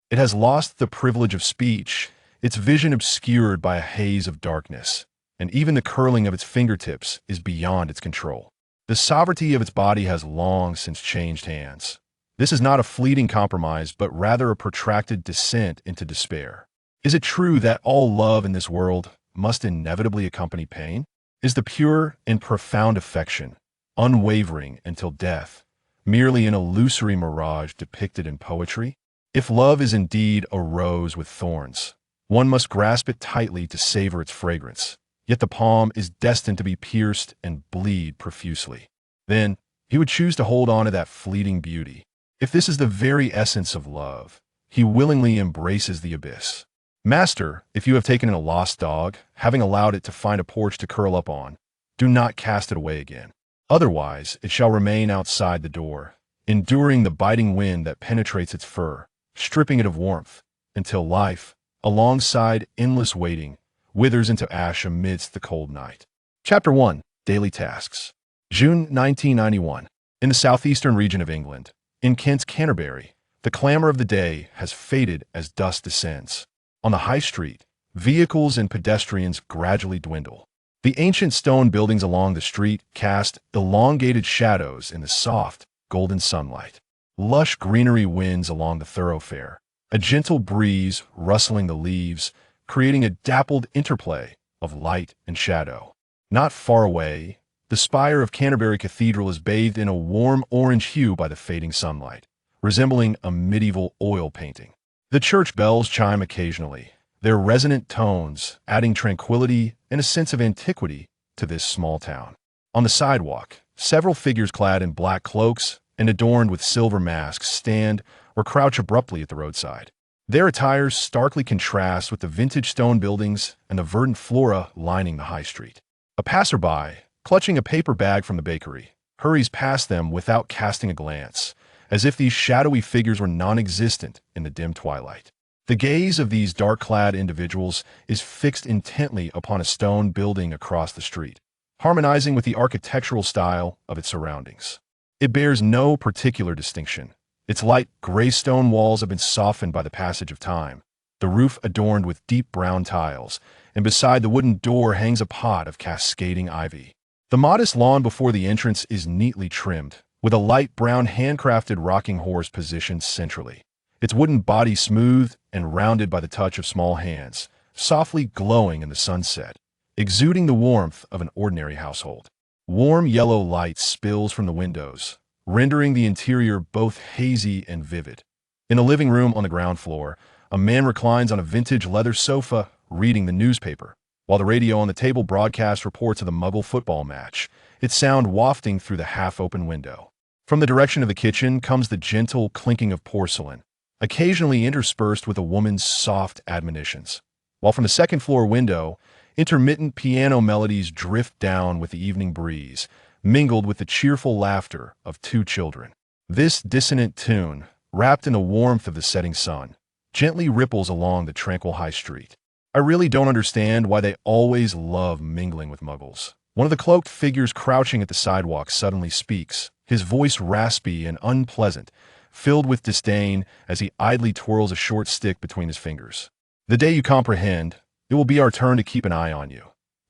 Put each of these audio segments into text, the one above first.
It has lost the privilege of speech, its vision obscured by a haze of darkness, and even the curling of its fingertips is beyond its control. The sovereignty of its body has long since changed hands. This is not a fleeting compromise, but rather a protracted descent into despair. Is it true that all love in this world must inevitably accompany pain? Is the pure and profound affection, unwavering until death, merely an illusory mirage depicted in poetry? If love is indeed a rose with thorns, one must grasp it tightly to savor its fragrance, yet the palm is destined to be pierced and bleed profusely. Then, he would choose to hold on to that fleeting beauty. If this is the very essence of love, he willingly embraces the abyss. Master, if you have taken in a lost dog, having allowed it to find a porch to curl up on, do not cast it away again. Otherwise, it shall remain outside the door, enduring the biting wind that penetrates its fur, stripping it of warmth, until life, alongside endless waiting, withers into ash amidst the cold night. Chapter 1. Daily Tasks. June 1991. In the southeastern region of England, in Kent's Canterbury, the clamor of the day has faded as dusk descends. On the high street, vehicles and pedestrians gradually dwindle. The ancient stone buildings along the street cast elongated shadows in the soft, golden sunlight. Lush greenery winds along the thoroughfare, a gentle breeze rustling the leaves, creating a dappled interplay of light and shadow. Not far away, the spire of Canterbury Cathedral is bathed in a warm orange hue by the fading sunlight, resembling a medieval oil painting. The church bells chime occasionally, their resonant tones adding tranquility and a sense of antiquity to this small town. On the sidewalk, several figures clad in black cloaks and adorned with silver masks stand or crouch abruptly at the roadside. Their attires starkly contrast with the vintage stone buildings and the verdant flora lining the high street. A passerby, clutching a paper bag from the bakery, hurries past them without casting a glance, as if these shadowy figures were non-existent in the dim twilight. The gaze of these dark-clad individuals is fixed intently upon a stone building across the street, harmonizing with the architectural style of its surroundings. It bears no particular distinction. Its light gray stone walls have been softened by the passage of time, the roof adorned with deep brown tiles, and beside the wooden door hangs a pot of cascading ivy. The modest lawn before the entrance is neatly trimmed, with a light brown handcrafted rocking horse positioned centrally, its wooden body smooth and rounded by the touch of small hands, softly glowing in the sunset, exuding the warmth of an ordinary household. Warm yellow light spills from the windows, rendering the interior both hazy and vivid. In a living room on the ground floor, a man reclines on a vintage leather sofa, reading the newspaper, while the radio on the table broadcasts reports of the Muggle football match, its sound wafting through the half-open window. From the direction of the kitchen comes the gentle clinking of porcelain, occasionally interspersed with a woman's soft admonitions, while from the second-floor window, intermittent piano melodies drift down with the evening breeze, mingled with the cheerful laughter of two children. This dissonant tune, wrapped in the warmth of the setting sun, gently ripples along the tranquil high street. I really don't understand why they always love mingling with Muggles. One of the cloaked figures crouching at the sidewalk suddenly speaks, his voice raspy and unpleasant, filled with disdain as he idly twirls a short stick between his fingers. The day you comprehend, it will be our turn to keep an eye on you.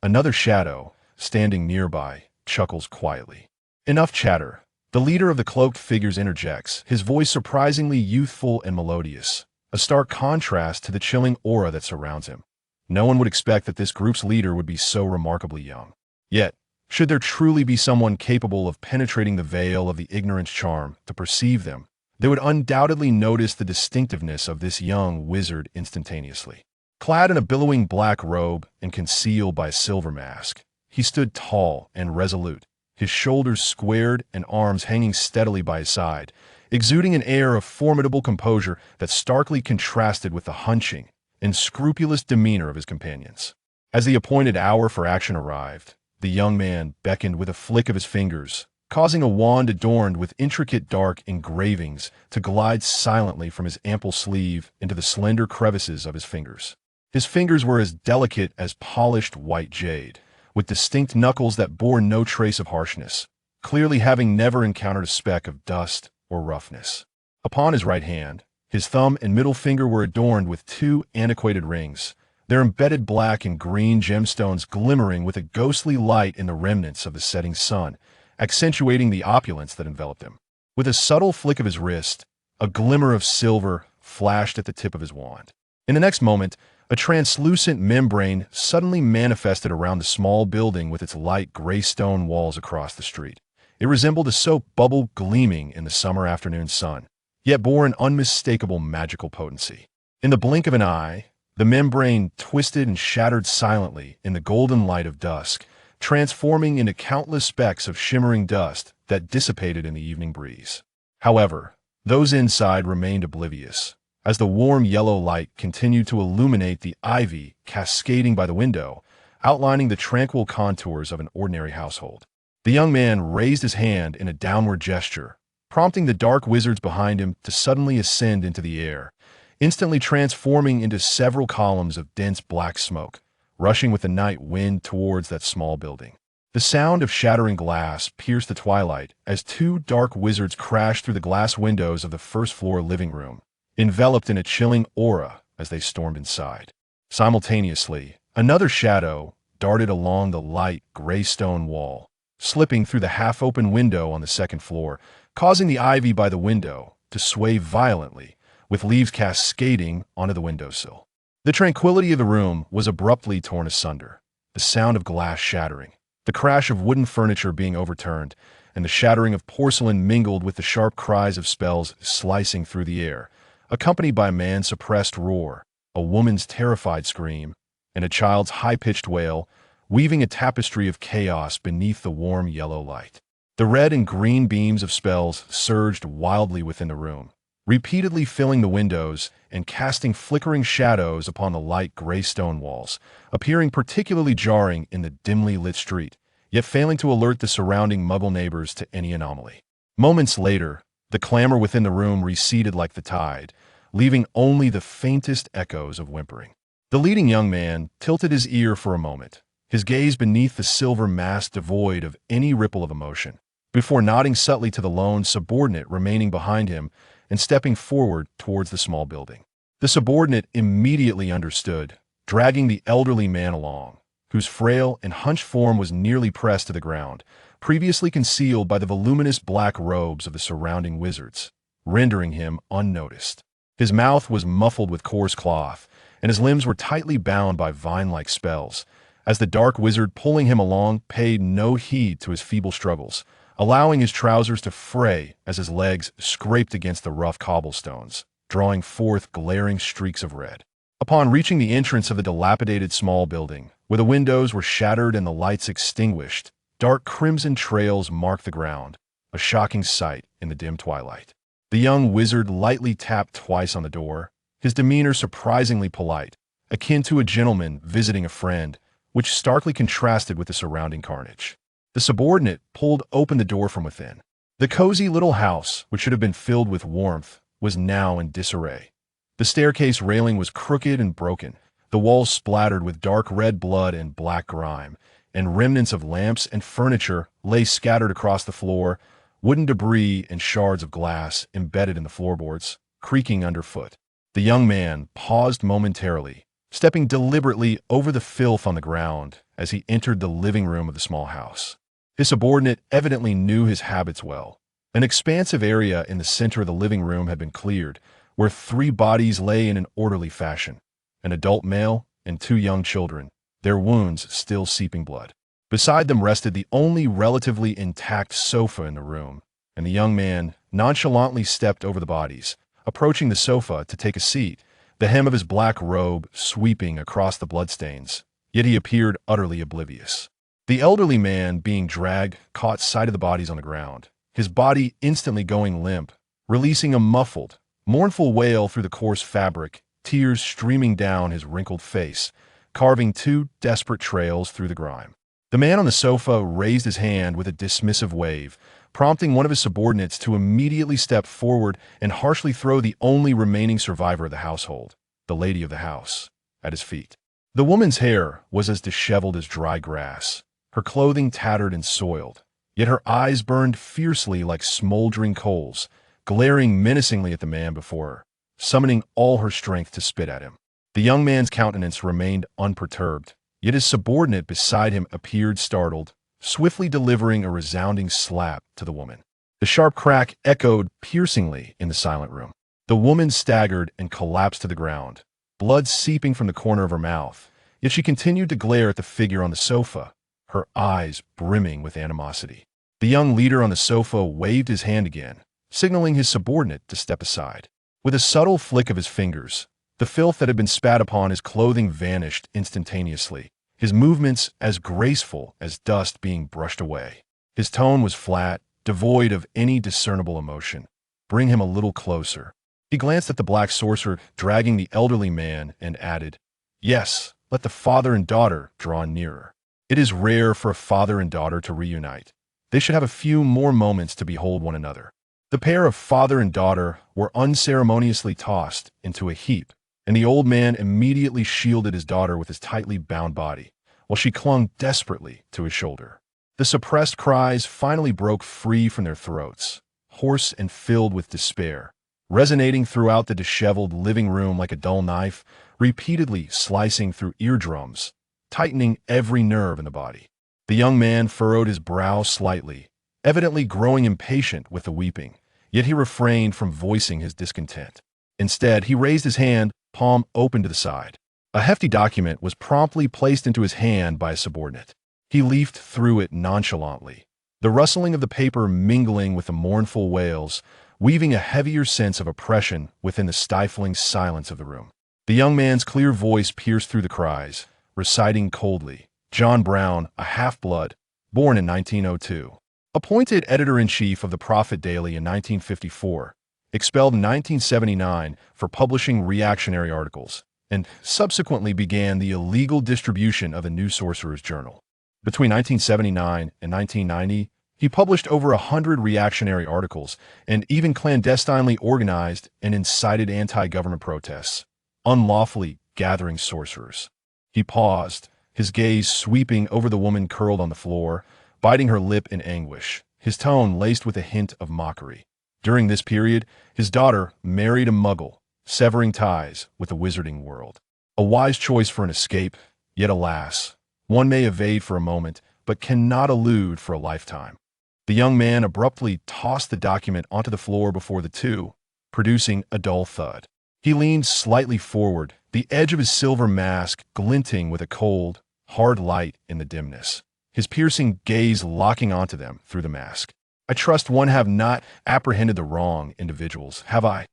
Another shadow, standing nearby, chuckles quietly. Enough chatter. The leader of the cloaked figures interjects, his voice surprisingly youthful and melodious, a stark contrast to the chilling aura that surrounds him. No one would expect that this group's leader would be so remarkably young. Yet, should there truly be someone capable of penetrating the veil of the ignorant's charm to perceive them, they would undoubtedly notice the distinctiveness of this young wizard instantaneously. Clad in a billowing black robe and concealed by a silver mask, he stood tall and resolute, his shoulders squared and arms hanging steadily by his side, exuding an air of formidable composure that starkly contrasted with the hunching and scrupulous demeanor of his companions. As the appointed hour for action arrived, the young man beckoned with a flick of his fingers, causing a wand adorned with intricate dark engravings to glide silently from his ample sleeve into the slender crevices of his fingers. His fingers were as delicate as polished white jade, with distinct knuckles that bore no trace of harshness, clearly having never encountered a speck of dust or roughness. Upon his right hand, his His thumb and middle finger were adorned with two antiquated rings, their embedded black and green gemstones glimmering with a ghostly light in the remnants of the setting sun, accentuating the opulence that enveloped him. With a subtle flick of his wrist, a glimmer of silver flashed at the tip of his wand. In the next moment, a translucent membrane suddenly manifested around the small building with its light gray stone walls across the street. It resembled a soap bubble gleaming in the summer afternoon sun, yet bore an unmistakable magical potency. In the blink of an eye, the membrane twisted and shattered silently in the golden light of dusk, transforming into countless specks of shimmering dust that dissipated in the evening breeze. However, those inside remained oblivious, as the warm yellow light continued to illuminate the ivy cascading by the window, outlining the tranquil contours of an ordinary household. The young man raised his hand in a downward gesture, prompting the dark wizards behind him to suddenly ascend into the air, instantly transforming into several columns of dense black smoke, rushing with the night wind towards that small building. The sound of shattering glass pierced the twilight as two dark wizards crashed through the glass windows of the first-floor living room, enveloped in a chilling aura as they stormed inside. Simultaneously, another shadow darted along the light gray stone wall, slipping through the half-open window on the second floor, causing the ivy by the window to sway violently, with leaves cascading onto the windowsill. The tranquility of the room was abruptly torn asunder, the sound of glass shattering, the crash of wooden furniture being overturned, and the shattering of porcelain mingled with the sharp cries of spells slicing through the air, accompanied by a man's suppressed roar, a woman's terrified scream, and a child's high-pitched wail, weaving a tapestry of chaos beneath the warm yellow light. The red and green beams of spells surged wildly within the room, repeatedly filling the windows and casting flickering shadows upon the light gray stone walls, appearing particularly jarring in the dimly lit street, yet failing to alert the surrounding muggle neighbors to any anomaly. Moments later, the clamor within the room receded like the tide, leaving only the faintest echoes of whimpering. The leading young man tilted his ear for a moment, his gaze beneath the silver mask devoid of any ripple of emotion, before nodding subtly to the lone subordinate remaining behind him and stepping forward towards the small building. The subordinate immediately understood, dragging the elderly man along, whose frail and hunched form was nearly pressed to the ground, previously concealed by the voluminous black robes of the surrounding wizards, rendering him unnoticed. His mouth was muffled with coarse cloth, and his limbs were tightly bound by vine-like spells, as the dark wizard pulling him along paid no heed to his feeble struggles, allowing his trousers to fray as his legs scraped against the rough cobblestones, drawing forth glaring streaks of red. Upon reaching the entrance of the dilapidated small building, where the windows were shattered and the lights extinguished, dark crimson trails marked the ground, a shocking sight in the dim twilight. The young wizard lightly tapped twice on the door, his demeanor surprisingly polite, akin to a gentleman visiting a friend, which starkly contrasted with the surrounding carnage. The subordinate pulled open the door from within. The cozy little house, which should have been filled with warmth, was now in disarray. The staircase railing was crooked and broken, the walls splattered with dark red blood and black grime, and remnants of lamps and furniture lay scattered across the floor, wooden debris and shards of glass embedded in the floorboards, creaking underfoot. The young man paused momentarily, stepping deliberately over the filth on the ground as he entered the living room of the small house. His subordinate evidently knew his habits well. An expansive area in the center of the living room had been cleared, where 3 bodies lay in an orderly fashion, an adult male and 2 young children, their wounds still seeping blood. Beside them rested the only relatively intact sofa in the room, and the young man nonchalantly stepped over the bodies, approaching the sofa to take a seat, the hem of his black robe sweeping across the bloodstains, yet he appeared utterly oblivious. The elderly man, being dragged, caught sight of the bodies on the ground, his body instantly going limp, releasing a muffled, mournful wail through the coarse fabric, tears streaming down his wrinkled face, carving 2 desperate trails through the grime. The man on the sofa raised his hand with a dismissive wave, prompting one of his subordinates to immediately step forward and harshly throw the only remaining survivor of the household, the lady of the house, at his feet. The woman's hair was as disheveled as dry grass, her clothing tattered and soiled, yet her eyes burned fiercely like smoldering coals, glaring menacingly at the man before her. summoning all her strength to spit at him. The young man's countenance remained unperturbed, yet his subordinate beside him appeared startled, swiftly delivering a resounding slap to the woman. The sharp crack echoed piercingly in the silent room. The woman staggered and collapsed to the ground, blood seeping from the corner of her mouth, yet she continued to glare at the figure on the sofa, her eyes brimming with animosity. The young leader on the sofa waved his hand again, signaling his subordinate to step aside. With a subtle flick of his fingers, the filth that had been spat upon his clothing vanished instantaneously, his movements as graceful as dust being brushed away. His tone was flat, devoid of any discernible emotion. "Bring him a little closer." He glanced at the black sorcerer dragging the elderly man and added, "Yes, let the father and daughter draw nearer. It is rare for a father and daughter to reunite. They should have a few more moments to behold one another." The pair of father and daughter were unceremoniously tossed into a heap, and the old man immediately shielded his daughter with his tightly bound body, while she clung desperately to his shoulder. The suppressed cries finally broke free from their throats, hoarse and filled with despair, resonating throughout the disheveled living room like a dull knife, repeatedly slicing through eardrums, tightening every nerve in the body. The young man furrowed his brow slightly, evidently growing impatient with the weeping, yet he refrained from voicing his discontent. Instead, he raised his hand, palm open to the side. A hefty document was promptly placed into his hand by a subordinate. He leafed through it nonchalantly, the rustling of the paper mingling with the mournful wails, weaving a heavier sense of oppression within the stifling silence of the room. The young man's clear voice pierced through the cries, reciting coldly, "John Brown, a half-blood, born in 1902. Appointed editor-in-chief of the Prophet Daily in 1954, expelled in 1979 for publishing reactionary articles, and subsequently began the illegal distribution of the New Sorcerer's Journal. Between 1979 and 1990, he published over 100 reactionary articles and even clandestinely organized and incited anti-government protests, unlawfully gathering sorcerers." He paused, his gaze sweeping over the woman curled on the floor, biting her lip in anguish, his tone laced with a hint of mockery. During this period, his daughter married a muggle, severing ties with the wizarding world. A wise choice for an escape, yet alas, one may evade for a moment, but cannot elude for a lifetime. The young man abruptly tossed the document onto the floor before the two, producing a dull thud. He leaned slightly forward, the edge of his silver mask glinting with a cold, hard light in the dimness, his piercing gaze locking onto them through the mask. "I trust one have not apprehended the wrong individuals, have I?"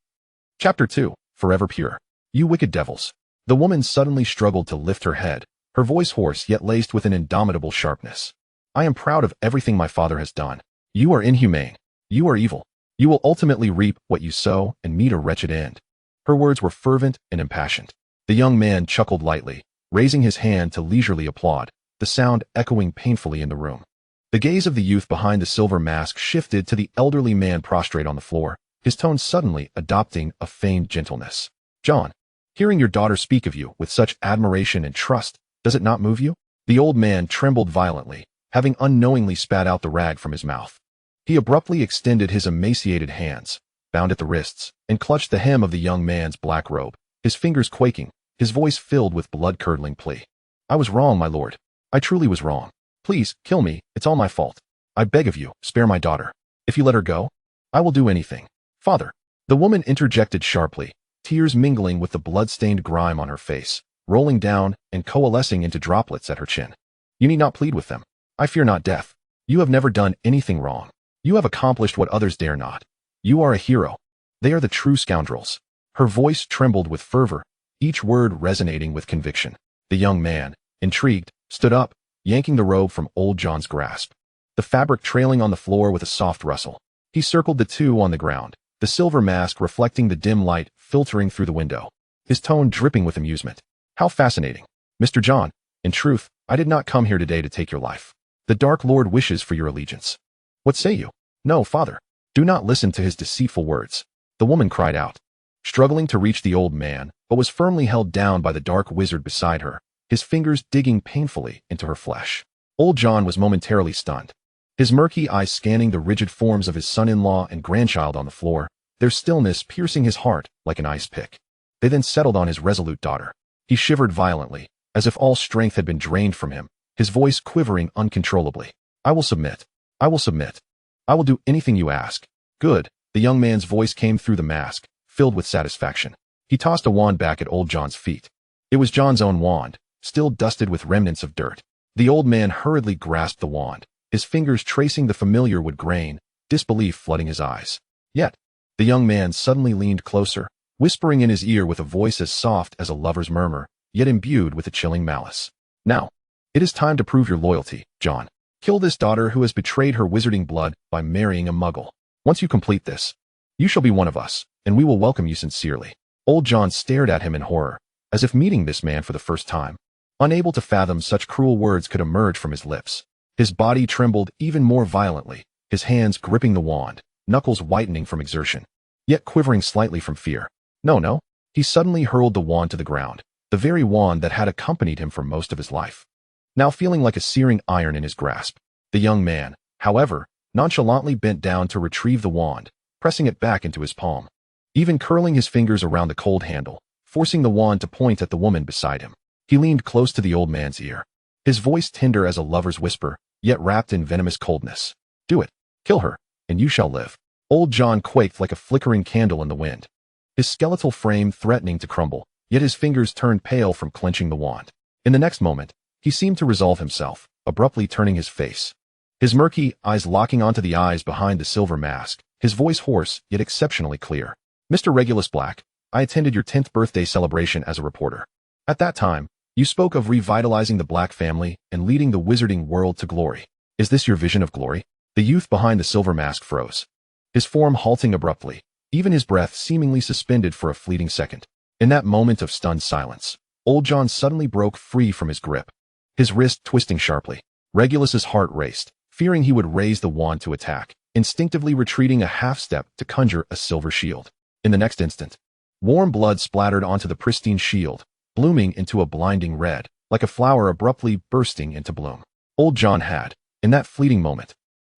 Chapter 2. Forever Pure. "You wicked devils." The woman suddenly struggled to lift her head, her voice hoarse yet laced with an indomitable sharpness. "I am proud of everything my father has done. You are inhumane. You are evil. You will ultimately reap what you sow and meet a wretched end." Her words were fervent and impassioned. The young man chuckled lightly, raising his hand to leisurely applaud, the sound echoing painfully in the room. The gaze of the youth behind the silver mask shifted to the elderly man prostrate on the floor, his tone suddenly adopting a feigned gentleness. "John, hearing your daughter speak of you with such admiration and trust, does it not move you?" The old man trembled violently, having unknowingly spat out the rag from his mouth. He abruptly extended his emaciated hands, bound at the wrists, and clutched the hem of the young man's black robe, his fingers quaking, his voice filled with blood-curdling plea. "I was wrong, my lord. I truly was wrong. Please, kill me, it's all my fault. I beg of you, spare my daughter. If you let her go, I will do anything." "Father." The woman interjected sharply, tears mingling with the blood-stained grime on her face, rolling down and coalescing into droplets at her chin. "You need not plead with them. I fear not death. You have never done anything wrong. You have accomplished what others dare not. You are a hero. They are the true scoundrels." Her voice trembled with fervor, each word resonating with conviction. The young man, intrigued, stood up, yanking the robe from old John's grasp, the fabric trailing on the floor with a soft rustle. He circled the two on the ground, the silver mask reflecting the dim light filtering through the window, his tone dripping with amusement. "How fascinating. Mr. John, in truth, I did not come here today to take your life. The Dark Lord wishes for your allegiance." "What say you?" "No, father. Do not listen to his deceitful words." The woman cried out, struggling to reach the old man, but was firmly held down by the dark wizard beside her, his fingers digging painfully into her flesh. Old John was momentarily stunned, his murky eyes scanning the rigid forms of his son-in-law and grandchild on the floor, their their stillness piercing his heart like an ice pick. They then settled on his resolute daughter. He shivered violently, as if all strength had been drained from him, his voice quivering uncontrollably. I will submit. I will submit. I will do anything you ask. Good. The young man's voice came through the mask, filled with satisfaction. He tossed a wand back at old John's feet. It was John's own wand, still dusted with remnants of dirt. The old man hurriedly grasped the wand, his fingers tracing the familiar wood grain, disbelief flooding his eyes. Yet, the young man suddenly leaned closer, whispering in his ear with a voice as soft as a lover's murmur, yet imbued with a chilling malice. Now, it is time to prove your loyalty, John. Kill this daughter who has betrayed her wizarding blood by marrying a muggle. Once you complete this, you shall be one of us, and we will welcome you sincerely. Old John stared at him in horror, as if meeting this man for the first time. Unable to fathom such cruel words could emerge from his lips. His body trembled even more violently, his hands gripping the wand, knuckles whitening from exertion, yet quivering slightly from fear. No. He suddenly hurled the wand to the ground, the very wand that had accompanied him for most of his life. Now feeling like a searing iron in his grasp, the young man, however, nonchalantly bent down to retrieve the wand, pressing it back into his palm, even curling his fingers around the cold handle, forcing the wand to point at the woman beside him. He leaned close to the old man's ear, his voice tender as a lover's whisper, yet wrapped in venomous coldness. Do it. Kill her, and you shall live. Old John quaked like a flickering candle in the wind, his skeletal frame threatening to crumble, yet his fingers turned pale from clenching the wand. In the next moment, he seemed to resolve himself, abruptly turning his face, his murky eyes locking onto the eyes behind the silver mask, his voice hoarse yet exceptionally clear. Mr. Regulus Black, I attended your 10th birthday celebration as a reporter. At that time, you spoke of revitalizing the Black family and leading the wizarding world to glory. Is this your vision of glory? The youth behind the silver mask froze, his form halting abruptly, even his breath seemingly suspended for a fleeting second. In that moment of stunned silence, old John suddenly broke free from his grip, his wrist twisting sharply. Regulus's heart raced, fearing he would raise the wand to attack, instinctively retreating a half-step to conjure a silver shield. In the next instant, warm blood splattered onto the pristine shield, blooming into a blinding red, like a flower abruptly bursting into bloom. Old John had, in that fleeting moment,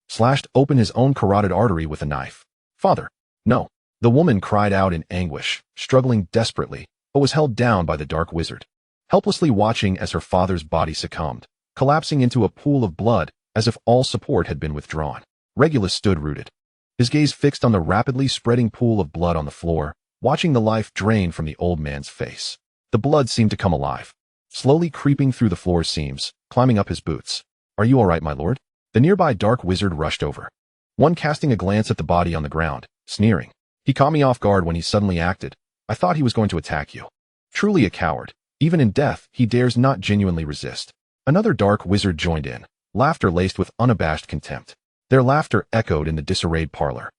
slashed open his own carotid artery with a knife. Father, no. The woman cried out in anguish, struggling desperately, but was held down by the dark wizard, helplessly watching as her father's body succumbed, collapsing into a pool of blood as if all support had been withdrawn. Regulus stood rooted, his gaze fixed on the rapidly spreading pool of blood on the floor, watching the life drain from the old man's face. The blood seemed to come alive, slowly creeping through the floor seams, climbing up his boots. Are you all right, my lord? The nearby dark wizard rushed over, one casting a glance at the body on the ground, sneering. He caught me off guard when he suddenly acted. I thought he was going to attack you. Truly a coward. Even in death, he dares not genuinely resist. Another dark wizard joined in, laughter laced with unabashed contempt. Their laughter echoed in the disarrayed parlor.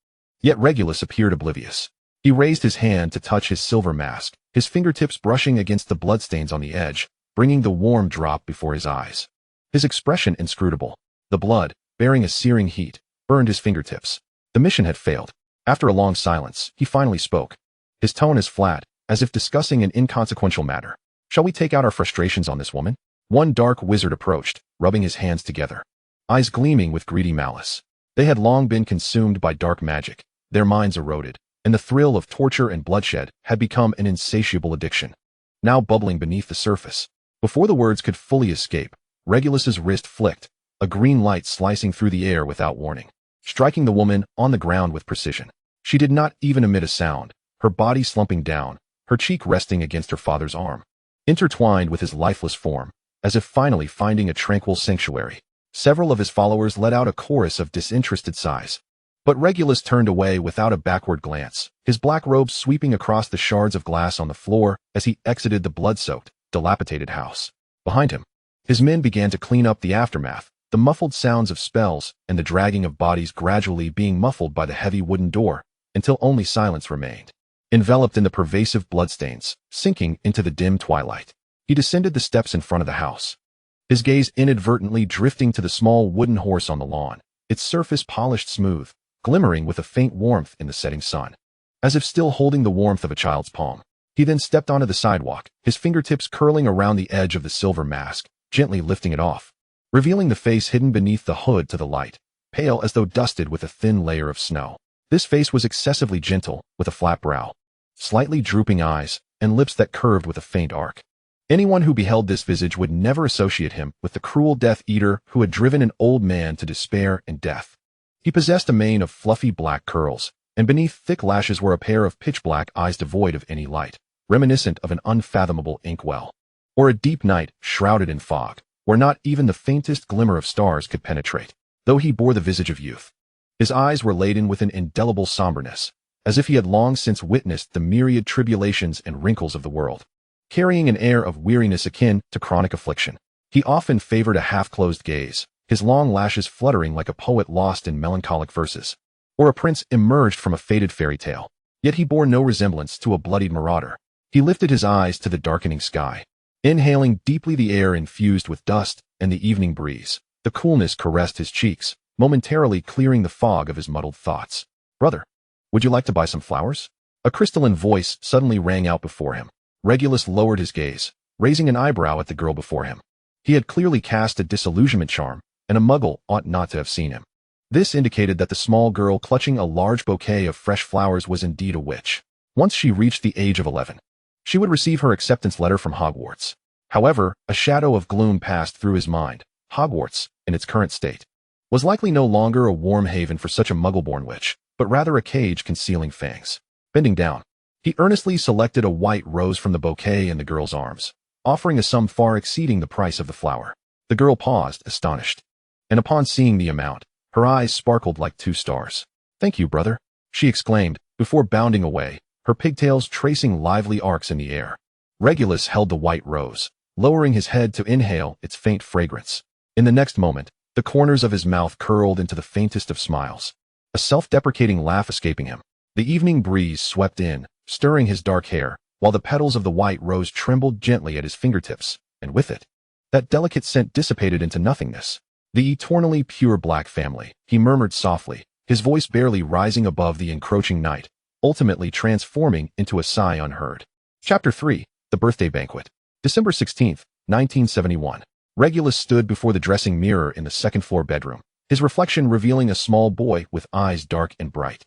Yet Regulus appeared oblivious. He raised his hand to touch his silver mask, his fingertips brushing against the bloodstains on the edge, bringing the warm drop before his eyes. His expression inscrutable. The blood, bearing a searing heat, burned his fingertips. The mission had failed. After a long silence, he finally spoke, his tone as flat, as if discussing an inconsequential matter. Shall we take out our frustrations on this woman? One dark wizard approached, rubbing his hands together, eyes gleaming with greedy malice. They had long been consumed by dark magic, their minds eroded, and the thrill of torture and bloodshed had become an insatiable addiction, now bubbling beneath the surface. Before the words could fully escape, Regulus's wrist flicked, a green light slicing through the air without warning, striking the woman on the ground with precision. She did not even emit a sound, her body slumping down, her cheek resting against her father's arm, intertwined with his lifeless form, as if finally finding a tranquil sanctuary. Several of his followers let out a chorus of disinterested sighs. But Regulus turned away without a backward glance, his black robe sweeping across the shards of glass on the floor as he exited the blood-soaked, dilapidated house. Behind him, his men began to clean up the aftermath, the muffled sounds of spells and the dragging of bodies gradually being muffled by the heavy wooden door, until only silence remained. Enveloped in the pervasive bloodstains, sinking into the dim twilight, he descended the steps in front of the house, his gaze inadvertently drifting to the small wooden horse on the lawn, its surface polished smooth, glimmering with a faint warmth in the setting sun, as if still holding the warmth of a child's palm. He then stepped onto the sidewalk, his fingertips curling around the edge of the silver mask, gently lifting it off, revealing the face hidden beneath the hood to the light, pale as though dusted with a thin layer of snow. This face was excessively gentle, with a flat brow, slightly drooping eyes, and lips that curved with a faint arc. Anyone who beheld this visage would never associate him with the cruel Death Eater who had driven an old man to despair and death. He possessed a mane of fluffy black curls, and beneath thick lashes were a pair of pitch-black eyes devoid of any light, reminiscent of an unfathomable inkwell, or a deep night shrouded in fog, where not even the faintest glimmer of stars could penetrate. Though he bore the visage of youth, his eyes were laden with an indelible somberness, as if he had long since witnessed the myriad tribulations and wrinkles of the world. Carrying an air of weariness akin to chronic affliction, he often favored a half-closed gaze, his long lashes fluttering like a poet lost in melancholic verses, or a prince emerged from a faded fairy tale. Yet he bore no resemblance to a bloodied marauder. He lifted his eyes to the darkening sky, inhaling deeply the air infused with dust and the evening breeze. The coolness caressed his cheeks, momentarily clearing the fog of his muddled thoughts. "Brother, would you like to buy some flowers?" A crystalline voice suddenly rang out before him. Regulus lowered his gaze, raising an eyebrow at the girl before him. He had clearly cast a disillusionment charm, and a muggle ought not to have seen him. This indicated that the small girl clutching a large bouquet of fresh flowers was indeed a witch. Once she reached the age of 11, she would receive her acceptance letter from Hogwarts. However, a shadow of gloom passed through his mind. Hogwarts, in its current state, was likely no longer a warm haven for such a muggle-born witch, but rather a cage concealing fangs. Bending down, he earnestly selected a white rose from the bouquet in the girl's arms, offering a sum far exceeding the price of the flower. The girl paused, astonished, and upon seeing the amount, her eyes sparkled like two stars. "Thank you, brother," she exclaimed, before bounding away, her pigtails tracing lively arcs in the air. Regulus held the white rose, lowering his head to inhale its faint fragrance. In the next moment, the corners of his mouth curled into the faintest of smiles, a self-deprecating laugh escaping him. The evening breeze swept in, stirring his dark hair, while the petals of the white rose trembled gently at his fingertips, and with it, that delicate scent dissipated into nothingness. "The eternally pure black family," he murmured softly, his voice barely rising above the encroaching night, ultimately transforming into a sigh unheard. Chapter 3. The Birthday Banquet. December 16th, 1971. Regulus stood before the dressing mirror in the second-floor bedroom, his reflection revealing a small boy with eyes dark and bright.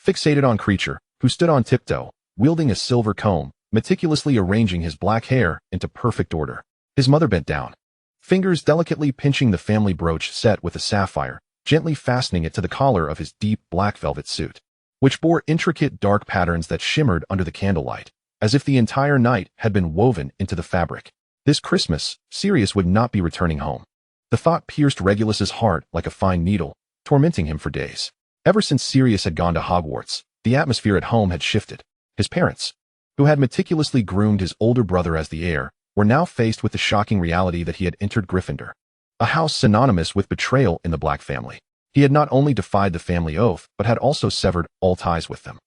Fixated on Creature, who stood on tiptoe, wielding a silver comb, meticulously arranging his black hair into perfect order. His mother bent down, fingers delicately pinching the family brooch set with a sapphire, gently fastening it to the collar of his deep black velvet suit, which bore intricate dark patterns that shimmered under the candlelight, as if the entire night had been woven into the fabric. This Christmas, Sirius would not be returning home. The thought pierced Regulus's heart like a fine needle, tormenting him for days. Ever since Sirius had gone to Hogwarts, the atmosphere at home had shifted. His parents, who had meticulously groomed his older brother as the heir, were now faced with the shocking reality that he had entered Gryffindor, a house synonymous with betrayal in the Black family. He had not only defied the family oath, but had also severed all ties with them.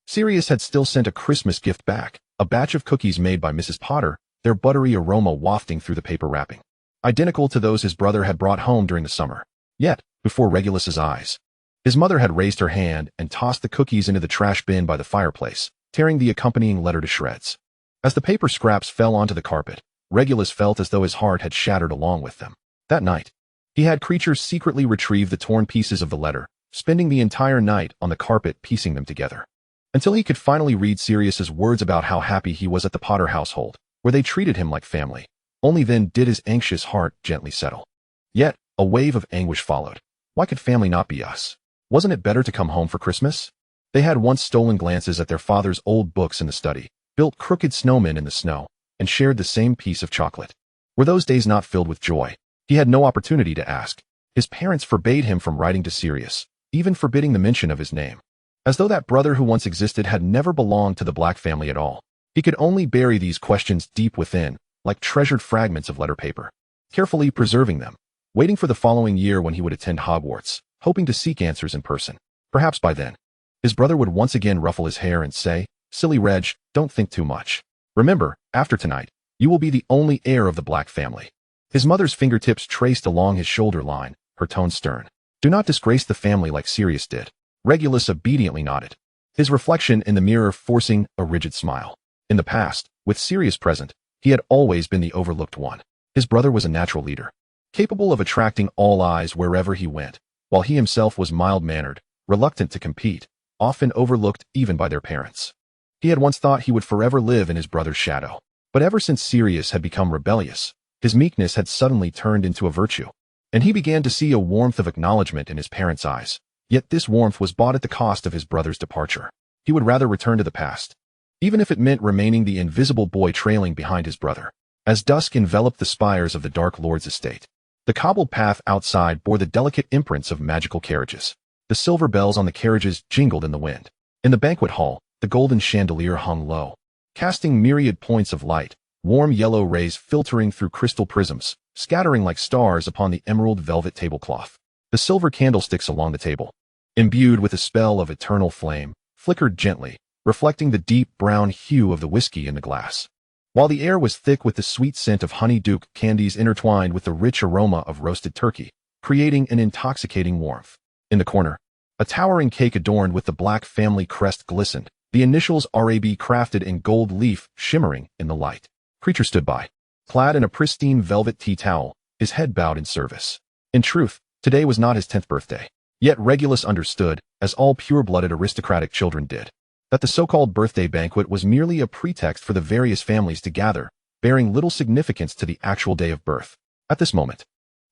Sirius had still sent a Christmas gift back, a batch of cookies made by Mrs. Potter, their buttery aroma wafting through the paper wrapping, identical to those his brother had brought home during the summer. Yet, before Regulus's eyes, his mother had raised her hand and tossed the cookies into the trash bin by the fireplace, tearing the accompanying letter to shreds. As the paper scraps fell onto the carpet, Regulus felt as though his heart had shattered along with them. That night, he had Creature secretly retrieve the torn pieces of the letter, spending the entire night on the carpet piecing them together, until he could finally read Sirius's words about how happy he was at the Potter household, where they treated him like family. Only then did his anxious heart gently settle. Yet, a wave of anguish followed. Why could family not be us? Wasn't it better to come home for Christmas? They had once stolen glances at their father's old books in the study, built crooked snowmen in the snow, and shared the same piece of chocolate. Were those days not filled with joy? He had no opportunity to ask. His parents forbade him from writing to Sirius, even forbidding the mention of his name. As though that brother who once existed had never belonged to the Black family at all. He could only bury these questions deep within, like treasured fragments of letter paper, carefully preserving them, waiting for the following year when he would attend Hogwarts, hoping to seek answers in person. Perhaps by then, his brother would once again ruffle his hair and say, "Silly Reg, don't think too much. Remember, after tonight, you will be the only heir of the Black family." His mother's fingertips traced along his shoulder line, her tone stern. "Do not disgrace the family like Sirius did." Regulus obediently nodded, his reflection in the mirror forcing a rigid smile. In the past, with Sirius present, he had always been the overlooked one. His brother was a natural leader, capable of attracting all eyes wherever he went, while he himself was mild-mannered, reluctant to compete, often overlooked even by their parents. He had once thought he would forever live in his brother's shadow. But ever since Sirius had become rebellious, his meekness had suddenly turned into a virtue, and he began to see a warmth of acknowledgement in his parents' eyes. Yet this warmth was bought at the cost of his brother's departure. He would rather return to the past, even if it meant remaining the invisible boy trailing behind his brother. As dusk enveloped the spires of the Dark Lord's estate, the cobbled path outside bore the delicate imprints of magical carriages. The silver bells on the carriages jingled in the wind. In the banquet hall, the golden chandelier hung low, casting myriad points of light, warm yellow rays filtering through crystal prisms, scattering like stars upon the emerald velvet tablecloth. The silver candlesticks along the table, imbued with a spell of eternal flame, flickered gently, reflecting the deep brown hue of the whiskey in the glass. While the air was thick with the sweet scent of honeydew candies intertwined with the rich aroma of roasted turkey, creating an intoxicating warmth. In the corner, a towering cake adorned with the Black family crest glistened, the initials RAB crafted in gold leaf shimmering in the light. Creature stood by, clad in a pristine velvet tea towel, his head bowed in service. In truth, today was not his 10th birthday. Yet Regulus understood, as all pure-blooded aristocratic children did, that the so-called birthday banquet was merely a pretext for the various families to gather, bearing little significance to the actual day of birth. At this moment,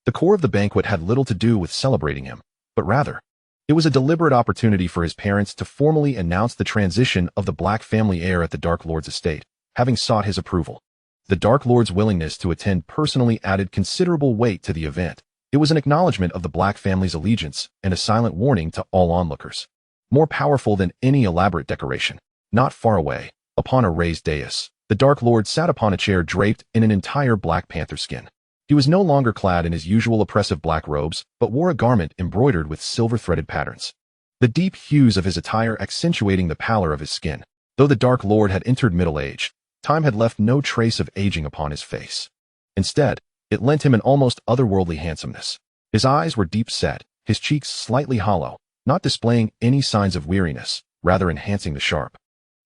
the core of the banquet had little to do with celebrating him, but rather, it was a deliberate opportunity for his parents to formally announce the transition of the Black family heir at the Dark Lord's estate, having sought his approval. The Dark Lord's willingness to attend personally added considerable weight to the event. It was an acknowledgement of the Black family's allegiance and a silent warning to all onlookers. More powerful than any elaborate decoration, not far away, upon a raised dais, the Dark Lord sat upon a chair draped in an entire Black Panther skin. He was no longer clad in his usual oppressive black robes, but wore a garment embroidered with silver-threaded patterns, the deep hues of his attire accentuating the pallor of his skin. Though the Dark Lord had entered middle age, time had left no trace of aging upon his face. Instead, it lent him an almost otherworldly handsomeness. His eyes were deep-set, his cheeks slightly hollow, not displaying any signs of weariness, rather enhancing the sharp,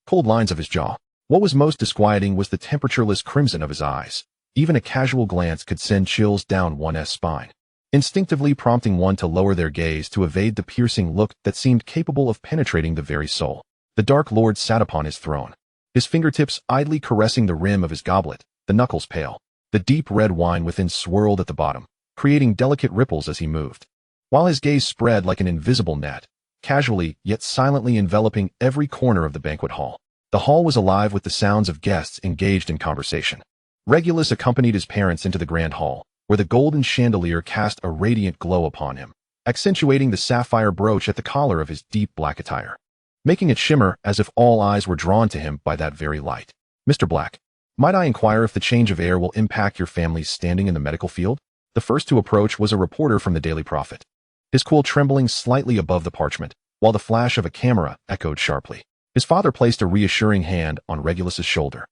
cold lines of his jaw. What was most disquieting was the temperatureless crimson of his eyes. Even a casual glance could send chills down one's spine, instinctively prompting one to lower their gaze to evade the piercing look that seemed capable of penetrating the very soul. The Dark Lord sat upon his throne, his fingertips idly caressing the rim of his goblet, the knuckles pale. The deep red wine within swirled at the bottom, creating delicate ripples as he moved, while his gaze spread like an invisible net, casually yet silently enveloping every corner of the banquet hall. The hall was alive with the sounds of guests engaged in conversation. Regulus accompanied his parents into the grand hall, where the golden chandelier cast a radiant glow upon him, accentuating the sapphire brooch at the collar of his deep black attire, making it shimmer as if all eyes were drawn to him by that very light. "Mr. Black, might I inquire if the change of air will impact your family's standing in the medical field?" The first to approach was a reporter from the Daily Prophet, his quill trembling slightly above the parchment, while the flash of a camera echoed sharply. His father placed a reassuring hand on Regulus's shoulder,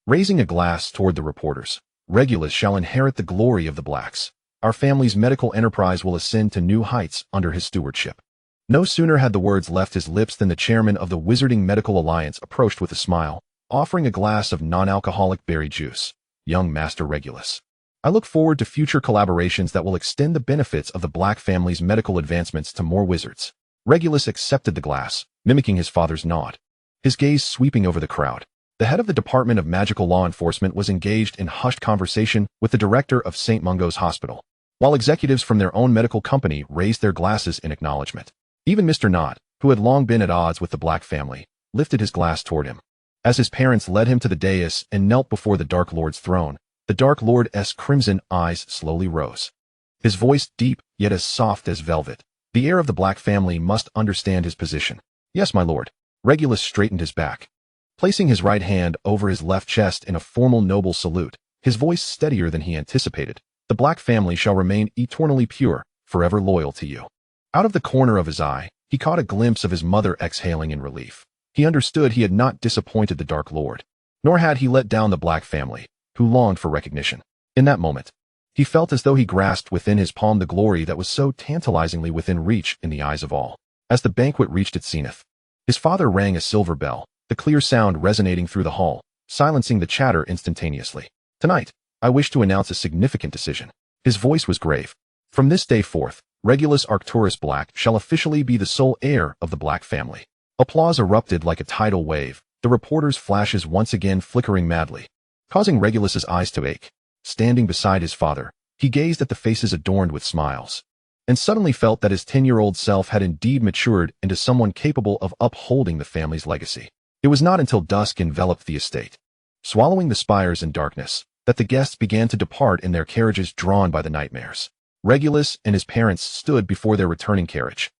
raising a glass toward the reporters. "Regulus shall inherit the glory of the Blacks. Our family's medical enterprise will ascend to new heights under his stewardship." No sooner had the words left his lips than the chairman of the Wizarding Medical Alliance approached with a smile, offering a glass of non-alcoholic berry juice. "Young Master Regulus, I look forward to future collaborations that will extend the benefits of the Black family's medical advancements to more wizards." Regulus accepted the glass, mimicking his father's nod, his gaze sweeping over the crowd. The head of the Department of Magical Law Enforcement was engaged in hushed conversation with the director of St. Mungo's Hospital, while executives from their own medical company raised their glasses in acknowledgement. Even Mr. Knott, who had long been at odds with the Black family, lifted his glass toward him. As his parents led him to the dais and knelt before the Dark Lord's throne, the Dark Lord's crimson eyes slowly rose, his voice deep yet as soft as velvet. The heir of the Black family must understand his position. "Yes, my lord." Regulus straightened his back, placing his right hand over his left chest in a formal noble salute, his voice steadier than he anticipated. "The Black family shall remain eternally pure, forever loyal to you." Out of the corner of his eye, he caught a glimpse of his mother exhaling in relief. He understood he had not disappointed the Dark Lord, nor had he let down the Black family, who longed for recognition. In that moment, he felt as though he grasped within his palm the glory that was so tantalizingly within reach in the eyes of all. As the banquet reached its zenith, his father rang a silver bell, the clear sound resonating through the hall, silencing the chatter instantaneously. "Tonight, I wish to announce a significant decision." His voice was grave. "From this day forth, Regulus Arcturus Black shall officially be the sole heir of the Black family." Applause erupted like a tidal wave, the reporter's flashes once again flickering madly, causing Regulus's eyes to ache. Standing beside his father, he gazed at the faces adorned with smiles, and suddenly felt that his 10-year-old self had indeed matured into someone capable of upholding the family's legacy. It was not until dusk enveloped the estate, swallowing the spires in darkness, that the guests began to depart in their carriages drawn by the nightmares. Regulus and his parents stood before their returning carriage,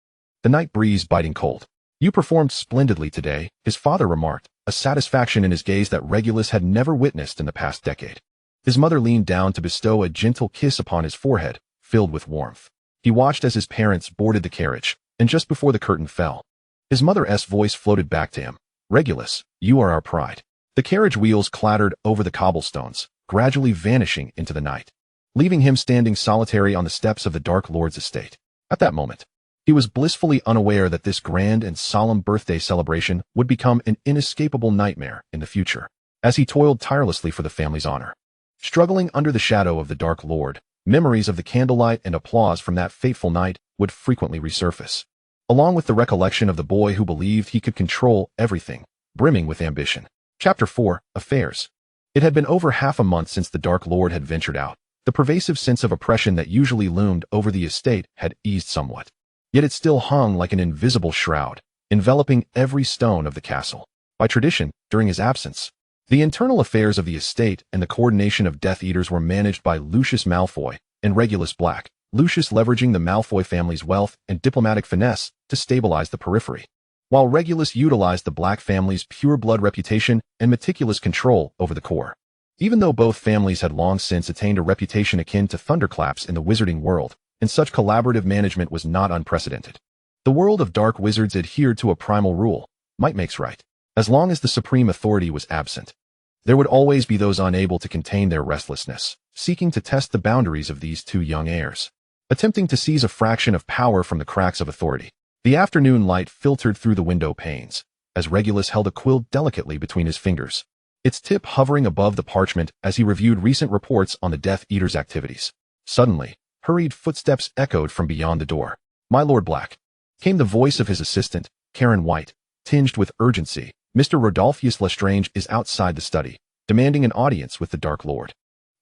the night breeze biting cold. "You performed splendidly today," his father remarked, a satisfaction in his gaze that Regulus had never witnessed in the past decade. His mother leaned down to bestow a gentle kiss upon his forehead, filled with warmth. He watched as his parents boarded the carriage, and just before the curtain fell, his mother's voice floated back to him. "Regulus, you are our pride." The carriage wheels clattered over the cobblestones, gradually vanishing into the night, leaving him standing solitary on the steps of the Dark Lord's estate. At that moment, he was blissfully unaware that this grand and solemn birthday celebration would become an inescapable nightmare in the future, as he toiled tirelessly for the family's honor. Struggling under the shadow of the Dark Lord, memories of the candlelight and applause from that fateful night would frequently resurface, along with the recollection of the boy who believed he could control everything, brimming with ambition. Chapter 4. Affairs. It had been over half a month since the Dark Lord had ventured out. The pervasive sense of oppression that usually loomed over the estate had eased somewhat, yet it still hung like an invisible shroud, enveloping every stone of the castle. By tradition, during his absence, the internal affairs of the estate and the coordination of Death Eaters were managed by Lucius Malfoy and Regulus Black, Lucius leveraging the Malfoy family's wealth and diplomatic finesse to stabilize the periphery, while Regulus utilized the Black family's pure-blood reputation and meticulous control over the core. Even though both families had long since attained a reputation akin to thunderclaps in the wizarding world, and such collaborative management was not unprecedented, the world of dark wizards adhered to a primal rule: might makes right. As long as the supreme authority was absent, there would always be those unable to contain their restlessness, seeking to test the boundaries of these two young heirs, attempting to seize a fraction of power from the cracks of authority. The afternoon light filtered through the window panes, as Regulus held a quill delicately between his fingers, its tip hovering above the parchment as he reviewed recent reports on the Death Eaters' activities. Suddenly, hurried footsteps echoed from beyond the door. "My Lord Black," came the voice of his assistant, Karen White, tinged with urgency. "Mr. Rodolphus Lestrange is outside the study, demanding an audience with the Dark Lord."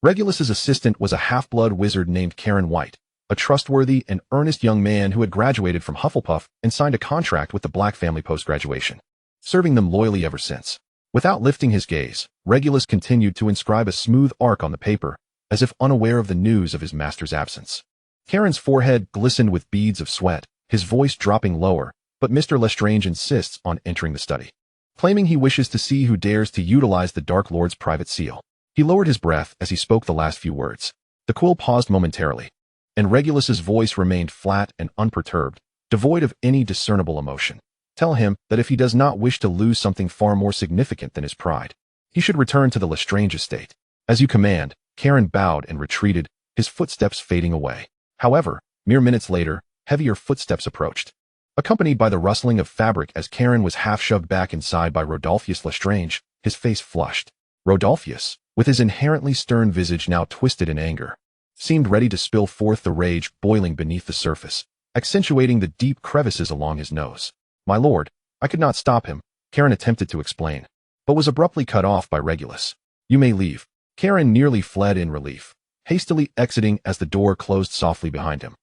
Regulus's assistant was a half-blood wizard named Karen White, a trustworthy and earnest young man who had graduated from Hufflepuff and signed a contract with the Black family post-graduation, serving them loyally ever since. Without lifting his gaze, Regulus continued to inscribe a smooth arc on the paper, as if unaware of the news of his master's absence. Karen's forehead glistened with beads of sweat, his voice dropping lower, but Mr. Lestrange insists on entering the study, claiming he wishes to see who dares to utilize the Dark Lord's private seal. He lowered his breath as he spoke the last few words. The quill paused momentarily, and Regulus's voice remained flat and unperturbed, devoid of any discernible emotion. "Tell him that if he does not wish to lose something far more significant than his pride, he should return to the Lestrange estate." "As you command." Karen bowed and retreated, his footsteps fading away. However, mere minutes later, heavier footsteps approached, accompanied by the rustling of fabric as Karen was half-shoved back inside by Rodolphus Lestrange, his face flushed. Rodolphus, with his inherently stern visage now twisted in anger, seemed ready to spill forth the rage boiling beneath the surface, accentuating the deep crevices along his nose. "My lord, I could not stop him," Karen attempted to explain, but was abruptly cut off by Regulus. "You may leave." Karen nearly fled in relief, hastily exiting as the door closed softly behind him,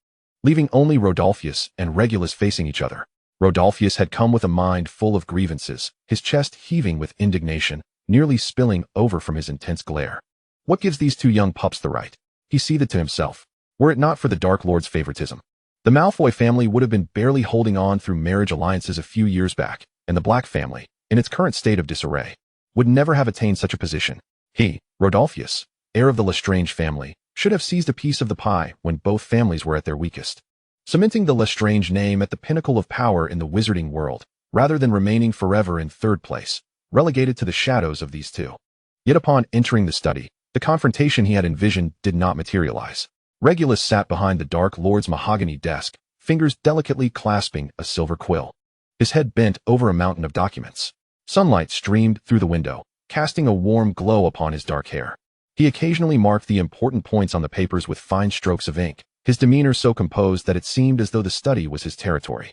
leaving only Rodolphus and Regulus facing each other. Rodolphus had come with a mind full of grievances, his chest heaving with indignation, nearly spilling over from his intense glare. What gives these two young pups the right? He seethed to himself. Were it not for the Dark Lord's favoritism, the Malfoy family would have been barely holding on through marriage alliances a few years back, and the Black family, in its current state of disarray, would never have attained such a position. He, Rodolphus, heir of the Lestrange family, should have seized a piece of the pie when both families were at their weakest, cementing the Lestrange name at the pinnacle of power in the wizarding world, rather than remaining forever in third place, relegated to the shadows of these two. Yet upon entering the study, the confrontation he had envisioned did not materialize. Regulus sat behind the Dark Lord's mahogany desk, fingers delicately clasping a silver quill, his head bent over a mountain of documents. Sunlight streamed through the window, casting a warm glow upon his dark hair. He occasionally marked the important points on the papers with fine strokes of ink, his demeanor so composed that it seemed as though the study was his territory.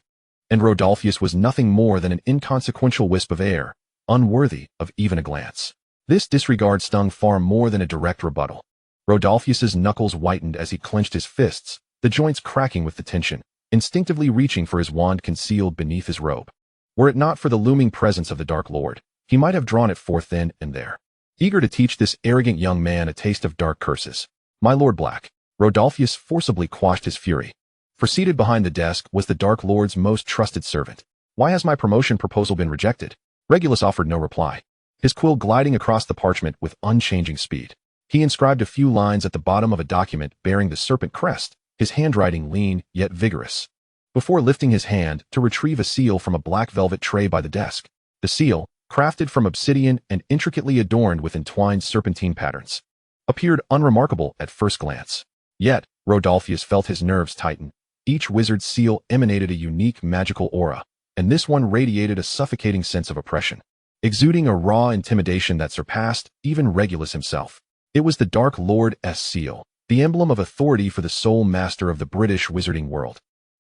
and Rodolphus was nothing more than an inconsequential wisp of air, unworthy of even a glance. This disregard stung far more than a direct rebuttal. Rodolphus's knuckles whitened as he clenched his fists, the joints cracking with the tension, instinctively reaching for his wand concealed beneath his robe. Were it not for the looming presence of the Dark Lord, he might have drawn it forth then and there, eager to teach this arrogant young man a taste of dark curses. My Lord Black. Rodolphus forcibly quashed his fury. For seated behind the desk was the Dark Lord's most trusted servant. Why has my promotion proposal been rejected? Regulus offered no reply, his quill gliding across the parchment with unchanging speed. He inscribed a few lines at the bottom of a document bearing the serpent crest, his handwriting lean yet vigorous. Before lifting his hand to retrieve a seal from a black velvet tray by the desk, the seal, crafted from obsidian and intricately adorned with entwined serpentine patterns, appeared unremarkable at first glance. Yet, Rodolphus felt his nerves tighten. Each wizard's seal emanated a unique magical aura, and this one radiated a suffocating sense of oppression, exuding a raw intimidation that surpassed even Regulus himself. It was the Dark Lord's seal, the emblem of authority for the sole master of the British wizarding world,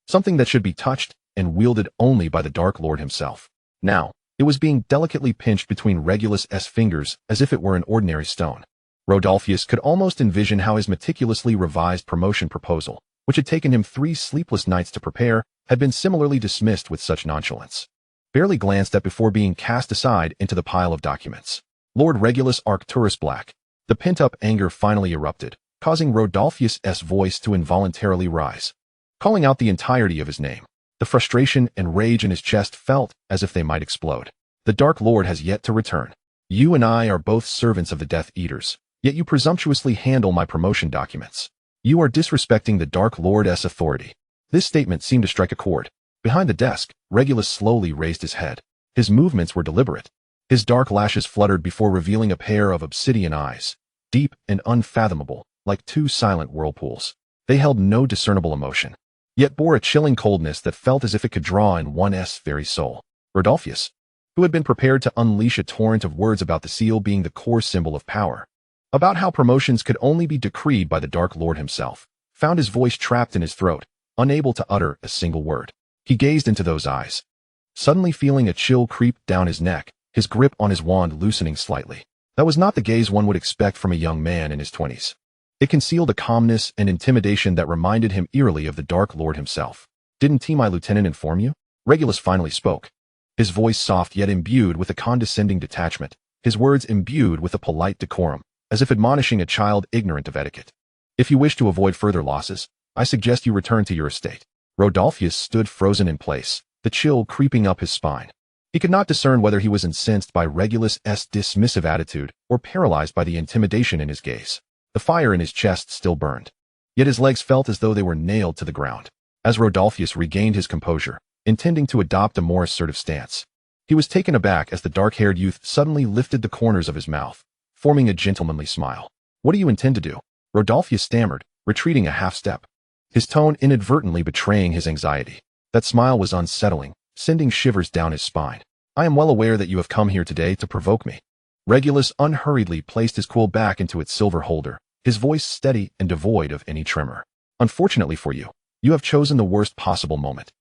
something that should be touched and wielded only by the Dark Lord himself. Now, it was being delicately pinched between Regulus's fingers as if it were an ordinary stone. Rodolphus could almost envision how his meticulously revised promotion proposal, which had taken him 3 sleepless nights to prepare, had been similarly dismissed with such nonchalance. Barely glanced at before being cast aside into the pile of documents. Lord Regulus Arcturus Black. The pent-up anger finally erupted, causing Rodolphus's voice to involuntarily rise, calling out the entirety of his name. The frustration and rage in his chest felt as if they might explode. The Dark Lord has yet to return. You and I are both servants of the Death Eaters, yet you presumptuously handle my promotion documents. You are disrespecting the Dark Lord's authority. This statement seemed to strike a chord. Behind the desk, Regulus slowly raised his head. His movements were deliberate. His dark lashes fluttered before revealing a pair of obsidian eyes, deep and unfathomable, like 2 silent whirlpools. They held no discernible emotion, yet bore a chilling coldness that felt as if it could draw in one's very soul. Rodolphus, who had been prepared to unleash a torrent of words about the seal being the core symbol of power, about how promotions could only be decreed by the Dark Lord himself, found his voice trapped in his throat, unable to utter a single word. He gazed into those eyes, suddenly feeling a chill creep down his neck, his grip on his wand loosening slightly. That was not the gaze one would expect from a young man in his 20s. It concealed a calmness and intimidation that reminded him eerily of the Dark Lord himself. Didn't my lieutenant inform you? Regulus finally spoke, his voice soft yet imbued with a condescending detachment, his words imbued with a polite decorum, as if admonishing a child ignorant of etiquette. If you wish to avoid further losses, I suggest you return to your estate. Rodolphus stood frozen in place, the chill creeping up his spine. He could not discern whether he was incensed by Regulus's dismissive attitude or paralyzed by the intimidation in his gaze. The fire in his chest still burned, yet his legs felt as though they were nailed to the ground. As Rodolphus regained his composure, intending to adopt a more assertive stance, he was taken aback as the dark-haired youth suddenly lifted the corners of his mouth, forming a gentlemanly smile. What do you intend to do? Rodolphus stammered, retreating a half-step, his tone inadvertently betraying his anxiety. That smile was unsettling, sending shivers down his spine. I am well aware that you have come here today to provoke me. Regulus unhurriedly placed his quill back into its silver holder, his voice steady and devoid of any tremor. Unfortunately for you, you have chosen the worst possible moment.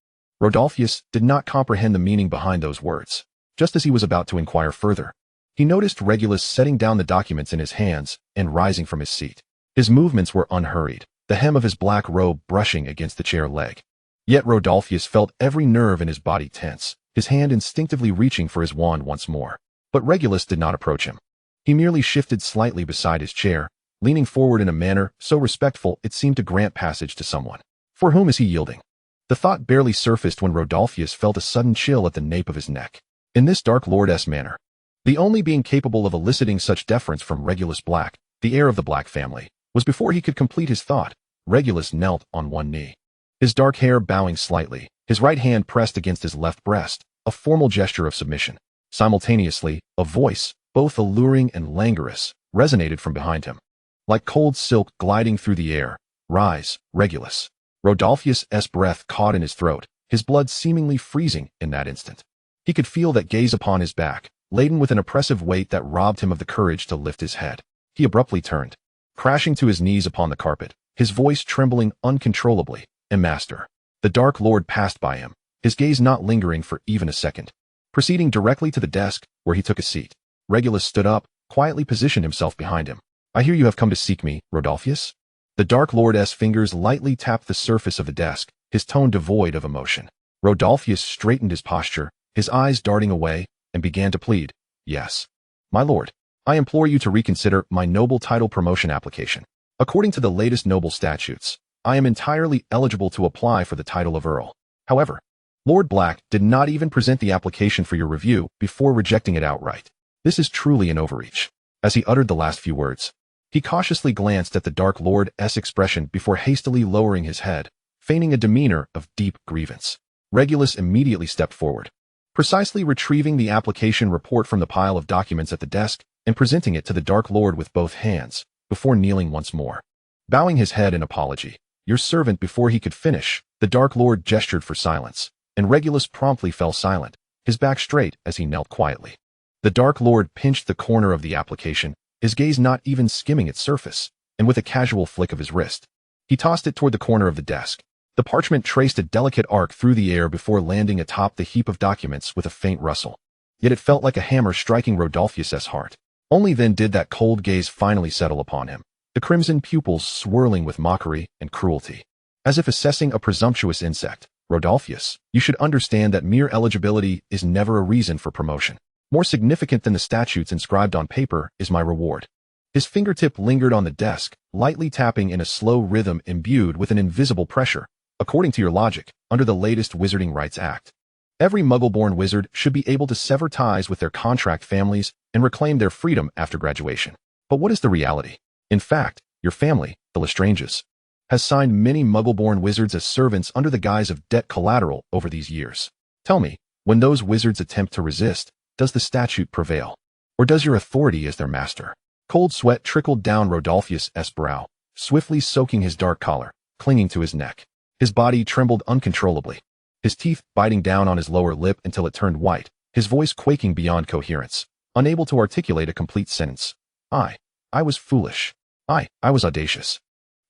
Rodolphus did not comprehend the meaning behind those words. Just as he was about to inquire further, he noticed Regulus setting down the documents in his hands and rising from his seat. His movements were unhurried, the hem of his black robe brushing against the chair leg. Yet Rodolphus felt every nerve in his body tense, his hand instinctively reaching for his wand once more. But Regulus did not approach him. He merely shifted slightly beside his chair, leaning forward in a manner so respectful it seemed to grant passage to someone. For whom is he yielding? The thought barely surfaced when Rodolphus felt a sudden chill at the nape of his neck. In this Dark Lord's manner, the only being capable of eliciting such deference from Regulus Black, the heir of the Black family, was before he could complete his thought. Regulus knelt on one knee, his dark hair bowing slightly, his right hand pressed against his left breast, a formal gesture of submission. Simultaneously, a voice, both alluring and languorous, resonated from behind him. Like cold silk gliding through the air, rise, Regulus. Rodolphus's breath caught in his throat, his blood seemingly freezing in that instant. He could feel that gaze upon his back, laden with an oppressive weight that robbed him of the courage to lift his head. He abruptly turned, crashing to his knees upon the carpet, his voice trembling uncontrollably. Master. The Dark Lord passed by him, his gaze not lingering for even a second. Proceeding directly to the desk, where he took a seat, Regulus stood up, quietly positioned himself behind him. "I hear you have come to seek me, Rodolphus?" The Dark Lord's fingers lightly tapped the surface of the desk, his tone devoid of emotion. Rodolphus straightened his posture, his eyes darting away, and began to plead. "Yes, my lord. I implore you to reconsider my noble title promotion application. According to the latest noble statutes, I am entirely eligible to apply for the title of Earl. However, Lord Black did not even present the application for your review before rejecting it outright. This is truly an overreach." As he uttered the last few words, he cautiously glanced at the Dark Lord's expression before hastily lowering his head, feigning a demeanor of deep grievance. Regulus immediately stepped forward, precisely retrieving the application report from the pile of documents at the desk and presenting it to the Dark Lord with both hands, before kneeling once more. Bowing his head in apology, "Your servant," before he could finish, the Dark Lord gestured for silence, and Regulus promptly fell silent, his back straight as he knelt quietly. The Dark Lord pinched the corner of the application, his gaze not even skimming its surface, and with a casual flick of his wrist, he tossed it toward the corner of the desk. The parchment traced a delicate arc through the air before landing atop the heap of documents with a faint rustle. Yet it felt like a hammer striking Rodolphus's heart. Only then did that cold gaze finally settle upon him, the crimson pupils swirling with mockery and cruelty. As if assessing a presumptuous insect, "Rodolphus, you should understand that mere eligibility is never a reason for promotion. More significant than the statutes inscribed on paper is my reward." His fingertip lingered on the desk, lightly tapping in a slow rhythm imbued with an invisible pressure. "According to your logic, under the latest Wizarding Rights Act, every Muggle-born wizard should be able to sever ties with their contract families and reclaim their freedom after graduation. But what is the reality? In fact, your family, the Lestranges, has signed many Muggle-born wizards as servants under the guise of debt collateral over these years. Tell me, when those wizards attempt to resist, does the statute prevail? Or does your authority as their master?" Cold sweat trickled down Rodolphus's brow, swiftly soaking his dark collar, clinging to his neck. His body trembled uncontrollably, his teeth biting down on his lower lip until it turned white, his voice quaking beyond coherence, unable to articulate a complete sentence. I was foolish. I was audacious.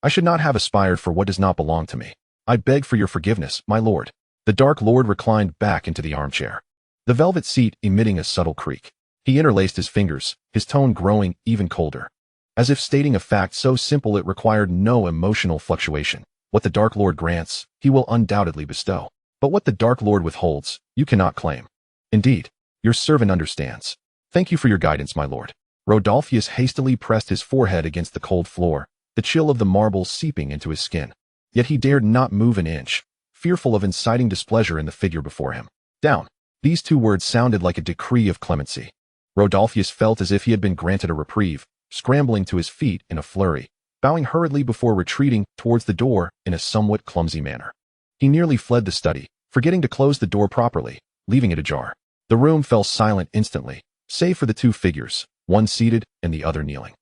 I should not have aspired for what does not belong to me. I beg for your forgiveness, my lord." The Dark Lord reclined back into the armchair, the velvet seat emitting a subtle creak. He interlaced his fingers, his tone growing even colder, as if stating a fact so simple it required no emotional fluctuation. "What the Dark Lord grants, he will undoubtedly bestow. But what the Dark Lord withholds, you cannot claim. Indeed, your servant understands. Thank you for your guidance, my lord." Rodolphus hastily pressed his forehead against the cold floor, the chill of the marble seeping into his skin. Yet he dared not move an inch, fearful of inciting displeasure in the figure before him. "Down." These two words sounded like a decree of clemency. Rodolphus felt as if he had been granted a reprieve, scrambling to his feet in a flurry, bowing hurriedly before retreating towards the door in a somewhat clumsy manner. He nearly fled the study, forgetting to close the door properly, leaving it ajar. The room fell silent instantly, save for the two figures, one seated and the other kneeling.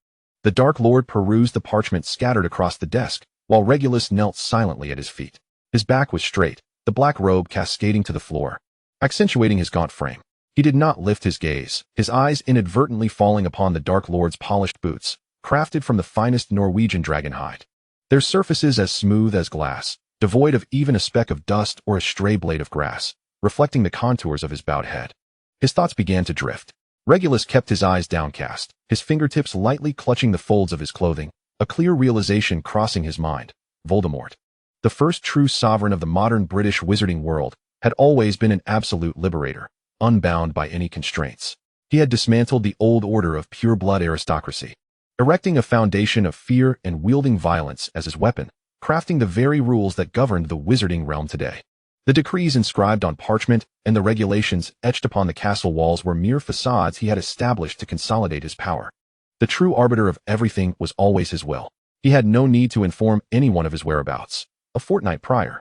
The Dark Lord perused the parchment scattered across the desk, while Regulus knelt silently at his feet. His back was straight, the black robe cascading to the floor, accentuating his gaunt frame. He did not lift his gaze, his eyes inadvertently falling upon the Dark Lord's polished boots, crafted from the finest Norwegian dragon hide. Their surfaces as smooth as glass, devoid of even a speck of dust or a stray blade of grass, reflecting the contours of his bowed head. His thoughts began to drift. Regulus kept his eyes downcast, his fingertips lightly clutching the folds of his clothing, a clear realization crossing his mind. Voldemort, the first true sovereign of the modern British wizarding world, had always been an absolute liberator, unbound by any constraints. He had dismantled the old order of pure-blood aristocracy, erecting a foundation of fear and wielding violence as his weapon, crafting the very rules that governed the wizarding realm today. The decrees inscribed on parchment and the regulations etched upon the castle walls were mere facades he had established to consolidate his power. The true arbiter of everything was always his will. He had no need to inform anyone of his whereabouts. A fortnight prior,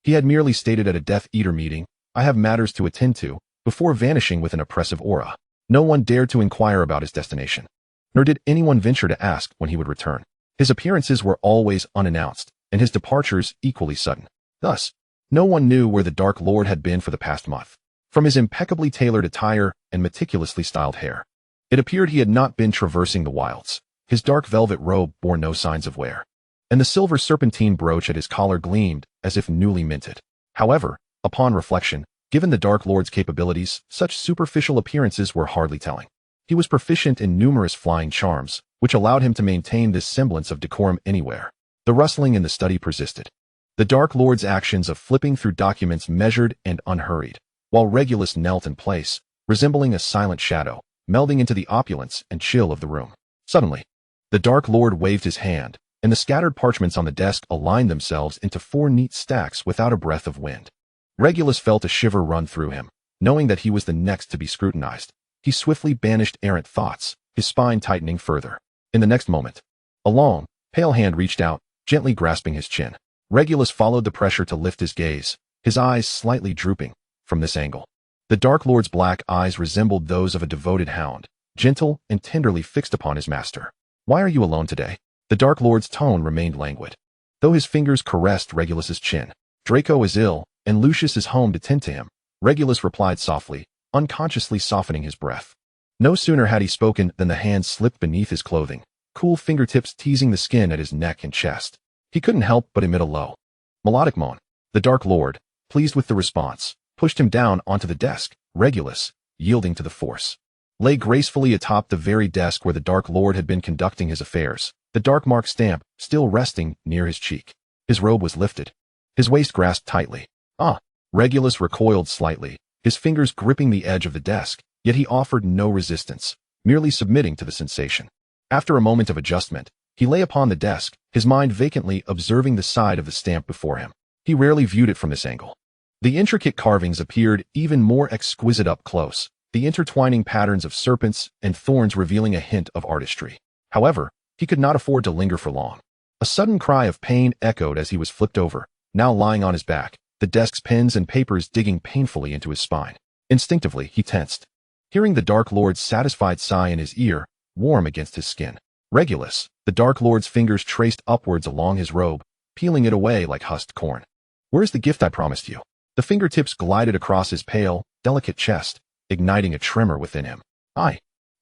he had merely stated at a Death Eater meeting, "I have matters to attend to," before vanishing with an oppressive aura. No one dared to inquire about his destination, nor did anyone venture to ask when he would return. His appearances were always unannounced, and his departures equally sudden. Thus, no one knew where the Dark Lord had been for the past month. From his impeccably tailored attire and meticulously styled hair, it appeared he had not been traversing the wilds. His dark velvet robe bore no signs of wear, and the silver serpentine brooch at his collar gleamed as if newly minted. However, Upon reflection, given the Dark Lord's capabilities, such superficial appearances were hardly telling. He was proficient in numerous flying charms, which allowed him to maintain this semblance of decorum anywhere. The rustling in the study persisted. The Dark Lord's actions of flipping through documents measured and unhurried, while Regulus knelt in place, resembling a silent shadow, melding into the opulence and chill of the room. Suddenly, the Dark Lord waved his hand, and the scattered parchments on the desk aligned themselves into 4 neat stacks without a breath of wind. Regulus felt a shiver run through him, knowing that he was the next to be scrutinized. He swiftly banished errant thoughts, his spine tightening further. In the next moment, a long, pale hand reached out, gently grasping his chin. Regulus followed the pressure to lift his gaze, his eyes slightly drooping. From this angle, the Dark Lord's black eyes resembled those of a devoted hound, gentle and tenderly fixed upon his master. "Why are you alone today?" The Dark Lord's tone remained languid, though his fingers caressed Regulus's chin. "Draco is ill, and Lucius is home to tend to him," Regulus replied softly, unconsciously softening his breath. No sooner had he spoken than the hand slipped beneath his clothing, cool fingertips teasing the skin at his neck and chest. He couldn't help but emit a low, melodic moan. The Dark Lord, pleased with the response, pushed him down onto the desk. Regulus, yielding to the force, lay gracefully atop the very desk where the Dark Lord had been conducting his affairs, the dark mark stamp still resting near his cheek. His robe was lifted, his waist grasped tightly. Regulus recoiled slightly, his fingers gripping the edge of the desk, yet he offered no resistance, merely submitting to the sensation. After a moment of adjustment, he lay upon the desk, his mind vacantly observing the side of the stamp before him. He rarely viewed it from this angle. The intricate carvings appeared even more exquisite up close, the intertwining patterns of serpents and thorns revealing a hint of artistry. However, he could not afford to linger for long. A sudden cry of pain echoed as he was flipped over, now lying on his back, the desk's pens and papers digging painfully into his spine. Instinctively, he tensed, hearing the Dark Lord's satisfied sigh in his ear, warm against his skin. Regulus, the Dark Lord's fingers traced upwards along his robe, peeling it away like husked corn. "Where's the gift I promised you?" The fingertips glided across his pale, delicate chest, igniting a tremor within him. I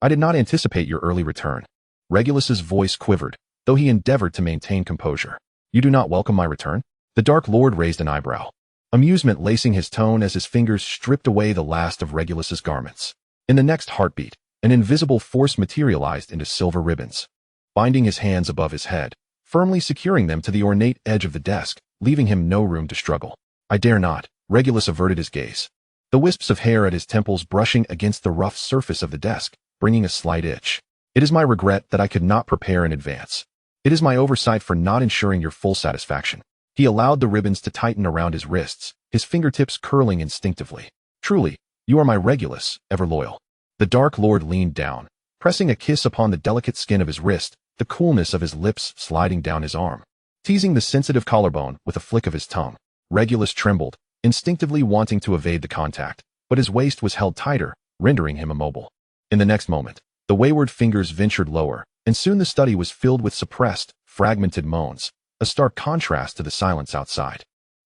did not anticipate your early return." Regulus's voice quivered, though he endeavored to maintain composure. "You do not welcome my return?" The Dark Lord raised an eyebrow, amusement lacing his tone as his fingers stripped away the last of Regulus's garments. In the next heartbeat, an invisible force materialized into silver ribbons, binding his hands above his head, firmly securing them to the ornate edge of the desk, leaving him no room to struggle. "I dare not." Regulus averted his gaze, the wisps of hair at his temples brushing against the rough surface of the desk, bringing a slight itch. "It is my regret that I could not prepare in advance. It is my oversight for not ensuring your full satisfaction." He allowed the ribbons to tighten around his wrists, his fingertips curling instinctively. "Truly, you are my Regulus, ever loyal." The Dark Lord leaned down, pressing a kiss upon the delicate skin of his wrist, the coolness of his lips sliding down his arm, teasing the sensitive collarbone with a flick of his tongue. Regulus trembled, instinctively wanting to evade the contact, but his waist was held tighter, rendering him immobile. In the next moment, the wayward fingers ventured lower, and soon the study was filled with suppressed, fragmented moans, a stark contrast to the silence outside.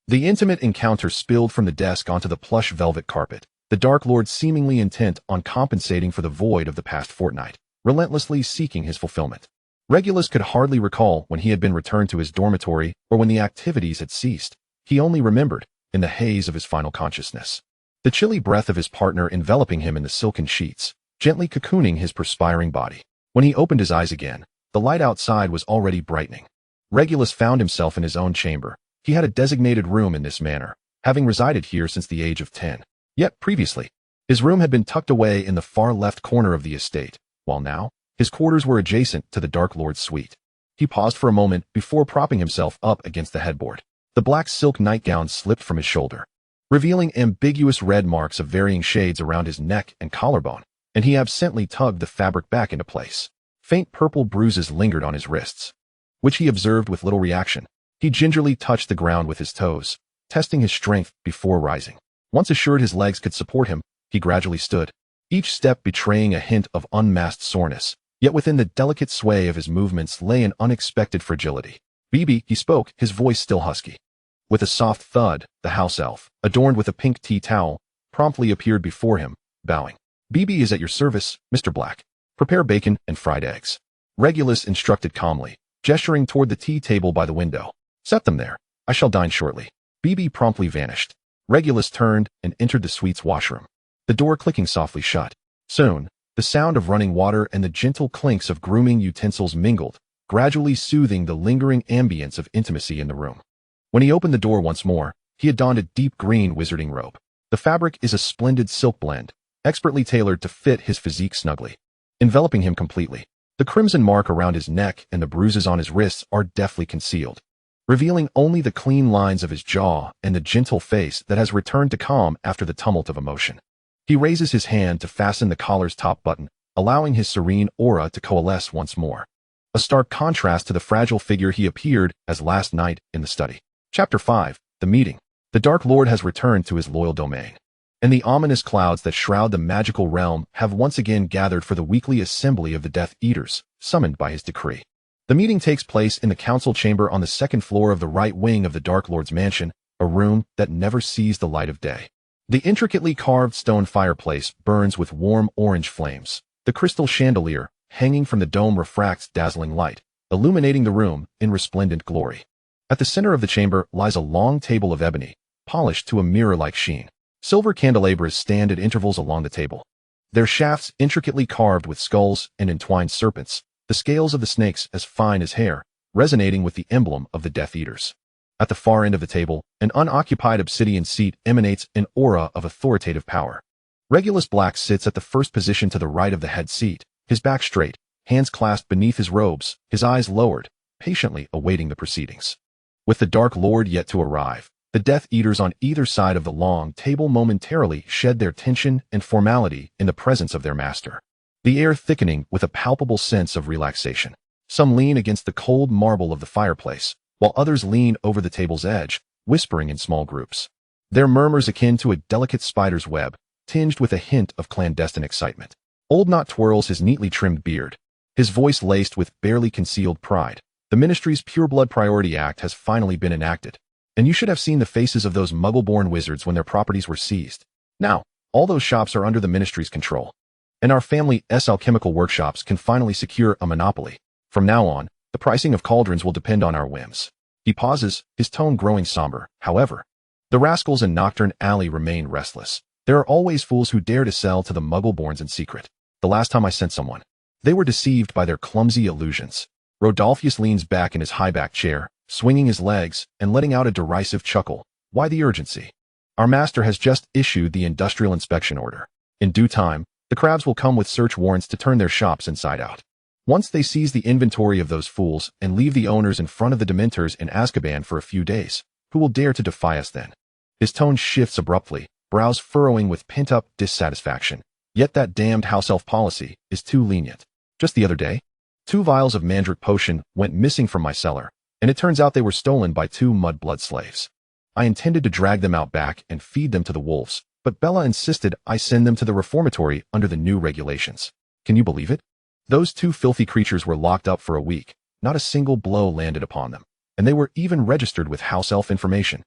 The intimate encounter spilled from the desk onto the plush velvet carpet, the Dark Lord seemingly intent on compensating for the void of the past fortnight, relentlessly seeking his fulfillment. Regulus could hardly recall when he had been returned to his dormitory or when the activities had ceased. He only remembered, in the haze of his final consciousness, the chilly breath of his partner enveloping him in the silken sheets, gently cocooning his perspiring body. When he opened his eyes again, the light outside was already brightening. Regulus found himself in his own chamber. He had a designated room in this manner, having resided here since the age of 10. Yet previously, his room had been tucked away in the far left corner of the estate, while now, his quarters were adjacent to the Dark Lord's suite. He paused for a moment before propping himself up against the headboard. The black silk nightgown slipped from his shoulder, revealing ambiguous red marks of varying shades around his neck and collarbone, and he absently tugged the fabric back into place. Faint purple bruises lingered on his wrists, which he observed with little reaction. He gingerly touched the ground with his toes, testing his strength before rising. Once assured his legs could support him, he gradually stood, each step betraying a hint of unmasked soreness, yet within the delicate sway of his movements lay an unexpected fragility. "Bibi," he spoke, his voice still husky. With a soft thud, the house elf, adorned with a pink tea towel, promptly appeared before him, bowing. "Bibi is at your service, Mr. Black. Prepare bacon and fried eggs." Regulus instructed calmly, gesturing toward the tea table by the window. "Set them there. I shall dine shortly." Bibi promptly vanished. Regulus turned and entered the suite's washroom, the door clicking softly shut. Soon, the sound of running water and the gentle clinks of grooming utensils mingled, gradually soothing the lingering ambience of intimacy in the room. When he opened the door once more, he had donned a deep green wizarding robe. The fabric is a splendid silk blend, expertly tailored to fit his physique snugly, enveloping him completely. The crimson mark around his neck and the bruises on his wrists are deftly concealed, revealing only the clean lines of his jaw and the gentle face that has returned to calm after the tumult of emotion. He raises his hand to fasten the collar's top button, allowing his serene aura to coalesce once more. A stark contrast to the fragile figure he appeared as last night in the study. Chapter 5. The Meeting. The Dark Lord has returned to his loyal domain, and the ominous clouds that shroud the magical realm have once again gathered for the weekly assembly of the Death Eaters, summoned by his decree. The meeting takes place in the council chamber on the second floor of the right wing of the Dark Lord's mansion, a room that never sees the light of day. The intricately carved stone fireplace burns with warm orange flames. The crystal chandelier, hanging from the dome, refracts dazzling light, illuminating the room in resplendent glory. At the center of the chamber lies a long table of ebony, polished to a mirror-like sheen. Silver candelabras stand at intervals along the table, their shafts intricately carved with skulls and entwined serpents, the scales of the snakes as fine as hair, resonating with the emblem of the Death Eaters. At the far end of the table, an unoccupied obsidian seat emanates an aura of authoritative power. Regulus Black sits at the first position to the right of the head seat, his back straight, hands clasped beneath his robes, his eyes lowered, patiently awaiting the proceedings. With the Dark Lord yet to arrive, the Death Eaters on either side of the long table momentarily shed their tension and formality in the presence of their master, the air thickening with a palpable sense of relaxation. Some lean against the cold marble of the fireplace, while others lean over the table's edge, whispering in small groups. Their murmurs akin to a delicate spider's web, tinged with a hint of clandestine excitement. Old Knot twirls his neatly trimmed beard, his voice laced with barely concealed pride. The ministry's Pureblood Priority Act has finally been enacted, and you should have seen the faces of those muggle-born wizards when their properties were seized. Now, all those shops are under the ministry's control, and our family's alchemical workshops can finally secure a monopoly. From now on, the pricing of cauldrons will depend on our whims. He pauses, his tone growing somber. However, the rascals in Nocturne Alley remain restless. There are always fools who dare to sell to the muggle-borns in secret. The last time I sent someone, they were deceived by their clumsy illusions. Rodolphus leans back in his high-backed chair, swinging his legs and letting out a derisive chuckle. Why the urgency? Our master has just issued the industrial inspection order. In due time, the crabs will come with search warrants to turn their shops inside out. Once they seize the inventory of those fools and leave the owners in front of the Dementors in Azkaban for a few days, who will dare to defy us then? His tone shifts abruptly, brows furrowing with pent-up dissatisfaction. Yet that damned house elf policy is too lenient. Just the other day, 2 vials of Mandrake potion went missing from my cellar, and it turns out they were stolen by 2 mudblood slaves. I intended to drag them out back and feed them to the wolves, but Bella insisted I send them to the reformatory under the new regulations. Can you believe it? Those 2 filthy creatures were locked up for a week. Not a single blow landed upon them, and they were even registered with house elf information.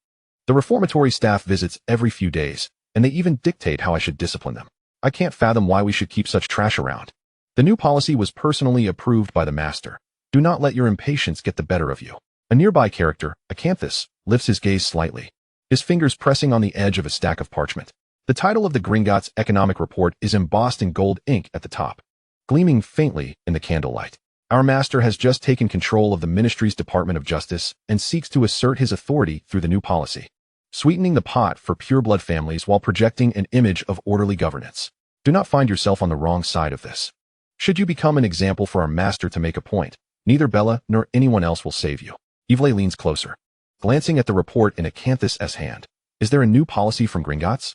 The reformatory staff visits every few days, and they even dictate how I should discipline them. I can't fathom why we should keep such trash around. The new policy was personally approved by the master. Do not let your impatience get the better of you. A nearby character, Acanthus, lifts his gaze slightly, his fingers pressing on the edge of a stack of parchment. The title of the Gringotts Economic Report is embossed in gold ink at the top, gleaming faintly in the candlelight. Our master has just taken control of the ministry's Department of Justice and seeks to assert his authority through the new policy, sweetening the pot for pureblood families while projecting an image of orderly governance. Do not find yourself on the wrong side of this. Should you become an example for our master to make a point, neither Bella nor anyone else will save you. Yvlay leans closer, glancing at the report in Acanthus' hand. Is there a new policy from Gringotts?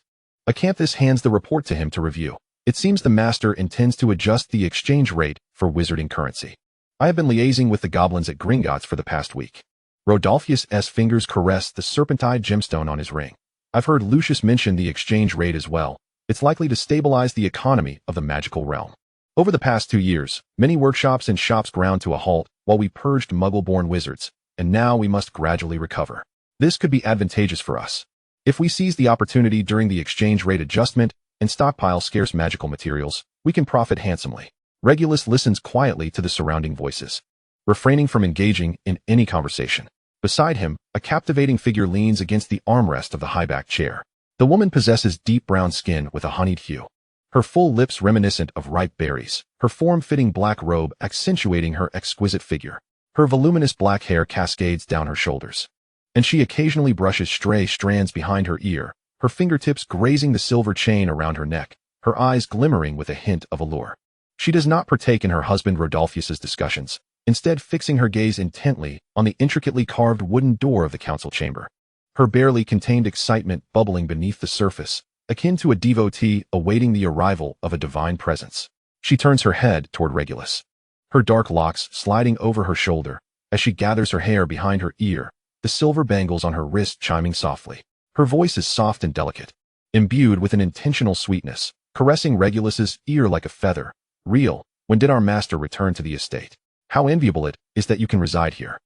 Acanthus hands the report to him to review. It seems the master intends to adjust the exchange rate for wizarding currency. I have been liaising with the goblins at Gringotts for the past week. Rodolphus' fingers caress the serpentine gemstone on his ring. I've heard Lucius mention the exchange rate as well. It's likely to stabilize the economy of the magical realm. Over the past 2 years, many workshops and shops ground to a halt while we purged muggle-born wizards, and now we must gradually recover. This could be advantageous for us. If we seize the opportunity during the exchange rate adjustment and stockpile scarce magical materials, we can profit handsomely. Regulus listens quietly to the surrounding voices, refraining from engaging in any conversation. Beside him, a captivating figure leans against the armrest of the high-backed chair. The woman possesses deep brown skin with a honeyed hue. Her full lips reminiscent of ripe berries, her form-fitting black robe accentuating her exquisite figure. Her voluminous black hair cascades down her shoulders, and she occasionally brushes stray strands behind her ear, her fingertips grazing the silver chain around her neck, her eyes glimmering with a hint of allure. She does not partake in her husband Rodolphus's discussions, instead fixing her gaze intently on the intricately carved wooden door of the council chamber. Her barely contained excitement bubbling beneath the surface, akin to a devotee awaiting the arrival of a divine presence. She turns her head toward Regulus, her dark locks sliding over her shoulder as she gathers her hair behind her ear, the silver bangles on her wrist chiming softly. Her voice is soft and delicate, imbued with an intentional sweetness, caressing Regulus's ear like a feather. Real, when did our master return to the estate? How enviable it is that you can reside here.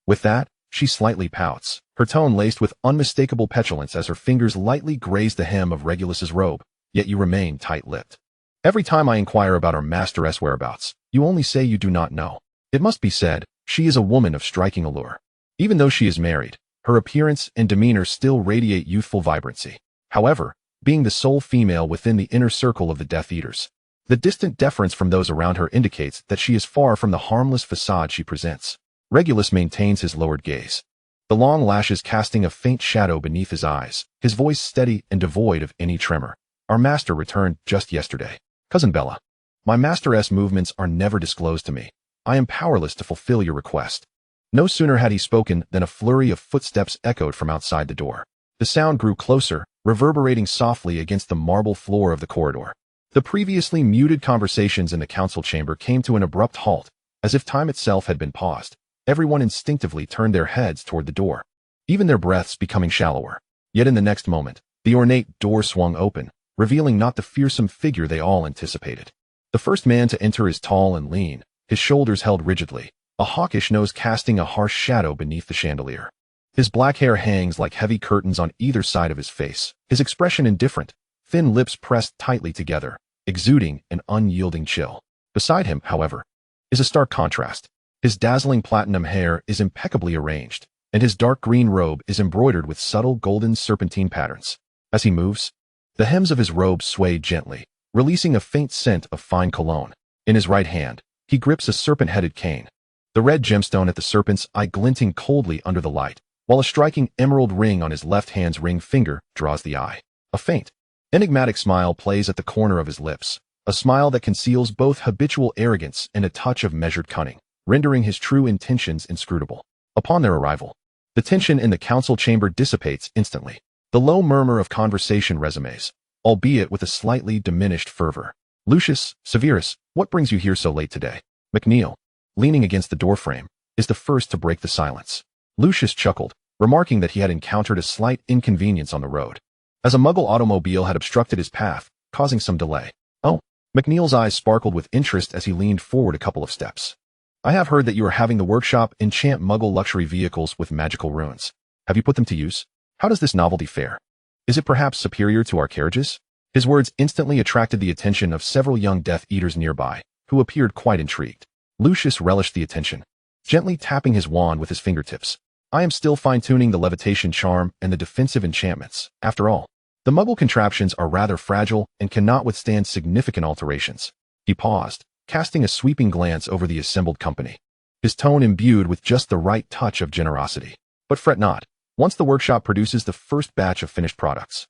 With that, she slightly pouts, her tone laced with unmistakable petulance as her fingers lightly graze the hem of Regulus's robe, yet you remain tight-lipped. Every time I inquire about our master's whereabouts, you only say you do not know. It must be said, she is a woman of striking allure. Even though she is married, her appearance and demeanor still radiate youthful vibrancy. However, being the sole female within the inner circle of the Death Eaters, the distant deference from those around her indicates that she is far from the harmless facade she presents. Regulus maintains his lowered gaze, the long lashes casting a faint shadow beneath his eyes, his voice steady and devoid of any tremor. Our master returned just yesterday. Cousin Bella, my master's movements are never disclosed to me. I am powerless to fulfill your request. No sooner had he spoken than a flurry of footsteps echoed from outside the door. The sound grew closer, reverberating softly against the marble floor of the corridor. The previously muted conversations in the council chamber came to an abrupt halt, as if time itself had been paused. Everyone instinctively turned their heads toward the door, even their breaths becoming shallower. Yet in the next moment, the ornate door swung open, revealing not the fearsome figure they all anticipated. The first man to enter is tall and lean, his shoulders held rigidly, a hawkish nose casting a harsh shadow beneath the chandelier. His black hair hangs like heavy curtains on either side of his face, his expression indifferent, thin lips pressed tightly together, exuding an unyielding chill. Beside him, however, is a stark contrast. His dazzling platinum hair is impeccably arranged, and his dark green robe is embroidered with subtle golden serpentine patterns. As he moves, the hems of his robe sway gently, releasing a faint scent of fine cologne. In his right hand, he grips a serpent-headed cane, the red gemstone at the serpent's eye glinting coldly under the light, while a striking emerald ring on his left hand's ring finger draws the eye. A faint, enigmatic smile plays at the corner of his lips, a smile that conceals both habitual arrogance and a touch of measured cunning, rendering his true intentions inscrutable. Upon their arrival, the tension in the council chamber dissipates instantly. The low murmur of conversation resumes, albeit with a slightly diminished fervor. Lucius, Severus, what brings you here so late today? McNeil, leaning against the doorframe, is the first to break the silence. Lucius chuckled, remarking that he had encountered a slight inconvenience on the road, as a Muggle automobile had obstructed his path, causing some delay. Oh, McNeil's eyes sparkled with interest as he leaned forward a couple of steps. I have heard that you are having the workshop enchant Muggle luxury vehicles with magical runes. Have you put them to use? How does this novelty fare? Is it perhaps superior to our carriages? His words instantly attracted the attention of several young Death Eaters nearby, who appeared quite intrigued. Lucius relished the attention, gently tapping his wand with his fingertips. I am still fine-tuning the levitation charm and the defensive enchantments. After all, the Muggle contraptions are rather fragile and cannot withstand significant alterations. He paused, casting a sweeping glance over the assembled company, his tone imbued with just the right touch of generosity. But fret not, once the workshop produces the first batch of finished products,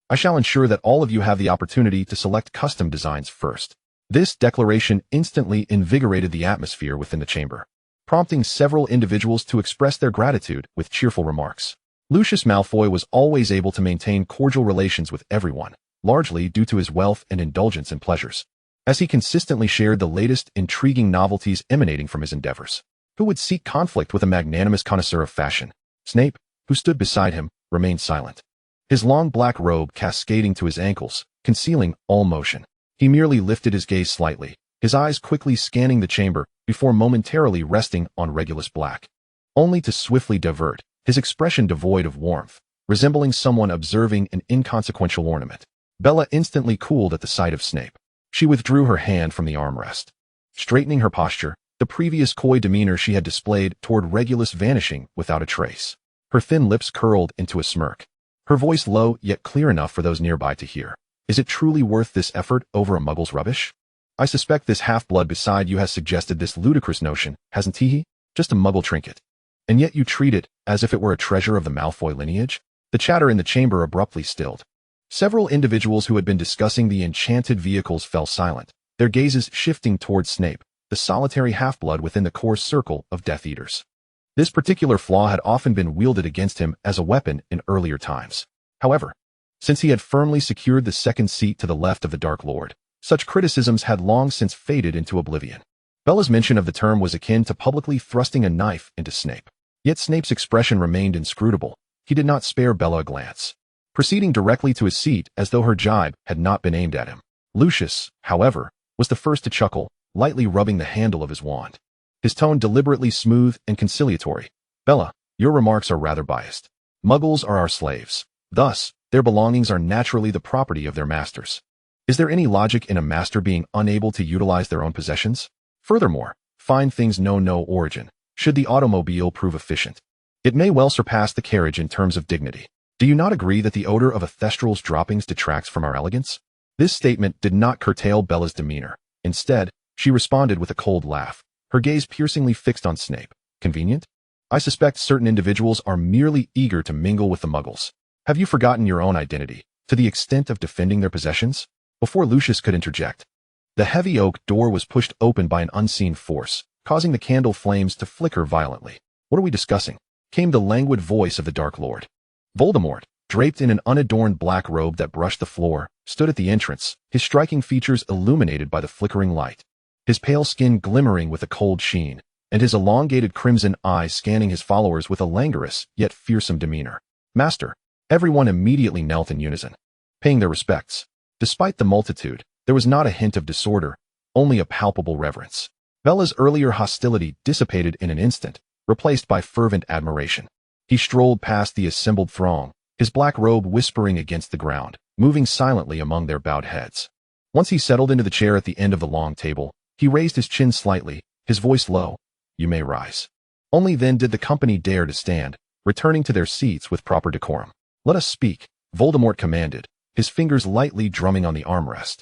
I shall ensure that all of you have the opportunity to select custom designs first. This declaration instantly invigorated the atmosphere within the chamber, prompting several individuals to express their gratitude with cheerful remarks. Lucius Malfoy was always able to maintain cordial relations with everyone, largely due to his wealth and indulgence in pleasures, as he consistently shared the latest intriguing novelties emanating from his endeavors. Who would seek conflict with a magnanimous connoisseur of fashion? Snape, who stood beside him, remained silent, his long black robe cascading to his ankles, concealing all motion. He merely lifted his gaze slightly, his eyes quickly scanning the chamber before momentarily resting on Regulus Black, only to swiftly divert, his expression devoid of warmth, resembling someone observing an inconsequential ornament. Bella instantly cooled at the sight of Snape. She withdrew her hand from the armrest, straightening her posture, the previous coy demeanor she had displayed toward Regulus vanishing without a trace. Her thin lips curled into a smirk, her voice low yet clear enough for those nearby to hear. Is it truly worth this effort over a muggle's rubbish? I suspect this half-blood beside you has suggested this ludicrous notion, hasn't he? Just a muggle trinket. And yet you treat it as if it were a treasure of the Malfoy lineage? The chatter in the chamber abruptly stilled. Several individuals who had been discussing the enchanted vehicles fell silent, their gazes shifting towards Snape, the solitary half-blood within the core circle of Death Eaters. This particular flaw had often been wielded against him as a weapon in earlier times. However, since he had firmly secured the second seat to the left of the Dark Lord, such criticisms had long since faded into oblivion. Bella's mention of the term was akin to publicly thrusting a knife into Snape. Yet Snape's expression remained inscrutable. He did not spare Bella a glance, proceeding directly to his seat as though her jibe had not been aimed at him. Lucius, however, was the first to chuckle, lightly rubbing the handle of his wand. His tone deliberately smooth and conciliatory. Bella, your remarks are rather biased. Muggles are our slaves. Thus, their belongings are naturally the property of their masters. Is there any logic in a master being unable to utilize their own possessions? Furthermore, fine things know no origin. Should the automobile prove efficient, it may well surpass the carriage in terms of dignity. Do you not agree that the odor of a thestral's droppings detracts from our elegance? This statement did not curtail Bella's demeanor. Instead, she responded with a cold laugh, her gaze piercingly fixed on Snape. Convenient? I suspect certain individuals are merely eager to mingle with the muggles. Have you forgotten your own identity, to the extent of defending their possessions? Before Lucius could interject, the heavy oak door was pushed open by an unseen force, causing the candle flames to flicker violently. What are we discussing? Came the languid voice of the Dark Lord. Voldemort, draped in an unadorned black robe that brushed the floor, stood at the entrance, his striking features illuminated by the flickering light, his pale skin glimmering with a cold sheen, and his elongated crimson eyes scanning his followers with a languorous yet fearsome demeanor. Master, everyone immediately knelt in unison, paying their respects. Despite the multitude, there was not a hint of disorder, only a palpable reverence. Bella's earlier hostility dissipated in an instant, replaced by fervent admiration. He strolled past the assembled throng, his black robe whispering against the ground, moving silently among their bowed heads. Once he settled into the chair at the end of the long table, he raised his chin slightly, his voice low. You may rise. Only then did the company dare to stand, returning to their seats with proper decorum. Let us speak, Voldemort commanded, his fingers lightly drumming on the armrest,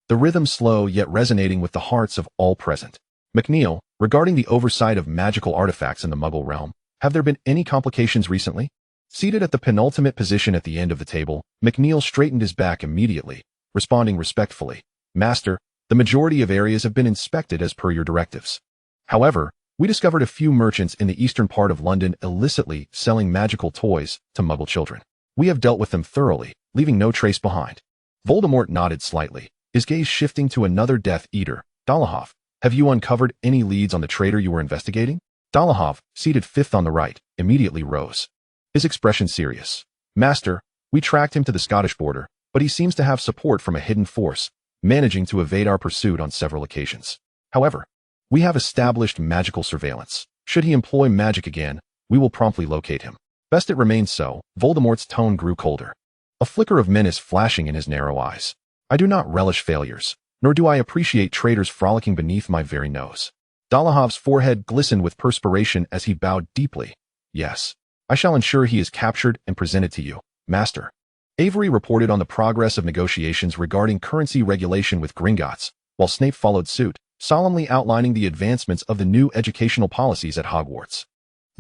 the rhythm slow yet resonating with the hearts of all present. McNeil, regarding the oversight of magical artifacts in the Muggle realm, have there been any complications recently? Seated at the penultimate position at the end of the table, McNeil straightened his back immediately, responding respectfully. Master, the majority of areas have been inspected as per your directives. However, we discovered a few merchants in the eastern part of London illicitly selling magical toys to Muggle children. We have dealt with them thoroughly, leaving no trace behind. Voldemort nodded slightly, his gaze shifting to another Death Eater. Dolohov, have you uncovered any leads on the traitor you were investigating? Dolohov, seated fifth on the right, immediately rose, his expression serious. Master, we tracked him to the Scottish border, but he seems to have support from a hidden force, managing to evade our pursuit on several occasions. However, we have established magical surveillance. Should he employ magic again, we will promptly locate him. Best it remains so. Voldemort's tone grew colder, a flicker of menace flashing in his narrow eyes. I do not relish failures, nor do I appreciate traitors frolicking beneath my very nose. Dolohov's forehead glistened with perspiration as he bowed deeply. Yes, I shall ensure he is captured and presented to you, Master. Avery reported on the progress of negotiations regarding currency regulation with Gringotts, while Snape followed suit, solemnly outlining the advancements of the new educational policies at Hogwarts.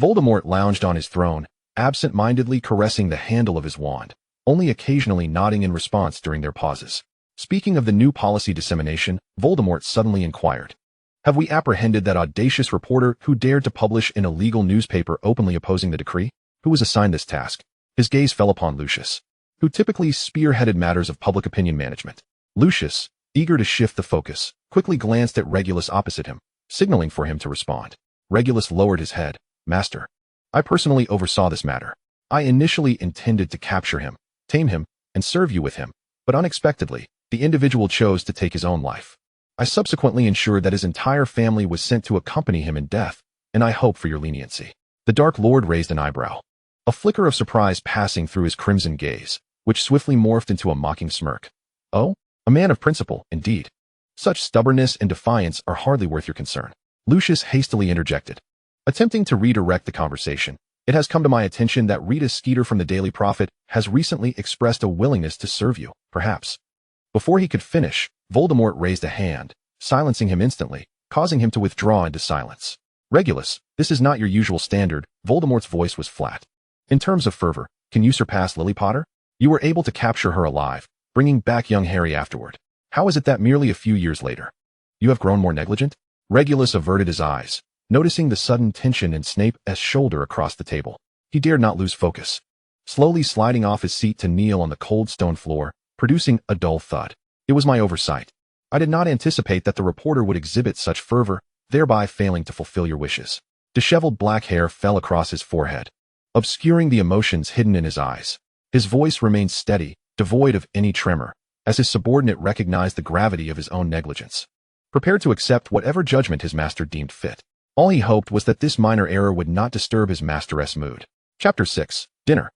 Voldemort lounged on his throne, absent-mindedly caressing the handle of his wand, only occasionally nodding in response during their pauses. Speaking of the new policy dissemination, Voldemort suddenly inquired, have we apprehended that audacious reporter who dared to publish an illegal newspaper openly opposing the decree? Who was assigned this task? His gaze fell upon Lucius, who typically spearheaded matters of public opinion management. Lucius, eager to shift the focus, quickly glanced at Regulus opposite him, signaling for him to respond. Regulus lowered his head. Master, I personally oversaw this matter. I initially intended to capture him, tame him, and serve you with him, but unexpectedly, the individual chose to take his own life. I subsequently ensured that his entire family was sent to accompany him in death, and I hope for your leniency. The Dark Lord raised an eyebrow, a flicker of surprise passing through his crimson gaze, which swiftly morphed into a mocking smirk. Oh, a man of principle, indeed. Such stubbornness and defiance are hardly worth your concern. Lucius hastily interjected, attempting to redirect the conversation. It has come to my attention that Rita Skeeter from the Daily Prophet has recently expressed a willingness to serve you, perhaps. Before he could finish, Voldemort raised a hand, silencing him instantly, causing him to withdraw into silence. Regulus, this is not your usual standard. Voldemort's voice was flat. In terms of fervor, can you surpass Lily Potter? You were able to capture her alive, bringing back young Harry afterward. How is it that merely a few years later, you have grown more negligent? Regulus averted his eyes, noticing the sudden tension in Snape's shoulder across the table. He dared not lose focus, slowly sliding off his seat to kneel on the cold stone floor, producing a dull thud. It was my oversight. I did not anticipate that the reporter would exhibit such fervor, thereby failing to fulfill your wishes. Disheveled black hair fell across his forehead, obscuring the emotions hidden in his eyes. His voice remained steady, devoid of any tremor, as his subordinate recognized the gravity of his own negligence, prepared to accept whatever judgment his master deemed fit. All he hoped was that this minor error would not disturb his master's mood. Chapter 6. Dinner.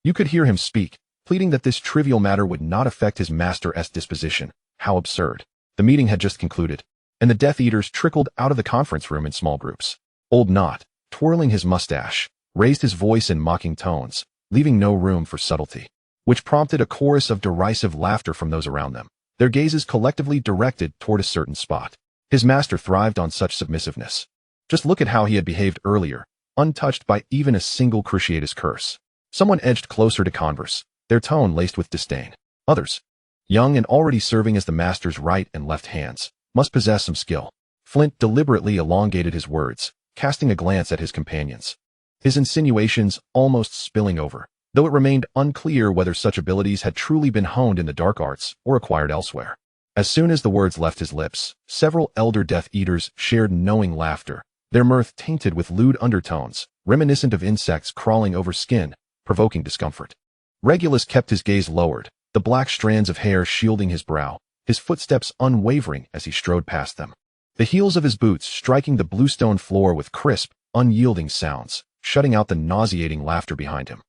You could hear him speak, pleading that this trivial matter would not affect his master's disposition. How absurd. The meeting had just concluded, and the Death Eaters trickled out of the conference room in small groups. Old Knot, twirling his mustache, raised his voice in mocking tones, leaving no room for subtlety, which prompted a chorus of derisive laughter from those around them, their gazes collectively directed toward a certain spot. His master thrived on such submissiveness. Just look at how he had behaved earlier, untouched by even a single Cruciatus curse. Someone edged closer to converse, their tone laced with disdain. Others, young and already serving as the master's right and left hands, must possess some skill. Flint deliberately elongated his words, casting a glance at his companions, his insinuations almost spilling over, though it remained unclear whether such abilities had truly been honed in the dark arts or acquired elsewhere. As soon as the words left his lips, several elder Death Eaters shared knowing laughter, their mirth tainted with lewd undertones, reminiscent of insects crawling over skin, provoking discomfort. Regulus kept his gaze lowered, the black strands of hair shielding his brow, his footsteps unwavering as he strode past them. The heels of his boots striking the bluestone floor with crisp, unyielding sounds, shutting out the nauseating laughter behind him.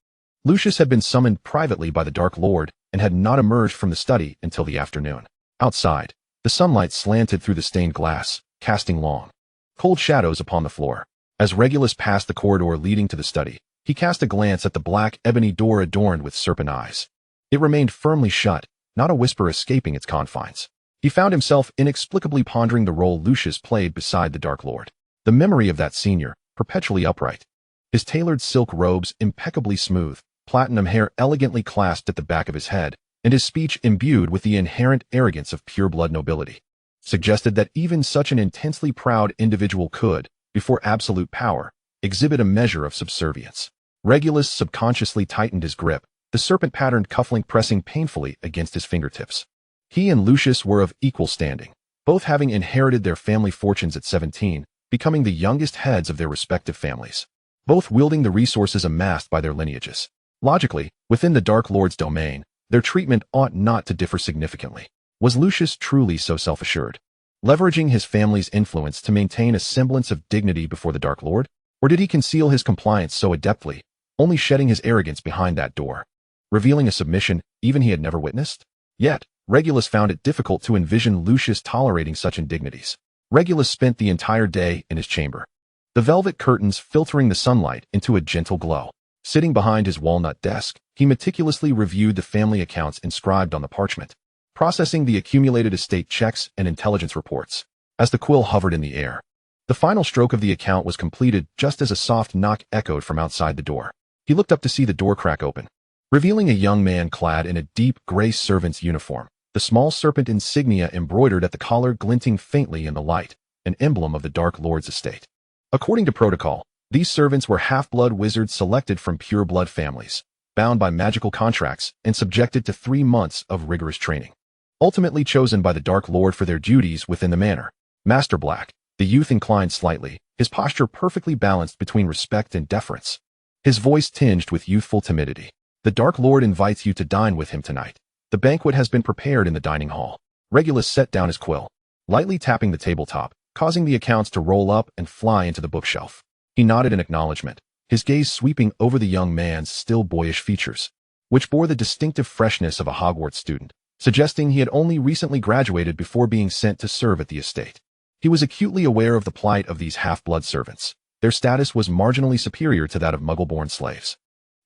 Lucius had been summoned privately by the Dark Lord and had not emerged from the study until the afternoon. Outside, the sunlight slanted through the stained glass, casting long, cold shadows upon the floor. As Regulus passed the corridor leading to the study, he cast a glance at the black ebony door adorned with serpent eyes. It remained firmly shut, not a whisper escaping its confines. He found himself inexplicably pondering the role Lucius played beside the Dark Lord. The memory of that senior, perpetually upright, his tailored silk robes impeccably smooth, platinum hair elegantly clasped at the back of his head, and his speech imbued with the inherent arrogance of pure-blood nobility, suggested that even such an intensely proud individual could, before absolute power, exhibit a measure of subservience. Regulus subconsciously tightened his grip, the serpent-patterned cufflink pressing painfully against his fingertips. He and Lucius were of equal standing, both having inherited their family fortunes at 17, becoming the youngest heads of their respective families, both wielding the resources amassed by their lineages. Logically, within the Dark Lord's domain, their treatment ought not to differ significantly. Was Lucius truly so self-assured, leveraging his family's influence to maintain a semblance of dignity before the Dark Lord? Or did he conceal his compliance so adeptly, only shedding his arrogance behind that door, revealing a submission even he had never witnessed? Yet, Regulus found it difficult to envision Lucius tolerating such indignities. Regulus spent the entire day in his chamber, the velvet curtains filtering the sunlight into a gentle glow. Sitting behind his walnut desk, he meticulously reviewed the family accounts inscribed on the parchment, processing the accumulated estate checks and intelligence reports. As the quill hovered in the air, the final stroke of the account was completed just as a soft knock echoed from outside the door. He looked up to see the door crack open, revealing a young man clad in a deep gray servant's uniform, the small serpent insignia embroidered at the collar glinting faintly in the light, an emblem of the Dark Lord's estate. According to protocol, these servants were half-blood wizards selected from pure-blood families, bound by magical contracts and subjected to 3 months of rigorous training, ultimately chosen by the Dark Lord for their duties within the manor. Master Black, the youth inclined slightly, his posture perfectly balanced between respect and deference, his voice tinged with youthful timidity. The Dark Lord invites you to dine with him tonight. The banquet has been prepared in the dining hall. Regulus set down his quill, lightly tapping the tabletop, causing the accounts to roll up and fly into the bookshelf. He nodded in acknowledgement, his gaze sweeping over the young man's still boyish features, which bore the distinctive freshness of a Hogwarts student, suggesting he had only recently graduated before being sent to serve at the estate. He was acutely aware of the plight of these half-blood servants, their status was marginally superior to that of Muggle-born slaves.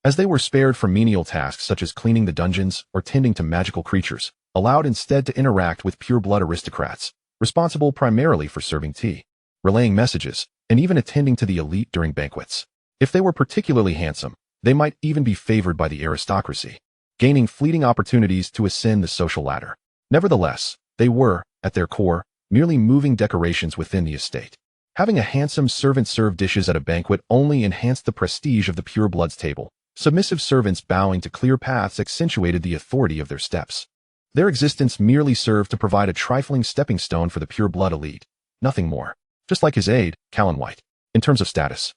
As they were spared from menial tasks such as cleaning the dungeons or tending to magical creatures, allowed instead to interact with pure-blood aristocrats, responsible primarily for serving tea, relaying messages, and even attending to the elite during banquets. If they were particularly handsome, they might even be favored by the aristocracy, gaining fleeting opportunities to ascend the social ladder. Nevertheless, they were, at their core, merely moving decorations within the estate. Having a handsome servant serve dishes at a banquet only enhanced the prestige of the pure-bloods table. Submissive servants bowing to clear paths accentuated the authority of their steps. Their existence merely served to provide a trifling stepping stone for the pure-blood elite, nothing more. Just like his aide, Callan White. In terms of status,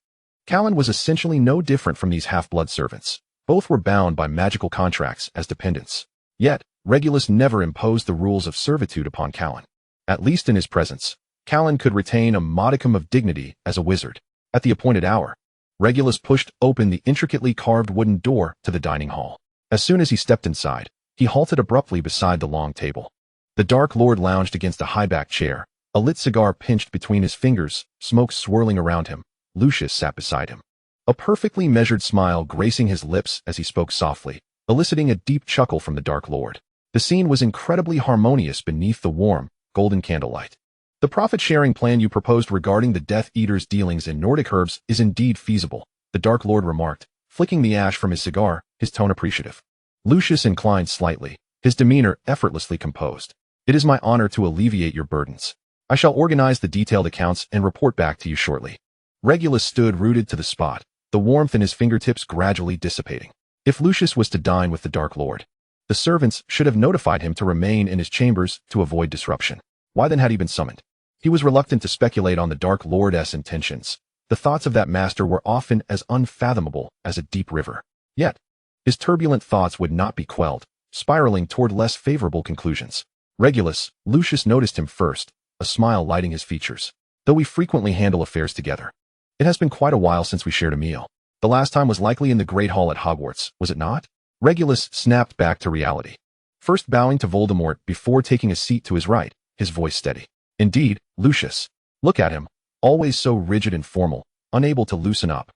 Callan was essentially no different from these half-blood servants. Both were bound by magical contracts as dependents. Yet, Regulus never imposed the rules of servitude upon Callan. At least in his presence, Callan could retain a modicum of dignity as a wizard. At the appointed hour, Regulus pushed open the intricately carved wooden door to the dining hall. As soon as he stepped inside, he halted abruptly beside the long table. The Dark Lord lounged against a high-backed chair, a lit cigar pinched between his fingers, smoke swirling around him. Lucius sat beside him, a perfectly measured smile gracing his lips as he spoke softly, eliciting a deep chuckle from the Dark Lord. The scene was incredibly harmonious beneath the warm, golden candlelight. The profit-sharing plan you proposed regarding the Death Eater's dealings in Nordic herbs is indeed feasible, the Dark Lord remarked, flicking the ash from his cigar, his tone appreciative. Lucius inclined slightly, his demeanor effortlessly composed. It is my honor to alleviate your burdens. I shall organize the detailed accounts and report back to you shortly. Regulus stood rooted to the spot, the warmth in his fingertips gradually dissipating. If Lucius was to dine with the Dark Lord, the servants should have notified him to remain in his chambers to avoid disruption. Why then had he been summoned? He was reluctant to speculate on the Dark Lord's intentions. The thoughts of that master were often as unfathomable as a deep river. Yet, his turbulent thoughts would not be quelled, spiraling toward less favorable conclusions. Regulus, Lucius noticed him first, a smile lighting his features. Though we frequently handle affairs together, it has been quite a while since we shared a meal. The last time was likely in the Great Hall at Hogwarts, was it not? Regulus snapped back to reality, first bowing to Voldemort before taking a seat to his right, his voice steady. Indeed, Lucius. Look at him, always so rigid and formal, unable to loosen up.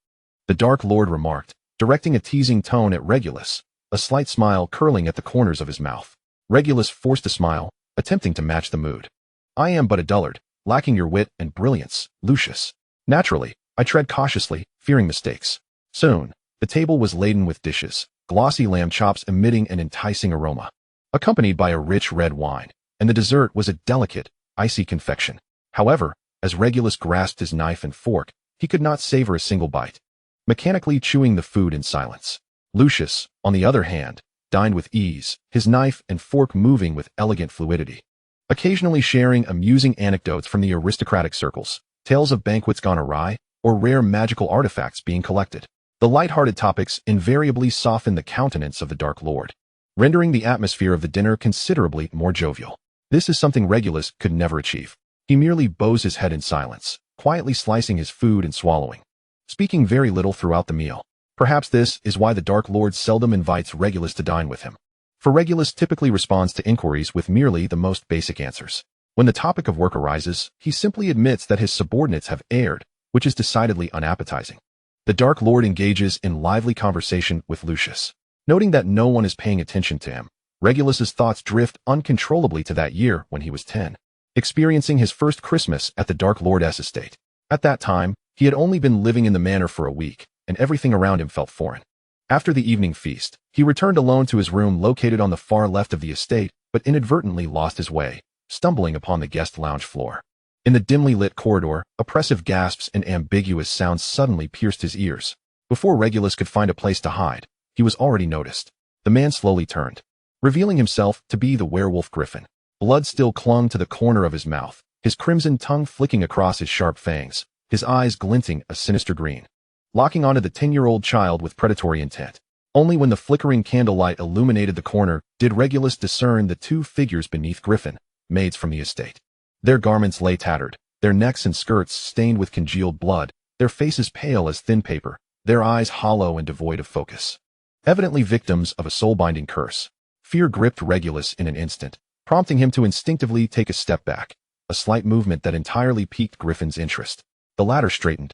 The Dark Lord remarked, directing a teasing tone at Regulus, a slight smile curling at the corners of his mouth. Regulus forced a smile, attempting to match the mood. I am but a dullard, lacking your wit and brilliance, Lucius. Naturally, I tread cautiously, fearing mistakes. Soon, the table was laden with dishes, glossy lamb chops emitting an enticing aroma, accompanied by a rich red wine, and the dessert was a delicate, icy confection. However, as Regulus grasped his knife and fork, he could not savor a single bite, mechanically chewing the food in silence. Lucius, on the other hand, dined with ease, his knife and fork moving with elegant fluidity, occasionally sharing amusing anecdotes from the aristocratic circles, tales of banquets gone awry, or rare magical artifacts being collected. The light-hearted topics invariably softened the countenance of the Dark Lord, rendering the atmosphere of the dinner considerably more jovial. This is something Regulus could never achieve. He merely bows his head in silence, quietly slicing his food and swallowing, speaking very little throughout the meal. Perhaps this is why the Dark Lord seldom invites Regulus to dine with him. For Regulus typically responds to inquiries with merely the most basic answers. When the topic of work arises, he simply admits that his subordinates have erred, which is decidedly unappetizing. The Dark Lord engages in lively conversation with Lucius. Noting that no one is paying attention to him, Regulus's thoughts drift uncontrollably to that year when he was 10, experiencing his first Christmas at the Dark Lord's estate. At that time, he had only been living in the manor for a week, and everything around him felt foreign. After the evening feast, he returned alone to his room located on the far left of the estate, but inadvertently lost his way, stumbling upon the guest lounge floor. In the dimly lit corridor, oppressive gasps and ambiguous sounds suddenly pierced his ears. Before Regulus could find a place to hide, he was already noticed. The man slowly turned, revealing himself to be the werewolf Griffin. Blood still clung to the corner of his mouth, his crimson tongue flicking across his sharp fangs, his eyes glinting a sinister green, locking onto the 10-year-old child with predatory intent. Only when the flickering candlelight illuminated the corner did Regulus discern the two figures beneath Griffin, maids from the estate. Their garments lay tattered, their necks and skirts stained with congealed blood, their faces pale as thin paper, their eyes hollow and devoid of focus. Evidently victims of a soul-binding curse. Fear gripped Regulus in an instant, prompting him to instinctively take a step back, a slight movement that entirely piqued Griffin's interest. The latter straightened,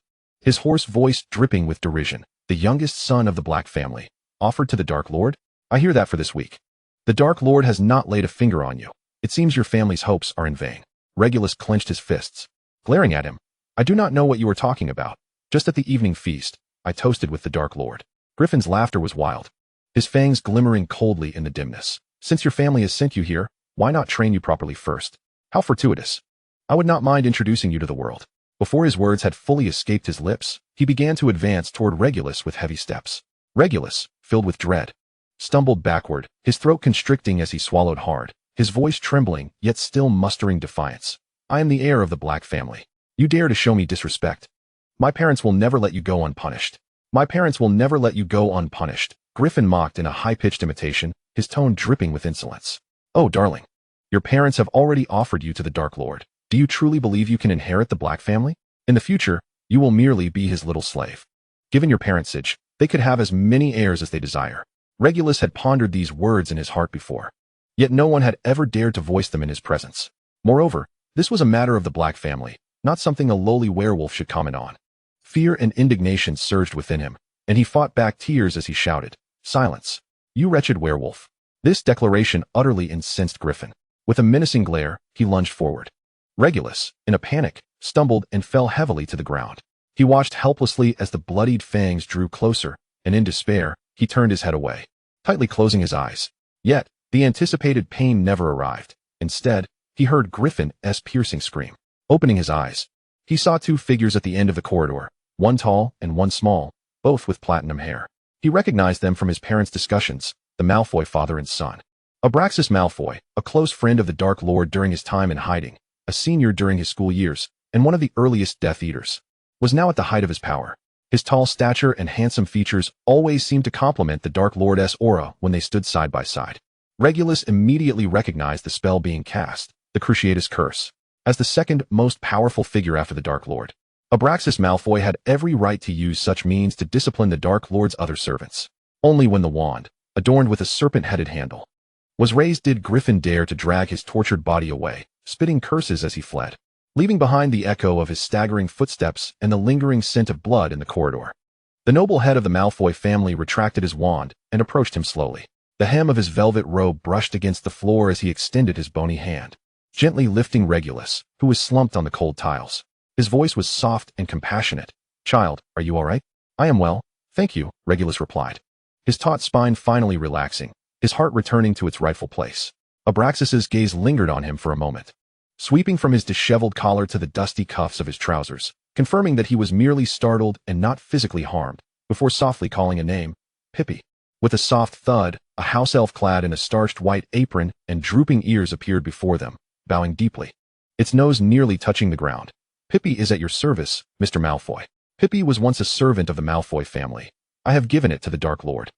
his hoarse voice dripping with derision. The youngest son of the Black family, offered to the Dark Lord? I hear that for this week. The Dark Lord has not laid a finger on you. It seems your family's hopes are in vain. Regulus clenched his fists, glaring at him. I do not know what you are talking about. Just at the evening feast, I toasted with the Dark Lord. Griffin's laughter was wild, his fangs glimmering coldly in the dimness. Since your family has sent you here, why not train you properly first? How fortuitous. I would not mind introducing you to the world. Before his words had fully escaped his lips, he began to advance toward Regulus with heavy steps. Regulus, filled with dread, stumbled backward, his throat constricting as he swallowed hard, his voice trembling, yet still mustering defiance. I am the heir of the Black family. You dare to show me disrespect? My parents will never let you go unpunished. My parents will never let you go unpunished. Griffin mocked in a high-pitched imitation, his tone dripping with insolence. Oh, darling. Your parents have already offered you to the Dark Lord. Do you truly believe you can inherit the Black family? In the future, you will merely be his little slave. Given your parentage, they could have as many heirs as they desire. Regulus had pondered these words in his heart before, yet no one had ever dared to voice them in his presence. Moreover, this was a matter of the Black family, not something a lowly werewolf should comment on. Fear and indignation surged within him, and he fought back tears as he shouted, Silence, you wretched werewolf. This declaration utterly incensed Griffin. With a menacing glare, he lunged forward. Regulus, in a panic, stumbled and fell heavily to the ground. He watched helplessly as the bloodied fangs drew closer, and in despair, he turned his head away, tightly closing his eyes. Yet, the anticipated pain never arrived. Instead, he heard Griffin's piercing scream. Opening his eyes, he saw two figures at the end of the corridor, one tall and one small, both with platinum hair. He recognized them from his parents' discussions, the Malfoy father and son. Abraxas Malfoy, a close friend of the Dark Lord during his time in hiding, a senior during his school years, and one of the earliest Death Eaters, was now at the height of his power. His tall stature and handsome features always seemed to complement the Dark Lord's aura when they stood side by side. Regulus immediately recognized the spell being cast, the Cruciatus Curse, as the second most powerful figure after the Dark Lord. Abraxas Malfoy had every right to use such means to discipline the Dark Lord's other servants. Only when the wand, adorned with a serpent-headed handle, was raised did Griffin dare to drag his tortured body away, spitting curses as he fled, leaving behind the echo of his staggering footsteps and the lingering scent of blood in the corridor. The noble head of the Malfoy family retracted his wand and approached him slowly. The hem of his velvet robe brushed against the floor as he extended his bony hand, gently lifting Regulus, who was slumped on the cold tiles. His voice was soft and compassionate. Child, are you all right? I am well, thank you, Regulus replied, his taut spine finally relaxing, his heart returning to its rightful place. Abraxas's gaze lingered on him for a moment, sweeping from his disheveled collar to the dusty cuffs of his trousers, confirming that he was merely startled and not physically harmed, before softly calling a name, Pippi. With a soft thud, a house elf clad in a starched white apron and drooping ears appeared before them, bowing deeply, its nose nearly touching the ground. Pippi is at your service, Mr. Malfoy. Pippi was once a servant of the Malfoy family. I have given it to the Dark Lord.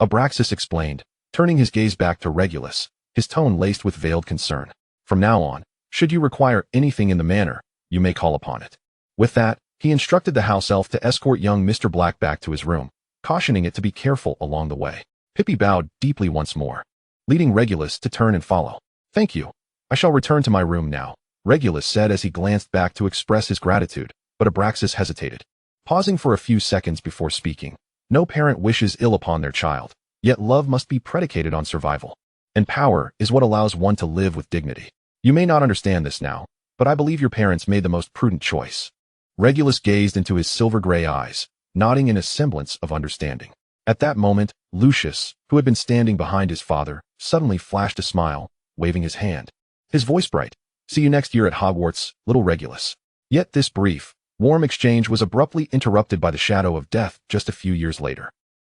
Abraxas explained, turning his gaze back to Regulus, his tone laced with veiled concern. From now on, should you require anything in the manor, you may call upon it. With that, he instructed the house elf to escort young Mr. Black back to his room, cautioning it to be careful along the way. Pippi bowed deeply once more, leading Regulus to turn and follow. Thank you. I shall return to my room now, Regulus said as he glanced back to express his gratitude, but Abraxas hesitated, pausing for a few seconds before speaking. No parent wishes ill upon their child, yet love must be predicated on survival, and power is what allows one to live with dignity. You may not understand this now, but I believe your parents made the most prudent choice. Regulus gazed into his silver-gray eyes, nodding in a semblance of understanding. At that moment, Lucius, who had been standing behind his father, suddenly flashed a smile, waving his hand. His voice bright. See you next year at Hogwarts, little Regulus. Yet this brief, warm exchange was abruptly interrupted by the shadow of death just a few years later.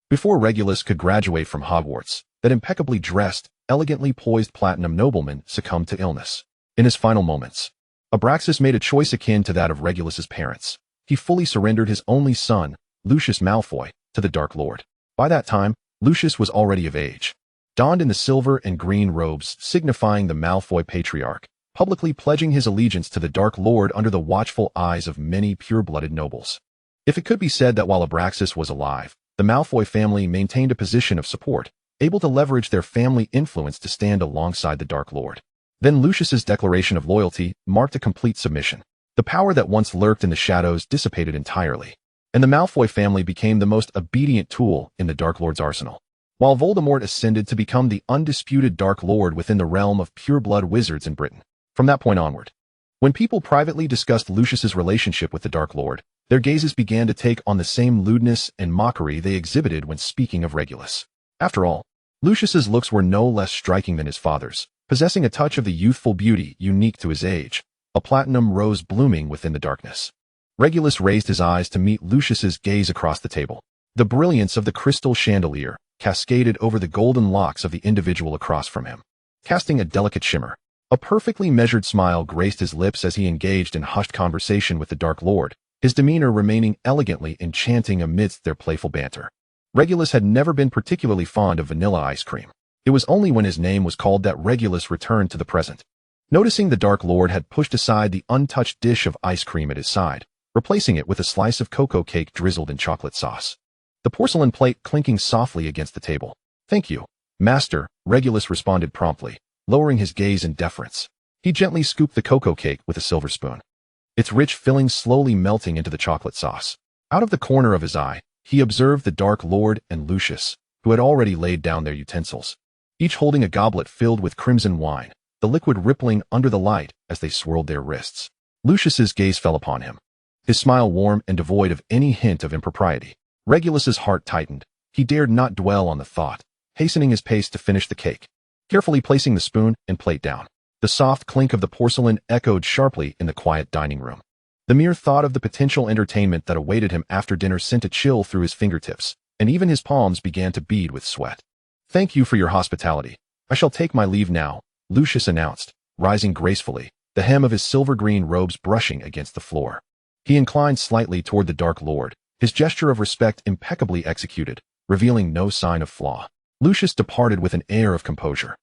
Before Regulus could graduate from Hogwarts, that impeccably dressed, elegantly poised platinum nobleman succumbed to illness. In his final moments, Abraxas made a choice akin to that of Regulus's parents. He fully surrendered his only son, Lucius Malfoy, to the Dark Lord. By that time, Lucius was already of age, donned in the silver and green robes signifying the Malfoy patriarch, publicly pledging his allegiance to the Dark Lord under the watchful eyes of many pure-blooded nobles. If it could be said that while Abraxas was alive, the Malfoy family maintained a position of support, able to leverage their family influence to stand alongside the Dark Lord, then Lucius's declaration of loyalty marked a complete submission. The power that once lurked in the shadows dissipated entirely, and the Malfoy family became the most obedient tool in the Dark Lord's arsenal. While Voldemort ascended to become the undisputed Dark Lord within the realm of pure-blood wizards in Britain. From that point onward, when people privately discussed Lucius's relationship with the Dark Lord, their gazes began to take on the same lewdness and mockery they exhibited when speaking of Regulus. After all, Lucius's looks were no less striking than his father's, possessing a touch of the youthful beauty unique to his age, a platinum rose blooming within the darkness. Regulus raised his eyes to meet Lucius's gaze across the table. The brilliance of the crystal chandelier cascaded over the golden locks of the individual across from him, casting a delicate shimmer. A perfectly measured smile graced his lips as he engaged in hushed conversation with the Dark Lord, his demeanor remaining elegantly enchanting amidst their playful banter. Regulus had never been particularly fond of vanilla ice cream. It was only when his name was called that Regulus returned to the present. Noticing the Dark Lord had pushed aside the untouched dish of ice cream at his side, replacing it with a slice of cocoa cake drizzled in chocolate sauce. The porcelain plate clinking softly against the table. "Thank you, Master," Regulus responded promptly, lowering his gaze in deference. He gently scooped the cocoa cake with a silver spoon, its rich filling slowly melting into the chocolate sauce. Out of the corner of his eye, he observed the Dark Lord and Lucius, who had already laid down their utensils, each holding a goblet filled with crimson wine, the liquid rippling under the light as they swirled their wrists. Lucius's gaze fell upon him, his smile warm and devoid of any hint of impropriety. Regulus's heart tightened. He dared not dwell on the thought, hastening his pace to finish the cake, carefully placing the spoon and plate down. The soft clink of the porcelain echoed sharply in the quiet dining room. The mere thought of the potential entertainment that awaited him after dinner sent a chill through his fingertips, and even his palms began to bead with sweat. "Thank you for your hospitality. I shall take my leave now," Lucius announced, rising gracefully, the hem of his silver-green robes brushing against the floor. He inclined slightly toward the Dark Lord, his gesture of respect impeccably executed, revealing no sign of flaw. Lucius departed with an air of composure.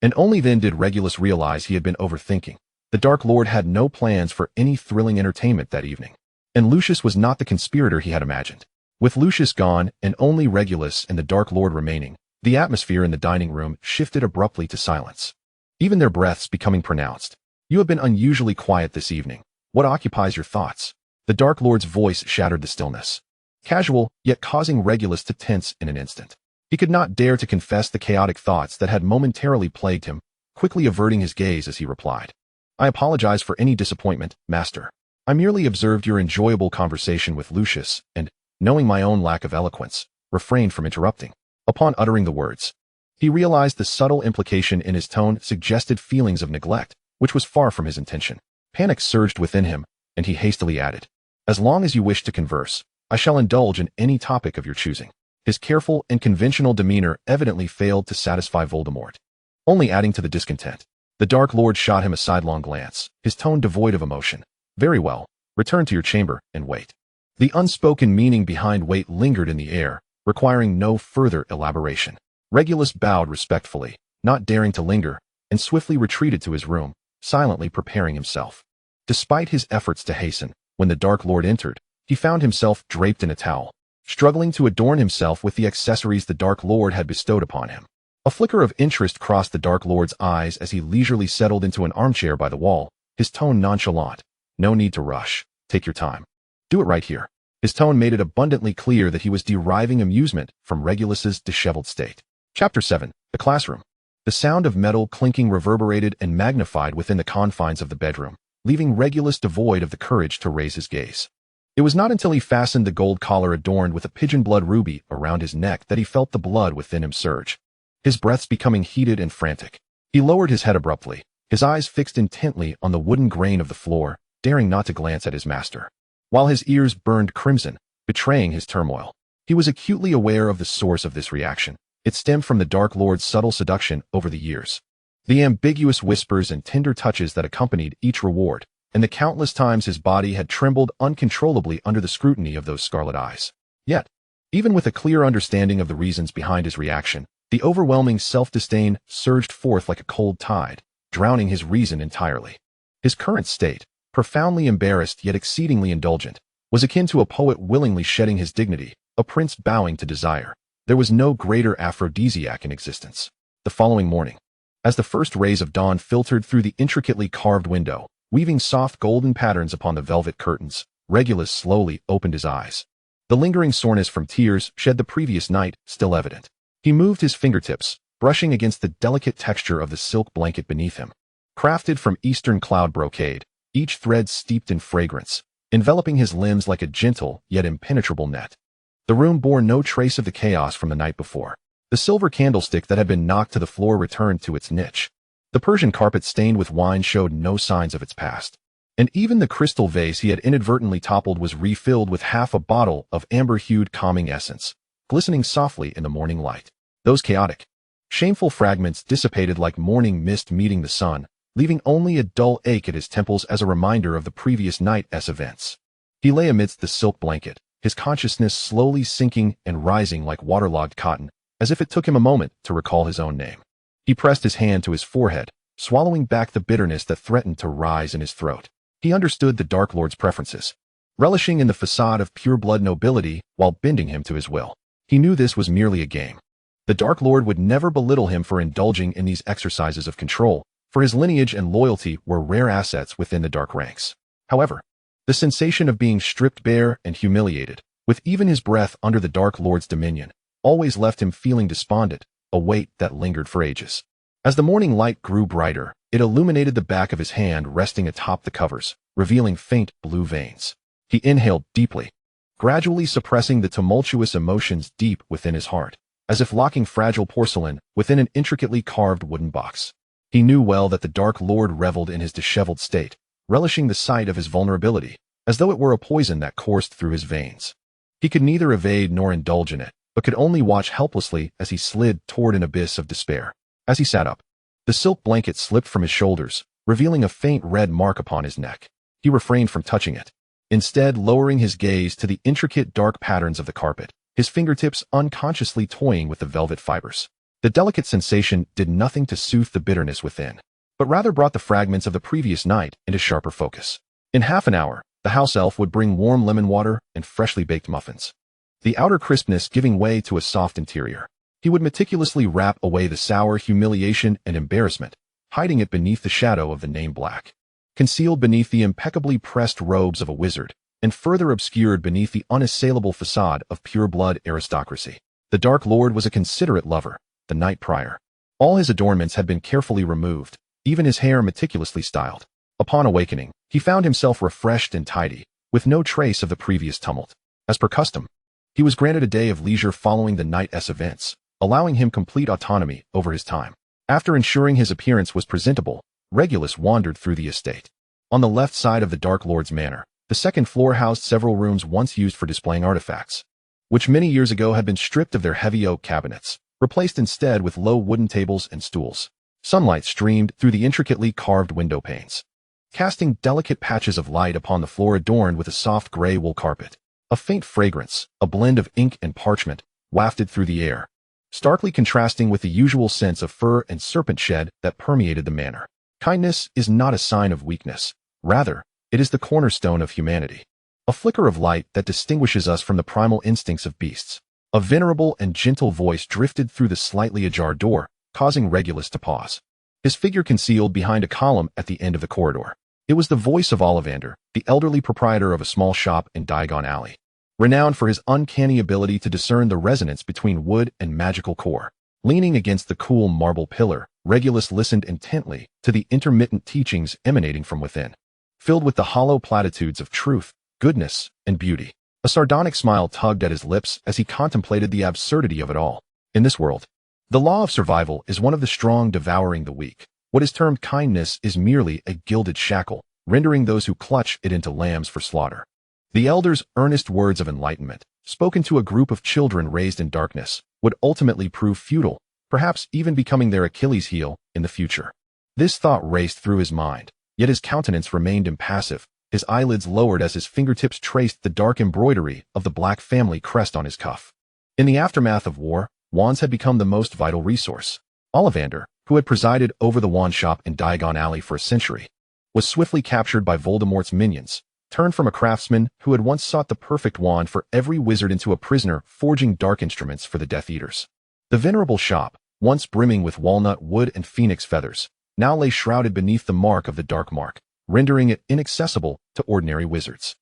And only then did Regulus realize he had been overthinking. The Dark Lord had no plans for any thrilling entertainment that evening. And Lucius was not the conspirator he had imagined. With Lucius gone and only Regulus and the Dark Lord remaining, the atmosphere in the dining room shifted abruptly to silence, even their breaths becoming pronounced. "You have been unusually quiet this evening. What occupies your thoughts?" The Dark Lord's voice shattered the stillness, casual, yet causing Regulus to tense in an instant. He could not dare to confess the chaotic thoughts that had momentarily plagued him, quickly averting his gaze as he replied, "I apologize for any disappointment, Master. I merely observed your enjoyable conversation with Lucius and, knowing my own lack of eloquence, refrained from interrupting." Upon uttering the words, he realized the subtle implication in his tone suggested feelings of neglect, which was far from his intention. Panic surged within him, and he hastily added, "As long as you wish to converse, I shall indulge in any topic of your choosing." His careful and conventional demeanor evidently failed to satisfy Voldemort, only adding to the discontent. The Dark Lord shot him a sidelong glance, his tone devoid of emotion. "Very well, return to your chamber and wait." The unspoken meaning behind wait lingered in the air, requiring no further elaboration. Regulus bowed respectfully, not daring to linger, and swiftly retreated to his room, silently preparing himself. Despite his efforts to hasten, when the Dark Lord entered, he found himself draped in a towel, struggling to adorn himself with the accessories the Dark Lord had bestowed upon him. A flicker of interest crossed the Dark Lord's eyes as he leisurely settled into an armchair by the wall, his tone nonchalant. "No need to rush. Take your time. Do it right here." His tone made it abundantly clear that he was deriving amusement from Regulus's disheveled state. Chapter 7. The Classroom. The sound of metal clinking reverberated and magnified within the confines of the bedroom, leaving Regulus devoid of the courage to raise his gaze. It was not until he fastened the gold collar adorned with a pigeon blood ruby around his neck that he felt the blood within him surge, his breaths becoming heated and frantic. He lowered his head abruptly, his eyes fixed intently on the wooden grain of the floor, daring not to glance at his master. While his ears burned crimson, betraying his turmoil, he was acutely aware of the source of this reaction. It stemmed from the Dark Lord's subtle seduction over the years, the ambiguous whispers and tender touches that accompanied each reward, and the countless times his body had trembled uncontrollably under the scrutiny of those scarlet eyes. Yet, even with a clear understanding of the reasons behind his reaction, the overwhelming self-disdain surged forth like a cold tide, drowning his reason entirely. His current state, profoundly embarrassed yet exceedingly indulgent, was akin to a poet willingly shedding his dignity, a prince bowing to desire. There was no greater aphrodisiac in existence. The following morning, as the first rays of dawn filtered through the intricately carved window, weaving soft golden patterns upon the velvet curtains, Regulus slowly opened his eyes. the lingering soreness from tears shed the previous night still evident. He moved his fingertips, brushing against the delicate texture of the silk blanket beneath him. Crafted from eastern cloud brocade, each thread steeped in fragrance, enveloping his limbs like a gentle yet impenetrable net. The room bore no trace of the chaos from the night before. The silver candlestick that had been knocked to the floor returned to its niche. The Persian carpet stained with wine showed no signs of its past. And even the crystal vase he had inadvertently toppled was refilled with half a bottle of amber-hued calming essence, glistening softly in the morning light. Those chaotic, shameful fragments dissipated like morning mist meeting the sun, leaving only a dull ache at his temples as a reminder of the previous night's events. He lay amidst the silk blanket, his consciousness slowly sinking and rising like waterlogged cotton, as if it took him a moment to recall his own name. He pressed his hand to his forehead, swallowing back the bitterness that threatened to rise in his throat. He understood the Dark Lord's preferences, relishing in the facade of pure-blood nobility while bending him to his will. He knew this was merely a game. The Dark Lord would never belittle him for indulging in these exercises of control, for his lineage and loyalty were rare assets within the dark ranks. However, the sensation of being stripped bare and humiliated, with even his breath under the Dark Lord's dominion, always left him feeling despondent, a weight that lingered for ages. As the morning light grew brighter, it illuminated the back of his hand resting atop the covers, revealing faint blue veins. He inhaled deeply, gradually suppressing the tumultuous emotions deep within his heart, as if locking fragile porcelain within an intricately carved wooden box. He knew well that the Dark Lord reveled in his disheveled state, relishing the sight of his vulnerability, as though it were a poison that coursed through his veins. He could neither evade nor indulge in it, but could only watch helplessly as he slid toward an abyss of despair. As he sat up, the silk blanket slipped from his shoulders, revealing a faint red mark upon his neck. He refrained from touching it, instead lowering his gaze to the intricate dark patterns of the carpet, his fingertips unconsciously toying with the velvet fibers. The delicate sensation did nothing to soothe the bitterness within, but rather brought the fragments of the previous night into sharper focus. In half an hour, the house elf would bring warm lemon water and freshly baked muffins, the outer crispness giving way to a soft interior. He would meticulously wrap away the sour humiliation and embarrassment, hiding it beneath the shadow of the name black, concealed beneath the impeccably pressed robes of a wizard, and further obscured beneath the unassailable facade of pure-blood aristocracy. The Dark Lord was a considerate lover. The night prior, all his adornments had been carefully removed, even his hair meticulously styled. Upon awakening, he found himself refreshed and tidy, with no trace of the previous tumult. As per custom, he was granted a day of leisure following the night's events, allowing him complete autonomy over his time. After ensuring his appearance was presentable, Regulus wandered through the estate. On the left side of the Dark Lord's manor, the second floor housed several rooms once used for displaying artifacts, which many years ago had been stripped of their heavy oak cabinets, replaced instead with low wooden tables and stools. Sunlight streamed through the intricately carved window panes, casting delicate patches of light upon the floor adorned with a soft gray wool carpet. A faint fragrance, a blend of ink and parchment, wafted through the air, starkly contrasting with the usual sense of fur and serpent shed that permeated the manor. Kindness is not a sign of weakness. Rather, it is the cornerstone of humanity. A flicker of light that distinguishes us from the primal instincts of beasts. A venerable and gentle voice drifted through the slightly ajar door, causing Regulus to pause, his figure concealed behind a column at the end of the corridor. It was the voice of Ollivander, the elderly proprietor of a small shop in Diagon Alley, renowned for his uncanny ability to discern the resonance between wood and magical core. Leaning against the cool marble pillar, Regulus listened intently to the intermittent teachings emanating from within, filled with the hollow platitudes of truth, goodness, and beauty. A sardonic smile tugged at his lips as he contemplated the absurdity of it all. In this world, the law of survival is one of the strong devouring the weak. What is termed kindness is merely a gilded shackle, rendering those who clutch it into lambs for slaughter. The elder's earnest words of enlightenment, spoken to a group of children raised in darkness, would ultimately prove futile, perhaps even becoming their Achilles heel in the future. This thought raced through his mind, yet his countenance remained impassive, his eyelids lowered as his fingertips traced the dark embroidery of the Black family crest on his cuff. In the aftermath of war, wands had become the most vital resource. Ollivander, who had presided over the wand shop in Diagon Alley for a century, was swiftly captured by Voldemort's minions, turned from a craftsman who had once sought the perfect wand for every wizard into a prisoner forging dark instruments for the Death Eaters. The venerable shop, once brimming with walnut wood and phoenix feathers, now lay shrouded beneath the mark of the Dark Mark, rendering it inaccessible to ordinary wizards.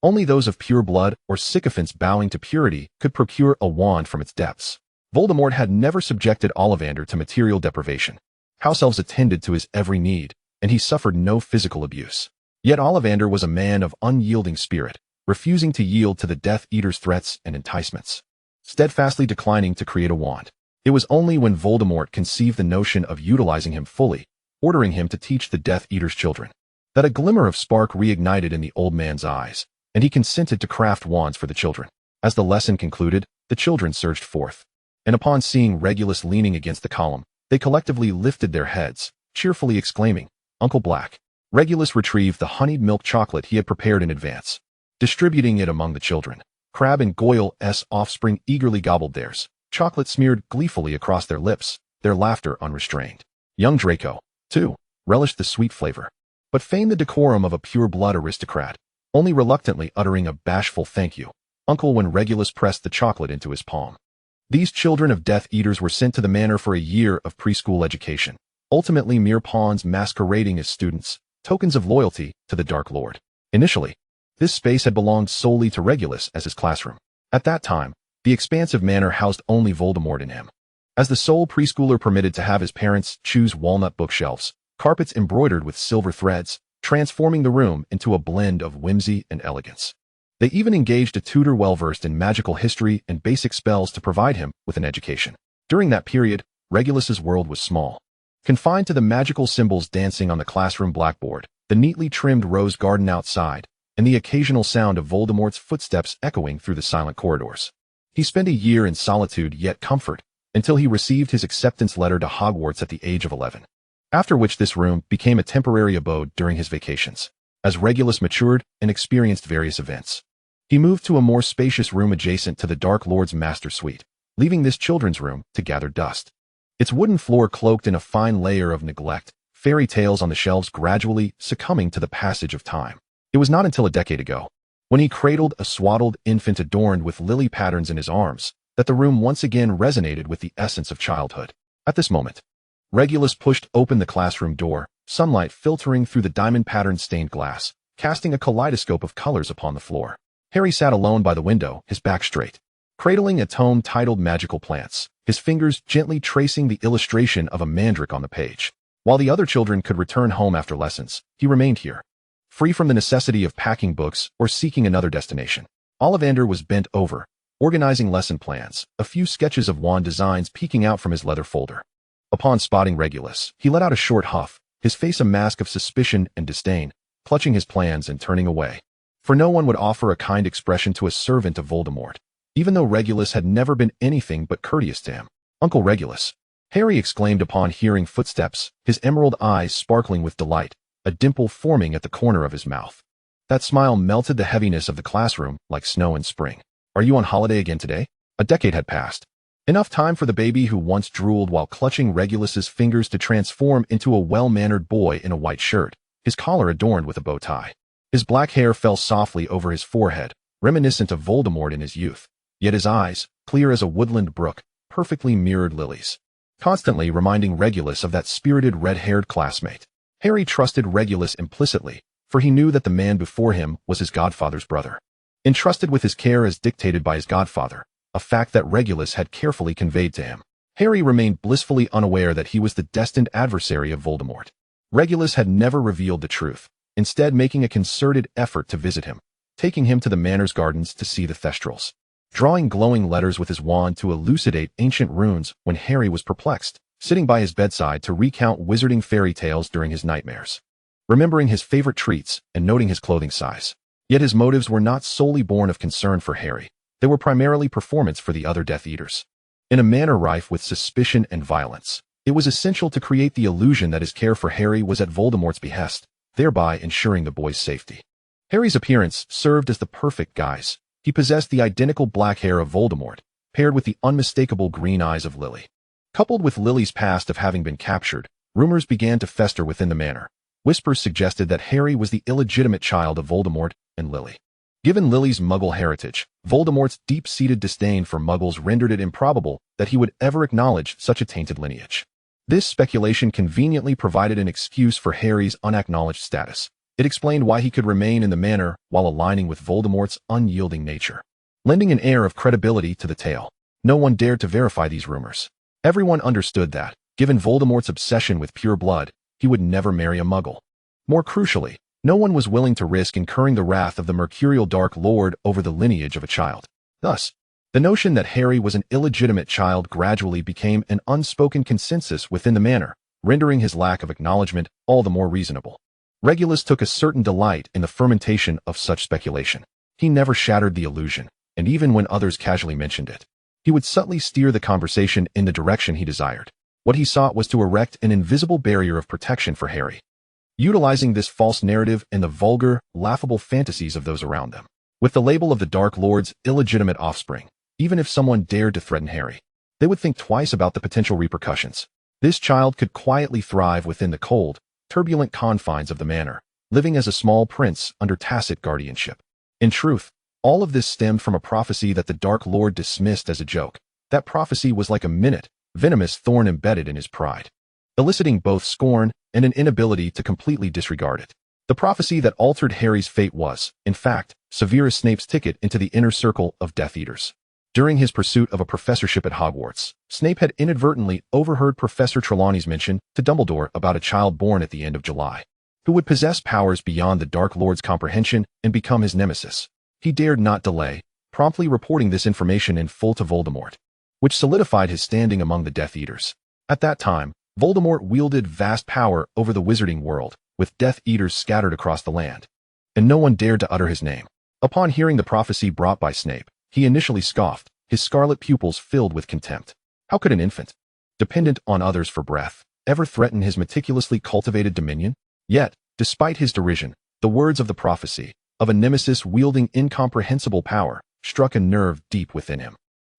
Only those of pure blood or sycophants bowing to purity could procure a wand from its depths. Voldemort had never subjected Ollivander to material deprivation. House elves attended to his every need, and he suffered no physical abuse. Yet Ollivander was a man of unyielding spirit, refusing to yield to the Death Eater's threats and enticements, steadfastly declining to create a wand. It was only when Voldemort conceived the notion of utilizing him fully, ordering him to teach the Death Eater's children, that a glimmer of spark reignited in the old man's eyes, and he consented to craft wands for the children. As the lesson concluded, the children surged forth, and upon seeing Regulus leaning against the column, they collectively lifted their heads, cheerfully exclaiming, "Uncle Black." Regulus retrieved the honeyed milk chocolate he had prepared in advance, distributing it among the children. Crabbe and Goyle's offspring eagerly gobbled theirs, chocolate smeared gleefully across their lips, their laughter unrestrained. Young Draco, too, relished the sweet flavor, but feigned the decorum of a pure-blood aristocrat, only reluctantly uttering a bashful thank you, Uncle, when Regulus pressed the chocolate into his palm. These children of Death Eaters were sent to the manor for a year of preschool education, ultimately mere pawns masquerading as students, tokens of loyalty to the Dark Lord. Initially, this space had belonged solely to Regulus as his classroom. At that time, the expansive manor housed only Voldemort and him. As the sole preschooler permitted to have his parents choose walnut bookshelves, carpets embroidered with silver threads, transforming the room into a blend of whimsy and elegance. They even engaged a tutor well-versed in magical history and basic spells to provide him with an education. During that period, Regulus's world was small, confined to the magical symbols dancing on the classroom blackboard, the neatly trimmed rose garden outside, and the occasional sound of Voldemort's footsteps echoing through the silent corridors. He spent a year in solitude yet comfort, until he received his acceptance letter to Hogwarts at the age of 11. After which this room became a temporary abode during his vacations. As Regulus matured and experienced various events, he moved to a more spacious room adjacent to the Dark Lord's master suite, leaving this children's room to gather dust. Its wooden floor cloaked in a fine layer of neglect, fairy tales on the shelves gradually succumbing to the passage of time. It was not until a decade ago, when he cradled a swaddled infant adorned with lily patterns in his arms, that the room once again resonated with the essence of childhood. At this moment, Regulus pushed open the classroom door, sunlight filtering through the diamond-patterned stained glass, casting a kaleidoscope of colors upon the floor. Harry sat alone by the window, his back straight, cradling a tome titled Magical Plants, his fingers gently tracing the illustration of a mandrake on the page. While the other children could return home after lessons, he remained here, free from the necessity of packing books or seeking another destination. Ollivander was bent over, organizing lesson plans, a few sketches of wand designs peeking out from his leather folder. Upon spotting Regulus, he let out a short huff, his face a mask of suspicion and disdain, clutching his plans and turning away. For no one would offer a kind expression to a servant of Voldemort, even though Regulus had never been anything but courteous to him. "Uncle Regulus," Harry exclaimed upon hearing footsteps, his emerald eyes sparkling with delight, a dimple forming at the corner of his mouth. That smile melted the heaviness of the classroom like snow in spring. "Are you on holiday again today?" A decade had passed. Enough time for the baby who once drooled while clutching Regulus's fingers to transform into a well-mannered boy in a white shirt, his collar adorned with a bow tie. His black hair fell softly over his forehead, reminiscent of Voldemort in his youth, yet his eyes, clear as a woodland brook, perfectly mirrored Lily's, constantly reminding Regulus of that spirited red-haired classmate. Harry trusted Regulus implicitly, for he knew that the man before him was his godfather's brother, entrusted with his care as dictated by his godfather, a fact that Regulus had carefully conveyed to him. Harry remained blissfully unaware that he was the destined adversary of Voldemort. Regulus had never revealed the truth, instead making a concerted effort to visit him, taking him to the manor's gardens to see the Thestrals, drawing glowing letters with his wand to elucidate ancient runes when Harry was perplexed, sitting by his bedside to recount wizarding fairy tales during his nightmares, remembering his favorite treats and noting his clothing size. Yet his motives were not solely born of concern for Harry. They were primarily performance for the other Death Eaters. In a manner rife with suspicion and violence, it was essential to create the illusion that his care for Harry was at Voldemort's behest, thereby ensuring the boy's safety. Harry's appearance served as the perfect guise. He possessed the identical black hair of Voldemort, paired with the unmistakable green eyes of Lily. Coupled with Lily's past of having been captured, rumors began to fester within the manor. Whispers suggested that Harry was the illegitimate child of Voldemort and Lily. Given Lily's Muggle heritage, Voldemort's deep-seated disdain for Muggles rendered it improbable that he would ever acknowledge such a tainted lineage. This speculation conveniently provided an excuse for Harry's unacknowledged status. It explained why he could remain in the manor while aligning with Voldemort's unyielding nature, lending an air of credibility to the tale. No one dared to verify these rumors. Everyone understood that, given Voldemort's obsession with pure blood, he would never marry a Muggle. More crucially, no one was willing to risk incurring the wrath of the mercurial Dark Lord over the lineage of a child. Thus, the notion that Harry was an illegitimate child gradually became an unspoken consensus within the manor, rendering his lack of acknowledgement all the more reasonable. Regulus took a certain delight in the fermentation of such speculation. He never shattered the illusion, and even when others casually mentioned it, he would subtly steer the conversation in the direction he desired. What he sought was to erect an invisible barrier of protection for Harry, utilizing this false narrative and the vulgar, laughable fantasies of those around them. With the label of the Dark Lord's illegitimate offspring, even if someone dared to threaten Harry, they would think twice about the potential repercussions. This child could quietly thrive within the cold, turbulent confines of the manor, living as a small prince under tacit guardianship. In truth, all of this stemmed from a prophecy that the Dark Lord dismissed as a joke. That prophecy was like a venomous thorn embedded in his pride, eliciting both scorn and an inability to completely disregard it. The prophecy that altered Harry's fate was, in fact, Severus Snape's ticket into the inner circle of Death Eaters. During his pursuit of a professorship at Hogwarts, Snape had inadvertently overheard Professor Trelawney's mention to Dumbledore about a child born at the end of July, who would possess powers beyond the Dark Lord's comprehension and become his nemesis. He dared not delay, promptly reporting this information in full to Voldemort, which solidified his standing among the Death Eaters. At that time, Voldemort wielded vast power over the wizarding world, with Death Eaters scattered across the land, and no one dared to utter his name. Upon hearing the prophecy brought by Snape, he initially scoffed, his scarlet pupils filled with contempt. How could an infant, dependent on others for breath, ever threaten his meticulously cultivated dominion? Yet, despite his derision, the words of the prophecy, of a nemesis wielding incomprehensible power, struck a nerve deep within him.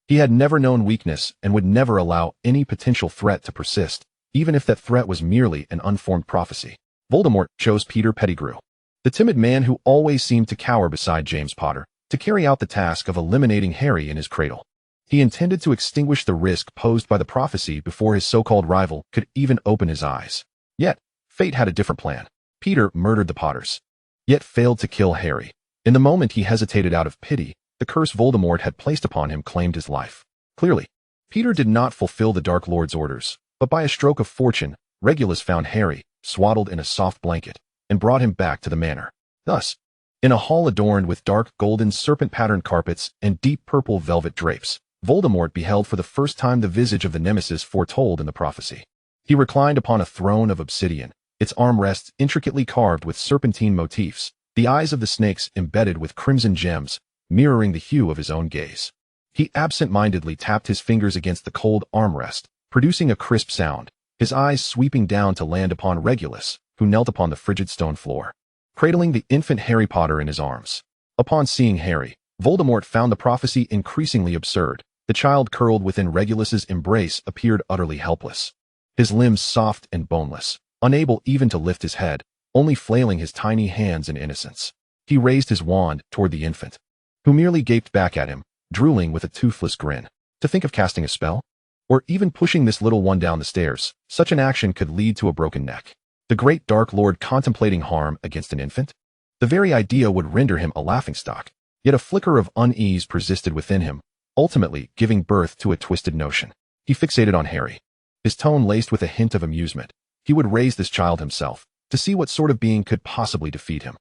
He had never known weakness and would never allow any potential threat to persist, even if that threat was merely an unformed prophecy. Voldemort chose Peter Pettigrew, the timid man who always seemed to cower beside James Potter, to carry out the task of eliminating Harry in his cradle. He intended to extinguish the risk posed by the prophecy before his so-called rival could even open his eyes. Yet, fate had a different plan. Peter murdered the Potters, yet failed to kill Harry. In the moment he hesitated out of pity, the curse Voldemort had placed upon him claimed his life. Clearly, Peter did not fulfill the Dark Lord's orders, but by a stroke of fortune, Regulus found Harry, swaddled in a soft blanket, and brought him back to the manor. Thus, in a hall adorned with dark golden serpent-patterned carpets and deep purple velvet drapes, Voldemort beheld for the first time the visage of the nemesis foretold in the prophecy. He reclined upon a throne of obsidian, its armrests intricately carved with serpentine motifs, the eyes of the snakes embedded with crimson gems, mirroring the hue of his own gaze. He absent-mindedly tapped his fingers against the cold armrest, producing a crisp sound, his eyes sweeping down to land upon Regulus, who knelt upon the frigid stone floor, cradling the infant Harry Potter in his arms. Upon seeing Harry, Voldemort found the prophecy increasingly absurd. The child curled within Regulus's embrace appeared utterly helpless, his limbs soft and boneless, unable even to lift his head, only flailing his tiny hands in innocence. He raised his wand toward the infant, who merely gaped back at him, drooling with a toothless grin. To think of casting a spell? Or even pushing this little one down the stairs, such an action could lead to a broken neck. The great Dark Lord contemplating harm against an infant? The very idea would render him a laughingstock. Yet a flicker of unease persisted within him, ultimately giving birth to a twisted notion. He fixated on Harry, his tone laced with a hint of amusement. He would raise this child himself, to see what sort of being could possibly defeat him.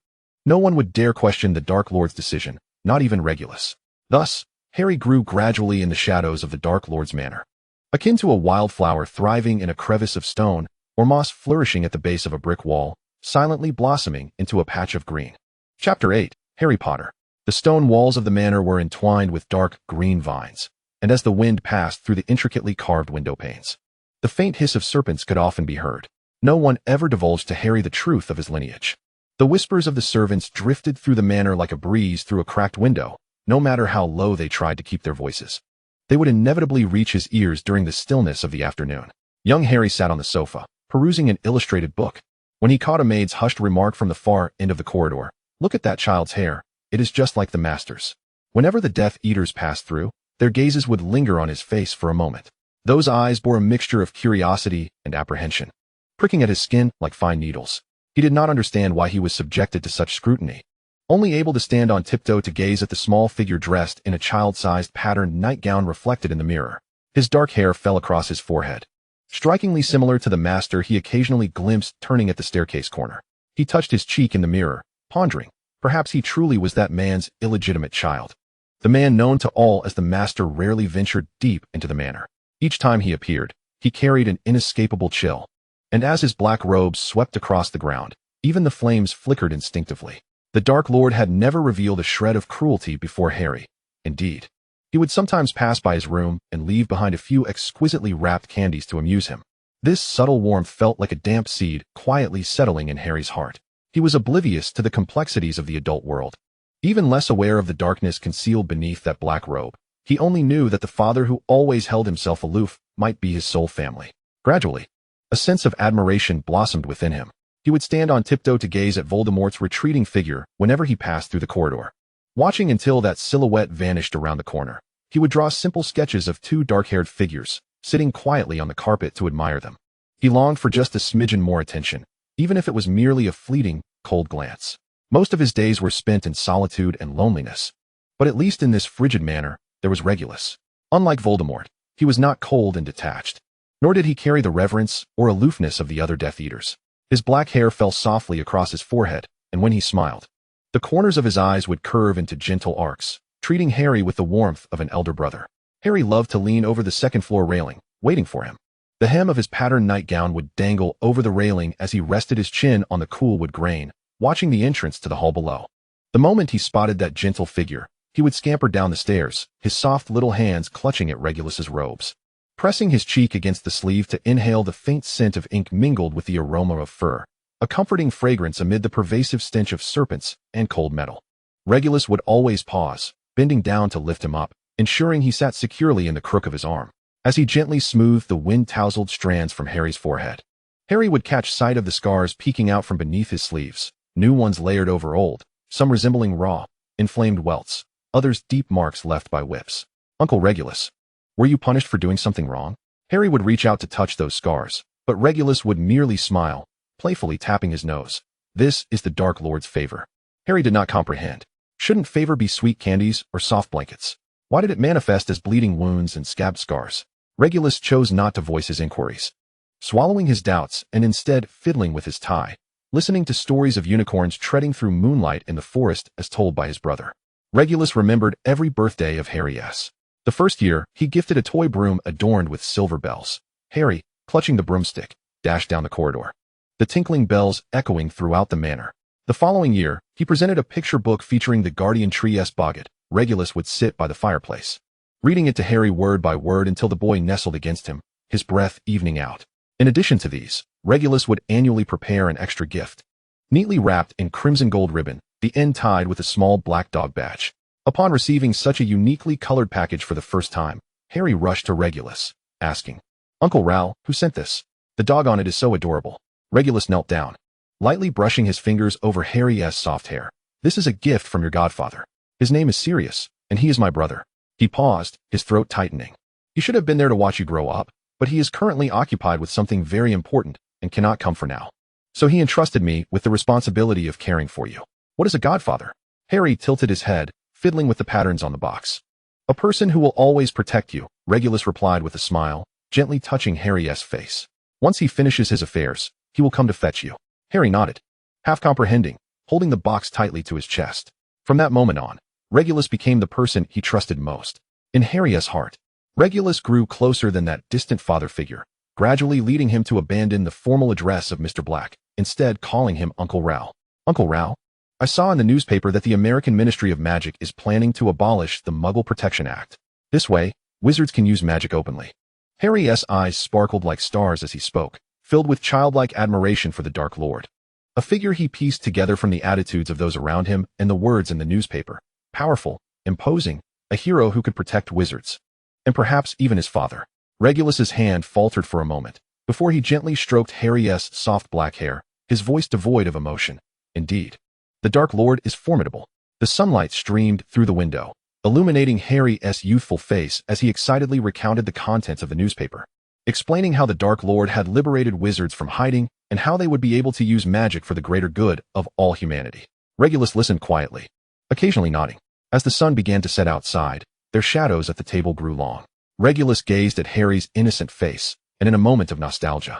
No one would dare question the Dark Lord's decision, not even Regulus. Thus, Harry grew gradually in the shadows of the Dark Lord's manor, akin to a wildflower thriving in a crevice of stone, or moss flourishing at the base of a brick wall, silently blossoming into a patch of green. Chapter 8. Harry Potter. The stone walls of the manor were entwined with dark, green vines, and as the wind passed through the intricately carved window panes, the faint hiss of serpents could often be heard. No one ever divulged to Harry the truth of his lineage. The whispers of the servants drifted through the manor like a breeze through a cracked window. No matter how low they tried to keep their voices, they would inevitably reach his ears during the stillness of the afternoon. Young Harry sat on the sofa, perusing an illustrated book, when he caught a maid's hushed remark from the far end of the corridor. "Look at that child's hair. It is just like the master's." Whenever the Death Eaters passed through, their gazes would linger on his face for a moment. Those eyes bore a mixture of curiosity and apprehension, pricking at his skin like fine needles. He did not understand why he was subjected to such scrutiny. Only able to stand on tiptoe to gaze at the small figure dressed in a child-sized patterned nightgown reflected in the mirror. His dark hair fell across his forehead. Strikingly similar to the master he occasionally glimpsed turning at the staircase corner. He touched his cheek in the mirror, pondering. Perhaps he truly was that man's illegitimate child. The man known to all as the master rarely ventured deep into the manor. Each time he appeared, he carried an inescapable chill. And as his black robes swept across the ground, even the flames flickered instinctively. The Dark Lord had never revealed a shred of cruelty before Harry. Indeed, he would sometimes pass by his room and leave behind a few exquisitely wrapped candies to amuse him. This subtle warmth felt like a damp seed quietly settling in Harry's heart. He was oblivious to the complexities of the adult world. Even less aware of the darkness concealed beneath that black robe, he only knew that the father who always held himself aloof might be his sole family. Gradually, a sense of admiration blossomed within him. He would stand on tiptoe to gaze at Voldemort's retreating figure whenever he passed through the corridor. Watching until that silhouette vanished around the corner, he would draw simple sketches of two dark-haired figures, sitting quietly on the carpet to admire them. He longed for just a smidgen more attention, even if it was merely a fleeting, cold glance. Most of his days were spent in solitude and loneliness. But at least in this frigid manner, there was Regulus. Unlike Voldemort, he was not cold and detached, nor did he carry the reverence or aloofness of the other Death Eaters. His black hair fell softly across his forehead, and when he smiled, the corners of his eyes would curve into gentle arcs, treating Harry with the warmth of an elder brother. Harry loved to lean over the second-floor railing, waiting for him. The hem of his patterned nightgown would dangle over the railing as he rested his chin on the cool wood grain, watching the entrance to the hall below. The moment he spotted that gentle figure, he would scamper down the stairs, his soft little hands clutching at Regulus's robes. Pressing his cheek against the sleeve to inhale the faint scent of ink mingled with the aroma of fur, a comforting fragrance amid the pervasive stench of serpents and cold metal. Regulus would always pause, bending down to lift him up, ensuring he sat securely in the crook of his arm. As he gently smoothed the wind-tousled strands from Harry's forehead, Harry would catch sight of the scars peeking out from beneath his sleeves, new ones layered over old, some resembling raw, inflamed welts, others deep marks left by whips. "Uncle Regulus, were you punished for doing something wrong?" Harry would reach out to touch those scars, but Regulus would merely smile, playfully tapping his nose. "This is the Dark Lord's favor." Harry did not comprehend. Shouldn't favor be sweet candies or soft blankets? Why did it manifest as bleeding wounds and scabbed scars? Regulus chose not to voice his inquiries, swallowing his doubts and instead fiddling with his tie, listening to stories of unicorns treading through moonlight in the forest as told by his brother. Regulus remembered every birthday of Harry S. The first year, he gifted a toy broom adorned with silver bells. Harry, clutching the broomstick, dashed down the corridor, the tinkling bells echoing throughout the manor. The following year, he presented a picture book featuring the Guardian Tree-S Boggart. Regulus would sit by the fireplace, reading it to Harry word by word until the boy nestled against him, his breath evening out. In addition to these, Regulus would annually prepare an extra gift, neatly wrapped in crimson gold ribbon, the end tied with a small black dog badge. Upon receiving such a uniquely colored package for the first time, Harry rushed to Regulus, asking, "Uncle Ral, who sent this? The dog on it is so adorable." Regulus knelt down, lightly brushing his fingers over Harry's soft hair. "This is a gift from your godfather. His name is Sirius, and he is my brother." He paused, his throat tightening. "He should have been there to watch you grow up, but he is currently occupied with something very important and cannot come for now. So he entrusted me with the responsibility of caring for you." "What is a godfather?" Harry tilted his head, fiddling with the patterns on the box. "A person who will always protect you," Regulus replied with a smile, gently touching Harry's face. "Once he finishes his affairs, he will come to fetch you." Harry nodded, half comprehending, holding the box tightly to his chest. From that moment on, Regulus became the person he trusted most. In Harry's heart, Regulus grew closer than that distant father figure, gradually leading him to abandon the formal address of Mr. Black, instead calling him Uncle Ral. "Uncle Ral, I saw in the newspaper that the American Ministry of Magic is planning to abolish the Muggle Protection Act. This way, wizards can use magic openly." Harry's eyes sparkled like stars as he spoke, filled with childlike admiration for the Dark Lord. A figure he pieced together from the attitudes of those around him and the words in the newspaper. Powerful, imposing, a hero who could protect wizards. And perhaps even his father. Regulus's hand faltered for a moment, before he gently stroked Harry's soft black hair, his voice devoid of emotion. "Indeed, the Dark Lord is formidable." The sunlight streamed through the window, illuminating Harry's youthful face as he excitedly recounted the contents of the newspaper. explaining how the Dark Lord had liberated wizards from hiding and how they would be able to use magic for the greater good of all humanity. Regulus listened quietly, occasionally nodding. As the sun began to set outside, their shadows at the table grew long. Regulus gazed at Harry's innocent face, and in a moment of nostalgia,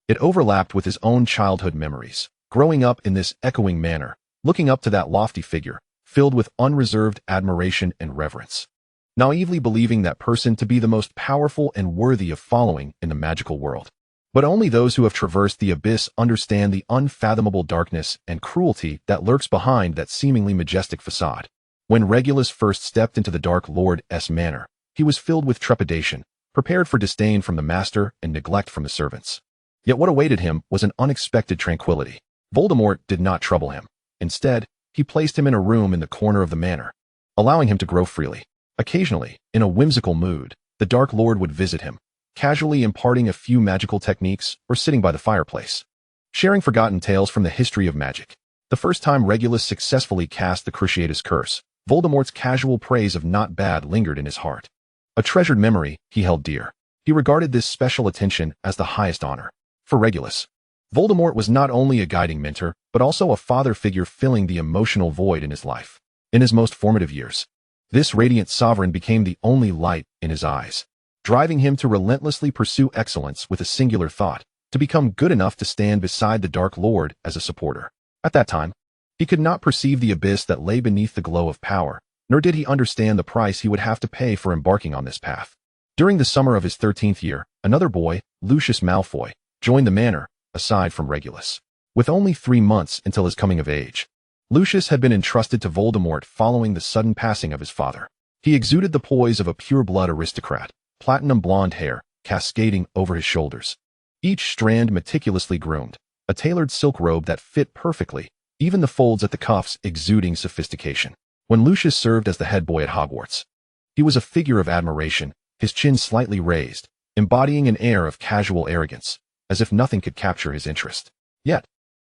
it overlapped with his own childhood memories, growing up in this echoing manner, looking up to that lofty figure, filled with unreserved admiration and reverence, naively believing that person to be the most powerful and worthy of following in the magical world. But only those who have traversed the abyss understand the unfathomable darkness and cruelty that lurks behind that seemingly majestic facade. When Regulus first stepped into the Dark Lord's manor, he was filled with trepidation, prepared for disdain from the master and neglect from the servants. Yet what awaited him was an unexpected tranquility. Voldemort did not trouble him. Instead, he placed him in a room in the corner of the manor, allowing him to grow freely. Occasionally, in a whimsical mood, the Dark Lord would visit him, casually imparting a few magical techniques or sitting by the fireplace, sharing forgotten tales from the history of magic. The first time Regulus successfully cast the Cruciatus Curse, Voldemort's casual praise of not bad lingered in his heart. A treasured memory he held dear. He regarded this special attention as the highest honor. For Regulus, Voldemort was not only a guiding mentor, but also a father figure filling the emotional void in his life. In his most formative years, this radiant sovereign became the only light in his eyes, driving him to relentlessly pursue excellence with a singular thought, to become good enough to stand beside the Dark Lord as a supporter. At that time, he could not perceive the abyss that lay beneath the glow of power, nor did he understand the price he would have to pay for embarking on this path. During the summer of his 13th year, another boy, Lucius Malfoy, joined the manor, aside from Regulus. With only 3 months until his coming of age, Lucius had been entrusted to Voldemort following the sudden passing of his father. He exuded the poise of a pure-blood aristocrat, platinum blonde hair cascading over his shoulders, each strand meticulously groomed, a tailored silk robe that fit perfectly, even the folds at the cuffs exuding sophistication. When Lucius served as the head boy at Hogwarts, he was a figure of admiration, his chin slightly raised, embodying an air of casual arrogance, as if nothing could capture his interest. Yet,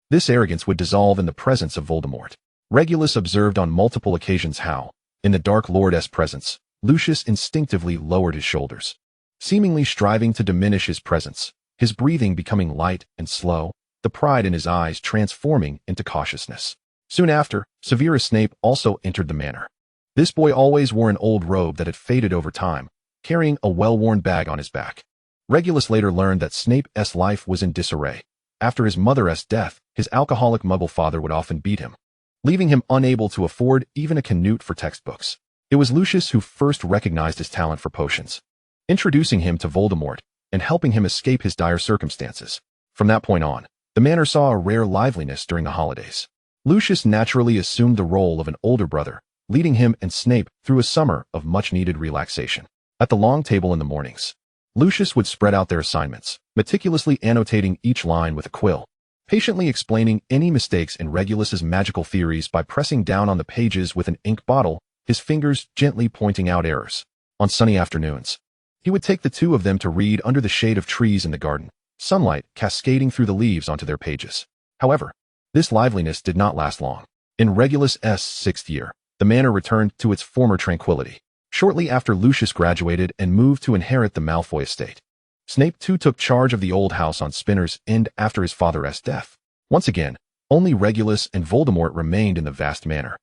this arrogance would dissolve in the presence of Voldemort. Regulus observed on multiple occasions how, in the Dark Lord's presence, Lucius instinctively lowered his shoulders, seemingly striving to diminish his presence, his breathing becoming light and slow, the pride in his eyes transforming into cautiousness. Soon after, Severus Snape also entered the manor. This boy always wore an old robe that had faded over time, carrying a well-worn bag on his back. Regulus later learned that Snape's life was in disarray. After his mother's death, his alcoholic muggle father would often beat him, leaving him unable to afford even a canute for textbooks. It was Lucius who first recognized his talent for potions, introducing him to Voldemort and helping him escape his dire circumstances. From that point on, the manor saw a rare liveliness during the holidays. Lucius naturally assumed the role of an older brother, leading him and Snape through a summer of much-needed relaxation. At the long table in the mornings, Lucius would spread out their assignments, meticulously annotating each line with a quill, patiently explaining any mistakes in Regulus's magical theories by pressing down on the pages with an ink bottle, his fingers gently pointing out errors. On sunny afternoons, he would take the two of them to read under the shade of trees in the garden, sunlight cascading through the leaves onto their pages. However, this liveliness did not last long. In Regulus's 6th year, the manor returned to its former tranquility. Shortly after Lucius graduated and moved to inherit the Malfoy estate, Snape too took charge of the old house on Spinner's End after his father's death. Once again, only Regulus and Voldemort remained in the vast manor,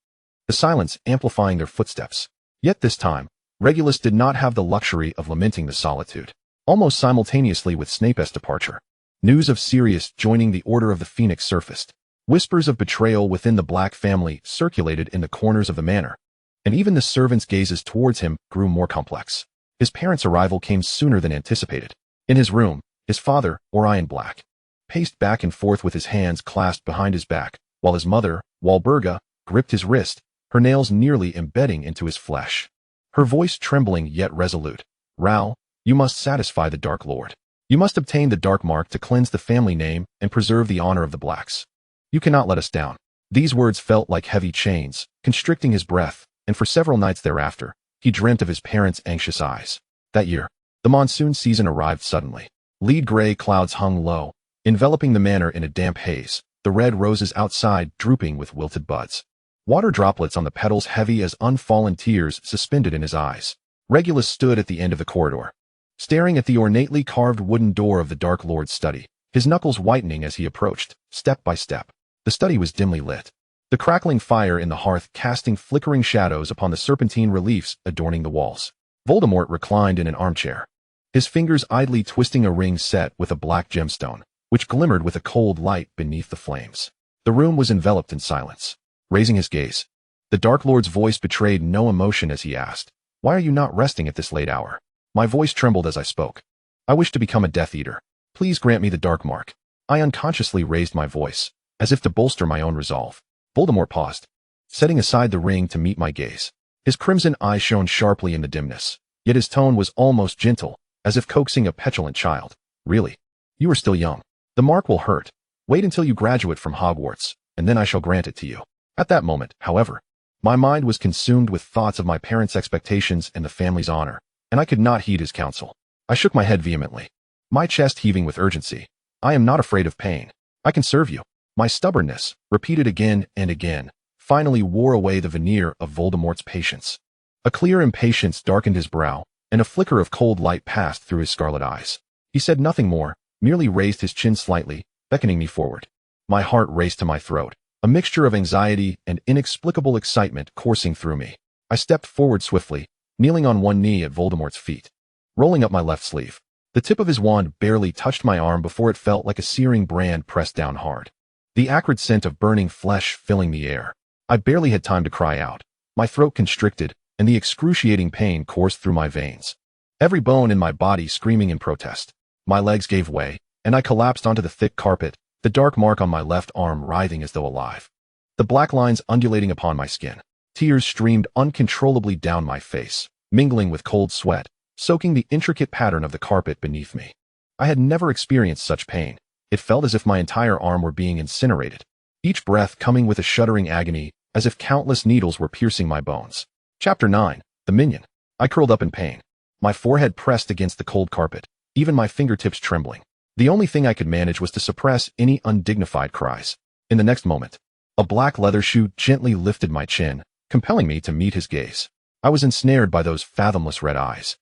the silence amplifying their footsteps. Yet this time, Regulus did not have the luxury of lamenting the solitude. Almost simultaneously with Snape's departure, news of Sirius joining the Order of the Phoenix surfaced. Whispers of betrayal within the Black family circulated in the corners of the manor, and even the servants' gazes towards him grew more complex. His parents' arrival came sooner than anticipated. In his room, his father, Orion Black, paced back and forth with his hands clasped behind his back, while his mother, Walburga, gripped his wrist, her nails nearly embedding into his flesh. Her voice trembling yet resolute. "Ral, you must satisfy the Dark Lord. You must obtain the Dark Mark to cleanse the family name and preserve the honor of the Blacks. You cannot let us down." These words felt like heavy chains, constricting his breath, and for several nights thereafter, he dreamt of his parents' anxious eyes. That year, the monsoon season arrived suddenly. Lead gray clouds hung low, enveloping the manor in a damp haze, the red roses outside drooping with wilted buds. Water droplets on the petals heavy as unfallen tears suspended in his eyes. Regulus stood at the end of the corridor, staring at the ornately carved wooden door of the Dark Lord's study, his knuckles whitening as he approached, step by step. The study was dimly lit, the crackling fire in the hearth casting flickering shadows upon the serpentine reliefs adorning the walls. Voldemort reclined in an armchair, his fingers idly twisting a ring set with a black gemstone, which glimmered with a cold light beneath the flames. The room was enveloped in silence. Raising his gaze, the Dark Lord's voice betrayed no emotion as he asked, "Why are you not resting at this late hour?" My voice trembled as I spoke. "I wish to become a Death Eater. Please grant me the Dark Mark." I unconsciously raised my voice, as if to bolster my own resolve. Voldemort paused, setting aside the ring to meet my gaze. His crimson eyes shone sharply in the dimness, yet his tone was almost gentle, as if coaxing a petulant child. "Really? You are still young. The mark will hurt. Wait until you graduate from Hogwarts, and then I shall grant it to you." At that moment, however, my mind was consumed with thoughts of my parents' expectations and the family's honor, and I could not heed his counsel. I shook my head vehemently, my chest heaving with urgency. "I am not afraid of pain. I can serve you." My stubbornness, repeated again and again, finally wore away the veneer of Voldemort's patience. A clear impatience darkened his brow, and a flicker of cold light passed through his scarlet eyes. He said nothing more, merely raised his chin slightly, beckoning me forward. My heart raced to my throat, a mixture of anxiety and inexplicable excitement coursing through me. I stepped forward swiftly, kneeling on one knee at Voldemort's feet. Rolling up my left sleeve, the tip of his wand barely touched my arm before it felt like a searing brand pressed down hard, the acrid scent of burning flesh filling the air. I barely had time to cry out. My throat constricted, and the excruciating pain coursed through my veins, every bone in my body screaming in protest. My legs gave way, and I collapsed onto the thick carpet, the dark mark on my left arm writhing as though alive, the black lines undulating upon my skin. Tears streamed uncontrollably down my face, mingling with cold sweat, soaking the intricate pattern of the carpet beneath me. I had never experienced such pain. It felt as if my entire arm were being incinerated, each breath coming with a shuddering agony, as if countless needles were piercing my bones. Chapter 9. The Minion. I curled up in pain, my forehead pressed against the cold carpet, even my fingertips trembling. The only thing I could manage was to suppress any undignified cries. In the next moment, a black leather shoe gently lifted my chin, compelling me to meet his gaze. I was ensnared by those fathomless red eyes,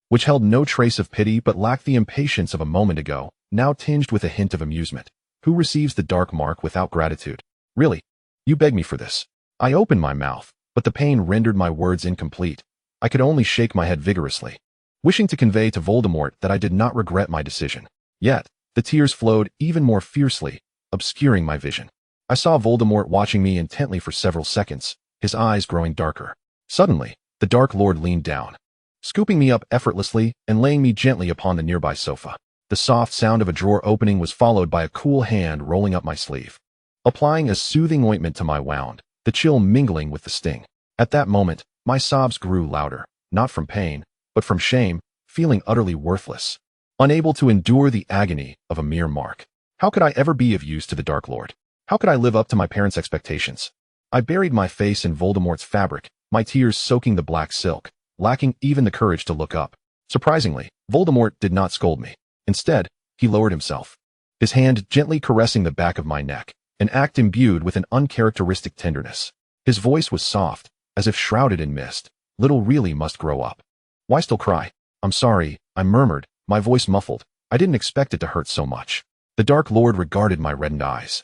which held no trace of pity but lacked the impatience of a moment ago, now tinged with a hint of amusement. Who receives the dark mark without gratitude? Really? You beg me for this? I opened my mouth, but the pain rendered my words incomplete. I could only shake my head vigorously, wishing to convey to Voldemort that I did not regret my decision. Yet, the tears flowed even more fiercely, obscuring my vision. I saw Voldemort watching me intently for several seconds, his eyes growing darker. Suddenly, the Dark Lord leaned down, scooping me up effortlessly and laying me gently upon the nearby sofa. The soft sound of a drawer opening was followed by a cool hand rolling up my sleeve, applying a soothing ointment to my wound, the chill mingling with the sting. At that moment, my sobs grew louder, not from pain, but from shame, feeling utterly worthless, unable to endure the agony of a mere mark. How could I ever be of use to the Dark Lord? How could I live up to my parents' expectations? I buried my face in Voldemort's fabric, my tears soaking the black silk, lacking even the courage to look up. Surprisingly, Voldemort did not scold me. Instead, he lowered himself, his hand gently caressing the back of my neck, an act imbued with an uncharacteristic tenderness. His voice was soft, as if shrouded in mist. "Little really must grow up. Why still cry?" "I'm sorry," I murmured, my voice muffled. "I didn't expect it to hurt so much." The Dark Lord regarded my reddened eyes,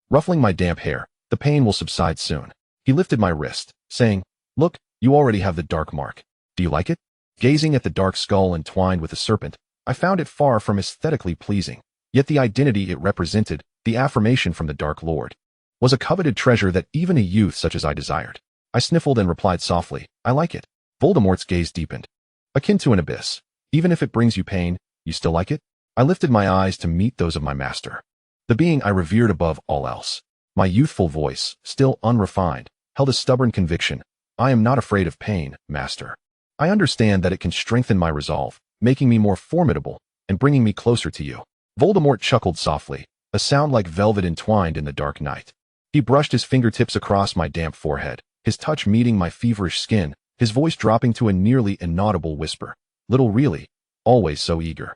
ruffling my damp hair. "The pain will subside soon." He lifted my wrist, saying, "Look, you already have the dark mark. Do you like it?" Gazing at the dark skull entwined with a serpent, I found it far from aesthetically pleasing, yet the identity it represented, the affirmation from the Dark Lord, was a coveted treasure that even a youth such as I desired. I sniffled and replied softly, "I like it." Voldemort's gaze deepened, akin to an abyss. "Even if it brings you pain, you still like it?" I lifted my eyes to meet those of my master, the being I revered above all else. My youthful voice, still unrefined, held a stubborn conviction. "I am not afraid of pain, master. I understand that it can strengthen my resolve, making me more formidable and bringing me closer to you." Voldemort chuckled softly, a sound like velvet entwined in the dark night. He brushed his fingertips across my damp forehead, his touch meeting my feverish skin, his voice dropping to a nearly inaudible whisper. "Little really, always so eager.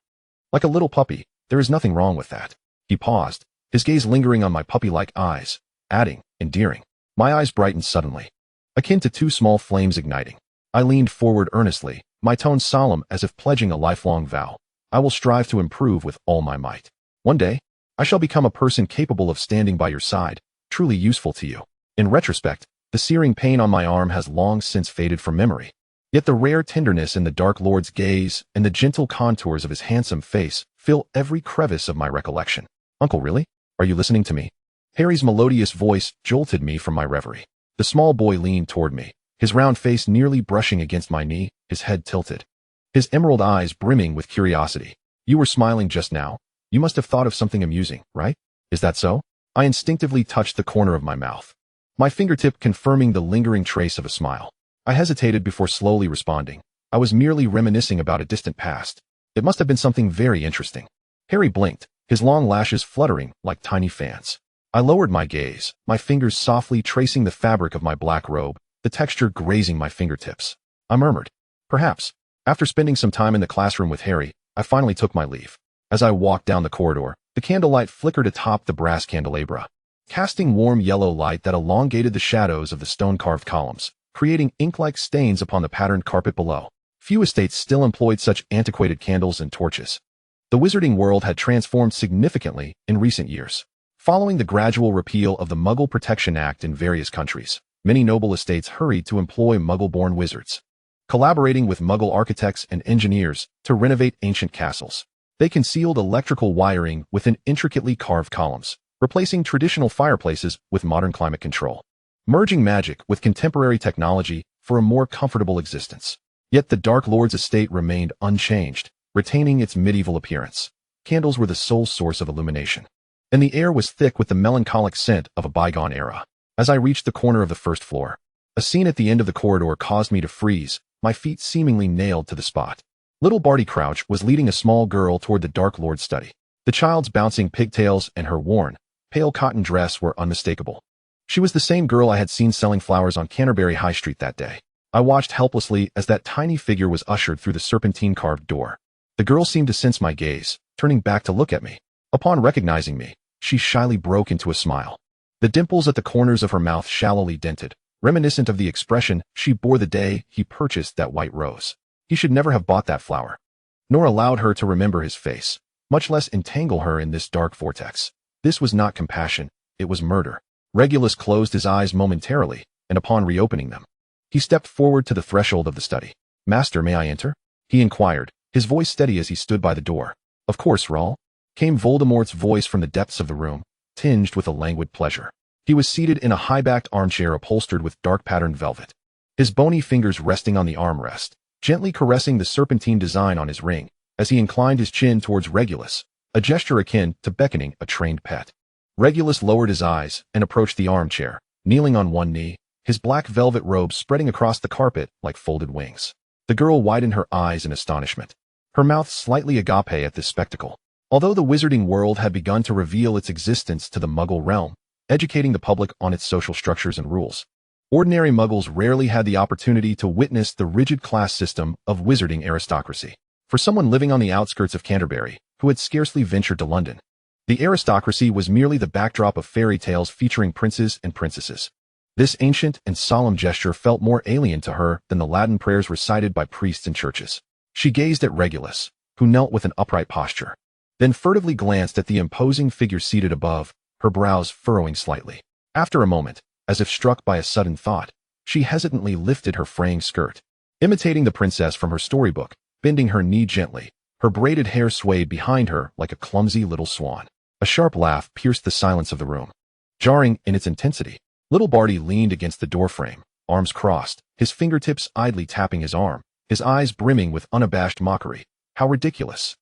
Like a little puppy, there is nothing wrong with that." He paused, his gaze lingering on my puppy-like eyes, adding, "endearing." My eyes brightened suddenly, akin to two small flames igniting. I leaned forward earnestly, my tone solemn as if pledging a lifelong vow. I will strive to improve with all my might. One day, I shall become a person capable of standing by your side, truly useful to you. In retrospect, the searing pain on my arm has long since faded from memory. Yet the rare tenderness in the Dark Lord's gaze and the gentle contours of his handsome face fill every crevice of my recollection. Uncle, really? Are you listening to me? Harry's melodious voice jolted me from my reverie. The small boy leaned toward me, his round face nearly brushing against my knee, his head tilted. His emerald eyes brimming with curiosity. You were smiling just now. You must have thought of something amusing, right? Is that so? I instinctively touched the corner of my mouth, my fingertip confirming the lingering trace of a smile. I hesitated before slowly responding. I was merely reminiscing about a distant past. It must have been something very interesting. Harry blinked, his long lashes fluttering like tiny fans. I lowered my gaze, my fingers softly tracing the fabric of my black robe, the texture grazing my fingertips. I murmured, perhaps. After spending some time in the classroom with Harry, I finally took my leave. As I walked down the corridor, the candlelight flickered atop the brass candelabra, casting warm yellow light that elongated the shadows of the stone-carved columns, creating ink-like stains upon the patterned carpet below. Few estates still employed such antiquated candles and torches. The wizarding world had transformed significantly in recent years. Following the gradual repeal of the Muggle Protection Act in various countries, many noble estates hurried to employ Muggle-born wizards, collaborating with Muggle architects and engineers to renovate ancient castles. They concealed electrical wiring within intricately carved columns, replacing traditional fireplaces with modern climate control, merging magic with contemporary technology for a more comfortable existence. Yet the Dark Lord's estate remained unchanged, retaining its medieval appearance. Candles were the sole source of illumination, and the air was thick with the melancholic scent of a bygone era. As I reached the corner of the first floor, a scene at the end of the corridor caused me to freeze, my feet seemingly nailed to the spot. Little Barty Crouch was leading a small girl toward the Dark Lord's study. The child's bouncing pigtails and her worn, pale cotton dress were unmistakable. She was the same girl I had seen selling flowers on Canterbury High Street that day. I watched helplessly as that tiny figure was ushered through the serpentine-carved door. The girl seemed to sense my gaze, turning back to look at me. Upon recognizing me, she shyly broke into a smile. The dimples at the corners of her mouth shallowly dented, reminiscent of the expression she bore the day he purchased that white rose. He should never have bought that flower, nor allowed her to remember his face, much less entangle her in this dark vortex. This was not compassion, it was murder. Regulus closed his eyes momentarily, and upon reopening them, he stepped forward to the threshold of the study. Master, may I enter? He inquired, his voice steady as he stood by the door. Of course, Raul, came Voldemort's voice from the depths of the room, tinged with a languid pleasure. He was seated in a high-backed armchair upholstered with dark-patterned velvet, his bony fingers resting on the armrest, gently caressing the serpentine design on his ring, as he inclined his chin towards Regulus, a gesture akin to beckoning a trained pet. Regulus lowered his eyes and approached the armchair, kneeling on one knee, his black velvet robe spreading across the carpet like folded wings. The girl widened her eyes in astonishment, her mouth slightly agape at this spectacle. Although the wizarding world had begun to reveal its existence to the Muggle realm, educating the public on its social structures and rules, ordinary Muggles rarely had the opportunity to witness the rigid class system of wizarding aristocracy. For someone living on the outskirts of Canterbury, who had scarcely ventured to London, the aristocracy was merely the backdrop of fairy tales featuring princes and princesses. This ancient and solemn gesture felt more alien to her than the Latin prayers recited by priests in churches. She gazed at Regulus, who knelt with an upright posture, then furtively glanced at the imposing figure seated above, her brows furrowing slightly. After a moment, as if struck by a sudden thought, she hesitantly lifted her fraying skirt, imitating the princess from her storybook, bending her knee gently. Her braided hair swayed behind her like a clumsy little swan. A sharp laugh pierced the silence of the room, jarring in its intensity. Little Barty leaned against the doorframe, arms crossed, his fingertips idly tapping his arm, his eyes brimming with unabashed mockery. How ridiculous.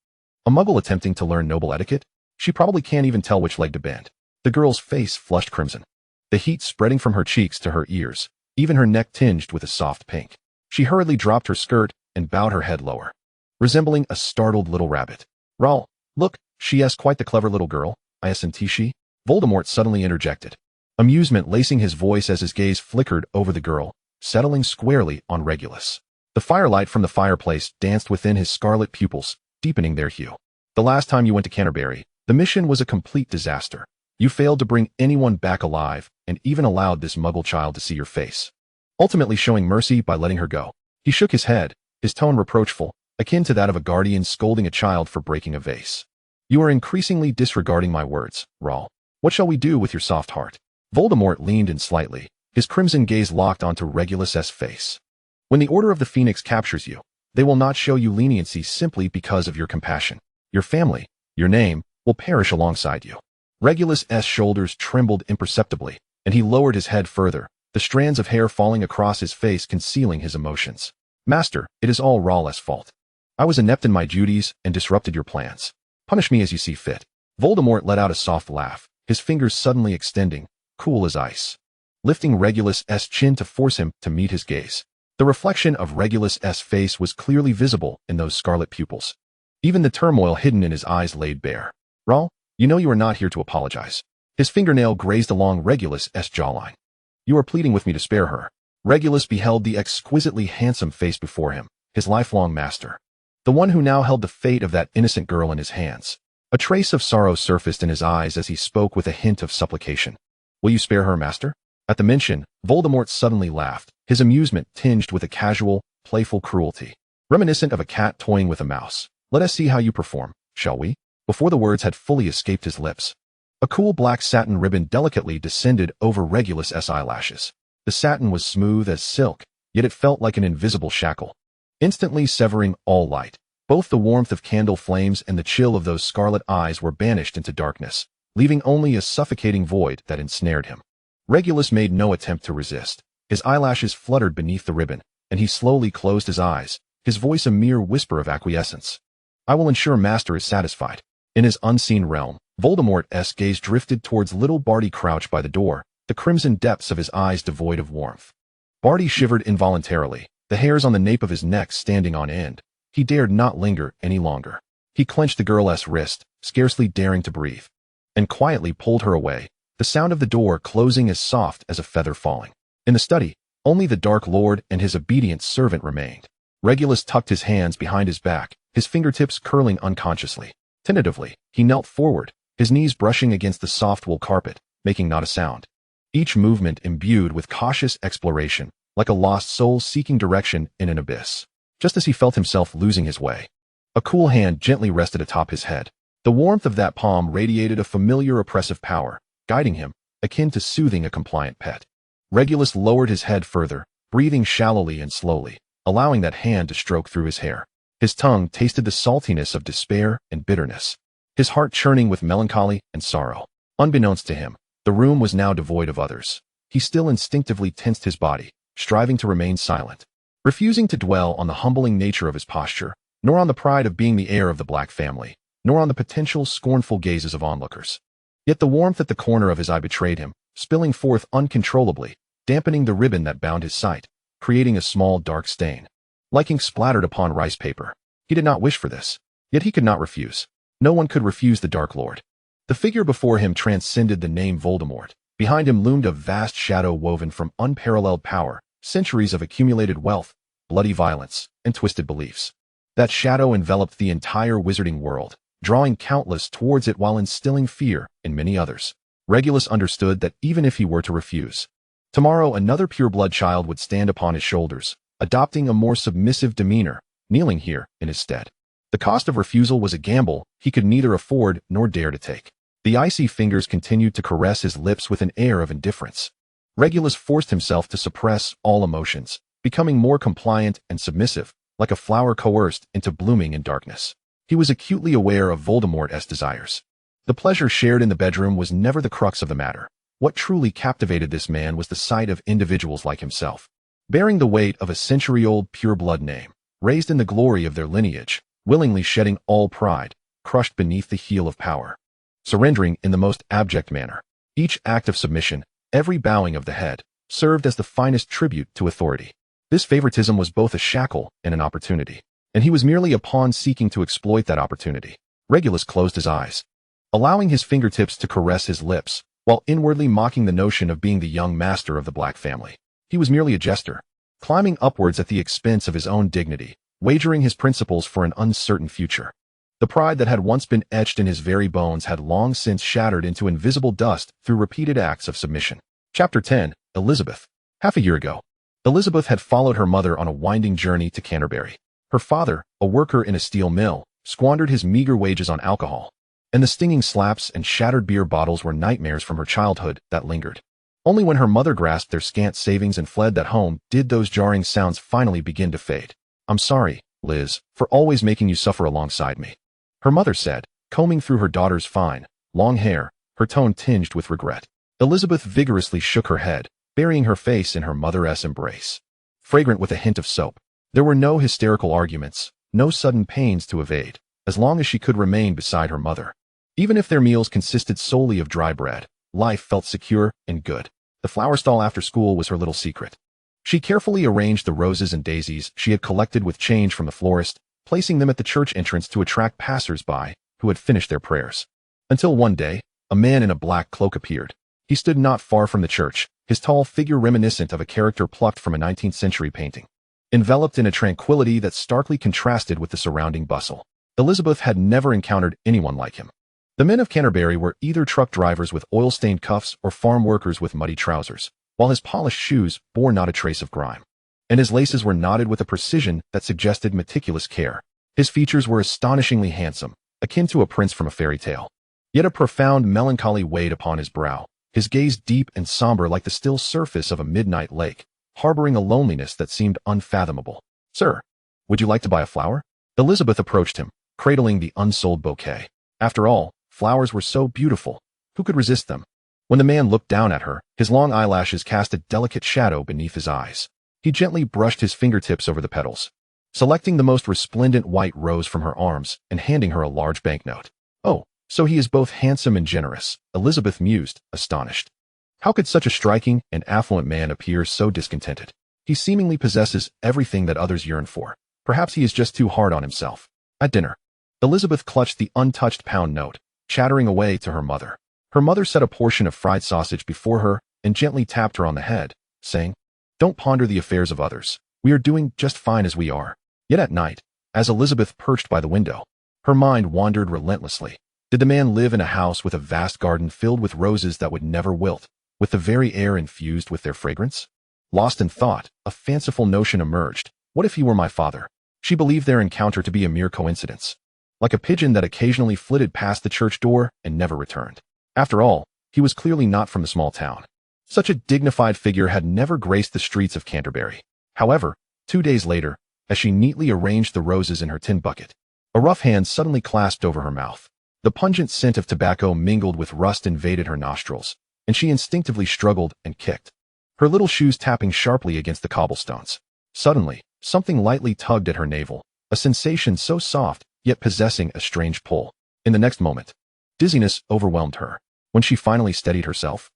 A Muggle attempting to learn noble etiquette? She probably can't even tell which leg to bend. The girl's face flushed crimson, the heat spreading from her cheeks to her ears, even her neck tinged with a soft pink. She hurriedly dropped her skirt and bowed her head lower, resembling a startled little rabbit. Raul, look, she is quite the clever little girl, isn't she? Voldemort suddenly interjected, amusement lacing his voice as his gaze flickered over the girl, settling squarely on Regulus. The firelight from the fireplace danced within his scarlet pupils, deepening their hue. The last time you went to Canterbury, the mission was a complete disaster. You failed to bring anyone back alive, and even allowed this Muggle child to see your face, ultimately showing mercy by letting her go. He shook his head, his tone reproachful, akin to that of a guardian scolding a child for breaking a vase. You are increasingly disregarding my words, Rahl. What shall we do with your soft heart? Voldemort leaned in slightly, his crimson gaze locked onto Regulus's face. When the Order of the Phoenix captures you, they will not show you leniency simply because of your compassion. Your family, your name, will perish alongside you. Regulus's shoulders trembled imperceptibly, and he lowered his head further, the strands of hair falling across his face concealing his emotions. Master, it is all Rahl's fault. I was inept in my duties and disrupted your plans. Punish me as you see fit. Voldemort let out a soft laugh, his fingers suddenly extending, cool as ice, lifting Regulus's chin to force him to meet his gaze. The reflection of Regulus's face was clearly visible in those scarlet pupils. Even the turmoil hidden in his eyes laid bare. Rahl, you know you are not here to apologize. His fingernail grazed along Regulus's jawline. You are pleading with me to spare her. Regulus beheld the exquisitely handsome face before him, his lifelong master. The one who now held the fate of that innocent girl in his hands. A trace of sorrow surfaced in his eyes as he spoke with a hint of supplication. Will you spare her, master? At the mention, Voldemort suddenly laughed, his amusement tinged with a casual, playful cruelty, reminiscent of a cat toying with a mouse. Let us see how you perform, shall we? Before the words had fully escaped his lips, a cool black satin ribbon delicately descended over Regulus's eyelashes. The satin was smooth as silk, yet it felt like an invisible shackle, instantly severing all light. Both the warmth of candle flames and the chill of those scarlet eyes were banished into darkness, leaving only a suffocating void that ensnared him. Regulus made no attempt to resist. His eyelashes fluttered beneath the ribbon, and he slowly closed his eyes, his voice a mere whisper of acquiescence. I will ensure Master is satisfied. In his unseen realm, Voldemort's gaze drifted towards little Barty crouched by the door, the crimson depths of his eyes devoid of warmth. Barty shivered involuntarily, the hairs on the nape of his neck standing on end. He dared not linger any longer. He clenched the girl's wrist, scarcely daring to breathe, and quietly pulled her away, the sound of the door closing as soft as a feather falling. In the study, only the Dark Lord and his obedient servant remained. Regulus tucked his hands behind his back, his fingertips curling unconsciously. Tentatively, he knelt forward, his knees brushing against the soft wool carpet, making not a sound. Each movement imbued with cautious exploration, like a lost soul seeking direction in an abyss. Just as he felt himself losing his way, a cool hand gently rested atop his head. The warmth of that palm radiated a familiar oppressive power, guiding him, akin to soothing a compliant pet. Regulus lowered his head further, breathing shallowly and slowly, allowing that hand to stroke through his hair. His tongue tasted the saltiness of despair and bitterness, his heart churning with melancholy and sorrow. Unbeknownst to him, the room was now devoid of others. He still instinctively tensed his body, striving to remain silent, refusing to dwell on the humbling nature of his posture, nor on the pride of being the heir of the Black family, nor on the potential scornful gazes of onlookers. Yet the warmth at the corner of his eye betrayed him, spilling forth uncontrollably, dampening the ribbon that bound his sight, creating a small dark stain, like ink splattered upon rice paper. He did not wish for this, yet he could not refuse. No one could refuse the Dark Lord. The figure before him transcended the name Voldemort. Behind him loomed a vast shadow woven from unparalleled power, centuries of accumulated wealth, bloody violence, and twisted beliefs. That shadow enveloped the entire wizarding world, drawing countless towards it while instilling fear in many others. Regulus understood that even if he were to refuse, tomorrow another pureblood child would stand upon his shoulders, adopting a more submissive demeanor, kneeling here in his stead. The cost of refusal was a gamble he could neither afford nor dare to take. The icy fingers continued to caress his lips with an air of indifference. Regulus forced himself to suppress all emotions, becoming more compliant and submissive, like a flower coerced into blooming in darkness. He was acutely aware of Voldemort's desires. The pleasure shared in the bedroom was never the crux of the matter. What truly captivated this man was the sight of individuals like himself, bearing the weight of a century-old pure-blood name, raised in the glory of their lineage, willingly shedding all pride, crushed beneath the heel of power, surrendering in the most abject manner. Each act of submission, every bowing of the head, served as the finest tribute to authority. This favoritism was both a shackle and an opportunity, and he was merely a pawn seeking to exploit that opportunity. Regulus closed his eyes, allowing his fingertips to caress his lips, while inwardly mocking the notion of being the young master of the Black family. He was merely a jester, climbing upwards at the expense of his own dignity, wagering his principles for an uncertain future. The pride that had once been etched in his very bones had long since shattered into invisible dust through repeated acts of submission. Chapter 10. Elizabeth. Half a year ago, Elizabeth had followed her mother on a winding journey to Canterbury. Her father, a worker in a steel mill, squandered his meager wages on alcohol, and the stinging slaps and shattered beer bottles were nightmares from her childhood that lingered. Only when her mother grasped their scant savings and fled that home did those jarring sounds finally begin to fade. "I'm sorry, Liz, for always making you suffer alongside me," her mother said, combing through her daughter's fine, long hair, her tone tinged with regret. Elizabeth vigorously shook her head, burying her face in her mother's embrace, fragrant with a hint of soap. There were no hysterical arguments, no sudden pains to evade, as long as she could remain beside her mother. Even if their meals consisted solely of dry bread, life felt secure and good. The flower stall after school was her little secret. She carefully arranged the roses and daisies she had collected with change from the florist, placing them at the church entrance to attract passers-by who had finished their prayers. Until one day, a man in a black cloak appeared. He stood not far from the church, his tall figure reminiscent of a character plucked from a 19th century painting, enveloped in a tranquility that starkly contrasted with the surrounding bustle. Elizabeth had never encountered anyone like him. The men of Canterbury were either truck drivers with oil-stained cuffs or farm workers with muddy trousers, while his polished shoes bore not a trace of grime, and his laces were knotted with a precision that suggested meticulous care. His features were astonishingly handsome, akin to a prince from a fairy tale. Yet a profound melancholy weighed upon his brow, his gaze deep and somber like the still surface of a midnight lake, harboring a loneliness that seemed unfathomable. "Sir, would you like to buy a flower?" Elizabeth approached him, cradling the unsold bouquet. After all, flowers were so beautiful. Who could resist them? When the man looked down at her, his long eyelashes cast a delicate shadow beneath his eyes. He gently brushed his fingertips over the petals, selecting the most resplendent white rose from her arms and handing her a large banknote. "Oh, so he is both handsome and generous," Elizabeth mused, astonished. How could such a striking and affluent man appear so discontented? He seemingly possesses everything that others yearn for. Perhaps he is just too hard on himself. At dinner, Elizabeth clutched the untouched pound note, chattering away to her mother. Her mother set a portion of fried sausage before her and gently tapped her on the head, saying, "Don't ponder the affairs of others. We are doing just fine as we are." Yet at night, as Elizabeth perched by the window, her mind wandered relentlessly. Did the man live in a house with a vast garden filled with roses that would never wilt, with the very air infused with their fragrance? Lost in thought, a fanciful notion emerged. What if he were my father? She believed their encounter to be a mere coincidence, like a pigeon that occasionally flitted past the church door and never returned. After all, he was clearly not from the small town. Such a dignified figure had never graced the streets of Canterbury. However, 2 days later, as she neatly arranged the roses in her tin bucket, a rough hand suddenly clasped over her mouth. The pungent scent of tobacco mingled with rust invaded her nostrils, and she instinctively struggled and kicked, her little shoes tapping sharply against the cobblestones. Suddenly, something lightly tugged at her navel, a sensation so soft, yet possessing a strange pull. In the next moment, dizziness overwhelmed her. When she finally steadied herself,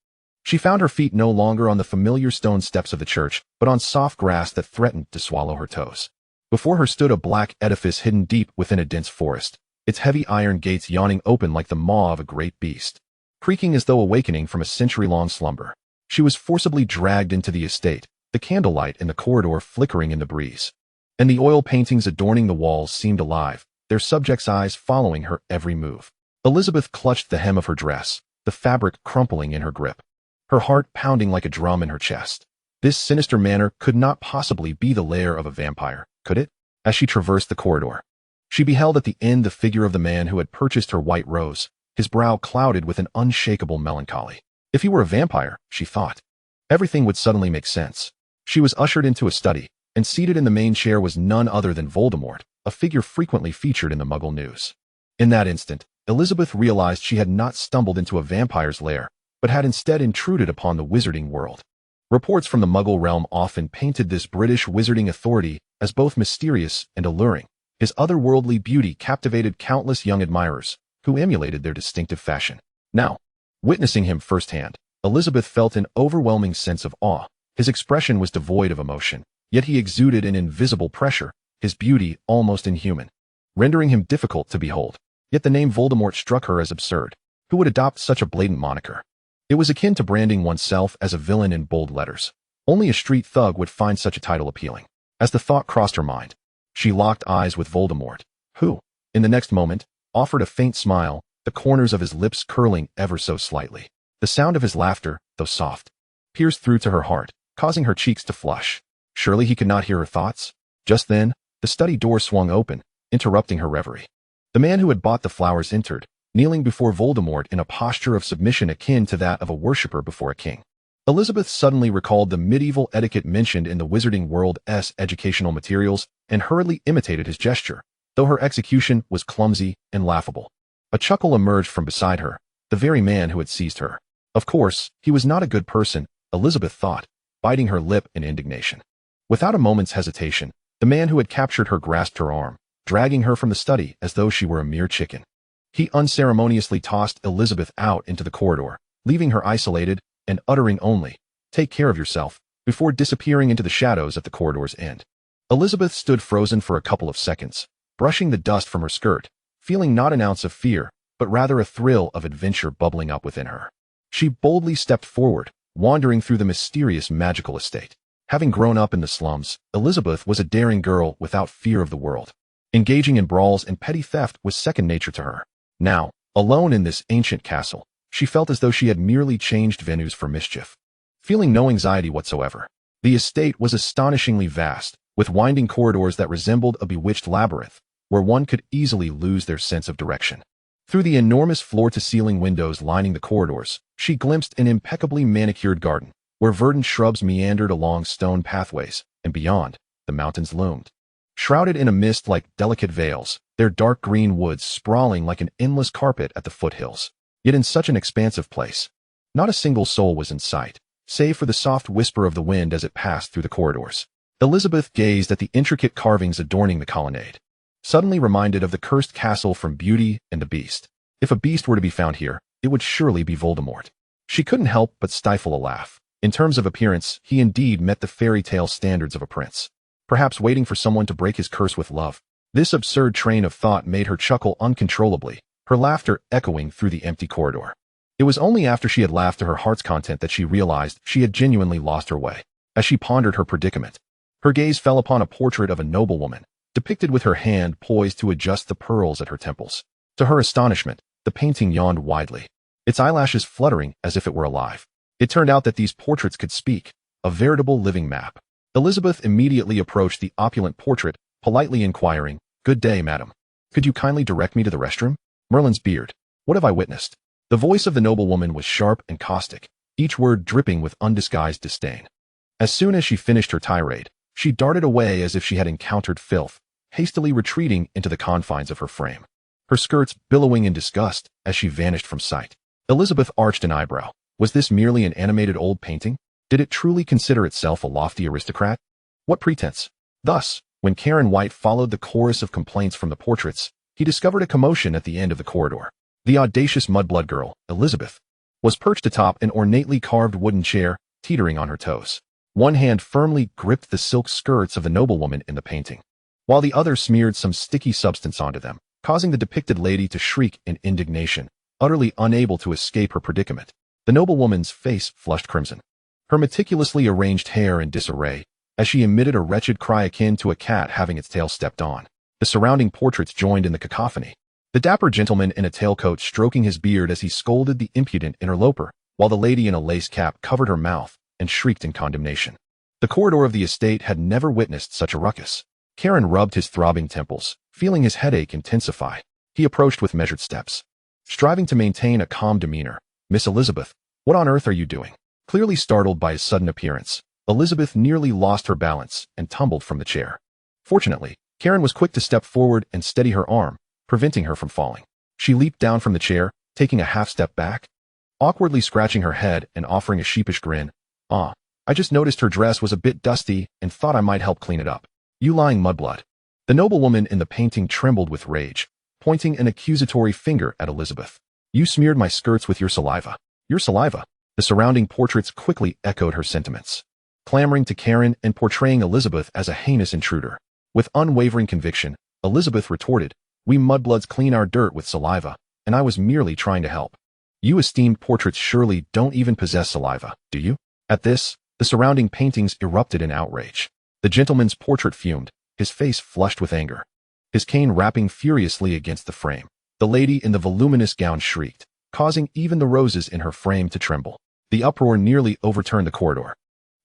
she found her feet no longer on the familiar stone steps of the church, but on soft grass that threatened to swallow her toes. Before her stood a black edifice hidden deep within a dense forest, its heavy iron gates yawning open like the maw of a great beast. Creaking as though awakening from a century-long slumber, she was forcibly dragged into the estate, the candlelight in the corridor flickering in the breeze, and the oil paintings adorning the walls seemed alive, their subjects' eyes following her every move. Elizabeth clutched the hem of her dress, the fabric crumpling in her grip, her heart pounding like a drum in her chest. This sinister manner could not possibly be the lair of a vampire, could it? As she traversed the corridor, she beheld at the end the figure of the man who had purchased her white rose, his brow clouded with an unshakable melancholy. If he were a vampire, she thought, everything would suddenly make sense. She was ushered into a study, and seated in the main chair was none other than Voldemort, a figure frequently featured in the Muggle news. In that instant, Elizabeth realized she had not stumbled into a vampire's lair, but had instead intruded upon the wizarding world. Reports from the Muggle realm often painted this British wizarding authority as both mysterious and alluring. His otherworldly beauty captivated countless young admirers, who emulated their distinctive fashion. Now, witnessing him firsthand, Elizabeth felt an overwhelming sense of awe. His expression was devoid of emotion, yet he exuded an invisible pressure, his beauty almost inhuman, rendering him difficult to behold. Yet the name Voldemort struck her as absurd. Who would adopt such a blatant moniker? It was akin to branding oneself as a villain in bold letters. Only a street thug would find such a title appealing. As the thought crossed her mind, she locked eyes with Voldemort, who, in the next moment, offered a faint smile, the corners of his lips curling ever so slightly. The sound of his laughter, though soft, pierced through to her heart, causing her cheeks to flush. Surely he could not hear her thoughts? Just then, The study door swung open, interrupting her reverie. The man who had bought the flowers entered, kneeling before Voldemort in a posture of submission akin to that of a worshipper before a king. Elizabeth suddenly recalled the medieval etiquette mentioned in the Wizarding World's educational materials and hurriedly imitated his gesture, though her execution was clumsy and laughable. A chuckle emerged from beside her, the very man who had seized her. Of course, he was not a good person, Elizabeth thought, biting her lip in indignation. Without a moment's hesitation, the man who had captured her grasped her arm, dragging her from the study as though she were a mere chicken. He unceremoniously tossed Elizabeth out into the corridor, leaving her isolated and uttering only, "Take care of yourself," before disappearing into the shadows at the corridor's end. Elizabeth stood frozen for a couple of seconds, brushing the dust from her skirt, feeling not an ounce of fear, but rather a thrill of adventure bubbling up within her. She boldly stepped forward, wandering through the mysterious magical estate. Having grown up in the slums, Elizabeth was a daring girl without fear of the world. Engaging in brawls and petty theft was second nature to her. Now, alone in this ancient castle, she felt as though she had merely changed venues for mischief. Feeling no anxiety whatsoever, the estate was astonishingly vast, with winding corridors that resembled a bewitched labyrinth, where one could easily lose their sense of direction. Through the enormous floor-to-ceiling windows lining the corridors, she glimpsed an impeccably manicured garden, where verdant shrubs meandered along stone pathways, and beyond, the mountains loomed. Shrouded in a mist like delicate veils, their dark green woods sprawling like an endless carpet at the foothills. Yet in such an expansive place, not a single soul was in sight, save for the soft whisper of the wind as it passed through the corridors. Elizabeth gazed at the intricate carvings adorning the colonnade, suddenly reminded of the cursed castle from Beauty and the Beast. If a beast were to be found here, it would surely be Voldemort. She couldn't help but stifle a laugh. In terms of appearance, he indeed met the fairy tale standards of a prince. Perhaps waiting for someone to break his curse with love. This absurd train of thought made her chuckle uncontrollably, her laughter echoing through the empty corridor. It was only after she had laughed to her heart's content that she realized she had genuinely lost her way. As she pondered her predicament, her gaze fell upon a portrait of a noblewoman, depicted with her hand poised to adjust the pearls at her temples. To her astonishment, the painting yawned widely, its eyelashes fluttering as if it were alive. It turned out that these portraits could speak, a veritable living map. Elizabeth immediately approached the opulent portrait, politely inquiring, "Good day, madam. Could you kindly direct me to the restroom?" Merlin's beard. What have I witnessed? The voice of the noblewoman was sharp and caustic, each word dripping with undisguised disdain. As soon as she finished her tirade, she darted away as if she had encountered filth, hastily retreating into the confines of her frame, her skirts billowing in disgust as she vanished from sight. Elizabeth arched an eyebrow. Was this merely an animated old painting? Did it truly consider itself a lofty aristocrat? What pretense? Thus, when Karen White followed the chorus of complaints from the portraits, he discovered a commotion at the end of the corridor. The audacious mudblood girl, Elizabeth, was perched atop an ornately carved wooden chair, teetering on her toes. One hand firmly gripped the silk skirts of the noblewoman in the painting, while the other smeared some sticky substance onto them, causing the depicted lady to shriek in indignation, utterly unable to escape her predicament. The noblewoman's face flushed crimson, her meticulously arranged hair in disarray, as she emitted a wretched cry akin to a cat having its tail stepped on. The surrounding portraits joined in the cacophony, the dapper gentleman in a tailcoat stroking his beard as he scolded the impudent interloper, while the lady in a lace cap covered her mouth and shrieked in condemnation. The corridor of the estate had never witnessed such a ruckus. Karen rubbed his throbbing temples, feeling his headache intensify. He approached with measured steps, striving to maintain a calm demeanor. "Miss Elizabeth, what on earth are you doing?" Clearly startled by his sudden appearance, Elizabeth nearly lost her balance and tumbled from the chair. Fortunately, Karen was quick to step forward and steady her arm, preventing her from falling. She leaped down from the chair, taking a half-step back, awkwardly scratching her head and offering a sheepish grin. I just noticed her dress was a bit dusty and thought I might help clean it up. You lying mudblood." The noblewoman in the painting trembled with rage, pointing an accusatory finger at Elizabeth. "You smeared my skirts with your saliva. Your saliva." The surrounding portraits quickly echoed her sentiments, clamoring to Karen and portraying Elizabeth as a heinous intruder. With unwavering conviction, Elizabeth retorted, "We mudbloods clean our dirt with saliva, and I was merely trying to help. You esteemed portraits surely don't even possess saliva, do you?" At this, the surrounding paintings erupted in outrage. The gentleman's portrait fumed, his face flushed with anger, his cane rapping furiously against the frame. The lady in the voluminous gown shrieked, causing even the roses in her frame to tremble. The uproar nearly overturned the corridor.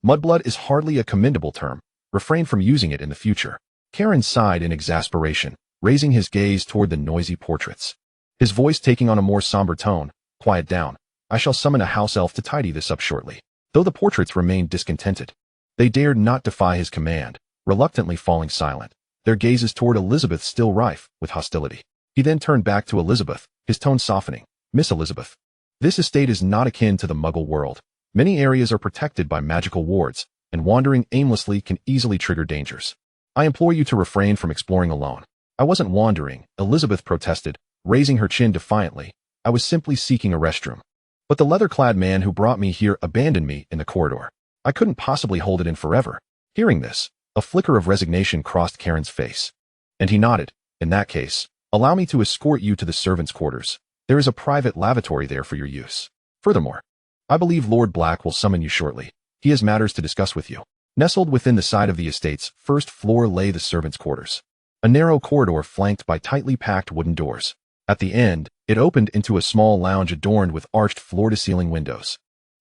Mudblood is hardly a commendable term. Refrain from using it in the future. Karen sighed in exasperation, raising his gaze toward the noisy portraits. His voice taking on a more somber tone. Quiet down. I shall summon a house elf to tidy this up shortly. Though the portraits remained discontented, they dared not defy his command, reluctantly falling silent, their gazes toward Elizabeth still rife with hostility. He then turned back to Elizabeth, his tone softening. Miss Elizabeth, this estate is not akin to the Muggle world. Many areas are protected by magical wards, and wandering aimlessly can easily trigger dangers. I implore you to refrain from exploring alone. I wasn't wandering, Elizabeth protested, raising her chin defiantly. I was simply seeking a restroom. But the leather-clad man who brought me here abandoned me in the corridor. I couldn't possibly hold it in forever. Hearing this, a flicker of resignation crossed Karen's face. And he nodded. In that case, allow me to escort you to the servants' quarters. There is a private lavatory there for your use. Furthermore, I believe Lord Black will summon you shortly. He has matters to discuss with you. Nestled within the side of the estate's first floor lay the servants' quarters. A narrow corridor flanked by tightly packed wooden doors. At the end, it opened into a small lounge adorned with arched floor-to-ceiling windows,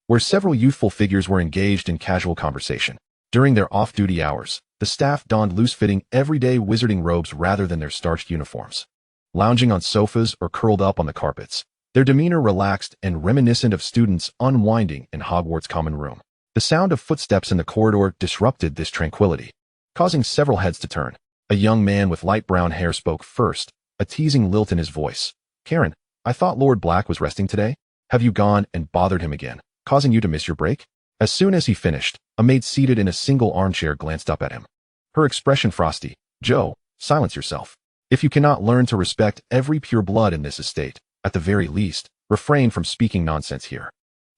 where several youthful figures were engaged in casual conversation. During their off-duty hours, the staff donned loose-fitting, everyday wizarding robes rather than their starched uniforms. Lounging on sofas or curled up on the carpets, their demeanor relaxed and reminiscent of students unwinding in Hogwarts' common room. The sound of footsteps in the corridor disrupted this tranquility, causing several heads to turn. A young man with light brown hair spoke first, a teasing lilt in his voice. Karen, I thought Lord Black was resting today. Have you gone and bothered him again, causing you to miss your break? As soon as he finished, a maid seated in a single armchair glanced up at him. Her expression frosty. Joe, silence yourself. If you cannot learn to respect every pure blood in this estate, at the very least, refrain from speaking nonsense here.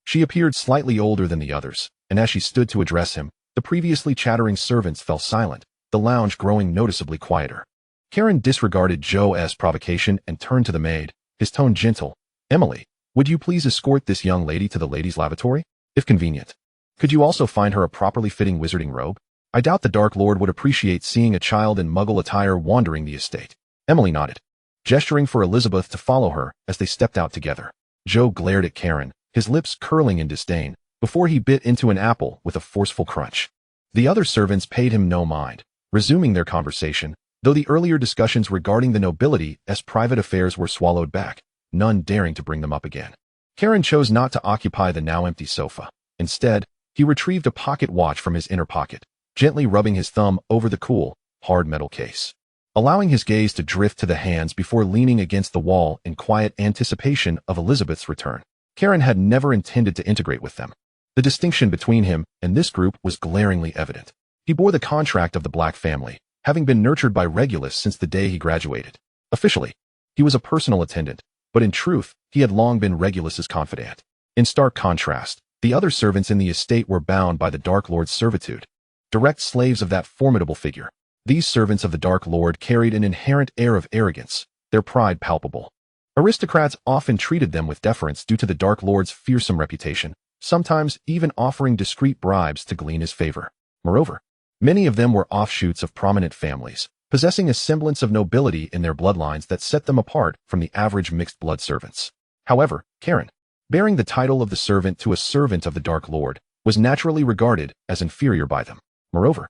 She appeared slightly older than the others, and as she stood to address him, the previously chattering servants fell silent, the lounge growing noticeably quieter. Karen disregarded Joe's provocation and turned to the maid, his tone gentle. Emily, would you please escort this young lady to the ladies' lavatory? If convenient. Could you also find her a properly fitting wizarding robe? I doubt the Dark Lord would appreciate seeing a child in Muggle attire wandering the estate. Emily nodded, gesturing for Elizabeth to follow her as they stepped out together. Joe glared at Karen, his lips curling in disdain, before he bit into an apple with a forceful crunch. The other servants paid him no mind, resuming their conversation, though the earlier discussions regarding the nobility as private affairs were swallowed back, none daring to bring them up again. Karen chose not to occupy the now empty sofa. Instead, he retrieved a pocket watch from his inner pocket, gently rubbing his thumb over the cool, hard metal case, allowing his gaze to drift to the hands before leaning against the wall in quiet anticipation of Elizabeth's return. Karen had never intended to integrate with them. The distinction between him and this group was glaringly evident. He bore the contract of the Black family, having been nurtured by Regulus since the day he graduated. Officially, he was a personal attendant, but in truth, he had long been Regulus's confidant. In stark contrast, the other servants in the estate were bound by the Dark Lord's servitude, direct slaves of that formidable figure. These servants of the Dark Lord carried an inherent air of arrogance, their pride palpable. Aristocrats often treated them with deference due to the Dark Lord's fearsome reputation, sometimes even offering discreet bribes to glean his favor. Moreover, many of them were offshoots of prominent families, possessing a semblance of nobility in their bloodlines that set them apart from the average mixed-blood servants. However, Karen, bearing the title of the servant to a servant of the Dark Lord, was naturally regarded as inferior by them. Moreover,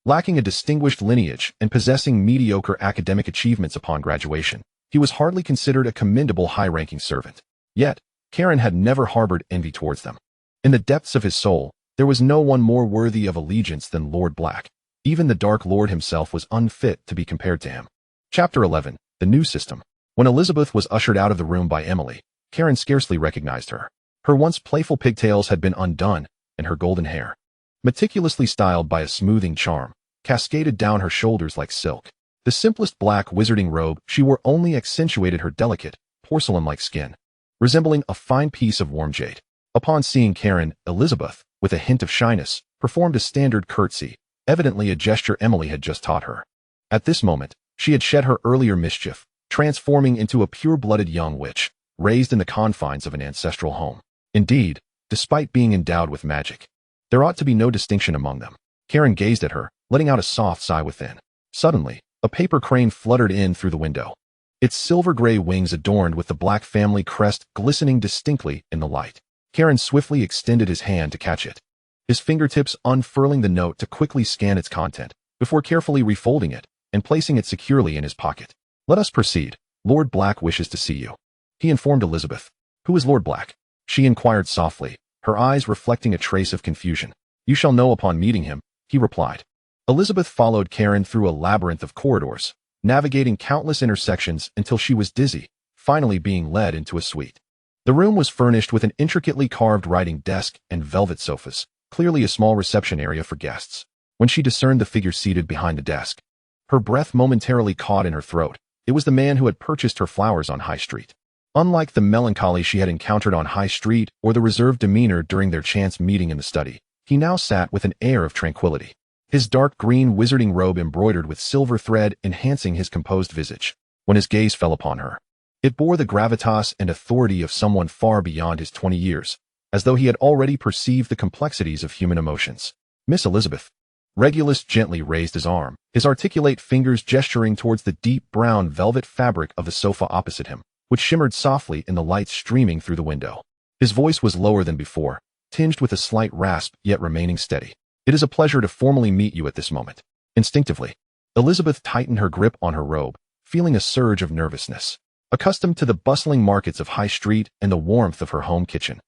lacking a distinguished lineage and possessing mediocre academic achievements upon graduation, he was hardly considered a commendable high-ranking servant. Yet, Karen had never harbored envy towards them. In the depths of his soul, there was no one more worthy of allegiance than Lord Black. Even the Dark Lord himself was unfit to be compared to him. Chapter 11. The New System. When Elizabeth was ushered out of the room by Emily, Karen scarcely recognized her. Her once playful pigtails had been undone, and her golden hair, meticulously styled by a smoothing charm, cascaded down her shoulders like silk. The simplest black wizarding robe she wore only accentuated her delicate, porcelain-like skin, resembling a fine piece of warm jade. Upon seeing Karen, Elizabeth, with a hint of shyness, performed a standard curtsy, evidently a gesture Emily had just taught her. At this moment, she had shed her earlier mischief, transforming into a pure-blooded young witch, raised in the confines of an ancestral home. Indeed, despite being endowed with magic, there ought to be no distinction among them. Karen gazed at her, letting out a soft sigh within. Suddenly, a paper crane fluttered in through the window, its silver-gray wings adorned with the Black family crest glistening distinctly in the light. Karen swiftly extended his hand to catch it, his fingertips unfurling the note to quickly scan its content, before carefully refolding it, and placing it securely in his pocket. "Let us proceed. Lord Black wishes to see you," he informed Elizabeth. "Who is Lord Black?" she inquired softly, her eyes reflecting a trace of confusion. "You shall know upon meeting him," he replied. Elizabeth followed Karen through a labyrinth of corridors, navigating countless intersections until she was dizzy, finally being led into a suite. The room was furnished with an intricately carved writing desk and velvet sofas, clearly a small reception area for guests. When she discerned the figure seated behind the desk, her breath momentarily caught in her throat. It was the man who had purchased her flowers on High Street. Unlike the melancholy she had encountered on High Street or the reserved demeanor during their chance meeting in the study, he now sat with an air of tranquility, his dark green wizarding robe embroidered with silver thread enhancing his composed visage. When his gaze fell upon her, it bore the gravitas and authority of someone far beyond his 20 years, as though he had already perceived the complexities of human emotions. "Miss Elizabeth." Regulus gently raised his arm, his articulate fingers gesturing towards the deep brown velvet fabric of the sofa opposite him, which shimmered softly in the light streaming through the window. His voice was lower than before, tinged with a slight rasp yet remaining steady. "It is a pleasure to formally meet you at this moment." Instinctively, Elizabeth tightened her grip on her robe, feeling a surge of nervousness. Accustomed to the bustling markets of High Street and the warmth of her home kitchen,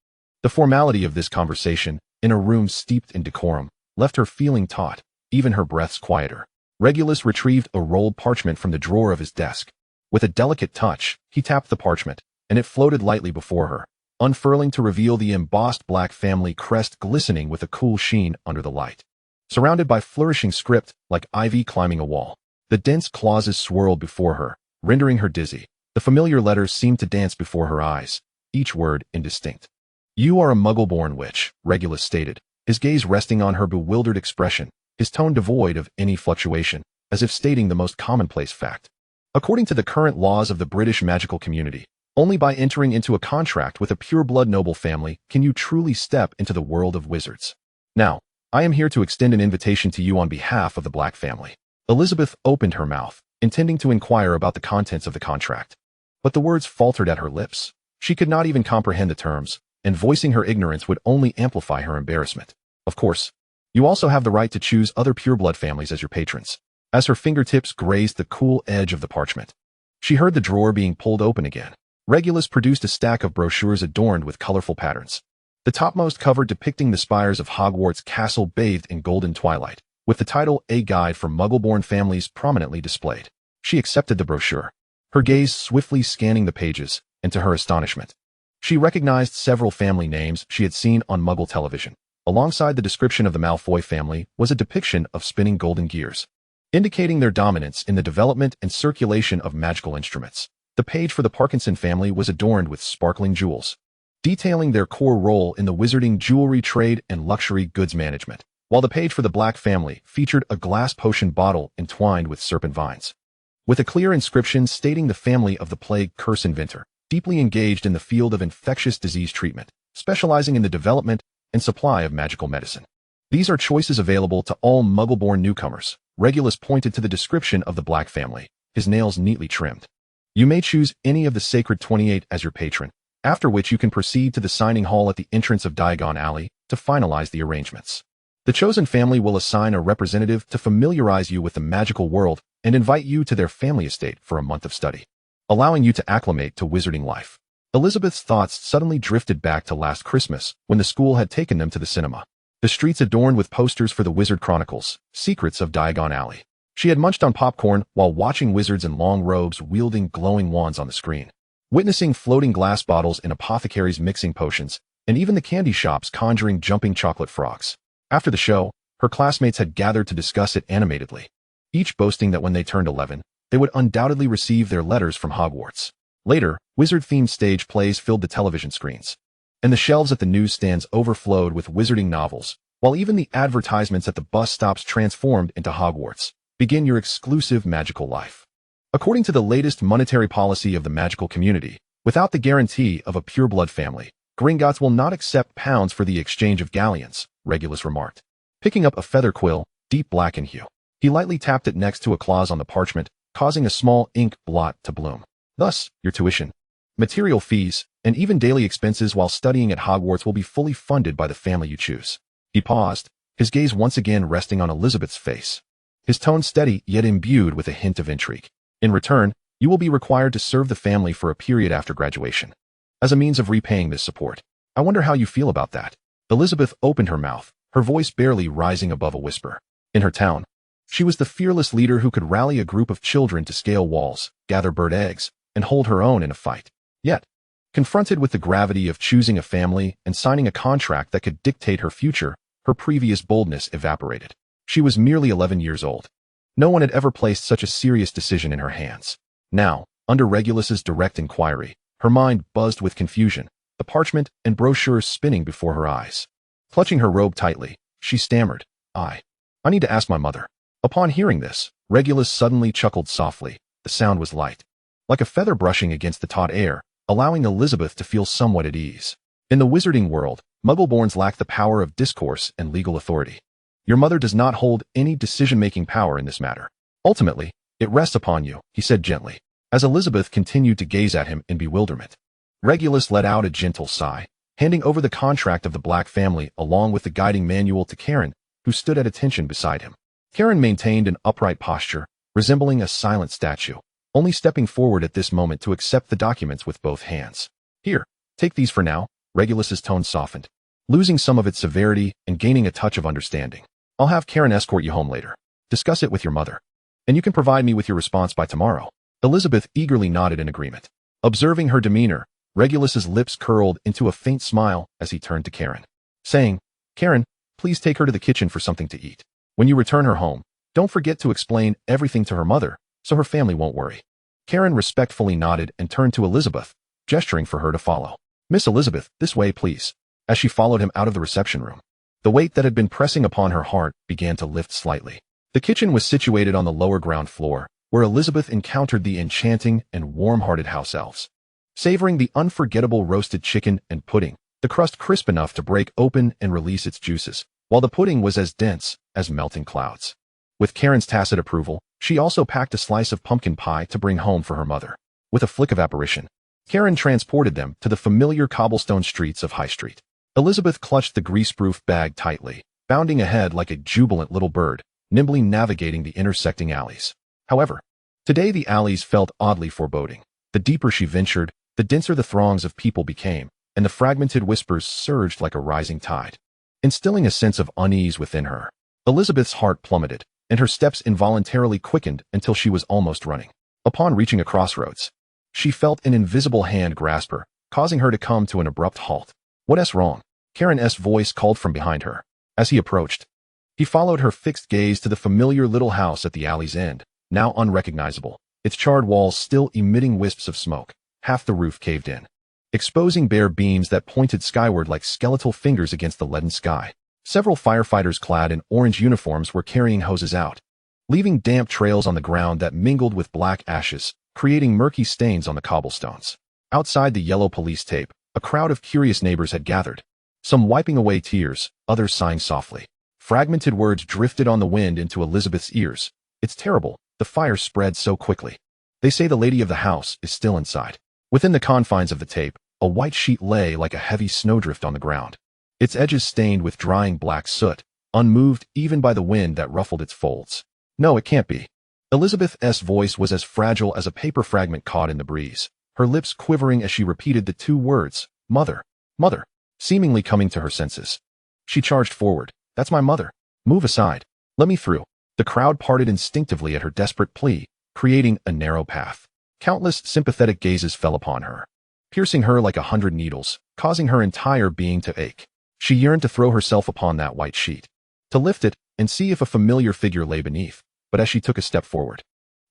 the formality of this conversation, in a room steeped in decorum, left her feeling taut, even her breaths quieter. Regulus retrieved a rolled parchment from the drawer of his desk. With a delicate touch, he tapped the parchment, and it floated lightly before her, unfurling to reveal the embossed Black family crest glistening with a cool sheen under the light. Surrounded by flourishing script, like ivy climbing a wall, the dense clauses swirled before her, rendering her dizzy. The familiar letters seemed to dance before her eyes, each word indistinct. "You are a Muggle-born witch," Regulus stated, his gaze resting on her bewildered expression, his tone devoid of any fluctuation, as if stating the most commonplace fact. "According to the current laws of the British magical community, only by entering into a contract with a pure-blood noble family can you truly step into the world of wizards. Now, I am here to extend an invitation to you on behalf of the Black family." Elizabeth opened her mouth, intending to inquire about the contents of the contract. But the words faltered at her lips. She could not even comprehend the terms, and voicing her ignorance would only amplify her embarrassment. "Of course, you also have the right to choose other pureblood families as your patrons." As her fingertips grazed the cool edge of the parchment, she heard the drawer being pulled open again. Regulus produced a stack of brochures adorned with colorful patterns. The topmost cover depicting the spires of Hogwarts Castle bathed in golden twilight, with the title "A Guide for Muggle-Born Families" prominently displayed. She accepted the brochure, her gaze swiftly scanning the pages, and to her astonishment, she recognized several family names she had seen on Muggle television. Alongside the description of the Malfoy family was a depiction of spinning golden gears, indicating their dominance in the development and circulation of magical instruments. The page for the Parkinson family was adorned with sparkling jewels, detailing their core role in the wizarding jewelry trade and luxury goods management, while the page for the Black family featured a glass potion bottle entwined with serpent vines, with a clear inscription stating the family of the plague curse inventor, deeply engaged in the field of infectious disease treatment, specializing in the development and supply of magical medicine. "These are choices available to all Muggle-born newcomers." Regulus pointed to the description of the Black family, his nails neatly trimmed. "You may choose any of the Sacred 28 as your patron, after which you can proceed to the signing hall at the entrance of Diagon Alley to finalize the arrangements. The chosen family will assign a representative to familiarize you with the magical world and invite you to their family estate for a month of study, allowing you to acclimate to wizarding life." Elizabeth's thoughts suddenly drifted back to last Christmas when the school had taken them to the cinema. The streets adorned with posters for the Wizard Chronicles, Secrets of Diagon Alley. She had munched on popcorn while watching wizards in long robes wielding glowing wands on the screen, witnessing floating glass bottles and apothecaries mixing potions, and even the candy shops conjuring jumping chocolate frogs. After the show, her classmates had gathered to discuss it animatedly, each boasting that when they turned 11, they would undoubtedly receive their letters from Hogwarts. Later, wizard-themed stage plays filled the television screens, and the shelves at the newsstands overflowed with wizarding novels, while even the advertisements at the bus stops transformed into Hogwarts. Begin your exclusive magical life. According to the latest monetary policy of the magical community, without the guarantee of a pureblood family, Gringotts will not accept pounds for the exchange of galleons, Regulus remarked, picking up a feather quill, deep black in hue. He lightly tapped it next to a clause on the parchment, causing a small ink blot to bloom. "Thus, your tuition, material fees, and even daily expenses while studying at Hogwarts will be fully funded by the family you choose." He paused, his gaze once again resting on Elizabeth's face. his tone steady yet imbued with a hint of intrigue. In return, you will be required to serve the family for a period after graduation. As a means of repaying this support. I wonder how you feel about that. Elizabeth opened her mouth, her voice barely rising above a whisper. In her town, she was the fearless leader who could rally a group of children to scale walls, gather bird eggs, and hold her own in a fight. Yet, confronted with the gravity of choosing a family and signing a contract that could dictate her future, her previous boldness evaporated. She was merely 11 years old. No one had ever placed such a serious decision in her hands. Now, under Regulus's direct inquiry, her mind buzzed with confusion, the parchment and brochures spinning before her eyes. Clutching her robe tightly, she stammered, I need to ask my mother. Upon hearing this, Regulus suddenly chuckled softly. The sound was light, like a feather brushing against the taut air, allowing Elizabeth to feel somewhat at ease. In the wizarding world, Muggleborns lack the power of discourse and legal authority. Your mother does not hold any decision-making power in this matter. Ultimately, it rests upon you, he said gently, as Elizabeth continued to gaze at him in bewilderment. Regulus let out a gentle sigh, handing over the contract of the Black family along with the guiding manual to Karen, who stood at attention beside him. Karen maintained an upright posture, resembling a silent statue, only stepping forward at this moment to accept the documents with both hands. Here, take these for now. Regulus's tone softened, losing some of its severity and gaining a touch of understanding. I'll have Karen escort you home later. Discuss it with your mother. And you can provide me with your response by tomorrow. Elizabeth eagerly nodded in agreement. Observing her demeanor, Regulus's lips curled into a faint smile as he turned to Karen, saying, Karen, please take her to the kitchen for something to eat. When you return her home, don't forget to explain everything to her mother, so her family won't worry. Karen respectfully nodded and turned to Elizabeth, gesturing for her to follow. Miss Elizabeth, this way, please. As she followed him out of the reception room, the weight that had been pressing upon her heart began to lift slightly. The kitchen was situated on the lower ground floor, where Elizabeth encountered the enchanting and warm-hearted house elves. Savoring the unforgettable roasted chicken and pudding, the crust crisp enough to break open and release its juices, while the pudding was as dense as melting clouds. With Karen's tacit approval, she also packed a slice of pumpkin pie to bring home for her mother. With a flick of apparition, Karen transported them to the familiar cobblestone streets of High Street. Elizabeth clutched the grease-proof bag tightly, bounding ahead like a jubilant little bird, nimbly navigating the intersecting alleys. However, today the alleys felt oddly foreboding. The deeper she ventured, the denser the throngs of people became, and the fragmented whispers surged like a rising tide, instilling a sense of unease within her. Elizabeth's heart plummeted, and her steps involuntarily quickened until she was almost running. Upon reaching a crossroads, she felt an invisible hand grasp her, causing her to come to an abrupt halt. What's wrong? Karen's voice called from behind her. As he approached, he followed her fixed gaze to the familiar little house at the alley's end, now unrecognizable, its charred walls still emitting wisps of smoke, half the roof caved in, exposing bare beams that pointed skyward like skeletal fingers against the leaden sky. Several firefighters clad in orange uniforms were carrying hoses out, leaving damp trails on the ground that mingled with black ashes, creating murky stains on the cobblestones. Outside the yellow police tape, a crowd of curious neighbors had gathered, some wiping away tears, others sighing softly. Fragmented words drifted on the wind into Elizabeth's ears. It's terrible, the fire spread so quickly. They say the lady of the house is still inside. Within the confines of the tape, a white sheet lay like a heavy snowdrift on the ground, its edges stained with drying black soot, unmoved even by the wind that ruffled its folds. No, it can't be. Elizabeth's voice was as fragile as a paper fragment caught in the breeze, her lips quivering as she repeated the two words, mother, mother, seemingly coming to her senses. She charged forward. That's my mother. Move aside. Let me through. The crowd parted instinctively at her desperate plea, creating a narrow path. Countless sympathetic gazes fell upon her, piercing her like 100 needles, causing her entire being to ache. She yearned to throw herself upon that white sheet, to lift it and see if a familiar figure lay beneath, but as she took a step forward,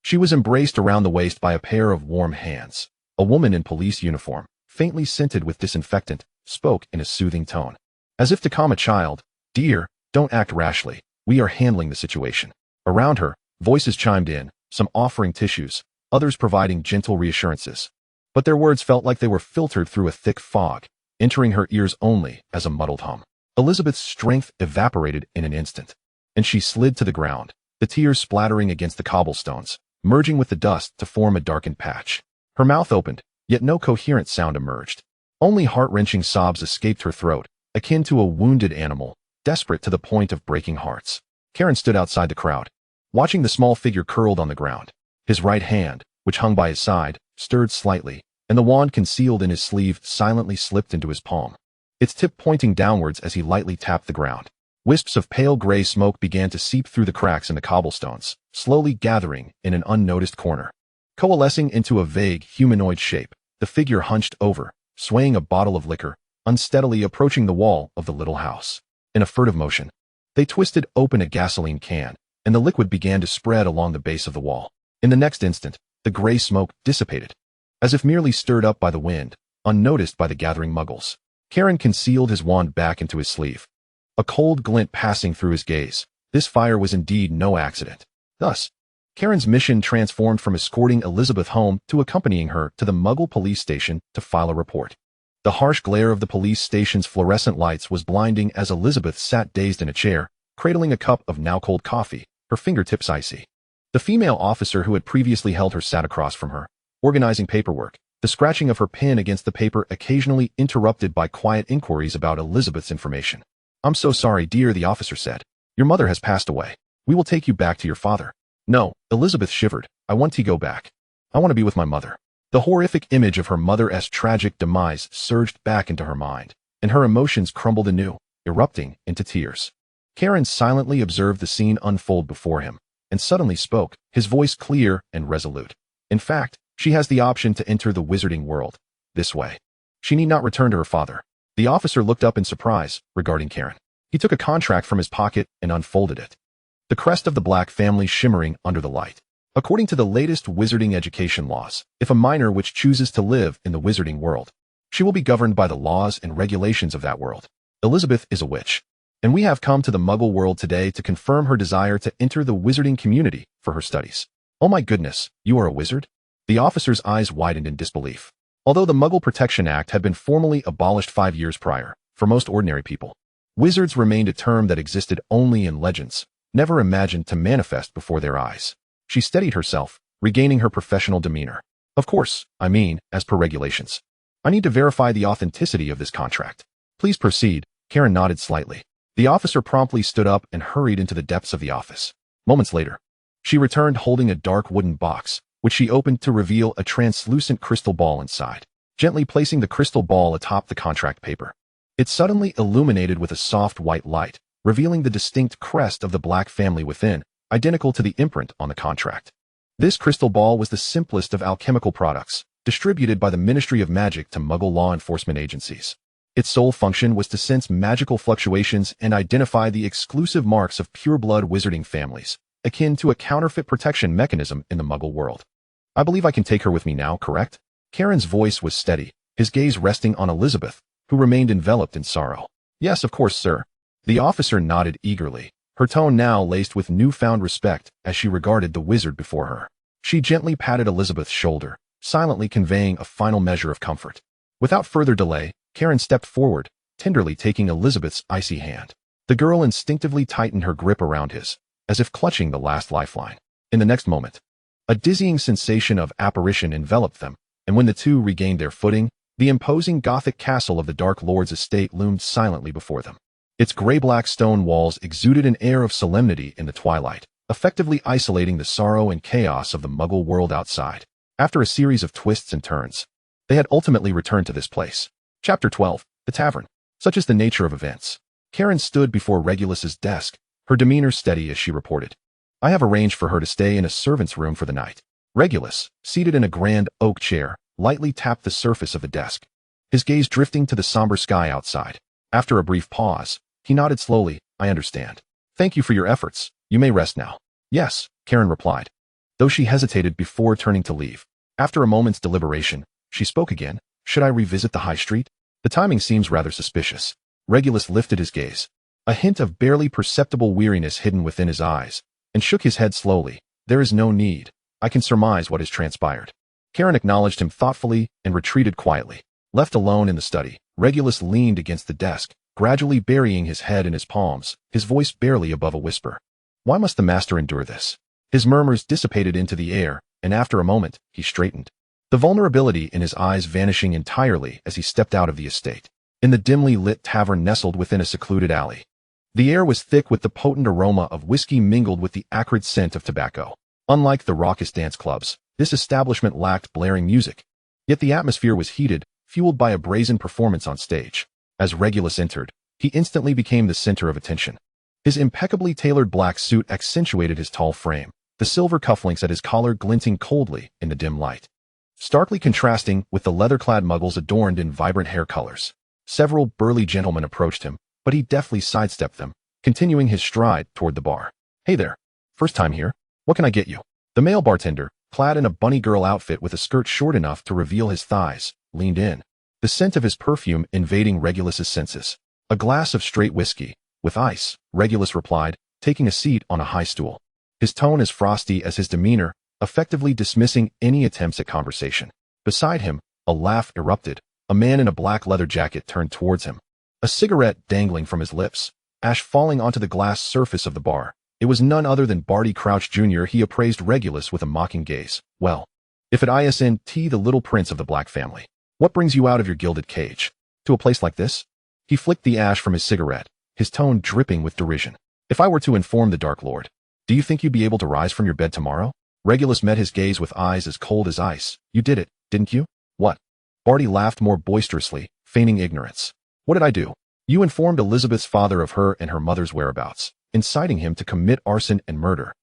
she was embraced around the waist by a pair of warm hands. A woman in police uniform, faintly scented with disinfectant, spoke in a soothing tone. As if to calm a child, Dear, don't act rashly. We are handling the situation. Around her, voices chimed in, some offering tissues, others providing gentle reassurances. But their words felt like they were filtered through a thick fog, entering her ears only as a muddled hum. Elizabeth's strength evaporated in an instant, and she slid to the ground, the tears splattering against the cobblestones, merging with the dust to form a darkened patch. Her mouth opened, yet no coherent sound emerged. Only heart-wrenching sobs escaped her throat, akin to a wounded animal, desperate to the point of breaking hearts. Karen stood outside the crowd, watching the small figure curled on the ground. His right hand, which hung by his side, stirred slightly, and the wand concealed in his sleeve silently slipped into his palm, its tip pointing downwards as he lightly tapped the ground. Wisps of pale gray smoke began to seep through the cracks in the cobblestones, slowly gathering in an unnoticed corner. Coalescing into a vague, humanoid shape, the figure hunched over, swaying a bottle of liquor, unsteadily approaching the wall of the little house. In a furtive motion, they twisted open a gasoline can, and the liquid began to spread along the base of the wall. In the next instant, the gray smoke dissipated, as if merely stirred up by the wind, unnoticed by the gathering muggles. Karen concealed his wand back into his sleeve, a cold glint passing through his gaze. This fire was indeed no accident. Thus, Karen's mission transformed from escorting Elizabeth home to accompanying her to the Muggle police station to file a report. The harsh glare of the police station's fluorescent lights was blinding as Elizabeth sat dazed in a chair, cradling a cup of now-cold coffee, her fingertips icy. The female officer who had previously held her sat across from her, organizing paperwork, the scratching of her pen against the paper occasionally interrupted by quiet inquiries about Elizabeth's information. "I'm so sorry, dear," the officer said. "Your mother has passed away. We will take you back to your father." "No," Elizabeth shivered. "I want to go back. I want to be with my mother." The horrific image of her mother's tragic demise surged back into her mind, and her emotions crumbled anew, erupting into tears. Karen silently observed the scene unfold before him, and suddenly spoke, his voice clear and resolute. "In fact, she has the option to enter the wizarding world. This way. She need not return to her father." The officer looked up in surprise, regarding Karen. He took a contract from his pocket and unfolded it. The crest of the Black family shimmering under the light. According to the latest wizarding education laws, if a minor which chooses to live in the wizarding world, she will be governed by the laws and regulations of that world. Elizabeth is a witch, and we have come to the Muggle world today to confirm her desire to enter the wizarding community for her studies. "Oh my goodness, you are a wizard?" The officer's eyes widened in disbelief. Although the Muggle Protection Act had been formally abolished 5 years prior, for most ordinary people, wizards remained a term that existed only in legends, never imagined to manifest before their eyes. She steadied herself, regaining her professional demeanor. "Of course, I mean, as per regulations. I need to verify the authenticity of this contract." "Please proceed." Karen nodded slightly. The officer promptly stood up and hurried into the depths of the office. Moments later, she returned holding a dark wooden box, which she opened to reveal a translucent crystal ball inside. Gently placing the crystal ball atop the contract paper, it suddenly illuminated with a soft white light, revealing the distinct crest of the Black family within, identical to the imprint on the contract. This crystal ball was the simplest of alchemical products, distributed by the Ministry of Magic to Muggle law enforcement agencies. Its sole function was to sense magical fluctuations and identify the exclusive marks of pure-blood wizarding families, akin to a counterfeit protection mechanism in the Muggle world. "I believe I can take her with me now, correct?" Karen's voice was steady, his gaze resting on Elizabeth, who remained enveloped in sorrow. "Yes, of course, sir." The officer nodded eagerly, her tone now laced with newfound respect as she regarded the wizard before her. She gently patted Elizabeth's shoulder, silently conveying a final measure of comfort. Without further delay, Karen stepped forward, tenderly taking Elizabeth's icy hand. The girl instinctively tightened her grip around his, as if clutching the last lifeline. In the next moment, a dizzying sensation of apparition enveloped them, and when the two regained their footing, the imposing Gothic castle of the Dark Lord's estate loomed silently before them. Its gray-black stone walls exuded an air of solemnity in the twilight, effectively isolating the sorrow and chaos of the Muggle world outside. After a series of twists and turns, they had ultimately returned to this place. Chapter 12. The Tavern. Such is the nature of events. Karen stood before Regulus's desk, her demeanor steady as she reported. "I have arranged for her to stay in a servant's room for the night." Regulus, seated in a grand oak chair, lightly tapped the surface of the desk, his gaze drifting to the somber sky outside. After a brief pause, he nodded slowly. "I understand. Thank you for your efforts. You may rest now." "Yes," Karen replied, though she hesitated before turning to leave. After a moment's deliberation, she spoke again. "Should I revisit the high street? The timing seems rather suspicious." Regulus lifted his gaze, a hint of barely perceptible weariness hidden within his eyes, and shook his head slowly. "There is no need. I can surmise what has transpired." Karen acknowledged him thoughtfully and retreated quietly. Left alone in the study, Regulus leaned against the desk, gradually burying his head in his palms, his voice barely above a whisper. Why must the master endure this? His murmurs dissipated into the air, and after a moment, he straightened, the vulnerability in his eyes vanishing entirely as he stepped out of the estate. In the dimly lit tavern nestled within a secluded alley, The air was thick with the potent aroma of whiskey mingled with the acrid scent of tobacco. Unlike the raucous dance clubs, this establishment lacked blaring music. Yet the atmosphere was heated, fueled by a brazen performance on stage. As Regulus entered, he instantly became the center of attention. His impeccably tailored black suit accentuated his tall frame, the silver cufflinks at his collar glinting coldly in the dim light, starkly contrasting with the leather-clad muggles adorned in vibrant hair colors. Several burly gentlemen approached him, but he deftly sidestepped them, continuing his stride toward the bar. "Hey there. First time here? What can I get you?" The male bartender, clad in a bunny girl outfit with a skirt short enough to reveal his thighs, leaned in, the scent of his perfume invading Regulus's senses. "A glass of straight whiskey, with ice," Regulus replied, taking a seat on a high stool. His tone as frosty as his demeanor, effectively dismissing any attempts at conversation. Beside him, a laugh erupted. A man in a black leather jacket turned towards him, a cigarette dangling from his lips, ash falling onto the glass surface of the bar. It was none other than Barty Crouch Jr. He appraised Regulus with a mocking gaze. "Well, if it isn't the little prince of the Black family, what brings you out of your gilded cage to a place like this?" He flicked the ash from his cigarette, his tone dripping with derision. "If I were to inform the Dark Lord, do you think you'd be able to rise from your bed tomorrow?" Regulus met his gaze with eyes as cold as ice. "You did it, didn't you?" "What?" Barty laughed more boisterously, feigning ignorance. "What did I do?" "You informed Elizabeth's father of her and her mother's whereabouts, inciting him to commit arson and murder."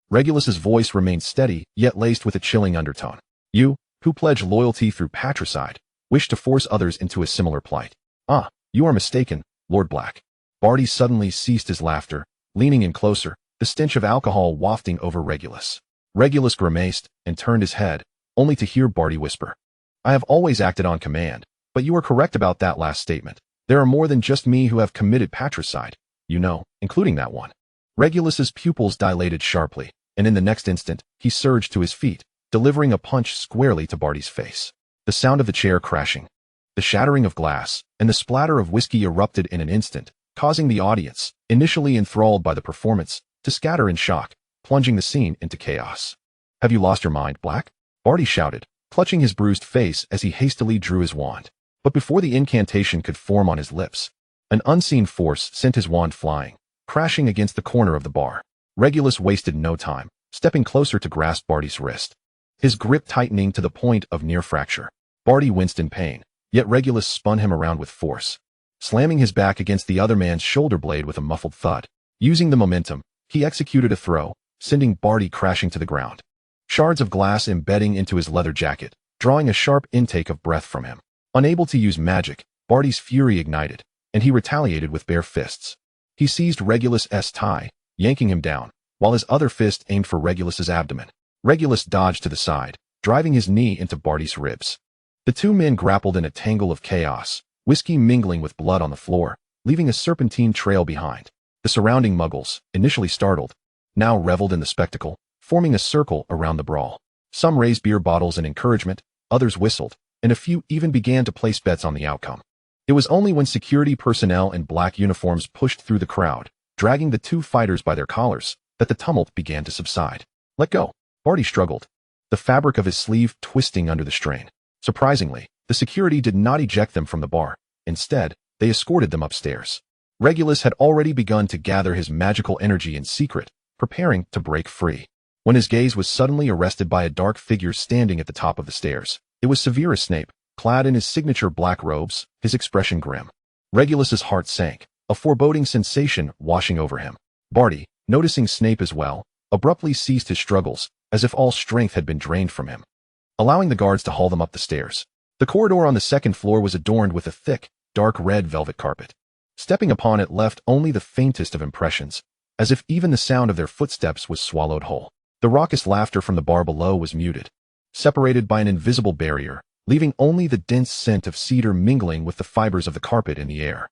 Regulus's voice remained steady, yet laced with a chilling undertone. "You, who pledge loyalty through patricide, wish to force others into a similar plight." "Ah, you are mistaken, Lord Black." Barty suddenly ceased his laughter, leaning in closer, the stench of alcohol wafting over Regulus. Regulus grimaced and turned his head, only to hear Barty whisper, "I have always acted on command, but you are correct about that last statement. There are more than just me who have committed patricide, you know, including that one." Regulus's pupils dilated sharply, and in the next instant, he surged to his feet, delivering a punch squarely to Barty's face. The sound of the chair crashing, the shattering of glass, and the splatter of whiskey erupted in an instant, causing the audience, initially enthralled by the performance, to scatter in shock, plunging the scene into chaos. "Have you lost your mind, Black?" Barty shouted, clutching his bruised face as he hastily drew his wand. But before the incantation could form on his lips, an unseen force sent his wand flying, crashing against the corner of the bar. Regulus wasted no time, stepping closer to grasp Barty's wrist, his grip tightening to the point of near fracture. Barty winced in pain, yet Regulus spun him around with force, slamming his back against the other man's shoulder blade with a muffled thud. Using the momentum, he executed a throw, sending Barty crashing to the ground, shards of glass embedding into his leather jacket, drawing a sharp intake of breath from him. Unable to use magic, Barty's fury ignited, and he retaliated with bare fists. He seized Regulus's tie, yanking him down, while his other fist aimed for Regulus's abdomen. Regulus dodged to the side, driving his knee into Barty's ribs. The two men grappled in a tangle of chaos, whiskey mingling with blood on the floor, leaving a serpentine trail behind. The surrounding muggles, initially startled, now reveled in the spectacle, forming a circle around the brawl. Some raised beer bottles in encouragement, others whistled, and a few even began to place bets on the outcome. It was only when security personnel in black uniforms pushed through the crowd, dragging the two fighters by their collars, that the tumult began to subside. "Let go." Barty struggled, the fabric of his sleeve twisting under the strain. Surprisingly, the security did not eject them from the bar. Instead, they escorted them upstairs. Regulus had already begun to gather his magical energy in secret, preparing to break free, when his gaze was suddenly arrested by a dark figure standing at the top of the stairs. It was Severus Snape, clad in his signature black robes, his expression grim. Regulus's heart sank, a foreboding sensation washing over him. Barty, noticing Snape as well, abruptly ceased his struggles, as if all strength had been drained from him, allowing the guards to haul them up the stairs. The corridor on the second floor was adorned with a thick, dark red velvet carpet. Stepping upon it left only the faintest of impressions, as if even the sound of their footsteps was swallowed whole. The raucous laughter from the bar below was muted, separated by an invisible barrier, leaving only the dense scent of cedar mingling with the fibers of the carpet in the air.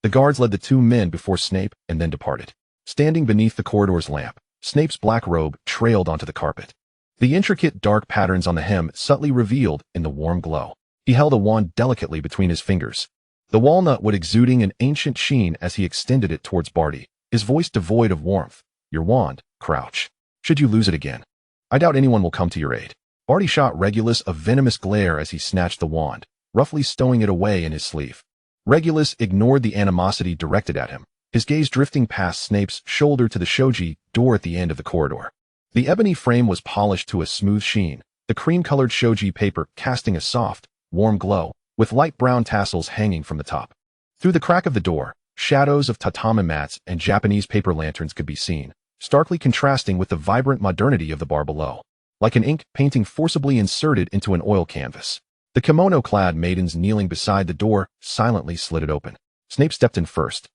The guards led the two men before Snape and then departed. Standing beneath the corridor's lamp, Snape's black robe trailed onto the carpet, the intricate dark patterns on the hem subtly revealed in the warm glow. He held a wand delicately between his fingers, the walnut wood exuding an ancient sheen as he extended it towards Barty, his voice devoid of warmth. "Your wand, Crouch. Should you lose it again, I doubt anyone will come to your aid." Barty shot Regulus a venomous glare as he snatched the wand, roughly stowing it away in his sleeve. Regulus ignored the animosity directed at him, his gaze drifting past Snape's shoulder to the shoji door at the end of the corridor. The ebony frame was polished to a smooth sheen, the cream-colored shoji paper casting a soft, warm glow, with light brown tassels hanging from the top. Through the crack of the door, shadows of tatami mats and Japanese paper lanterns could be seen, starkly contrasting with the vibrant modernity of the bar below. Like an ink painting forcibly inserted into an oil canvas. The kimono-clad maidens kneeling beside the door silently slid it open. Snape stepped in first,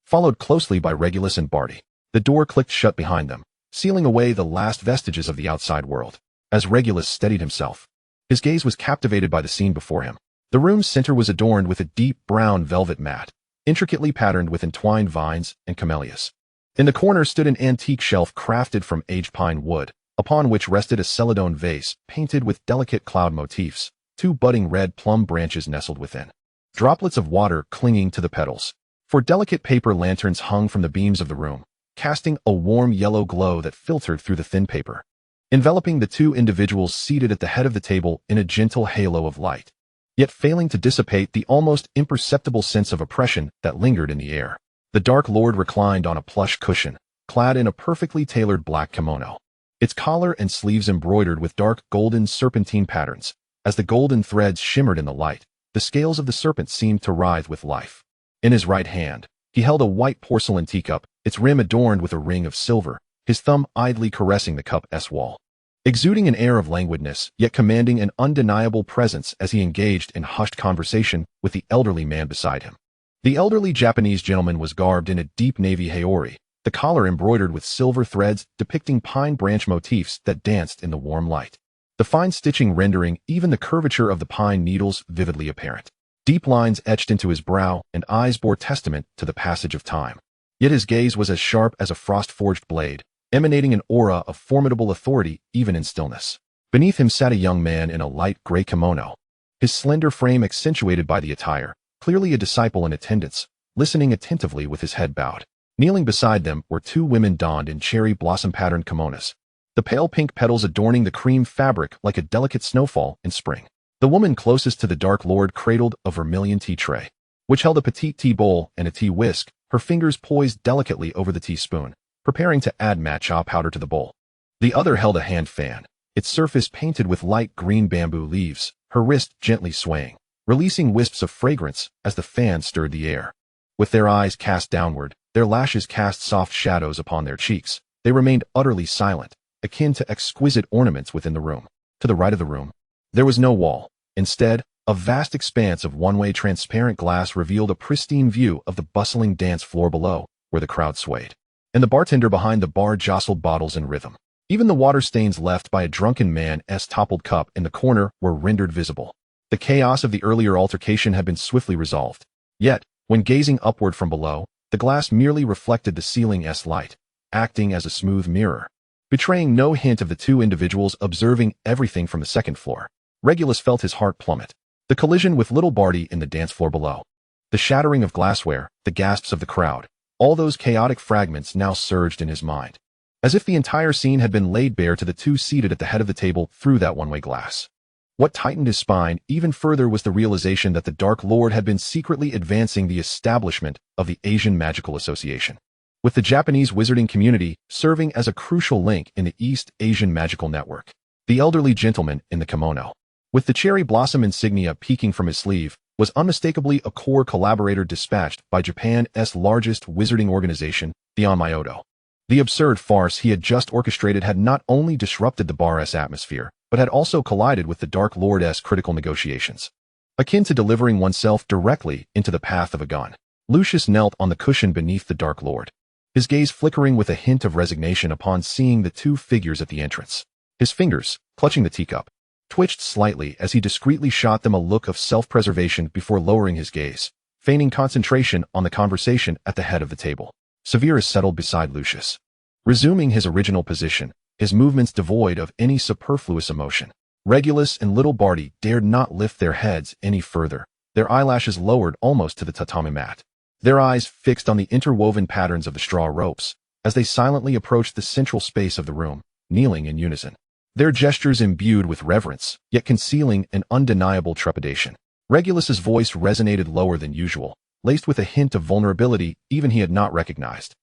followed closely by Regulus and Barty. The door clicked shut behind them, sealing away the last vestiges of the outside world. As Regulus steadied himself, his gaze was captivated by the scene before him. The room's center was adorned with a deep brown velvet mat, intricately patterned with entwined vines and camellias. In the corner stood an antique shelf crafted from aged pine wood, upon which rested a celadone vase painted with delicate cloud motifs, 2 budding red plum branches nestled within, droplets of water clinging to the petals. 4 delicate paper lanterns hung from the beams of the room, casting a warm yellow glow that filtered through the thin paper, enveloping the 2 individuals seated at the head of the table in a gentle halo of light, yet failing to dissipate the almost imperceptible sense of oppression that lingered in the air. The Dark Lord reclined on a plush cushion, clad in a perfectly tailored black kimono, its collar and sleeves embroidered with dark golden serpentine patterns. As the golden threads shimmered in the light, the scales of the serpent seemed to writhe with life. In his right hand, he held a white porcelain teacup, its rim adorned with a ring of silver, his thumb idly caressing the cup's wall, exuding an air of languidness, yet commanding an undeniable presence as he engaged in hushed conversation with the elderly man beside him. The elderly Japanese gentleman was garbed in a deep navy haori, the collar embroidered with silver threads depicting pine branch motifs that danced in the warm light, the fine stitching rendering even the curvature of the pine needles vividly apparent. Deep lines etched into his brow and eyes bore testament to the passage of time. Yet his gaze was as sharp as a frost-forged blade, emanating an aura of formidable authority even in stillness. Beneath him sat a young man in a light gray kimono, his slender frame accentuated by the attire, clearly a disciple in attendance, listening attentively with his head bowed. Kneeling beside them were 2 women donned in cherry blossom-patterned kimonos, the pale pink petals adorning the cream fabric like a delicate snowfall in spring. The woman closest to the Dark Lord cradled a vermilion tea tray, which held a petite tea bowl and a tea whisk, her fingers poised delicately over the teaspoon, preparing to add matcha powder to the bowl. The other held a hand fan, its surface painted with light green bamboo leaves, her wrist gently swaying, releasing wisps of fragrance as the fan stirred the air. With their eyes cast downward, their lashes cast soft shadows upon their cheeks, they remained utterly silent, akin to exquisite ornaments within the room. To the right of the room, there was no wall. Instead, a vast expanse of one-way transparent glass revealed a pristine view of the bustling dance floor below, where the crowd swayed, and the bartender behind the bar jostled bottles in rhythm. Even the water stains left by a drunken man's toppled cup in the corner were rendered visible. The chaos of the earlier altercation had been swiftly resolved. Yet, when gazing upward from below, the glass merely reflected the ceiling's light, acting as a smooth mirror, betraying no hint of the 2 individuals observing everything from the second floor. Regulus felt his heart plummet. The collision with little Barty in the dance floor below, the shattering of glassware, the gasps of the crowd, all those chaotic fragments now surged in his mind, as if the entire scene had been laid bare to the 2 seated at the head of the table through that one-way glass. What tightened his spine even further was the realization that the Dark Lord had been secretly advancing the establishment of the Asian Magical Association, with the Japanese wizarding community serving as a crucial link in the East Asian magical network. The elderly gentleman in the kimono, with the cherry blossom insignia peeking from his sleeve, was unmistakably a core collaborator dispatched by Japan's largest wizarding organization, the Onmyoto. The absurd farce he had just orchestrated had not only disrupted the bar's atmosphere, but had also collided with the Dark Lord's critical negotiations, akin to delivering oneself directly into the path of a gun. Lucius knelt on the cushion beneath the Dark Lord, his gaze flickering with a hint of resignation upon seeing the 2 figures at the entrance. His fingers, clutching the teacup, twitched slightly as he discreetly shot them a look of self-preservation before lowering his gaze, feigning concentration on the conversation at the head of the table. Severus settled beside Lucius, resuming his original position, his movements devoid of any superfluous emotion. Regulus and little Barty dared not lift their heads any further, their eyelashes lowered almost to the tatami mat, their eyes fixed on the interwoven patterns of the straw ropes, as they silently approached the central space of the room, kneeling in unison, their gestures imbued with reverence, yet concealing an undeniable trepidation. Regulus's voice resonated lower than usual, laced with a hint of vulnerability even he had not recognized.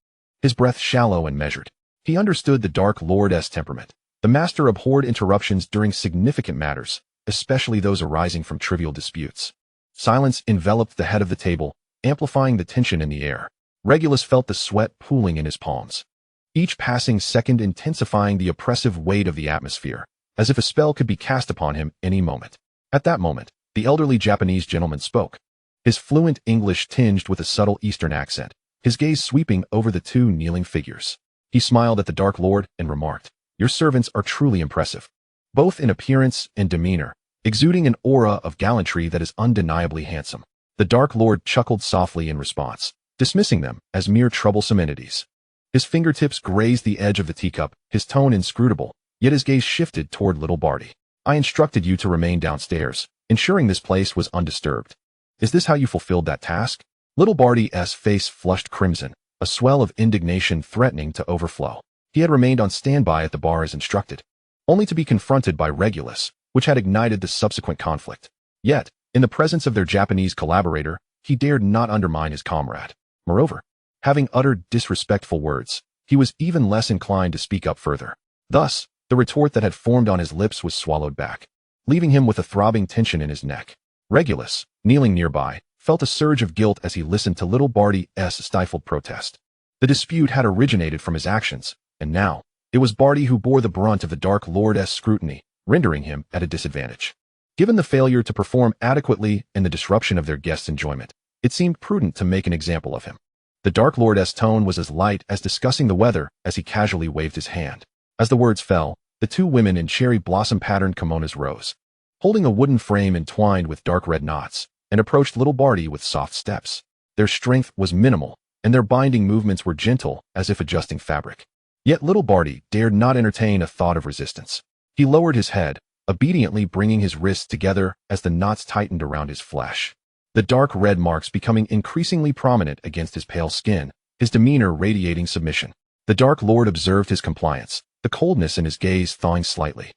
His breath shallow and measured. He understood the Dark Lord's temperament. The master abhorred interruptions during significant matters, especially those arising from trivial disputes. Silence enveloped the head of the table, amplifying the tension in the air. Regulus felt the sweat pooling in his palms, each passing second intensifying the oppressive weight of the atmosphere, as if a spell could be cast upon him any moment. At that moment, the elderly Japanese gentleman spoke, his fluent English tinged with a subtle Eastern accent, his gaze sweeping over the two kneeling figures. He smiled at the Dark Lord and remarked, "Your servants are truly impressive, both in appearance and demeanor, exuding an aura of gallantry that is undeniably handsome." The Dark Lord chuckled softly in response, dismissing them as mere troublesome entities. His fingertips grazed the edge of the teacup, his tone inscrutable, yet his gaze shifted toward little Barty. "I instructed you to remain downstairs, ensuring this place was undisturbed. Is this how you fulfilled that task?" Little Barty's face flushed crimson, a swell of indignation threatening to overflow. He had remained on standby at the bar as instructed, only to be confronted by Regulus, which had ignited the subsequent conflict. Yet, in the presence of their Japanese collaborator, he dared not undermine his comrade. Moreover, having uttered disrespectful words, he was even less inclined to speak up further. Thus, the retort that had formed on his lips was swallowed back, leaving him with a throbbing tension in his neck. Regulus, kneeling nearby, felt a surge of guilt as he listened to little Barty's stifled protest. The dispute had originated from his actions, and now, it was Barty who bore the brunt of the Dark Lord's scrutiny, rendering him at a disadvantage. Given the failure to perform adequately and the disruption of their guests' enjoyment, it seemed prudent to make an example of him. The Dark Lord's tone was as light as discussing the weather as he casually waved his hand. As the words fell, the two women in cherry blossom-patterned kimonos rose, holding a wooden frame entwined with dark red knots, and approached little Barty with soft steps. Their strength was minimal, and their binding movements were gentle as if adjusting fabric. Yet little Barty dared not entertain a thought of resistance. He lowered his head, obediently bringing his wrists together as the knots tightened around his flesh. The dark red marks becoming increasingly prominent against his pale skin, his demeanor radiating submission. The Dark Lord observed his compliance, the coldness in his gaze thawing slightly.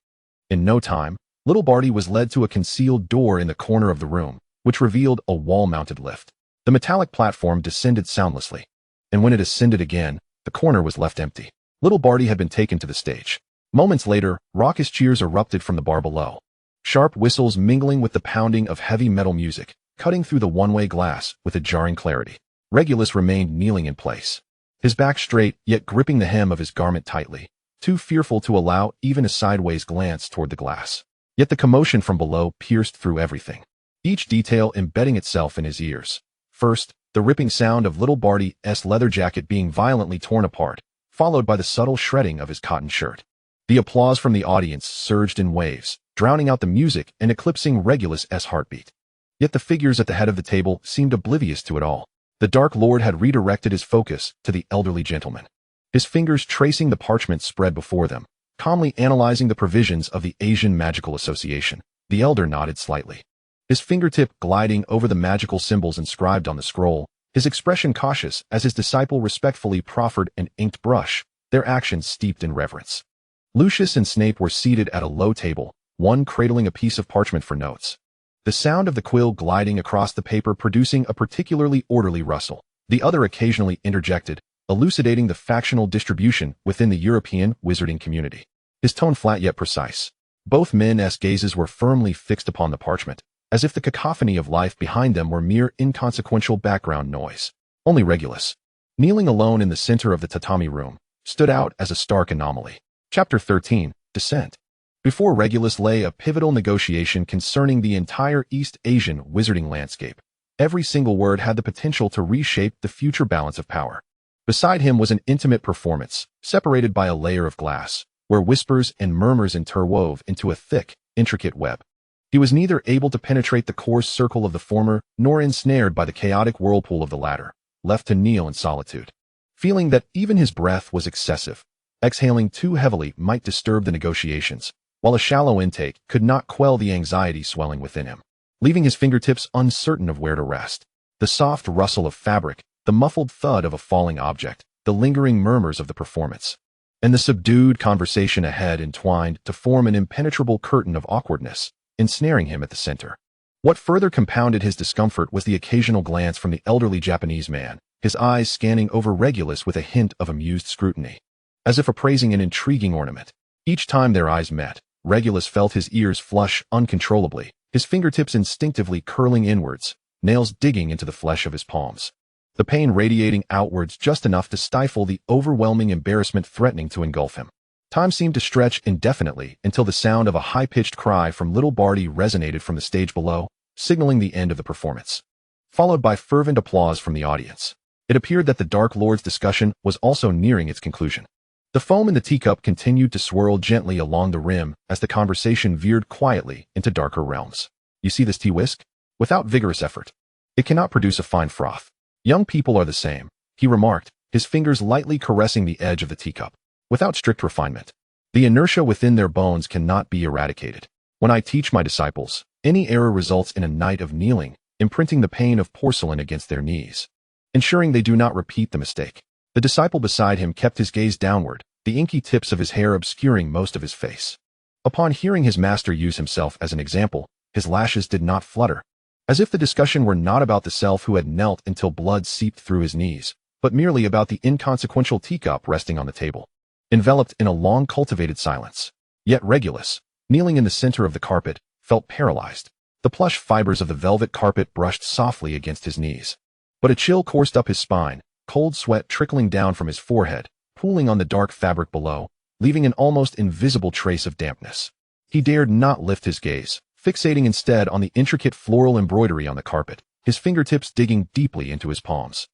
In no time, little Barty was led to a concealed door in the corner of the room, which revealed a wall-mounted lift. The metallic platform descended soundlessly, and when it ascended again, the corner was left empty. Little Barty had been taken to the stage. Moments later, raucous cheers erupted from the bar below, sharp whistles mingling with the pounding of heavy metal music, cutting through the one-way glass with a jarring clarity. Regulus remained kneeling in place, his back straight yet gripping the hem of his garment tightly, too fearful to allow even a sideways glance toward the glass. Yet the commotion from below pierced through everything, each detail embedding itself in his ears. First, the ripping sound of little Barty's leather jacket being violently torn apart, followed by the subtle shredding of his cotton shirt. The applause from the audience surged in waves, drowning out the music and eclipsing Regulus's heartbeat. Yet the figures at the head of the table seemed oblivious to it all. The Dark Lord had redirected his focus to the elderly gentleman, his fingers tracing the parchment spread before them, calmly analyzing the provisions of the Asian Magical Association. The elder nodded slightly, his fingertip gliding over the magical symbols inscribed on the scroll, his expression cautious as his disciple respectfully proffered an inked brush, their actions steeped in reverence. Lucius and Snape were seated at a low table, one cradling a piece of parchment for notes, the sound of the quill gliding across the paper producing a particularly orderly rustle. The other occasionally interjected, elucidating the factional distribution within the European wizarding community. His tone flat yet precise. Both men's gazes were firmly fixed upon the parchment, as if the cacophony of life behind them were mere inconsequential background noise. Only Regulus, kneeling alone in the center of the tatami room, stood out as a stark anomaly. Chapter 13, Descent. Before Regulus lay a pivotal negotiation concerning the entire East Asian wizarding landscape. Every single word had the potential to reshape the future balance of power. Beside him was an intimate performance, separated by a layer of glass, where whispers and murmurs interwove into a thick, intricate web. He was neither able to penetrate the coarse circle of the former, nor ensnared by the chaotic whirlpool of the latter, left to kneel in solitude. Feeling that even his breath was excessive, exhaling too heavily might disturb the negotiations, while a shallow intake could not quell the anxiety swelling within him, leaving his fingertips uncertain of where to rest. The soft rustle of fabric, the muffled thud of a falling object, the lingering murmurs of the performance, and the subdued conversation ahead entwined to form an impenetrable curtain of awkwardness, ensnaring him at the center. What further compounded his discomfort was the occasional glance from the elderly Japanese man, his eyes scanning over Regulus with a hint of amused scrutiny, as if appraising an intriguing ornament. Each time their eyes met, Regulus felt his ears flush uncontrollably, his fingertips instinctively curling inwards, nails digging into the flesh of his palms. The pain radiating outwards just enough to stifle the overwhelming embarrassment threatening to engulf him. Time seemed to stretch indefinitely until the sound of a high-pitched cry from little Barty resonated from the stage below, signaling the end of the performance, followed by fervent applause from the audience. It appeared that the Dark Lord's discussion was also nearing its conclusion. The foam in the teacup continued to swirl gently along the rim as the conversation veered quietly into darker realms. You see this tea whisk? Without vigorous effort, it cannot produce a fine froth. Young people are the same, he remarked, his fingers lightly caressing the edge of the teacup. Without strict refinement, the inertia within their bones cannot be eradicated. When I teach my disciples, any error results in a night of kneeling, imprinting the pain of porcelain against their knees, ensuring they do not repeat the mistake. The disciple beside him kept his gaze downward, the inky tips of his hair obscuring most of his face. Upon hearing his master use himself as an example, his lashes did not flutter, as if the discussion were not about the self who had knelt until blood seeped through his knees, but merely about the inconsequential teacup resting on the table, enveloped in a long-cultivated silence. Yet Regulus, kneeling in the center of the carpet, felt paralyzed. The plush fibers of the velvet carpet brushed softly against his knees, but a chill coursed up his spine, cold sweat trickling down from his forehead, pooling on the dark fabric below, leaving an almost invisible trace of dampness. He dared not lift his gaze, fixating instead on the intricate floral embroidery on the carpet, his fingertips digging deeply into his palms.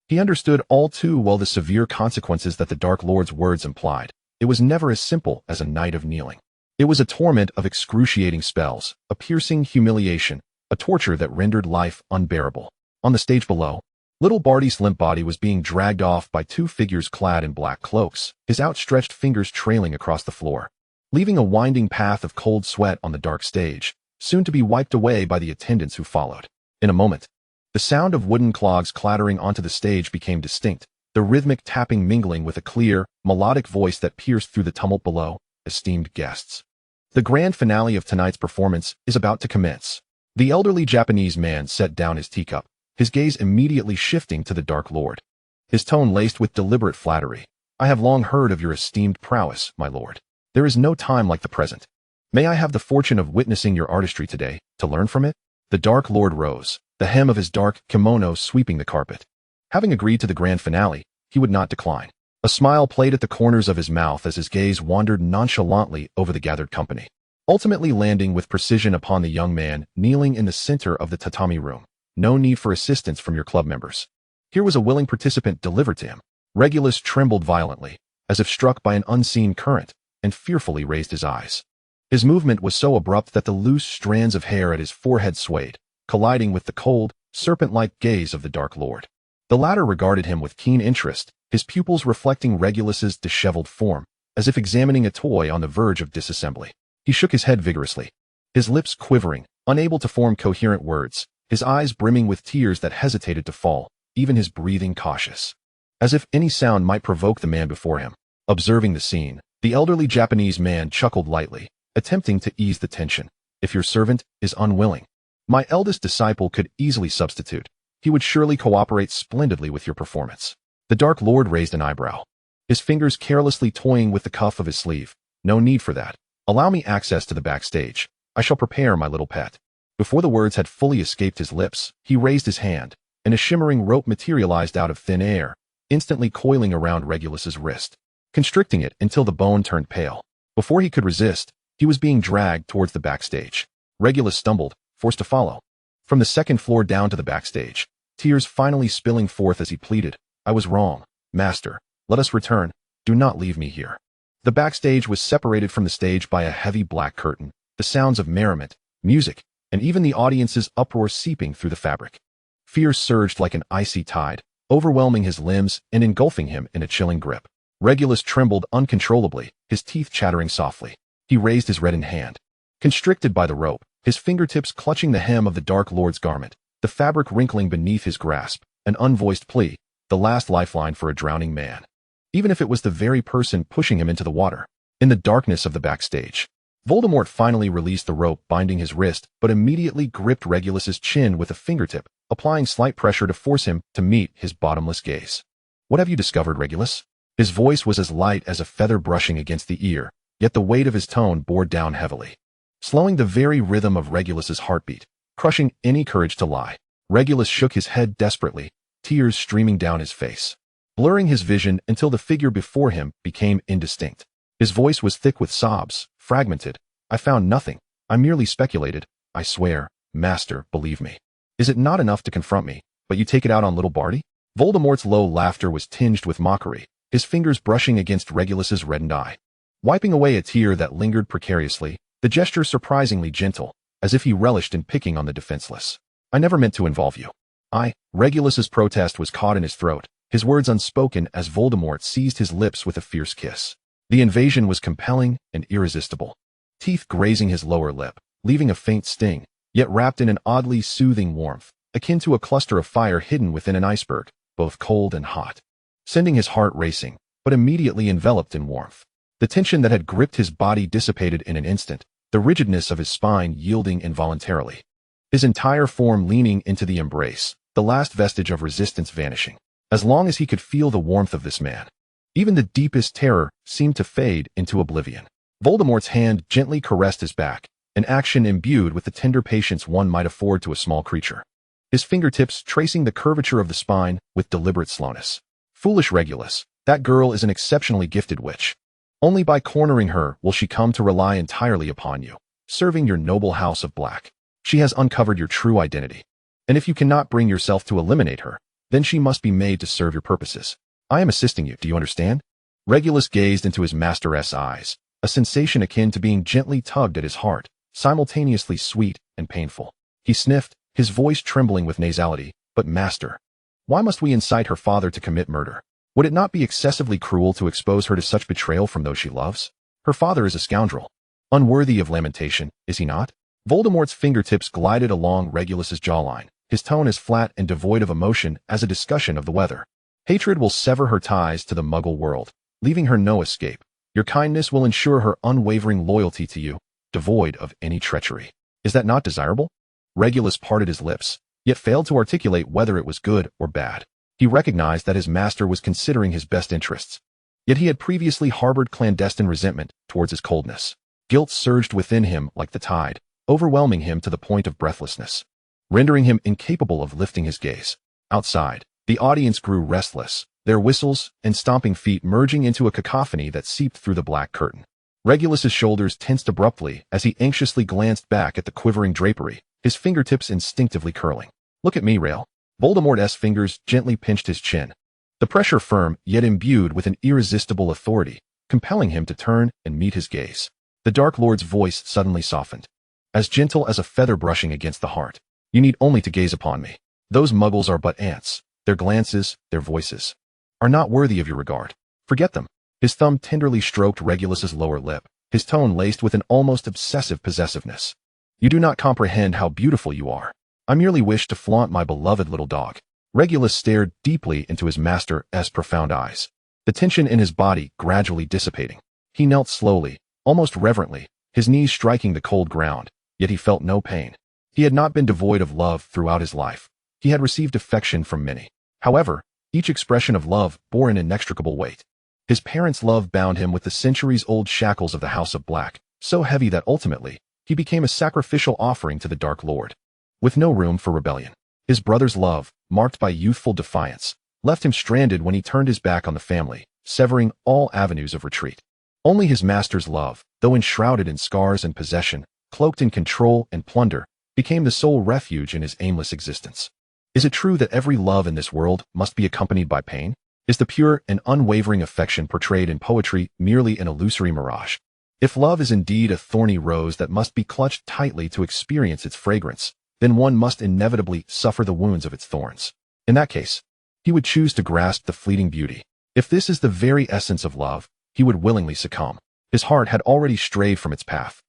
He understood all too well the severe consequences that the Dark Lord's words implied. It was never as simple as a night of kneeling. It was a torment of excruciating spells, a piercing humiliation, a torture that rendered life unbearable. On the stage below, little Barty's limp body was being dragged off by two figures clad in black cloaks, his outstretched fingers trailing across the floor, leaving a winding path of cold sweat on the dark stage, soon to be wiped away by the attendants who followed. In a moment, the sound of wooden clogs clattering onto the stage became distinct, the rhythmic tapping mingling with a clear, melodic voice that pierced through the tumult below. Esteemed guests, the grand finale of tonight's performance is about to commence. The elderly Japanese man set down his teacup, his gaze immediately shifting to the Dark Lord, his tone laced with deliberate flattery. I have long heard of your esteemed prowess, my lord. There is no time like the present. May I have the fortune of witnessing your artistry today, to learn from it? The Dark Lord rose, the hem of his dark kimono sweeping the carpet. Having agreed to the grand finale, he would not decline. A smile played at the corners of his mouth as his gaze wandered nonchalantly over the gathered company, ultimately landing with precision upon the young man kneeling in the center of the tatami room. No need for assistance from your club members. Here was a willing participant delivered to him. Regulus trembled violently, as if struck by an unseen current, and fearfully raised his eyes. His movement was so abrupt that the loose strands of hair at his forehead swayed, colliding with the cold, serpent-like gaze of the Dark Lord. The latter regarded him with keen interest, his pupils reflecting Regulus's disheveled form, as if examining a toy on the verge of disassembly. He shook his head vigorously, his lips quivering, unable to form coherent words, his eyes brimming with tears that hesitated to fall, even his breathing cautious, as if any sound might provoke the man before him. Observing the scene, the elderly Japanese man chuckled lightly, attempting to ease the tension. If your servant is unwilling, my eldest disciple could easily substitute. He would surely cooperate splendidly with your performance. The Dark Lord raised an eyebrow, his fingers carelessly toying with the cuff of his sleeve. No need for that. Allow me access to the backstage. I shall prepare my little pet. Before the words had fully escaped his lips, he raised his hand, and a shimmering rope materialized out of thin air, instantly coiling around Regulus's wrist, constricting it until the bone turned pale. Before he could resist, he was being dragged towards the backstage. Regulus stumbled, forced to follow. From the second floor down to the backstage, tears finally spilling forth as he pleaded, I was wrong, master. Let us return. Do not leave me here. The backstage was separated from the stage by a heavy black curtain, the sounds of merriment, music, and even the audience's uproar seeping through the fabric. Fear surged like an icy tide, overwhelming his limbs and engulfing him in a chilling grip. Regulus trembled uncontrollably, his teeth chattering softly. He raised his reddened hand, constricted by the rope, his fingertips clutching the hem of the Dark Lord's garment, the fabric wrinkling beneath his grasp, an unvoiced plea, the last lifeline for a drowning man. Even if it was the very person pushing him into the water. In the darkness of the backstage, Voldemort finally released the rope binding his wrist, but immediately gripped Regulus's chin with a fingertip, applying slight pressure to force him to meet his bottomless gaze. "What have you discovered, Regulus?" His voice was as light as a feather brushing against the ear, yet the weight of his tone bore down heavily, slowing the very rhythm of Regulus's heartbeat, crushing any courage to lie. Regulus shook his head desperately, tears streaming down his face, blurring his vision until the figure before him became indistinct. His voice was thick with sobs, fragmented. "I found nothing. I merely speculated. I swear, Master, believe me. Is it not enough to confront me, but you take it out on little Barty?" Voldemort's low laughter was tinged with mockery, his fingers brushing against Regulus's reddened eye. Wiping away a tear that lingered precariously, the gesture surprisingly gentle, as if he relished in picking on the defenseless. "I never meant to involve you." Regulus's protest was caught in his throat, his words unspoken as Voldemort seized his lips with a fierce kiss. The invasion was compelling and irresistible, teeth grazing his lower lip, leaving a faint sting, yet wrapped in an oddly soothing warmth, akin to a cluster of fire hidden within an iceberg, both cold and hot, sending his heart racing, but immediately enveloped in warmth. The tension that had gripped his body dissipated in an instant, the rigidness of his spine yielding involuntarily, his entire form leaning into the embrace, the last vestige of resistance vanishing. As long as he could feel the warmth of this man, even the deepest terror seemed to fade into oblivion. Voldemort's hand gently caressed his back, an action imbued with the tender patience one might afford to a small creature, his fingertips tracing the curvature of the spine with deliberate slowness. "Foolish Regulus, that girl is an exceptionally gifted witch. Only by cornering her will she come to rely entirely upon you, serving your noble house of Black. She has uncovered your true identity. And if you cannot bring yourself to eliminate her, then she must be made to serve your purposes. I am assisting you, do you understand?" Regulus gazed into his master's eyes, a sensation akin to being gently tugged at his heart, simultaneously sweet and painful. He sniffed, his voice trembling with nasality. "But Master, why must we incite her father to commit murder? Would it not be excessively cruel to expose her to such betrayal from those she loves? Her father is a scoundrel, unworthy of lamentation, is he not?" Voldemort's fingertips glided along Regulus's jawline, his tone as flat and devoid of emotion as a discussion of the weather. "Hatred will sever her ties to the Muggle world, leaving her no escape. Your kindness will ensure her unwavering loyalty to you, devoid of any treachery. Is that not desirable?" Regulus parted his lips, yet failed to articulate whether it was good or bad. He recognized that his master was considering his best interests, yet he had previously harbored clandestine resentment towards his coldness. Guilt surged within him like the tide, overwhelming him to the point of breathlessness, rendering him incapable of lifting his gaze. Outside, the audience grew restless, their whistles and stomping feet merging into a cacophony that seeped through the black curtain. Regulus's shoulders tensed abruptly as he anxiously glanced back at the quivering drapery, his fingertips instinctively curling. "Look at me, Rail." Voldemort's fingers gently pinched his chin, the pressure firm yet imbued with an irresistible authority, compelling him to turn and meet his gaze. The Dark Lord's voice suddenly softened, as gentle as a feather brushing against the heart. "You need only to gaze upon me. Those Muggles are but ants. Their glances, their voices, are not worthy of your regard. Forget them." His thumb tenderly stroked Regulus's lower lip, his tone laced with an almost obsessive possessiveness. "You do not comprehend how beautiful you are. I merely wish to flaunt my beloved little dog." Regulus stared deeply into his master's profound eyes, the tension in his body gradually dissipating. He knelt slowly, almost reverently, his knees striking the cold ground, yet he felt no pain. He had not been devoid of love throughout his life. He had received affection from many. However, each expression of love bore an inextricable weight. His parents' love bound him with the centuries-old shackles of the House of Black, so heavy that ultimately, he became a sacrificial offering to the Dark Lord, with no room for rebellion. His brother's love, marked by youthful defiance, left him stranded when he turned his back on the family, severing all avenues of retreat. Only his master's love, though enshrouded in scars and possession, cloaked in control and plunder, became the sole refuge in his aimless existence. Is it true that every love in this world must be accompanied by pain? Is the pure and unwavering affection portrayed in poetry merely an illusory mirage? If love is indeed a thorny rose that must be clutched tightly to experience its fragrance, then one must inevitably suffer the wounds of its thorns. In that case, he would choose to grasp the fleeting beauty. If this is the very essence of love, he would willingly succumb. His heart had already strayed from its path,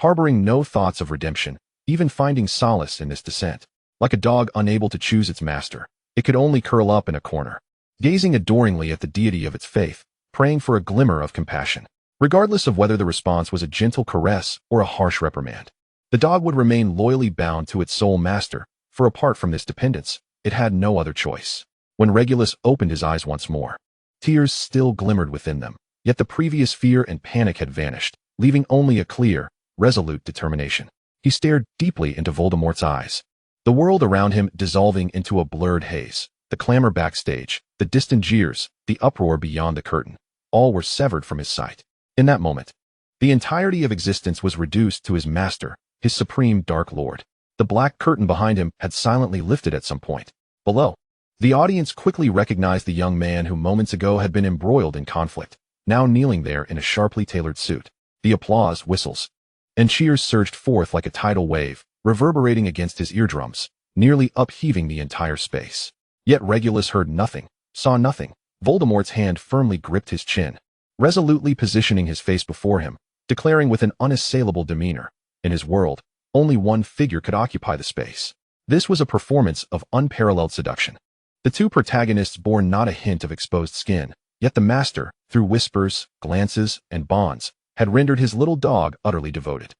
harboring no thoughts of redemption, even finding solace in this descent. Like a dog unable to choose its master, it could only curl up in a corner, gazing adoringly at the deity of its faith, praying for a glimmer of compassion. regardless of whether the response was a gentle caress or a harsh reprimand. The dog would remain loyally bound to its sole master, for apart from this dependence, it had no other choice. When Regulus opened his eyes once more, tears still glimmered within them, yet the previous fear and panic had vanished, leaving only a clear, resolute determination. He stared deeply into Voldemort's eyes, the world around him dissolving into a blurred haze. The clamor backstage, the distant jeers, the uproar beyond the curtain, all were severed from his sight. In that moment, the entirety of existence was reduced to his master, his supreme Dark Lord. The black curtain behind him had silently lifted at some point. Below, the audience quickly recognized the young man who moments ago had been embroiled in conflict, now kneeling there in a sharply tailored suit. The applause, whistles, and cheers surged forth like a tidal wave, reverberating against his eardrums, nearly upheaving the entire space. Yet Regulus heard nothing, saw nothing. Voldemort's hand firmly gripped his chin, resolutely positioning his face before him, declaring with an unassailable demeanor, in his world, only one figure could occupy the space. This was a performance of unparalleled seduction. The two protagonists bore not a hint of exposed skin, yet the master, through whispers, glances, and bonds, had rendered his little dog utterly devoted.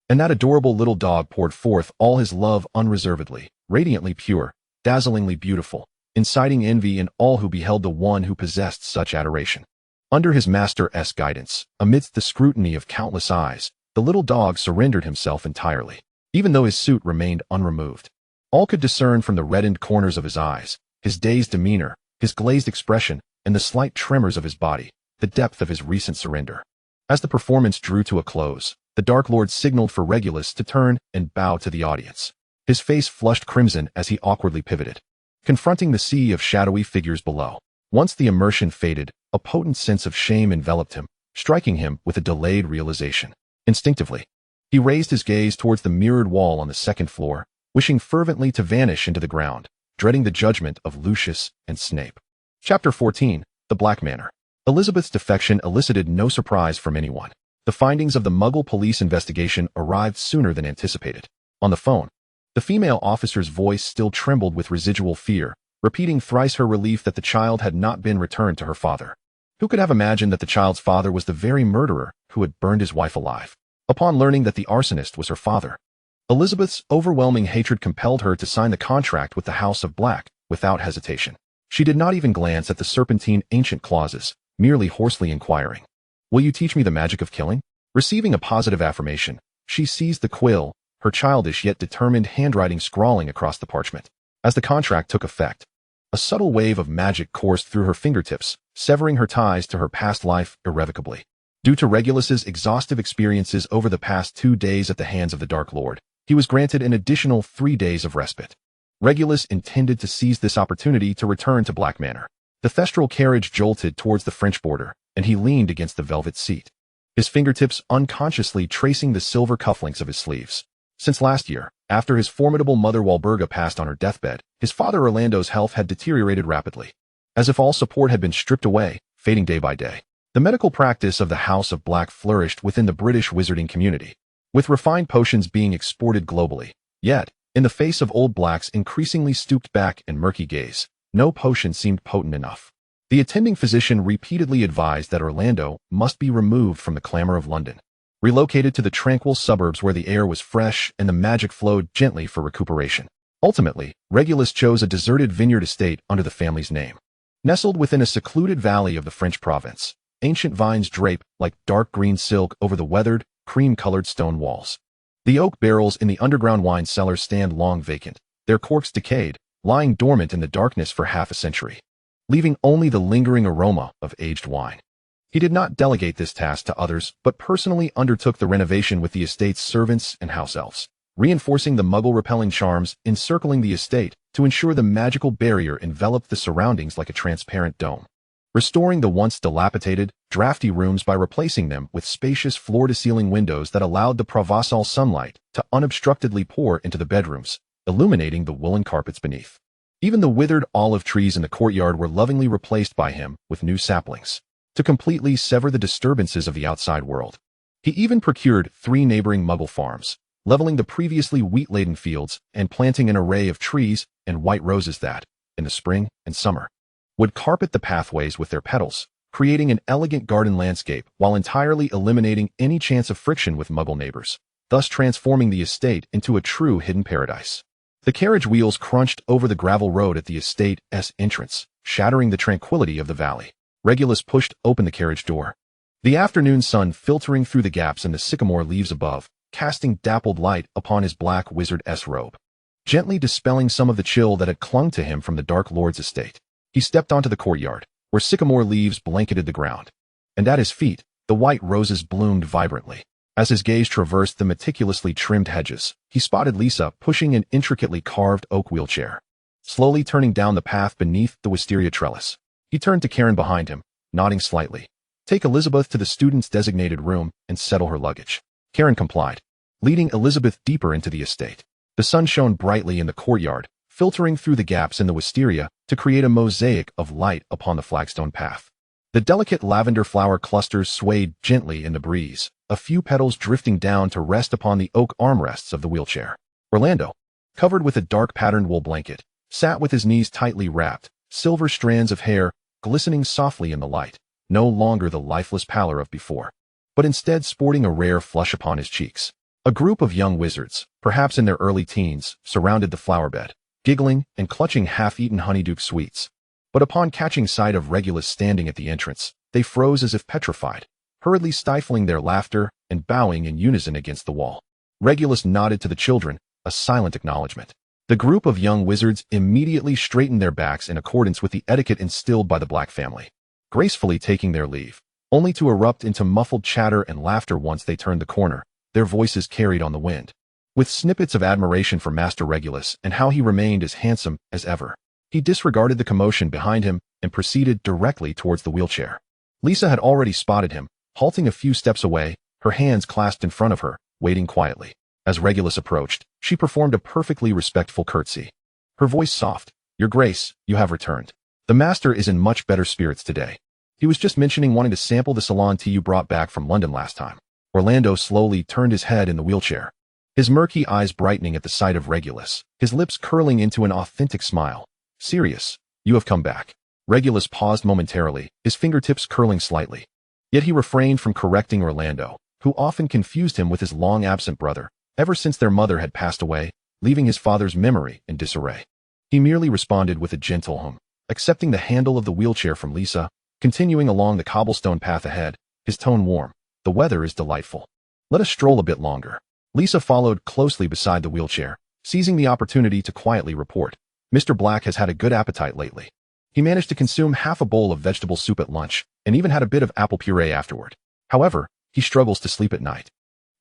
And that adorable little dog poured forth all his love unreservedly, radiantly pure, dazzlingly beautiful, inciting envy in all who beheld the one who possessed such adoration. Under his master's guidance, amidst the scrutiny of countless eyes, the little dog surrendered himself entirely, even though his suit remained unremoved. All could discern from the reddened corners of his eyes, his dazed demeanor, his glazed expression, and the slight tremors of his body, the depth of his recent surrender. As the performance drew to a close, the Dark Lord signaled for Regulus to turn and bow to the audience. His face flushed crimson as he awkwardly pivoted, confronting the sea of shadowy figures below. Once the immersion faded, a potent sense of shame enveloped him, striking him with a delayed realization. Instinctively, he raised his gaze towards the mirrored wall on the second floor, wishing fervently to vanish into the ground, dreading the judgment of Lucius and Snape. Chapter 14, The Black Manor. Elizabeth's defection elicited no surprise from anyone. The findings of the Muggle police investigation arrived sooner than anticipated. On the phone, the female officer's voice still trembled with residual fear, repeating thrice her relief that the child had not been returned to her father. Who could have imagined that the child's father was the very murderer who had burned his wife alive? Upon learning that the arsonist was her father, Elizabeth's overwhelming hatred compelled her to sign the contract with the House of Black without hesitation. She did not even glance at the serpentine ancient clauses, merely hoarsely inquiring, "Will you teach me the magic of killing?" Receiving a positive affirmation, she seized the quill, her childish yet determined handwriting scrawling across the parchment. As the contract took effect, a subtle wave of magic coursed through her fingertips, severing her ties to her past life irrevocably. Due to Regulus's exhaustive experiences over the past 2 days at the hands of the Dark Lord, he was granted an additional 3 days of respite. Regulus intended to seize this opportunity to return to Black Manor. The thestral carriage jolted towards the French border, and he leaned against the velvet seat, his fingertips unconsciously tracing the silver cufflinks of his sleeves. Since last year, after his formidable mother Walburga passed on her deathbed, his father Orlando's health had deteriorated rapidly, as if all support had been stripped away, fading day by day. The medical practice of the House of Black flourished within the British wizarding community, with refined potions being exported globally. Yet, in the face of Old Black's increasingly stooped back and murky gaze, no potion seemed potent enough. The attending physician repeatedly advised that Orlando must be removed from the clamor of London, relocated to the tranquil suburbs where the air was fresh and the magic flowed gently for recuperation. Ultimately, Regulus chose a deserted vineyard estate under the family's name. Nestled within a secluded valley of the French province, ancient vines drape like dark green silk over the weathered, cream-colored stone walls. The oak barrels in the underground wine cellar stand long vacant, their corks decayed, lying dormant in the darkness for half a century, leaving only the lingering aroma of aged wine. He did not delegate this task to others, but personally undertook the renovation with the estate's servants and house elves, reinforcing the Muggle-repelling charms encircling the estate to ensure the magical barrier enveloped the surroundings like a transparent dome, restoring the once dilapidated, drafty rooms by replacing them with spacious floor-to-ceiling windows that allowed the Provençal sunlight to unobstructedly pour into the bedrooms, illuminating the woolen carpets beneath. Even the withered olive trees in the courtyard were lovingly replaced by him with new saplings, to completely sever the disturbances of the outside world. He even procured 3 neighboring Muggle farms, leveling the previously wheat-laden fields and planting an array of trees and white roses that, in the spring and summer, would carpet the pathways with their petals, creating an elegant garden landscape while entirely eliminating any chance of friction with Muggle neighbors, thus transforming the estate into a true hidden paradise. The carriage wheels crunched over the gravel road at the estate's entrance, shattering the tranquility of the valley. Regulus pushed open the carriage door. The afternoon sun filtering through the gaps in the sycamore leaves above, casting dappled light upon his black wizard's robe, gently dispelling some of the chill that had clung to him from the Dark Lord's estate. He stepped onto the courtyard, where sycamore leaves blanketed the ground, and at his feet, the white roses bloomed vibrantly. As his gaze traversed the meticulously trimmed hedges, he spotted Lisa pushing an intricately carved oak wheelchair, slowly turning down the path beneath the wisteria trellis. He turned to Karen behind him, nodding slightly. "Take Elizabeth to the student's designated room and settle her luggage." Karen complied, leading Elizabeth deeper into the estate. The sun shone brightly in the courtyard, filtering through the gaps in the wisteria to create a mosaic of light upon the flagstone path. The delicate lavender flower clusters swayed gently in the breeze, a few petals drifting down to rest upon the oak armrests of the wheelchair. Orlando, covered with a dark patterned wool blanket, sat with his knees tightly wrapped, silver strands of hair glistening softly in the light, no longer the lifeless pallor of before, but instead sporting a rare flush upon his cheeks. A group of young wizards, perhaps in their early teens, surrounded the flower bed, giggling and clutching half-eaten honeydew sweets. But upon catching sight of Regulus standing at the entrance, they froze as if petrified, hurriedly stifling their laughter and bowing in unison against the wall. Regulus nodded to the children, a silent acknowledgement. The group of young wizards immediately straightened their backs in accordance with the etiquette instilled by the Black family, gracefully taking their leave, only to erupt into muffled chatter and laughter once they turned the corner, their voices carried on the wind, with snippets of admiration for Master Regulus and how he remained as handsome as ever. He disregarded the commotion behind him and proceeded directly towards the wheelchair. Lisa had already spotted him, halting a few steps away, her hands clasped in front of her, waiting quietly. As Regulus approached, she performed a perfectly respectful curtsy. Her voice soft. "Your Grace, you have returned. The Master is in much better spirits today. He was just mentioning wanting to sample the Ceylon tea you brought back from London last time." Orlando slowly turned his head in the wheelchair, his murky eyes brightening at the sight of Regulus, his lips curling into an authentic smile. "Sirius, you have come back." Regulus paused momentarily, his fingertips curling slightly. Yet he refrained from correcting Orlando, who often confused him with his long-absent brother, ever since their mother had passed away, leaving his father's memory in disarray. He merely responded with a gentle hum, accepting the handle of the wheelchair from Lisa, continuing along the cobblestone path ahead, his tone warm. "The weather is delightful. Let us stroll a bit longer." Lisa followed closely beside the wheelchair, seizing the opportunity to quietly report. "Mr. Black has had a good appetite lately. He managed to consume half a bowl of vegetable soup at lunch, and even had a bit of apple puree afterward. However, he struggles to sleep at night,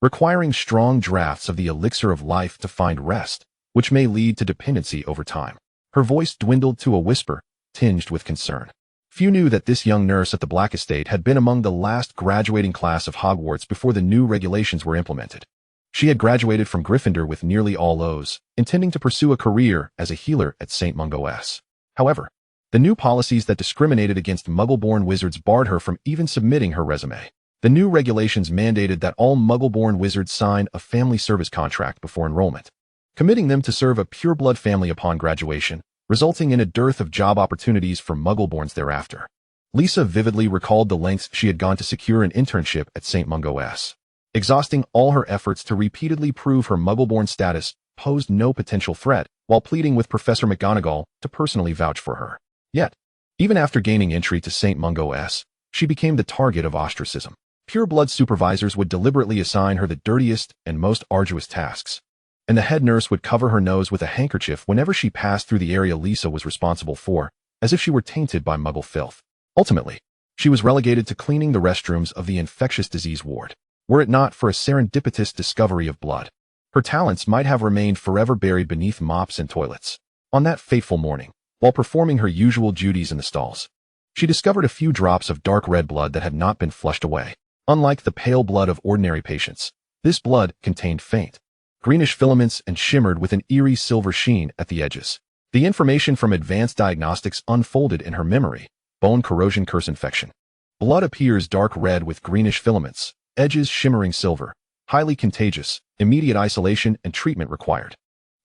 requiring strong draughts of the elixir of life to find rest, which may lead to dependency over time." Her voice dwindled to a whisper, tinged with concern. Few knew that this young nurse at the Black estate had been among the last graduating class of Hogwarts before the new regulations were implemented. She had graduated from Gryffindor with nearly all O's, intending to pursue a career as a healer at St. Mungo's. However, the new policies that discriminated against Muggle-born wizards barred her from even submitting her resume. The new regulations mandated that all Muggle-born wizards sign a family service contract before enrollment, committing them to serve a pureblood family upon graduation, resulting in a dearth of job opportunities for Muggle-borns thereafter. Lisa vividly recalled the lengths she had gone to secure an internship at St. Mungo's, exhausting all her efforts to repeatedly prove her Muggle-born status posed no potential threat, while pleading with Professor McGonagall to personally vouch for her. Yet, even after gaining entry to St. Mungo's, she became the target of ostracism. Pure-blood supervisors would deliberately assign her the dirtiest and most arduous tasks, and the head nurse would cover her nose with a handkerchief whenever she passed through the area Lisa was responsible for, as if she were tainted by Muggle filth. Ultimately, she was relegated to cleaning the restrooms of the infectious disease ward. Were it not for a serendipitous discovery of blood, her talents might have remained forever buried beneath mops and toilets. On that fateful morning, while performing her usual duties in the stalls, she discovered a few drops of dark red blood that had not been flushed away. Unlike the pale blood of ordinary patients, this blood contained faint, greenish filaments and shimmered with an eerie silver sheen at the edges. The information from advanced diagnostics unfolded in her memory. Bone corrosion curse infection. Blood appears dark red with greenish filaments, edges shimmering silver, highly contagious, immediate isolation and treatment required.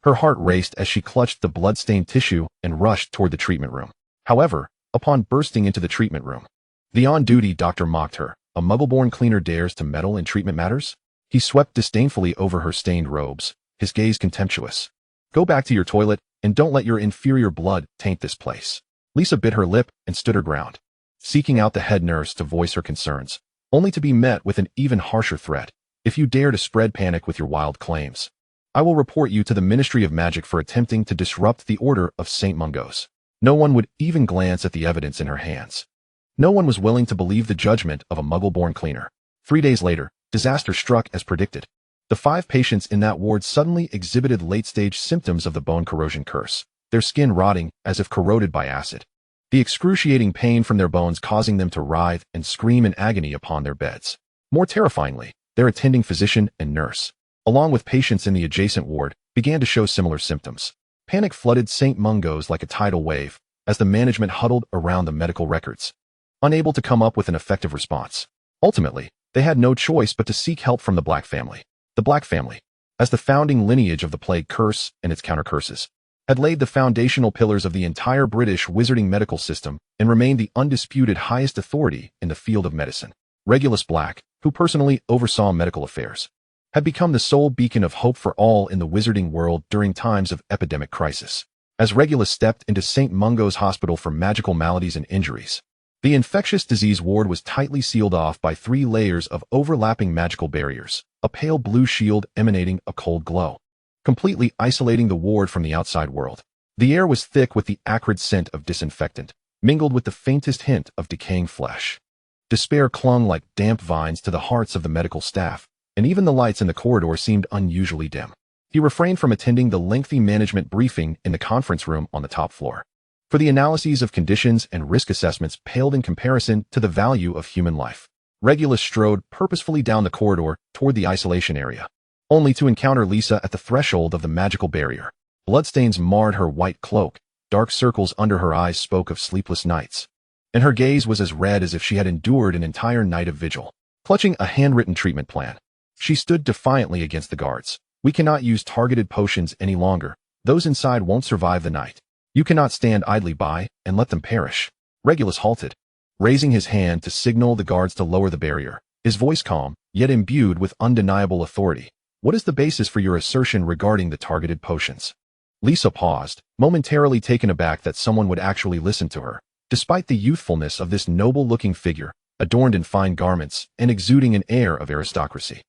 Her heart raced as she clutched the blood-stained tissue and rushed toward the treatment room. However, upon bursting into the treatment room, The on-duty doctor mocked her. A muggle-born cleaner dares to meddle in treatment matters? He swept disdainfully over her stained robes, his gaze contemptuous. Go back to your toilet, and don't let your inferior blood taint this place. Lisa bit her lip and stood her ground, seeking out the head nurse to voice her concerns, only to be met with an even harsher threat. If you dare to spread panic with your wild claims, I will report you to the Ministry of Magic for attempting to disrupt the Order of St. Mungo's. No one would even glance at the evidence in her hands. No one was willing to believe the judgment of a muggle-born cleaner. 3 days later, disaster struck as predicted. The 5 patients in that ward suddenly exhibited late-stage symptoms of the bone corrosion curse, their skin rotting as if corroded by acid. The excruciating pain from their bones causing them to writhe and scream in agony upon their beds. More terrifyingly, their attending physician and nurse, along with patients in the adjacent ward, began to show similar symptoms. Panic flooded St. Mungo's like a tidal wave as the management huddled around the medical records, unable to come up with an effective response. Ultimately, they had no choice but to seek help from the Black family. The Black family, as the founding lineage of the plague curse and its counter-curses, had laid the foundational pillars of the entire British wizarding medical system and remained the undisputed highest authority in the field of medicine. Regulus Black, who personally oversaw medical affairs, had become the sole beacon of hope for all in the wizarding world during times of epidemic crisis. As Regulus stepped into St. Mungo's Hospital for Magical Maladies and Injuries, the infectious disease ward was tightly sealed off by 3 layers of overlapping magical barriers, a pale blue shield emanating a cold glow, completely isolating the ward from the outside world. The air was thick with the acrid scent of disinfectant, mingled with the faintest hint of decaying flesh. Despair clung like damp vines to the hearts of the medical staff, and even the lights in the corridor seemed unusually dim. He refrained from attending the lengthy management briefing in the conference room on the top floor, for the analyses of conditions and risk assessments paled in comparison to the value of human life. Regulus strode purposefully down the corridor toward the isolation area, only to encounter Lisa at the threshold of the magical barrier. Bloodstains marred her white cloak, dark circles under her eyes spoke of sleepless nights, and her gaze was as red as if she had endured an entire night of vigil. Clutching a handwritten treatment plan, she stood defiantly against the guards. We cannot use targeted potions any longer. Those inside won't survive the night. You cannot stand idly by and let them perish. Regulus halted, raising his hand to signal the guards to lower the barrier, his voice calm, yet imbued with undeniable authority. What is the basis for your assertion regarding the targeted potions? Lisa paused, momentarily taken aback that someone would actually listen to her, despite the youthfulness of this noble-looking figure, adorned in fine garments and exuding an air of aristocracy.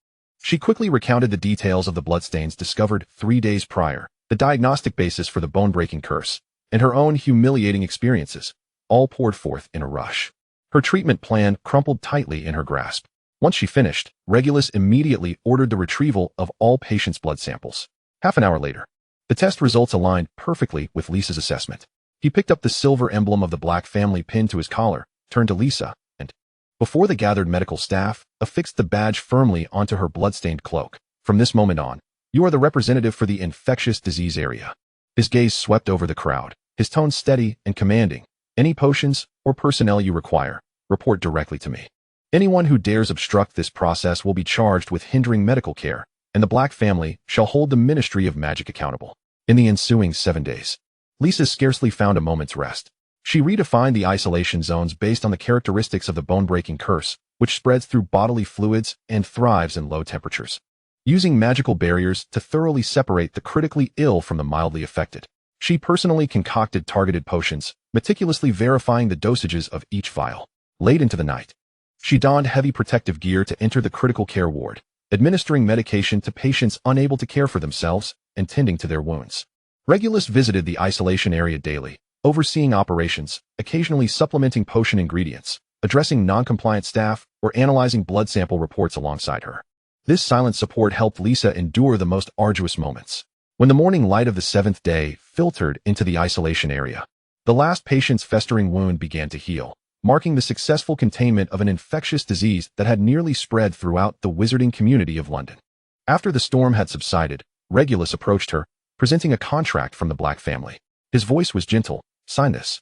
She quickly recounted the details of the bloodstains discovered 3 days prior, the diagnostic basis for the bone-breaking curse, and her own humiliating experiences, all poured forth in a rush. Her treatment plan crumpled tightly in her grasp. Once she finished, Regulus immediately ordered the retrieval of all patients' blood samples. Half an hour later, the test results aligned perfectly with Lisa's assessment. He picked up the silver emblem of the Black family pinned to his collar, turned to Lisa, and, before the gathered medical staff, affixed the badge firmly onto her blood-stained cloak. From this moment on, you are the representative for the infectious disease area. His gaze swept over the crowd, his tone steady and commanding. Any potions or personnel you require, report directly to me. Anyone who dares obstruct this process will be charged with hindering medical care, and the Black family shall hold the Ministry of Magic accountable. In the ensuing 7 days, Lisa scarcely found a moment's rest. She redefined the isolation zones based on the characteristics of the bone-breaking curse, which spreads through bodily fluids and thrives in low temperatures, using magical barriers to thoroughly separate the critically ill from the mildly affected. She personally concocted targeted potions, meticulously verifying the dosages of each vial. Late into the night, she donned heavy protective gear to enter the critical care ward, administering medication to patients unable to care for themselves and tending to their wounds. Regulus visited the isolation area daily, overseeing operations, occasionally supplementing potion ingredients, addressing non-compliant staff, or analyzing blood sample reports alongside her. This silent support helped Lisa endure the most arduous moments. When the morning light of the 7th day filtered into the isolation area, the last patient's festering wound began to heal, marking the successful containment of an infectious disease that had nearly spread throughout the wizarding community of London. After the storm had subsided, Regulus approached her, presenting a contract from the Black family. His voice was gentle. Sign this,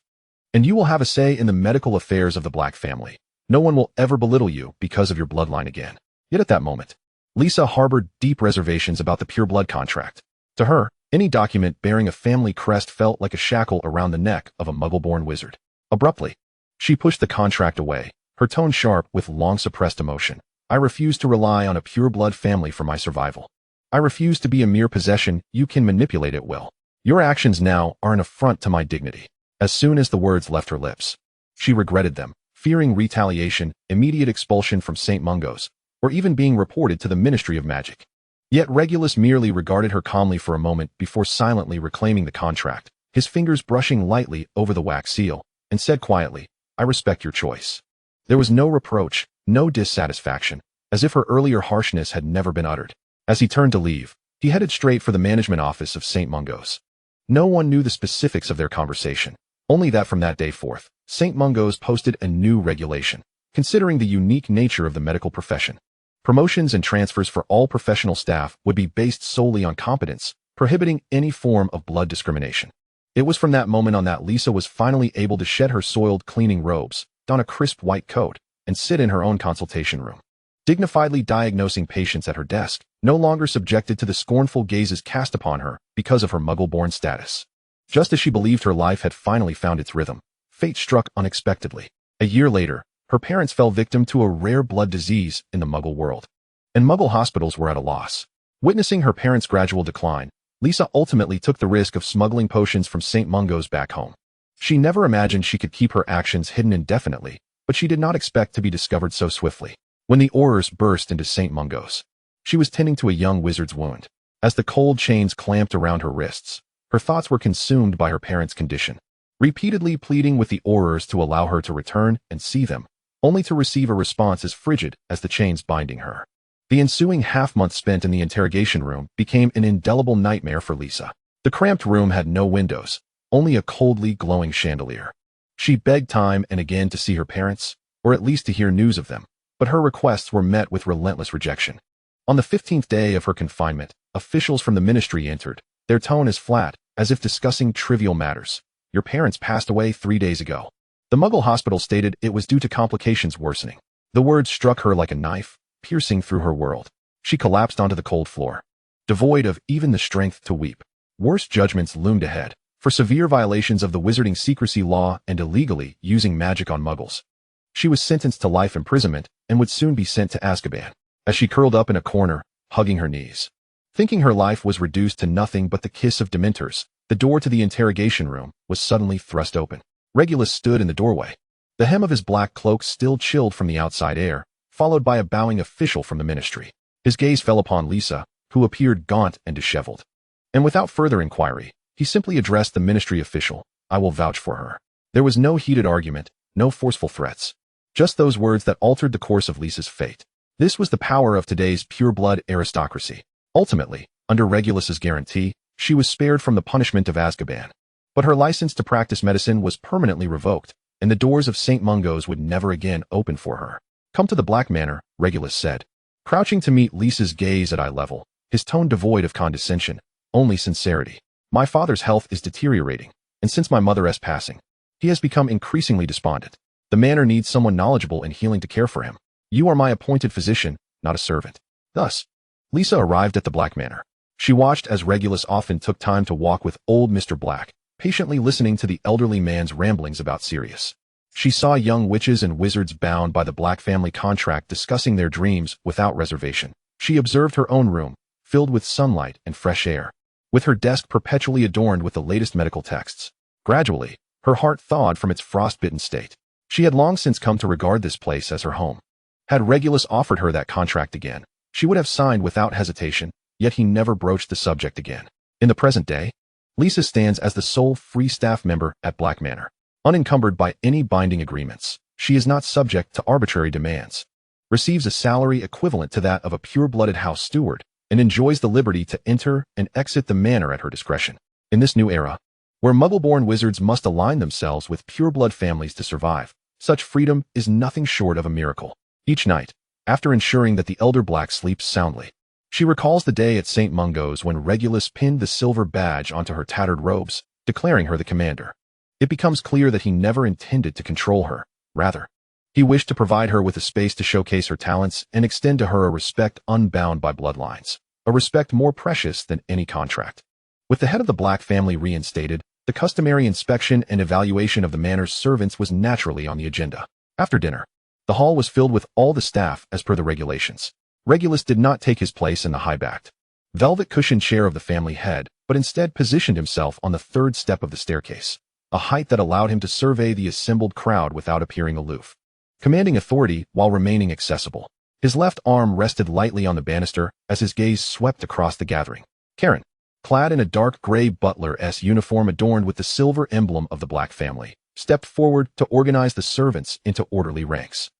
and you will have a say in the medical affairs of the Black family. No one will ever belittle you because of your bloodline again. Yet at that moment, Lisa harbored deep reservations about the pureblood contract. To her, any document bearing a family crest felt like a shackle around the neck of a muggle-born wizard. Abruptly, she pushed the contract away, her tone sharp with long-suppressed emotion. I refuse to rely on a pure-blood family for my survival. I refuse to be a mere possession you can manipulate at will. Your actions now are an affront to my dignity. As soon as the words left her lips, she regretted them, fearing retaliation, immediate expulsion from St. Mungo's, or even being reported to the Ministry of Magic. Yet Regulus merely regarded her calmly for a moment before silently reclaiming the contract, his fingers brushing lightly over the wax seal, and said quietly, "I respect your choice." There was no reproach, no dissatisfaction, as if her earlier harshness had never been uttered. As he turned to leave, he headed straight for the management office of St. Mungo's. No one knew the specifics of their conversation, only that from that day forth, St. Mungo's posted a new regulation, considering the unique nature of the medical profession. Promotions and transfers for all professional staff would be based solely on competence, prohibiting any form of blood discrimination. It was from that moment on that Lisa was finally able to shed her soiled cleaning robes, don a crisp white coat, and sit in her own consultation room, dignifiedly diagnosing patients at her desk, no longer subjected to the scornful gazes cast upon her because of her Muggle-born status. Just as she believed her life had finally found its rhythm, fate struck unexpectedly. A year later, her parents fell victim to a rare blood disease in the Muggle world, and Muggle hospitals were at a loss. Witnessing her parents' gradual decline, Lisa ultimately took the risk of smuggling potions from St. Mungo's back home. She never imagined she could keep her actions hidden indefinitely, but she did not expect to be discovered so swiftly. When the Aurors burst into St. Mungo's, she was tending to a young wizard's wound. As the cold chains clamped around her wrists, her thoughts were consumed by her parents' condition, repeatedly pleading with the Aurors to allow her to return and see them, only to receive a response as frigid as the chains binding her. The ensuing half-month spent in the interrogation room became an indelible nightmare for Lisa. The cramped room had no windows, only a coldly glowing chandelier. She begged time and again to see her parents, or at least to hear news of them, but her requests were met with relentless rejection. On the 15th day of her confinement, officials from the ministry entered, their tone as flat, as if discussing trivial matters. "Your parents passed away 3 days ago." The Muggle hospital stated it was due to complications worsening. The words struck her like a knife, piercing through her world. She collapsed onto the cold floor, devoid of even the strength to weep. Worse judgments loomed ahead, for severe violations of the wizarding secrecy law and illegally using magic on Muggles. She was sentenced to life imprisonment and would soon be sent to Azkaban. As she curled up in a corner, hugging her knees, thinking her life was reduced to nothing but the kiss of Dementors, the door to the interrogation room was suddenly thrust open. Regulus stood in the doorway, the hem of his black cloak still chilled from the outside air, followed by a bowing official from the ministry. His gaze fell upon Lisa, who appeared gaunt and disheveled. And without further inquiry, he simply addressed the ministry official, "I will vouch for her." There was no heated argument, no forceful threats, just those words that altered the course of Lisa's fate. This was the power of today's pure-blood aristocracy. Ultimately, under Regulus's guarantee, she was spared from the punishment of Azkaban. But her license to practice medicine was permanently revoked, and the doors of St. Mungo's would never again open for her. "Come to the Black Manor," Regulus said, crouching to meet Lisa's gaze at eye level, his tone devoid of condescension, only sincerity. "My father's health is deteriorating, and since my mother's passing, he has become increasingly despondent. The manor needs someone knowledgeable in healing to care for him. You are my appointed physician, not a servant." Thus, Lisa arrived at the Black Manor. She watched as Regulus often took time to walk with old Mr. Black, patiently listening to the elderly man's ramblings about Sirius. She saw young witches and wizards bound by the Black family contract discussing their dreams without reservation. She observed her own room, filled with sunlight and fresh air, with her desk perpetually adorned with the latest medical texts. Gradually, her heart thawed from its frostbitten state. She had long since come to regard this place as her home. Had Regulus offered her that contract again, she would have signed without hesitation, yet he never broached the subject again. In the present day, Lisa stands as the sole free staff member at Black Manor. Unencumbered by any binding agreements, she is not subject to arbitrary demands, receives a salary equivalent to that of a pure-blooded house steward, and enjoys the liberty to enter and exit the manor at her discretion. In this new era, where Muggle-born wizards must align themselves with pure-blood families to survive, such freedom is nothing short of a miracle. Each night, after ensuring that the elder Black sleeps soundly, she recalls the day at St. Mungo's when Regulus pinned the silver badge onto her tattered robes, declaring her the commander. It becomes clear that he never intended to control her. Rather, he wished to provide her with a space to showcase her talents and extend to her a respect unbound by bloodlines, a respect more precious than any contract. With the head of the Black family reinstated, the customary inspection and evaluation of the manor's servants was naturally on the agenda. After dinner, The hall was filled with all the staff as per the regulations. Regulus did not take his place in the high-backed, velvet-cushioned chair of the family head, but instead positioned himself on the third step of the staircase, a height that allowed him to survey the assembled crowd without appearing aloof, commanding authority while remaining accessible. His left arm rested lightly on the banister as his gaze swept across the gathering. Karen, clad in a dark gray butler's uniform adorned with the silver emblem of the Black family, stepped forward to organize the servants into orderly ranks.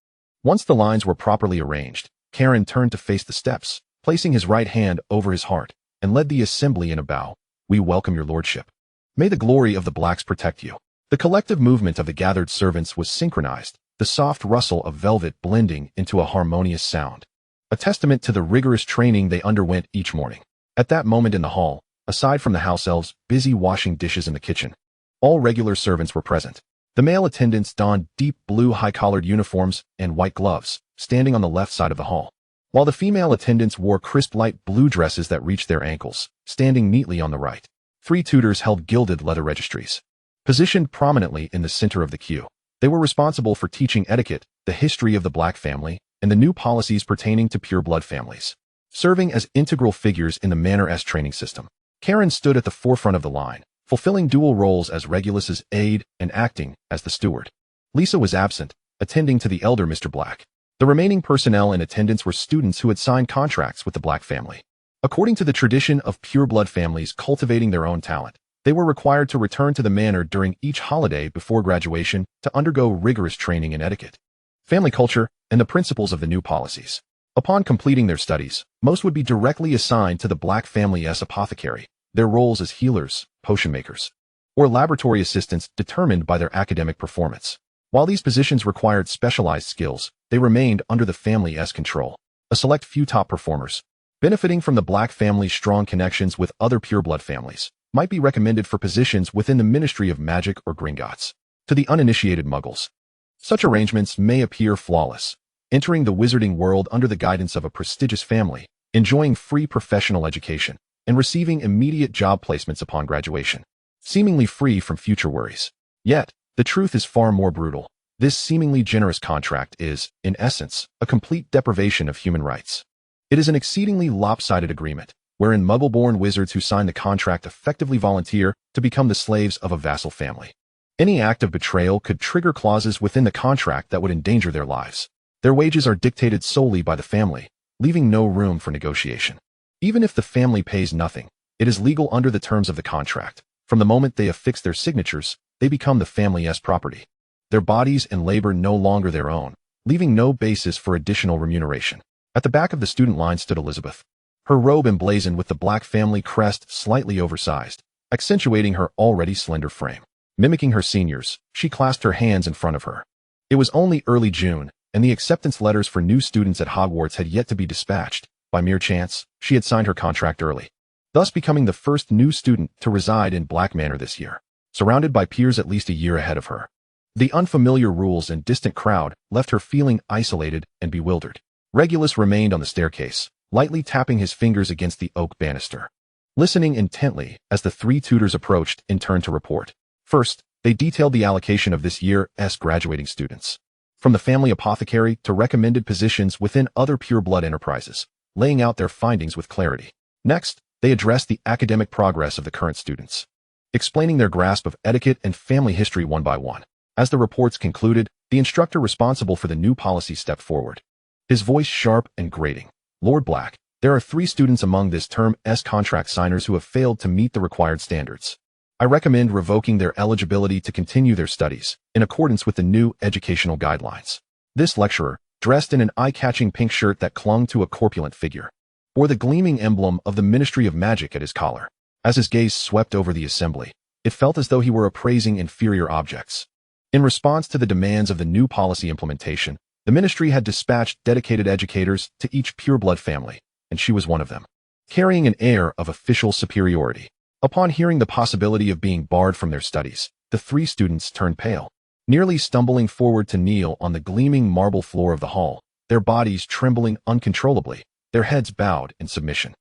Once the lines were properly arranged, Karen turned to face the steps, placing his right hand over his heart, and led the assembly in a bow. "We welcome your lordship. May the glory of the Blacks protect you." The collective movement of the gathered servants was synchronized, the soft rustle of velvet blending into a harmonious sound, a testament to the rigorous training they underwent each morning. At that moment in the hall, aside from the house elves busy washing dishes in the kitchen, all regular servants were present. The male attendants donned deep blue high-collared uniforms and white gloves, standing on the left side of the hall, while the female attendants wore crisp light blue dresses that reached their ankles, standing neatly on the right. 3 tutors held gilded leather registries, positioned prominently in the center of the queue. They were responsible for teaching etiquette, the history of the Black family, and the new policies pertaining to pure-blood families, serving as integral figures in the Manor-S training system. Karen stood at the forefront of the line, fulfilling dual roles as Regulus's aide and acting as the steward. Lisa was absent, attending to the elder Mr. Black. The remaining personnel in attendance were students who had signed contracts with the Black family. According to the tradition of pure-blood families cultivating their own talent, they were required to return to the manor during each holiday before graduation to undergo rigorous training in etiquette, family culture, and the principles of the new policies. Upon completing their studies, most would be directly assigned to the Black family's apothecary, their roles as healers, potion makers, or laboratory assistants determined by their academic performance. While these positions required specialized skills, they remained under the family's control. A select few top performers, benefiting from the Black family's strong connections with other pure-blood families, might be recommended for positions within the Ministry of Magic or Gringotts. To the uninitiated Muggles, such arrangements may appear flawless, entering the wizarding world under the guidance of a prestigious family, enjoying free professional education, and receiving immediate job placements upon graduation, seemingly free from future worries. Yet, the truth is far more brutal. This seemingly generous contract is, in essence, a complete deprivation of human rights. It is an exceedingly lopsided agreement, wherein Muggle-born wizards who sign the contract effectively volunteer to become the slaves of a vassal family. Any act of betrayal could trigger clauses within the contract that would endanger their lives. Their wages are dictated solely by the family, leaving no room for negotiation. Even if the family pays nothing, it is legal under the terms of the contract. From the moment they affix their signatures, they become the family's property. Their bodies and labor no longer their own, leaving no basis for additional remuneration. At the back of the student line stood Elizabeth, her robe emblazoned with the Black family crest slightly oversized, accentuating her already slender frame. Mimicking her seniors, she clasped her hands in front of her. It was only early June, and the acceptance letters for new students at Hogwarts had yet to be dispatched. By mere chance, she had signed her contract early, thus becoming the first new student to reside in Black Manor this year, surrounded by peers at least a year ahead of her. The unfamiliar rules and distant crowd left her feeling isolated and bewildered. Regulus remained on the staircase, lightly tapping his fingers against the oak banister, listening intently as the 3 tutors approached in turn to report. First, they detailed the allocation of this year's graduating students, from the family apothecary to recommended positions within other pure-blood enterprises, laying out their findings with clarity. Next, they addressed the academic progress of the current students, explaining their grasp of etiquette and family history one by one. As the reports concluded, the instructor responsible for the new policy stepped forward, his voice sharp and grating. "Lord Black, there are 3 students among this term's contract signers who have failed to meet the required standards. I recommend revoking their eligibility to continue their studies, in accordance with the new educational guidelines." This lecturer, dressed in an eye-catching pink shirt that clung to a corpulent figure, bore the gleaming emblem of the Ministry of Magic at his collar. As his gaze swept over the assembly, it felt as though he were appraising inferior objects. In response to the demands of the new policy implementation, the ministry had dispatched dedicated educators to each pure-blood family, and she was one of them, carrying an air of official superiority. Upon hearing the possibility of being barred from their studies, the 3 students turned pale, nearly stumbling forward to kneel on the gleaming marble floor of the hall, their bodies trembling uncontrollably, their heads bowed in submission.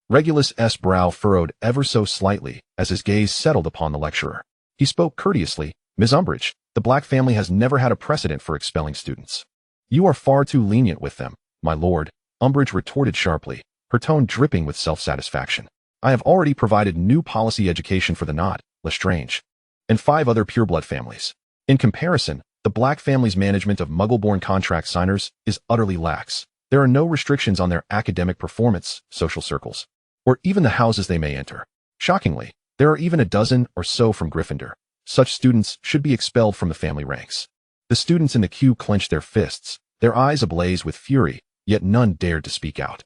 Regulus's brow furrowed ever so slightly as his gaze settled upon the lecturer. He spoke courteously. "Ms. Umbridge, the Black family has never had a precedent for expelling students. You are far too lenient with them, my lord, Umbridge retorted sharply, her tone dripping with self-satisfaction. I have already provided new policy education for the Not, Lestrange, and 5 other pureblood families. In comparison, the Black family's management of Muggle-born contract signers is utterly lax. There are no restrictions on their academic performance, social circles, or even the houses they may enter. Shockingly, there are even a dozen or so from Gryffindor. Such students should be expelled from the family ranks. The students in the queue clenched their fists, their eyes ablaze with fury, yet none dared to speak out.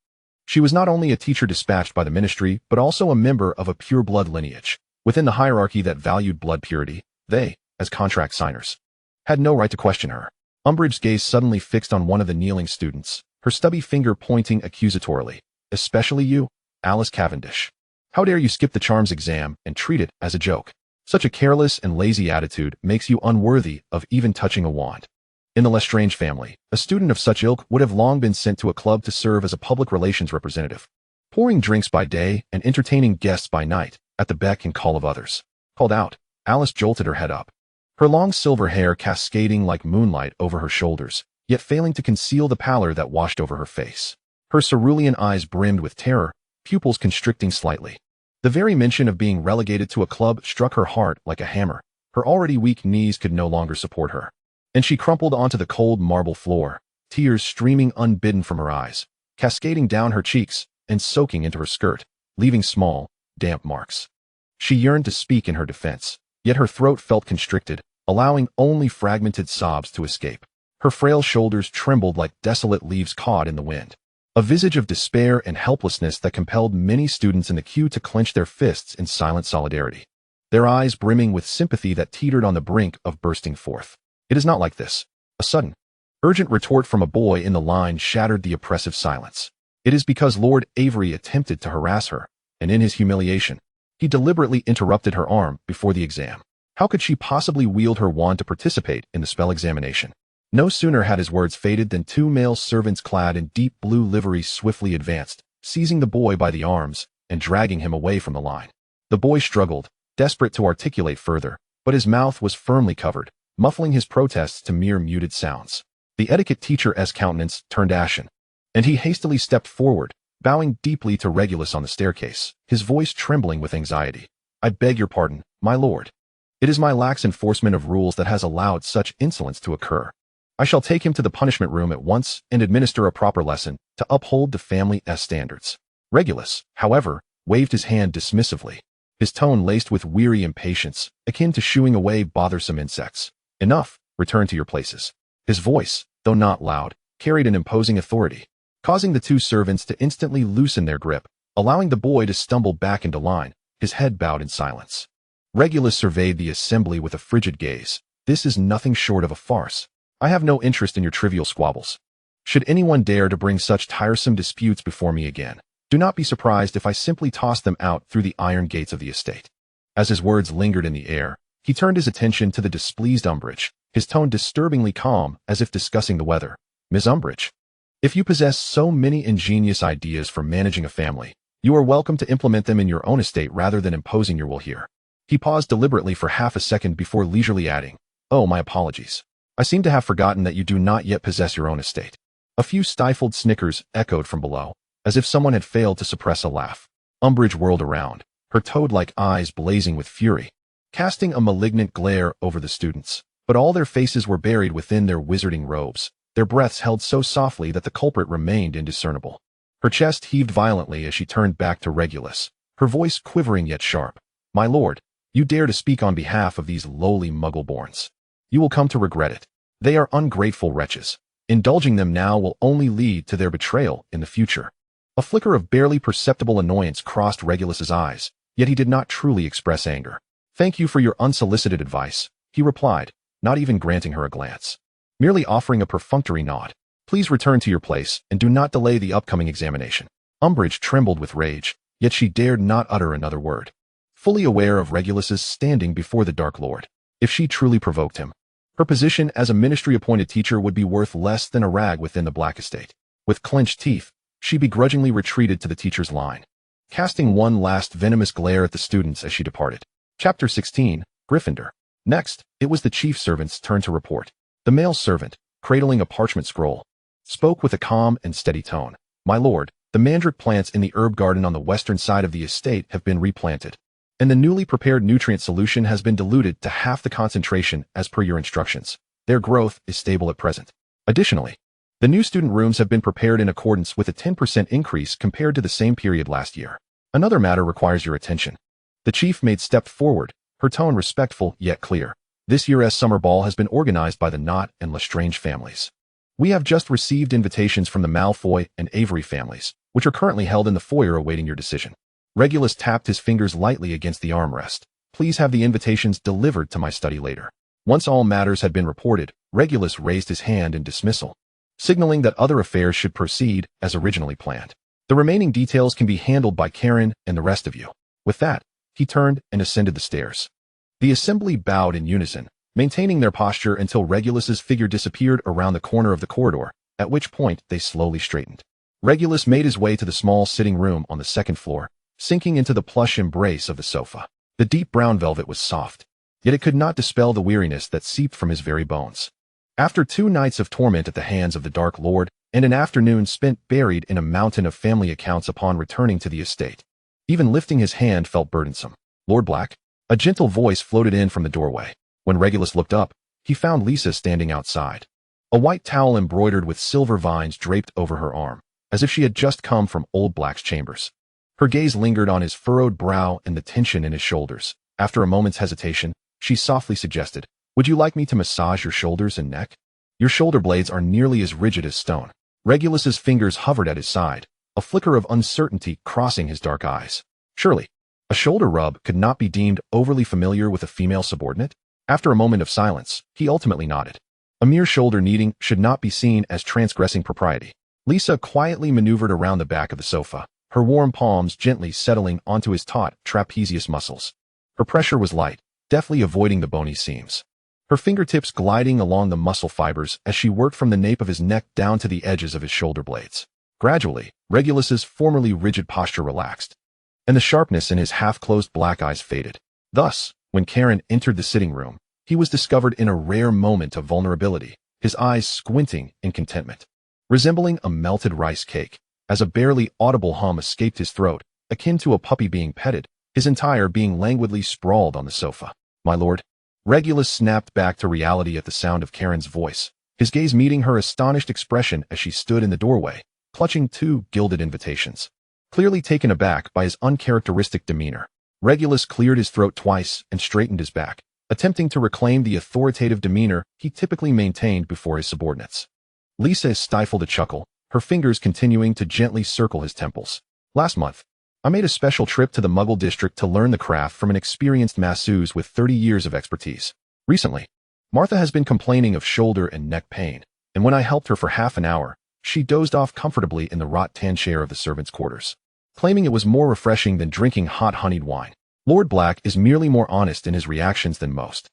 She was not only a teacher dispatched by the ministry, but also a member of a pure-blood lineage. Within the hierarchy that valued blood purity, they, as contract signers, had no right to question her. Umbridge's gaze suddenly fixed on one of the kneeling students, her stubby finger pointing accusatorily. Especially you, Alice Cavendish. How dare you skip the charms exam and treat it as a joke? Such a careless and lazy attitude makes you unworthy of even touching a wand. In the Lestrange family, a student of such ilk would have long been sent to a club to serve as a public relations representative, pouring drinks by day and entertaining guests by night, at the beck and call of others. Called out, Alice jolted her head up, her long silver hair cascading like moonlight over her shoulders, yet failing to conceal the pallor that washed over her face. Her cerulean eyes brimmed with terror, pupils constricting slightly. The very mention of being relegated to a club struck her heart like a hammer. Her already weak knees could no longer support her, and she crumpled onto the cold marble floor, tears streaming unbidden from her eyes, cascading down her cheeks and soaking into her skirt, leaving small, damp marks. She yearned to speak in her defense, yet her throat felt constricted, allowing only fragmented sobs to escape. Her frail shoulders trembled like desolate leaves caught in the wind. A visage of despair and helplessness that compelled many students in the queue to clench their fists in silent solidarity, their eyes brimming with sympathy that teetered on the brink of bursting forth. It is not like this. A sudden, urgent retort from a boy in the line shattered the oppressive silence. It is because Lord Avery attempted to harass her, and in his humiliation, he deliberately interrupted her arm before the exam. How could she possibly wield her wand to participate in the spell examination? No sooner had his words faded than 2 male servants clad in deep blue livery swiftly advanced, seizing the boy by the arms and dragging him away from the line. The boy struggled, desperate to articulate further, but his mouth was firmly covered, muffling his protests to mere muted sounds. The etiquette teacher's countenance turned ashen, and he hastily stepped forward, bowing deeply to Regulus on the staircase, his voice trembling with anxiety. I beg your pardon, my lord. It is my lax enforcement of rules that has allowed such insolence to occur. I shall take him to the punishment room at once and administer a proper lesson to uphold the family's standards. Regulus, however, waved his hand dismissively, his tone laced with weary impatience, akin to shooing away bothersome insects. Enough, return to your places. His voice, though not loud, carried an imposing authority, causing the 2 servants to instantly loosen their grip, allowing the boy to stumble back into line, his head bowed in silence. Regulus surveyed the assembly with a frigid gaze. This is nothing short of a farce. I have no interest in your trivial squabbles. Should anyone dare to bring such tiresome disputes before me again, do not be surprised if I simply toss them out through the iron gates of the estate. As his words lingered in the air, he turned his attention to the displeased Umbridge, his tone disturbingly calm as if discussing the weather. Miss Umbridge, if you possess so many ingenious ideas for managing a family, you are welcome to implement them in your own estate rather than imposing your will here. He paused deliberately for half a second before leisurely adding, Oh, my apologies. I seem to have forgotten that you do not yet possess your own estate. A few stifled snickers echoed from below, as if someone had failed to suppress a laugh. Umbridge whirled around, her toad-like eyes blazing with fury, casting a malignant glare over the students. But all their faces were buried within their wizarding robes, their breaths held so softly that the culprit remained indiscernible. Her chest heaved violently as she turned back to Regulus, her voice quivering yet sharp. My lord, you dare to speak on behalf of these lowly Muggle-borns. You will come to regret it. They are ungrateful wretches. Indulging them now will only lead to their betrayal in the future. A flicker of barely perceptible annoyance crossed Regulus's eyes, yet he did not truly express anger. Thank you for your unsolicited advice, he replied, not even granting her a glance. Merely offering a perfunctory nod. Please return to your place and do not delay the upcoming examination. Umbridge trembled with rage, yet she dared not utter another word, fully aware of Regulus's standing before the Dark Lord. If she truly provoked him, her position as a ministry-appointed teacher would be worth less than a rag within the Black Estate. With clenched teeth, she begrudgingly retreated to the teacher's line, casting one last venomous glare at the students as she departed. Chapter 16, Gryffindor. Next, it was the chief servant's turn to report. The male servant, cradling a parchment scroll, spoke with a calm and steady tone. My lord, the mandrake plants in the herb garden on the western side of the estate have been replanted, and the newly prepared nutrient solution has been diluted to half the concentration as per your instructions. Their growth is stable at present. Additionally, the new student rooms have been prepared in accordance with a 10% increase compared to the same period last year. Another matter requires your attention. The chief maid stepped forward, her tone respectful yet clear. This year's summer ball has been organized by the Knott and Lestrange families. We have just received invitations from the Malfoy and Avery families, which are currently held in the foyer awaiting your decision. Regulus tapped his fingers lightly against the armrest. Please have the invitations delivered to my study later. Once all matters had been reported, Regulus raised his hand in dismissal, signaling that other affairs should proceed as originally planned. The remaining details can be handled by Karen and the rest of you. With that, he turned and ascended the stairs. The assembly bowed in unison, maintaining their posture until Regulus's figure disappeared around the corner of the corridor, at which point they slowly straightened. Regulus made his way to the small sitting room on the second floor, sinking into the plush embrace of the sofa. The deep brown velvet was soft, yet it could not dispel the weariness that seeped from his very bones. After 2 nights of torment at the hands of the Dark Lord, and an afternoon spent buried in a mountain of family accounts upon returning to the estate, even lifting his hand felt burdensome. Lord Black? A gentle voice floated in from the doorway. When Regulus looked up, he found Lisa standing outside. A white towel embroidered with silver vines draped over her arm, as if she had just come from Old Black's chambers. Her gaze lingered on his furrowed brow and the tension in his shoulders. After a moment's hesitation, she softly suggested, "Would you like me to massage your shoulders and neck? Your shoulder blades are nearly as rigid as stone." Regulus's fingers hovered at his side, a flicker of uncertainty crossing his dark eyes. Surely, a shoulder rub could not be deemed overly familiar with a female subordinate? After a moment of silence, he ultimately nodded. A mere shoulder kneading should not be seen as transgressing propriety. Lisa quietly maneuvered around the back of the sofa, her warm palms gently settling onto his taut, trapezius muscles. Her pressure was light, deftly avoiding the bony seams, her fingertips gliding along the muscle fibers as she worked from the nape of his neck down to the edges of his shoulder blades. Gradually, Regulus's formerly rigid posture relaxed, and the sharpness in his half-closed black eyes faded. Thus, when Karen entered the sitting room, he was discovered in a rare moment of vulnerability, his eyes squinting in contentment, resembling a melted rice cake, as a barely audible hum escaped his throat, akin to a puppy being petted, his entire being languidly sprawled on the sofa. "My lord." Regulus snapped back to reality at the sound of Karen's voice, his gaze meeting her astonished expression as she stood in the doorway, clutching 2 gilded invitations. Clearly taken aback by his uncharacteristic demeanor, Regulus cleared his throat twice and straightened his back, attempting to reclaim the authoritative demeanor he typically maintained before his subordinates. Lisa stifled a chuckle, her fingers continuing to gently circle his temples. "Last month, I made a special trip to the Muggle district to learn the craft from an experienced masseuse with 30 years of expertise. Recently, Martha has been complaining of shoulder and neck pain, and when I helped her for half an hour, she dozed off comfortably in the wrought-tan chair of the servants' quarters, claiming it was more refreshing than drinking hot honeyed wine. Lord Black is merely more honest in his reactions than most."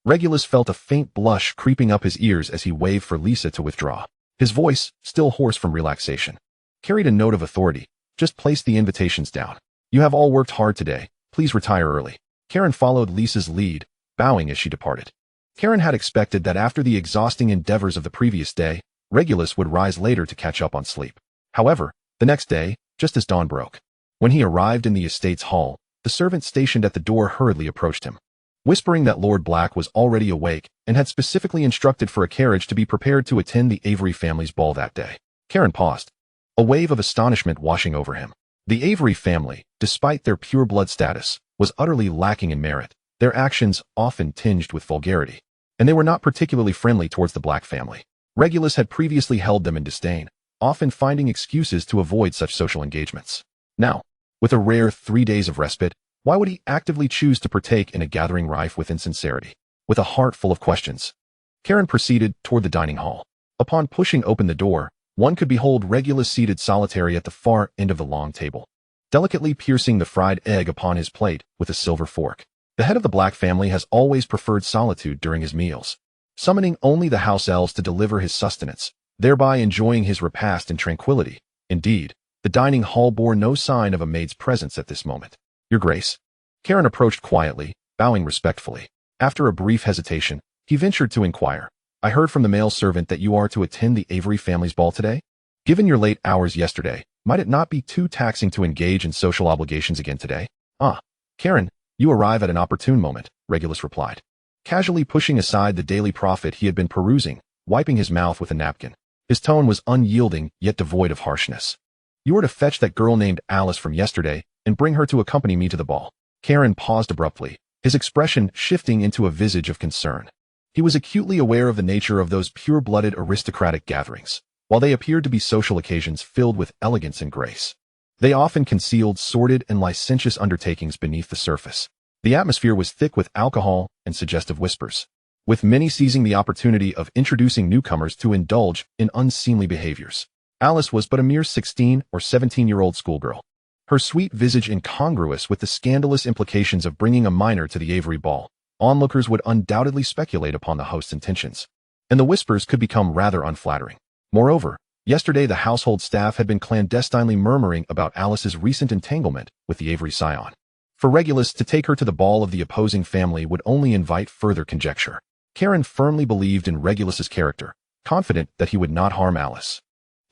Regulus felt a faint blush creeping up his ears as he waved for Lisa to withdraw. His voice, still hoarse from relaxation, carried a note of authority. "Just place the invitations down. You have all worked hard today. Please retire early." Karen followed Lisa's lead, bowing as she departed. Karen had expected that after the exhausting endeavors of the previous day, Regulus would rise later to catch up on sleep. However, the next day, just as dawn broke, when he arrived in the estate's hall, the servant stationed at the door hurriedly approached him, whispering that Lord Black was already awake and had specifically instructed for a carriage to be prepared to attend the Avery family's ball that day. Karen paused, a wave of astonishment washing over him. The Avery family, despite their pure-blood status, was utterly lacking in merit, their actions often tinged with vulgarity, and they were not particularly friendly towards the Black family. Regulus had previously held them in disdain, often finding excuses to avoid such social engagements. Now, with a rare 3 days of respite, why would he actively choose to partake in a gathering rife with insincerity? With a heart full of questions, Karen proceeded toward the dining hall. Upon pushing open the door, one could behold Regulus seated solitary at the far end of the long table, delicately piercing the fried egg upon his plate with a silver fork. The head of the Black family has always preferred solitude during his meals, summoning only the house elves to deliver his sustenance, thereby enjoying his repast in tranquility. Indeed, the dining hall bore no sign of a maid's presence at this moment. "Your Grace." Karen approached quietly, bowing respectfully. After a brief hesitation, he ventured to inquire, I heard from the male servant that you are to attend the Avery family's ball today. Given your late hours yesterday, might it not be too taxing to engage in social obligations again today? Ah, Karen, you arrive at an opportune moment, Regulus replied, casually pushing aside the Daily Prophet he had been perusing, wiping his mouth with a napkin. His tone was unyielding, yet devoid of harshness. You are to fetch that girl named Alice from yesterday and bring her to accompany me to the ball. Karen paused abruptly, his expression shifting into a visage of concern. He was acutely aware of the nature of those pure-blooded aristocratic gatherings. While they appeared to be social occasions filled with elegance and grace, they often concealed sordid and licentious undertakings beneath the surface. The atmosphere was thick with alcohol and suggestive whispers, with many seizing the opportunity of introducing newcomers to indulge in unseemly behaviors. Alice was but a mere 16 or 17-year-old schoolgirl, her sweet visage incongruous with the scandalous implications of bringing a minor to the Avery ball. Onlookers would undoubtedly speculate upon the host's intentions, and the whispers could become rather unflattering. Moreover, yesterday the household staff had been clandestinely murmuring about Alice's recent entanglement with the Avery scion. For Regulus to take her to the ball of the opposing family would only invite further conjecture. Karen firmly believed in Regulus's character, confident that he would not harm Alice.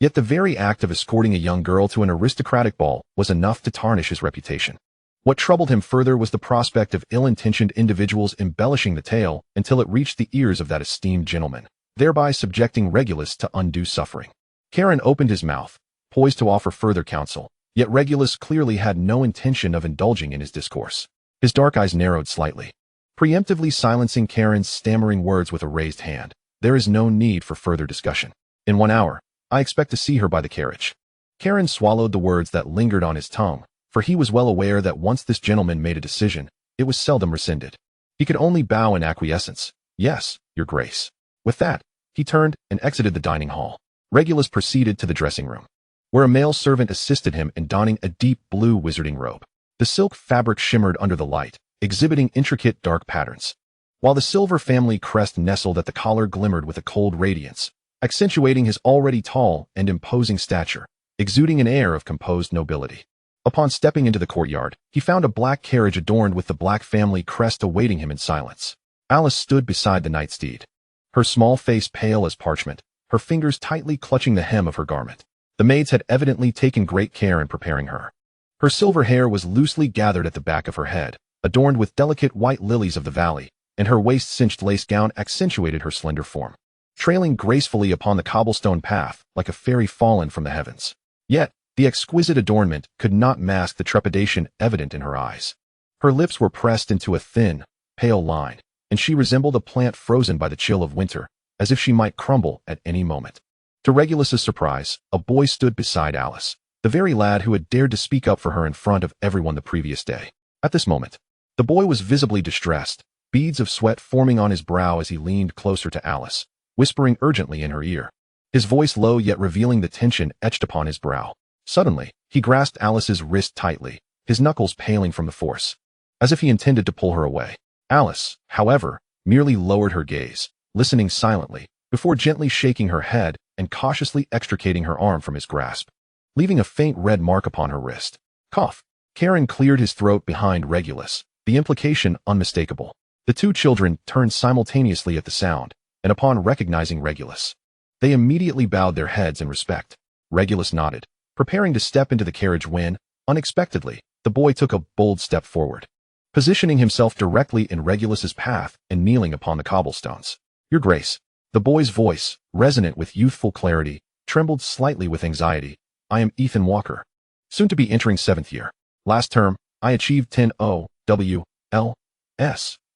Yet the very act of escorting a young girl to an aristocratic ball was enough to tarnish his reputation. What troubled him further was the prospect of ill-intentioned individuals embellishing the tale until it reached the ears of that esteemed gentleman, thereby subjecting Regulus to undue suffering. Karen opened his mouth, poised to offer further counsel, yet Regulus clearly had no intention of indulging in his discourse. His dark eyes narrowed slightly, preemptively silencing Karen's stammering words with a raised hand. There is no need for further discussion. In 1 hour, I expect to see her by the carriage. Karen swallowed the words that lingered on his tongue, for he was well aware that once this gentleman made a decision, it was seldom rescinded. He could only bow in acquiescence. Yes, your grace. With that, he turned and exited the dining hall. Regulus proceeded to the dressing room, where a male servant assisted him in donning a deep blue wizarding robe. The silk fabric shimmered under the light, exhibiting intricate dark patterns, while the silver family crest nestled at the collar glimmered with a cold radiance, accentuating his already tall and imposing stature, exuding an air of composed nobility. Upon stepping into the courtyard, he found a black carriage adorned with the black family crest awaiting him in silence. Alice stood beside the night steed, her small face pale as parchment, her fingers tightly clutching the hem of her garment. The maids had evidently taken great care in preparing her. Her silver hair was loosely gathered at the back of her head, adorned with delicate white lilies of the valley, and her waist-cinched lace gown accentuated her slender form, trailing gracefully upon the cobblestone path like a fairy fallen from the heavens. Yet, the exquisite adornment could not mask the trepidation evident in her eyes. Her lips were pressed into a thin, pale line, and she resembled a plant frozen by the chill of winter, as if she might crumble at any moment. To Regulus's surprise, a boy stood beside Alice, the very lad who had dared to speak up for her in front of everyone the previous day. At this moment, the boy was visibly distressed, beads of sweat forming on his brow as he leaned closer to Alice, whispering urgently in her ear, his voice low yet revealing the tension etched upon his brow. Suddenly, he grasped Alice's wrist tightly, his knuckles paling from the force, as if he intended to pull her away. Alice, however, merely lowered her gaze, listening silently, before gently shaking her head and cautiously extricating her arm from his grasp, leaving a faint red mark upon her wrist. Cough. Karen cleared his throat behind Regulus, the implication unmistakable. The two children turned simultaneously at the sound, and upon recognizing Regulus, they immediately bowed their heads in respect. Regulus nodded, preparing to step into the carriage when, unexpectedly, the boy took a bold step forward, positioning himself directly in Regulus's path and kneeling upon the cobblestones. Your Grace. The boy's voice, resonant with youthful clarity, trembled slightly with anxiety. I am Ethan Walker, soon to be entering 7th year. Last term, I achieved 10 OWLS,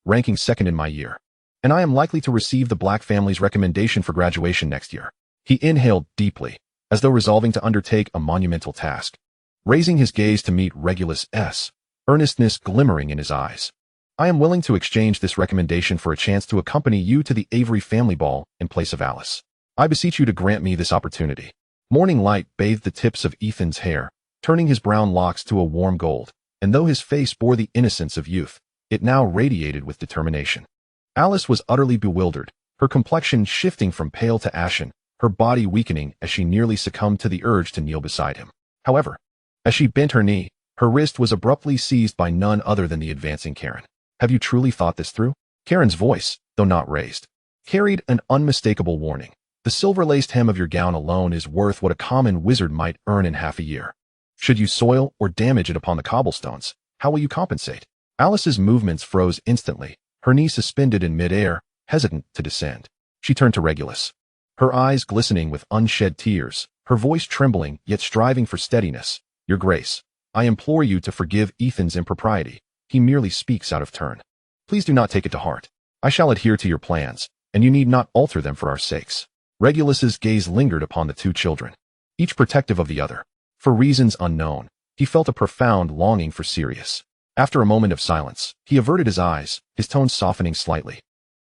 ranking 2nd in my year, and I am likely to receive the Black family's recommendation for graduation next year. He inhaled deeply, as though resolving to undertake a monumental task, raising his gaze to meet Regulus's, earnestness glimmering in his eyes. I am willing to exchange this recommendation for a chance to accompany you to the Avery family ball in place of Alice. I beseech you to grant me this opportunity. Morning light bathed the tips of Ethan's hair, turning his brown locks to a warm gold, and though his face bore the innocence of youth, it now radiated with determination. Alice was utterly bewildered, her complexion shifting from pale to ashen, her body weakening as she nearly succumbed to the urge to kneel beside him. However, as she bent her knee, her wrist was abruptly seized by none other than the advancing Karen. Have you truly thought this through? Karen's voice, though not raised, carried an unmistakable warning. The silver-laced hem of your gown alone is worth what a common wizard might earn in half a year. Should you soil or damage it upon the cobblestones, how will you compensate? Alice's movements froze instantly, her knee suspended in mid-air, hesitant to descend. She turned to Regulus. Her eyes glistening with unshed tears, her voice trembling yet striving for steadiness. Your Grace, I implore you to forgive Ethan's impropriety. He merely speaks out of turn. Please do not take it to heart. I shall adhere to your plans, and you need not alter them for our sakes. Regulus's gaze lingered upon the two children, each protective of the other. For reasons unknown, he felt a profound longing for Sirius. After a moment of silence, he averted his eyes, his tone softening slightly.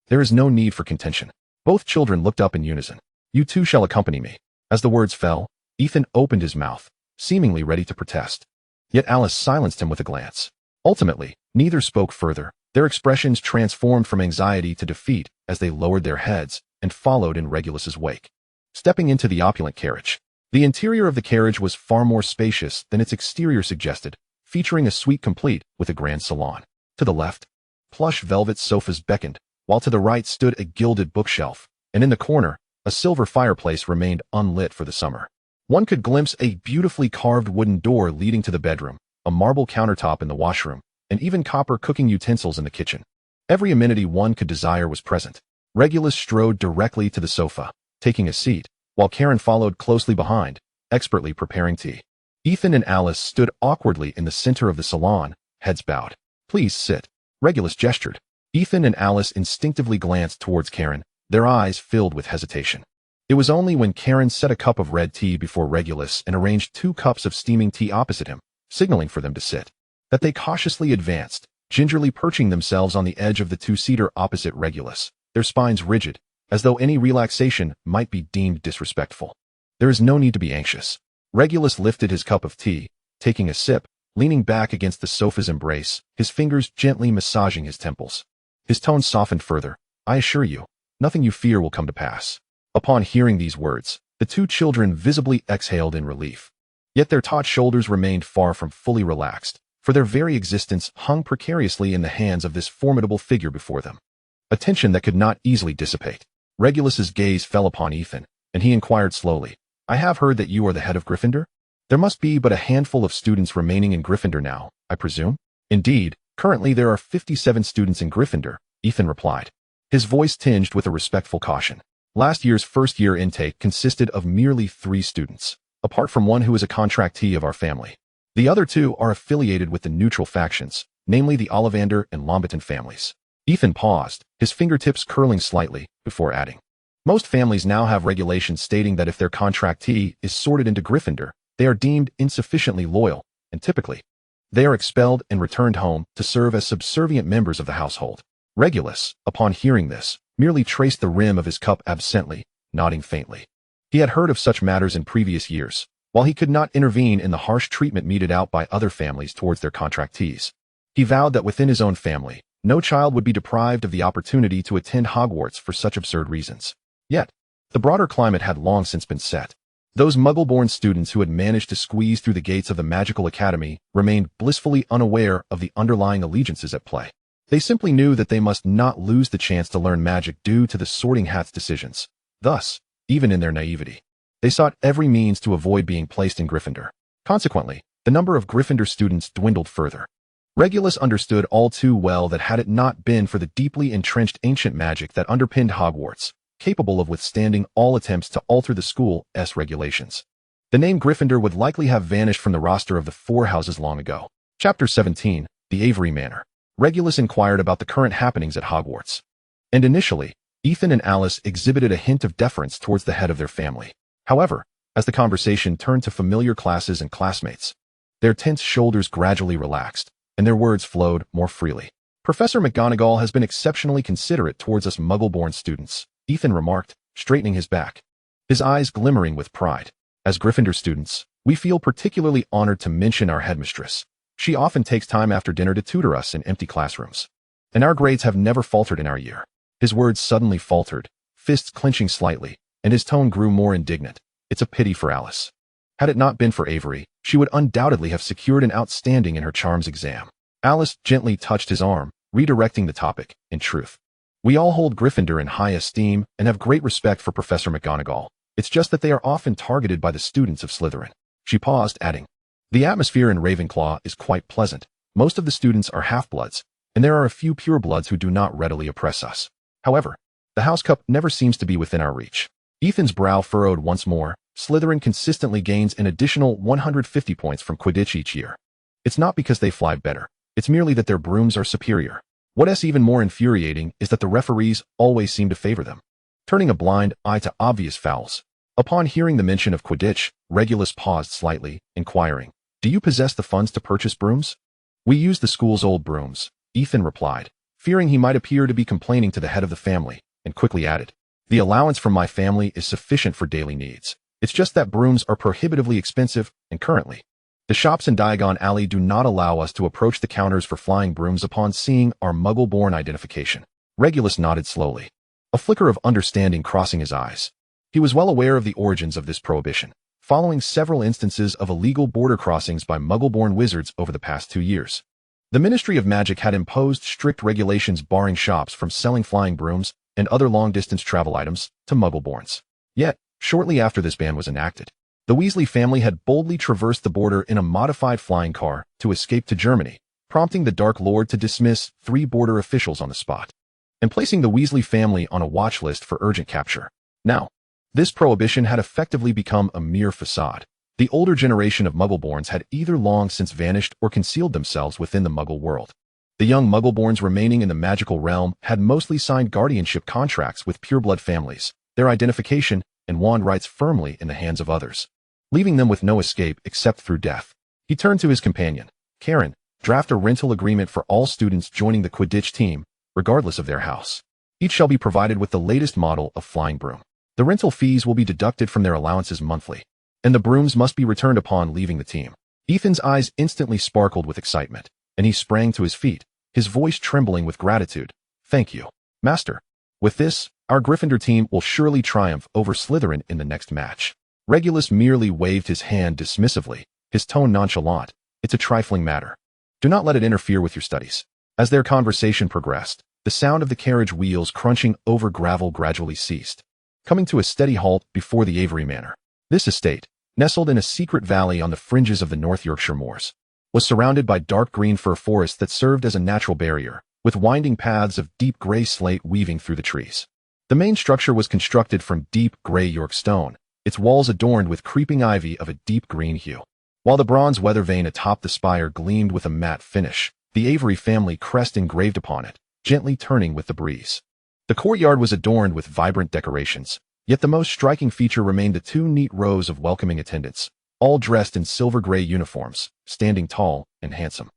There is no need for contention. Both children looked up in unison. You two shall accompany me. As the words fell, Ethan opened his mouth, seemingly ready to protest. Yet Alice silenced him with a glance. Ultimately, neither spoke further. Their expressions transformed from anxiety to defeat as they lowered their heads and followed in Regulus's wake. Stepping into the opulent carriage. The interior of the carriage was far more spacious than its exterior suggested, featuring a suite complete with a grand salon. To the left, plush velvet sofas beckoned, while to the right stood a gilded bookshelf, and in the corner, a silver fireplace remained unlit for the summer. One could glimpse a beautifully carved wooden door leading to the bedroom, a marble countertop in the washroom, and even copper cooking utensils in the kitchen. Every amenity one could desire was present. Regulus strode directly to the sofa, taking a seat, while Karen followed closely behind, expertly preparing tea. Ethan and Alice stood awkwardly in the center of the salon, heads bowed. Please sit. Regulus gestured. Ethan and Alice instinctively glanced towards Karen, their eyes filled with hesitation. It was only when Karen set a cup of red tea before Regulus and arranged 2 cups of steaming tea opposite him, signaling for them to sit, that they cautiously advanced, gingerly perching themselves on the edge of the 2-seater opposite Regulus, their spines rigid, as though any relaxation might be deemed disrespectful. There is no need to be anxious. Regulus lifted his cup of tea, taking a sip, leaning back against the sofa's embrace, his fingers gently massaging his temples. His tone softened further. I assure you, nothing you fear will come to pass. Upon hearing these words, the 2 children visibly exhaled in relief. Yet their taut shoulders remained far from fully relaxed, for their very existence hung precariously in the hands of this formidable figure before them. A tension that could not easily dissipate. Regulus's gaze fell upon Ethan, and he inquired slowly, I have heard that you are the head of Gryffindor? There must be but a handful of students remaining in Gryffindor now, I presume? Indeed, currently there are 57 students in Gryffindor, Ethan replied, his voice tinged with a respectful caution. Last year's first-year intake consisted of merely 3 students, apart from one who is a contractee of our family. The other 2 are affiliated with the neutral factions, namely the Ollivander and Lombiton families. Ethan paused, his fingertips curling slightly, before adding. Most families now have regulations stating that if their contractee is sorted into Gryffindor, they are deemed insufficiently loyal, and typically, they are expelled and returned home to serve as subservient members of the household. Regulus, upon hearing this, merely traced the rim of his cup absently, nodding faintly. He had heard of such matters in previous years, while he could not intervene in the harsh treatment meted out by other families towards their contractees. He vowed that within his own family, no child would be deprived of the opportunity to attend Hogwarts for such absurd reasons. Yet, the broader climate had long since been set. Those Muggle-born students who had managed to squeeze through the gates of the Magical Academy remained blissfully unaware of the underlying allegiances at play. They simply knew that they must not lose the chance to learn magic due to the Sorting Hat's decisions. Thus, even in their naivety, they sought every means to avoid being placed in Gryffindor. Consequently, the number of Gryffindor students dwindled further. Regulus understood all too well that had it not been for the deeply entrenched ancient magic that underpinned Hogwarts, capable of withstanding all attempts to alter the school's regulations, the name Gryffindor would likely have vanished from the roster of the 4 houses long ago. Chapter 17, The Avery Manor. Regulus inquired about the current happenings at Hogwarts. And initially, Ethan and Alice exhibited a hint of deference towards the head of their family. However, as the conversation turned to familiar classes and classmates, their tense shoulders gradually relaxed, and their words flowed more freely. Professor McGonagall has been exceptionally considerate towards us Muggle-born students, Ethan remarked, straightening his back, his eyes glimmering with pride. As Gryffindor students, we feel particularly honored to mention our headmistress. She often takes time after dinner to tutor us in empty classrooms. And our grades have never faltered in our year. His words suddenly faltered, fists clenching slightly, and his tone grew more indignant. It's a pity for Alice. Had it not been for Avery, she would undoubtedly have secured an outstanding in her charms exam. Alice gently touched his arm, redirecting the topic. In truth, We all hold Gryffindor in high esteem and have great respect for Professor McGonagall. It's just that they are often targeted by the students of Slytherin. She paused, adding, "The atmosphere in Ravenclaw is quite pleasant. Most of the students are half-bloods, and there are a few purebloods who do not readily oppress us. However, the House Cup never seems to be within our reach." Ethan's brow furrowed once more. Slytherin consistently gains an additional 150 points from Quidditch each year. It's not because they fly better. It's merely that their brooms are superior. What's even more infuriating is that the referees always seem to favor them, turning a blind eye to obvious fouls. Upon hearing the mention of Quidditch, Regulus paused slightly, inquiring, "Do you possess the funds to purchase brooms?" "We use the school's old brooms," Ethan replied, fearing he might appear to be complaining to the head of the family, and quickly added, "The allowance from my family is sufficient for daily needs. It's just that brooms are prohibitively expensive, and currently, the shops in Diagon Alley do not allow us to approach the counters for flying brooms upon seeing our Muggle-born identification." Regulus nodded slowly, a flicker of understanding crossing his eyes. He was well aware of the origins of this prohibition, following several instances of illegal border crossings by Muggle-born wizards over the past 2 years. The Ministry of Magic had imposed strict regulations barring shops from selling flying brooms and other long-distance travel items to Muggle-borns. Yet, shortly after this ban was enacted, the Weasley family had boldly traversed the border in a modified flying car to escape to Germany, prompting the Dark Lord to dismiss 3 border officials on the spot, and placing the Weasley family on a watch list for urgent capture. Now, this prohibition had effectively become a mere facade. The older generation of Muggleborns had either long since vanished or concealed themselves within the Muggle world. The young Muggleborns remaining in the magical realm had mostly signed guardianship contracts with pureblood families, their identification and wand rights firmly in the hands of others, leaving them with no escape except through death. He turned to his companion, "Karen, draft a rental agreement for all students joining the Quidditch team, regardless of their house. Each shall be provided with the latest model of flying broom. The rental fees will be deducted from their allowances monthly, and the brooms must be returned upon leaving the team." Ethan's eyes instantly sparkled with excitement, and he sprang to his feet, his voice trembling with gratitude. "Thank you, Master. With this, our Gryffindor team will surely triumph over Slytherin in the next match." Regulus merely waved his hand dismissively, his tone nonchalant. "It's a trifling matter. Do not let it interfere with your studies." As their conversation progressed, the sound of the carriage wheels crunching over gravel gradually ceased, coming to a steady halt before the Avery Manor. This estate, nestled in a secret valley on the fringes of the North Yorkshire moors, was surrounded by dark green fir forests that served as a natural barrier, with winding paths of deep gray slate weaving through the trees. The main structure was constructed from deep gray York stone, its walls adorned with creeping ivy of a deep green hue. While the bronze weather vane atop the spire gleamed with a matte finish, the Avery family crest engraved upon it, gently turning with the breeze. The courtyard was adorned with vibrant decorations, yet the most striking feature remained the 2 neat rows of welcoming attendants, all dressed in silver-gray uniforms, standing tall and handsome,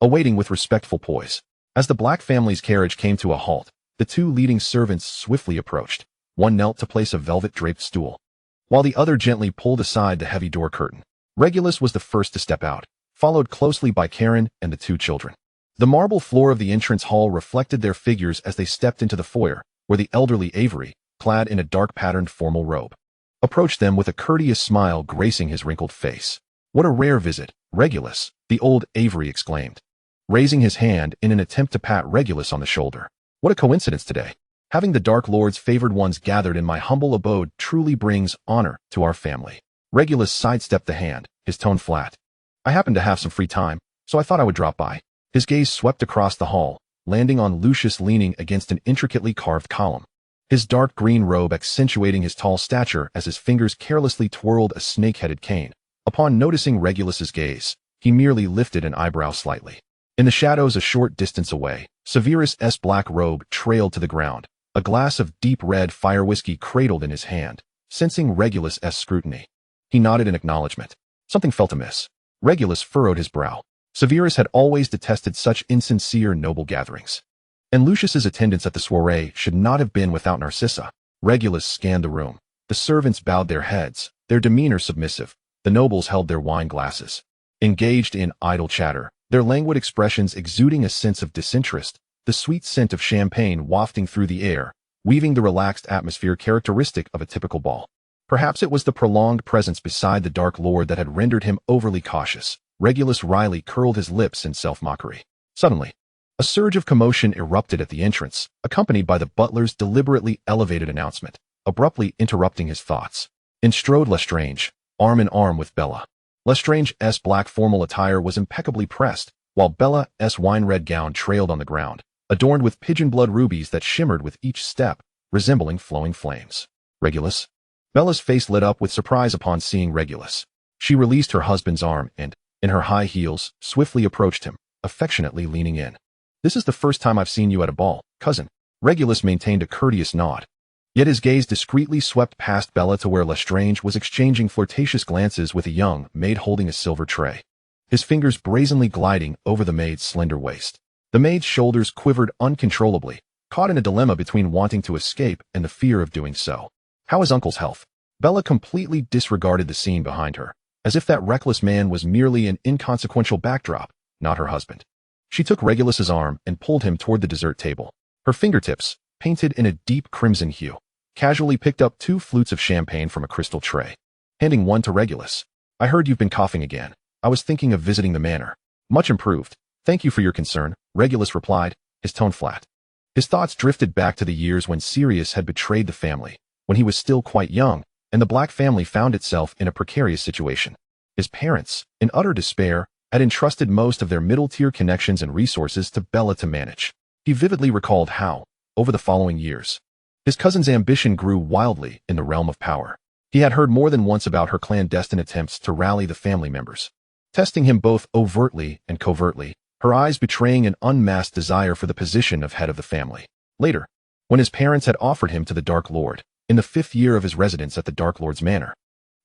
awaiting with respectful poise. As the Black family's carriage came to a halt, the 2 leading servants swiftly approached. One knelt to place a velvet-draped stool, while the other gently pulled aside the heavy door curtain. Regulus was the first to step out, followed closely by Karen and the 2 children. The marble floor of the entrance hall reflected their figures as they stepped into the foyer, where the elderly Avery, clad in a dark-patterned formal robe, approached them with a courteous smile gracing his wrinkled face. "What a rare visit, Regulus," the old Avery exclaimed, raising his hand in an attempt to pat Regulus on the shoulder. "What a coincidence today. Having the Dark Lord's favored ones gathered in my humble abode truly brings honor to our family." Regulus sidestepped the hand, his tone flat. "I happen to have some free time, so I thought I would drop by." His gaze swept across the hall, landing on Lucius leaning against an intricately carved column, his dark green robe accentuating his tall stature as his fingers carelessly twirled a snake-headed cane. Upon noticing Regulus's gaze, he merely lifted an eyebrow slightly. In the shadows a short distance away, Severus' black robe trailed to the ground, a glass of deep red fire whiskey cradled in his hand. Sensing Regulus' scrutiny, he nodded in acknowledgement. Something felt amiss. Regulus furrowed his brow. Severus had always detested such insincere noble gatherings, and Lucius's attendance at the soiree should not have been without Narcissa. Regulus scanned the room. The servants bowed their heads, their demeanor submissive. The nobles held their wine glasses, engaged in idle chatter, their languid expressions exuding a sense of disinterest, the sweet scent of champagne wafting through the air, weaving the relaxed atmosphere characteristic of a typical ball. Perhaps it was the prolonged presence beside the Dark Lord that had rendered him overly cautious. Regulus wryly curled his lips in self-mockery. Suddenly, A surge of commotion erupted at the entrance, accompanied by the butler's deliberately elevated announcement, abruptly interrupting his thoughts. In strode Lestrange, arm in arm with Bella. Lestrange's black formal attire was impeccably pressed, while Bella's wine-red gown trailed on the ground, adorned with pigeon-blood rubies that shimmered with each step, resembling flowing flames. Regulus? Bella's face lit up with surprise upon seeing Regulus. She released her husband's arm and, in her high heels, swiftly approached him, affectionately leaning in. "This is the first time I've seen you at a ball, cousin." Regulus maintained a courteous nod. Yet his gaze discreetly swept past Bella to where Lestrange was exchanging flirtatious glances with a young maid holding a silver tray, his fingers brazenly gliding over the maid's slender waist. The maid's shoulders quivered uncontrollably, caught in a dilemma between wanting to escape and the fear of doing so. "How is Uncle's health?" Bella completely disregarded the scene behind her, as if that reckless man was merely an inconsequential backdrop, not her husband. She took Regulus's arm and pulled him toward the dessert table. Her fingertips, painted in a deep crimson hue, casually picked up 2 flutes of champagne from a crystal tray, handing one to Regulus. "I heard you've been coughing again. I was thinking of visiting the manor." "Much improved. Thank you for your concern," Regulus replied, his tone flat. His thoughts drifted back to the years when Sirius had betrayed the family, when he was still quite young, and the Black family found itself in a precarious situation. His parents, in utter despair, had entrusted most of their middle-tier connections and resources to Bella to manage. He vividly recalled how, over the following years, his cousin's ambition grew wildly in the realm of power. He had heard more than once about her clandestine attempts to rally the family members, testing him both overtly and covertly, her eyes betraying an unmasked desire for the position of head of the family. Later, when his parents had offered him to the Dark Lord, in the 5th year of his residence at the Dark Lord's manor,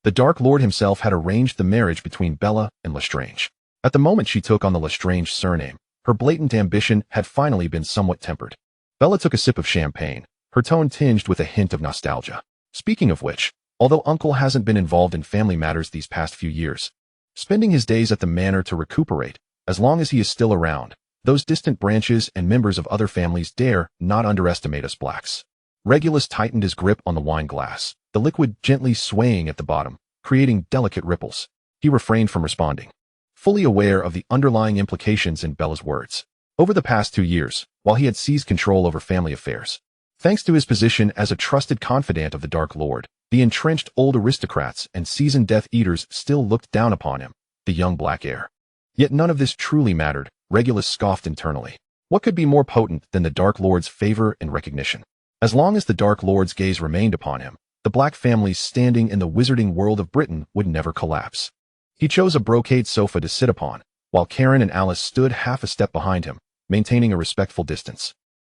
the Dark Lord himself had arranged the marriage between Bella and Lestrange. At the moment she took on the Lestrange surname, her blatant ambition had finally been somewhat tempered. Bella took a sip of champagne, her tone tinged with a hint of nostalgia. "Speaking of which, although Uncle hasn't been involved in family matters these past few years, spending his days at the manor to recuperate, as long as he is still around, those distant branches and members of other families dare not underestimate us Blacks." Regulus tightened his grip on the wine glass, the liquid gently swaying at the bottom, creating delicate ripples. He refrained from responding, fully aware of the underlying implications in Bella's words. Over the past 2 years, while he had seized control over family affairs, thanks to his position as a trusted confidant of the Dark Lord, the entrenched old aristocrats and seasoned Death Eaters still looked down upon him, the young Black heir. Yet none of this truly mattered, Regulus scoffed internally. What could be more potent than the Dark Lord's favor and recognition? As long as the Dark Lord's gaze remained upon him, the Black family's standing in the wizarding world of Britain would never collapse. He chose a brocade sofa to sit upon, while Karen and Alice stood half a step behind him, maintaining a respectful distance,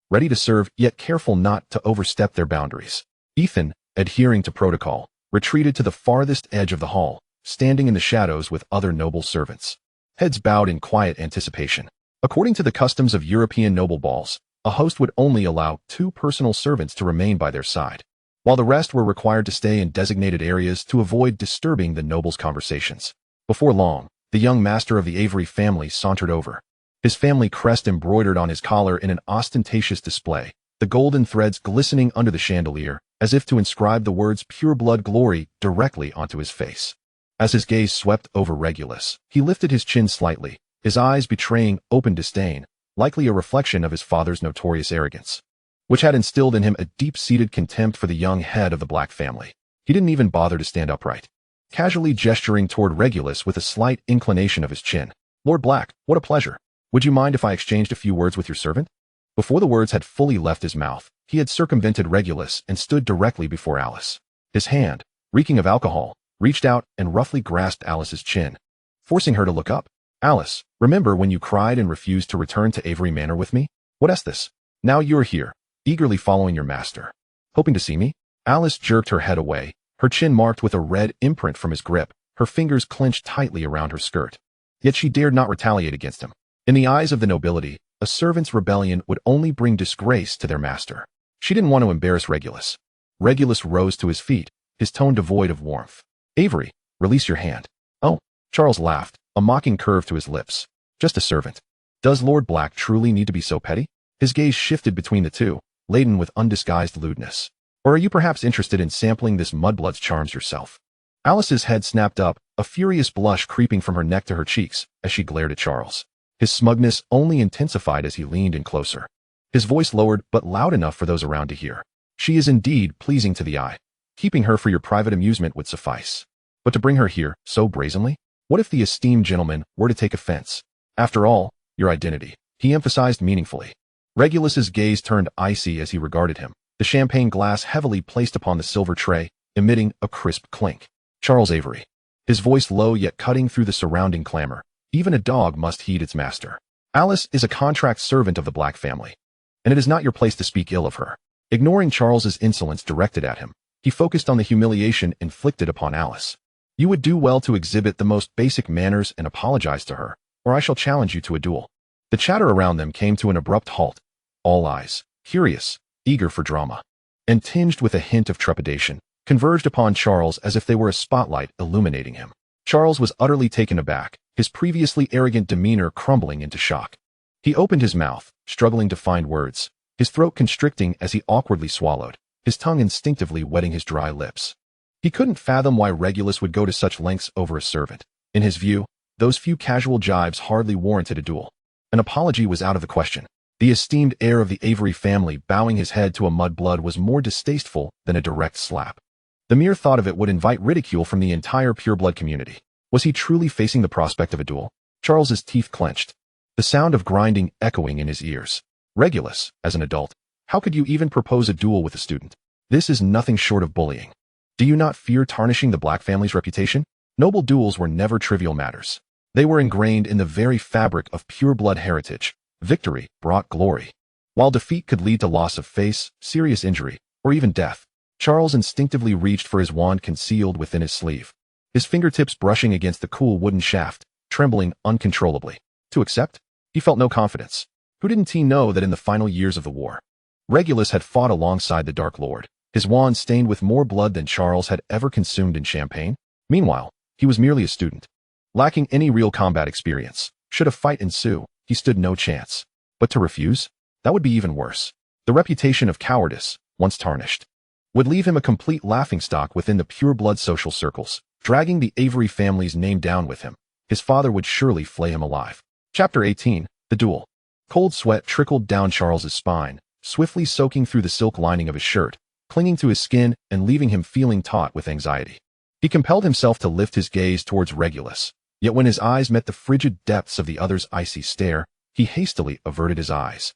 ready to serve yet careful not to overstep their boundaries. Ethan, adhering to protocol, retreated to the farthest edge of the hall, standing in the shadows with other noble servants, heads bowed in quiet anticipation. According to the customs of European noble balls, a host would only allow 2 personal servants to remain by their side, while the rest were required to stay in designated areas to avoid disturbing the nobles' conversations. Before long, the young master of the Avery family sauntered over, his family crest embroidered on his collar in an ostentatious display, the golden threads glistening under the chandelier, as if to inscribe the words "Pure Blood Glory" directly onto his face. As his gaze swept over Regulus, he lifted his chin slightly, his eyes betraying open disdain, likely a reflection of his father's notorious arrogance, which had instilled in him a deep-seated contempt for the young head of the Black family. He didn't even bother to stand upright, casually gesturing toward Regulus with a slight inclination of his chin. "Lord Black, what a pleasure. Would you mind if I exchanged a few words with your servant?" Before the words had fully left his mouth, he had circumvented Regulus and stood directly before Alice. His hand, reeking of alcohol, reached out and roughly grasped Alice's chin, forcing her to look up. "Alice, remember when you cried and refused to return to Avery Manor with me? What's this? Now you're here, eagerly following your master. Hoping to see me?" Alice jerked her head away, her chin marked with a red imprint from his grip, her fingers clenched tightly around her skirt. Yet she dared not retaliate against him. In the eyes of the nobility, a servant's rebellion would only bring disgrace to their master. She didn't want to embarrass Regulus. Regulus rose to his feet, his tone devoid of warmth. "Avery, release your hand." "Oh," Charles laughed, a mocking curve to his lips. "Just a servant. Does Lord Black truly need to be so petty?" His gaze shifted between the two, laden with undisguised lewdness. "Or are you perhaps interested in sampling this mudblood's charms yourself?" Alice's head snapped up, a furious blush creeping from her neck to her cheeks, as she glared at Charles. His smugness only intensified as he leaned in closer. His voice lowered, but loud enough for those around to hear. She is indeed pleasing to the eye. Keeping her for your private amusement would suffice. But to bring her here so brazenly? What if the esteemed gentleman were to take offense? After all, your identity, he emphasized meaningfully. Regulus's gaze turned icy as he regarded him, the champagne glass heavily placed upon the silver tray, emitting a crisp clink. Charles Avery. His voice low yet cutting through the surrounding clamor. Even a dog must heed its master. Alice is a contract servant of the Black family, and it is not your place to speak ill of her. Ignoring Charles's insolence directed at him, he focused on the humiliation inflicted upon Alice. You would do well to exhibit the most basic manners and apologize to her, or I shall challenge you to a duel. The chatter around them came to an abrupt halt, all eyes, curious, eager for drama, and tinged with a hint of trepidation, converged upon Charles as if they were a spotlight illuminating him. Charles was utterly taken aback, his previously arrogant demeanor crumbling into shock. He opened his mouth, struggling to find words, his throat constricting as he awkwardly swallowed, his tongue instinctively wetting his dry lips. He couldn't fathom why Regulus would go to such lengths over a servant. In his view, those few casual jibes hardly warranted a duel. An apology was out of the question. The esteemed heir of the Avery family bowing his head to a mudblood was more distasteful than a direct slap. The mere thought of it would invite ridicule from the entire pureblood community. Was he truly facing the prospect of a duel? Charles's teeth clenched, the sound of grinding echoing in his ears. Regulus, as an adult, how could you even propose a duel with a student? This is nothing short of bullying. Do you not fear tarnishing the Black family's reputation? Noble duels were never trivial matters. They were ingrained in the very fabric of pureblood heritage. Victory brought glory, while defeat could lead to loss of face, serious injury, or even death. Charles instinctively reached for his wand concealed within his sleeve, his fingertips brushing against the cool wooden shaft, trembling uncontrollably. To accept? He felt no confidence. Who didn't he know that in the final years of the war, Regulus had fought alongside the Dark Lord, his wand stained with more blood than Charles had ever consumed in champagne? Meanwhile, he was merely a student, lacking any real combat experience. Should a fight ensue, he stood no chance. But to refuse? That would be even worse. The reputation of cowardice, once tarnished, would leave him a complete laughingstock within the pureblood social circles, dragging the Avery family's name down with him. His father would surely flay him alive. Chapter 18, The Duel. Cold sweat trickled down Charles's spine, swiftly soaking through the silk lining of his shirt, clinging to his skin and leaving him feeling taut with anxiety. He compelled himself to lift his gaze towards Regulus, yet when his eyes met the frigid depths of the other's icy stare, he hastily averted his eyes,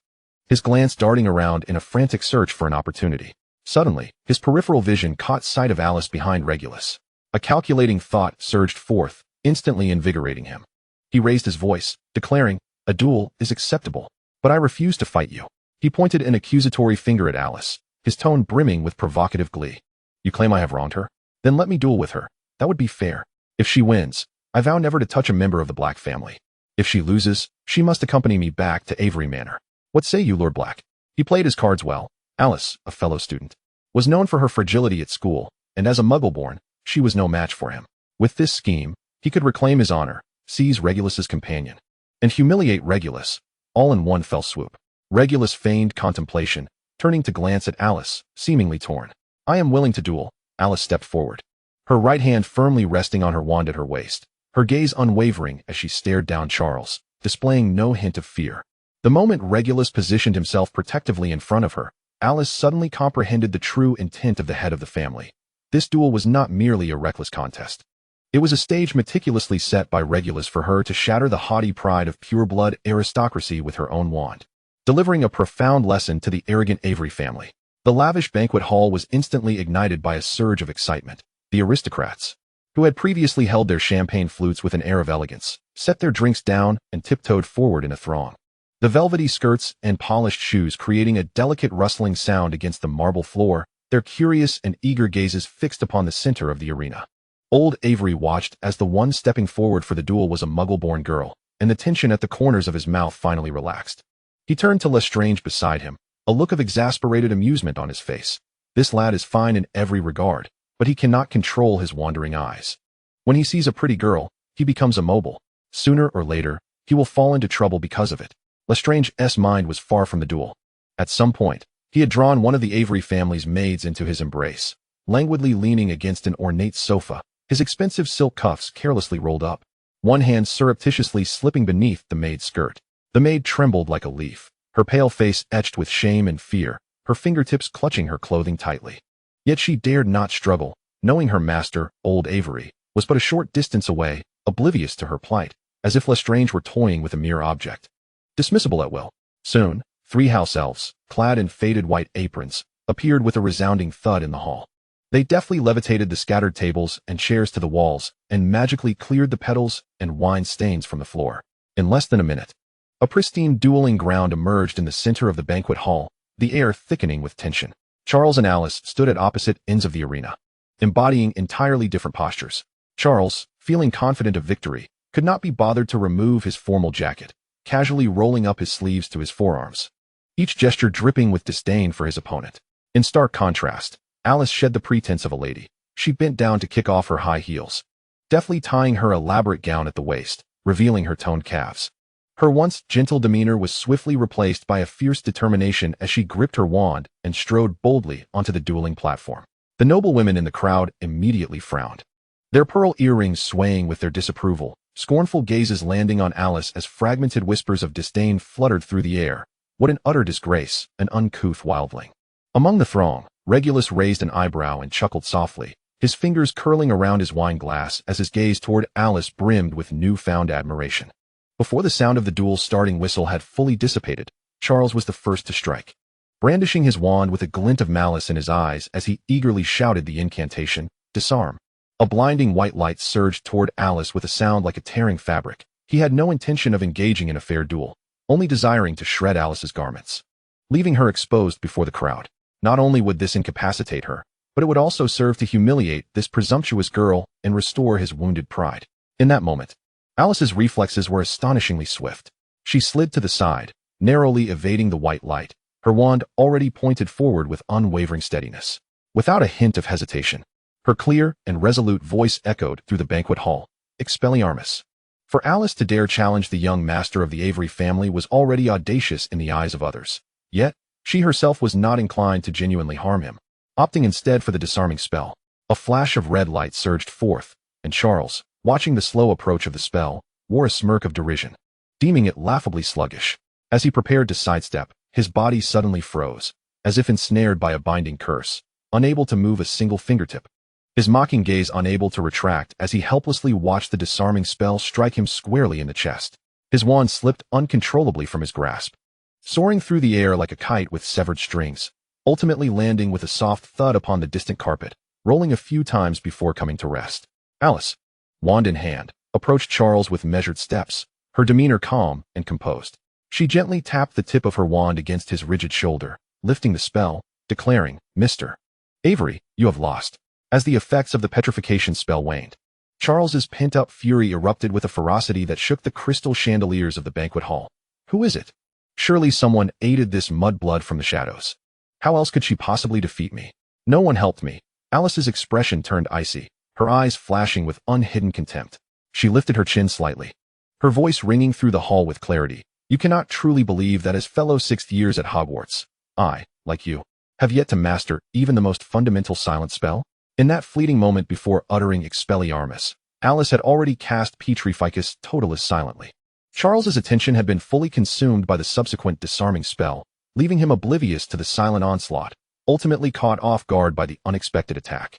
his glance darting around in a frantic search for an opportunity. Suddenly, his peripheral vision caught sight of Alice behind Regulus. A calculating thought surged forth, instantly invigorating him. He raised his voice, declaring, "A duel is acceptable, but I refuse to fight you." He pointed an accusatory finger at Alice, his tone brimming with provocative glee. "You claim I have wronged her? Then let me duel with her. That would be fair. If she wins, I vow never to touch a member of the Black family. If she loses, she must accompany me back to Avery Manor. What say you, Lord Black?" He played his cards well. Alice, a fellow student, was known for her fragility at school, and as a Muggle-born, she was no match for him. With this scheme, he could reclaim his honor, seize Regulus's companion, and humiliate Regulus, all in one fell swoop. Regulus feigned contemplation, turning to glance at Alice, seemingly torn. "I am willing to duel." Alice stepped forward, her right hand firmly resting on her wand at her waist, her gaze unwavering as she stared down Charles, displaying no hint of fear. The moment Regulus positioned himself protectively in front of her, Alice suddenly comprehended the true intent of the head of the family. This duel was not merely a reckless contest. It was a stage meticulously set by Regulus for her to shatter the haughty pride of pureblood aristocracy with her own wand, delivering a profound lesson to the arrogant Avery family. The lavish banquet hall was instantly ignited by a surge of excitement. The aristocrats, who had previously held their champagne flutes with an air of elegance, set their drinks down and tiptoed forward in a throng, the velvety skirts and polished shoes creating a delicate rustling sound against the marble floor, their curious and eager gazes fixed upon the center of the arena. Old Avery watched as the one stepping forward for the duel was a Muggle-born girl, and the tension at the corners of his mouth finally relaxed. He turned to Lestrange beside him, a look of exasperated amusement on his face. This lad is fine in every regard, but he cannot control his wandering eyes. When he sees a pretty girl, he becomes immobile. Sooner or later, he will fall into trouble because of it. Lestrange's mind was far from the duel. At some point, he had drawn one of the Avery family's maids into his embrace, languidly leaning against an ornate sofa, his expensive silk cuffs carelessly rolled up. one hand surreptitiously slipping beneath the maid's skirt. The maid trembled like a leaf, her pale face etched with shame and fear, her fingertips clutching her clothing tightly. Yet she dared not struggle, knowing her master, old Avery, was but a short distance away, oblivious to her plight, as if Lestrange were toying with a mere object. Dismissible at will. Soon, 3 house elves, clad in faded white aprons, appeared with a resounding thud in the hall. They deftly levitated the scattered tables and chairs to the walls and magically cleared the petals and wine stains from the floor. In less than a minute, a pristine dueling ground emerged in the center of the banquet hall, the air thickening with tension. Charles and Alice stood at opposite ends of the arena, embodying entirely different postures. Charles, feeling confident of victory, could not be bothered to remove his formal jacket, casually rolling up his sleeves to his forearms, each gesture dripping with disdain for his opponent. In stark contrast, Alice shed the pretense of a lady. She bent down to kick off her high heels, deftly tying her elaborate gown at the waist, revealing her toned calves. Her once gentle demeanor was swiftly replaced by a fierce determination as she gripped her wand and strode boldly onto the dueling platform. The noblewomen in the crowd immediately frowned, their pearl earrings swaying with their disapproval, scornful gazes landing on Alice as fragmented whispers of disdain fluttered through the air. What an utter disgrace, an uncouth wildling. Among the throng, Regulus raised an eyebrow and chuckled softly, his fingers curling around his wine glass as his gaze toward Alice brimmed with newfound admiration. Before the sound of the duel's starting whistle had fully dissipated, Charles was the first to strike. Brandishing his wand with a glint of malice in his eyes as he eagerly shouted the incantation, "Disarm." A blinding white light surged toward Alice with a sound like a tearing fabric. He had no intention of engaging in a fair duel, only desiring to shred Alice's garments, leaving her exposed before the crowd. Not only would this incapacitate her, but it would also serve to humiliate this presumptuous girl and restore his wounded pride. In that moment, Alice's reflexes were astonishingly swift. She slid to the side, narrowly evading the white light, her wand already pointed forward with unwavering steadiness. Without a hint of hesitation, her clear and resolute voice echoed through the banquet hall, "Expelliarmus." For Alice to dare challenge the young master of the Avery family was already audacious in the eyes of others. Yet, she herself was not inclined to genuinely harm him, opting instead for the disarming spell. A flash of red light surged forth, and Charles, watching the slow approach of the spell, wore a smirk of derision, deeming it laughably sluggish. As he prepared to sidestep, his body suddenly froze, as if ensnared by a binding curse, unable to move a single fingertip. His mocking gaze unable to retract as he helplessly watched the disarming spell strike him squarely in the chest. His wand slipped uncontrollably from his grasp, soaring through the air like a kite with severed strings, ultimately landing with a soft thud upon the distant carpet, rolling a few times before coming to rest. Alice, wand in hand, approached Charles with measured steps, her demeanor calm and composed. She gently tapped the tip of her wand against his rigid shoulder, lifting the spell, declaring, "Mr. Avery, you have lost." As the effects of the petrification spell waned, Charles's pent-up fury erupted with a ferocity that shook the crystal chandeliers of the banquet hall. "Who is it? Surely someone aided this mudblood from the shadows. How else could she possibly defeat me? No one helped me." Alice's expression turned icy, her eyes flashing with unhidden contempt. She lifted her chin slightly, her voice ringing through the hall with clarity. "You cannot truly believe that as fellow 6th years at Hogwarts, I, like you, have yet to master even the most fundamental silent spell?" In that fleeting moment before uttering Expelliarmus, Alice had already cast Petrificus Totalis silently. Charles's attention had been fully consumed by the subsequent disarming spell, leaving him oblivious to the silent onslaught, ultimately caught off guard by the unexpected attack.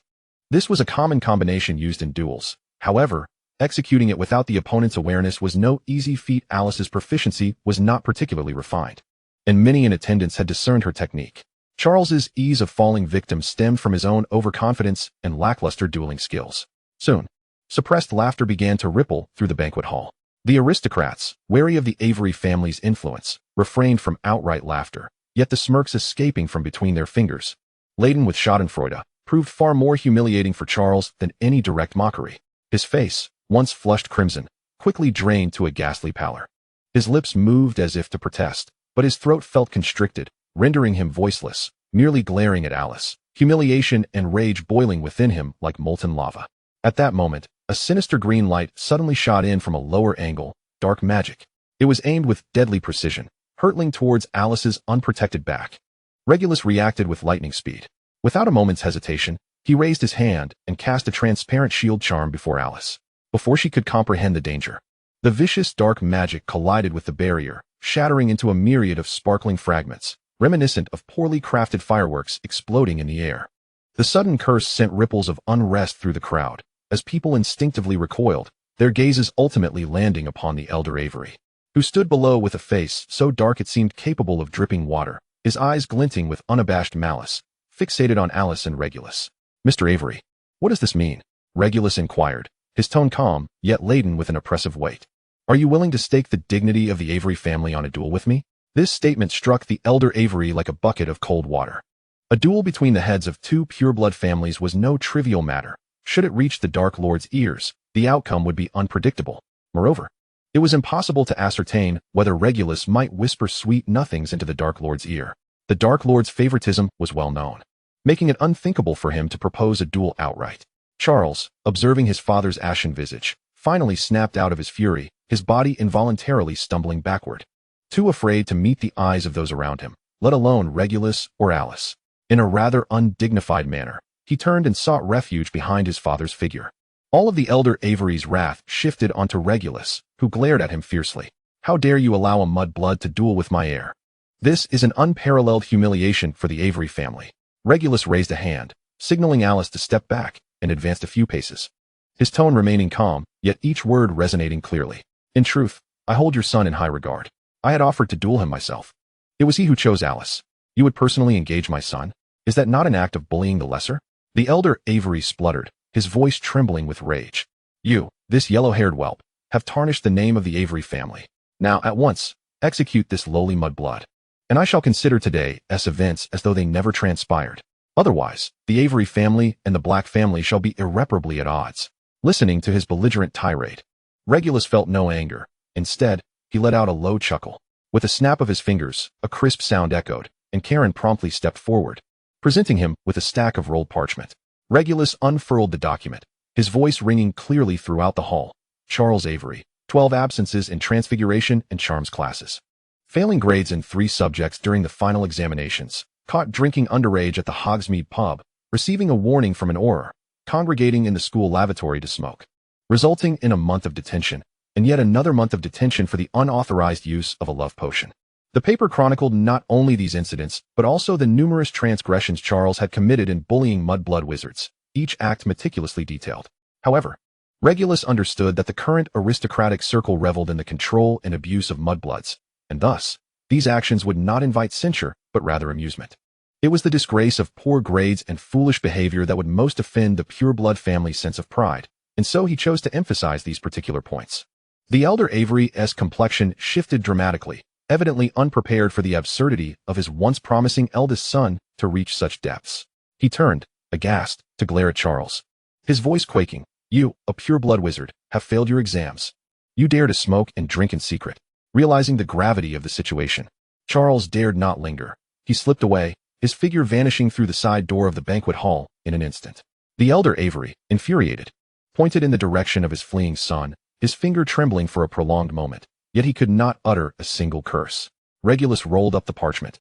This was a common combination used in duels. However, executing it without the opponent's awareness was no easy feat. Alice's proficiency was not particularly refined, and many in attendance had discerned her technique. Charles's ease of falling victim stemmed from his own overconfidence and lackluster dueling skills. Soon, suppressed laughter began to ripple through the banquet hall. The aristocrats, wary of the Avery family's influence, refrained from outright laughter, yet the smirks escaping from between their fingers, laden with schadenfreude, proved far more humiliating for Charles than any direct mockery. His face, once flushed crimson, quickly drained to a ghastly pallor. His lips moved as if to protest, but his throat felt constricted, rendering him voiceless, merely glaring at Alice, humiliation and rage boiling within him like molten lava. At that moment, a sinister green light suddenly shot in from a lower angle, dark magic. It was aimed with deadly precision, hurtling towards Alice's unprotected back. Regulus reacted with lightning speed. Without a moment's hesitation, he raised his hand and cast a transparent shield charm before Alice. before she could comprehend the danger. The vicious dark magic collided with the barrier, shattering into a myriad of sparkling fragments, reminiscent of poorly crafted fireworks exploding in the air. The sudden curse sent ripples of unrest through the crowd, as people instinctively recoiled, their gazes ultimately landing upon the elder Avery, who stood below with a face so dark it seemed capable of dripping water, his eyes glinting with unabashed malice, fixated on Alice and Regulus. "Mr. Avery, what does this mean?" Regulus inquired, his tone calm, yet laden with an oppressive weight. "Are you willing to stake the dignity of the Avery family on a duel with me?" This statement struck the elder Avery like a bucket of cold water. A duel between the heads of two pureblood families was no trivial matter. Should it reach the Dark Lord's ears, the outcome would be unpredictable. Moreover, it was impossible to ascertain whether Regulus might whisper sweet nothings into the Dark Lord's ear. The Dark Lord's favoritism was well known, making it unthinkable for him to propose a duel outright. Charles, observing his father's ashen visage, finally snapped out of his fury, his body involuntarily stumbling backward, too afraid to meet the eyes of those around him, let alone Regulus or Alice. In a rather undignified manner, he turned and sought refuge behind his father's figure. All of the elder Avery's wrath shifted onto Regulus, who glared at him fiercely. "How dare you allow a mudblood to duel with my heir? This is an unparalleled humiliation for the Avery family." Regulus raised a hand, signaling Alice to step back, and advanced a few paces, his tone remaining calm, yet each word resonating clearly. "In truth, I hold your son in high regard. I had offered to duel him myself. It was he who chose Alice. You would personally engage my son? Is that not an act of bullying the lesser?" The elder Avery spluttered, his voice trembling with rage. "You, this yellow-haired whelp, have tarnished the name of the Avery family. Now, at once, execute this lowly mudblood, and I shall consider today's events as though they never transpired. Otherwise, the Avery family and the Black family shall be irreparably at odds." Listening to his belligerent tirade, Regulus felt no anger. Instead, he let out a low chuckle. With a snap of his fingers, a crisp sound echoed, and Karen promptly stepped forward, presenting him with a stack of rolled parchment. Regulus unfurled the document, his voice ringing clearly throughout the hall. Charles Avery, 12 absences in Transfiguration and Charms classes. Failing grades in 3 subjects during the final examinations. Caught drinking underage at the Hogsmeade pub, receiving a warning from an auror, congregating in the school lavatory to smoke, resulting in a month of detention, and yet another month of detention for the unauthorized use of a love potion. The paper chronicled not only these incidents, but also the numerous transgressions Charles had committed in bullying mudblood wizards, each act meticulously detailed. However, Regulus understood that the current aristocratic circle reveled in the control and abuse of mudbloods, and thus, these actions would not invite censure, but rather amusement. It was the disgrace of poor grades and foolish behavior that would most offend the pureblood family's sense of pride, and so he chose to emphasize these particular points. The elder Avery's complexion shifted dramatically, evidently unprepared for the absurdity of his once promising eldest son to reach such depths. He turned, aghast, to glare at Charles, his voice quaking. "You, a pureblood wizard, have failed your exams. You dare to smoke and drink in secret." Realizing the gravity of the situation, Charles dared not linger. He slipped away, his figure vanishing through the side door of the banquet hall in an instant. The elder Avery, infuriated, pointed in the direction of his fleeing son, his finger trembling for a prolonged moment, yet he could not utter a single curse. Regulus rolled up the parchment,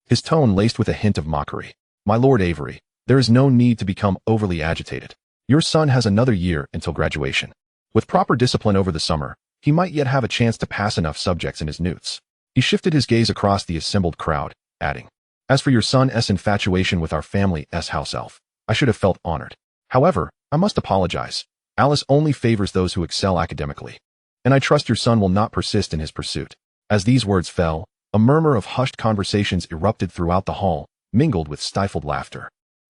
his tone laced with a hint of mockery. "My lord Avery, there is no need to become overly agitated. Your son has another year until graduation. With proper discipline over the summer, he might yet have a chance to pass enough subjects in his newts." He shifted his gaze across the assembled crowd, adding, "As for your son's infatuation with our family's house elf, I should have felt honored. However, I must apologize. Alice only favors those who excel academically, and I trust your son will not persist in his pursuit." As these words fell, a murmur of hushed conversations erupted throughout the hall, mingled with stifled laughter.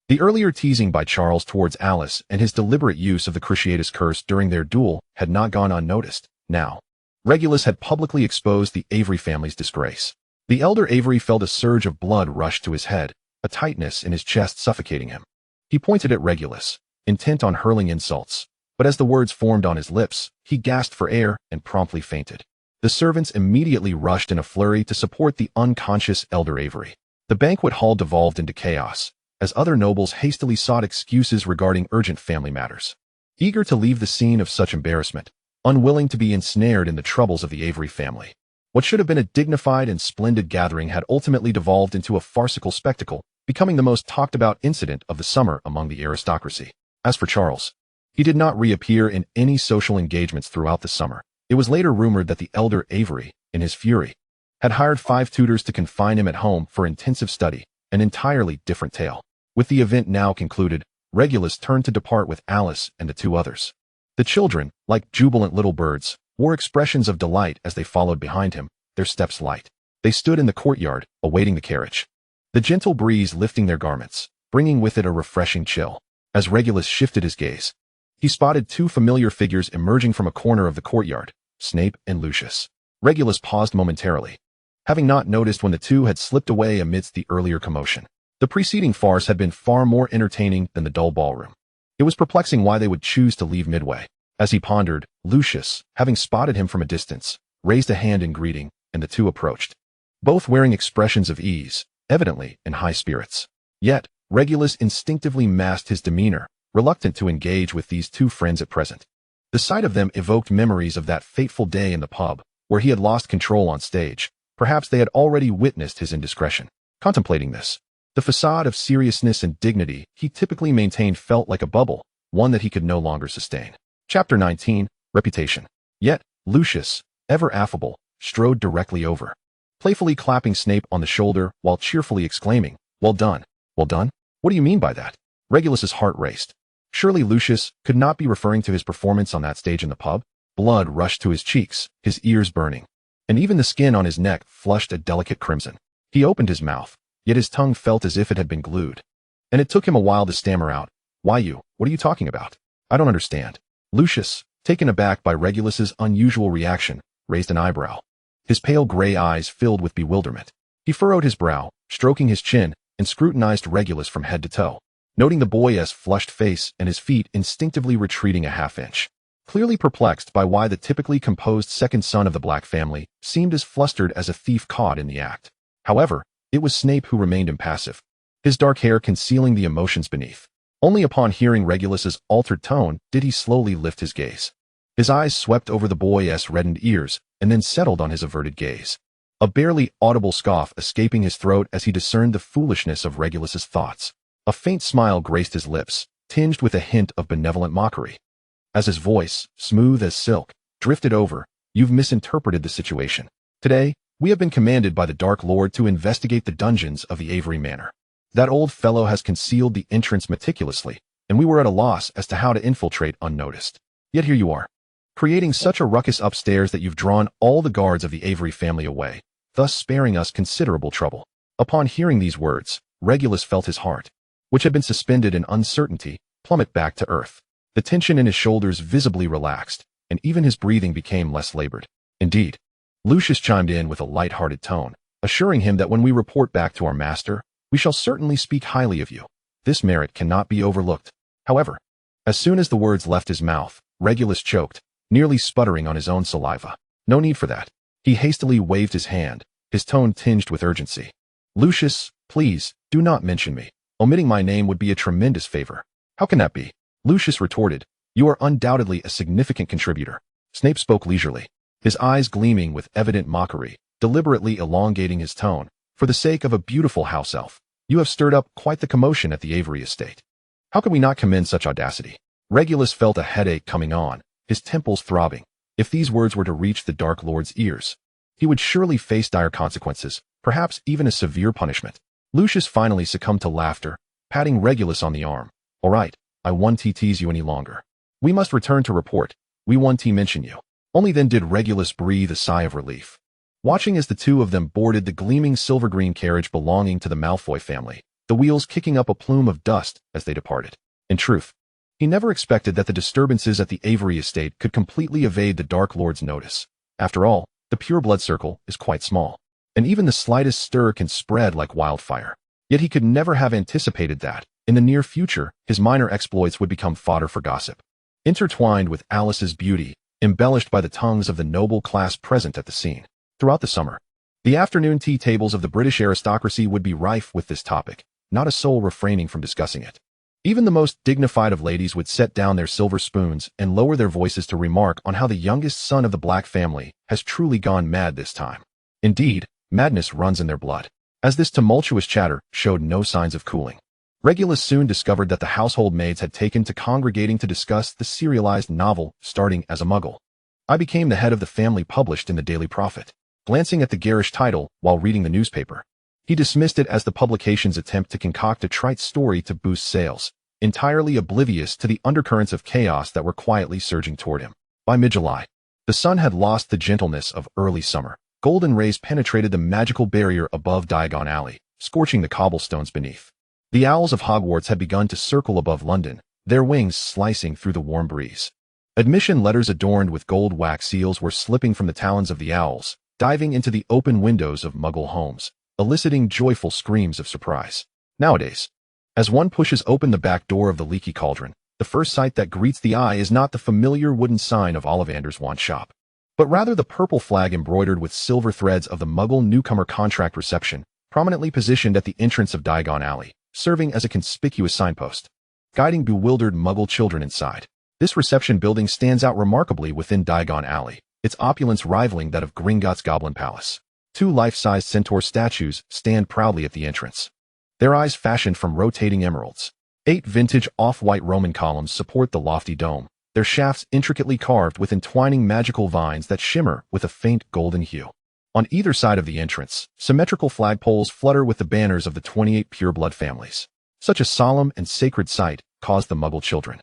The earlier teasing by Charles towards Alice and his deliberate use of the Cruciatus curse during their duel had not gone unnoticed. Now, Regulus had publicly exposed the Avery family's disgrace. The elder Avery felt a surge of blood rush to his head, a tightness in his chest suffocating him. He pointed at Regulus, intent on hurling insults, but as the words formed on his lips, he gasped for air and promptly fainted. The servants immediately rushed in a flurry to support the unconscious elder Avery. The banquet hall devolved into chaos, as other nobles hastily sought excuses regarding urgent family matters. Eager to leave the scene of such embarrassment, unwilling to be ensnared in the troubles of the Avery family, what should have been a dignified and splendid gathering had ultimately devolved into a farcical spectacle, becoming the most talked-about incident of the summer among the aristocracy. As for Charles, He did not reappear in any social engagements throughout the summer. It was later rumored that the elder Avery, in his fury, had hired 5 tutors to confine him at home for intensive study, an entirely different tale. With the event now concluded, Regulus turned to depart with Alice and the 2 others. The children, like jubilant little birds, wore expressions of delight as they followed behind him, their steps light. They stood in the courtyard, awaiting the carriage, the gentle breeze lifting their garments, bringing with it a refreshing chill. As Regulus shifted his gaze, he spotted 2 familiar figures emerging from a corner of the courtyard, Snape and Lucius. Regulus paused momentarily, having not noticed when the 2 had slipped away amidst the earlier commotion. The preceding farce had been far more entertaining than the dull ballroom. It was perplexing why they would choose to leave midway. As he pondered, Lucius, having spotted him from a distance, raised a hand in greeting, and the 2 approached, both wearing expressions of ease, evidently in high spirits. Yet, Regulus instinctively masked his demeanor, reluctant to engage with these 2 friends at present. The sight of them evoked memories of that fateful day in the pub, where he had lost control on stage. Perhaps they had already witnessed his indiscretion. Contemplating this, the facade of seriousness and dignity he typically maintained felt like a bubble, one that he could no longer sustain. Chapter 19, Reputation. Yet, Lucius, ever affable, strode directly over, playfully clapping Snape on the shoulder while cheerfully exclaiming, "Well done." "Well done? What do you mean by that?" Regulus's heart raced. Surely Lucius could not be referring to his performance on that stage in the pub? Blood rushed to his cheeks, his ears burning, and even the skin on his neck flushed a delicate crimson. He opened his mouth, yet his tongue felt as if it had been glued, and it took him a while to stammer out, "Why you? What are you talking about? I don't understand." Lucius, taken aback by Regulus's unusual reaction, raised an eyebrow. His pale gray eyes filled with bewilderment. He furrowed his brow, stroking his chin, and scrutinized Regulus from head to toe, noting the boy's flushed face and his feet instinctively retreating a half-inch. Clearly perplexed by why the typically composed second son of the Black family seemed as flustered as a thief caught in the act. However, it was Snape who remained impassive, his dark hair concealing the emotions beneath. Only upon hearing Regulus's altered tone did he slowly lift his gaze. His eyes swept over the boy's reddened ears and then settled on his averted gaze, a barely audible scoff escaping his throat as he discerned the foolishness of Regulus's thoughts. A faint smile graced his lips, tinged with a hint of benevolent mockery. As his voice, smooth as silk, drifted over, "You've misinterpreted the situation. Today, we have been commanded by the Dark Lord to investigate the dungeons of the Avery Manor. That old fellow has concealed the entrance meticulously, and we were at a loss as to how to infiltrate unnoticed. Yet here you are, creating such a ruckus upstairs that you've drawn all the guards of the Avery family away, thus sparing us considerable trouble." Upon hearing these words, Regulus felt his heart, which had been suspended in uncertainty, plummet back to earth. The tension in his shoulders visibly relaxed, and even his breathing became less labored. Indeed, Lucius chimed in with a light-hearted tone, assuring him that when we report back to our master, we shall certainly speak highly of you. This merit cannot be overlooked. However, as soon as the words left his mouth, Regulus choked, nearly sputtering on his own saliva. No need for that. He hastily waved his hand, his tone tinged with urgency. "Lucius, please, do not mention me. Omitting my name would be a tremendous favor." "How can that be?" Lucius retorted. "You are undoubtedly a significant contributor." Snape spoke leisurely, his eyes gleaming with evident mockery, deliberately elongating his tone. "For the sake of a beautiful house elf, you have stirred up quite the commotion at the Avery estate. How can we not commend such audacity?" Regulus felt a headache coming on, his temples throbbing. If these words were to reach the Dark Lord's ears, he would surely face dire consequences, perhaps even a severe punishment. Lucius finally succumbed to laughter, patting Regulus on the arm. "All right, I won't tease you any longer. We must return to report. We won't mention you." Only then did Regulus breathe a sigh of relief, watching as the 2 of them boarded the gleaming silver-green carriage belonging to the Malfoy family, the wheels kicking up a plume of dust as they departed. In truth, he never expected that the disturbances at the Avery estate could completely evade the Dark Lord's notice. After all, the pure-blood circle is quite small, and even the slightest stir can spread like wildfire. Yet he could never have anticipated that, in the near future, his minor exploits would become fodder for gossip. Intertwined with Alice's beauty, embellished by the tongues of the noble class present at the scene. Throughout the summer, the afternoon tea tables of the British aristocracy would be rife with this topic, not a soul refraining from discussing it. Even the most dignified of ladies would set down their silver spoons and lower their voices to remark on how the youngest son of the Black family has truly gone mad this time. Indeed, madness runs in their blood, as this tumultuous chatter showed no signs of cooling. Regulus soon discovered that the household maids had taken to congregating to discuss the serialized novel starting as a Muggle. I became the head of the family published in the Daily Prophet. Glancing at the garish title while reading the newspaper, he dismissed it as the publication's attempt to concoct a trite story to boost sales, entirely oblivious to the undercurrents of chaos that were quietly surging toward him. By mid-July, the sun had lost the gentleness of early summer. Golden rays penetrated the magical barrier above Diagon Alley, scorching the cobblestones beneath. The owls of Hogwarts had begun to circle above London, their wings slicing through the warm breeze. Admission letters adorned with gold wax seals were slipping from the talons of the owls, diving into the open windows of Muggle homes, eliciting joyful screams of surprise. Nowadays, as one pushes open the back door of the leaky cauldron, the first sight that greets the eye is not the familiar wooden sign of Ollivander's wand shop, but rather the purple flag embroidered with silver threads of the Muggle newcomer contract reception, prominently positioned at the entrance of Diagon Alley, serving as a conspicuous signpost, guiding bewildered Muggle children inside. This reception building stands out remarkably within Diagon Alley, its opulence rivaling that of Gringotts Goblin Palace. 2 life-sized centaur statues stand proudly at the entrance, their eyes fashioned from rotating emeralds. 8 vintage off-white Roman columns support the lofty dome, their shafts intricately carved with entwining magical vines that shimmer with a faint golden hue. On either side of the entrance, symmetrical flagpoles flutter with the banners of the 28 pureblood families. Such a solemn and sacred sight caused the Muggle children,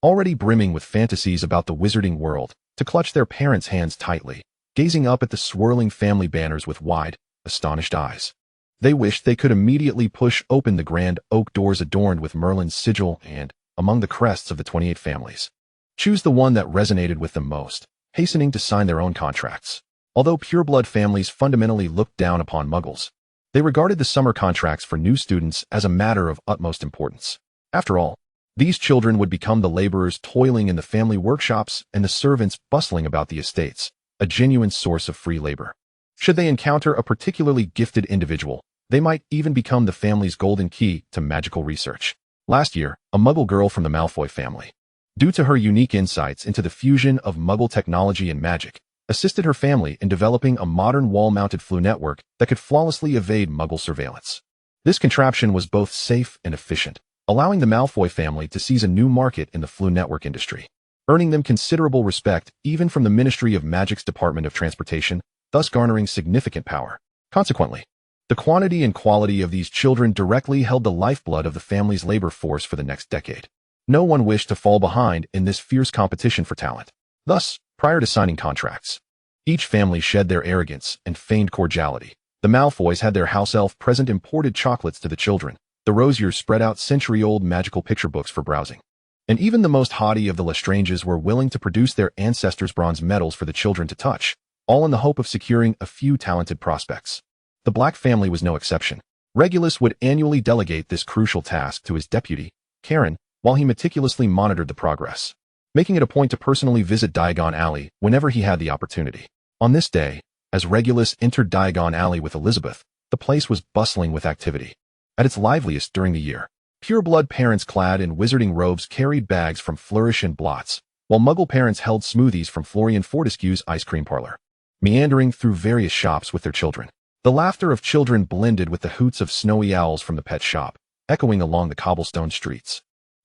already brimming with fantasies about the wizarding world, to clutch their parents' hands tightly, gazing up at the swirling family banners with wide, astonished eyes. They wished they could immediately push open the grand oak doors adorned with Merlin's sigil and, among the crests of the 28 families, choose the one that resonated with them most, hastening to sign their own contracts. Although pureblood families fundamentally looked down upon Muggles, they regarded the summer contracts for new students as a matter of utmost importance. After all, these children would become the laborers toiling in the family workshops and the servants bustling about the estates, a genuine source of free labor. Should they encounter a particularly gifted individual, they might even become the family's golden key to magical research. Last year, a Muggle girl from the Malfoy family, due to her unique insights into the fusion of Muggle technology and magic, assisted her family in developing a modern wall-mounted flu network that could flawlessly evade Muggle surveillance. This contraption was both safe and efficient, allowing the Malfoy family to seize a new market in the flu network industry, earning them considerable respect even from the Ministry of Magic's Department of Transportation, thus garnering significant power. Consequently, the quantity and quality of these children directly held the lifeblood of the family's labor force for the next decade. No one wished to fall behind in this fierce competition for talent. Thus, prior to signing contracts, each family shed their arrogance and feigned cordiality. The Malfoys had their house elf present imported chocolates to the children. The Rosiers spread out century-old magical picture books for browsing. And even the most haughty of the Lestranges were willing to produce their ancestors' bronze medals for the children to touch, all in the hope of securing a few talented prospects. The Black family was no exception. Regulus would annually delegate this crucial task to his deputy, Karen, while he meticulously monitored the progress, making it a point to personally visit Diagon Alley whenever he had the opportunity. On this day, as Regulus entered Diagon Alley with Elizabeth, the place was bustling with activity. At its liveliest during the year, pureblood parents clad in wizarding robes carried bags from Flourish and Blots, while Muggle parents held smoothies from Florian Fortescue's ice cream parlor, meandering through various shops with their children. The laughter of children blended with the hoots of snowy owls from the pet shop, echoing along the cobblestone streets.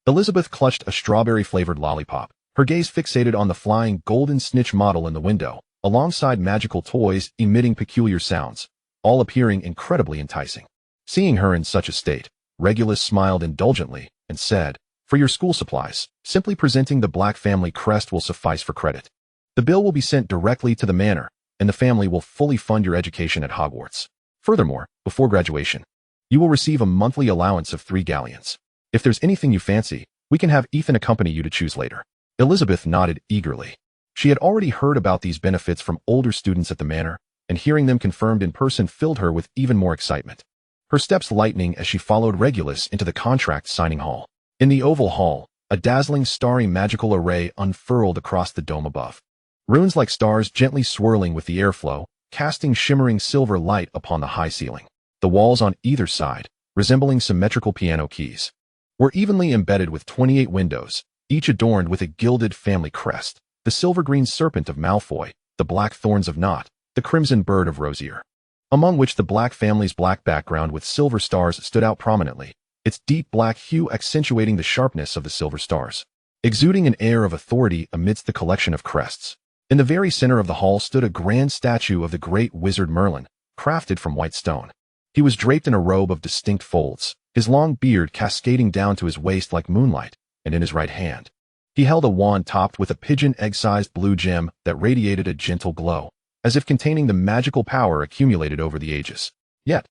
Elizabeth clutched a strawberry-flavored lollipop, her gaze fixated on the flying golden snitch model in the window, alongside magical toys emitting peculiar sounds, all appearing incredibly enticing. Seeing her in such a state, Regulus smiled indulgently and said, "For your school supplies, simply presenting the Black family crest will suffice for credit. The bill will be sent directly to the manor, and the family will fully fund your education at Hogwarts. Furthermore, before graduation, you will receive a monthly allowance of 3 galleons. If there's anything you fancy, we can have Ethan accompany you to choose later." Elizabeth nodded eagerly. She had already heard about these benefits from older students at the manor, and hearing them confirmed in person filled her with even more excitement. Her steps lightening as she followed Regulus into the contract signing hall. In the Oval Hall, a dazzling starry magical array unfurled across the dome above. Runes like stars gently swirling with the airflow, casting shimmering silver light upon the high ceiling. The walls on either side, resembling symmetrical piano keys, were evenly embedded with 28 windows, each adorned with a gilded family crest, the silver-green serpent of Malfoy, the black thorns of Knot, the crimson bird of Rosier, among which the Black family's black background with silver stars stood out prominently, its deep black hue accentuating the sharpness of the silver stars, exuding an air of authority amidst the collection of crests. In the very center of the hall stood a grand statue of the great wizard Merlin, crafted from white stone. He was draped in a robe of distinct folds, his long beard cascading down to his waist like moonlight, and in his right hand he held a wand topped with a pigeon egg-sized blue gem that radiated a gentle glow, as if containing the magical power accumulated over the ages. Yet,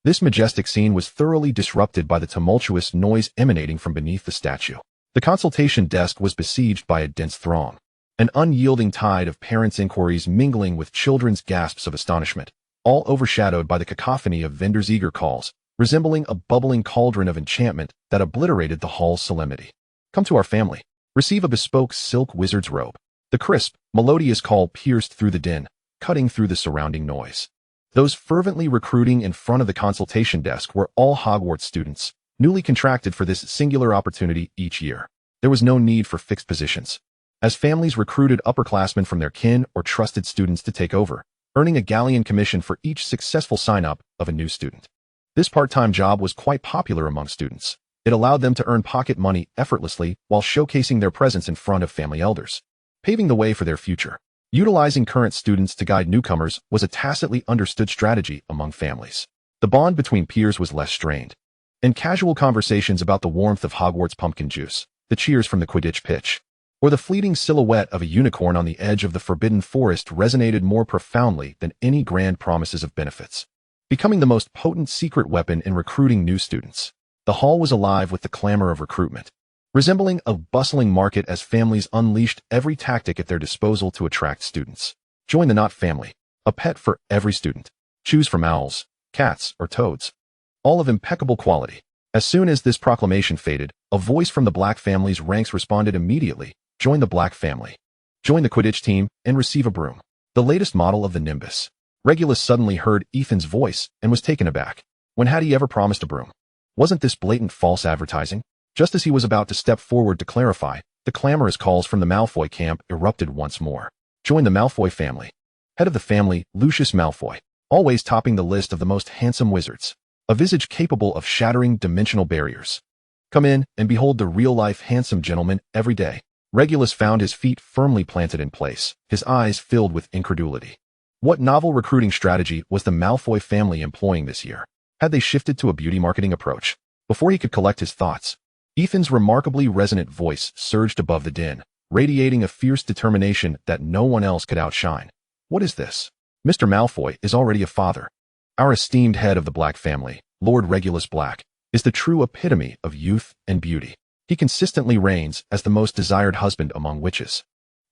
this majestic scene was thoroughly disrupted by the tumultuous noise emanating from beneath the statue. The consultation desk was besieged by a dense throng, an unyielding tide of parents' inquiries mingling with children's gasps of astonishment, all overshadowed by the cacophony of vendors' eager calls, resembling a bubbling cauldron of enchantment that obliterated the hall's solemnity. Come to our family. Receive a bespoke silk wizard's robe. The crisp, melodious call pierced through the din, cutting through the surrounding noise. Those fervently recruiting in front of the consultation desk were all Hogwarts students, newly contracted for this singular opportunity each year. There was no need for fixed positions, as families recruited upperclassmen from their kin or trusted students to take over, earning a galleon commission for each successful sign-up of a new student. This part-time job was quite popular among students. It allowed them to earn pocket money effortlessly while showcasing their presence in front of family elders, paving the way for their future. Utilizing current students to guide newcomers was a tacitly understood strategy among families. The bond between peers was less strained, and casual conversations about the warmth of Hogwarts pumpkin juice, the cheers from the Quidditch pitch, or the fleeting silhouette of a unicorn on the edge of the Forbidden Forest resonated more profoundly than any grand promises of benefits, becoming the most potent secret weapon in recruiting new students. The hall was alive with the clamor of recruitment, resembling a bustling market as families unleashed every tactic at their disposal to attract students. Join the Knot family, a pet for every student. Choose from owls, cats, or toads, all of impeccable quality. As soon as this proclamation faded, a voice from the Black family's ranks responded immediately. Join the Black family. Join the Quidditch team and receive a broom. The latest model of the Nimbus. Regulus suddenly heard Ethan's voice and was taken aback. When had he ever promised a broom? Wasn't this blatant false advertising? Just as he was about to step forward to clarify, the clamorous calls from the Malfoy camp erupted once more. Join the Malfoy family. Head of the family, Lucius Malfoy, always topping the list of the most handsome wizards, a visage capable of shattering dimensional barriers. Come in and behold the real-life handsome gentleman every day. Regulus found his feet firmly planted in place, his eyes filled with incredulity. What novel recruiting strategy was the Malfoy family employing this year? Had they shifted to a beauty marketing approach? Before he could collect his thoughts, Ethan's remarkably resonant voice surged above the din, radiating a fierce determination that no one else could outshine. What is this? Mr. Malfoy is already a father. Our esteemed head of the Black family, Lord Regulus Black, is the true epitome of youth and beauty. He consistently reigns as the most desired husband among witches.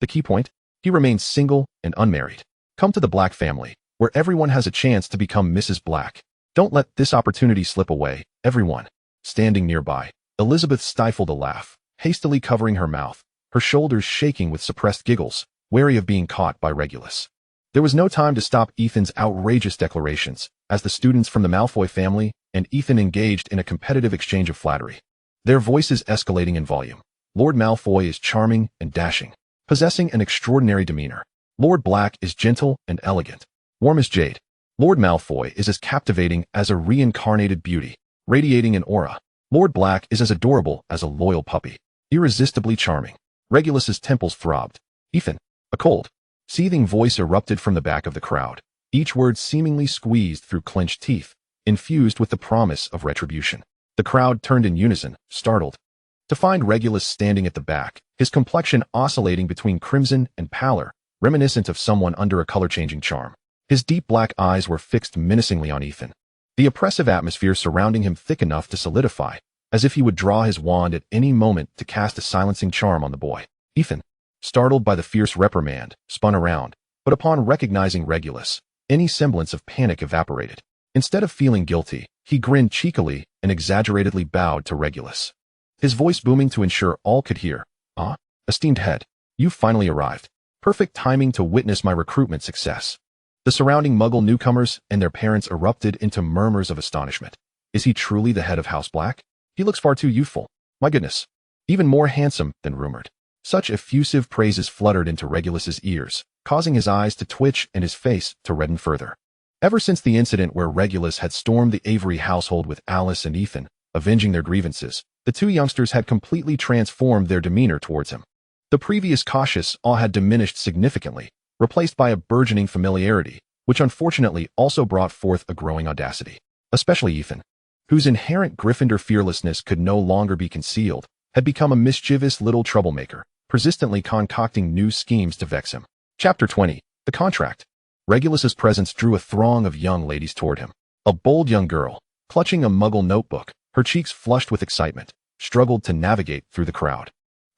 The key point? He remains single and unmarried. Come to the Black family, where everyone has a chance to become Mrs. Black. Don't let this opportunity slip away, everyone. Standing nearby, Elizabeth stifled a laugh, hastily covering her mouth, her shoulders shaking with suppressed giggles, wary of being caught by Regulus. There was no time to stop Ethan's outrageous declarations, as the students from the Malfoy family and Ethan engaged in a competitive exchange of flattery, their voices escalating in volume. Lord Malfoy is charming and dashing, possessing an extraordinary demeanor. Lord Black is gentle and elegant, warm as jade. Lord Malfoy is as captivating as a reincarnated beauty, radiating an aura. Lord Black is as adorable as a loyal puppy, irresistibly charming. Regulus's temples throbbed. Ethan, a cold, seething voice erupted from the back of the crowd, each word seemingly squeezed through clenched teeth, infused with the promise of retribution. The crowd turned in unison, startled, to find Regulus standing at the back, his complexion oscillating between crimson and pallor, reminiscent of someone under a color-changing charm. His deep black eyes were fixed menacingly on Ethan, the oppressive atmosphere surrounding him thick enough to solidify, as if he would draw his wand at any moment to cast a silencing charm on the boy. Ethan, startled by the fierce reprimand, spun around, but upon recognizing Regulus, any semblance of panic evaporated. Instead of feeling guilty, he grinned cheekily and exaggeratedly bowed to Regulus, his voice booming to ensure all could hear. "Ah, esteemed head, you've finally arrived. Perfect timing to witness my recruitment success." The surrounding Muggle newcomers and their parents erupted into murmurs of astonishment. Is he truly the head of House Black? He looks far too youthful. My goodness. Even more handsome than rumored. Such effusive praises fluttered into Regulus's ears, causing his eyes to twitch and his face to redden further. Ever since the incident where Regulus had stormed the Avery household with Alice and Ethan, avenging their grievances, the two youngsters had completely transformed their demeanor towards him. The previous cautious awe had diminished significantly, replaced by a burgeoning familiarity, which unfortunately also brought forth a growing audacity. Especially Ethan, whose inherent Gryffindor fearlessness could no longer be concealed, had become a mischievous little troublemaker, persistently concocting new schemes to vex him. Chapter 20. The Contract. Regulus's presence drew a throng of young ladies toward him. A bold young girl, clutching a muggle notebook, her cheeks flushed with excitement, struggled to navigate through the crowd.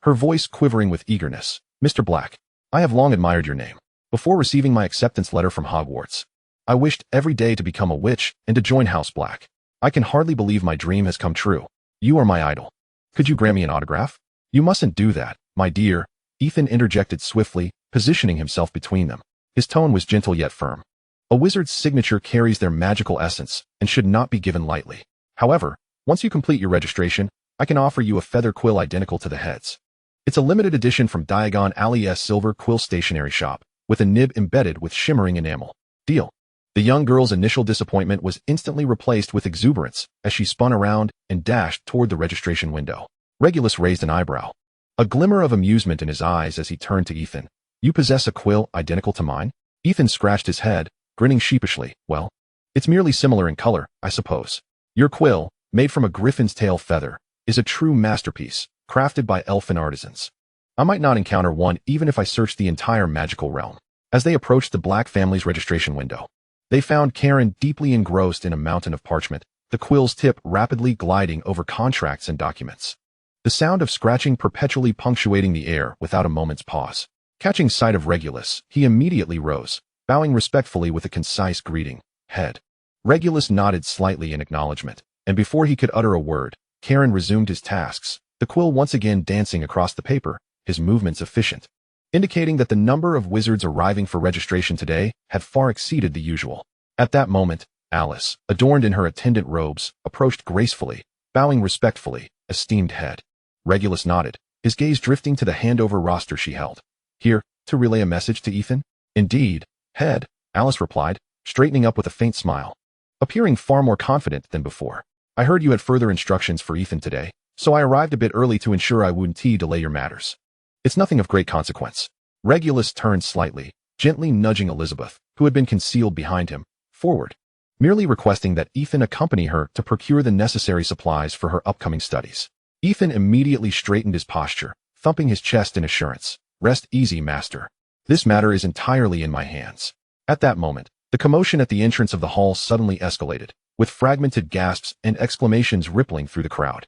Her voice quivering with eagerness. "Mr. Black, I have long admired your name. Before receiving my acceptance letter from Hogwarts, I wished every day to become a witch and to join House Black. I can hardly believe my dream has come true. You are my idol. Could you grant me an autograph?" "You mustn't do that, my dear," Ethan interjected swiftly, positioning himself between them. His tone was gentle yet firm. A wizard's signature carries their magical essence and should not be given lightly. However, once you complete your registration, I can offer you a feather quill identical to the head's. It's a limited edition from Diagon Alley's silver quill stationery shop, with a nib embedded with shimmering enamel. Deal. The young girl's initial disappointment was instantly replaced with exuberance as she spun around and dashed toward the registration window. Regulus raised an eyebrow, a glimmer of amusement in his eyes as he turned to Ethan. "You possess a quill identical to mine?" Ethan scratched his head, grinning sheepishly. "Well, it's merely similar in color, I suppose. Your quill, made from a griffin's tail feather, is a true masterpiece, crafted by elfin artisans. I might not encounter one even if I searched the entire magical realm." As they approached the Black family's registration window, they found Karen deeply engrossed in a mountain of parchment, the quill's tip rapidly gliding over contracts and documents. The sound of scratching perpetually punctuating the air without a moment's pause. Catching sight of Regulus, he immediately rose, bowing respectfully with a concise greeting. "Head." Regulus nodded slightly in acknowledgement, and before he could utter a word, Karen resumed his tasks, the quill once again dancing across the paper, his movements efficient, indicating that the number of wizards arriving for registration today had far exceeded the usual. At that moment, Alice, adorned in her attendant robes, approached gracefully, bowing respectfully. "Esteemed head." Regulus nodded, his gaze drifting to the handover roster she held. "Here, to relay a message to Ethan?" "Indeed, head," Alice replied, straightening up with a faint smile, appearing far more confident than before. "I heard you had further instructions for Ethan today, so I arrived a bit early to ensure I wouldn't delay your matters. It's nothing of great consequence." Regulus turned slightly, gently nudging Elizabeth, who had been concealed behind him, forward, merely requesting that Ethan accompany her to procure the necessary supplies for her upcoming studies. Ethan immediately straightened his posture, thumping his chest in assurance. "Rest easy, master. This matter is entirely in my hands." At that moment, the commotion at the entrance of the hall suddenly escalated, with fragmented gasps and exclamations rippling through the crowd.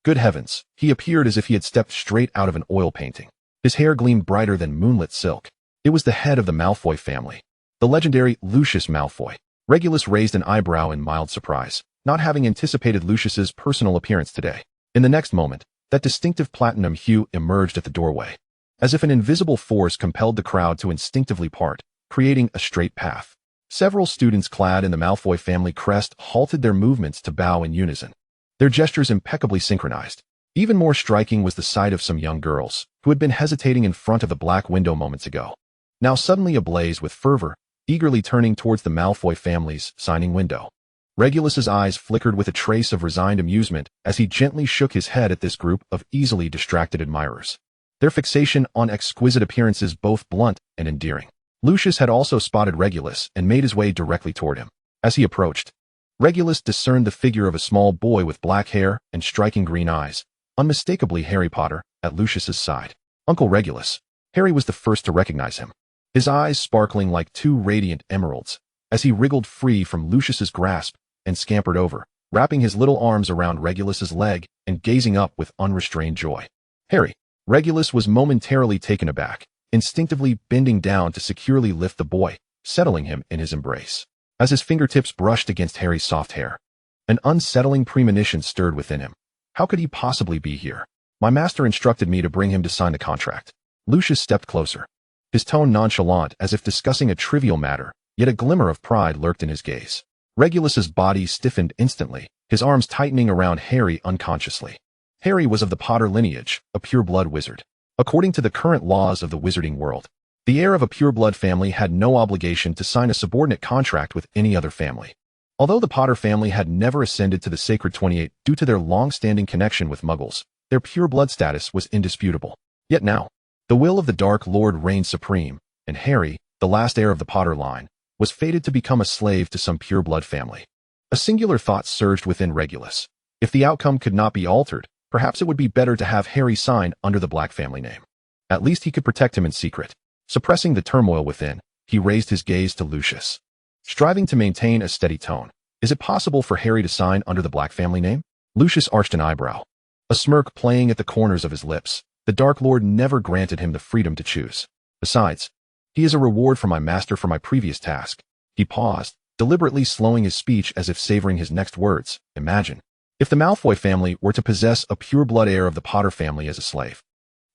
Good heavens, he appeared as if he had stepped straight out of an oil painting. His hair gleamed brighter than moonlit silk. It was the head of the Malfoy family, the legendary Lucius Malfoy. Regulus raised an eyebrow in mild surprise, not having anticipated Lucius's personal appearance today. In the next moment, that distinctive platinum hue emerged at the doorway, as if an invisible force compelled the crowd to instinctively part, creating a straight path. Several students clad in the Malfoy family crest halted their movements to bow in unison, their gestures impeccably synchronized. Even more striking was the sight of some young girls, who had been hesitating in front of the Black window moments ago, now suddenly ablaze with fervor, eagerly turning towards the Malfoy family's signing window. Regulus's eyes flickered with a trace of resigned amusement as he gently shook his head at this group of easily distracted admirers, their fixation on exquisite appearances both blunt and endearing. Lucius had also spotted Regulus and made his way directly toward him. As he approached, Regulus discerned the figure of a small boy with black hair and striking green eyes, unmistakably Harry Potter, at Lucius's side. "Uncle Regulus." Harry was the first to recognize him, his eyes sparkling like two radiant emeralds, as he wriggled free from Lucius's grasp and scampered over, wrapping his little arms around Regulus's leg and gazing up with unrestrained joy. "Harry." Regulus was momentarily taken aback, instinctively bending down to securely lift the boy, settling him in his embrace. As his fingertips brushed against Harry's soft hair, an unsettling premonition stirred within him. How could he possibly be here? "My master instructed me to bring him to sign the contract." Lucius stepped closer, his tone nonchalant as if discussing a trivial matter, yet a glimmer of pride lurked in his gaze. Regulus's body stiffened instantly, his arms tightening around Harry unconsciously. Harry was of the Potter lineage, a pure-blood wizard. According to the current laws of the wizarding world, the heir of a pure-blood family had no obligation to sign a subordinate contract with any other family. Although the Potter family had never ascended to the Sacred 28 due to their long-standing connection with Muggles, their pure blood status was indisputable. Yet now, the will of the Dark Lord reigned supreme, and Harry, the last heir of the Potter line, was fated to become a slave to some pure blood family. A singular thought surged within Regulus. If the outcome could not be altered, perhaps it would be better to have Harry sign under the Black family name. At least he could protect him in secret. Suppressing the turmoil within, he raised his gaze to Lucius. Striving to maintain a steady tone, is it possible for Harry to sign under the Black family name? Lucius arched an eyebrow. A smirk playing at the corners of his lips. The Dark Lord never granted him the freedom to choose. Besides, he is a reward for my master for my previous task. He paused, deliberately slowing his speech as if savoring his next words. Imagine, if the Malfoy family were to possess a pure-blood heir of the Potter family as a slave.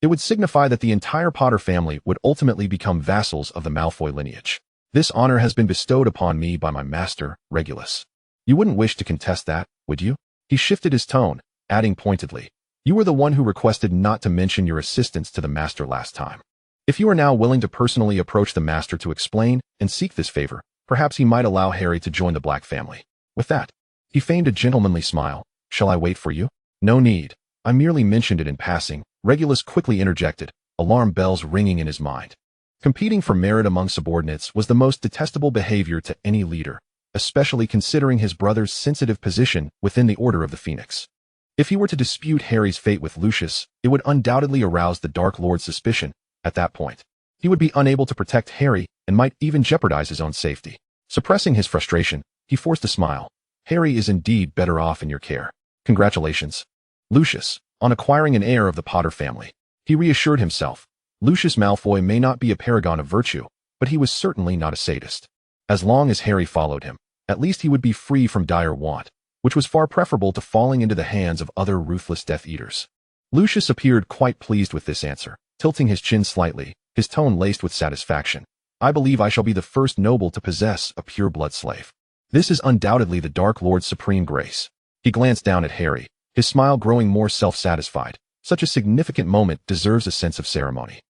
It would signify that the entire Potter family would ultimately become vassals of the Malfoy lineage. This honor has been bestowed upon me by my master, Regulus. You wouldn't wish to contest that, would you? He shifted his tone, adding pointedly, you were the one who requested not to mention your assistance to the master last time. If you are now willing to personally approach the master to explain and seek this favor, perhaps he might allow Harry to join the Black family. With that, he feigned a gentlemanly smile. Shall I wait for you? No need. I merely mentioned it in passing. Regulus quickly interjected, alarm bells ringing in his mind. Competing for merit among subordinates was the most detestable behavior to any leader, especially considering his brother's sensitive position within the Order of the Phoenix. If he were to dispute Harry's fate with Lucius, it would undoubtedly arouse the Dark Lord's suspicion. At that point, he would be unable to protect Harry and might even jeopardize his own safety. Suppressing his frustration, he forced a smile. Harry is indeed better off in your care. Congratulations, Lucius, on acquiring an heir of the Potter family. He reassured himself. Lucius Malfoy may not be a paragon of virtue, but he was certainly not a sadist. As long as Harry followed him, at least he would be free from dire want, which was far preferable to falling into the hands of other ruthless Death Eaters. Lucius appeared quite pleased with this answer, tilting his chin slightly, his tone laced with satisfaction. I believe I shall be the first noble to possess a pure-blood slave. This is undoubtedly the Dark Lord's supreme grace. He glanced down at Harry, his smile growing more self-satisfied. Such a significant moment deserves a sense of ceremony.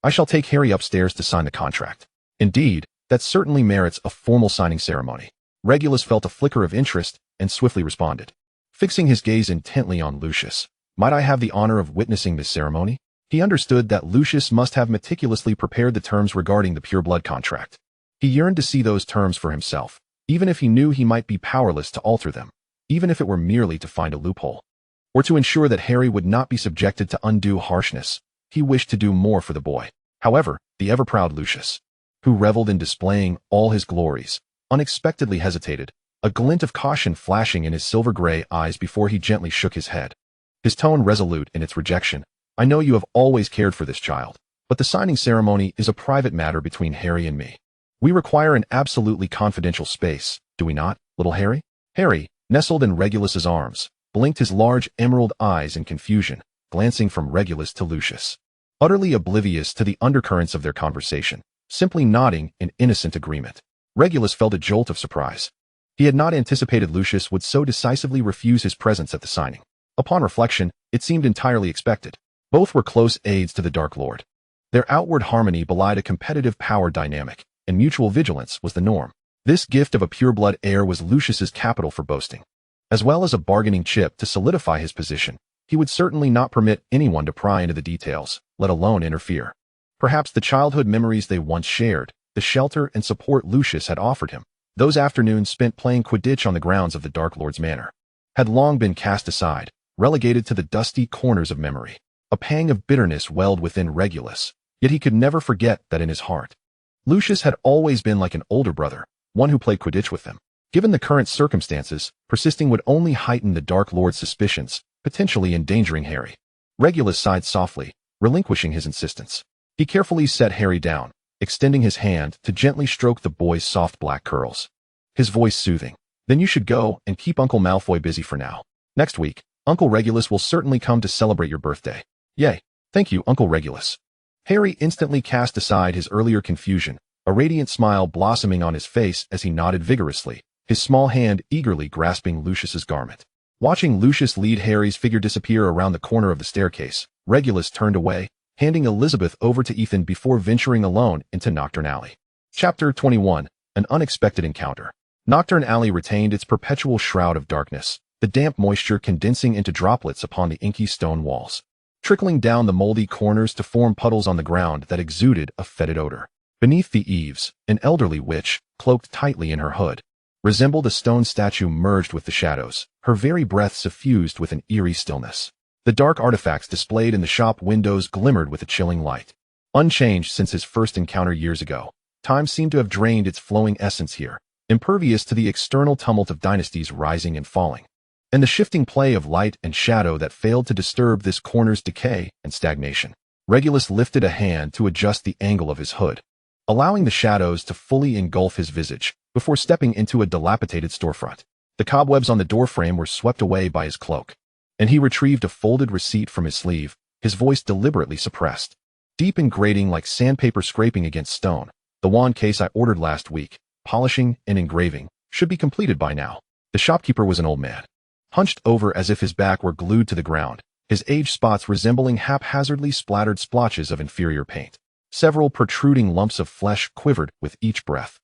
I shall take Harry upstairs to sign the contract. Indeed, that certainly merits a formal signing ceremony. Regulus felt a flicker of interest and swiftly responded. Fixing his gaze intently on Lucius, might I have the honor of witnessing this ceremony? He understood that Lucius must have meticulously prepared the terms regarding the pure-blood contract. He yearned to see those terms for himself, even if he knew he might be powerless to alter them, even if it were merely to find a loophole. Or to ensure that Harry would not be subjected to undue harshness. He wished to do more for the boy. However, the ever-proud Lucius, who reveled in displaying all his glories, unexpectedly hesitated, a glint of caution flashing in his silver-gray eyes before he gently shook his head. His tone resolute in its rejection. I know you have always cared for this child, but the signing ceremony is a private matter between Harry and me. We require an absolutely confidential space, do we not, little Harry? Harry, nestled in Regulus's arms, blinked his large emerald eyes in confusion, glancing from Regulus to Lucius. Utterly oblivious to the undercurrents of their conversation, simply nodding in innocent agreement. Regulus felt a jolt of surprise. He had not anticipated Lucius would so decisively refuse his presence at the signing. Upon reflection, it seemed entirely expected. Both were close aides to the Dark Lord. Their outward harmony belied a competitive power dynamic, and mutual vigilance was the norm. This gift of a pure-blood heir was Lucius's capital for boasting. As well as a bargaining chip to solidify his position, he would certainly not permit anyone to pry into the details, let alone interfere. Perhaps the childhood memories they once shared, the shelter and support Lucius had offered him, those afternoons spent playing Quidditch on the grounds of the Dark Lord's manor, had long been cast aside, relegated to the dusty corners of memory. A pang of bitterness welled within Regulus, yet he could never forget that in his heart. Lucius had always been like an older brother, one who played Quidditch with him. Given the current circumstances, persisting would only heighten the Dark Lord's suspicions, potentially endangering Harry. Regulus sighed softly, relinquishing his insistence. He carefully set Harry down, extending his hand to gently stroke the boy's soft black curls. His voice soothing. Then you should go and keep Uncle Malfoy busy for now. Next week, Uncle Regulus will certainly come to celebrate your birthday. Yay. Thank you, Uncle Regulus. Harry instantly cast aside his earlier confusion, a radiant smile blossoming on his face as he nodded vigorously, his small hand eagerly grasping Lucius's garment. Watching Lucius lead Harry's figure disappear around the corner of the staircase, Regulus turned away, handing Elizabeth over to Ethan before venturing alone into Nocturne Alley. Chapter 21. An Unexpected Encounter. Nocturne Alley retained its perpetual shroud of darkness, the damp moisture condensing into droplets upon the inky stone walls, trickling down the moldy corners to form puddles on the ground that exuded a fetid odor. Beneath the eaves, an elderly witch, cloaked tightly in her hood, resembled a stone statue merged with the shadows, her very breath suffused with an eerie stillness. The dark artifacts displayed in the shop windows glimmered with a chilling light. Unchanged since his first encounter years ago, time seemed to have drained its flowing essence here, impervious to the external tumult of dynasties rising and falling, and the shifting play of light and shadow that failed to disturb this corner's decay and stagnation. Regulus lifted a hand to adjust the angle of his hood, allowing the shadows to fully engulf his visage before stepping into a dilapidated storefront. The cobwebs on the doorframe were swept away by his cloak, and he retrieved a folded receipt from his sleeve, his voice deliberately suppressed. Deep and grating like sandpaper scraping against stone, the wand case I ordered last week, polishing and engraving, should be completed by now. The shopkeeper was an old man, hunched over as if his back were glued to the ground, his age spots resembling haphazardly splattered splotches of inferior paint. Several protruding lumps of flesh quivered with each breath,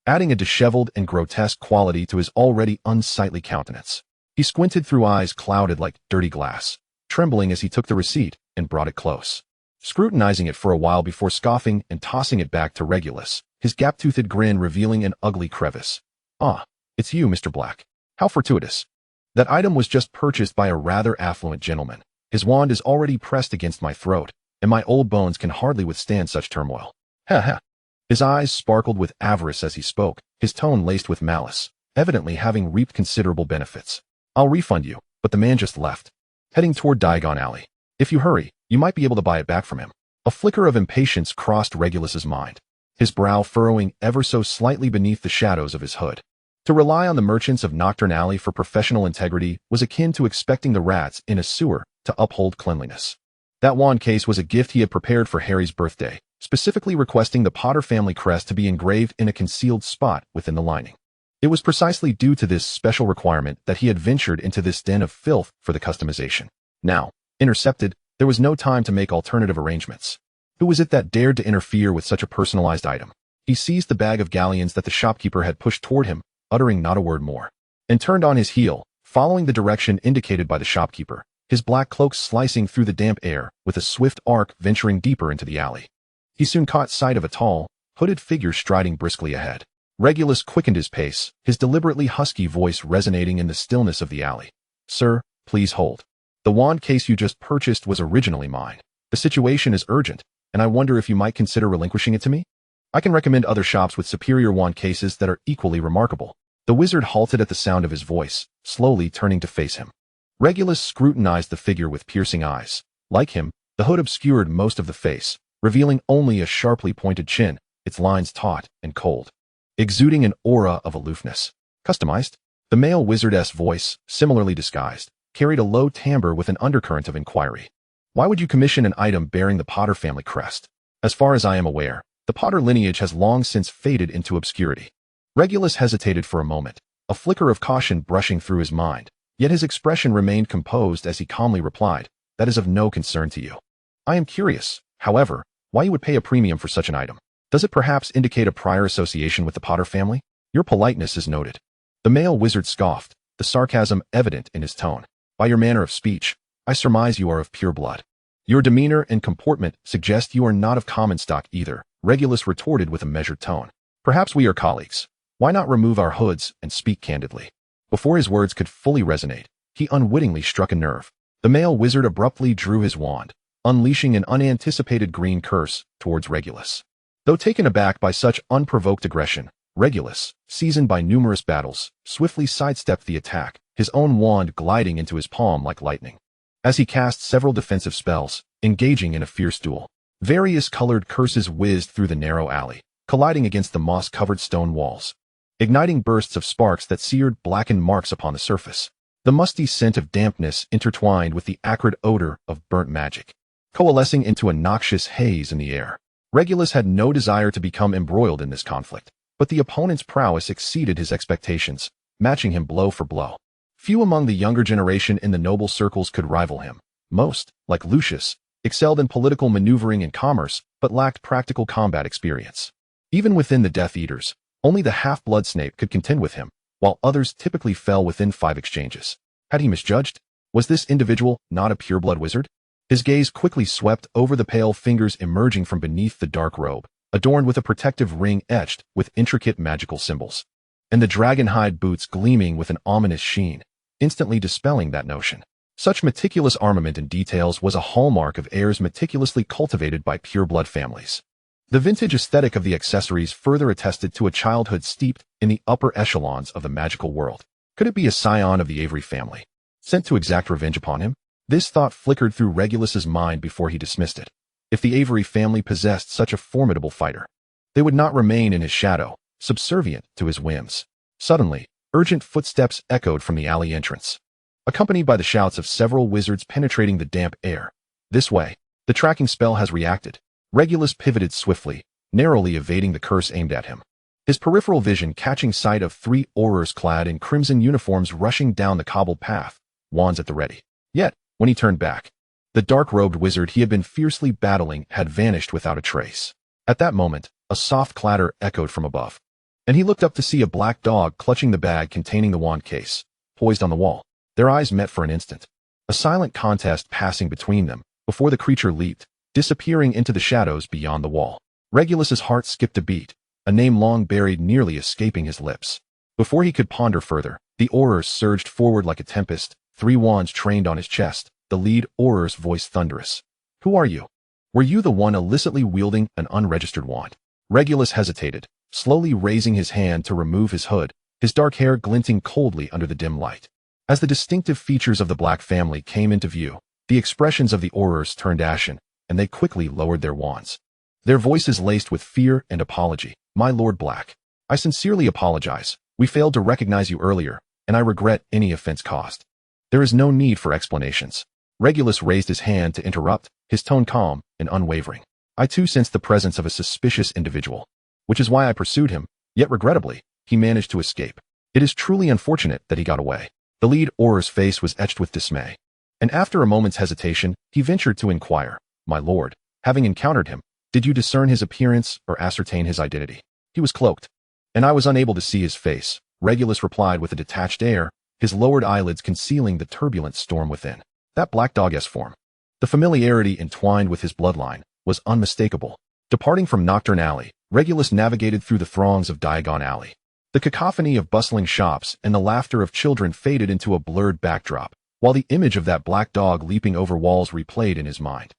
adding a disheveled and grotesque quality to his already unsightly countenance. He squinted through eyes clouded like dirty glass, trembling as he took the receipt and brought it close, scrutinizing it for a while before scoffing and tossing it back to Regulus, his gap-toothed grin revealing an ugly crevice. "Ah, it's you, Mr. Black. How fortuitous. That item was just purchased by a rather affluent gentleman. His wand is already pressed against my throat, and my old bones can hardly withstand such turmoil." Ha ha. His eyes sparkled with avarice as he spoke, his tone laced with malice, evidently having reaped considerable benefits. "I'll refund you, but the man just left, heading toward Diagon Alley. If you hurry, you might be able to buy it back from him." A flicker of impatience crossed Regulus's mind, his brow furrowing ever so slightly beneath the shadows of his hood. To rely on the merchants of Nocturne Alley for professional integrity was akin to expecting the rats in a sewer to uphold cleanliness. That wand case was a gift he had prepared for Harry's birthday, specifically requesting the Potter family crest to be engraved in a concealed spot within the lining. It was precisely due to this special requirement that he had ventured into this den of filth for the customization. Now, intercepted, there was no time to make alternative arrangements. Who was it that dared to interfere with such a personalized item? He seized the bag of galleons that the shopkeeper had pushed toward him, uttering not a word more, and turned on his heel, following the direction indicated by the shopkeeper, his black cloak slicing through the damp air with a swift arc venturing deeper into the alley. He soon caught sight of a tall, hooded figure striding briskly ahead. Regulus quickened his pace, his deliberately husky voice resonating in the stillness of the alley. "Sir, please hold. The wand case you just purchased was originally mine. The situation is urgent, and I wonder if you might consider relinquishing it to me? I can recommend other shops with superior wand cases that are equally remarkable." The wizard halted at the sound of his voice, slowly turning to face him. Regulus scrutinized the figure with piercing eyes. Like him, the hood obscured most of the face, revealing only a sharply pointed chin, its lines taut and cold, exuding an aura of aloofness. "Customized?" The male wizardess voice, similarly disguised, carried a low timbre with an undercurrent of inquiry. "Why would you commission an item bearing the Potter family crest? As far as I am aware, the Potter lineage has long since faded into obscurity." Regulus hesitated for a moment, a flicker of caution brushing through his mind, yet his expression remained composed as he calmly replied, "That is of no concern to you. I am curious, however, why you would pay a premium for such an item. Does it perhaps indicate a prior association with the Potter family? Your politeness is noted." The male wizard scoffed, the sarcasm evident in his tone. "By your manner of speech, I surmise you are of pure blood. Your demeanor and comportment suggest you are not of common stock either," Regulus retorted with a measured tone. "Perhaps we are colleagues. Why not remove our hoods and speak candidly?" Before his words could fully resonate, he unwittingly struck a nerve. The male wizard abruptly drew his wand, unleashing an unanticipated green curse towards Regulus. Though taken aback by such unprovoked aggression, Regulus, seasoned by numerous battles, swiftly sidestepped the attack, his own wand gliding into his palm like lightning. As he cast several defensive spells, engaging in a fierce duel, various colored curses whizzed through the narrow alley, colliding against the moss-covered stone walls, igniting bursts of sparks that seared blackened marks upon the surface. The musty scent of dampness intertwined with the acrid odor of burnt magic, coalescing into a noxious haze in the air. Regulus had no desire to become embroiled in this conflict, but the opponent's prowess exceeded his expectations, matching him blow for blow. Few among the younger generation in the noble circles could rival him. Most, like Lucius, excelled in political maneuvering and commerce, but lacked practical combat experience. Even within the Death Eaters, Only the half-blood Snape could contend with him, while others typically fell within 5 exchanges. Had he misjudged? Was this individual not a pure-blood wizard? His gaze quickly swept over the pale fingers emerging from beneath the dark robe, adorned with a protective ring etched with intricate magical symbols, and the dragon-hide boots gleaming with an ominous sheen, instantly dispelling that notion. Such meticulous armament and details was a hallmark of heirs meticulously cultivated by pure-blood families. The vintage aesthetic of the accessories further attested to a childhood steeped in the upper echelons of the magical world. Could it be a scion of the Avery family, sent to exact revenge upon him? This thought flickered through Regulus's mind before he dismissed it. If the Avery family possessed such a formidable fighter, they would not remain in his shadow, subservient to his whims. Suddenly, urgent footsteps echoed from the alley entrance, accompanied by the shouts of several wizards penetrating the damp air. This way, the tracking spell has reacted. Regulus pivoted swiftly, narrowly evading the curse aimed at him, his peripheral vision catching sight of 3 aurors clad in crimson uniforms rushing down the cobbled path, wands at the ready. Yet, when he turned back, the dark-robed wizard he had been fiercely battling had vanished without a trace. At that moment, a soft clatter echoed from above, and he looked up to see a black dog clutching the bag containing the wand case, poised on the wall. Their eyes met for an instant, a silent contest passing between them, before the creature leaped, disappearing into the shadows beyond the wall. Regulus's heart skipped a beat, a name long buried nearly escaping his lips. Before he could ponder further, the aurors surged forward like a tempest, 3 wands trained on his chest, the lead auror's voice thunderous. "Who are you? Were you the one illicitly wielding an unregistered wand?" Regulus hesitated, slowly raising his hand to remove his hood, his dark hair glinting coldly under the dim light. As the distinctive features of the Black family came into view, the expressions of the aurors turned ashen, and they quickly lowered their wands, their voices laced with fear and apology. "My Lord Black, I sincerely apologize. We failed to recognize you earlier, and I regret any offense caused." "There is no need for explanations." Regulus raised his hand to interrupt, his tone calm and unwavering. "I too sensed the presence of a suspicious individual, which is why I pursued him, yet regrettably, he managed to escape. It is truly unfortunate that he got away." The lead auror's face was etched with dismay, and after a moment's hesitation, he ventured to inquire, "My lord, having encountered him, did you discern his appearance or ascertain his identity?" "He was cloaked, and I was unable to see his face," Regulus replied with a detached air, his lowered eyelids concealing the turbulent storm within. That black dog-esque form, the familiarity entwined with his bloodline, was unmistakable. Departing from Nocturne Alley, Regulus navigated through the throngs of Diagon Alley. The cacophony of bustling shops and the laughter of children faded into a blurred backdrop, while the image of that black dog leaping over walls replayed in his mind.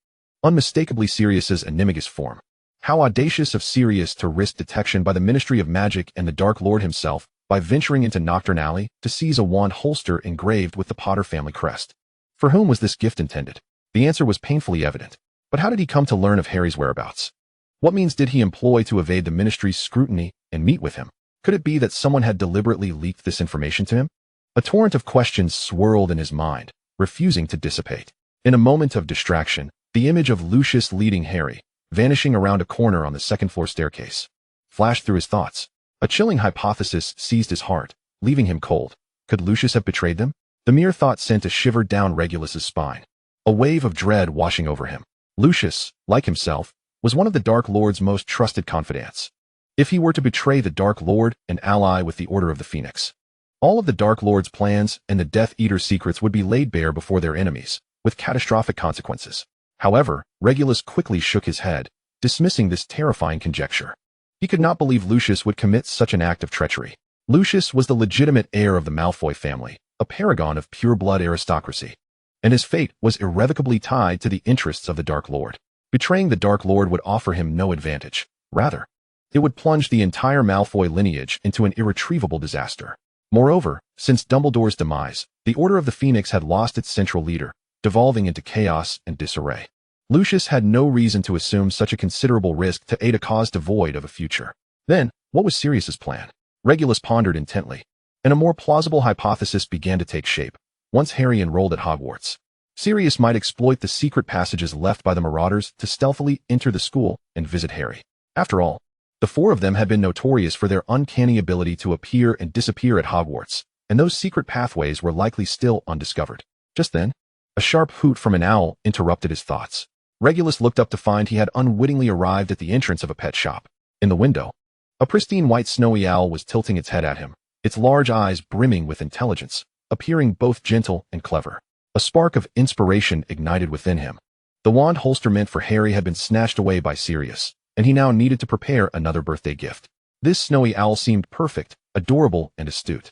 Unmistakably Sirius's animagus form. How audacious of Sirius to risk detection by the Ministry of Magic and the Dark Lord himself by venturing into Nocturne Alley to seize a wand holster engraved with the Potter family crest. For whom was this gift intended? The answer was painfully evident. But how did he come to learn of Harry's whereabouts? What means did he employ to evade the Ministry's scrutiny and meet with him? Could it be that someone had deliberately leaked this information to him? A torrent of questions swirled in his mind, refusing to dissipate. In a moment of distraction, the image of Lucius leading Harry, vanishing around a corner on the second-floor staircase, flashed through his thoughts. A chilling hypothesis seized his heart, leaving him cold. Could Lucius have betrayed them? The mere thought sent a shiver down Regulus's spine, a wave of dread washing over him. Lucius, like himself, was one of the Dark Lord's most trusted confidants. If he were to betray the Dark Lord and ally with the Order of the Phoenix, all of the Dark Lord's plans and the Death Eater's secrets would be laid bare before their enemies, with catastrophic consequences. However, Regulus quickly shook his head, dismissing this terrifying conjecture. He could not believe Lucius would commit such an act of treachery. Lucius was the legitimate heir of the Malfoy family, a paragon of pure-blood aristocracy, and his fate was irrevocably tied to the interests of the Dark Lord. Betraying the Dark Lord would offer him no advantage. Rather, it would plunge the entire Malfoy lineage into an irretrievable disaster. Moreover, since Dumbledore's demise, the Order of the Phoenix had lost its central leader, devolving into chaos and disarray. Lucius had no reason to assume such a considerable risk to aid a cause devoid of a future. Then, what was Sirius's plan? Regulus pondered intently, and a more plausible hypothesis began to take shape. Once Harry enrolled at Hogwarts, Sirius might exploit the secret passages left by the Marauders to stealthily enter the school and visit Harry. After all, the 4 of them had been notorious for their uncanny ability to appear and disappear at Hogwarts, and those secret pathways were likely still undiscovered. Just then, a sharp hoot from an owl interrupted his thoughts. Regulus looked up to find he had unwittingly arrived at the entrance of a pet shop. In the window, A pristine white snowy owl was tilting its head at him, its large eyes brimming with intelligence, appearing both gentle and clever. A spark of inspiration ignited within him. The wand holster meant for Harry had been snatched away by Sirius, and he now needed to prepare another birthday gift. This snowy owl seemed perfect, adorable, and astute.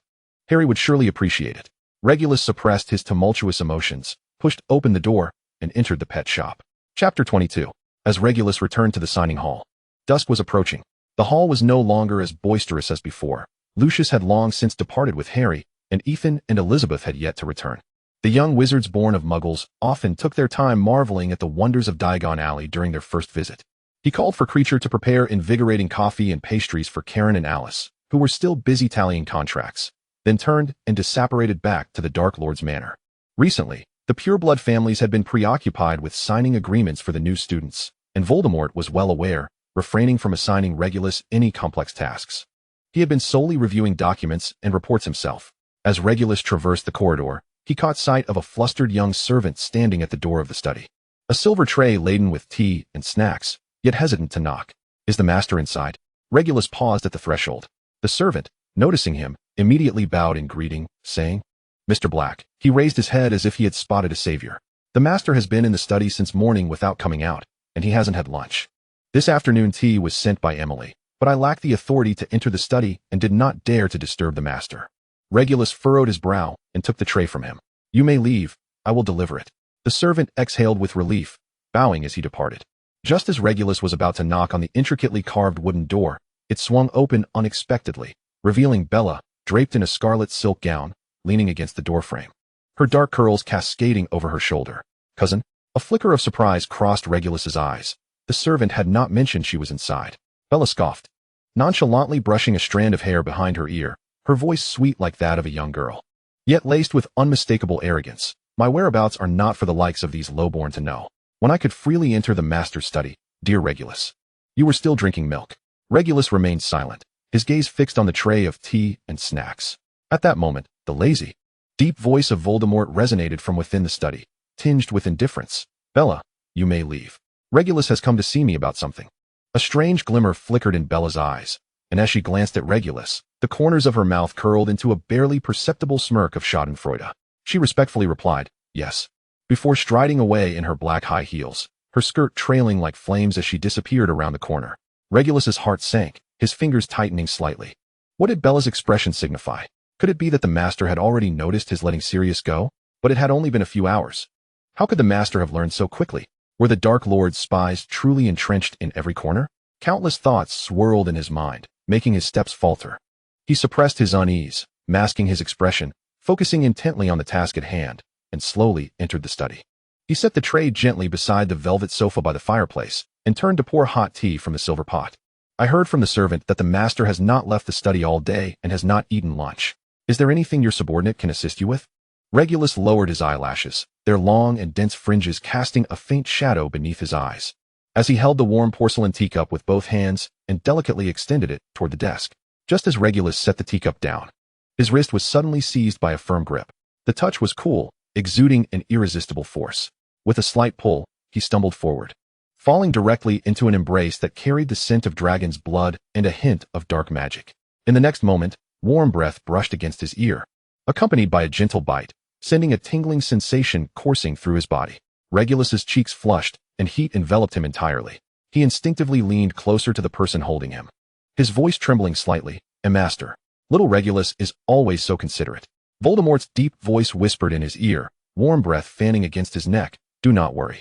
Harry would surely appreciate it. Regulus suppressed his tumultuous emotions, pushed open the door, and entered the pet shop. Chapter 22. As Regulus returned to the signing hall. Dusk was approaching. The hall was no longer as boisterous as before. Lucius had long since departed with Harry, and Ethan and Elizabeth had yet to return. The young wizards born of muggles often took their time marveling at the wonders of Diagon Alley during their first visit. He called for Creature to prepare invigorating coffee and pastries for Karen and Alice, who were still busy tallying contracts, then turned and disapparated back to the Dark Lord's manor. Recently, the pureblood families had been preoccupied with signing agreements for the new students, and Voldemort was well aware, refraining from assigning Regulus any complex tasks. He had been solely reviewing documents and reports himself. As Regulus traversed the corridor, he caught sight of a flustered young servant standing at the door of the study. A silver tray laden with tea and snacks, yet hesitant to knock. Is the master inside? Regulus paused at the threshold. The servant, noticing him, immediately bowed in greeting, saying, "Mr. Black." He raised his head as if he had spotted a savior. "The master has been in the study since morning without coming out, and he hasn't had lunch. This afternoon tea was sent by Emily, but I lacked the authority to enter the study and did not dare to disturb the master." Regulus furrowed his brow and took the tray from him. "You may leave, I will deliver it." The servant exhaled with relief, bowing as he departed. Just as Regulus was about to knock on the intricately carved wooden door, it swung open unexpectedly, revealing Bella, draped in a scarlet silk gown, leaning against the doorframe, her dark curls cascading over her shoulder. "Cousin?" A flicker of surprise crossed Regulus's eyes. The servant had not mentioned she was inside. Bella scoffed, nonchalantly brushing a strand of hair behind her ear, her voice sweet like that of a young girl, yet laced with unmistakable arrogance. "My whereabouts are not for the likes of these lowborn to know. When I could freely enter the master's study, dear Regulus." "You were still drinking milk." Regulus remained silent, his gaze fixed on the tray of tea and snacks. At that moment, the lazy, deep voice of Voldemort resonated from within the study, tinged with indifference. "Bella, you may leave. Regulus has come to see me about something." A strange glimmer flickered in Bella's eyes, and as she glanced at Regulus, the corners of her mouth curled into a barely perceptible smirk of schadenfreude. She respectfully replied, "Yes," before striding away in her black high heels, her skirt trailing like flames as she disappeared around the corner. Regulus's heart sank, his fingers tightening slightly. What did Bella's expression signify? Could it be that the master had already noticed his letting Sirius go? But it had only been a few hours. How could the master have learned so quickly? Were the Dark Lord's spies truly entrenched in every corner? Countless thoughts swirled in his mind, making his steps falter. He suppressed his unease, masking his expression, focusing intently on the task at hand, and slowly entered the study. He set the tray gently beside the velvet sofa by the fireplace, and turned to pour hot tea from the silver pot. "I heard from the servant that the master has not left the study all day and has not eaten lunch. Is there anything your subordinate can assist you with?" Regulus lowered his eyelashes, their long and dense fringes casting a faint shadow beneath his eyes, as he held the warm porcelain teacup with both hands and delicately extended it toward the desk. Just as Regulus set the teacup down, his wrist was suddenly seized by a firm grip. The touch was cool, exuding an irresistible force. With a slight pull, he stumbled forward, falling directly into an embrace that carried the scent of dragon's blood and a hint of dark magic. In the next moment, warm breath brushed against his ear, accompanied by a gentle bite, sending a tingling sensation coursing through his body. Regulus's cheeks flushed, and heat enveloped him entirely. He instinctively leaned closer to the person holding him, his voice trembling slightly. "Master." Little Regulus is always so considerate. Voldemort's deep voice whispered in his ear, warm breath fanning against his neck. "Do not worry.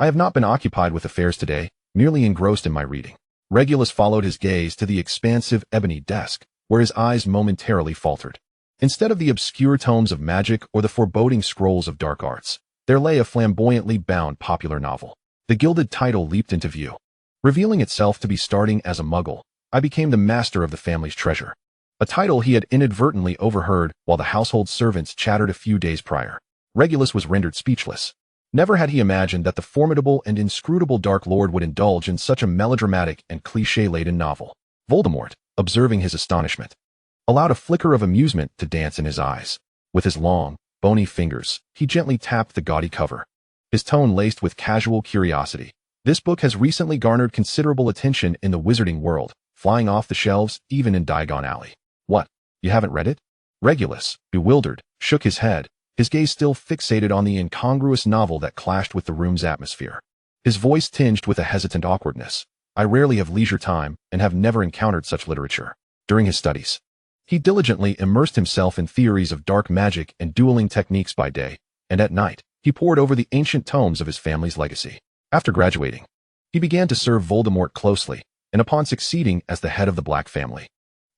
I have not been occupied with affairs today, merely engrossed in my reading." Regulus followed his gaze to the expansive ebony desk, where his eyes momentarily faltered. Instead of the obscure tomes of magic or the foreboding scrolls of dark arts, there lay a flamboyantly bound popular novel. The gilded title leaped into view, revealing itself to be starting as a muggle. "I became the master of the family's treasure." A title he had inadvertently overheard while the household servants chattered a few days prior. Regulus was rendered speechless. Never had he imagined that the formidable and inscrutable Dark Lord would indulge in such a melodramatic and cliché-laden novel. Voldemort, observing his astonishment, allowed a flicker of amusement to dance in his eyes. With his long, bony fingers, he gently tapped the gaudy cover, his tone laced with casual curiosity. "This book has recently garnered considerable attention in the wizarding world, flying off the shelves even in Diagon Alley. What? You haven't read it? Regulus, bewildered, shook his head, his gaze still fixated on the incongruous novel that clashed with the room's atmosphere. His voice tinged with a hesitant awkwardness. I rarely have leisure time and have never encountered such literature. During his studies, he diligently immersed himself in theories of dark magic and dueling techniques by day, and at night, he pored over the ancient tomes of his family's legacy. After graduating, he began to serve Voldemort closely, and upon succeeding as the head of the Black family,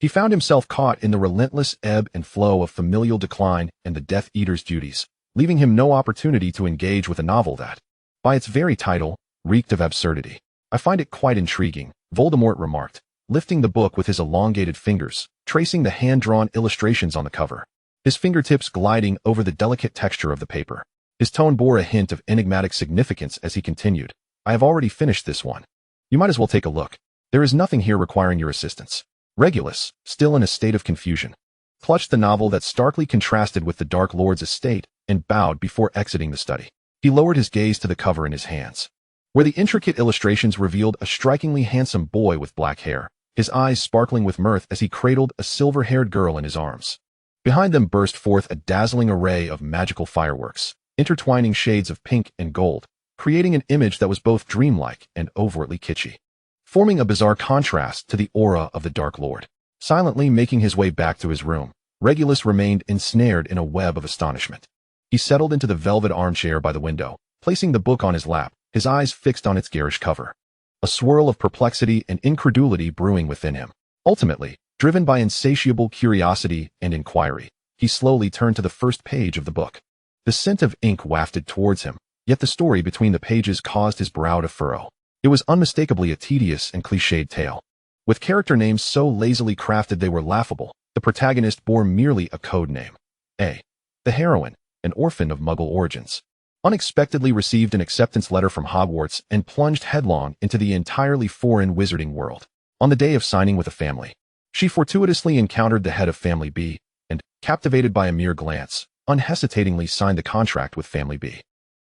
he found himself caught in the relentless ebb and flow of familial decline and the Death Eater's duties, leaving him no opportunity to engage with a novel that, by its very title, reeked of absurdity. I find it quite intriguing, Voldemort remarked, lifting the book with his elongated fingers, tracing the hand-drawn illustrations on the cover, his fingertips gliding over the delicate texture of the paper. His tone bore a hint of enigmatic significance as he continued, I have already finished this one. You might as well take a look. There is nothing here requiring your assistance. Regulus, still in a state of confusion, clutched the novel that starkly contrasted with the Dark Lord's estate and bowed before exiting the study. He lowered his gaze to the cover in his hands, where the intricate illustrations revealed a strikingly handsome boy with black hair, his eyes sparkling with mirth as he cradled a silver-haired girl in his arms. Behind them burst forth a dazzling array of magical fireworks, intertwining shades of pink and gold, creating an image that was both dreamlike and overtly kitschy, forming a bizarre contrast to the aura of the Dark Lord. Silently making his way back to his room, Regulus remained ensnared in a web of astonishment. He settled into the velvet armchair by the window, placing the book on his lap, his eyes fixed on its garish cover. A swirl of perplexity and incredulity brewing within him. Ultimately, driven by insatiable curiosity and inquiry, he slowly turned to the first page of the book. The scent of ink wafted towards him, yet the story between the pages caused his brow to furrow. It was unmistakably a tedious and cliched tale. With character names so lazily crafted they were laughable, the protagonist bore merely a code name. A. The heroine, an orphan of Muggle origins, unexpectedly received an acceptance letter from Hogwarts and plunged headlong into the entirely foreign wizarding world. On the day of signing with a family, she fortuitously encountered the head of Family B, and, captivated by a mere glance, unhesitatingly signed the contract with Family B.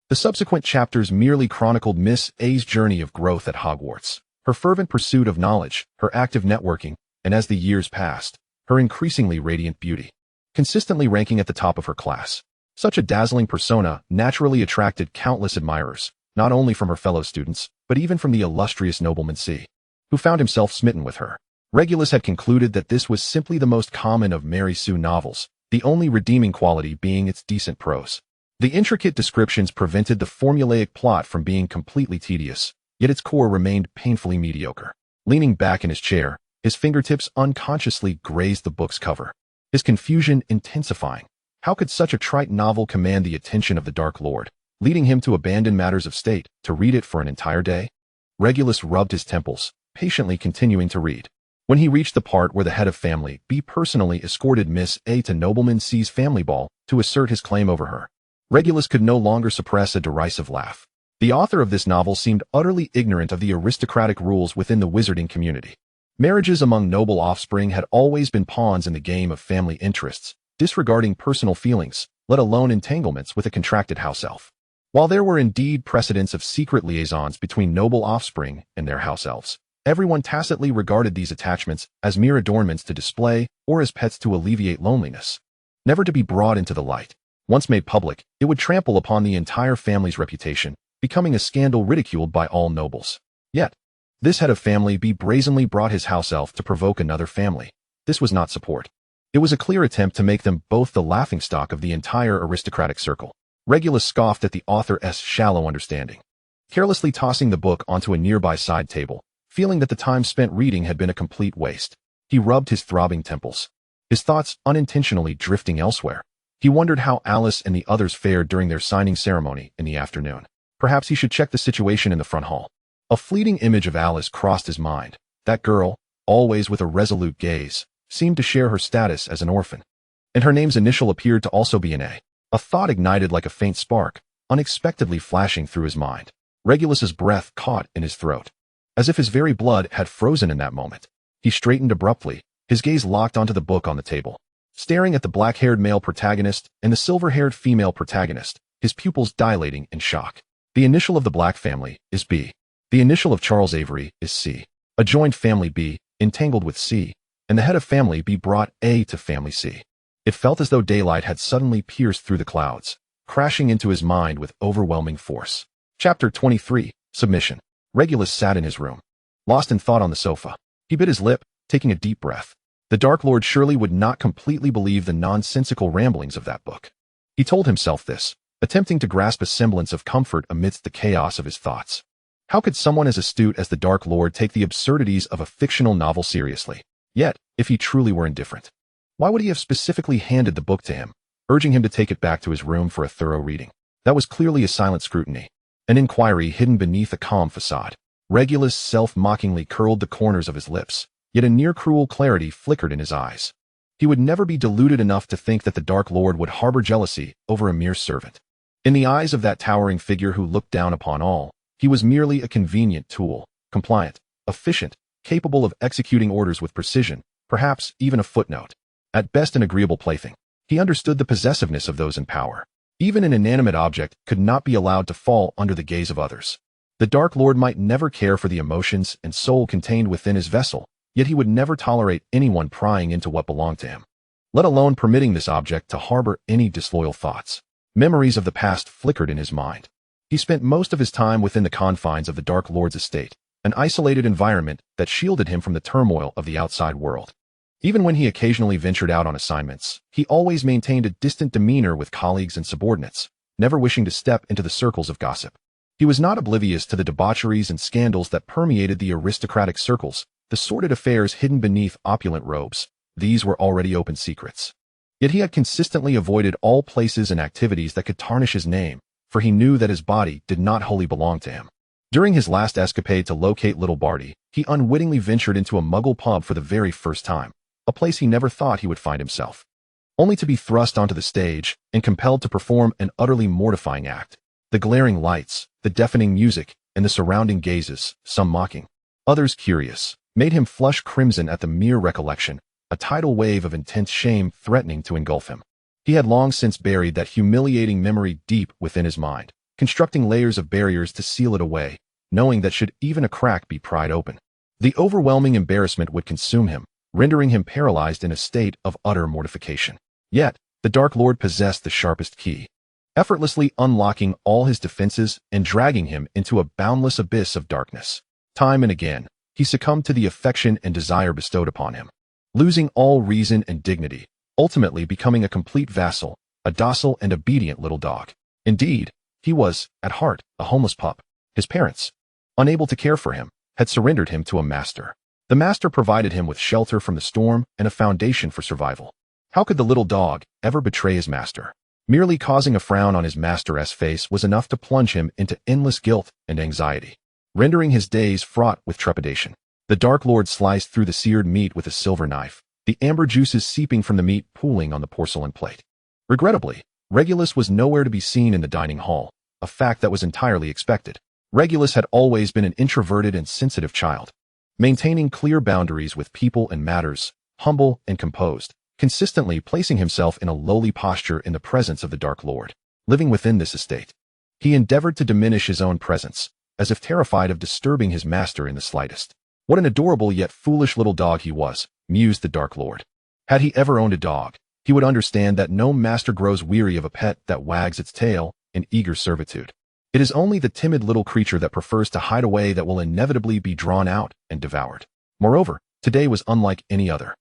The subsequent chapters merely chronicled Miss A's journey of growth at Hogwarts, her fervent pursuit of knowledge, her active networking, and as the years passed, her increasingly radiant beauty, consistently ranking at the top of her class. Such a dazzling persona naturally attracted countless admirers, not only from her fellow students, but even from the illustrious nobleman C, who found himself smitten with her. Regulus had concluded that this was simply the most common of Mary Sue novels, the only redeeming quality being its decent prose. The intricate descriptions prevented the formulaic plot from being completely tedious, yet its core remained painfully mediocre. Leaning back in his chair, his fingertips unconsciously grazed the book's cover, his confusion intensifying. How could such a trite novel command the attention of the Dark Lord, leading him to abandon matters of state to read it for an entire day? Regulus rubbed his temples, patiently continuing to read. When he reached the part where the head of Family B personally escorted Miss A to Nobleman C's family ball to assert his claim over her, Regulus could no longer suppress a derisive laugh. The author of this novel seemed utterly ignorant of the aristocratic rules within the wizarding community. Marriages among noble offspring had always been pawns in the game of family interests, disregarding personal feelings, let alone entanglements with a contracted house elf. While there were indeed precedents of secret liaisons between noble offspring and their house elves, everyone tacitly regarded these attachments as mere adornments to display or as pets to alleviate loneliness, never to be brought into the light. Once made public, it would trample upon the entire family's reputation, becoming a scandal ridiculed by all nobles. Yet, this head of Family B brazenly brought his house elf to provoke another family. This was not support. It was a clear attempt to make them both the laughingstock of the entire aristocratic circle. Regulus scoffed at the author's shallow understanding, carelessly tossing the book onto a nearby side table, feeling that the time spent reading had been a complete waste. He rubbed his throbbing temples, his thoughts unintentionally drifting elsewhere. He wondered how Alice and the others fared during their signing ceremony in the afternoon. Perhaps he should check the situation in the front hall. A fleeting image of Alice crossed his mind. That girl, always with a resolute gaze, seemed to share her status as an orphan. And her name's initial appeared to also be an A. A thought ignited like a faint spark, unexpectedly flashing through his mind. Regulus's breath caught in his throat, as if his very blood had frozen in that moment. He straightened abruptly, his gaze locked onto the book on the table. Staring at the black-haired male protagonist and the silver-haired female protagonist, his pupils dilating in shock. The initial of the Black family is B. The initial of Charles Avery is C. A joined Family B, entangled with C, and the head of family B brought A to family C. It felt as though daylight had suddenly pierced through the clouds, crashing into his mind with overwhelming force. Chapter 23, Submission. Regulus sat in his room, lost in thought on the sofa. He bit his lip, taking a deep breath. The Dark Lord surely would not completely believe the nonsensical ramblings of that book. He told himself this, attempting to grasp a semblance of comfort amidst the chaos of his thoughts. How could someone as astute as the Dark Lord take the absurdities of a fictional novel seriously? Yet, if he truly were indifferent, why would he have specifically handed the book to him, urging him to take it back to his room for a thorough reading? That was clearly a silent scrutiny, an inquiry hidden beneath a calm facade. Regulus self-mockingly curled the corners of his lips, yet a near-cruel clarity flickered in his eyes. He would never be deluded enough to think that the Dark Lord would harbor jealousy over a mere servant. In the eyes of that towering figure who looked down upon all, he was merely a convenient tool, compliant, efficient, capable of executing orders with precision, perhaps even a footnote. At best an agreeable plaything. He understood the possessiveness of those in power. Even an inanimate object could not be allowed to fall under the gaze of others. The Dark Lord might never care for the emotions and soul contained within his vessel, yet he would never tolerate anyone prying into what belonged to him, let alone permitting this object to harbor any disloyal thoughts. Memories of the past flickered in his mind. He spent most of his time within the confines of the Dark Lord's estate, an isolated environment that shielded him from the turmoil of the outside world. Even when he occasionally ventured out on assignments, he always maintained a distant demeanor with colleagues and subordinates, never wishing to step into the circles of gossip. He was not oblivious to the debaucheries and scandals that permeated the aristocratic circles, the sordid affairs hidden beneath opulent robes. These were already open secrets. Yet he had consistently avoided all places and activities that could tarnish his name, for he knew that his body did not wholly belong to him. During his last escapade to locate little Barty, he unwittingly ventured into a Muggle pub for the very first time, a place he never thought he would find himself, only to be thrust onto the stage and compelled to perform an utterly mortifying act. The glaring lights, the deafening music, and the surrounding gazes, some mocking, others curious, made him flush crimson at the mere recollection, a tidal wave of intense shame threatening to engulf him. He had long since buried that humiliating memory deep within his mind, constructing layers of barriers to seal it away, knowing that should even a crack be pried open, the overwhelming embarrassment would consume him, rendering him paralyzed in a state of utter mortification. Yet, the Dark Lord possessed the sharpest key, effortlessly unlocking all his defenses and dragging him into a boundless abyss of darkness. Time and again, he succumbed to the affection and desire bestowed upon him, losing all reason and dignity, ultimately becoming a complete vassal, a docile and obedient little dog. Indeed, he was, at heart, a homeless pup. His parents, unable to care for him, had surrendered him to a master. The master provided him with shelter from the storm and a foundation for survival. How could the little dog ever betray his master? Merely causing a frown on his master's face was enough to plunge him into endless guilt and anxiety, rendering his days fraught with trepidation. The Dark Lord sliced through the seared meat with a silver knife, the amber juices seeping from the meat pooling on the porcelain plate. Regrettably, Regulus was nowhere to be seen in the dining hall, a fact that was entirely expected. Regulus had always been an introverted and sensitive child, maintaining clear boundaries with people and matters, humble and composed, consistently placing himself in a lowly posture in the presence of the Dark Lord. Living within this estate, he endeavored to diminish his own presence, as if terrified of disturbing his master in the slightest. What an adorable yet foolish little dog he was, mused the Dark Lord. Had he ever owned a dog, he would understand that no master grows weary of a pet that wags its tail in eager servitude. It is only the timid little creature that prefers to hide away that will inevitably be drawn out and devoured. Moreover, today was unlike any other.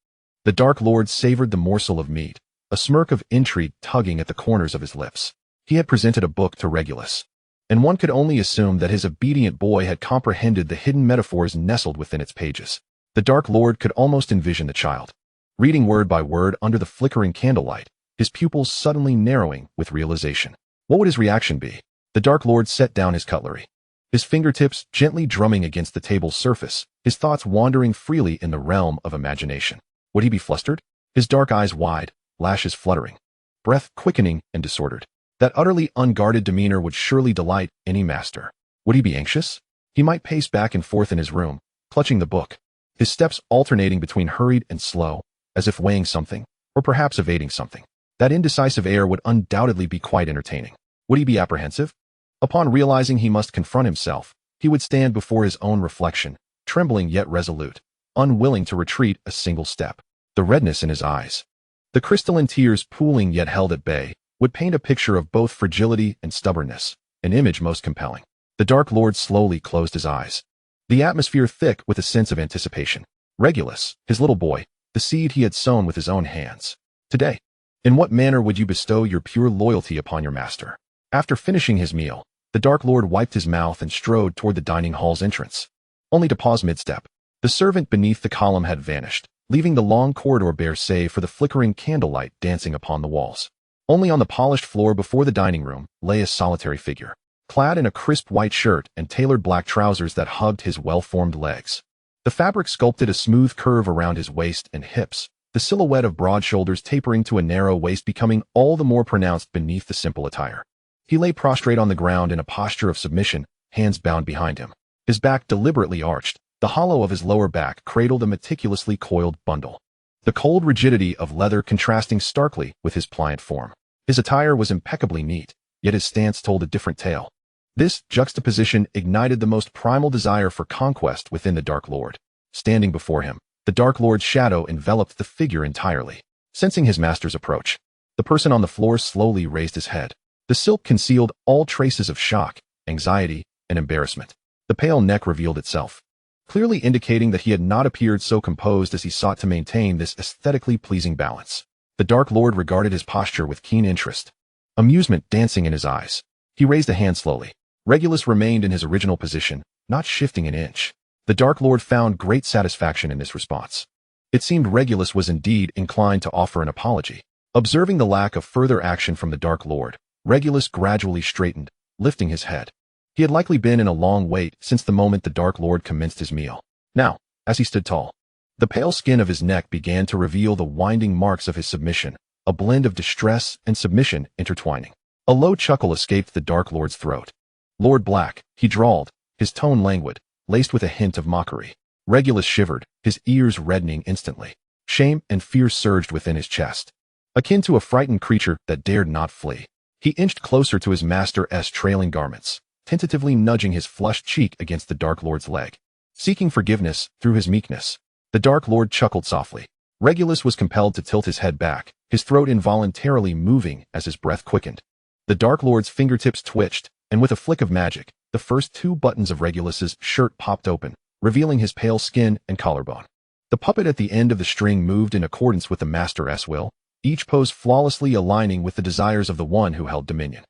The Dark Lord savored the morsel of meat, a smirk of intrigue tugging at the corners of his lips. He had presented a book to Regulus, and one could only assume that his obedient boy had comprehended the hidden metaphors nestled within its pages. The Dark Lord could almost envision the child, reading word by word under the flickering candlelight, his pupils suddenly narrowing with realization. What would his reaction be? The Dark Lord set down his cutlery, his fingertips gently drumming against the table's surface, his thoughts wandering freely in the realm of imagination. Would he be flustered? His dark eyes wide, lashes fluttering, breath quickening and disordered. That utterly unguarded demeanor would surely delight any master. Would he be anxious? He might pace back and forth in his room, clutching the book, his steps alternating between hurried and slow, as if weighing something, or perhaps evading something. That indecisive air would undoubtedly be quite entertaining. Would he be apprehensive? Upon realizing he must confront himself, he would stand before his own reflection, trembling yet resolute, unwilling to retreat a single step. The redness in his eyes, the crystalline tears pooling yet held at bay, would paint a picture of both fragility and stubbornness, an image most compelling. The Dark Lord slowly closed his eyes, the atmosphere thick with a sense of anticipation. Regulus, his little boy, the seed he had sown with his own hands. Today, in what manner would you bestow your pure loyalty upon your master? After finishing his meal, the Dark Lord wiped his mouth and strode toward the dining hall's entrance, only to pause mid-step. The servant beneath the column had vanished, leaving the long corridor bare save for the flickering candlelight dancing upon the walls. Only on the polished floor before the dining room lay a solitary figure, clad in a crisp white shirt and tailored black trousers that hugged his well-formed legs. The fabric sculpted a smooth curve around his waist and hips, the silhouette of broad shoulders tapering to a narrow waist becoming all the more pronounced beneath the simple attire. He lay prostrate on the ground in a posture of submission, hands bound behind him. His back deliberately arched, the hollow of his lower back cradled a meticulously coiled bundle, the cold rigidity of leather contrasting starkly with his pliant form. His attire was impeccably neat, yet his stance told a different tale. This juxtaposition ignited the most primal desire for conquest within the Dark Lord. Standing before him, the Dark Lord's shadow enveloped the figure entirely. Sensing his master's approach, the person on the floor slowly raised his head. The silk concealed all traces of shock, anxiety, and embarrassment. The pale neck revealed itself, clearly indicating that he had not appeared so composed as he sought to maintain this aesthetically pleasing balance. The Dark Lord regarded his posture with keen interest, amusement dancing in his eyes. He raised a hand slowly. Regulus remained in his original position, not shifting an inch. The Dark Lord found great satisfaction in this response. It seemed Regulus was indeed inclined to offer an apology. Observing the lack of further action from the Dark Lord, Regulus gradually straightened, lifting his head. He had likely been in a long wait since the moment the Dark Lord commenced his meal. Now, as he stood tall, the pale skin of his neck began to reveal the winding marks of his submission, a blend of distress and submission intertwining. A low chuckle escaped the Dark Lord's throat. "Lord Black," he drawled, his tone languid, laced with a hint of mockery. Regulus shivered, his ears reddening instantly. Shame and fear surged within his chest, akin to a frightened creature that dared not flee. He inched closer to his master's trailing garments, tentatively nudging his flushed cheek against the Dark Lord's leg. Seeking forgiveness through his meekness, the Dark Lord chuckled softly. Regulus was compelled to tilt his head back, his throat involuntarily moving as his breath quickened. The Dark Lord's fingertips twitched, and with a flick of magic, the first two buttons of Regulus's shirt popped open, revealing his pale skin and collarbone. The puppet at the end of the string moved in accordance with the master's will, each pose flawlessly aligning with the desires of the one who held dominion.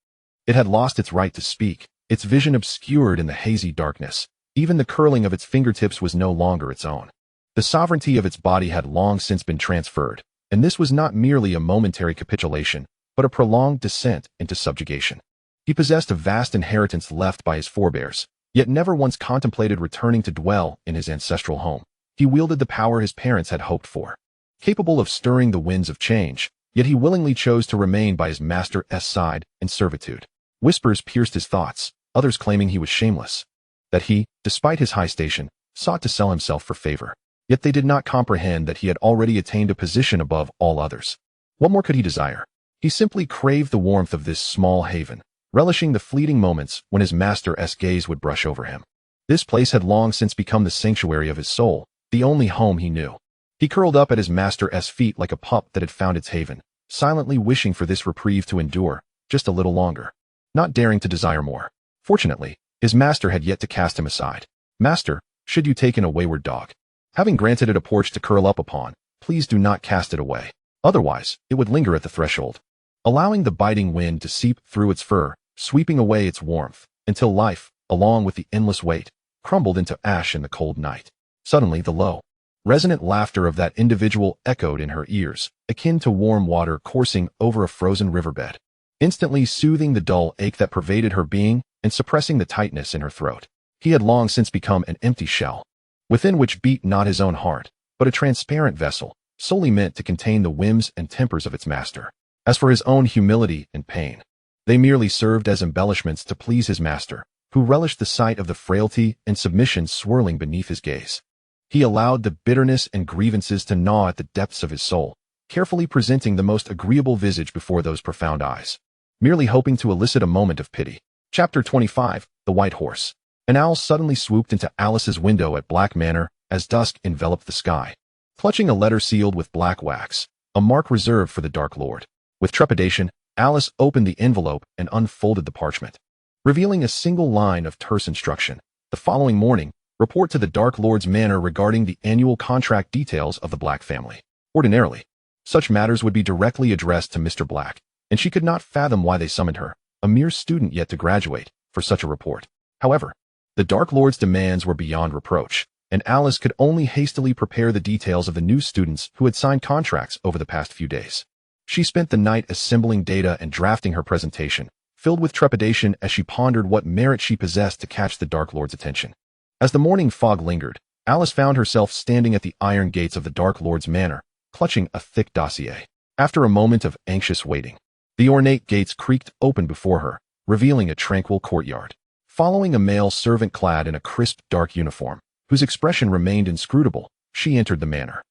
It had lost its right to speak, its vision obscured in the hazy darkness. Even the curling of its fingertips was no longer its own. The sovereignty of its body had long since been transferred, and this was not merely a momentary capitulation, but a prolonged descent into subjugation. He possessed a vast inheritance left by his forebears, yet never once contemplated returning to dwell in his ancestral home. He wielded the power his parents had hoped for, capable of stirring the winds of change, yet he willingly chose to remain by his master's side in servitude. Whispers pierced his thoughts, others claiming he was shameless, that he, despite his high station, sought to sell himself for favor. Yet they did not comprehend that he had already attained a position above all others. What more could he desire? He simply craved the warmth of this small haven, relishing the fleeting moments when his master's gaze would brush over him. This place had long since become the sanctuary of his soul, the only home he knew. He curled up at his master's feet like a pup that had found its haven, silently wishing for this reprieve to endure just a little longer, not daring to desire more. Fortunately, his master had yet to cast him aside. "Master, should you take in a wayward dog, having granted it a porch to curl up upon, please do not cast it away. Otherwise, it would linger at the threshold, allowing the biting wind to seep through its fur, sweeping away its warmth, until life, along with the endless weight, crumbled into ash in the cold night." Suddenly the low, resonant laughter of that individual echoed in her ears, akin to warm water coursing over a frozen riverbed, instantly soothing the dull ache that pervaded her being and suppressing the tightness in her throat. He had long since become an empty shell, within which beat not his own heart, but a transparent vessel, solely meant to contain the whims and tempers of its master. As for his own humility and pain, they merely served as embellishments to please his master, who relished the sight of the frailty and submission swirling beneath his gaze. He allowed the bitterness and grievances to gnaw at the depths of his soul, carefully presenting the most agreeable visage before those profound eyes, merely hoping to elicit a moment of pity. Chapter 25, The White Horse. An owl suddenly swooped into Alice's window at Black Manor, as dusk enveloped the sky. Clutching a letter sealed with black wax, a mark reserved for the Dark Lord. With trepidation, Alice opened the envelope and unfolded the parchment, revealing a single line of terse instruction. The following morning, report to the Dark Lord's manor regarding the annual contract details of the Black family. Ordinarily, such matters would be directly addressed to Mr. Black, and she could not fathom why they summoned her, a mere student yet to graduate, for such a report. However, the Dark Lord's demands were beyond reproach, and Alice could only hastily prepare the details of the new students who had signed contracts over the past few days. She spent the night assembling data and drafting her presentation, filled with trepidation as she pondered what merit she possessed to catch the Dark Lord's attention. As the morning fog lingered, Alice found herself standing at the iron gates of the Dark Lord's manor, clutching a thick dossier. After a moment of anxious waiting, the ornate gates creaked open before her, revealing a tranquil courtyard. Following a male servant clad in a crisp, dark uniform, whose expression remained inscrutable, she entered the manor.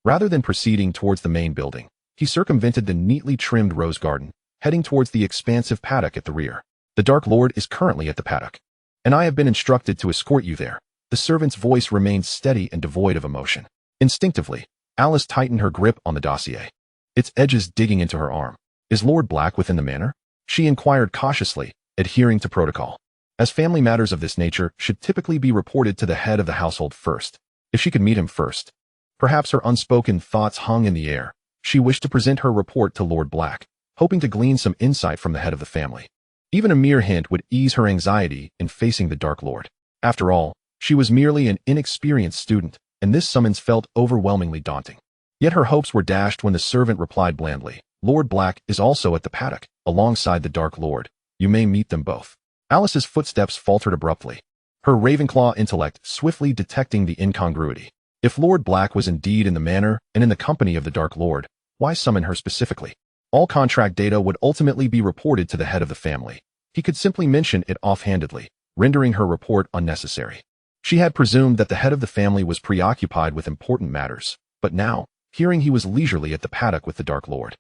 Rather than proceeding towards the main building, he circumvented the neatly trimmed rose garden, heading towards the expansive paddock at the rear. The Dark Lord is currently at the paddock, and I have been instructed to escort you there. The servant's voice remained steady and devoid of emotion. Instinctively, Alice tightened her grip on the dossier, its edges digging into her arm. Is Lord Black within the manor? She inquired cautiously, adhering to protocol, as family matters of this nature should typically be reported to the head of the household first. If she could meet him first, perhaps her unspoken thoughts hung in the air. She wished to present her report to Lord Black, hoping to glean some insight from the head of the family. Even a mere hint would ease her anxiety in facing the Dark Lord. After all, she was merely an inexperienced student, and this summons felt overwhelmingly daunting. Yet her hopes were dashed when the servant replied blandly, Lord Black is also at the paddock, alongside the Dark Lord. You may meet them both. Alice's footsteps faltered abruptly, her Ravenclaw intellect swiftly detecting the incongruity. If Lord Black was indeed in the manor and in the company of the Dark Lord, why summon her specifically? All contract data would ultimately be reported to the head of the family. He could simply mention it offhandedly, rendering her report unnecessary. She had presumed that the head of the family was preoccupied with important matters, but now, hearing he was leisurely at the paddock with the Dark Lord,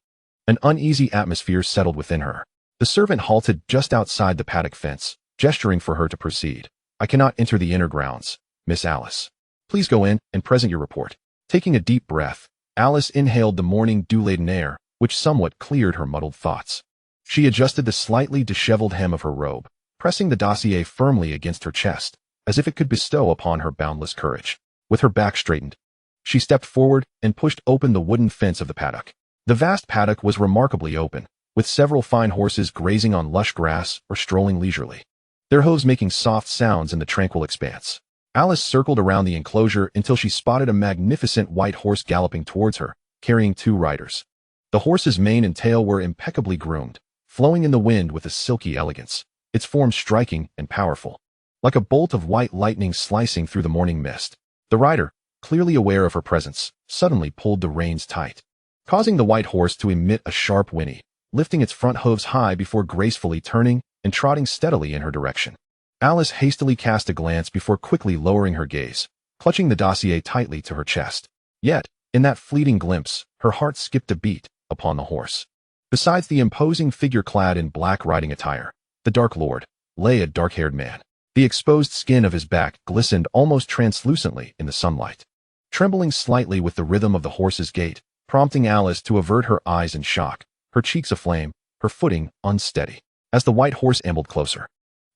an uneasy atmosphere settled within her. The servant halted just outside the paddock fence, gesturing for her to proceed. I cannot enter the inner grounds, Miss Alice. Please go in and present your report. Taking a deep breath, Alice inhaled the morning dew-laden air, which somewhat cleared her muddled thoughts. She adjusted the slightly disheveled hem of her robe, pressing the dossier firmly against her chest, as if it could bestow upon her boundless courage. With her back straightened, she stepped forward and pushed open the wooden fence of the paddock. The vast paddock was remarkably open, with several fine horses grazing on lush grass or strolling leisurely, their hooves making soft sounds in the tranquil expanse. Alice circled around the enclosure until she spotted a magnificent white horse galloping towards her, carrying two riders. The horse's mane and tail were impeccably groomed, flowing in the wind with a silky elegance, its form striking and powerful, like a bolt of white lightning slicing through the morning mist. The rider, clearly aware of her presence, suddenly pulled the reins tight, causing the white horse to emit a sharp whinny, lifting its front hooves high before gracefully turning and trotting steadily in her direction. Alice hastily cast a glance before quickly lowering her gaze, clutching the dossier tightly to her chest. Yet, in that fleeting glimpse, her heart skipped a beat upon the horse. Besides the imposing figure clad in black riding attire, the Dark Lord, lay a dark-haired man. The exposed skin of his back glistened almost translucently in the sunlight, trembling slightly with the rhythm of the horse's gait, prompting Alice to avert her eyes in shock, her cheeks aflame, her footing unsteady. As the white horse ambled closer,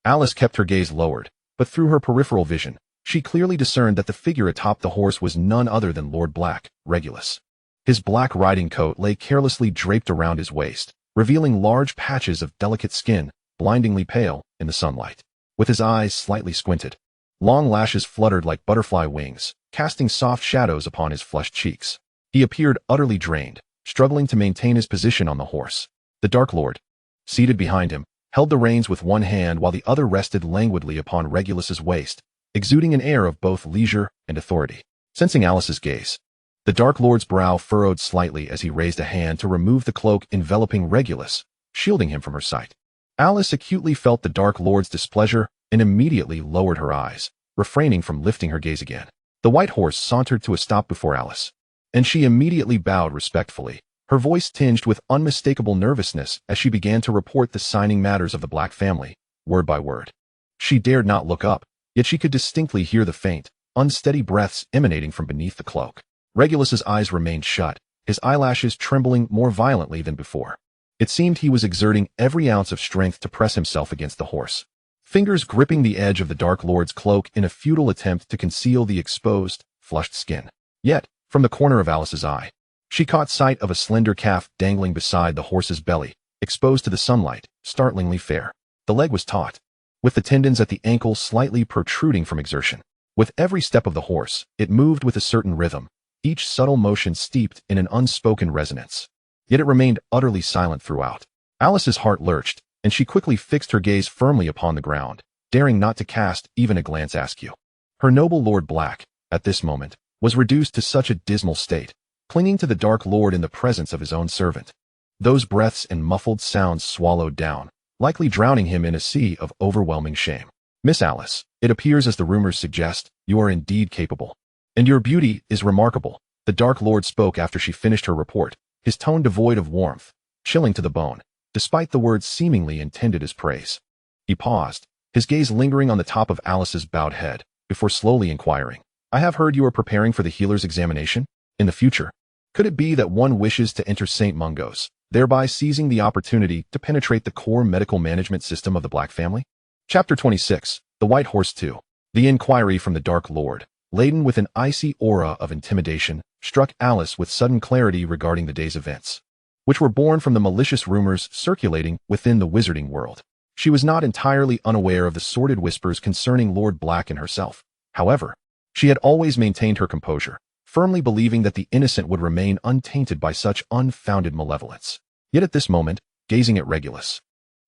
Alice kept her gaze lowered, but through her peripheral vision, she clearly discerned that the figure atop the horse was none other than Lord Black, Regulus. His black riding coat lay carelessly draped around his waist, revealing large patches of delicate skin, blindingly pale in the sunlight. With his eyes slightly squinted, long lashes fluttered like butterfly wings, casting soft shadows upon his flushed cheeks. He appeared utterly drained, struggling to maintain his position on the horse. The Dark Lord, seated behind him, held the reins with one hand while the other rested languidly upon Regulus's waist, exuding an air of both leisure and authority. Sensing Alice's gaze, the Dark Lord's brow furrowed slightly as he raised a hand to remove the cloak enveloping Regulus, shielding him from her sight. Alice acutely felt the Dark Lord's displeasure and immediately lowered her eyes, refraining from lifting her gaze again. The white horse sauntered to a stop before Alice, and she immediately bowed respectfully, her voice tinged with unmistakable nervousness as she began to report the signing matters of the Black family, word by word. She dared not look up, yet she could distinctly hear the faint, unsteady breaths emanating from beneath the cloak. Regulus's eyes remained shut, his eyelashes trembling more violently than before. It seemed he was exerting every ounce of strength to press himself against the horse, fingers gripping the edge of the Dark Lord's cloak in a futile attempt to conceal the exposed, flushed skin. Yet, from the corner of Alice's eye, she caught sight of a slender calf dangling beside the horse's belly, exposed to the sunlight, startlingly fair. The leg was taut, with the tendons at the ankle slightly protruding from exertion. With every step of the horse, it moved with a certain rhythm, each subtle motion steeped in an unspoken resonance. Yet it remained utterly silent throughout. Alice's heart lurched, and she quickly fixed her gaze firmly upon the ground, daring not to cast even a glance askew. Her noble Lord Black, at this moment, was reduced to such a dismal state, clinging to the Dark Lord in the presence of his own servant. Those breaths and muffled sounds swallowed down, likely drowning him in a sea of overwhelming shame. Miss Alice, it appears as the rumors suggest, you are indeed capable. And your beauty is remarkable, the Dark Lord spoke after she finished her report, his tone devoid of warmth, chilling to the bone, despite the words seemingly intended as praise. He paused, his gaze lingering on the top of Alice's bowed head, before slowly inquiring, I have heard you are preparing for the healer's examination? In the future, could it be that one wishes to enter St. Mungo's, thereby seizing the opportunity to penetrate the core medical management system of the Black family? Chapter 26, The White Horse 2. The inquiry from the Dark Lord, laden with an icy aura of intimidation, struck Alice with sudden clarity regarding the day's events, which were born from the malicious rumors circulating within the wizarding world. She was not entirely unaware of the sordid whispers concerning Lord Black and herself. However, she had always maintained her composure, firmly believing that the innocent would remain untainted by such unfounded malevolence. Yet at this moment, gazing at Regulus,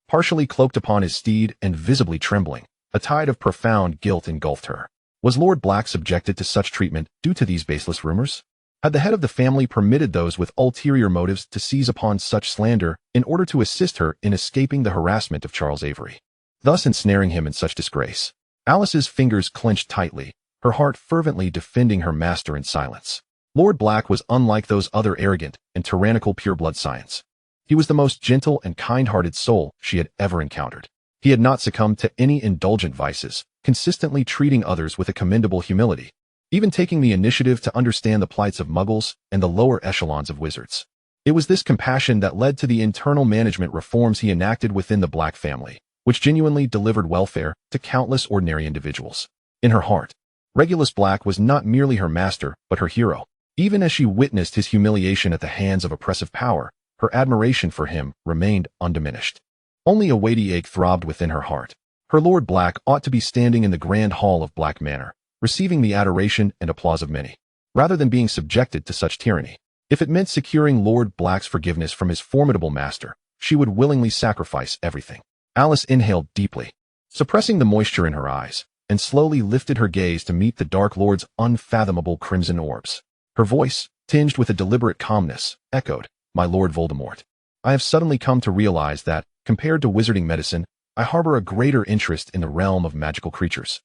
partially cloaked upon his steed and visibly trembling, a tide of profound guilt engulfed her. Was Lord Black subjected to such treatment due to these baseless rumors? Had the head of the family permitted those with ulterior motives to seize upon such slander in order to assist her in escaping the harassment of Charles Avery, thus ensnaring him in such disgrace? Alice's fingers clenched tightly, her heart fervently defending her master in silence. Lord Black was unlike those other arrogant and tyrannical pureblood scions. He was the most gentle and kind-hearted soul she had ever encountered. He had not succumbed to any indulgent vices, consistently treating others with a commendable humility, even taking the initiative to understand the plights of muggles and the lower echelons of wizards. It was this compassion that led to the internal management reforms he enacted within the Black family, which genuinely delivered welfare to countless ordinary individuals. In her heart, Regulus Black was not merely her master, but her hero. Even as she witnessed his humiliation at the hands of oppressive power, her admiration for him remained undiminished. Only a weighty ache throbbed within her heart. Her Lord Black ought to be standing in the grand hall of Black Manor, receiving the adoration and applause of many, rather than being subjected to such tyranny. If it meant securing Lord Black's forgiveness from his formidable master, she would willingly sacrifice everything. Alice inhaled deeply, suppressing the moisture in her eyes, and slowly lifted her gaze to meet the Dark Lord's unfathomable crimson orbs. Her voice, tinged with a deliberate calmness, echoed, My Lord Voldemort, I have suddenly come to realize that, compared to wizarding medicine, I harbor a greater interest in the realm of magical creatures.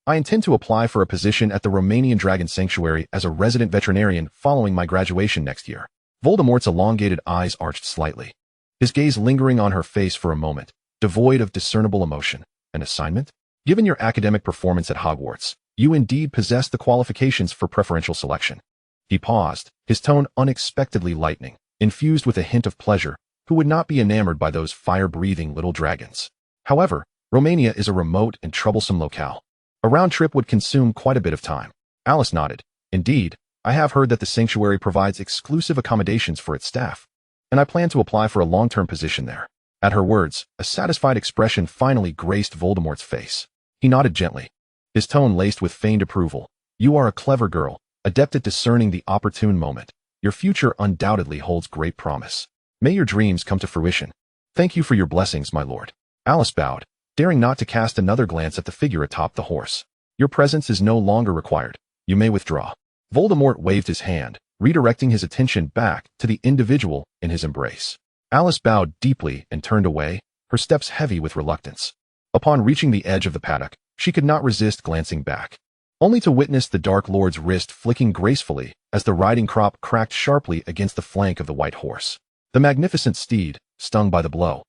I intend to apply for a position at the Romanian Dragon Sanctuary as a resident veterinarian following my graduation next year. Voldemort's elongated eyes arched slightly, his gaze lingering on her face for a moment, devoid of discernible emotion. An assignment? Given your academic performance at Hogwarts, you indeed possess the qualifications for preferential selection. He paused, his tone unexpectedly lightening, infused with a hint of pleasure. Who would not be enamored by those fire-breathing little dragons? However, Romania is a remote and troublesome locale. A round trip would consume quite a bit of time. Alice nodded. Indeed, I have heard that the sanctuary provides exclusive accommodations for its staff, and I plan to apply for a long-term position there. At her words, a satisfied expression finally graced Voldemort's face. He nodded gently, his tone laced with feigned approval. You are a clever girl, adept at discerning the opportune moment. Your future undoubtedly holds great promise. May your dreams come to fruition. Thank you for your blessings, my lord. Alice bowed, daring not to cast another glance at the figure atop the horse. Your presence is no longer required. You may withdraw. Voldemort waved his hand, redirecting his attention back to the individual in his embrace. Alice bowed deeply and turned away, her steps heavy with reluctance. Upon reaching the edge of the paddock, she could not resist glancing back, only to witness the Dark Lord's wrist flicking gracefully as the riding crop cracked sharply against the flank of the white horse. The magnificent steed, stung by the blow,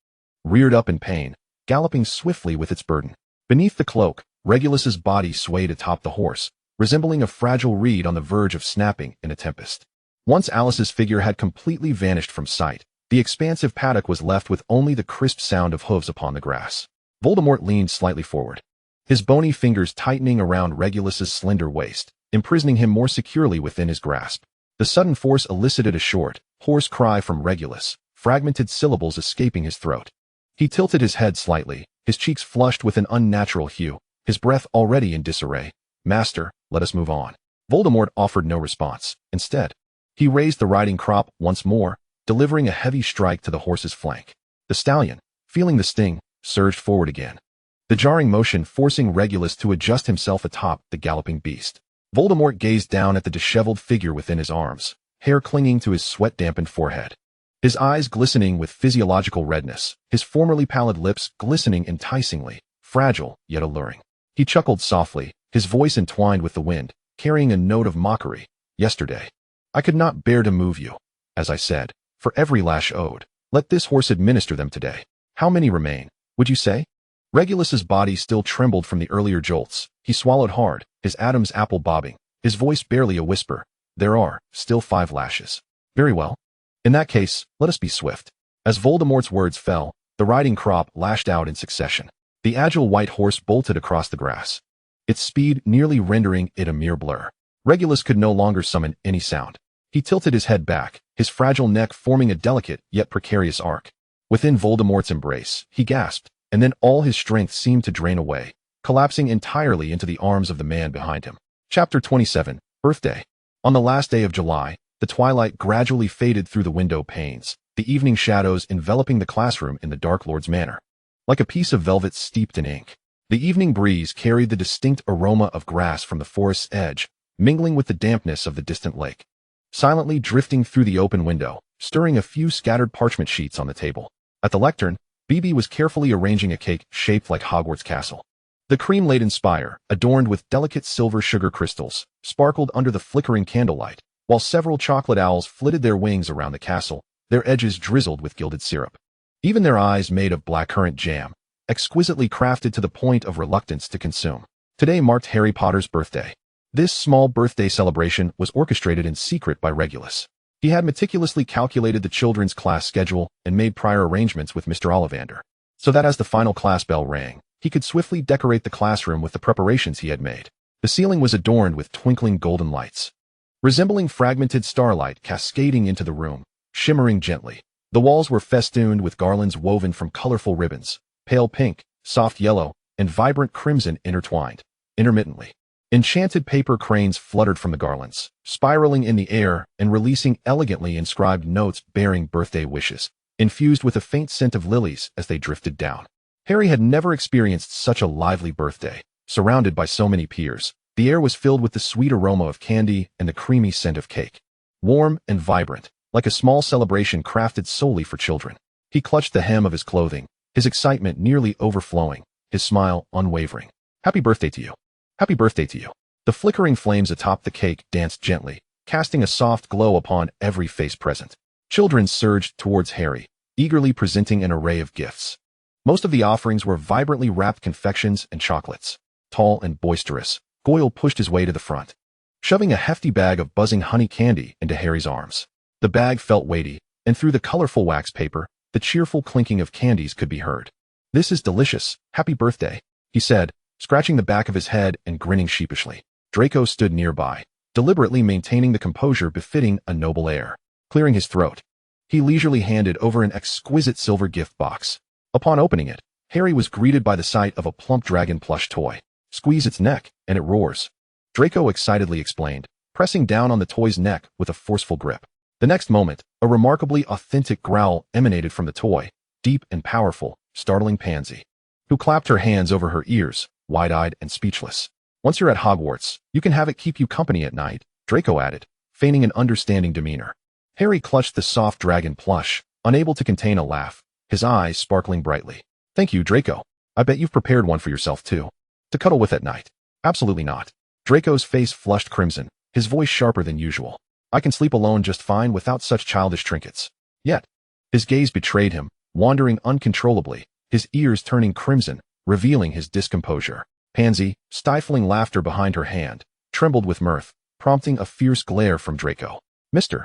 reared up in pain, galloping swiftly with its burden. Beneath the cloak, Regulus's body swayed atop the horse, resembling a fragile reed on the verge of snapping in a tempest. Once Alice's figure had completely vanished from sight, the expansive paddock was left with only the crisp sound of hooves upon the grass. Voldemort leaned slightly forward, his bony fingers tightening around Regulus's slender waist, imprisoning him more securely within his grasp. The sudden force elicited a short, hoarse cry from Regulus, fragmented syllables escaping his throat. He tilted his head slightly, his cheeks flushed with an unnatural hue, his breath already in disarray. "Master, let us move on." Voldemort offered no response. Instead, he raised the riding crop once more, delivering a heavy strike to the horse's flank. The stallion, feeling the sting, surged forward again, the jarring motion forcing Regulus to adjust himself atop the galloping beast. Voldemort gazed down at the disheveled figure within his arms, hair clinging to his sweat-dampened forehead. His eyes glistening with physiological redness, his formerly pallid lips glistening enticingly, fragile yet alluring. He chuckled softly, his voice entwined with the wind, carrying a note of mockery. "Yesterday, I could not bear to move you. As I said, for every lash owed, let this horse administer them today. How many remain, would you say?" Regulus's body still trembled from the earlier jolts. He swallowed hard, his Adam's apple bobbing, his voice barely a whisper. "There are still 5 lashes." "Very well. In that case, let us be swift." As Voldemort's words fell, the riding crop lashed out in succession. The agile white horse bolted across the grass, its speed nearly rendering it a mere blur. Regulus could no longer summon any sound. He tilted his head back, his fragile neck forming a delicate yet precarious arc. Within Voldemort's embrace, he gasped, and then all his strength seemed to drain away, collapsing entirely into the arms of the man behind him. Chapter 27, Birthday. On the last day of July, the twilight gradually faded through the window panes, the evening shadows enveloping the classroom in the Dark Lord's manor. Like a piece of velvet steeped in ink, the evening breeze carried the distinct aroma of grass from the forest's edge, mingling with the dampness of the distant lake. Silently drifting through the open window, stirring a few scattered parchment sheets on the table. At the lectern, BB was carefully arranging a cake shaped like Hogwarts Castle. The cream-laden spire, adorned with delicate silver sugar crystals, sparkled under the flickering candlelight, while several chocolate owls flitted their wings around the castle, their edges drizzled with gilded syrup. Even their eyes made of blackcurrant jam, exquisitely crafted to the point of reluctance to consume. Today marked Harry Potter's birthday. This small birthday celebration was orchestrated in secret by Regulus. He had meticulously calculated the children's class schedule and made prior arrangements with Mr. Ollivander, so that as the final class bell rang, he could swiftly decorate the classroom with the preparations he had made. The ceiling was adorned with twinkling golden lights, resembling fragmented starlight cascading into the room, shimmering gently. The walls were festooned with garlands woven from colorful ribbons, pale pink, soft yellow, and vibrant crimson intertwined, intermittently. Enchanted paper cranes fluttered from the garlands, spiraling in the air and releasing elegantly inscribed notes bearing birthday wishes, infused with a faint scent of lilies as they drifted down. Harry had never experienced such a lively birthday. Surrounded by so many peers, the air was filled with the sweet aroma of candy and the creamy scent of cake. Warm and vibrant, like a small celebration crafted solely for children. He clutched the hem of his clothing, his excitement nearly overflowing, his smile unwavering. "Happy birthday to you. Happy birthday to you." The flickering flames atop the cake danced gently, casting a soft glow upon every face present. Children surged towards Harry, eagerly presenting an array of gifts. Most of the offerings were vibrantly wrapped confections and chocolates. Tall and boisterous, Goyle pushed his way to the front, shoving a hefty bag of buzzing honey candy into Harry's arms. The bag felt weighty, and through the colorful wax paper, the cheerful clinking of candies could be heard. "This is delicious. Happy birthday," he said, scratching the back of his head and grinning sheepishly. Draco stood nearby, deliberately maintaining the composure befitting a noble air. Clearing his throat, he leisurely handed over an exquisite silver gift box. Upon opening it, Harry was greeted by the sight of a plump dragon plush toy. "Squeeze its neck, and it roars," Draco excitedly explained, pressing down on the toy's neck with a forceful grip. The next moment, a remarkably authentic growl emanated from the toy, deep and powerful, startling Pansy, who clapped her hands over her ears, wide-eyed and speechless. "Once you're at Hogwarts, you can have it keep you company at night," Draco added, feigning an understanding demeanor. Harry clutched the soft dragon plush, unable to contain a laugh, his eyes sparkling brightly. "Thank you, Draco. I bet you've prepared one for yourself, too. To cuddle with at night." "Absolutely not." Draco's face flushed crimson, his voice sharper than usual. "I can sleep alone just fine without such childish trinkets." Yet, his gaze betrayed him, wandering uncontrollably, his ears turning crimson, revealing his discomposure. Pansy, stifling laughter behind her hand, trembled with mirth, prompting a fierce glare from Draco. Mr.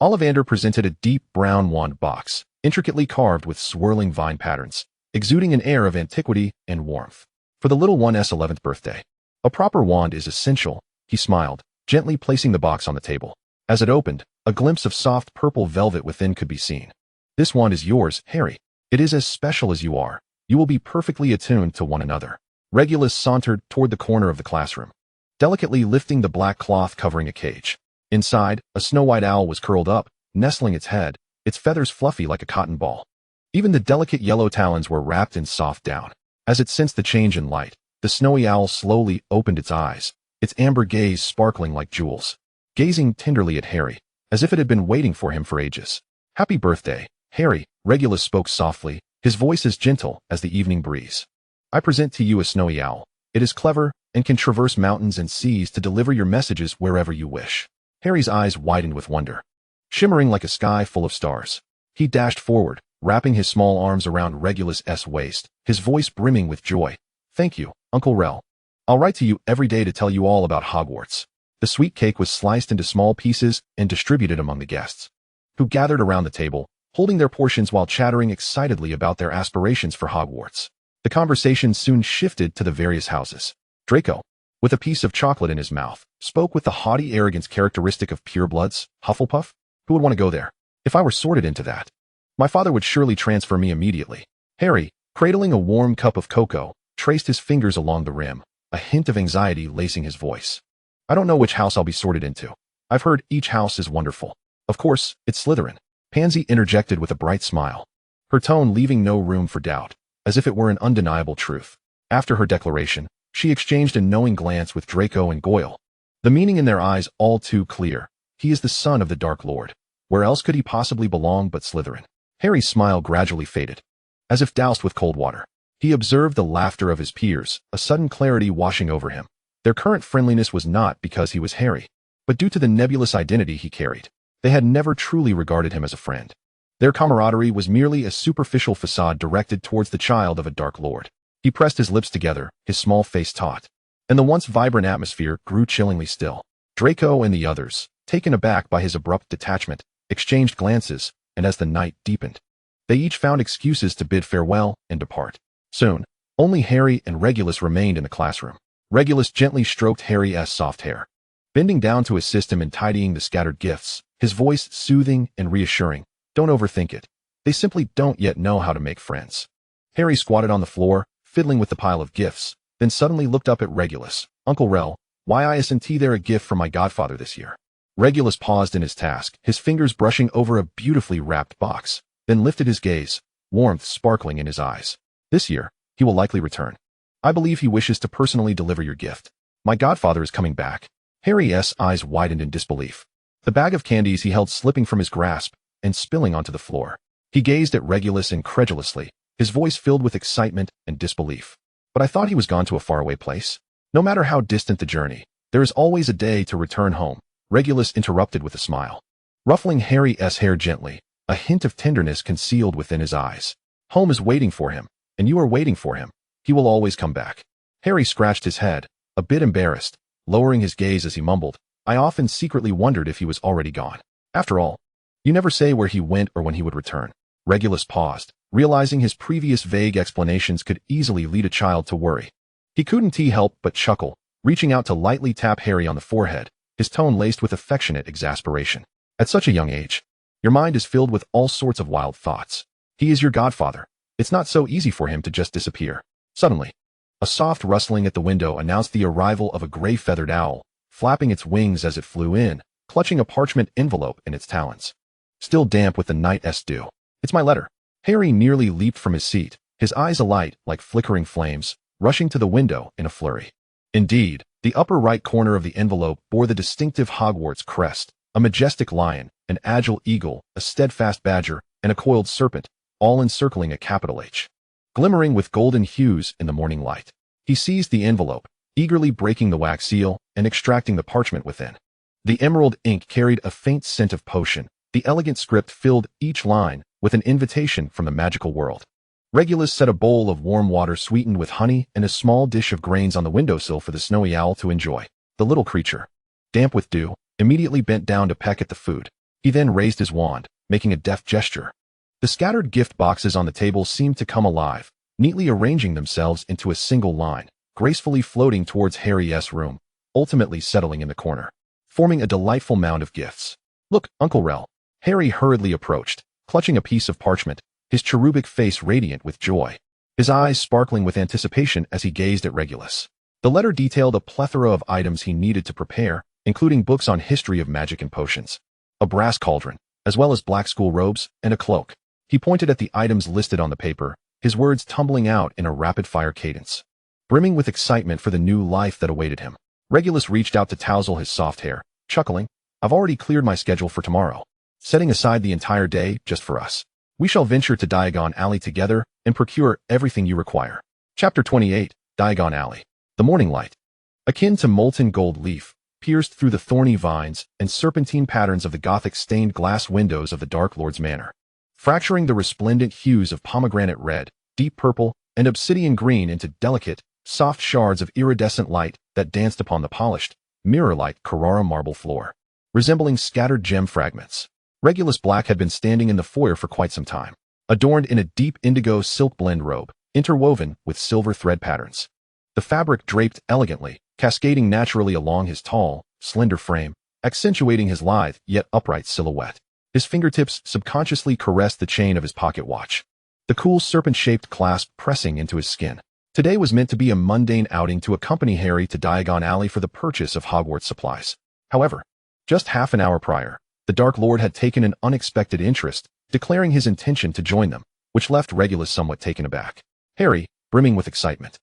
Ollivander presented a deep brown wand box, intricately carved with swirling vine patterns, exuding an air of antiquity and warmth. For the little one's 11th birthday. A proper wand is essential, he smiled, gently placing the box on the table. As it opened, a glimpse of soft purple velvet within could be seen. This wand is yours, Harry. It is as special as you are. You will be perfectly attuned to one another. Regulus sauntered toward the corner of the classroom, delicately lifting the black cloth covering a cage. Inside, a snow-white owl was curled up, nestling its head, its feathers fluffy like a cotton ball. Even the delicate yellow talons were wrapped in soft down. As it sensed the change in light, the snowy owl slowly opened its eyes, its amber gaze sparkling like jewels, gazing tenderly at Harry, as if it had been waiting for him for ages. Happy birthday, Harry, Regulus spoke softly, his voice as gentle as the evening breeze. I present to you a snowy owl. It is clever and can traverse mountains and seas to deliver your messages wherever you wish. Harry's eyes widened with wonder. Shimmering like a sky full of stars, he dashed forward, wrapping his small arms around Regulus's waist, his voice brimming with joy. Thank you, Uncle Rel. I'll write to you every day to tell you all about Hogwarts. The sweet cake was sliced into small pieces and distributed among the guests, who gathered around the table, holding their portions while chattering excitedly about their aspirations for Hogwarts. The conversation soon shifted to the various houses. Draco, with a piece of chocolate in his mouth, spoke with the haughty arrogance characteristic of purebloods. Hufflepuff? Who would want to go there? If I were sorted into that, my father would surely transfer me immediately. Harry, cradling a warm cup of cocoa, traced his fingers along the rim, a hint of anxiety lacing his voice. I don't know which house I'll be sorted into. I've heard each house is wonderful. Of course, it's Slytherin. Pansy interjected with a bright smile, her tone leaving no room for doubt, as if it were an undeniable truth. After her declaration, she exchanged a knowing glance with Draco and Goyle, the meaning in their eyes all too clear. He is the son of the Dark Lord. Where else could he possibly belong but Slytherin? Harry's smile gradually faded, as if doused with cold water. He observed the laughter of his peers, a sudden clarity washing over him. Their current friendliness was not because he was Harry, but due to the nebulous identity he carried. They had never truly regarded him as a friend. Their camaraderie was merely a superficial facade directed towards the child of a Dark Lord. He pressed his lips together, his small face taut, and the once vibrant atmosphere grew chillingly still. Draco and the others, taken aback by his abrupt detachment, exchanged glances, and as the night deepened, they each found excuses to bid farewell and depart. Soon, only Harry and Regulus remained in the classroom. Regulus gently stroked Harry's soft hair, bending down to assist him in tidying the scattered gifts, his voice soothing and reassuring. Don't overthink it. They simply don't yet know how to make friends. Harry squatted on the floor, fiddling with the pile of gifts, then suddenly looked up at Regulus. Uncle Rel, why isn't there a gift from my godfather this year? Regulus paused in his task, his fingers brushing over a beautifully wrapped box, then lifted his gaze, warmth sparkling in his eyes. This year, he will likely return. I believe he wishes to personally deliver your gift. My godfather is coming back. Harry's eyes widened in disbelief, the bag of candies he held slipping from his grasp and spilling onto the floor. He gazed at Regulus incredulously, his voice filled with excitement and disbelief. But I thought he was gone to a faraway place. No matter how distant the journey, there is always a day to return home, Regulus interrupted with a smile, ruffling Harry's hair gently, a hint of tenderness concealed within his eyes. Home is waiting for him, and you are waiting for him. He will always come back. Harry scratched his head, a bit embarrassed, lowering his gaze as he mumbled, I often secretly wondered if he was already gone. After all, you never say where he went or when he would return. Regulus paused, realizing his previous vague explanations could easily lead a child to worry. He couldn't help but chuckle, reaching out to lightly tap Harry on the forehead, his tone laced with affectionate exasperation. At such a young age, your mind is filled with all sorts of wild thoughts. He is your godfather. It's not so easy for him to just disappear. Suddenly, a soft rustling at the window announced the arrival of a gray-feathered owl, flapping its wings as it flew in, clutching a parchment envelope in its talons. Still damp with the night's dew. It's my letter. Harry nearly leaped from his seat, his eyes alight like flickering flames, rushing to the window in a flurry. Indeed, the upper right corner of the envelope bore the distinctive Hogwarts crest, a majestic lion, an agile eagle, a steadfast badger, and a coiled serpent, all encircling a capital H, glimmering with golden hues in the morning light. He seized the envelope, eagerly breaking the wax seal and extracting the parchment within. The emerald ink carried a faint scent of potion. The elegant script filled each line with an invitation from the magical world. Regulus set a bowl of warm water sweetened with honey and a small dish of grains on the windowsill for the snowy owl to enjoy. The little creature, damp with dew, immediately bent down to peck at the food. He then raised his wand, making a deft gesture. The scattered gift boxes on the table seemed to come alive, neatly arranging themselves into a single line, gracefully floating towards Harry's room, ultimately settling in the corner, forming a delightful mound of gifts. "Look, Uncle Rel." Harry hurriedly approached, clutching a piece of parchment, his cherubic face radiant with joy, his eyes sparkling with anticipation as he gazed at Regulus. The letter detailed a plethora of items he needed to prepare, including books on history of magic and potions, a brass cauldron, as well as black school robes and a cloak. He pointed at the items listed on the paper, his words tumbling out in a rapid-fire cadence, brimming with excitement for the new life that awaited him. Regulus reached out to tousle his soft hair, chuckling, "I've already cleared my schedule for tomorrow, setting aside the entire day just for us. We shall venture to Diagon Alley together and procure everything you require." Chapter 28, Diagon Alley. The morning light, akin to molten gold leaf, pierced through the thorny vines and serpentine patterns of the Gothic stained glass windows of the Dark Lord's manor, fracturing the resplendent hues of pomegranate red, deep purple, and obsidian green into delicate, soft shards of iridescent light that danced upon the polished, mirror-like Carrara marble floor, resembling scattered gem fragments. Regulus Black had been standing in the foyer for quite some time, adorned in a deep indigo silk blend robe, interwoven with silver thread patterns. The fabric draped elegantly, cascading naturally along his tall, slender frame, accentuating his lithe yet upright silhouette. His fingertips subconsciously caressed the chain of his pocket watch, the cool serpent-shaped clasp pressing into his skin. Today was meant to be a mundane outing to accompany Harry to Diagon Alley for the purchase of Hogwarts supplies. However, just half an hour prior, the Dark Lord had taken an unexpected interest, declaring his intention to join them, which left Regulus somewhat taken aback. Harry, brimming with excitement,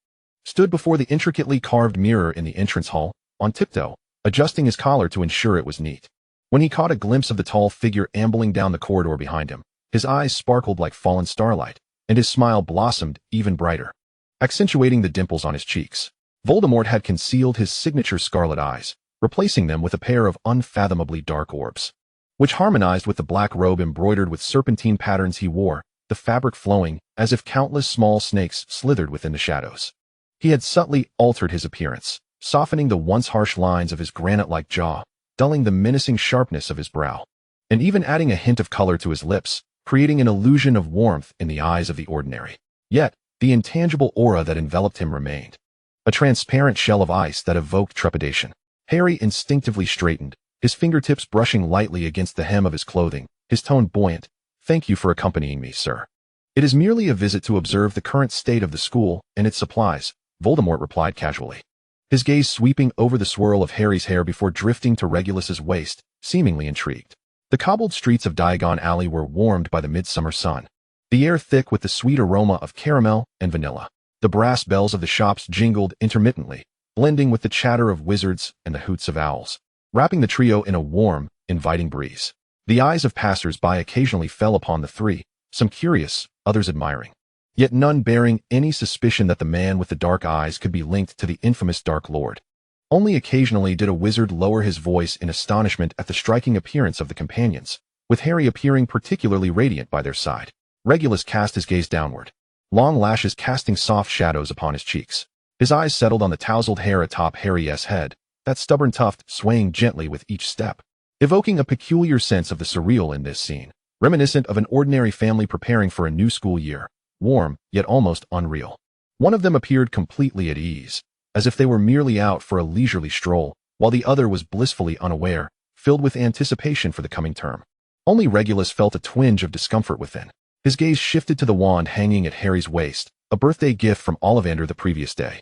stood before the intricately carved mirror in the entrance hall, on tiptoe, adjusting his collar to ensure it was neat. When he caught a glimpse of the tall figure ambling down the corridor behind him, his eyes sparkled like fallen starlight, and his smile blossomed even brighter, accentuating the dimples on his cheeks. Voldemort had concealed his signature scarlet eyes, replacing them with a pair of unfathomably dark orbs, which harmonized with the black robe embroidered with serpentine patterns he wore, the fabric flowing as if countless small snakes slithered within the shadows. He had subtly altered his appearance, softening the once harsh lines of his granite-like jaw, dulling the menacing sharpness of his brow, and even adding a hint of color to his lips, creating an illusion of warmth in the eyes of the ordinary. Yet, the intangible aura that enveloped him remained, a transparent shell of ice that evoked trepidation. Harry instinctively straightened, his fingertips brushing lightly against the hem of his clothing, his tone buoyant. "Thank you for accompanying me, sir. It is merely a visit to observe the current state of the school and its supplies," Voldemort replied casually, his gaze sweeping over the swirl of Harry's hair before drifting to Regulus's waist, seemingly intrigued. The cobbled streets of Diagon Alley were warmed by the midsummer sun, the air thick with the sweet aroma of caramel and vanilla. The brass bells of the shops jingled intermittently, blending with the chatter of wizards and the hoots of owls, wrapping the trio in a warm, inviting breeze. The eyes of passers-by occasionally fell upon the three, some curious, others admiring, yet none bearing any suspicion that the man with the dark eyes could be linked to the infamous Dark Lord. Only occasionally did a wizard lower his voice in astonishment at the striking appearance of the companions, with Harry appearing particularly radiant by their side. Regulus cast his gaze downward, long lashes casting soft shadows upon his cheeks. His eyes settled on the tousled hair atop Harry's head, that stubborn tuft swaying gently with each step, evoking a peculiar sense of the surreal in this scene, reminiscent of an ordinary family preparing for a new school year, warm, yet almost unreal. One of them appeared completely at ease, as if they were merely out for a leisurely stroll, while the other was blissfully unaware, filled with anticipation for the coming term. Only Regulus felt a twinge of discomfort within. His gaze shifted to the wand hanging at Harry's waist, a birthday gift from Ollivander the previous day.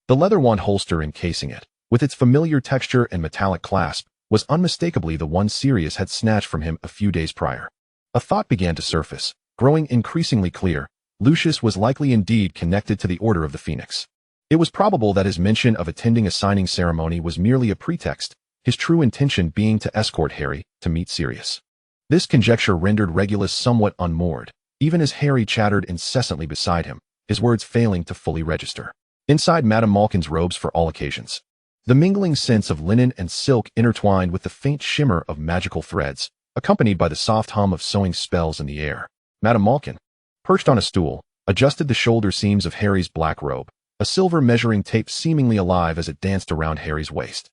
The leather wand holster encasing it, with its familiar texture and metallic clasp, was unmistakably the one Sirius had snatched from him a few days prior. A thought began to surface, growing increasingly clear. Lucius was likely indeed connected to the Order of the Phoenix. It was probable that his mention of attending a signing ceremony was merely a pretext, his true intention being to escort Harry to meet Sirius. This conjecture rendered Regulus somewhat unmoored, even as Harry chattered incessantly beside him, his words failing to fully register. Inside Madame Malkin's robes for all occasions, the mingling scents of linen and silk intertwined with the faint shimmer of magical threads, accompanied by the soft hum of sewing spells in the air. Madame Malkin, perched on a stool, adjusted the shoulder seams of Harry's black robe, a silver measuring tape seemingly alive as it danced around Harry's waist.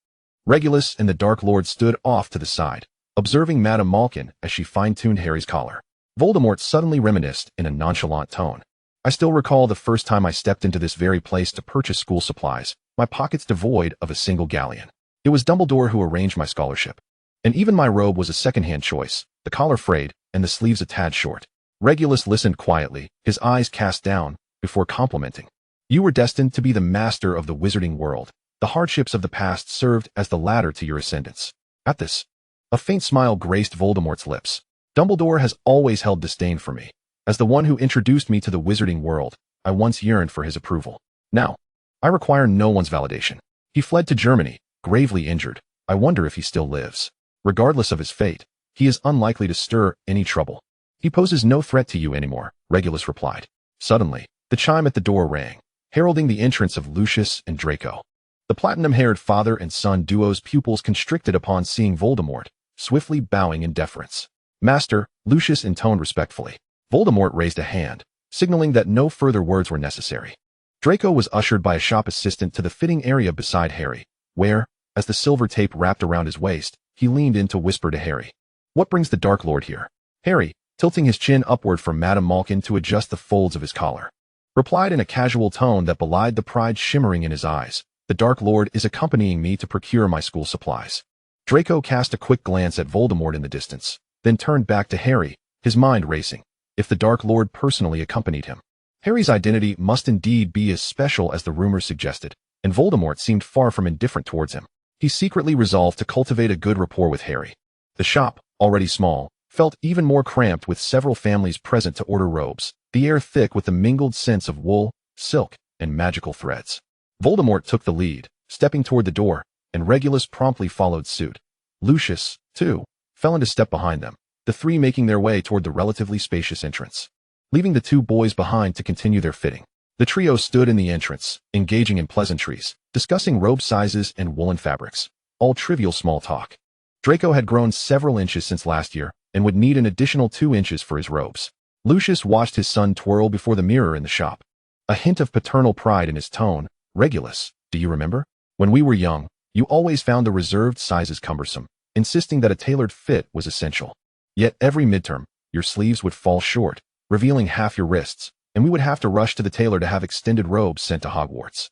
Regulus and the Dark Lord stood off to the side, observing Madame Malkin as she fine-tuned Harry's collar. Voldemort suddenly reminisced in a nonchalant tone. I still recall the first time I stepped into this very place to purchase school supplies, my pockets devoid of a single galleon. It was Dumbledore who arranged my scholarship. And even my robe was a second-hand choice, the collar frayed and the sleeves a tad short. Regulus listened quietly, his eyes cast down, before complimenting. You were destined to be the master of the wizarding world. The hardships of the past served as the ladder to your ascendance. At this, a faint smile graced Voldemort's lips. Dumbledore has always held disdain for me. As the one who introduced me to the wizarding world, I once yearned for his approval. Now, I require no one's validation. He fled to Germany, gravely injured. I wonder if he still lives. Regardless of his fate, he is unlikely to stir any trouble. He poses no threat to you anymore, Regulus replied. Suddenly, the chime at the door rang, heralding the entrance of Lucius and Draco. The platinum-haired father and son duo's pupils constricted upon seeing Voldemort, swiftly bowing in deference. Master, Lucius intoned respectfully. Voldemort raised a hand, signaling that no further words were necessary. Draco was ushered by a shop assistant to the fitting area beside Harry, where, as the silver tape wrapped around his waist, he leaned in to whisper to Harry. What brings the Dark Lord here? Harry, tilting his chin upward from Madame Malkin to adjust the folds of his collar, replied in a casual tone that belied the pride shimmering in his eyes. The Dark Lord is accompanying me to procure my school supplies. Draco cast a quick glance at Voldemort in the distance, then turned back to Harry, his mind racing. If the Dark Lord personally accompanied him, Harry's identity must indeed be as special as the rumors suggested, and Voldemort seemed far from indifferent towards him. He secretly resolved to cultivate a good rapport with Harry. The shop, already small, felt even more cramped with several families present to order robes, the air thick with the mingled scents of wool, silk, and magical threads. Voldemort took the lead, stepping toward the door, and Regulus promptly followed suit. Lucius, too, fell into step behind them, the three making their way toward the relatively spacious entrance, leaving the two boys behind to continue their fitting. The trio stood in the entrance, engaging in pleasantries, discussing robe sizes and woolen fabrics, all trivial small talk. Draco had grown several inches since last year, and would need an additional 2 inches for his robes. Lucius watched his son twirl before the mirror in the shop. A hint of paternal pride in his tone. Regulus, do you remember? When we were young, you always found the reserved sizes cumbersome, insisting that a tailored fit was essential. Yet every midterm, your sleeves would fall short, revealing half your wrists, and we would have to rush to the tailor to have extended robes sent to Hogwarts.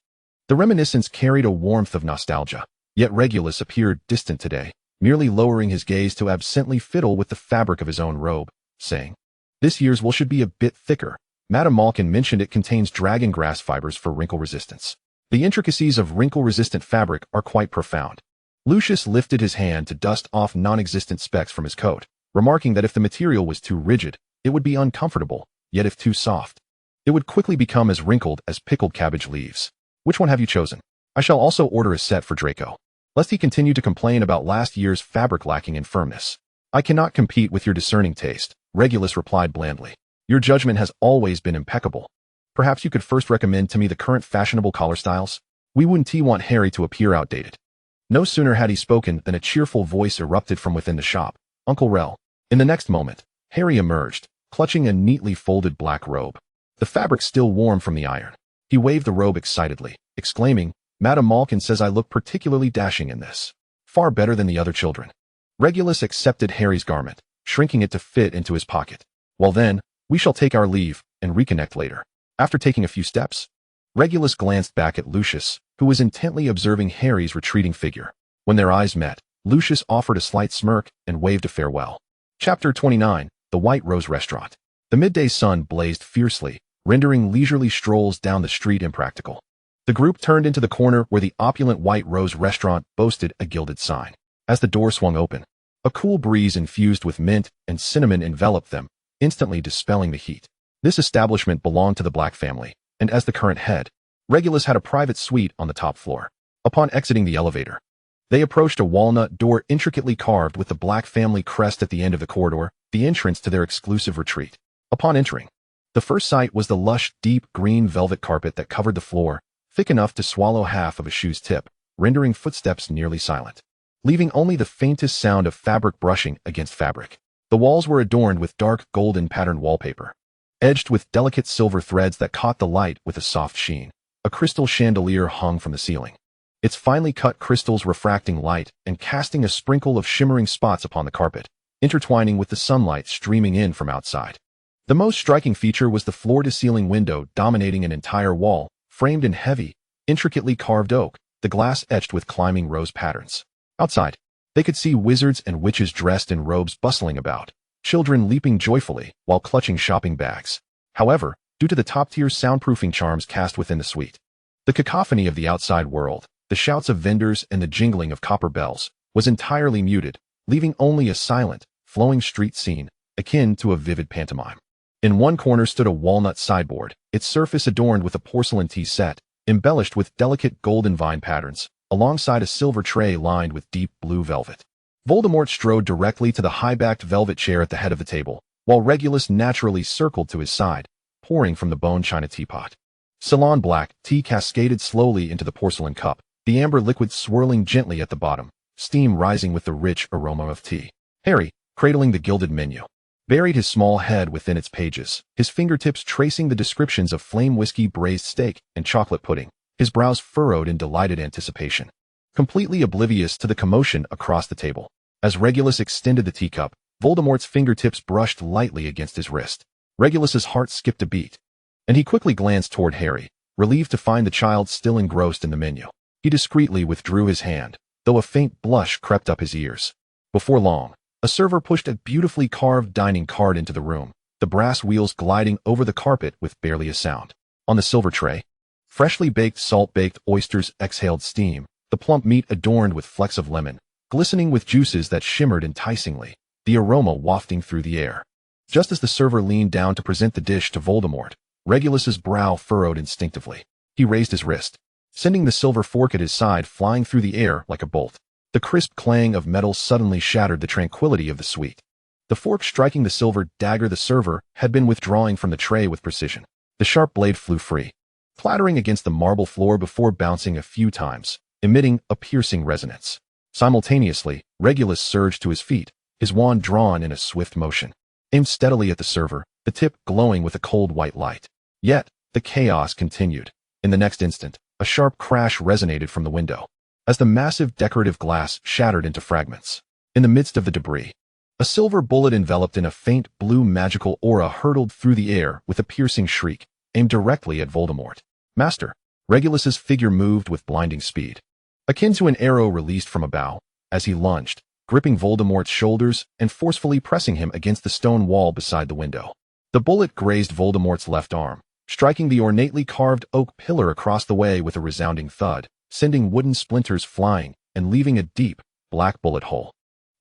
The reminiscence carried a warmth of nostalgia, yet Regulus appeared distant today, merely lowering his gaze to absently fiddle with the fabric of his own robe, saying, This year's wool should be a bit thicker. Madame Malkin mentioned it contains dragon grass fibers for wrinkle resistance. The intricacies of wrinkle-resistant fabric are quite profound. Lucius lifted his hand to dust off non-existent specks from his coat, remarking that if the material was too rigid, it would be uncomfortable, yet if too soft, it would quickly become as wrinkled as pickled cabbage leaves. Which one have you chosen? I shall also order a set for Draco, lest he continue to complain about last year's fabric lacking in firmness. I cannot compete with your discerning taste, Regulus replied blandly. Your judgment has always been impeccable. Perhaps you could first recommend to me the current fashionable collar styles? We wouldn't want Harry to appear outdated. No sooner had he spoken than a cheerful voice erupted from within the shop. Uncle Rel. In the next moment, Harry emerged, clutching a neatly folded black robe, the fabric still warm from the iron. He waved the robe excitedly, exclaiming, Madame Malkin says I look particularly dashing in this. Far better than the other children. Regulus accepted Harry's garment, shrinking it to fit into his pocket. Well then, we shall take our leave and reconnect later. After taking a few steps, Regulus glanced back at Lucius, who was intently observing Harry's retreating figure. When their eyes met, Lucius offered a slight smirk and waved a farewell. Chapter 29, The White Rose Restaurant. The midday sun blazed fiercely, rendering leisurely strolls down the street impractical. The group turned into the corner where the opulent White Rose Restaurant boasted a gilded sign. As the door swung open, a cool breeze infused with mint and cinnamon enveloped them, instantly dispelling the heat. This establishment belonged to the Black family, and as the current head, Regulus had a private suite on the top floor. Upon exiting the elevator, they approached a walnut door intricately carved with the Black family crest at the end of the corridor, the entrance to their exclusive retreat. Upon entering, the first sight was the lush, deep green velvet carpet that covered the floor, thick enough to swallow half of a shoe's tip, rendering footsteps nearly silent, leaving only the faintest sound of fabric brushing against fabric. The walls were adorned with dark golden patterned wallpaper, edged with delicate silver threads that caught the light with a soft sheen. A crystal chandelier hung from the ceiling, its finely cut crystals refracting light and casting a sprinkle of shimmering spots upon the carpet, intertwining with the sunlight streaming in from outside. The most striking feature was the floor-to-ceiling window dominating an entire wall, framed in heavy, intricately carved oak, the glass etched with climbing rose patterns. Outside, they could see wizards and witches dressed in robes bustling about, children leaping joyfully while clutching shopping bags. However, due to the top-tier soundproofing charms cast within the suite, the cacophony of the outside world, the shouts of vendors and the jingling of copper bells, was entirely muted, leaving only a silent, flowing street scene, akin to a vivid pantomime. In one corner stood a walnut sideboard, its surface adorned with a porcelain tea set, embellished with delicate golden vine patterns, alongside a silver tray lined with deep blue velvet. Voldemort strode directly to the high-backed velvet chair at the head of the table, while Regulus naturally circled to his side, pouring from the bone china teapot. Ceylon black tea cascaded slowly into the porcelain cup, the amber liquid swirling gently at the bottom, steam rising with the rich aroma of tea. Harry, cradling the gilded menu, buried his small head within its pages, his fingertips tracing the descriptions of flame whiskey braised steak and chocolate pudding, his brows furrowed in delighted anticipation. Completely oblivious to the commotion across the table, as Regulus extended the teacup, Voldemort's fingertips brushed lightly against his wrist. Regulus's heart skipped a beat, and he quickly glanced toward Harry, relieved to find the child still engrossed in the menu. He discreetly withdrew his hand, though a faint blush crept up his ears. Before long, a server pushed a beautifully carved dining cart into the room, the brass wheels gliding over the carpet with barely a sound. On the silver tray, freshly baked salt-baked oysters exhaled steam, the plump meat adorned with flecks of lemon, glistening with juices that shimmered enticingly, the aroma wafting through the air. Just as the server leaned down to present the dish to Voldemort, Regulus's brow furrowed instinctively. He raised his wrist, sending the silver fork at his side flying through the air like a bolt. The crisp clang of metal suddenly shattered the tranquility of the suite. The fork striking the silver dagger the server had been withdrawing from the tray with precision. The sharp blade flew free, clattering against the marble floor before bouncing a few times, emitting a piercing resonance. Simultaneously, Regulus surged to his feet, his wand drawn in a swift motion, aimed steadily at the server, the tip glowing with a cold white light. Yet, the chaos continued. In the next instant, a sharp crash resonated from the window, as the massive decorative glass shattered into fragments. In the midst of the debris, a silver bullet enveloped in a faint blue magical aura hurtled through the air with a piercing shriek, aimed directly at Voldemort. Master! Regulus's figure moved with blinding speed, akin to an arrow released from a bow, as he lunged, gripping Voldemort's shoulders and forcefully pressing him against the stone wall beside the window. The bullet grazed Voldemort's left arm, striking the ornately carved oak pillar across the way with a resounding thud, sending wooden splinters flying and leaving a deep, black bullet hole.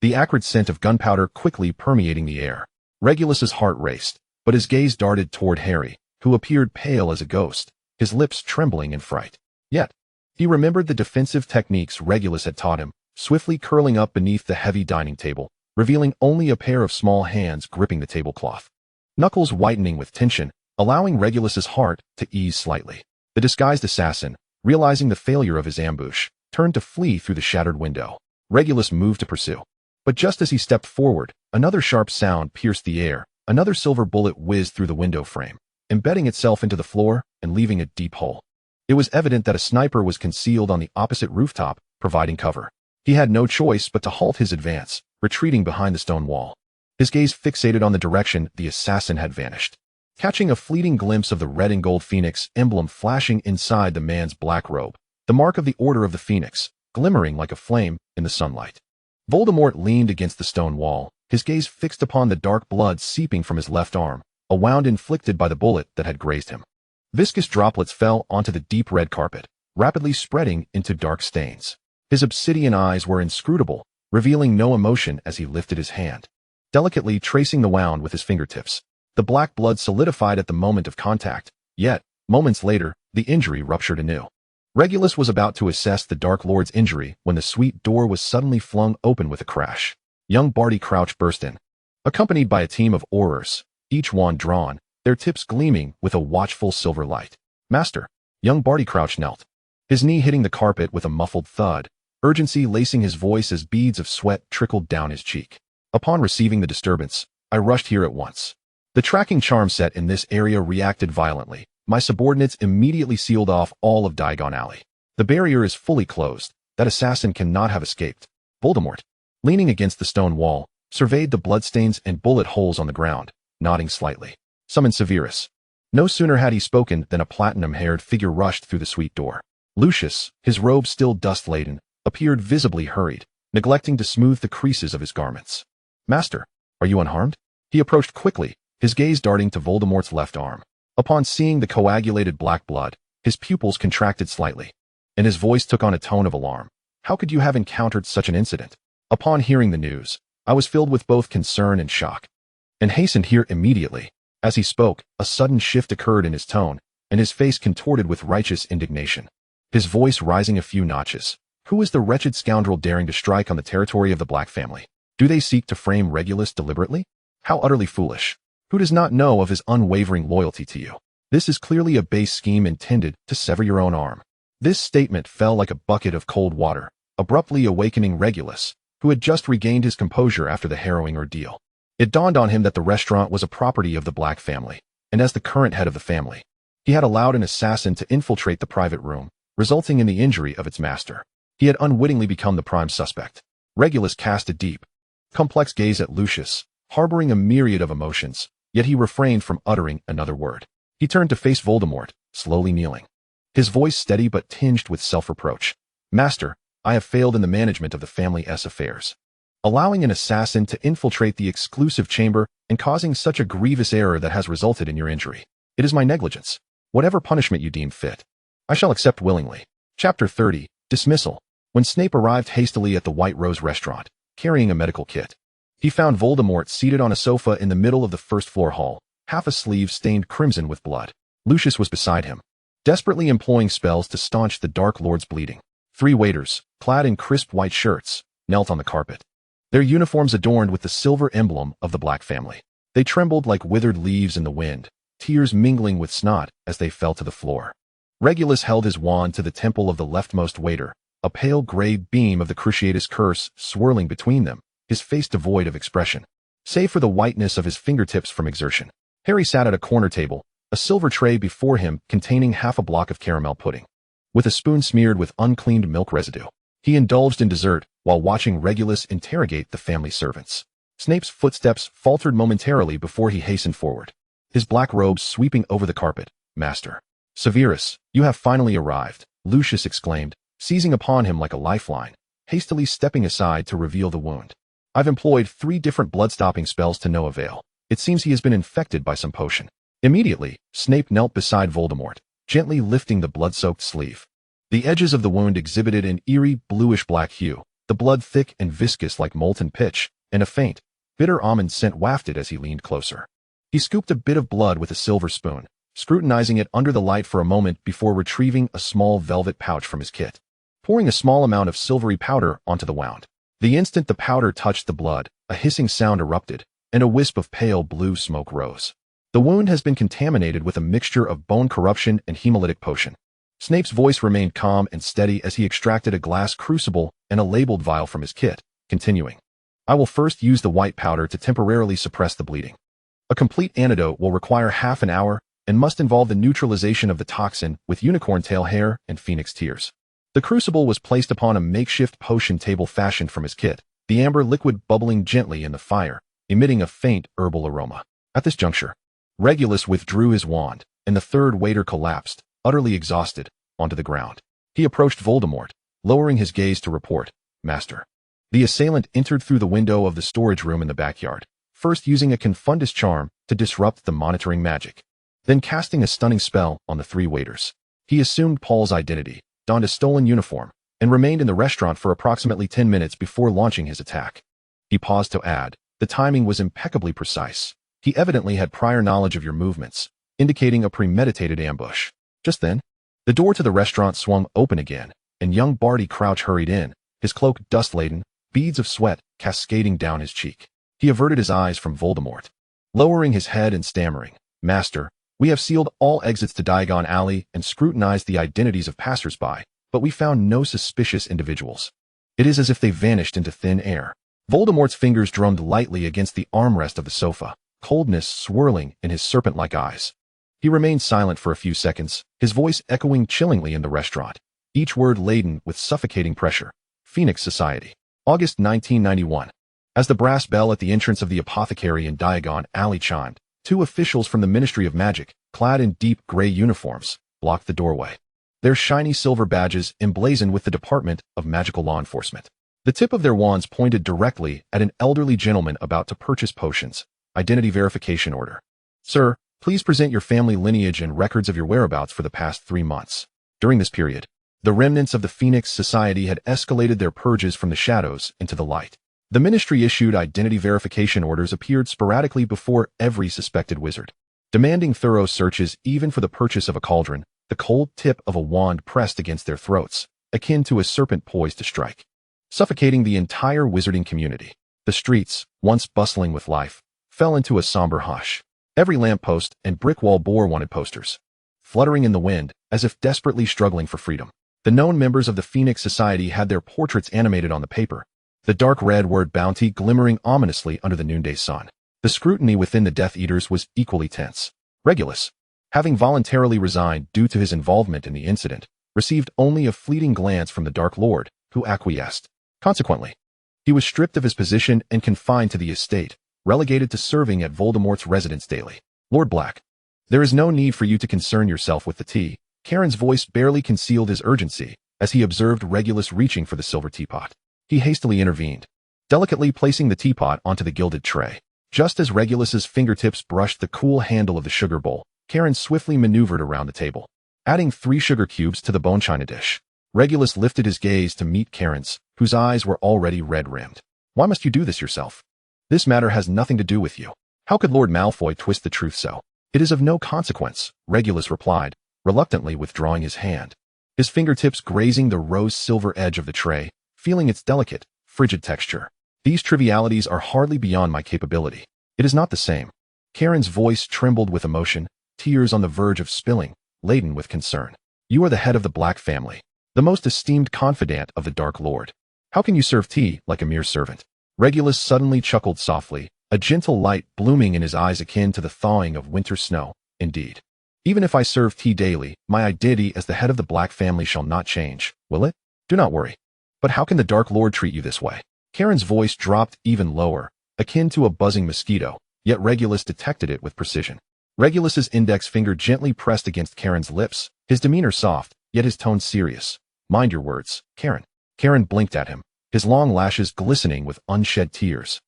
The acrid scent of gunpowder quickly permeating the air. Regulus's heart raced, but his gaze darted toward Harry, who appeared pale as a ghost, his lips trembling in fright. Yet, he remembered the defensive techniques Regulus had taught him, swiftly curling up beneath the heavy dining table, revealing only a pair of small hands gripping the tablecloth. Knuckles whitening with tension, allowing Regulus's heart to ease slightly. The disguised assassin, realizing the failure of his ambush, turned to flee through the shattered window. Regulus moved to pursue. But just as he stepped forward, another sharp sound pierced the air, another silver bullet whizzed through the window frame, embedding itself into the floor and leaving a deep hole. It was evident that a sniper was concealed on the opposite rooftop, providing cover. He had no choice but to halt his advance, retreating behind the stone wall. His gaze fixated on the direction the assassin had vanished, catching a fleeting glimpse of the red and gold phoenix emblem flashing inside the man's black robe, the mark of the Order of the Phoenix, glimmering like a flame in the sunlight. Voldemort leaned against the stone wall, his gaze fixed upon the dark blood seeping from his left arm, a wound inflicted by the bullet that had grazed him. Viscous droplets fell onto the deep red carpet, rapidly spreading into dark stains. His obsidian eyes were inscrutable, revealing no emotion as he lifted his hand, delicately tracing the wound with his fingertips. The black blood solidified at the moment of contact, yet, moments later, the injury ruptured anew. Regulus was about to assess the Dark Lord's injury when the suite door was suddenly flung open with a crash. Young Barty Crouch burst in, accompanied by a team of aurors, each wand drawn, their tips gleaming with a watchful silver light. Master! Young Barty Crouch knelt, his knee hitting the carpet with a muffled thud, urgency lacing his voice as beads of sweat trickled down his cheek. Upon receiving the disturbance, I rushed here at once. The tracking charm set in this area reacted violently. My subordinates immediately sealed off all of Diagon Alley. The barrier is fully closed. That assassin cannot have escaped. Voldemort, leaning against the stone wall, surveyed the bloodstains and bullet holes on the ground, nodding slightly. Summon Severus. No sooner had he spoken than a platinum-haired figure rushed through the suite door. Lucius, his robe still dust-laden, appeared visibly hurried, neglecting to smooth the creases of his garments. Master, are you unharmed? He approached quickly, his gaze darting to Voldemort's left arm. Upon seeing the coagulated black blood, his pupils contracted slightly, and his voice took on a tone of alarm. How could you have encountered such an incident? Upon hearing the news, I was filled with both concern and shock, and hastened here immediately. As he spoke, a sudden shift occurred in his tone, and his face contorted with righteous indignation. His voice rising a few notches. Who is the wretched scoundrel daring to strike on the territory of the Black family? Do they seek to frame Regulus deliberately? How utterly foolish. Who does not know of his unwavering loyalty to you? This is clearly a base scheme intended to sever your own arm. This statement fell like a bucket of cold water, abruptly awakening Regulus, who had just regained his composure after the harrowing ordeal. It dawned on him that the restaurant was a property of the Black family, and as the current head of the family, he had allowed an assassin to infiltrate the private room, resulting in the injury of its master. He had unwittingly become the prime suspect. Regulus cast a deep, complex gaze at Lucius, harboring a myriad of emotions, yet he refrained from uttering another word. He turned to face Voldemort, slowly kneeling, his voice steady but tinged with self-reproach. Master, I have failed in the management of the family's affairs. Allowing an assassin to infiltrate the exclusive chamber and causing such a grievous error that has resulted in your injury. It is my negligence. Whatever punishment you deem fit, I shall accept willingly. Chapter 30, Dismissal. When Snape arrived hastily at the White Rose restaurant, carrying a medical kit, he found Voldemort seated on a sofa in the middle of the first-floor hall, half a sleeve stained crimson with blood. Lucius was beside him, desperately employing spells to staunch the Dark Lord's bleeding. 3 waiters, clad in crisp white shirts, knelt on the carpet, their uniforms adorned with the silver emblem of the Black family. They trembled like withered leaves in the wind, tears mingling with snot as they fell to the floor. Regulus held his wand to the temple of the leftmost waiter, a pale gray beam of the Cruciatus Curse swirling between them, his face devoid of expression, save for the whiteness of his fingertips from exertion. Harry sat at a corner table, a silver tray before him containing half a block of caramel pudding, with a spoon smeared with uncleaned milk residue. He indulged in dessert while watching Regulus interrogate the family servants. Snape's footsteps faltered momentarily before he hastened forward, his black robes sweeping over the carpet. Master Severus, you have finally arrived, Lucius exclaimed, seizing upon him like a lifeline, hastily stepping aside to reveal the wound. I've employed 3 different blood-stopping spells to no avail. It seems he has been infected by some potion. Immediately, Snape knelt beside Voldemort, gently lifting the blood-soaked sleeve. The edges of the wound exhibited an eerie bluish-black hue, the blood thick and viscous like molten pitch, and a faint, bitter almond scent wafted as he leaned closer. He scooped a bit of blood with a silver spoon, scrutinizing it under the light for a moment before retrieving a small velvet pouch from his kit, pouring a small amount of silvery powder onto the wound. The instant the powder touched the blood, a hissing sound erupted, and a wisp of pale blue smoke rose. The wound has been contaminated with a mixture of bone corruption and hemolytic potion. Snape's voice remained calm and steady as he extracted a glass crucible and a labeled vial from his kit, continuing. I will first use the white powder to temporarily suppress the bleeding. A complete antidote will require half an hour and must involve the neutralization of the toxin with unicorn tail hair and phoenix tears. The crucible was placed upon a makeshift potion table fashioned from his kit, the amber liquid bubbling gently in the fire, emitting a faint herbal aroma. At this juncture, Regulus withdrew his wand, and the 3rd waiter collapsed, utterly exhausted, onto the ground. He approached Voldemort, lowering his gaze to report, Master. The assailant entered through the window of the storage room in the backyard, first using a Confundus charm to disrupt the monitoring magic, then casting a stunning spell on the 3 waiters. He assumed Paul's identity, donned a stolen uniform, and remained in the restaurant for approximately 10 minutes before launching his attack. He paused to add, the timing was impeccably precise. He evidently had prior knowledge of your movements, indicating a premeditated ambush. Just then, the door to the restaurant swung open again, and young Barty Crouch hurried in, his cloak dust-laden, beads of sweat cascading down his cheek. He averted his eyes from Voldemort, lowering his head and stammering, Master, we have sealed all exits to Diagon Alley and scrutinized the identities of passers-by, but we found no suspicious individuals. It is as if they vanished into thin air. Voldemort's fingers drummed lightly against the armrest of the sofa, coldness swirling in his serpent-like eyes. He remained silent for a few seconds, his voice echoing chillingly in the restaurant. each word laden with suffocating pressure. Phoenix Society. August 1991. As the brass bell at the entrance of the apothecary in Diagon Alley chimed, two officials from the Ministry of Magic, clad in deep gray uniforms, blocked the doorway. Their shiny silver badges emblazoned with the Department of Magical Law Enforcement. The tip of their wands pointed directly at an elderly gentleman about to purchase potions. Identity verification order. Sir, please present your family lineage and records of your whereabouts for the past 3 months. During this period, the remnants of the Phoenix Society had escalated their purges from the shadows into the light. The ministry issued identity verification orders appeared sporadically before every suspected wizard, demanding thorough searches even for the purchase of a cauldron, the cold tip of a wand pressed against their throats, akin to a serpent poised to strike, suffocating the entire wizarding community. The streets, once bustling with life, fell into a somber hush. Every lamppost and brick wall bore wanted posters, fluttering in the wind as if desperately struggling for freedom. The known members of the Phoenix Society had their portraits animated on the paper, the dark red word bounty glimmering ominously under the noonday sun. The scrutiny within the Death Eaters was equally tense. Regulus, having voluntarily resigned due to his involvement in the incident, received only a fleeting glance from the Dark Lord, who acquiesced. Consequently, he was stripped of his position and confined to the estate, relegated to serving at Voldemort's residence daily. Lord Black, there is no need for you to concern yourself with the tea. Karen's voice barely concealed his urgency as he observed Regulus reaching for the silver teapot. He hastily intervened, delicately placing the teapot onto the gilded tray. Just as Regulus's fingertips brushed the cool handle of the sugar bowl, Karen swiftly maneuvered around the table, adding 3 sugar cubes to the bone china dish. Regulus lifted his gaze to meet Karen's, whose eyes were already red-rimmed. Why must you do this yourself? This matter has nothing to do with you. How could Lord Malfoy twist the truth so? It is of no consequence, Regulus replied, reluctantly withdrawing his hand, his fingertips grazing the rose-silver edge of the tray, feeling its delicate, frigid texture. These trivialities are hardly beyond my capability. It is not the same. Karen's voice trembled with emotion, tears on the verge of spilling, laden with concern. You are the head of the Black family, the most esteemed confidant of the Dark Lord. How can you serve tea like a mere servant? Regulus suddenly chuckled softly, a gentle light blooming in his eyes akin to the thawing of winter snow. Indeed, even if I serve tea daily, my identity as the head of the Black family shall not change, will it? Do not worry. But how can the Dark Lord treat you this way? Karen's voice dropped even lower, akin to a buzzing mosquito, yet Regulus detected it with precision. Regulus's index finger gently pressed against Karen's lips, his demeanor soft, yet his tone serious. Mind your words, Karen. Karen blinked at him, his long lashes glistening with unshed tears,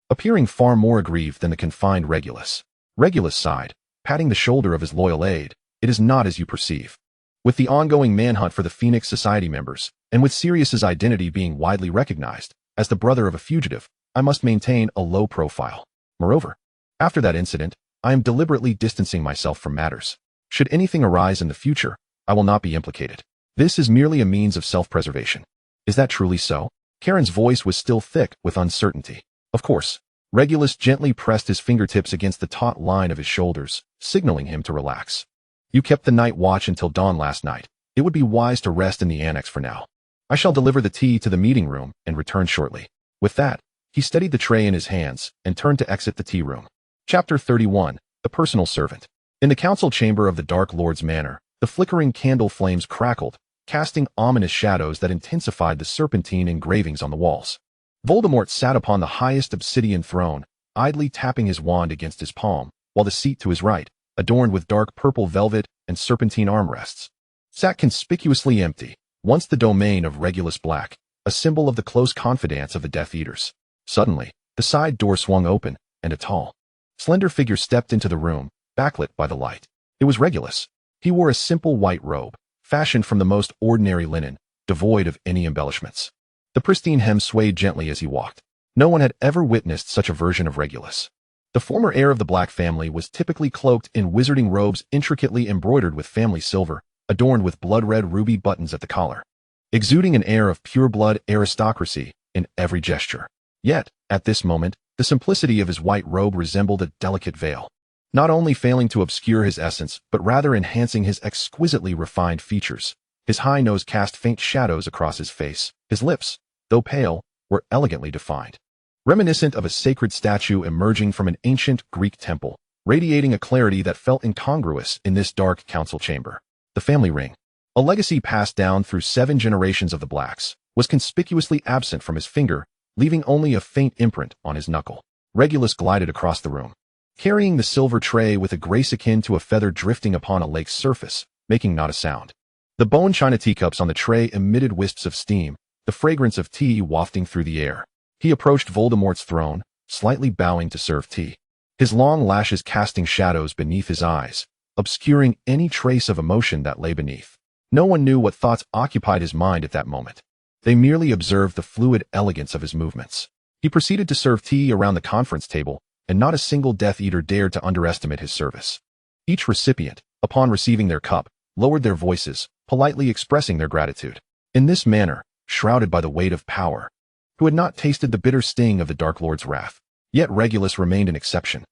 appearing far more aggrieved than the confined Regulus. Regulus sighed, patting the shoulder of his loyal aide. It is not as you perceive. With the ongoing manhunt for the Phoenix Society members, and with Sirius's identity being widely recognized as the brother of a fugitive, I must maintain a low profile. Moreover, after that incident, I am deliberately distancing myself from matters. Should anything arise in the future, I will not be implicated. This is merely a means of self-preservation. Is that truly so? Karen's voice was still thick with uncertainty. Of course. Regulus gently pressed his fingertips against the taut line of his shoulders, signaling him to relax. You kept the night watch until dawn last night. It would be wise to rest in the annex for now. I shall deliver the tea to the meeting room and return shortly. With that, he steadied the tray in his hands and turned to exit the tea room. Chapter 31. The Personal Servant. In the council chamber of the Dark Lord's manor, the flickering candle flames crackled, casting ominous shadows that intensified the serpentine engravings on the walls. Voldemort sat upon the highest obsidian throne, idly tapping his wand against his palm, while the seat to his right, adorned with dark purple velvet and serpentine armrests, sat conspicuously empty, once the domain of Regulus Black, a symbol of the close confidence of the Death Eaters. Suddenly, the side door swung open, and a tall, slender figure stepped into the room, backlit by the light. It was Regulus. He wore a simple white robe, fashioned from the most ordinary linen, devoid of any embellishments. The pristine hem swayed gently as he walked. No one had ever witnessed such a version of Regulus. The former heir of the Black family was typically cloaked in wizarding robes intricately embroidered with family silver, adorned with blood-red ruby buttons at the collar, exuding an air of pure-blood aristocracy in every gesture. Yet, at this moment, the simplicity of his white robe resembled a delicate veil, not only failing to obscure his essence, but rather enhancing his exquisitely refined features. His high nose cast faint shadows across his face. His lips, though pale, were elegantly defined, reminiscent of a sacred statue emerging from an ancient Greek temple, radiating a clarity that felt incongruous in this dark council chamber. The family ring. A legacy passed down through 7 generations of the Blacks, was conspicuously absent from his finger, leaving only a faint imprint on his knuckle. Regulus glided across the room, carrying the silver tray with a grace akin to a feather drifting upon a lake's surface, making not a sound. The bone china teacups on the tray emitted wisps of steam, the fragrance of tea wafting through the air. He approached Voldemort's throne, slightly bowing to serve tea, his long lashes casting shadows beneath his eyes, obscuring any trace of emotion that lay beneath. No one knew what thoughts occupied his mind at that moment. They merely observed the fluid elegance of his movements. He proceeded to serve tea around the conference table, and not a single Death Eater dared to underestimate his service. Each recipient, upon receiving their cup, lowered their voices, politely expressing their gratitude. In this manner, shrouded by the weight of power, who had not tasted the bitter sting of the Dark Lord's wrath. Yet Regulus remained an exception.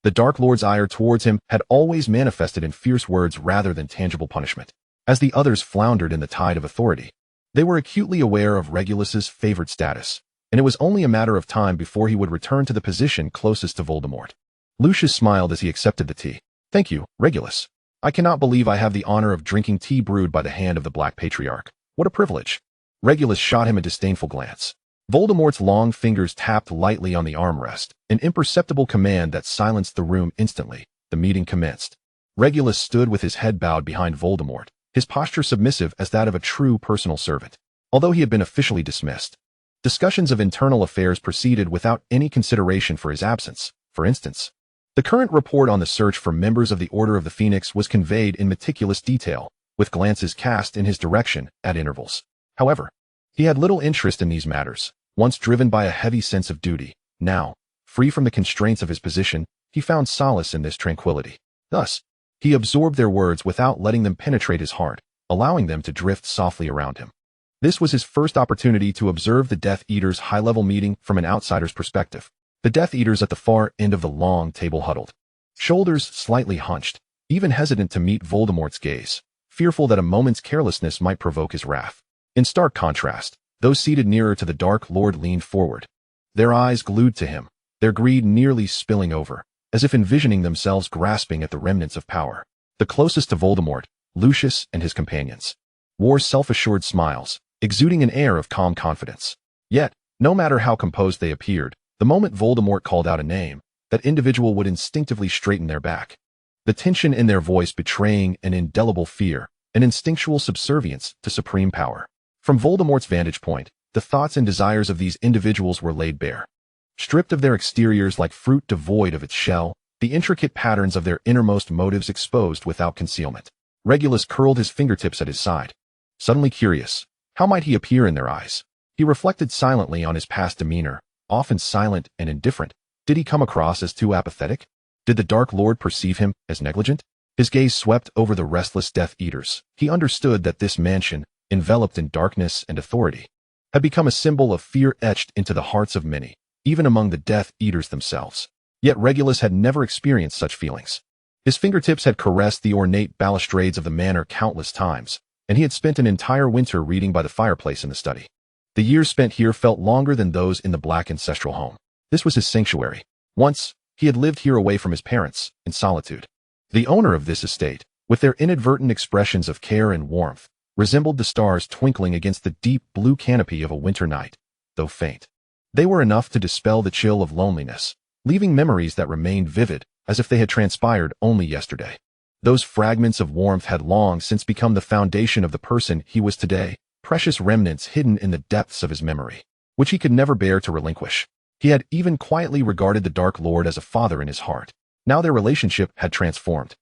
The Dark Lord's ire towards him had always manifested in fierce words rather than tangible punishment. As the others floundered in the tide of authority, they were acutely aware of Regulus's favored status, and it was only a matter of time before he would return to the position closest to Voldemort. Lucius smiled as he accepted the tea. "Thank you, Regulus. I cannot believe I have the honor of drinking tea brewed by the hand of the Black Patriarch. What a privilege." Regulus shot him a disdainful glance. Voldemort's long fingers tapped lightly on the armrest, an imperceptible command that silenced the room instantly. The meeting commenced. Regulus stood with his head bowed behind Voldemort, his posture submissive as that of a true personal servant. Although he had been officially dismissed, discussions of internal affairs proceeded without any consideration for his absence. For instance, the current report on the search for members of the Order of the Phoenix was conveyed in meticulous detail, with glances cast in his direction at intervals. However, he had little interest in these matters. Once driven by a heavy sense of duty, now, free from the constraints of his position, he found solace in this tranquility. Thus, he absorbed their words without letting them penetrate his heart, allowing them to drift softly around him. This was his first opportunity to observe the Death Eaters' high-level meeting from an outsider's perspective. The Death Eaters at the far end of the long table huddled, shoulders slightly hunched, even hesitant to meet Voldemort's gaze, fearful that a moment's carelessness might provoke his wrath. In stark contrast, those seated nearer to the Dark Lord leaned forward, their eyes glued to him, their greed nearly spilling over, as if envisioning themselves grasping at the remnants of power. The closest to Voldemort, Lucius and his companions, wore self-assured smiles, exuding an air of calm confidence. Yet, no matter how composed they appeared, the moment Voldemort called out a name, that individual would instinctively straighten their back, the tension in their voice betraying an indelible fear, an instinctual subservience to supreme power. From Voldemort's vantage point, the thoughts and desires of these individuals were laid bare. Stripped of their exteriors like fruit devoid of its shell, the intricate patterns of their innermost motives exposed without concealment. Regulus curled his fingertips at his side. Suddenly curious, how might he appear in their eyes? He reflected silently on his past demeanor, often silent and indifferent. Did he come across as too apathetic? Did the Dark Lord perceive him as negligent? His gaze swept over the restless Death Eaters. He understood that this mansion, enveloped in darkness and authority, had become a symbol of fear etched into the hearts of many, even among the Death Eaters themselves. Yet Regulus had never experienced such feelings. His fingertips had caressed the ornate balustrades of the manor countless times, and he had spent an entire winter reading by the fireplace in the study. The years spent here felt longer than those in the Black ancestral home. This was his sanctuary. Once, he had lived here away from his parents, in solitude. The owner of this estate, with their inadvertent expressions of care and warmth, resembled the stars twinkling against the deep blue canopy of a winter night, though faint. They were enough to dispel the chill of loneliness, leaving memories that remained vivid, as if they had transpired only yesterday. Those fragments of warmth had long since become the foundation of the person he was today, precious remnants hidden in the depths of his memory, which he could never bear to relinquish. He had even quietly regarded the Dark Lord as a father in his heart. Now their relationship had transformed.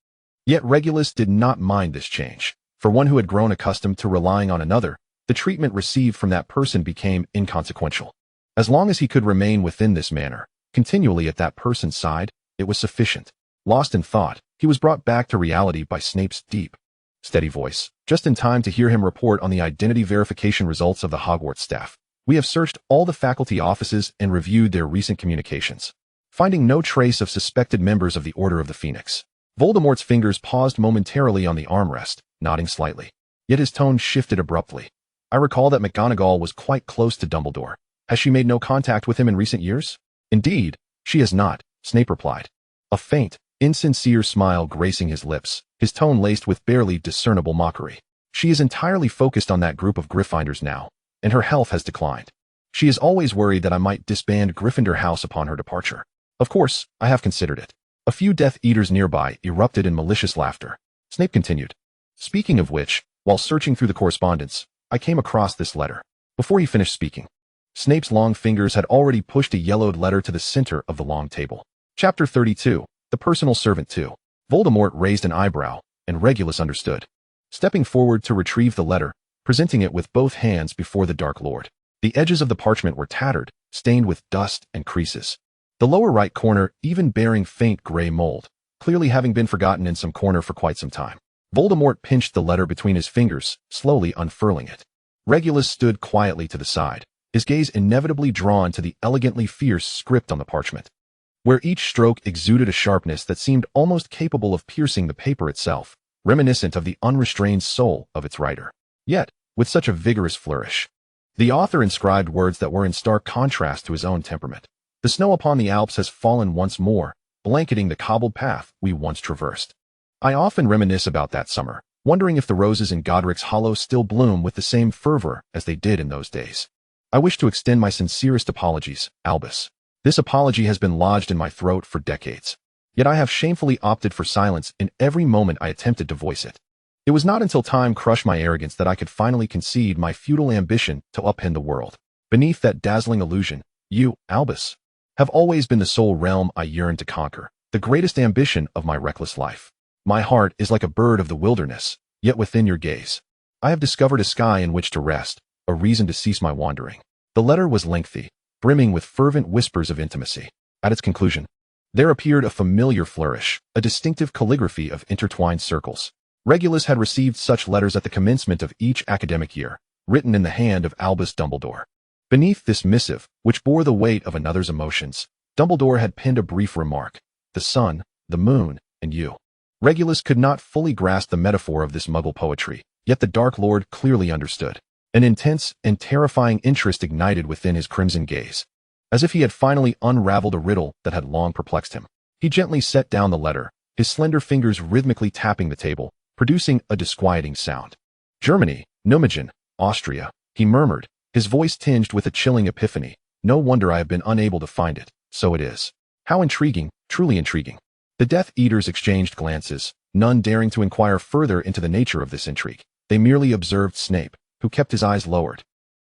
Yet Regulus did not mind this change. For one who had grown accustomed to relying on another, the treatment received from that person became inconsequential. As long as he could remain within this manner, continually at that person's side, it was sufficient. Lost in thought, he was brought back to reality by Snape's deep, steady voice, just in time to hear him report on the identity verification results of the Hogwarts staff. "We have searched all the faculty offices and reviewed their recent communications, finding no trace of suspected members of the Order of the Phoenix." Voldemort's fingers paused momentarily on the armrest, nodding slightly. Yet his tone shifted abruptly. "I recall that McGonagall was quite close to Dumbledore. Has she made no contact with him in recent years?" "Indeed, she has not," Snape replied, a faint, insincere smile gracing his lips, his tone laced with barely discernible mockery. She is entirely focused on that group of Gryffindors now, and her health has declined. She is always worried that I might disband Gryffindor House upon her departure. Of course, I have considered it. A few Death Eaters nearby erupted in malicious laughter. Snape continued. Speaking of which, while searching through the correspondence, I came across this letter. Before he finished speaking, Snape's long fingers had already pushed a yellowed letter to the center of the long table. Chapter 32, The Personal Servant 2. Voldemort raised an eyebrow, and Regulus understood. Stepping forward to retrieve the letter, presenting it with both hands before the Dark Lord. The edges of the parchment were tattered, stained with dust and creases. The lower right corner even bearing faint gray mold, clearly having been forgotten in some corner for quite some time. Voldemort pinched the letter between his fingers, slowly unfurling it. Regulus stood quietly to the side, his gaze inevitably drawn to the elegantly fierce script on the parchment, where each stroke exuded a sharpness that seemed almost capable of piercing the paper itself, reminiscent of the unrestrained soul of its writer. Yet, with such a vigorous flourish, the author inscribed words that were in stark contrast to his own temperament. The snow upon the Alps has fallen once more, blanketing the cobbled path we once traversed. I often reminisce about that summer, wondering if the roses in Godric's Hollow still bloom with the same fervor as they did in those days. I wish to extend my sincerest apologies, Albus. This apology has been lodged in my throat for decades. Yet I have shamefully opted for silence in every moment I attempted to voice it. It was not until time crushed my arrogance that I could finally concede my futile ambition to upend the world. Beneath that dazzling illusion, you, Albus, have always been the sole realm I yearned to conquer, the greatest ambition of my reckless life. My heart is like a bird of the wilderness, yet within your gaze, I have discovered a sky in which to rest, a reason to cease my wandering. The letter was lengthy, brimming with fervent whispers of intimacy. At its conclusion, there appeared a familiar flourish, a distinctive calligraphy of intertwined circles. Regulus had received such letters at the commencement of each academic year, written in the hand of Albus Dumbledore. Beneath this missive, which bore the weight of another's emotions, Dumbledore had penned a brief remark: the sun, the moon, and you. Regulus could not fully grasp the metaphor of this Muggle poetry, yet the Dark Lord clearly understood. An intense and terrifying interest ignited within his crimson gaze, as if he had finally unraveled a riddle that had long perplexed him. He gently set down the letter, his slender fingers rhythmically tapping the table, producing a disquieting sound. Germany, Nijmegen, Austria, he murmured, his voice tinged with a chilling epiphany. No wonder I have been unable to find it. So it is. How intriguing, truly intriguing. The Death Eaters exchanged glances, none daring to inquire further into the nature of this intrigue. They merely observed Snape, who kept his eyes lowered,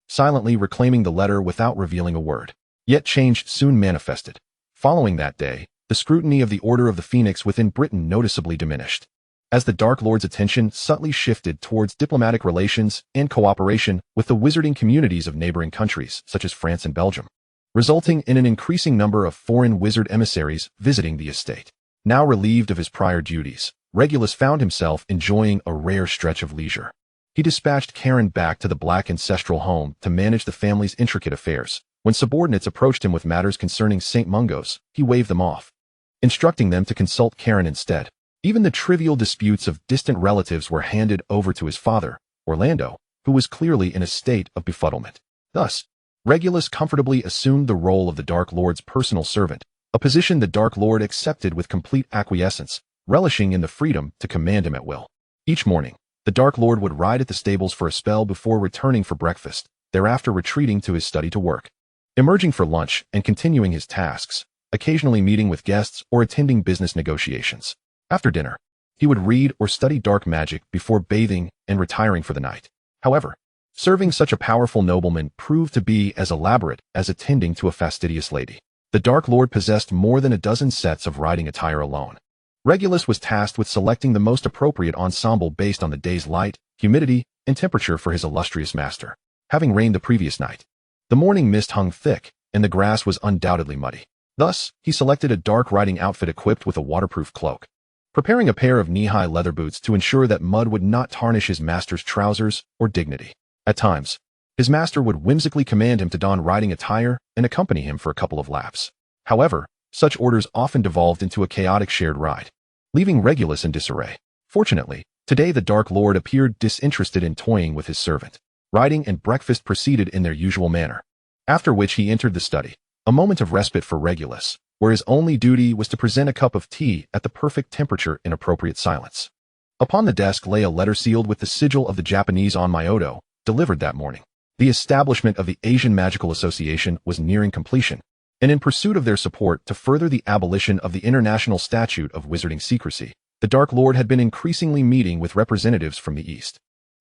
silently reclaiming the letter without revealing a word. Yet change soon manifested. Following that day, the scrutiny of the Order of the Phoenix within Britain noticeably diminished, as the Dark Lord's attention subtly shifted towards diplomatic relations and cooperation with the wizarding communities of neighboring countries, such as France and Belgium, resulting in an increasing number of foreign wizard emissaries visiting the estate. Now relieved of his prior duties, Regulus found himself enjoying a rare stretch of leisure. He dispatched Karen back to the Black ancestral home to manage the family's intricate affairs. When subordinates approached him with matters concerning St. Mungo's, he waved them off, instructing them to consult Karen instead. Even the trivial disputes of distant relatives were handed over to his father, Orlando, who was clearly in a state of befuddlement. Thus, Regulus comfortably assumed the role of the Dark Lord's personal servant, a position the Dark Lord accepted with complete acquiescence, relishing in the freedom to command him at will. Each morning, the Dark Lord would ride at the stables for a spell before returning for breakfast, thereafter retreating to his study to work, emerging for lunch and continuing his tasks, occasionally meeting with guests or attending business negotiations. After dinner, he would read or study dark magic before bathing and retiring for the night. However, serving such a powerful nobleman proved to be as elaborate as attending to a fastidious lady. The Dark Lord possessed more than a dozen sets of riding attire alone. Regulus was tasked with selecting the most appropriate ensemble based on the day's light, humidity, and temperature for his illustrious master. Having rained the previous night, the morning mist hung thick, and the grass was undoubtedly muddy. Thus, he selected a dark riding outfit equipped with a waterproof cloak, preparing a pair of knee-high leather boots to ensure that mud would not tarnish his master's trousers or dignity. At times, his master would whimsically command him to don riding attire and accompany him for a couple of laps. However, such orders often devolved into a chaotic shared ride, leaving Regulus in disarray. Fortunately, today the Dark Lord appeared disinterested in toying with his servant. Riding and breakfast proceeded in their usual manner, after which he entered the study, a moment of respite for Regulus, where his only duty was to present a cup of tea at the perfect temperature in appropriate silence. Upon the desk lay a letter sealed with the sigil of the Japanese on Myoto, delivered that morning. The establishment of the Asian Magical Association was nearing completion, and in pursuit of their support to further the abolition of the International Statute of Wizarding Secrecy, the Dark Lord had been increasingly meeting with representatives from the East.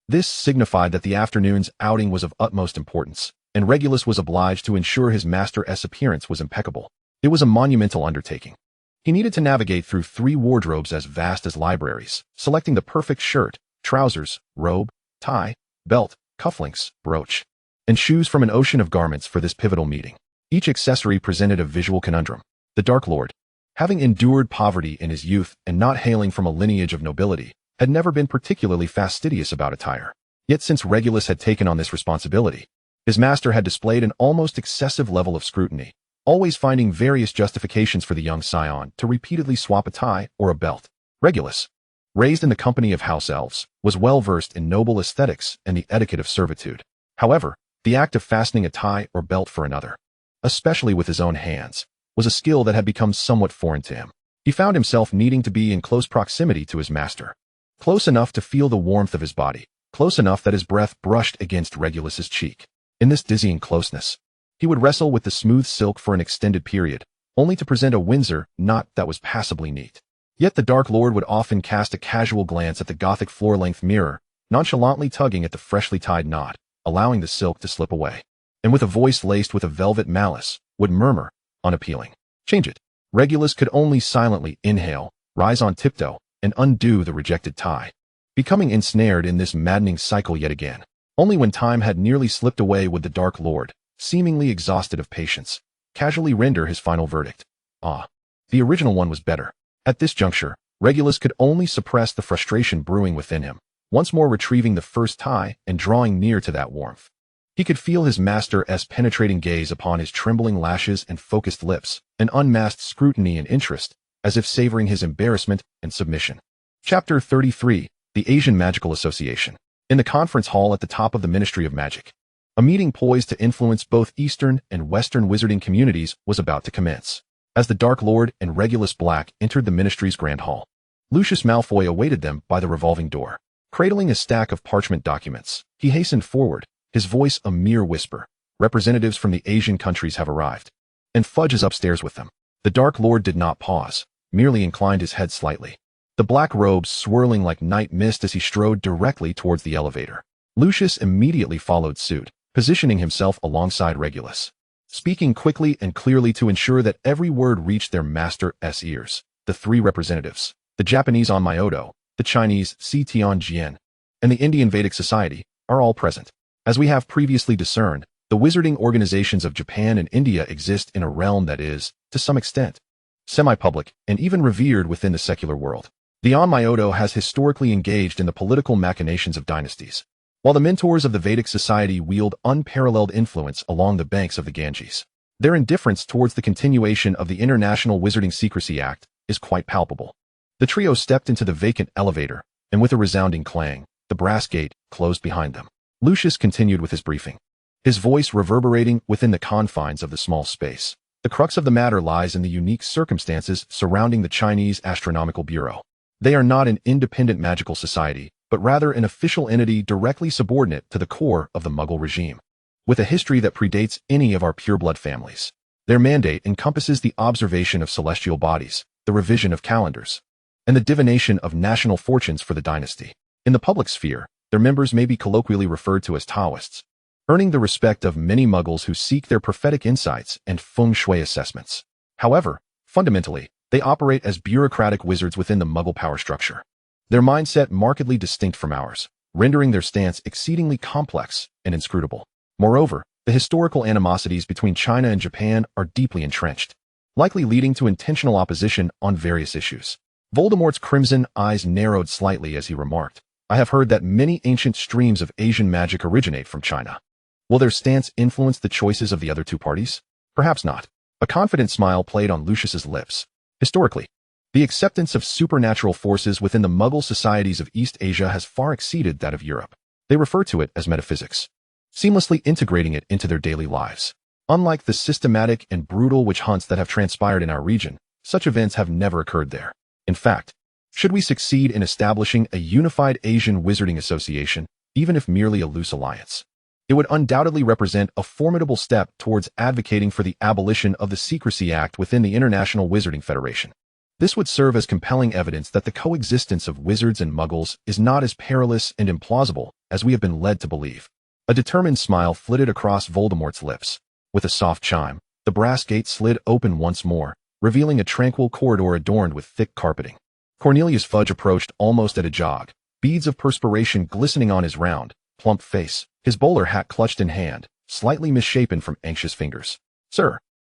This signified that the afternoon's outing was of utmost importance, and Regulus was obliged to ensure his master's appearance was impeccable. It was a monumental undertaking. He needed to navigate through 3 wardrobes as vast as libraries, selecting the perfect shirt, trousers, robe, tie, belt, cufflinks, brooch, and shoes from an ocean of garments for this pivotal meeting. Each accessory presented a visual conundrum. The Dark Lord, having endured poverty in his youth and not hailing from a lineage of nobility, had never been particularly fastidious about attire. Yet since Regulus had taken on this responsibility, his master had displayed an almost excessive level of scrutiny, always finding various justifications for the young scion to repeatedly swap a tie or a belt. Regulus, raised in the company of house elves, was well versed in noble aesthetics and the etiquette of servitude. However, the act of fastening a tie or belt for another, especially with his own hands, was a skill that had become somewhat foreign to him. He found himself needing to be in close proximity to his master, close enough to feel the warmth of his body, close enough that his breath brushed against Regulus's cheek. In this dizzying closeness, he would wrestle with the smooth silk for an extended period, only to present a Windsor knot that was passably neat. Yet the Dark Lord would often cast a casual glance at the Gothic floor-length mirror, nonchalantly tugging at the freshly tied knot, allowing the silk to slip away, and with a voice laced with a velvet malice, would murmur, unappealing, "Change it." Regulus could only silently inhale, rise on tiptoe, and undo the rejected tie, becoming ensnared in this maddening cycle yet again. Only when time had nearly slipped away would the Dark Lord, seemingly exhausted of patience, casually render his final verdict. Ah, the original one was better. At this juncture, Regulus could only suppress the frustration brewing within him, once more retrieving the first tie and drawing near to that warmth. He could feel his master's penetrating gaze upon his trembling lashes and focused lips, an unmasked scrutiny and interest, as if savoring his embarrassment and submission. Chapter 33, The Asian Magical Association. In the conference hall at the top of the Ministry of Magic, a meeting poised to influence both Eastern and Western wizarding communities was about to commence. As the Dark Lord and Regulus Black entered the ministry's grand hall, Lucius Malfoy awaited them by the revolving door. Cradling a stack of parchment documents, he hastened forward, his voice a mere whisper. "Representatives from the Asian countries have arrived, and Fudge is upstairs with them." The Dark Lord did not pause, merely inclined his head slightly, the black robes swirling like night mist as he strode directly towards the elevator. Lucius immediately followed suit, positioning himself alongside Regulus, speaking quickly and clearly to ensure that every word reached their master's ears. The 3 representatives, the Japanese on Myoto, the Chinese Si Tianjian, and the Indian Vedic Society, are all present. As we have previously discerned, the wizarding organizations of Japan and India exist in a realm that is, to some extent, semi-public and even revered within the secular world. The On Myoto has historically engaged in the political machinations of dynasties, while the mentors of the Vedic Society wield unparalleled influence along the banks of the Ganges. Their indifference towards the continuation of the International Wizarding Secrecy Act is quite palpable. The trio stepped into the vacant elevator, and with a resounding clang, the brass gate closed behind them. Lucius continued with his briefing, his voice reverberating within the confines of the small space. The crux of the matter lies in the unique circumstances surrounding the Chinese Astronomical Bureau. They are not an independent magical society, but rather an official entity directly subordinate to the core of the Muggle regime, with a history that predates any of our pureblood families. Their mandate encompasses the observation of celestial bodies, the revision of calendars, and the divination of national fortunes for the dynasty. In the public sphere, their members may be colloquially referred to as Taoists, earning the respect of many Muggles who seek their prophetic insights and feng shui assessments. However, fundamentally, they operate as bureaucratic wizards within the Muggle power structure. Their mindset markedly distinct from ours, rendering their stance exceedingly complex and inscrutable. Moreover, the historical animosities between China and Japan are deeply entrenched, likely leading to intentional opposition on various issues. Voldemort's crimson eyes narrowed slightly as he remarked, "I have heard that many ancient streams of Asian magic originate from China. Will their stance influence the choices of the other 2 parties? Perhaps not." A confident smile played on Lucius's lips. Historically, the acceptance of supernatural forces within the Muggle societies of East Asia has far exceeded that of Europe. They refer to it as metaphysics, seamlessly integrating it into their daily lives. Unlike the systematic and brutal witch hunts that have transpired in our region, such events have never occurred there. In fact, Should we succeed in establishing a unified Asian Wizarding Association, even if merely a loose alliance, it would undoubtedly represent a formidable step towards advocating for the abolition of the Secrecy Act within the International Wizarding Federation. This would serve as compelling evidence that the coexistence of wizards and muggles is not as perilous and implausible as we have been led to believe. A determined smile flitted across Voldemort's lips. With a soft chime, the brass gate slid open once more, revealing a tranquil corridor adorned with thick carpeting. Cornelius Fudge approached almost at a jog, beads of perspiration glistening on his round, plump face, his bowler hat clutched in hand, slightly misshapen from anxious fingers. "Sir,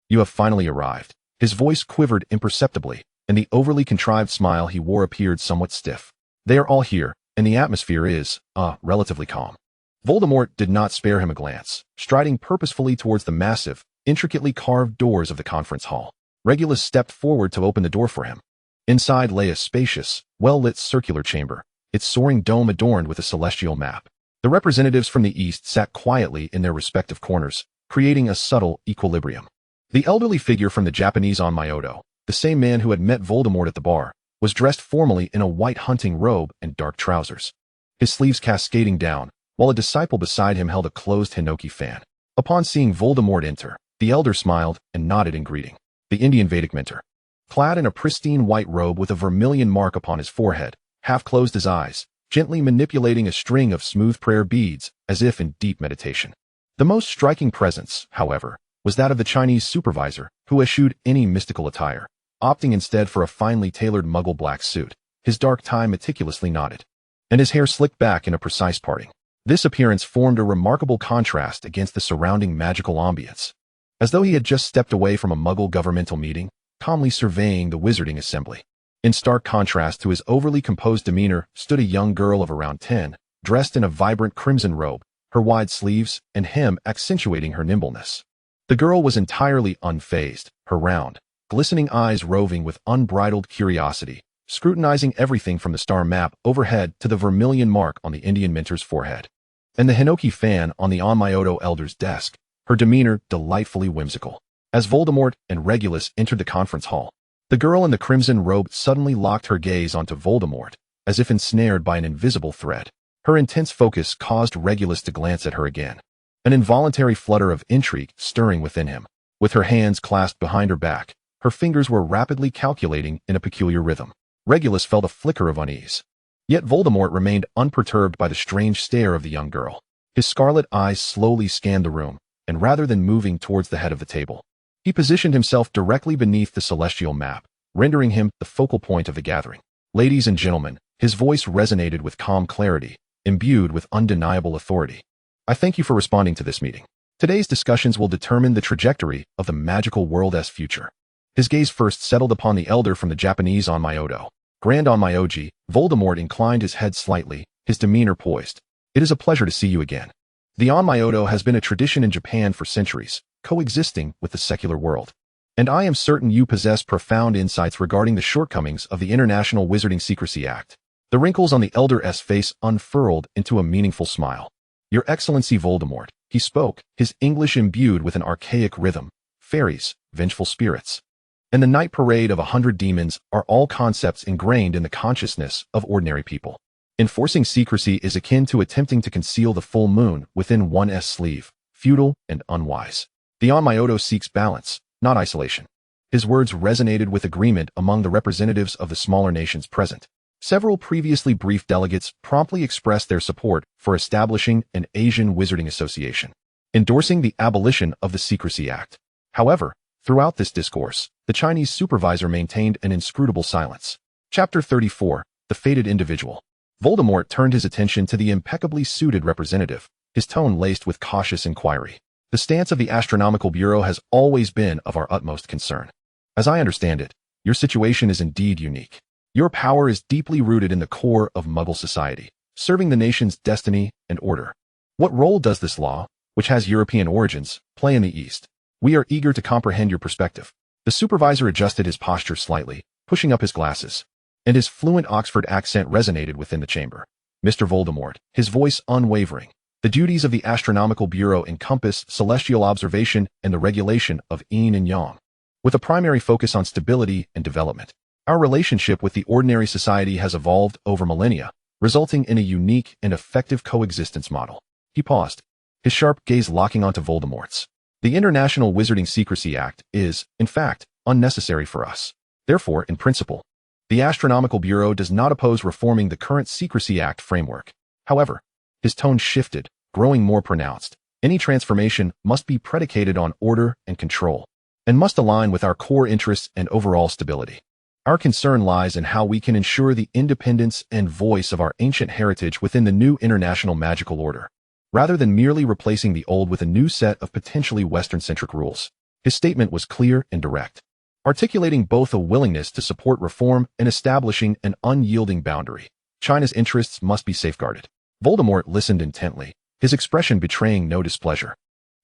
you have finally arrived." His voice quivered imperceptibly, and the overly contrived smile he wore appeared somewhat stiff. "They are all here, and the atmosphere is, relatively calm." Voldemort did not spare him a glance, striding purposefully towards the massive, intricately carved doors of the conference hall. Regulus stepped forward to open the door for him. Inside lay a spacious, well-lit circular chamber, its soaring dome adorned with a celestial map. The representatives from the east sat quietly in their respective corners, creating a subtle equilibrium. The elderly figure from the Japanese on Myoto, the same man who had met Voldemort at the bar, was dressed formally in a white hunting robe and dark trousers, his sleeves cascading down, while a disciple beside him held a closed Hinoki fan. Upon seeing Voldemort enter, the elder smiled and nodded in greeting. The Indian Vedic mentor, clad in a pristine white robe with a vermilion mark upon his forehead, half closed his eyes, gently manipulating a string of smooth prayer beads as if in deep meditation. The most striking presence, however, was that of the Chinese supervisor, who eschewed any mystical attire, opting instead for a finely tailored muggle black suit, his dark tie meticulously knotted, and his hair slicked back in a precise parting. This appearance formed a remarkable contrast against the surrounding magical ambience, as though he had just stepped away from a muggle governmental meeting, calmly surveying the wizarding assembly. In stark contrast to his overly composed demeanor stood a young girl of around 10, dressed in a vibrant crimson robe, her wide sleeves and hem accentuating her nimbleness. The girl was entirely unfazed, her round, glistening eyes roving with unbridled curiosity, scrutinizing everything from the star map overhead to the vermilion mark on the Indian mentor's forehead, and the Hinoki fan on the Onmyoto elder's desk, her demeanor delightfully whimsical. As Voldemort and Regulus entered the conference hall, the girl in the crimson robe suddenly locked her gaze onto Voldemort, as if ensnared by an invisible thread. Her intense focus caused Regulus to glance at her again, an involuntary flutter of intrigue stirring within him. With her hands clasped behind her back, her fingers were rapidly calculating in a peculiar rhythm. Regulus felt a flicker of unease. Yet Voldemort remained unperturbed by the strange stare of the young girl. His scarlet eyes slowly scanned the room, and rather than moving towards the head of the table, he positioned himself directly beneath the celestial map, rendering him the focal point of the gathering. "Ladies and gentlemen," his voice resonated with calm clarity, imbued with undeniable authority. "I thank you for responding to this meeting. Today's discussions will determine the trajectory of the magical world's future." His gaze first settled upon the elder from the Japanese Onmyoto. Grand Onmyoji, Voldemort inclined his head slightly, his demeanor poised. "It is a pleasure to see you again. The Onmyoto has been a tradition in Japan for centuries, coexisting with the secular world. And I am certain you possess profound insights regarding the shortcomings of the International Wizarding Secrecy Act." The wrinkles on the elder's face unfurled into a meaningful smile. "Your Excellency Voldemort," he spoke, his English imbued with an archaic rhythm. "Fairies, vengeful spirits, and the night parade of 100 demons are all concepts ingrained in the consciousness of ordinary people. Enforcing secrecy is akin to attempting to conceal the full moon within one's sleeve, futile and unwise. The Onmyoto seeks balance, not isolation." His words resonated with agreement among the representatives of the smaller nations present. Several previously briefed delegates promptly expressed their support for establishing an Asian Wizarding Association, endorsing the abolition of the Secrecy Act. However, throughout this discourse, the Chinese supervisor maintained an inscrutable silence. Chapter 34, The Fated Individual. Voldemort turned his attention to the impeccably suited representative, his tone laced with cautious inquiry. "The stance of the Astronomical Bureau has always been of our utmost concern. As I understand it, your situation is indeed unique. Your power is deeply rooted in the core of Muggle society, serving the nation's destiny and order. What role does this law, which has European origins, play in the East? We are eager to comprehend your perspective." The supervisor adjusted his posture slightly, pushing up his glasses, and his fluent Oxford accent resonated within the chamber. "Mr. Voldemort," his voice unwavering, "the duties of the Astronomical Bureau encompass celestial observation and the regulation of yin and yang, with a primary focus on stability and development. Our relationship with the ordinary society has evolved over millennia, resulting in a unique and effective coexistence model. He paused, his sharp gaze locking onto Voldemort's. The International Wizarding Secrecy Act is, in fact, unnecessary for us. Therefore, in principle, the Astronomical Bureau does not oppose reforming the current Secrecy Act framework. However, his tone shifted, growing more pronounced. Any transformation must be predicated on order and control, and must align with our core interests and overall stability. Our concern lies in how we can ensure the independence and voice of our ancient heritage within the new international magical order, rather than merely replacing the old with a new set of potentially Western-centric rules. His statement was clear and direct, articulating both a willingness to support reform and establishing an unyielding boundary. China's interests must be safeguarded. Voldemort listened intently, his expression betraying no displeasure,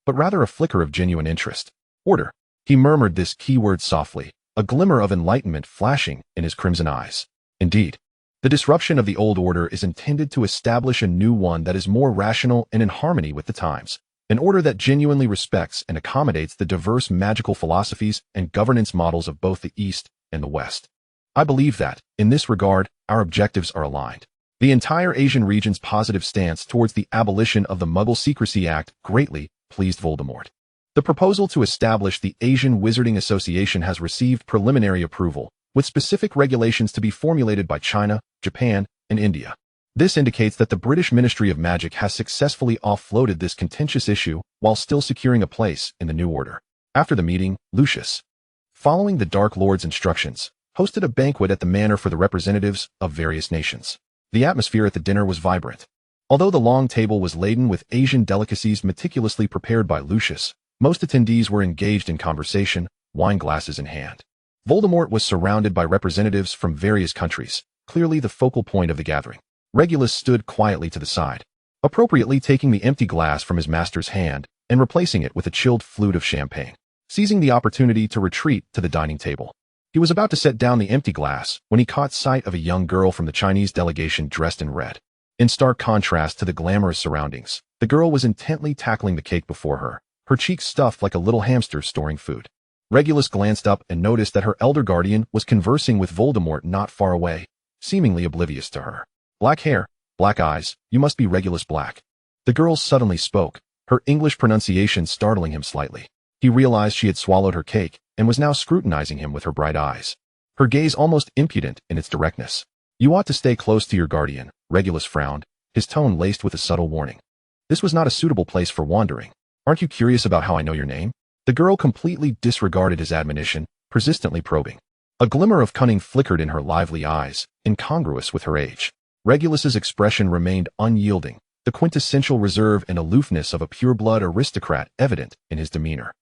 but rather a flicker of genuine interest. Order. He murmured this keyword softly, a glimmer of enlightenment flashing in his crimson eyes. Indeed, the disruption of the old order is intended to establish a new one that is more rational and in harmony with the times, an order that genuinely respects and accommodates the diverse magical philosophies and governance models of both the East and the West. I believe that, in this regard, our objectives are aligned. The entire Asian region's positive stance towards the abolition of the Muggle Secrecy Act greatly pleased Voldemort. The proposal to establish the Asian Wizarding Association has received preliminary approval, with specific regulations to be formulated by China, Japan, and India. This indicates that the British Ministry of Magic has successfully offloaded this contentious issue while still securing a place in the new order. After the meeting, Lucius, following the Dark Lord's instructions, hosted a banquet at the manor for the representatives of various nations. The atmosphere at the dinner was vibrant. Although the long table was laden with Asian delicacies meticulously prepared by Lucius, most attendees were engaged in conversation, wine glasses in hand. Voldemort was surrounded by representatives from various countries, clearly the focal point of the gathering. Regulus stood quietly to the side, appropriately taking the empty glass from his master's hand and replacing it with a chilled flute of champagne, seizing the opportunity to retreat to the dining table. He was about to set down the empty glass when he caught sight of a young girl from the Chinese delegation dressed in red. In stark contrast to the glamorous surroundings, the girl was intently tackling the cake before her, her cheeks stuffed like a little hamster storing food. Regulus glanced up and noticed that her elder guardian was conversing with Voldemort not far away, seemingly oblivious to her. Black hair, black eyes, you must be Regulus Black. The girl suddenly spoke, her English pronunciation startling him slightly. He realized she had swallowed her cake and was now scrutinizing him with her bright eyes, her gaze almost impudent in its directness. You ought to stay close to your guardian, Regulus frowned, his tone laced with a subtle warning. This was not a suitable place for wandering. Aren't you curious about how I know your name? The girl completely disregarded his admonition, persistently probing. A glimmer of cunning flickered in her lively eyes, incongruous with her age. Regulus's expression remained unyielding, the quintessential reserve and aloofness of a pure-blood aristocrat evident in his demeanor.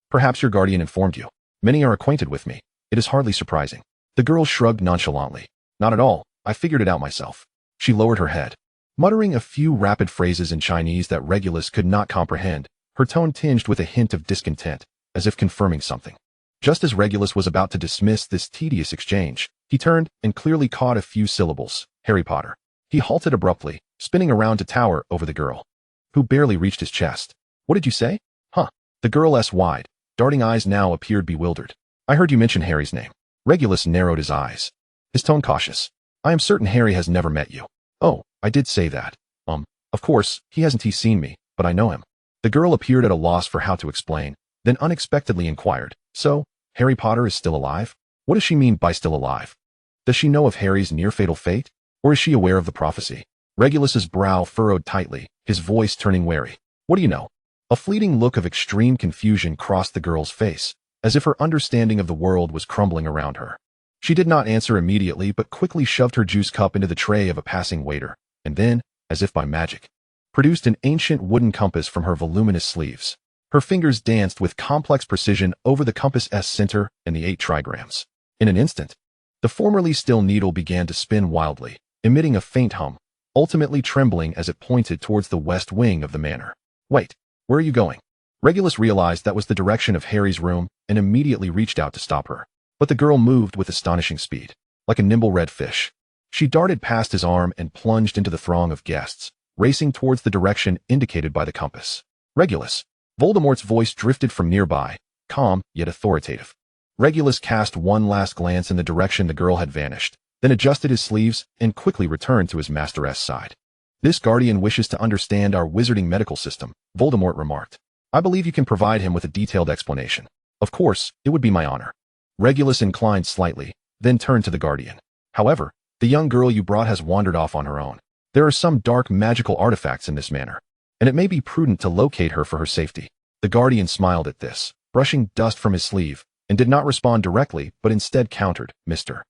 Perhaps your guardian informed you. Many are acquainted with me. It is hardly surprising. The girl shrugged nonchalantly. Not at all. I figured it out myself. She lowered her head, muttering a few rapid phrases in Chinese that Regulus could not comprehend, her tone tinged with a hint of discontent, as if confirming something. Just as Regulus was about to dismiss this tedious exchange, he turned and clearly caught a few syllables. Harry Potter. He halted abruptly, spinning around to tower over the girl, who barely reached his chest. What did you say? Huh. The girl's wide, darting eyes now appeared bewildered. I heard you mention Harry's name. Regulus narrowed his eyes, his tone cautious. I am certain Harry has never met you. Oh, I did say that. Of course, he hasn't seen me, but I know him. The girl appeared at a loss for how to explain, then unexpectedly inquired, so, Harry Potter is still alive? What does she mean by still alive? Does she know of Harry's near-fatal fate? Or is she aware of the prophecy? Regulus's brow furrowed tightly, his voice turning wary. What do you know? A fleeting look of extreme confusion crossed the girl's face, as if her understanding of the world was crumbling around her. She did not answer immediately but quickly shoved her juice cup into the tray of a passing waiter, and then, as if by magic, produced an ancient wooden compass from her voluminous sleeves. Her fingers danced with complex precision over the compass's center and the 8 trigrams. In an instant, the formerly still needle began to spin wildly, emitting a faint hum, ultimately trembling as it pointed towards the west wing of the manor. Wait, where are you going? Regulus realized that was the direction of Harry's room and immediately reached out to stop her. But the girl moved with astonishing speed, like a nimble red fish. She darted past his arm and plunged into the throng of guests, racing towards the direction indicated by the compass. Regulus. Voldemort's voice drifted from nearby, calm yet authoritative. Regulus cast one last glance in the direction the girl had vanished, then adjusted his sleeves and quickly returned to his master's side. "This guardian wishes to understand our wizarding medical system," Voldemort remarked. "I believe you can provide him with a detailed explanation." "Of course, it would be my honor." Regulus inclined slightly, then turned to the guardian. "However, the young girl you brought has wandered off on her own. There are some dark magical artifacts in this manor, and it may be prudent to locate her for her safety." The guardian smiled at this, brushing dust from his sleeve, and did not respond directly but instead countered, "Mr.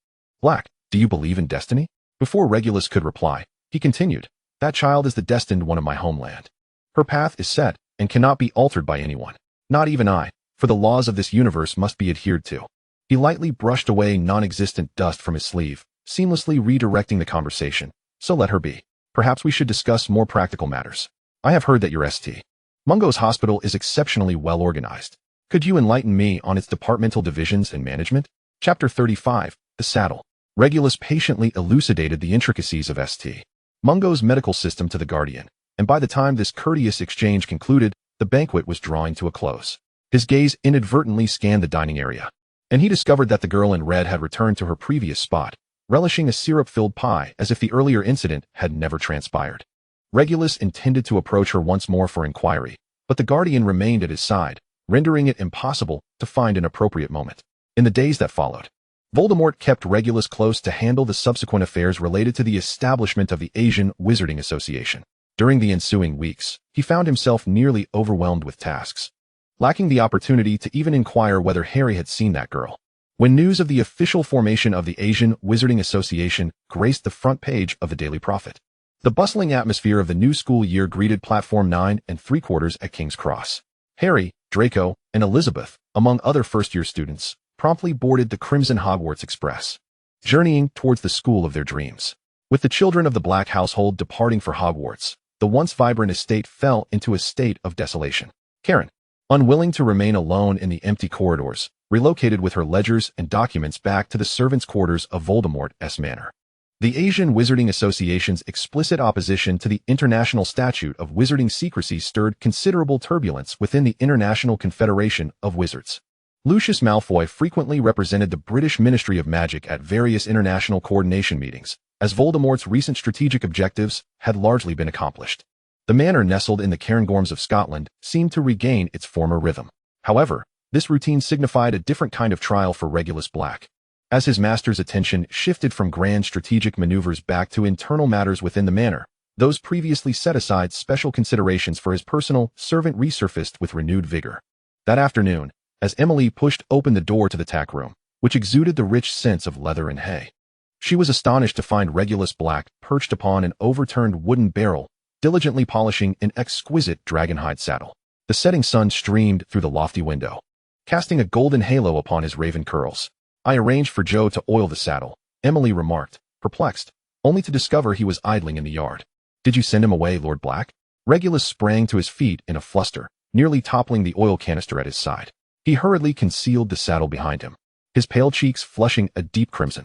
Black, do you believe in destiny?" Before Regulus could reply, he continued, "That child is the destined one of my homeland. Her path is set and cannot be altered by anyone, not even I, for the laws of this universe must be adhered to." He lightly brushed away non-existent dust from his sleeve, seamlessly redirecting the conversation. "So let her be. Perhaps we should discuss more practical matters. I have heard that your St. Mungo's hospital is exceptionally well organized. Could you enlighten me on its departmental divisions and management?" Chapter 35, The Saddle. Regulus patiently elucidated the intricacies of St. Mungo's medical system to the guardian, and by the time this courteous exchange concluded, the banquet was drawing to a close. His gaze inadvertently scanned the dining area, and he discovered that the girl in red had returned to her previous spot, relishing a syrup-filled pie as if the earlier incident had never transpired. Regulus intended to approach her once more for inquiry, but the guardian remained at his side, rendering it impossible to find an appropriate moment. In the days that followed, Voldemort kept Regulus close to handle the subsequent affairs related to the establishment of the Asian Wizarding Association. During the ensuing weeks, he found himself nearly overwhelmed with tasks, lacking the opportunity to even inquire whether Harry had seen that girl. When news of the official formation of the Asian Wizarding Association graced the front page of the Daily Prophet, the bustling atmosphere of the new school year greeted Platform 9 3/4 at King's Cross. Harry, Draco, and Elizabeth, among other first-year students, promptly boarded the Crimson Hogwarts Express, journeying towards the school of their dreams. With the children of the Black household departing for Hogwarts, the once vibrant estate fell into a state of desolation. Karen, unwilling to remain alone in the empty corridors, relocated with her ledgers and documents back to the servants' quarters of Voldemort's manor. The Asian Wizarding Association's explicit opposition to the International Statute of Wizarding Secrecy stirred considerable turbulence within the International Confederation of Wizards. Lucius Malfoy frequently represented the British Ministry of Magic at various international coordination meetings, as Voldemort's recent strategic objectives had largely been accomplished. The manor nestled in the Cairngorms of Scotland seemed to regain its former rhythm. However, this routine signified a different kind of trial for Regulus Black. As his master's attention shifted from grand strategic maneuvers back to internal matters within the manor, those previously set aside special considerations for his personal servant resurfaced with renewed vigor. That afternoon, as Emily pushed open the door to the tack room, which exuded the rich scents of leather and hay, she was astonished to find Regulus Black perched upon an overturned wooden barrel, diligently polishing an exquisite dragonhide saddle. The setting sun streamed through the lofty window, casting a golden halo upon his raven curls. "I arranged for Joe to oil the saddle," Emily remarked, perplexed, only to discover he was idling in the yard. "Did you send him away, Lord Black?" Regulus sprang to his feet in a fluster, nearly toppling the oil canister at his side. He hurriedly concealed the saddle behind him, his pale cheeks flushing a deep crimson.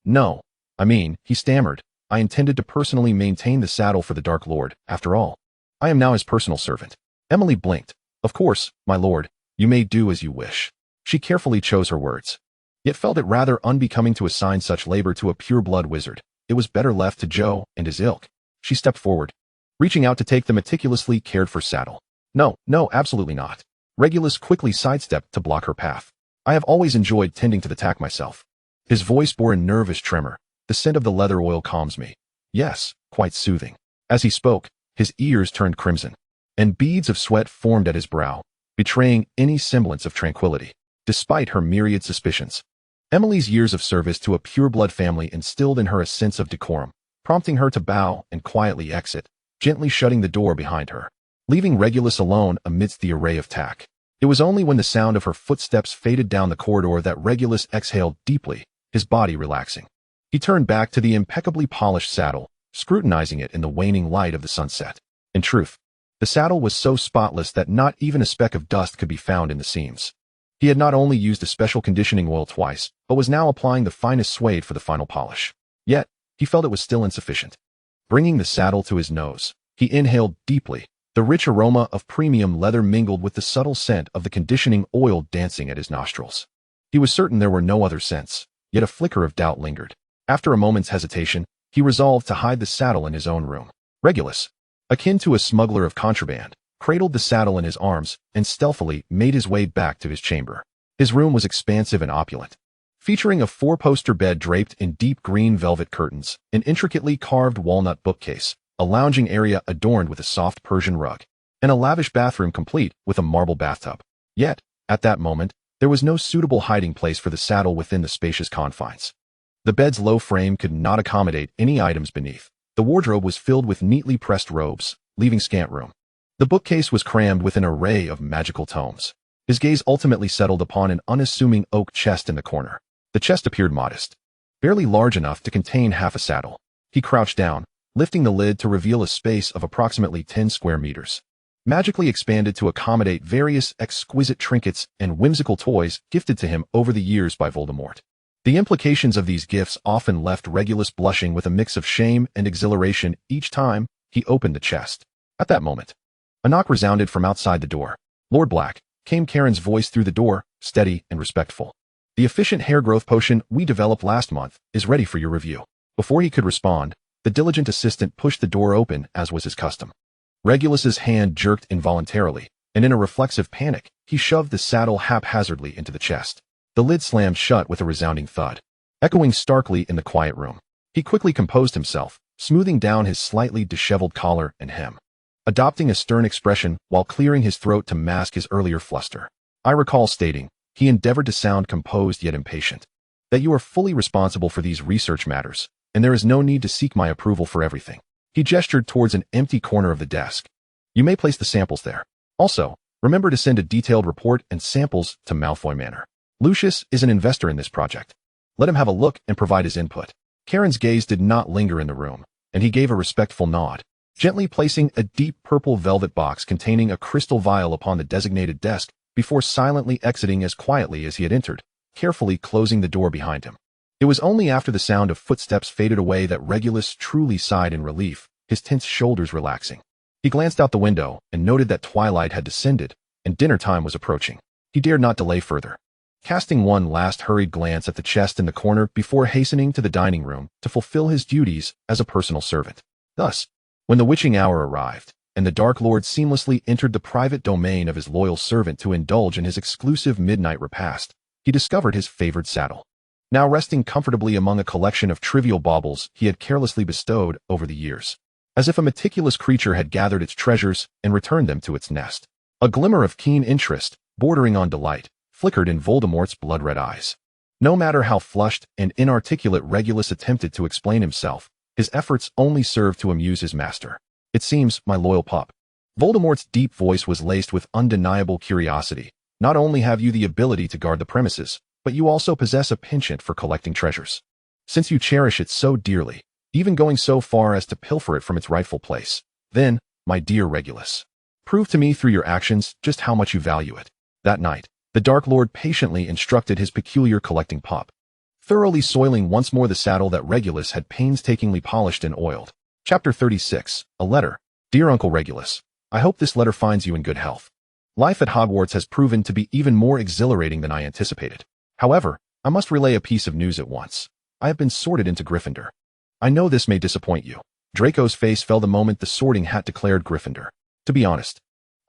No. He stammered, "I intended to personally maintain the saddle for the Dark Lord, after all. I am now his personal servant." Emily blinked. "Of course, my lord, you may do as you wish." She carefully chose her words, yet felt it rather unbecoming to assign such labor to a pure-blood wizard. It was better left to Joe and his ilk. She stepped forward, reaching out to take the meticulously cared-for saddle. No, absolutely not." Regulus quickly sidestepped to block her path. "I have always enjoyed tending to the tack myself." His voice bore a nervous tremor. "The scent of the leather oil calms me." "Yes, quite soothing." As he spoke, his ears turned crimson, and beads of sweat formed at his brow, betraying any semblance of tranquility. Despite her myriad suspicions, Emily's years of service to a pure-blood family instilled in her a sense of decorum, prompting her to bow and quietly exit, gently shutting the door behind her, leaving Regulus alone amidst the array of tack. It was only when the sound of her footsteps faded down the corridor that Regulus exhaled deeply, his body relaxing. He turned back to the impeccably polished saddle, scrutinizing it in the waning light of the sunset. In truth, the saddle was so spotless that not even a speck of dust could be found in the seams. He had not only used a special conditioning oil twice, but was now applying the finest suede for the final polish. Yet, he felt it was still insufficient. Bringing the saddle to his nose, he inhaled deeply. The rich aroma of premium leather mingled with the subtle scent of the conditioning oil dancing at his nostrils. He was certain there were no other scents, yet a flicker of doubt lingered. After a moment's hesitation, he resolved to hide the saddle in his own room. Regulus, akin to a smuggler of contraband, cradled the saddle in his arms and stealthily made his way back to his chamber. His room was expansive and opulent, featuring a four-poster bed draped in deep green velvet curtains, an intricately carved walnut bookcase, a lounging area adorned with a soft Persian rug, and a lavish bathroom complete with a marble bathtub. Yet, at that moment, there was no suitable hiding place for the saddle within the spacious confines. The bed's low frame could not accommodate any items beneath. The wardrobe was filled with neatly pressed robes, leaving scant room. The bookcase was crammed with an array of magical tomes. His gaze ultimately settled upon an unassuming oak chest in the corner. The chest appeared modest, barely large enough to contain half a saddle. He crouched down, lifting the lid to reveal a space of approximately 10 square meters, magically expanded to accommodate various exquisite trinkets and whimsical toys gifted to him over the years by Voldemort. The implications of these gifts often left Regulus blushing with a mix of shame and exhilaration each time he opened the chest. At that moment, a knock resounded from outside the door. "Lord Black," came Karen's voice through the door, steady and respectful. "The efficient hair growth potion we developed last month is ready for your review." Before he could respond, the diligent assistant pushed the door open as was his custom. Regulus's hand jerked involuntarily, and in a reflexive panic, he shoved the saddle haphazardly into the chest. The lid slammed shut with a resounding thud, echoing starkly in the quiet room. He quickly composed himself, smoothing down his slightly disheveled collar and hem, adopting a stern expression while clearing his throat to mask his earlier fluster. "I recall stating," he endeavored to sound composed yet impatient, "that you are fully responsible for these research matters, and there is no need to seek my approval for everything." He gestured towards an empty corner of the desk. "You may place the samples there. Also, remember to send a detailed report and samples to Malfoy Manor. Lucius is an investor in this project. Let him have a look and provide his input." Karen's gaze did not linger in the room, and he gave a respectful nod, gently placing a deep purple velvet box containing a crystal vial upon the designated desk before silently exiting as quietly as he had entered, carefully closing the door behind him. It was only after the sound of footsteps faded away that Regulus truly sighed in relief, his tense shoulders relaxing. He glanced out the window and noted that twilight had descended and dinner time was approaching. He dared not delay further, casting one last hurried glance at the chest in the corner before hastening to the dining room to fulfill his duties as a personal servant. Thus, when the witching hour arrived, and the Dark Lord seamlessly entered the private domain of his loyal servant to indulge in his exclusive midnight repast, he discovered his favored saddle, now resting comfortably among a collection of trivial baubles he had carelessly bestowed over the years, as if a meticulous creature had gathered its treasures and returned them to its nest. A glimmer of keen interest, bordering on delight, flickered in Voldemort's blood-red eyes. No matter how flushed and inarticulate Regulus attempted to explain himself, his efforts only served to amuse his master. "It seems, my loyal pup." Voldemort's deep voice was laced with undeniable curiosity. "Not only have you the ability to guard the premises, but you also possess a penchant for collecting treasures. Since you cherish it so dearly, even going so far as to pilfer it from its rightful place, then, my dear Regulus, prove to me through your actions just how much you value it." That night, the Dark Lord patiently instructed his peculiar collecting pup, thoroughly soiling once more the saddle that Regulus had painstakingly polished and oiled. Chapter 36, A Letter. Dear Uncle Regulus, I hope this letter finds you in good health. Life at Hogwarts has proven to be even more exhilarating than I anticipated. However, I must relay a piece of news at once. I have been sorted into Gryffindor. I know this may disappoint you. Draco's face fell the moment the sorting hat declared Gryffindor. To be honest,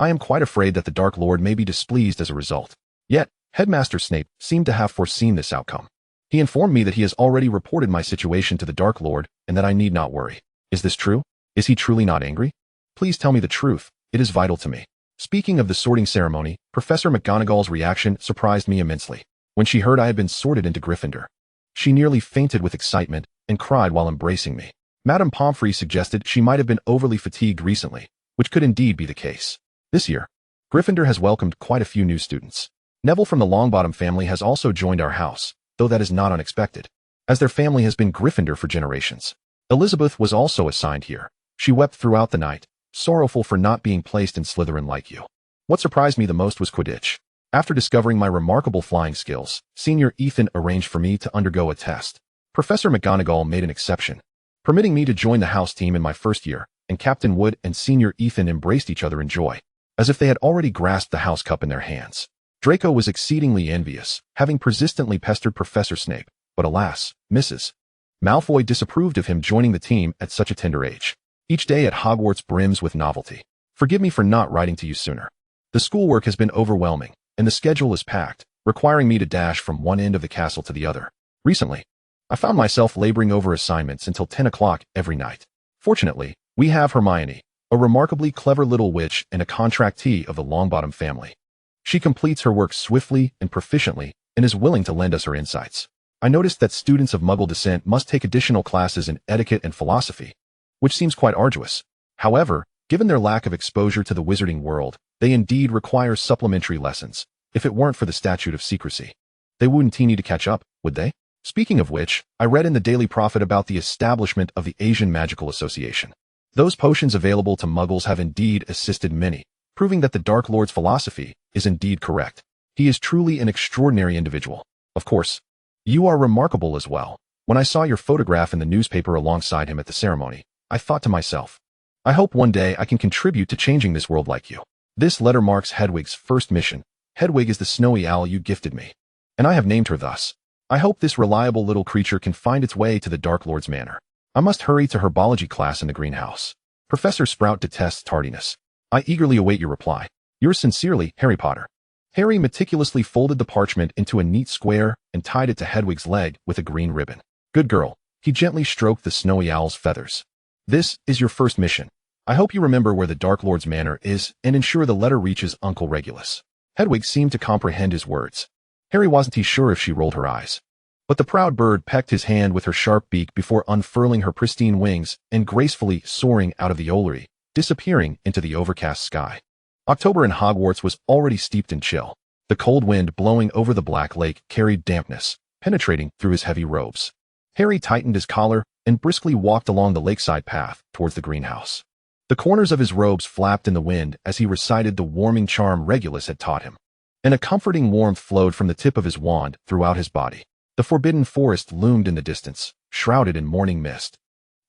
I am quite afraid that the Dark Lord may be displeased as a result. Yet, Headmaster Snape seemed to have foreseen this outcome. He informed me that he has already reported my situation to the Dark Lord and that I need not worry. Is this true? Is he truly not angry? Please tell me the truth. It is vital to me. Speaking of the sorting ceremony, Professor McGonagall's reaction surprised me immensely. When she heard I had been sorted into Gryffindor, she nearly fainted with excitement and cried while embracing me. Madame Pomfrey suggested she might have been overly fatigued recently, which could indeed be the case. This year, Gryffindor has welcomed quite a few new students. Neville from the Longbottom family has also joined our house, though that is not unexpected, as their family has been Gryffindor for generations. Elizabeth was also assigned here. She wept throughout the night, sorrowful for not being placed in Slytherin like you. What surprised me the most was Quidditch. After discovering my remarkable flying skills, Senior Ethan arranged for me to undergo a test. Professor McGonagall made an exception, permitting me to join the house team in my first year, and Captain Wood and Senior Ethan embraced each other in joy, as if they had already grasped the house cup in their hands. Draco was exceedingly envious, having persistently pestered Professor Snape, but alas, Mrs. Malfoy disapproved of him joining the team at such a tender age. Each day at Hogwarts brims with novelty. Forgive me for not writing to you sooner. The schoolwork has been overwhelming, and the schedule is packed, requiring me to dash from one end of the castle to the other. Recently, I found myself laboring over assignments until 10 o'clock every night. Fortunately, we have Hermione, a remarkably clever little witch and a contractee of the Longbottom family. She completes her work swiftly and proficiently and is willing to lend us her insights. I noticed that students of Muggle descent must take additional classes in etiquette and philosophy, which seems quite arduous. However, given their lack of exposure to the wizarding world, they indeed require supplementary lessons. If it weren't for the statute of secrecy, they wouldn't need to catch up, would they? Speaking of which, I read in the Daily Prophet about the establishment of the Asian Magical Association. Those potions available to Muggles have indeed assisted many, proving that the Dark Lord's philosophy is indeed correct. He is truly an extraordinary individual. Of course, you are remarkable as well. When I saw your photograph in the newspaper alongside him at the ceremony, I thought to myself, I hope one day I can contribute to changing this world like you. This letter marks Hedwig's first mission. Hedwig is the snowy owl you gifted me, and I have named her thus. I hope this reliable little creature can find its way to the Dark Lord's manor. I must hurry to herbology class in the greenhouse. Professor Sprout detests tardiness. I eagerly await your reply. Yours sincerely, Harry Potter. Harry meticulously folded the parchment into a neat square and tied it to Hedwig's leg with a green ribbon. Good girl. He gently stroked the snowy owl's feathers. This is your first mission. I hope you remember where the Dark Lord's manor is and ensure the letter reaches Uncle Regulus. Hedwig seemed to comprehend his words. Harry wasn't sure if she rolled her eyes. But the proud bird pecked his hand with her sharp beak before unfurling her pristine wings and gracefully soaring out of the Ollery, disappearing into the overcast sky. October in Hogwarts was already steeped in chill. The cold wind blowing over the Black Lake carried dampness, penetrating through his heavy robes. Harry tightened his collar and briskly walked along the lakeside path towards the greenhouse. The corners of his robes flapped in the wind as he recited the warming charm Regulus had taught him. And a comforting warmth flowed from the tip of his wand throughout his body. The forbidden forest loomed in the distance, shrouded in morning mist,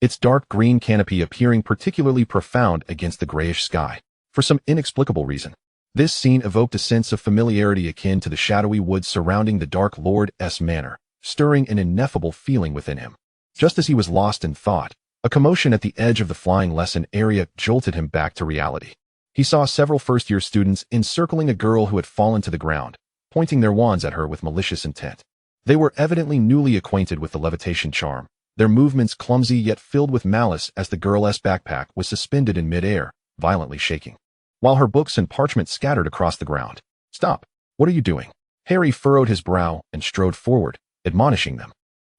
its dark green canopy appearing particularly profound against the grayish sky. For some inexplicable reason, this scene evoked a sense of familiarity akin to the shadowy woods surrounding the Dark Lord's manor, stirring an ineffable feeling within him. Just as he was lost in thought, a commotion at the edge of the flying lesson area jolted him back to reality. He saw several first-year students encircling a girl who had fallen to the ground, pointing their wands at her with malicious intent. They were evidently newly acquainted with the levitation charm, their movements clumsy yet filled with malice as the girl's backpack was suspended in mid-air, violently shaking, while her books and parchment scattered across the ground. Stop! What are you doing? Harry furrowed his brow and strode forward, admonishing them.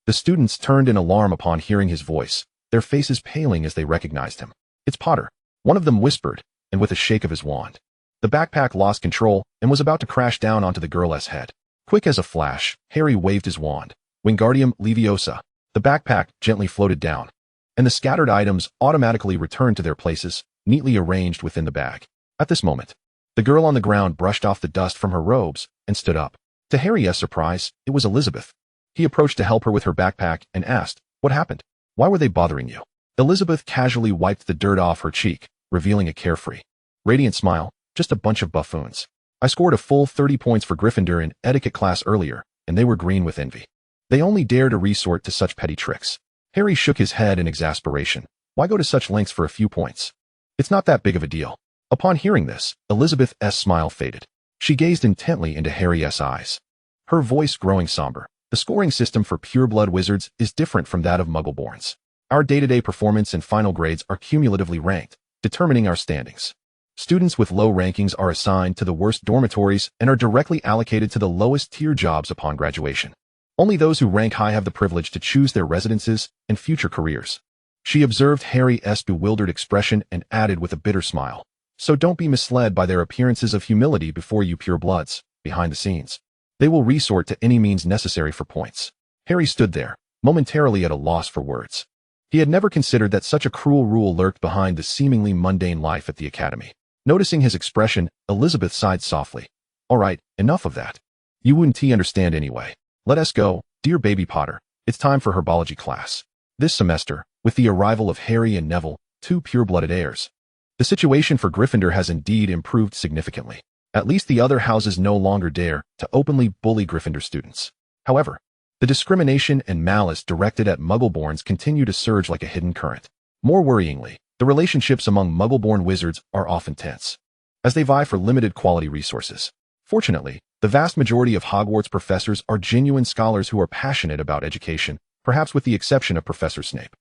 The students turned in alarm upon hearing his voice, their faces paling as they recognized him. It's Potter, one of them whispered, and with a shake of his wand. The backpack lost control and was about to crash down onto the girl's head. Quick as a flash, Harry waved his wand. Wingardium Leviosa. The backpack gently floated down, and the scattered items automatically returned to their places, neatly arranged within the bag. At this moment, the girl on the ground brushed off the dust from her robes and stood up. To Harry's surprise, it was Elizabeth. He approached to help her with her backpack and asked, "What happened? Why were they bothering you?" Elizabeth casually wiped the dirt off her cheek, revealing a carefree, radiant smile. Just a bunch of buffoons. I scored a full 30 points for Gryffindor in etiquette class earlier, and they were green with envy. They only dare to resort to such petty tricks. Harry shook his head in exasperation. Why go to such lengths for a few points? It's not that big of a deal. Upon hearing this, Elizabeth's smile faded. She gazed intently into Harry's eyes, her voice growing somber. The scoring system for pureblood wizards is different from that of Muggleborns. Our day-to-day performance and final grades are cumulatively ranked, determining our standings. Students with low rankings are assigned to the worst dormitories and are directly allocated to the lowest tier jobs upon graduation. Only those who rank high have the privilege to choose their residences and future careers. She observed Harry's bewildered expression and added with a bitter smile. So don't be misled by their appearances of humility before you purebloods. Behind the scenes, they will resort to any means necessary for points. Harry stood there, momentarily at a loss for words. He had never considered that such a cruel rule lurked behind the seemingly mundane life at the academy. Noticing his expression, Elizabeth sighed softly. All right, enough of that. You wouldn't understand anyway. Let us go, dear baby Potter. It's time for herbology class. This semester, with the arrival of Harry and Neville, two pure-blooded heirs, the situation for Gryffindor has indeed improved significantly. At least the other houses no longer dare to openly bully Gryffindor students. However, the discrimination and malice directed at Muggleborns continue to surge like a hidden current. More worryingly, the relationships among Muggleborn wizards are often tense, as they vie for limited quality resources. Fortunately, the vast majority of Hogwarts professors are genuine scholars who are passionate about education, perhaps with the exception of Professor Snape.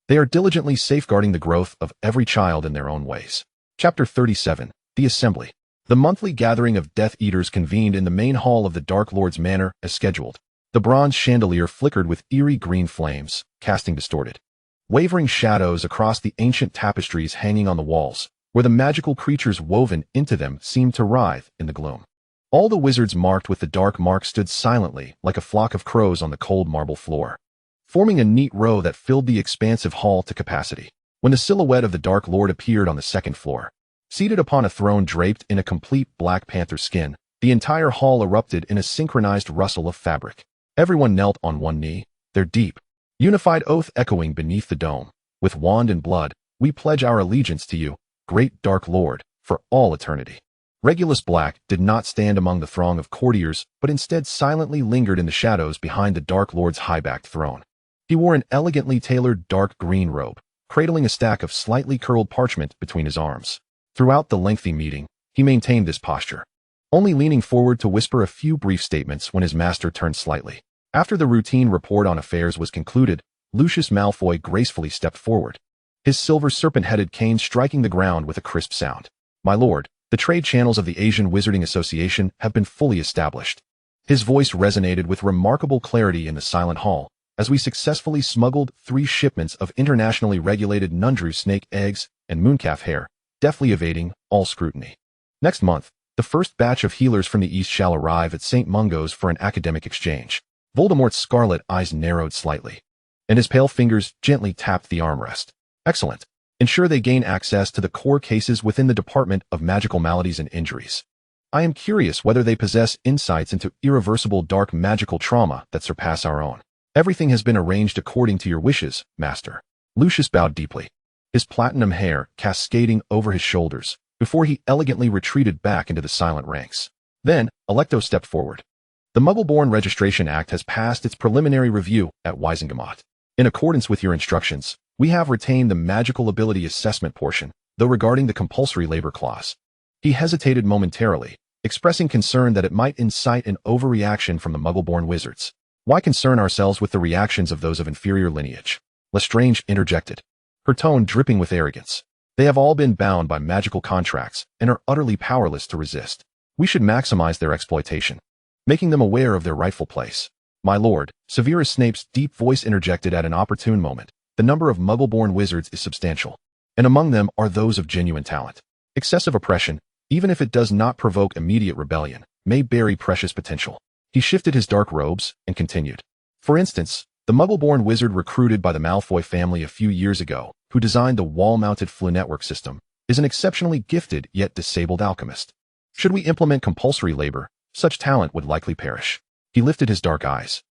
They are diligently safeguarding the growth of every child in their own ways. Chapter 37, The Assembly. The monthly gathering of Death Eaters convened in the main hall of the Dark Lord's manor as scheduled. The bronze chandelier flickered with eerie green flames, casting distorted, wavering shadows across the ancient tapestries hanging on the walls, where the magical creatures woven into them seemed to writhe in the gloom. All the wizards marked with the dark mark stood silently like a flock of crows on the cold marble floor, forming a neat row that filled the expansive hall to capacity. When the silhouette of the Dark Lord appeared on the second floor, seated upon a throne draped in a complete Black Panther skin, the entire hall erupted in a synchronized rustle of fabric. Everyone knelt on one knee, their deep, unified oath echoing beneath the dome. With wand and blood, we pledge our allegiance to you, great Dark Lord, for all eternity. Regulus Black did not stand among the throng of courtiers, but instead silently lingered in the shadows behind the Dark Lord's high-backed throne. He wore an elegantly tailored dark green robe, cradling a stack of slightly curled parchment between his arms. Throughout the lengthy meeting, he maintained this posture, only leaning forward to whisper a few brief statements when his master turned slightly. After the routine report on affairs was concluded, Lucius Malfoy gracefully stepped forward, his silver serpent-headed cane striking the ground with a crisp sound. My lord, the trade channels of the Asian Wizarding Association have been fully established. His voice resonated with remarkable clarity in the silent hall, as we successfully smuggled 3 shipments of internationally regulated Nundru snake eggs and mooncalf hair, deftly evading all scrutiny. Next month, the first batch of healers from the East shall arrive at St. Mungo's for an academic exchange. Voldemort's scarlet eyes narrowed slightly, and his pale fingers gently tapped the armrest. Excellent. Ensure they gain access to the core cases within the Department of Magical Maladies and Injuries. I am curious whether they possess insights into irreversible dark magical trauma that surpass our own. Everything has been arranged according to your wishes, Master. Lucius bowed deeply, his platinum hair cascading over his shoulders, before he elegantly retreated back into the silent ranks. Then, Alecto stepped forward. The Muggleborn Registration Act has passed its preliminary review at Wisengamot. In accordance with your instructions, we have retained the magical ability assessment portion, though regarding the compulsory labor clause. He hesitated momentarily, expressing concern that it might incite an overreaction from the Muggleborn wizards. Why concern ourselves with the reactions of those of inferior lineage? Lestrange interjected, her tone dripping with arrogance. They have all been bound by magical contracts and are utterly powerless to resist. We should maximize their exploitation, making them aware of their rightful place. My lord, Severus Snape's deep voice interjected at an opportune moment. The number of Muggleborn wizards is substantial, and among them are those of genuine talent. Excessive oppression, even if it does not provoke immediate rebellion, may bury precious potential. He shifted his dark robes and continued. For instance, the Muggleborn wizard recruited by the Malfoy family a few years ago, who designed the wall-mounted Floo network system, is an exceptionally gifted yet disabled alchemist. Should we implement compulsory labor, such talent would likely perish. He lifted his dark eyes.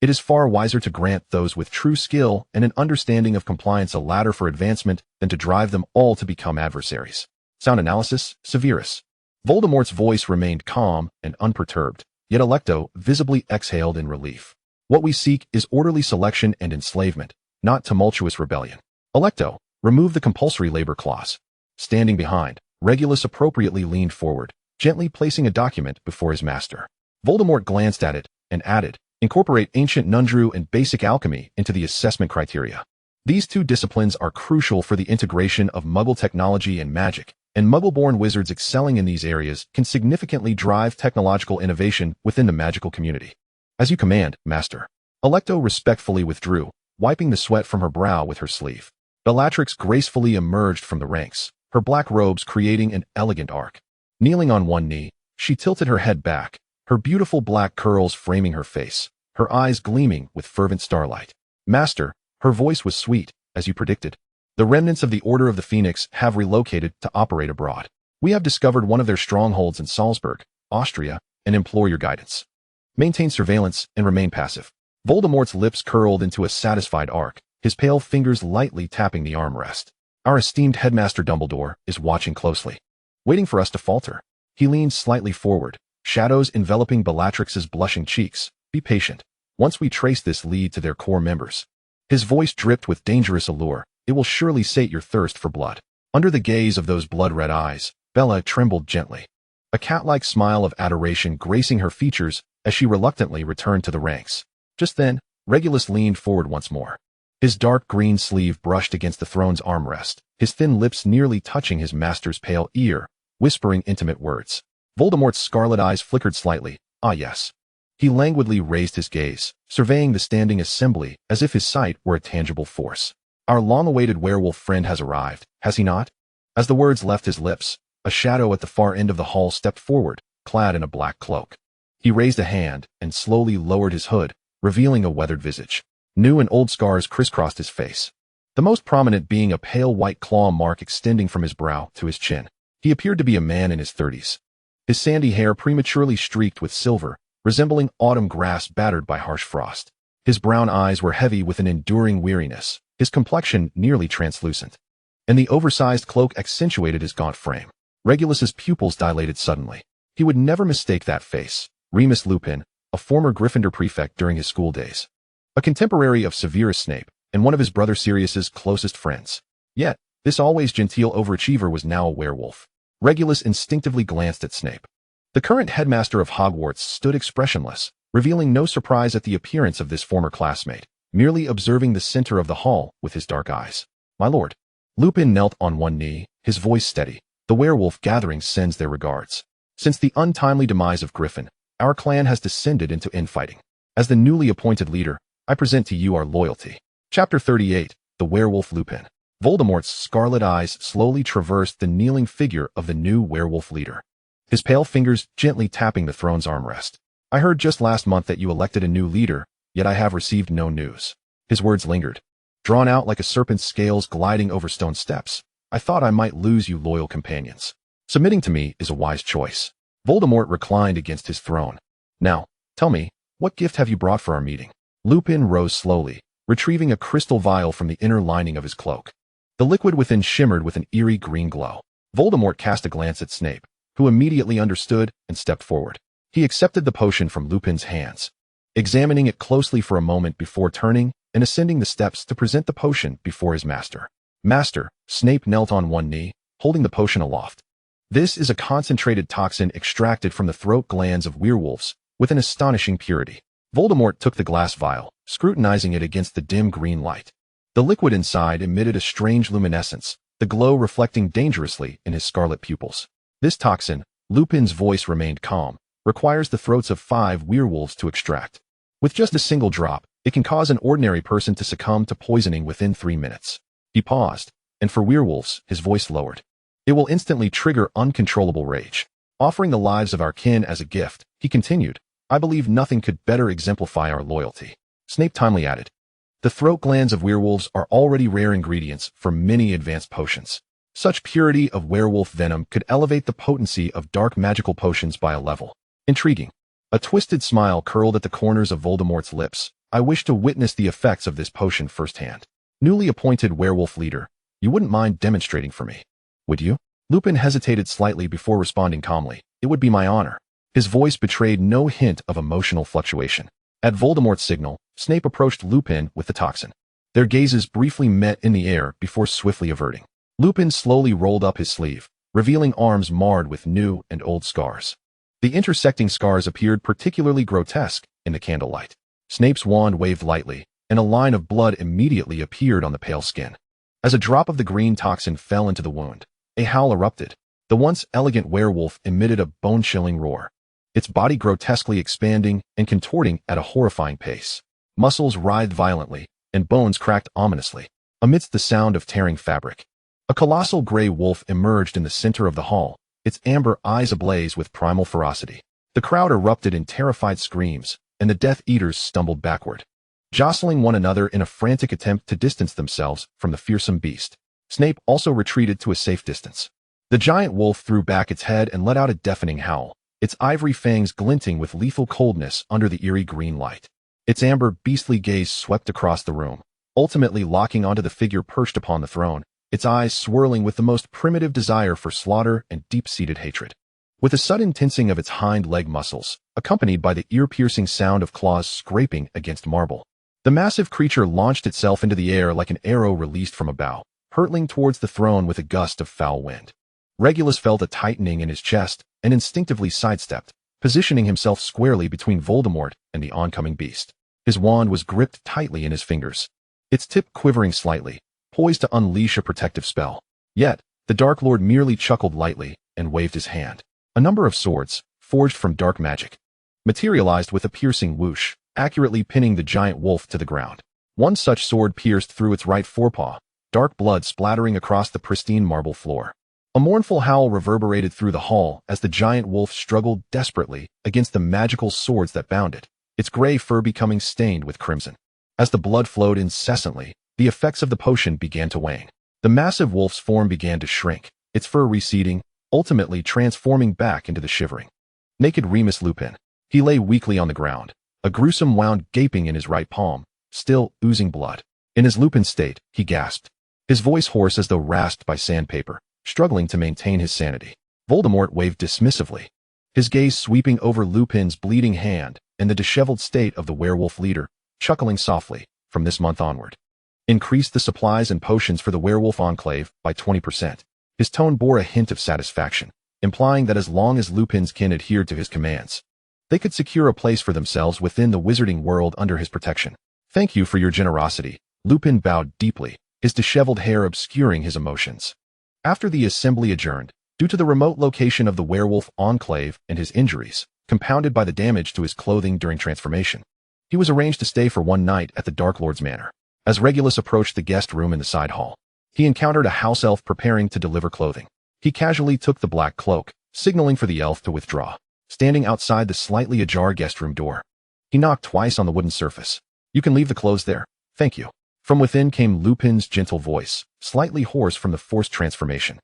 It is far wiser to grant those with true skill and an understanding of compliance a ladder for advancement than to drive them all to become adversaries. Sound analysis, Severus. Voldemort's voice remained calm and unperturbed, yet Alecto visibly exhaled in relief. What we seek is orderly selection and enslavement, not tumultuous rebellion. Alecto, remove the compulsory labor clause. Standing behind, Regulus appropriately leaned forward, gently placing a document before his master. Voldemort glanced at it and added, incorporate ancient Nundru and basic alchemy into the assessment criteria. These 2 disciplines are crucial for the integration of Muggle technology and magic, and Muggleborn wizards excelling in these areas can significantly drive technological innovation within the magical community. As you command, Master. Alecto respectfully withdrew, wiping the sweat from her brow with her sleeve. Bellatrix gracefully emerged from the ranks, her black robes creating an elegant arc. Kneeling on one knee, she tilted her head back, her beautiful black curls framing her face, her eyes gleaming with fervent starlight. Master, her voice was sweet, as you predicted. The remnants of the Order of the Phoenix have relocated to operate abroad. We have discovered one of their strongholds in Salzburg, Austria, and implore your guidance. Maintain surveillance and remain passive. Voldemort's lips curled into a satisfied arc, his pale fingers lightly tapping the armrest. Our esteemed headmaster Dumbledore is watching closely, waiting for us to falter. He leaned slightly forward, shadows enveloping Bellatrix's blushing cheeks. Be patient. Once we trace this lead to their core members. His voice dripped with dangerous allure. It will surely sate your thirst for blood. Under the gaze of those blood-red eyes, Bella trembled gently. A cat-like smile of adoration gracing her features as she reluctantly returned to the ranks. Just then, Regulus leaned forward once more. His dark green sleeve brushed against the throne's armrest, his thin lips nearly touching his master's pale ear, whispering intimate words. Voldemort's scarlet eyes flickered slightly. Ah yes. He languidly raised his gaze, surveying the standing assembly as if his sight were a tangible force. Our long-awaited werewolf friend has arrived, has he not? As the words left his lips, a shadow at the far end of the hall stepped forward, clad in a black cloak. He raised a hand and slowly lowered his hood, revealing a weathered visage. New and old scars crisscrossed his face, the most prominent being a pale white claw mark extending from his brow to his chin. He appeared to be a man in his 30s. His sandy hair prematurely streaked with silver, resembling autumn grass battered by harsh frost. His brown eyes were heavy with an enduring weariness, his complexion nearly translucent. And the oversized cloak accentuated his gaunt frame. Regulus's pupils dilated suddenly. He would never mistake that face. Remus Lupin, a former Gryffindor prefect during his school days. A contemporary of Severus Snape, and one of his brother Sirius's closest friends. Yet, this always genteel overachiever was now a werewolf. Regulus instinctively glanced at Snape. The current headmaster of Hogwarts stood expressionless, revealing no surprise at the appearance of this former classmate, merely observing the center of the hall with his dark eyes. My lord. Lupin knelt on one knee, his voice steady. The werewolf gathering sends their regards. Since the untimely demise of Griffin, our clan has descended into infighting. As the newly appointed leader, I present to you our loyalty. Chapter 38, The Werewolf Lupin. Voldemort's scarlet eyes slowly traversed the kneeling figure of the new werewolf leader, his pale fingers gently tapping the throne's armrest. I heard just last month that you elected a new leader, yet I have received no news. His words lingered, drawn out like a serpent's scales gliding over stone steps. I thought I might lose you loyal companions. Submitting to me is a wise choice. Voldemort reclined against his throne. Now, tell me, what gift have you brought for our meeting? Lupin rose slowly, retrieving a crystal vial from the inner lining of his cloak. The liquid within shimmered with an eerie green glow. Voldemort cast a glance at Snape, who immediately understood and stepped forward. He accepted the potion from Lupin's hands, examining it closely for a moment before turning and ascending the steps to present the potion before his master. Master, Snape knelt on one knee, holding the potion aloft. This is a concentrated toxin extracted from the throat glands of werewolves with an astonishing purity. Voldemort took the glass vial, scrutinizing it against the dim green light. The liquid inside emitted a strange luminescence, the glow reflecting dangerously in his scarlet pupils. This toxin, Lupin's voice remained calm, requires the throats of 5 werewolves to extract. With just a single drop, it can cause an ordinary person to succumb to poisoning within 3 minutes. He paused, and for werewolves, his voice lowered. It will instantly trigger uncontrollable rage. Offering the lives of our kin as a gift, he continued, I believe nothing could better exemplify our loyalty. Snape timely added, the throat glands of werewolves are already rare ingredients for many advanced potions. Such purity of werewolf venom could elevate the potency of dark magical potions by a level. Intriguing. A twisted smile curled at the corners of Voldemort's lips. I wish to witness the effects of this potion firsthand. Newly appointed werewolf leader, you wouldn't mind demonstrating for me, would you? Lupin hesitated slightly before responding calmly. It would be my honor. His voice betrayed no hint of emotional fluctuation. At Voldemort's signal, Snape approached Lupin with the toxin. Their gazes briefly met in the air before swiftly averting. Lupin slowly rolled up his sleeve, revealing arms marred with new and old scars. The intersecting scars appeared particularly grotesque in the candlelight. Snape's wand waved lightly, and a line of blood immediately appeared on the pale skin. As a drop of the green toxin fell into the wound, a howl erupted. The once elegant werewolf emitted a bone-chilling roar, its body grotesquely expanding and contorting at a horrifying pace. Muscles writhed violently, and bones cracked ominously. Amidst the sound of tearing fabric, a colossal gray wolf emerged in the center of the hall, its amber eyes ablaze with primal ferocity. The crowd erupted in terrified screams, and the Death Eaters stumbled backward, jostling one another in a frantic attempt to distance themselves from the fearsome beast. Snape also retreated to a safe distance. The giant wolf threw back its head and let out a deafening howl, its ivory fangs glinting with lethal coldness under the eerie green light. Its amber, beastly gaze swept across the room, ultimately locking onto the figure perched upon the throne, its eyes swirling with the most primitive desire for slaughter and deep-seated hatred. with a sudden tensing of its hind leg muscles, accompanied by the ear-piercing sound of claws scraping against marble. The massive creature launched itself into the air like an arrow released from a bow, hurtling towards the throne with a gust of foul wind. Regulus felt a tightening in his chest and instinctively sidestepped, positioning himself squarely between Voldemort and the oncoming beast. His wand was gripped tightly in his fingers, its tip quivering slightly, poised to unleash a protective spell. Yet, the Dark Lord merely chuckled lightly and waved his hand. A number of swords, forged from dark magic, materialized with a piercing whoosh, accurately pinning the giant wolf to the ground. One such sword pierced through its right forepaw, dark blood splattering across the pristine marble floor. A mournful howl reverberated through the hall as the giant wolf struggled desperately against the magical swords that bound it, its gray fur becoming stained with crimson. As the blood flowed incessantly, the effects of the potion began to wane. The massive wolf's form began to shrink, its fur receding, ultimately transforming back into the shivering, naked Remus Lupin. He lay weakly on the ground, a gruesome wound gaping in his right palm, still oozing blood. In his Lupin state, he gasped, his voice hoarse as though rasped by sandpaper, struggling to maintain his sanity. Voldemort waved dismissively, his gaze sweeping over Lupin's bleeding hand and the disheveled state of the werewolf leader, chuckling softly. From this month onward, increase the supplies and potions for the werewolf enclave by 20%. His tone bore a hint of satisfaction, implying that as long as Lupin's kin adhered to his commands, they could secure a place for themselves within the wizarding world under his protection. Thank you for your generosity. Lupin bowed deeply, his disheveled hair obscuring his emotions. After the assembly adjourned, due to the remote location of the werewolf enclave and his injuries, compounded by the damage to his clothing during transformation, he was arranged to stay for one night at the Dark Lord's manor. As Regulus approached the guest room in the side hall, he encountered a house elf preparing to deliver clothing. He casually took the black cloak, signaling for the elf to withdraw. Standing outside the slightly ajar guest room door, he knocked twice on the wooden surface. You can leave the clothes there, thank you. From within came Lupin's gentle voice, slightly hoarse from the forced transformation.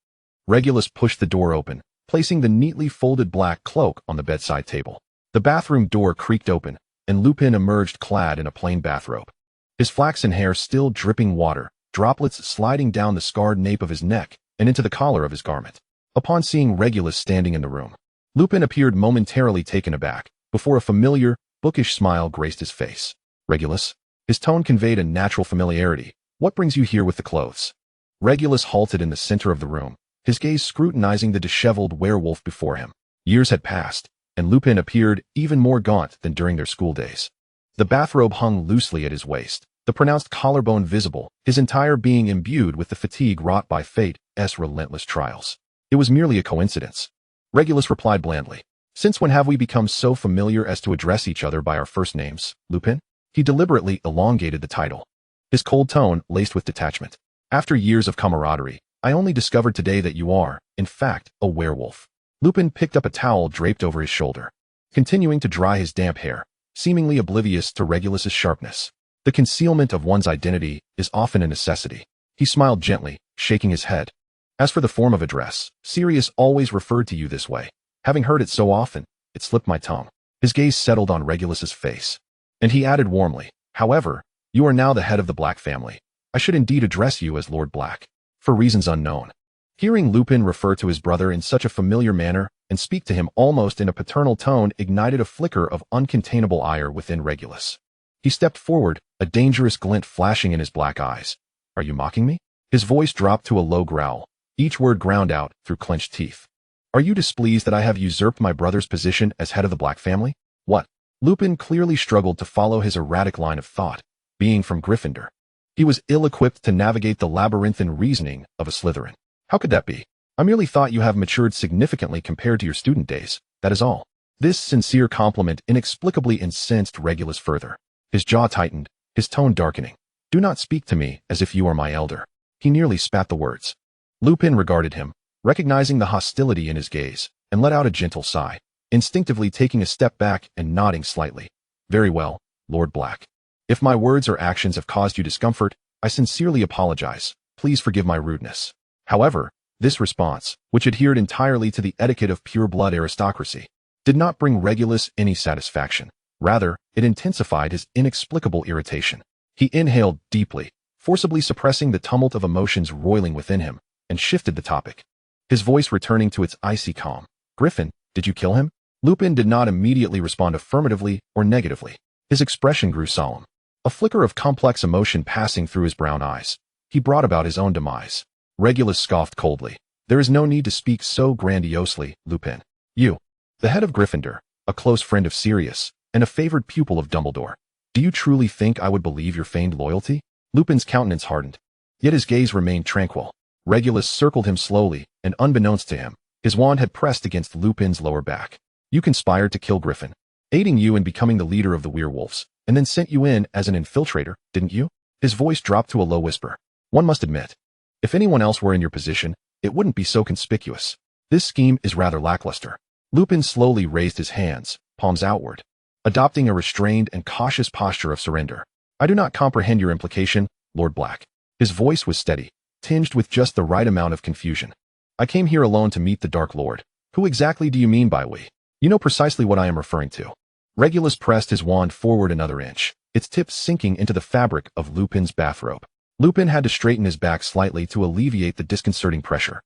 Regulus pushed the door open, placing the neatly folded black cloak on the bedside table. The bathroom door creaked open, and Lupin emerged clad in a plain bathrobe. His flaxen hair still dripping water, droplets sliding down the scarred nape of his neck and into the collar of his garment. Upon seeing Regulus standing in the room, Lupin appeared momentarily taken aback, before a familiar, bookish smile graced his face. Regulus? His tone conveyed a natural familiarity. What brings you here with the clothes? Regulus halted in the center of the room, his gaze scrutinizing the disheveled werewolf before him. Years had passed, and Lupin appeared even more gaunt than during their school days. The bathrobe hung loosely at his waist, the pronounced collarbone visible, his entire being imbued with the fatigue wrought by fate's relentless trials. It was merely a coincidence. Regulus replied blandly. Since when have we become so familiar as to address each other by our first names, Lupin? He deliberately elongated the title, his cold tone laced with detachment. After years of camaraderie, I only discovered today that you are, in fact, a werewolf. Lupin picked up a towel draped over his shoulder, continuing to dry his damp hair, seemingly oblivious to Regulus's sharpness. The concealment of one's identity is often a necessity. He smiled gently, shaking his head. As for the form of address, Sirius always referred to you this way. Having heard it so often, it slipped my tongue. His gaze settled on Regulus's face, and he added warmly, however, you are now the head of the Black family. I should indeed address you as Lord Black, for reasons unknown. Hearing Lupin refer to his brother in such a familiar manner and speak to him almost in a paternal tone ignited a flicker of uncontainable ire within Regulus. He stepped forward, a dangerous glint flashing in his black eyes. Are you mocking me? His voice dropped to a low growl, each word ground out through clenched teeth. Are you displeased that I have usurped my brother's position as head of the Black family? What? Lupin clearly struggled to follow his erratic line of thought, being from Gryffindor. He was ill-equipped to navigate the labyrinthine reasoning of a Slytherin. How could that be? I merely thought you have matured significantly compared to your student days, that is all. This sincere compliment inexplicably incensed Regulus further. His jaw tightened, his tone darkening. Do not speak to me as if you are my elder. He nearly spat the words. Lupin regarded him, recognizing the hostility in his gaze, and let out a gentle sigh, instinctively taking a step back and nodding slightly. Very well, Lord Black. If my words or actions have caused you discomfort, I sincerely apologize. Please forgive my rudeness. However, this response, which adhered entirely to the etiquette of pure-blood aristocracy, did not bring Regulus any satisfaction. Rather, it intensified his inexplicable irritation. He inhaled deeply, forcibly suppressing the tumult of emotions roiling within him, and shifted the topic, his voice returning to its icy calm. Griffin, Did you kill him? Lupin did not immediately respond affirmatively or negatively. His expression grew solemn, a flicker of complex emotion passing through his brown eyes. He brought about his own demise. Regulus scoffed coldly. There is no need to speak so grandiosely, Lupin. You, the head of Gryffindor, a close friend of Sirius, and a favored pupil of Dumbledore. Do you truly think I would believe your feigned loyalty? Lupin's countenance hardened, yet his gaze remained tranquil. Regulus circled him slowly, and unbeknownst to him, his wand had pressed against Lupin's lower back. You conspired to kill Griffin, aiding you in becoming the leader of the werewolves, and then sent you in as an infiltrator, didn't you? His voice dropped to a low whisper. One must admit, if anyone else were in your position, it wouldn't be so conspicuous. This scheme is rather lackluster. Lupin slowly raised his hands, palms outward, adopting a restrained and cautious posture of surrender. I do not comprehend your implication, Lord Black. His voice was steady, tinged with just the right amount of confusion. I came here alone to meet the Dark Lord. Who exactly do you mean by we? You know precisely what I am referring to. Regulus pressed his wand forward another inch, its tip sinking into the fabric of Lupin's bathrobe. Lupin had to straighten his back slightly to alleviate the disconcerting pressure.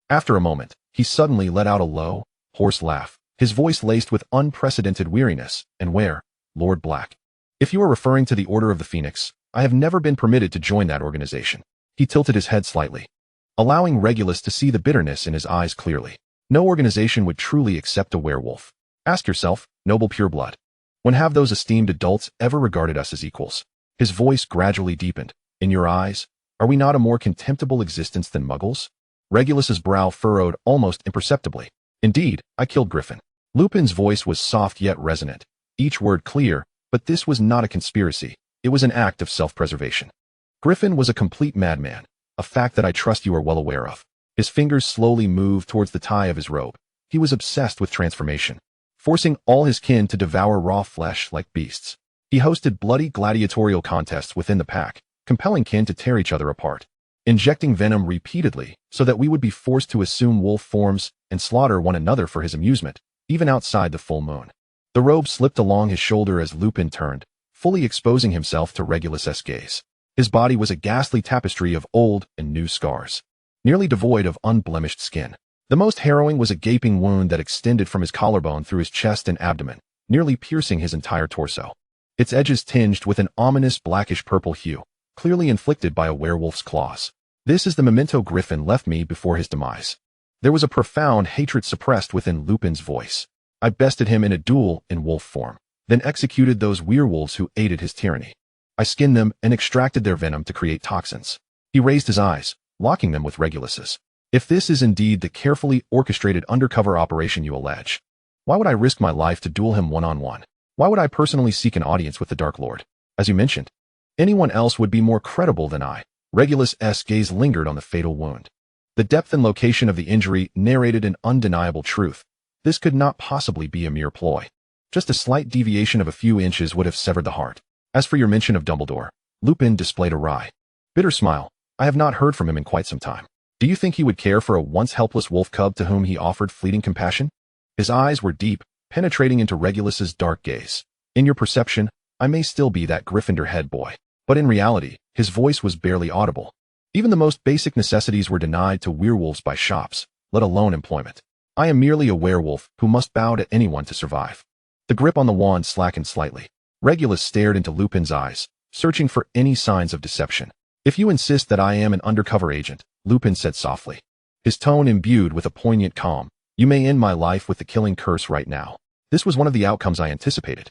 After a moment, he suddenly let out a low, hoarse laugh, his voice laced with unprecedented weariness. And where, Lord Black? If you are referring to the Order of the Phoenix, I have never been permitted to join that organization. He tilted his head slightly, allowing Regulus to see the bitterness in his eyes clearly. No organization would truly accept a werewolf. Ask yourself, noble pureblood, when have those esteemed adults ever regarded us as equals? His voice gradually deepened. In your eyes, are we not a more contemptible existence than muggles? Regulus's brow furrowed almost imperceptibly. Indeed, I killed Griffin. Lupin's voice was soft yet resonant, each word clear, but this was not a conspiracy. It was an act of self-preservation. Griffin was a complete madman, a fact that I trust you are well aware of. His fingers slowly moved towards the tie of his robe. He was obsessed with transformation, forcing all his kin to devour raw flesh like beasts. He hosted bloody gladiatorial contests within the pack, compelling kin to tear each other apart, injecting venom repeatedly so that we would be forced to assume wolf forms and slaughter one another for his amusement, even outside the full moon. The robe slipped along his shoulder as Lupin turned, fully exposing himself to Regulus's gaze. His body was a ghastly tapestry of old and new scars, nearly devoid of unblemished skin. The most harrowing was a gaping wound that extended from his collarbone through his chest and abdomen, nearly piercing his entire torso. Its edges tinged with an ominous blackish-purple hue, clearly inflicted by a werewolf's claws. This is the memento Griffin left me before his demise. There was a profound hatred suppressed within Lupin's voice. I bested him in a duel in wolf form, then executed those werewolves who aided his tyranny. I skinned them and extracted their venom to create toxins. He raised his eyes, locking them with Regulus's. If this is indeed the carefully orchestrated undercover operation you allege, why would I risk my life to duel him one-on-one? Why would I personally seek an audience with the Dark Lord? As you mentioned, anyone else would be more credible than I. Regulus's gaze lingered on the fatal wound. The depth and location of the injury narrated an undeniable truth. This could not possibly be a mere ploy. Just a slight deviation of a few inches would have severed the heart. As for your mention of Dumbledore, Lupin displayed a wry, bitter smile. I have not heard from him in quite some time. Do you think he would care for a once helpless wolf cub to whom he offered fleeting compassion? His eyes were deep, penetrating into Regulus's dark gaze. In your perception, I may still be that Gryffindor head boy, but in reality, his voice was barely audible. Even the most basic necessities were denied to werewolves by shops, let alone employment. I am merely a werewolf who must bow to anyone to survive. The grip on the wand slackened slightly. Regulus stared into Lupin's eyes, searching for any signs of deception. If you insist that I am an undercover agent, Lupin said softly, his tone imbued with a poignant calm, you may end my life with the killing curse right now. This was one of the outcomes I anticipated.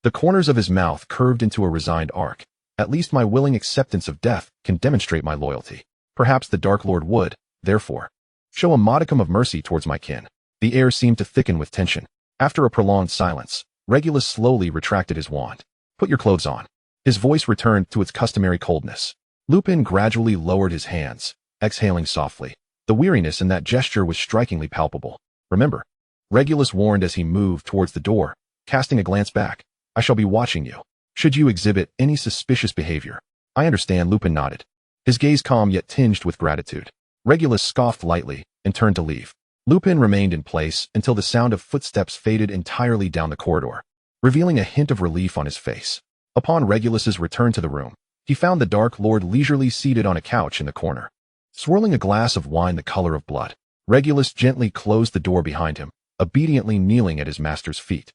The corners of his mouth curved into a resigned arc. At least my willing acceptance of death can demonstrate my loyalty. Perhaps the Dark Lord would, therefore, show a modicum of mercy towards my kin. The air seemed to thicken with tension. After a prolonged silence, Regulus slowly retracted his wand. Put your clothes on. His voice returned to its customary coldness. Lupin gradually lowered his hands, exhaling softly. The weariness in that gesture was strikingly palpable. Remember, Regulus warned as he moved towards the door, casting a glance back. I shall be watching you. Should you exhibit any suspicious behavior? I understand, Lupin nodded, his gaze calm yet tinged with gratitude. Regulus scoffed lightly and turned to leave. Lupin remained in place until the sound of footsteps faded entirely down the corridor, revealing a hint of relief on his face. Upon Regulus's return to the room, he found the Dark Lord leisurely seated on a couch in the corner, swirling a glass of wine the color of blood. Regulus gently closed the door behind him, obediently kneeling at his master's feet,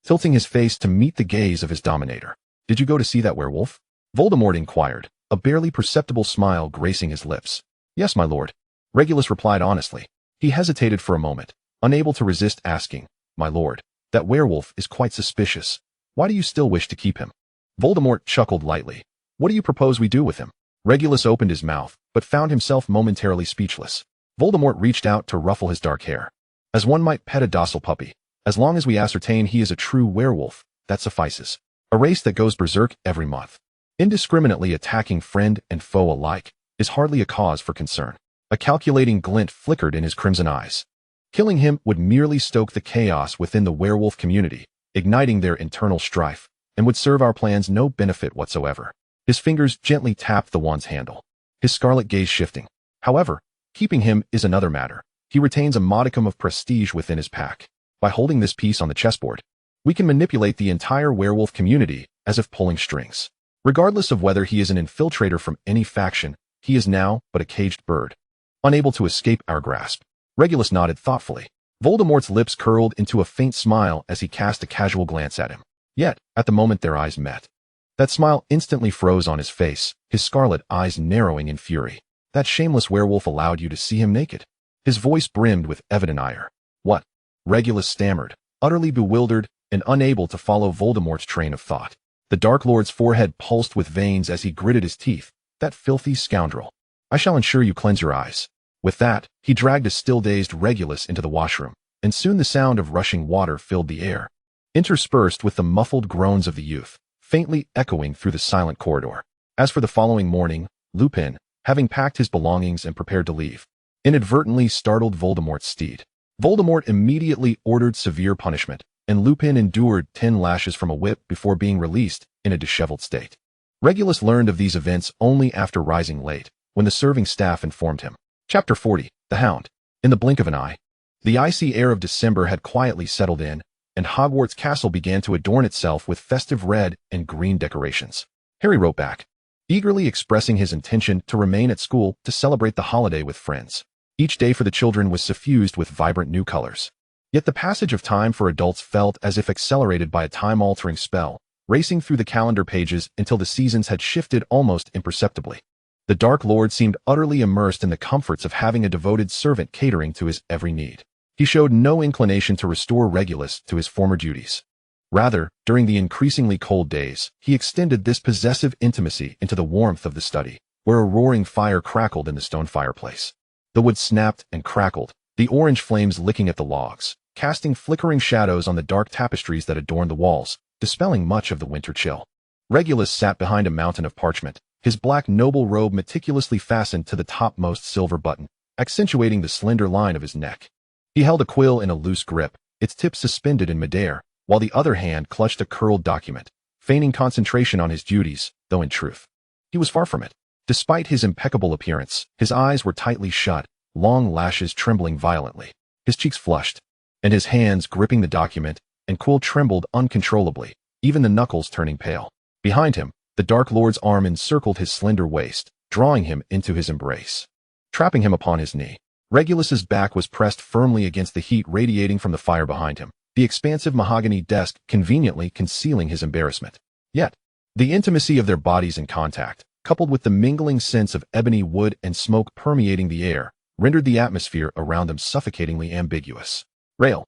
tilting his face to meet the gaze of his dominator. "Did you go to see that werewolf?" Voldemort inquired, a barely perceptible smile gracing his lips. "Yes, my lord," Regulus replied honestly. He hesitated for a moment, unable to resist asking, "My lord, that werewolf is quite suspicious. Why do you still wish to keep him?" Voldemort chuckled lightly. "What do you propose we do with him?" Regulus opened his mouth, but found himself momentarily speechless. Voldemort reached out to ruffle his dark hair. "As one might pet a docile puppy. As long as we ascertain he is a true werewolf, that suffices. A race that goes berserk every month, indiscriminately attacking friend and foe alike, is hardly a cause for concern." A calculating glint flickered in his crimson eyes. Killing him would merely stoke the chaos within the werewolf community, igniting their internal strife, and would serve our plans no benefit whatsoever. His fingers gently tapped the wand's handle, his scarlet gaze shifting. "However, keeping him is another matter. He retains a modicum of prestige within his pack. By holding this piece on the chessboard, we can manipulate the entire werewolf community as if pulling strings. Regardless of whether he is an infiltrator from any faction, he is now but a caged bird, unable to escape our grasp." Regulus nodded thoughtfully. Voldemort's lips curled into a faint smile as he cast a casual glance at him. Yet, at the moment their eyes met, that smile instantly froze on his face, his scarlet eyes narrowing in fury. "That shameless werewolf allowed you to see him naked?" His voice brimmed with evident ire. "What?" Regulus stammered, utterly bewildered and unable to follow Voldemort's train of thought. The Dark Lord's forehead pulsed with veins as he gritted his teeth. "That filthy scoundrel. I shall ensure you cleanse your eyes." With that, he dragged a still-dazed Regulus into the washroom, and soon the sound of rushing water filled the air, interspersed with the muffled groans of the youth, faintly echoing through the silent corridor. As for the following morning, Lupin, having packed his belongings and prepared to leave, inadvertently startled Voldemort's steed. Voldemort immediately ordered severe punishment, and Lupin endured 10 lashes from a whip before being released in a disheveled state. Regulus learned of these events only after rising late, when the serving staff informed him. Chapter 40, The Hound. In the blink of an eye, the icy air of December had quietly settled in, and Hogwarts Castle began to adorn itself with festive red and green decorations. Harry wrote back, eagerly expressing his intention to remain at school to celebrate the holiday with friends. Each day for the children was suffused with vibrant new colors. Yet the passage of time for adults felt as if accelerated by a time-altering spell, racing through the calendar pages until the seasons had shifted almost imperceptibly. The Dark Lord seemed utterly immersed in the comforts of having a devoted servant catering to his every need. He showed no inclination to restore Regulus to his former duties. Rather, during the increasingly cold days, he extended this possessive intimacy into the warmth of the study, where a roaring fire crackled in the stone fireplace. The wood snapped and crackled, the orange flames licking at the logs, casting flickering shadows on the dark tapestries that adorned the walls, dispelling much of the winter chill. Regulus sat behind a mountain of parchment, his black noble robe meticulously fastened to the topmost silver button, accentuating the slender line of his neck. He held a quill in a loose grip, its tip suspended in midair, while the other hand clutched a curled document, feigning concentration on his duties, though in truth, he was far from it. Despite his impeccable appearance, his eyes were tightly shut, long lashes trembling violently. His cheeks flushed, and his hands gripping the document and quill trembled uncontrollably, even the knuckles turning pale. Behind him, the Dark Lord's arm encircled his slender waist, drawing him into his embrace, trapping him upon his knee. Regulus's back was pressed firmly against the heat radiating from the fire behind him, the expansive mahogany desk conveniently concealing his embarrassment. Yet, the intimacy of their bodies in contact, coupled with the mingling sense of ebony wood and smoke permeating the air, rendered the atmosphere around them suffocatingly ambiguous. "Rail,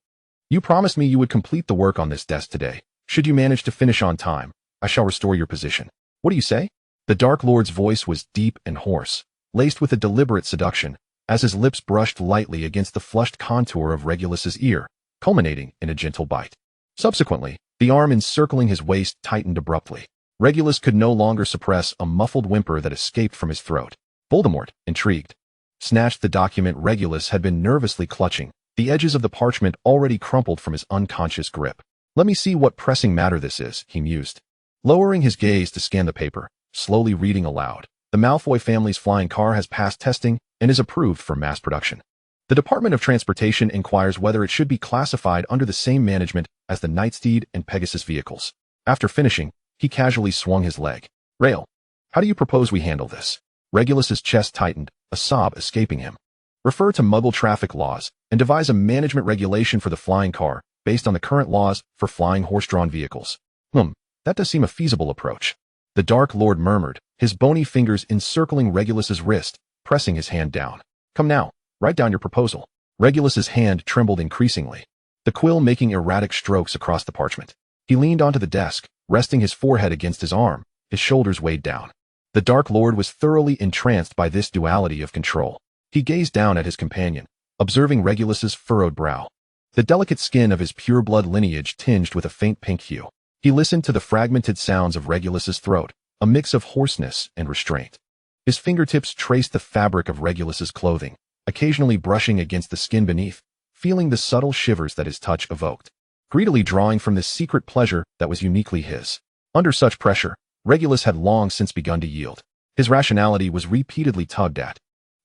you promised me you would complete the work on this desk today. Should you manage to finish on time, I shall restore your position. What do you say?" The Dark Lord's voice was deep and hoarse, laced with a deliberate seduction, as his lips brushed lightly against the flushed contour of Regulus's ear, culminating in a gentle bite. Subsequently, the arm encircling his waist tightened abruptly. Regulus could no longer suppress a muffled whimper that escaped from his throat. Voldemort, intrigued, snatched the document Regulus had been nervously clutching, the edges of the parchment already crumpled from his unconscious grip. "Let me see what pressing matter this is," he mused, lowering his gaze to scan the paper, slowly reading aloud. "The Malfoy family's flying car has passed testing and is approved for mass production. The Department of Transportation inquires whether it should be classified under the same management as the Nightsteed and Pegasus vehicles." After finishing, he casually swung his leg. "Rail, how do you propose we handle this?" Regulus's chest tightened, a sob escaping him. Refer to Muggle traffic laws and devise a management regulation for the flying car based on the current laws for flying horse-drawn vehicles. That does seem a feasible approach. The Dark Lord murmured, his bony fingers encircling Regulus's wrist, pressing his hand down. Come now, write down your proposal. Regulus's hand trembled increasingly, the quill making erratic strokes across the parchment. He leaned onto the desk, resting his forehead against his arm, his shoulders weighed down. The Dark Lord was thoroughly entranced by this duality of control. He gazed down at his companion, observing Regulus's furrowed brow. The delicate skin of his pure-blood lineage tinged with a faint pink hue. He listened to the fragmented sounds of Regulus's throat, a mix of hoarseness and restraint. His fingertips traced the fabric of Regulus's clothing, occasionally brushing against the skin beneath, feeling the subtle shivers that his touch evoked, greedily drawing from this secret pleasure that was uniquely his. Under such pressure, Regulus had long since begun to yield. His rationality was repeatedly tugged at,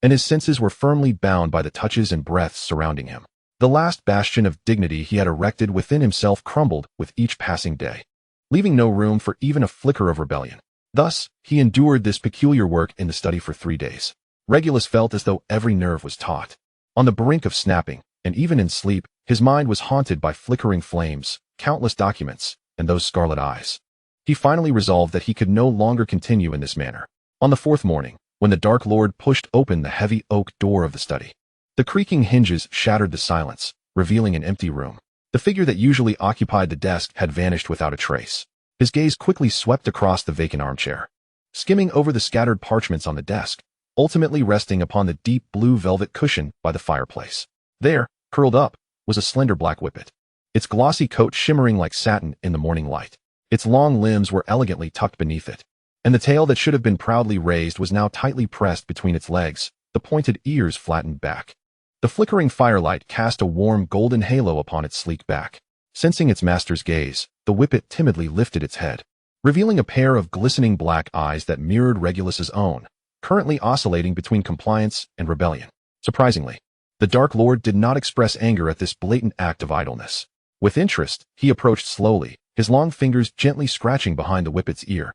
and his senses were firmly bound by the touches and breaths surrounding him. The last bastion of dignity he had erected within himself crumbled with each passing day, leaving no room for even a flicker of rebellion. Thus, he endured this peculiar work in the study for 3 days. Regulus felt as though every nerve was taut, on the brink of snapping, and even in sleep, his mind was haunted by flickering flames, countless documents, and those scarlet eyes. He finally resolved that he could no longer continue in this manner. On the 4th morning, when the Dark Lord pushed open the heavy oak door of the study, the creaking hinges shattered the silence, revealing an empty room. The figure that usually occupied the desk had vanished without a trace. His gaze quickly swept across the vacant armchair, skimming over the scattered parchments on the desk, ultimately resting upon the deep blue velvet cushion by the fireplace. There, curled up, was a slender black whippet, its glossy coat shimmering like satin in the morning light. Its long limbs were elegantly tucked beneath it, and the tail that should have been proudly raised was now tightly pressed between its legs, the pointed ears flattened back. The flickering firelight cast a warm golden halo upon its sleek back. Sensing its master's gaze, the whippet timidly lifted its head, revealing a pair of glistening black eyes that mirrored Regulus's own, currently oscillating between compliance and rebellion. Surprisingly, the Dark Lord did not express anger at this blatant act of idleness. With interest, he approached slowly, his long fingers gently scratching behind the whippet's ear.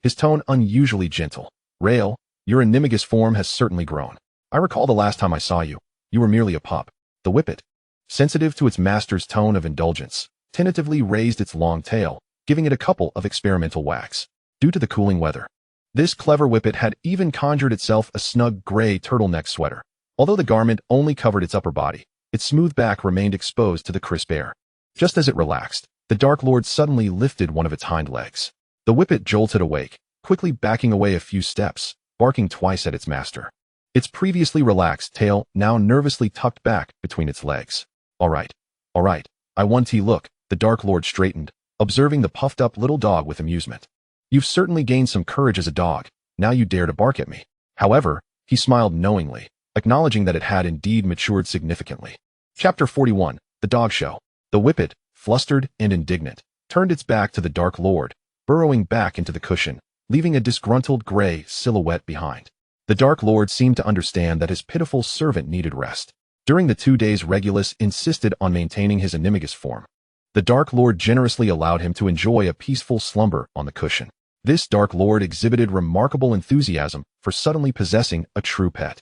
His tone unusually gentle. Rael, your animagus form has certainly grown. I recall the last time I saw you. You were merely a pup. The whippet, sensitive to its master's tone of indulgence, tentatively raised its long tail, giving it a couple of experimental whacks. Due to the cooling weather, this clever whippet had even conjured itself a snug gray turtleneck sweater. Although the garment only covered its upper body, its smooth back remained exposed to the crisp air. Just as it relaxed, the Dark Lord suddenly lifted one of its hind legs. The whippet jolted awake, quickly backing away a few steps, barking twice at its master. Its previously relaxed tail now nervously tucked back between its legs. All right, I want to look. The Dark Lord straightened, observing the puffed-up little dog with amusement. You've certainly gained some courage as a dog. Now you dare to bark at me. However, he smiled knowingly, acknowledging that it had indeed matured significantly. Chapter 41, The Dog Show. The whippet, flustered and indignant, turned its back to the Dark Lord, burrowing back into the cushion, leaving a disgruntled gray silhouette behind. The Dark Lord seemed to understand that his pitiful servant needed rest. During the 2 days Regulus insisted on maintaining his animagus form. The Dark Lord generously allowed him to enjoy a peaceful slumber on the cushion. This Dark Lord exhibited remarkable enthusiasm for suddenly possessing a true pet.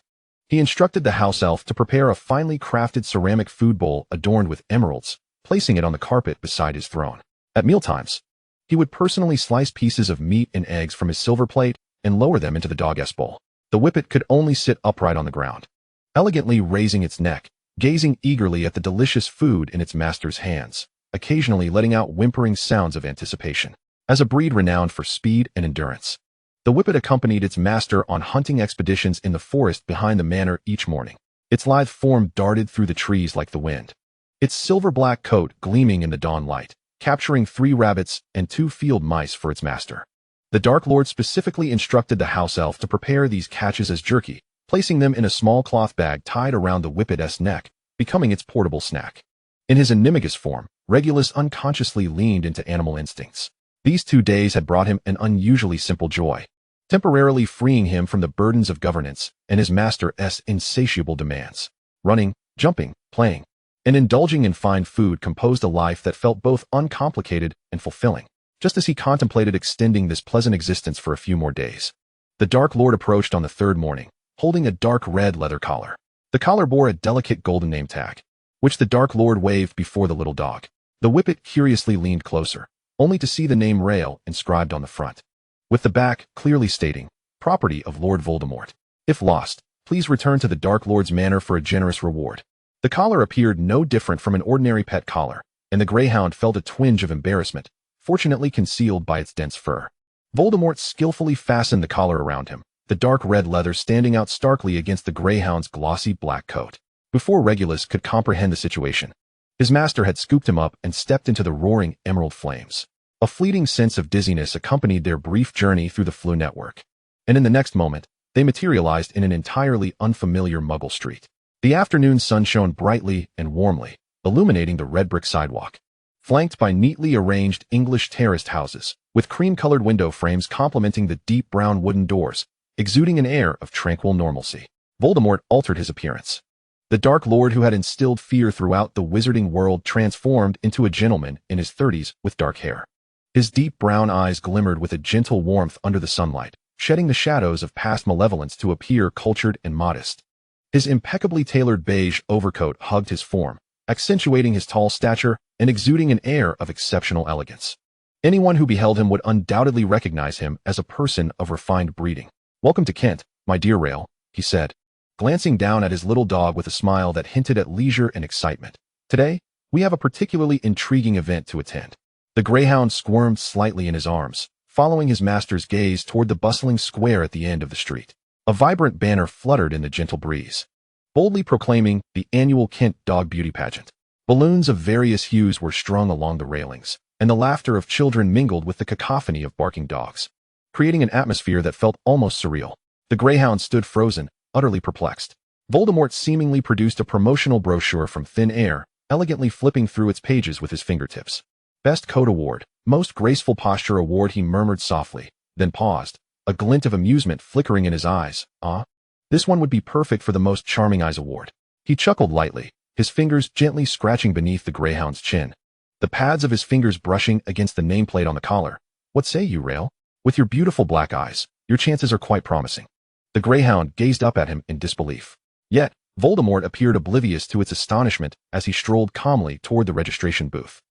He instructed the house elf to prepare a finely crafted ceramic food bowl adorned with emeralds, placing it on the carpet beside his throne. At mealtimes, he would personally slice pieces of meat and eggs from his silver plate and lower them into the dog-s bowl. The whippet could only sit upright on the ground, elegantly raising its neck, gazing eagerly at the delicious food in its master's hands, occasionally letting out whimpering sounds of anticipation. As a breed renowned for speed and endurance, the whippet accompanied its master on hunting expeditions in the forest behind the manor each morning. Its lithe form darted through the trees like the wind, its silver-black coat gleaming in the dawn light, capturing 3 rabbits and 2 field mice for its master. The Dark Lord specifically instructed the house elf to prepare these catches as jerky, placing them in a small cloth bag tied around the whippet's neck, becoming its portable snack. In his animagus form, Regulus unconsciously leaned into animal instincts. These 2 days had brought him an unusually simple joy, temporarily freeing him from the burdens of governance and his master's insatiable demands. Running, jumping, playing, and indulging in fine food composed a life that felt both uncomplicated and fulfilling. Just as he contemplated extending this pleasant existence for a few more days, the Dark Lord approached on the 3rd morning, holding a dark red leather collar. The collar bore a delicate golden name tag, which the Dark Lord waved before the little dog. The whippet curiously leaned closer, only to see the name Rail inscribed on the front, with the back clearly stating, "Property of Lord Voldemort. If lost, please return to the Dark Lord's manor for a generous reward." The collar appeared no different from an ordinary pet collar, and the greyhound felt a twinge of embarrassment, fortunately concealed by its dense fur. Voldemort skillfully fastened the collar around him, the dark red leather standing out starkly against the greyhound's glossy black coat. Before Regulus could comprehend the situation, his master had scooped him up and stepped into the roaring emerald flames. A fleeting sense of dizziness accompanied their brief journey through the Floo network, and in the next moment, they materialized in an entirely unfamiliar Muggle street. The afternoon sun shone brightly and warmly, illuminating the red brick sidewalk, flanked by neatly arranged English terraced houses, with cream-colored window frames complementing the deep brown wooden doors, exuding an air of tranquil normalcy. Voldemort altered his appearance. The Dark Lord who had instilled fear throughout the wizarding world transformed into a gentleman in his 30s with dark hair. His deep brown eyes glimmered with a gentle warmth under the sunlight, shedding the shadows of past malevolence to appear cultured and modest. His impeccably tailored beige overcoat hugged his form, accentuating his tall stature and exuding an air of exceptional elegance. Anyone who beheld him would undoubtedly recognize him as a person of refined breeding. "Welcome to Kent, my dear Rail," he said, glancing down at his little dog with a smile that hinted at leisure and excitement. "Today, we have a particularly intriguing event to attend." The greyhound squirmed slightly in his arms, following his master's gaze toward the bustling square at the end of the street. A vibrant banner fluttered in the gentle breeze, boldly proclaiming the annual Kent Dog Beauty Pageant. Balloons of various hues were strung along the railings, and the laughter of children mingled with the cacophony of barking dogs, creating an atmosphere that felt almost surreal. The greyhound stood frozen, utterly perplexed. Voldemort seemingly produced a promotional brochure from thin air, elegantly flipping through its pages with his fingertips. "Best Coat Award, Most Graceful Posture Award," he murmured softly, then paused, a glint of amusement flickering in his eyes. This one would be perfect for the Most Charming Eyes Award." He chuckled lightly, his fingers gently scratching beneath the greyhound's chin, the pads of his fingers brushing against the nameplate on the collar. "What say you, Rail? With your beautiful black eyes, your chances are quite promising." The greyhound gazed up at him in disbelief. Yet, Voldemort appeared oblivious to its astonishment as he strolled calmly toward the registration booth.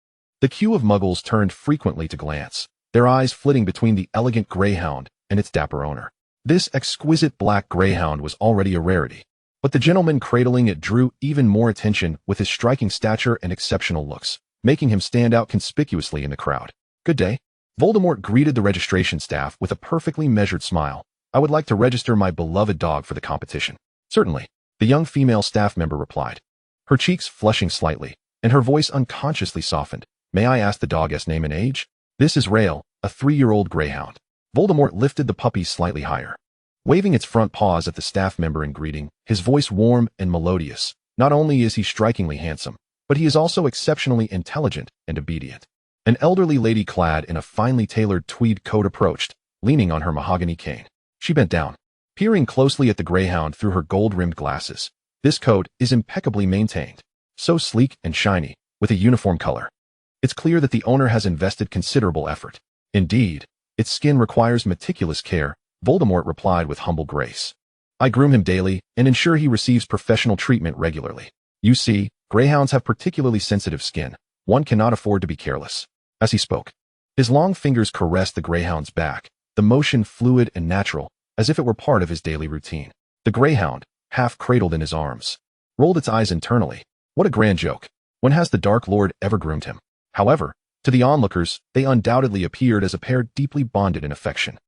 The queue of Muggles turned frequently to glance, their eyes flitting between the elegant greyhound and its dapper owner. This exquisite black greyhound was already a rarity, but the gentleman cradling it drew even more attention with his striking stature and exceptional looks, making him stand out conspicuously in the crowd. "Good day." Voldemort greeted the registration staff with a perfectly measured smile. "I would like to register my beloved dog for the competition." "Certainly," the young female staff member replied, her cheeks flushing slightly, and her voice unconsciously softened. "May I ask the dog's name and age?" "This is Rail, a 3-year-old greyhound." Voldemort lifted the puppy slightly higher, waving its front paws at the staff member in greeting, his voice warm and melodious. "Not only is he strikingly handsome, but he is also exceptionally intelligent and obedient." An elderly lady clad in a finely tailored tweed coat approached, leaning on her mahogany cane. She bent down, peering closely at the greyhound through her gold-rimmed glasses. "This coat is impeccably maintained, so sleek and shiny, with a uniform color. It's clear that the owner has invested considerable effort." "Indeed, its skin requires meticulous care," Voldemort replied with humble grace. "I groom him daily and ensure he receives professional treatment regularly. You see, greyhounds have particularly sensitive skin. One cannot afford to be careless." As he spoke, his long fingers caressed the greyhound's back, the motion fluid and natural, as if it were part of his daily routine. The greyhound, half cradled in his arms, rolled its eyes internally. What a grand joke. When has the Dark Lord ever groomed him? However, to the onlookers, they undoubtedly appeared as a pair deeply bonded in affection.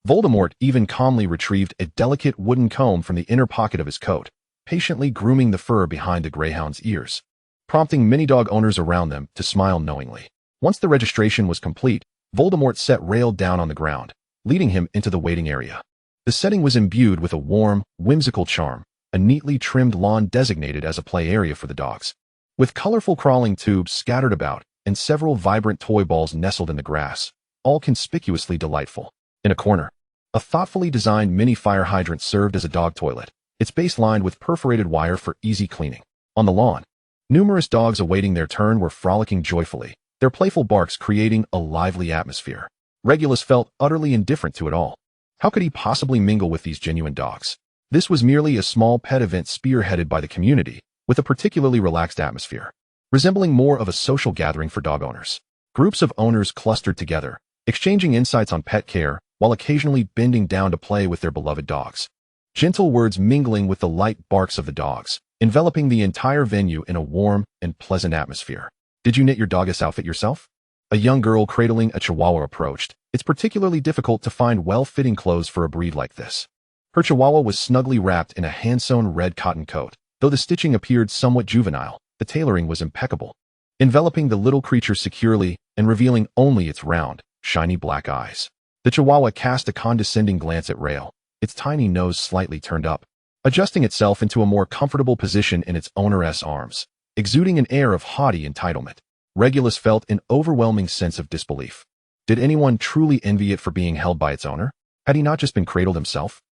Voldemort even calmly retrieved a delicate wooden comb from the inner pocket of his coat, patiently grooming the fur behind the greyhound's ears, prompting many dog owners around them to smile knowingly. Once the registration was complete, Voldemort set Rail down on the ground, leading him into the waiting area. The setting was imbued with a warm, whimsical charm, a neatly trimmed lawn designated as a play area for the dogs, with colorful crawling tubes scattered about and several vibrant toy balls nestled in the grass, all conspicuously delightful. In a corner, a thoughtfully designed mini fire hydrant served as a dog toilet, its base lined with perforated wire for easy cleaning. On the lawn, numerous dogs awaiting their turn were frolicking joyfully, their playful barks creating a lively atmosphere. Regulus felt utterly indifferent to it all. How could he possibly mingle with these genuine dogs? This was merely a small pet event spearheaded by the community, with a particularly relaxed atmosphere, resembling more of a social gathering for dog owners. Groups of owners clustered together, exchanging insights on pet care, while occasionally bending down to play with their beloved dogs. Gentle words mingling with the light barks of the dogs, enveloping the entire venue in a warm and pleasant atmosphere. Did you knit your dog's outfit yourself? A young girl cradling a Chihuahua approached. It's particularly difficult to find well-fitting clothes for a breed like this. Her Chihuahua was snugly wrapped in a hand-sewn red cotton coat. Though the stitching appeared somewhat juvenile, the tailoring was impeccable, enveloping the little creature securely and revealing only its round, shiny black eyes. The Chihuahua cast a condescending glance at Rail, its tiny nose slightly turned up, adjusting itself into a more comfortable position in its owner's arms, exuding an air of haughty entitlement. Regulus felt an overwhelming sense of disbelief. Did anyone truly envy it for being held by its owner? Had he not just been cradled himself?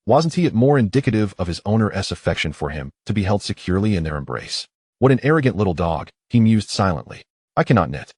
Wasn't it more indicative of his owner's affection for him to be held securely in their embrace? What an arrogant little dog, he mused silently. I cannot knit.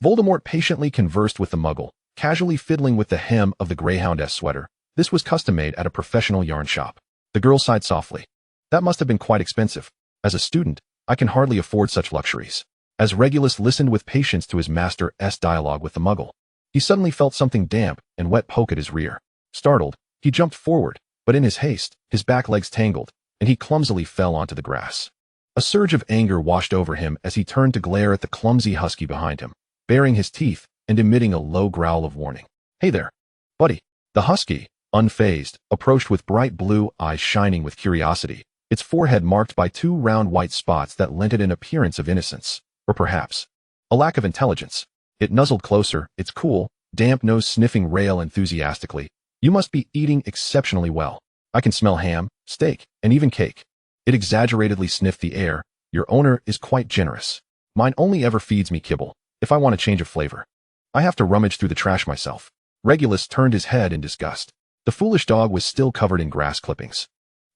Voldemort patiently conversed with the muggle, casually fiddling with the hem of the Greyhound's sweater. This was custom-made at a professional yarn shop. The girl sighed softly. That must have been quite expensive. As a student, I can hardly afford such luxuries. As Regulus listened with patience to his master's dialogue with the muggle, he suddenly felt something damp and wet poke at his rear. Startled, he jumped forward, but in his haste, his back legs tangled, and he clumsily fell onto the grass. A surge of anger washed over him as he turned to glare at the clumsy husky behind him, baring his teeth and emitting a low growl of warning. Hey there, buddy. The husky, unfazed, approached with bright blue eyes shining with curiosity, its forehead marked by two round white spots that lent it an appearance of innocence, or perhaps a lack of intelligence. It nuzzled closer, its cool, damp nose sniffing Rail enthusiastically. You must be eating exceptionally well. I can smell ham, steak, and even cake. It exaggeratedly sniffed the air. Your owner is quite generous. Mine only ever feeds me kibble, if I want a change of flavor. I have to rummage through the trash myself. Regulus turned his head in disgust. The foolish dog was still covered in grass clippings,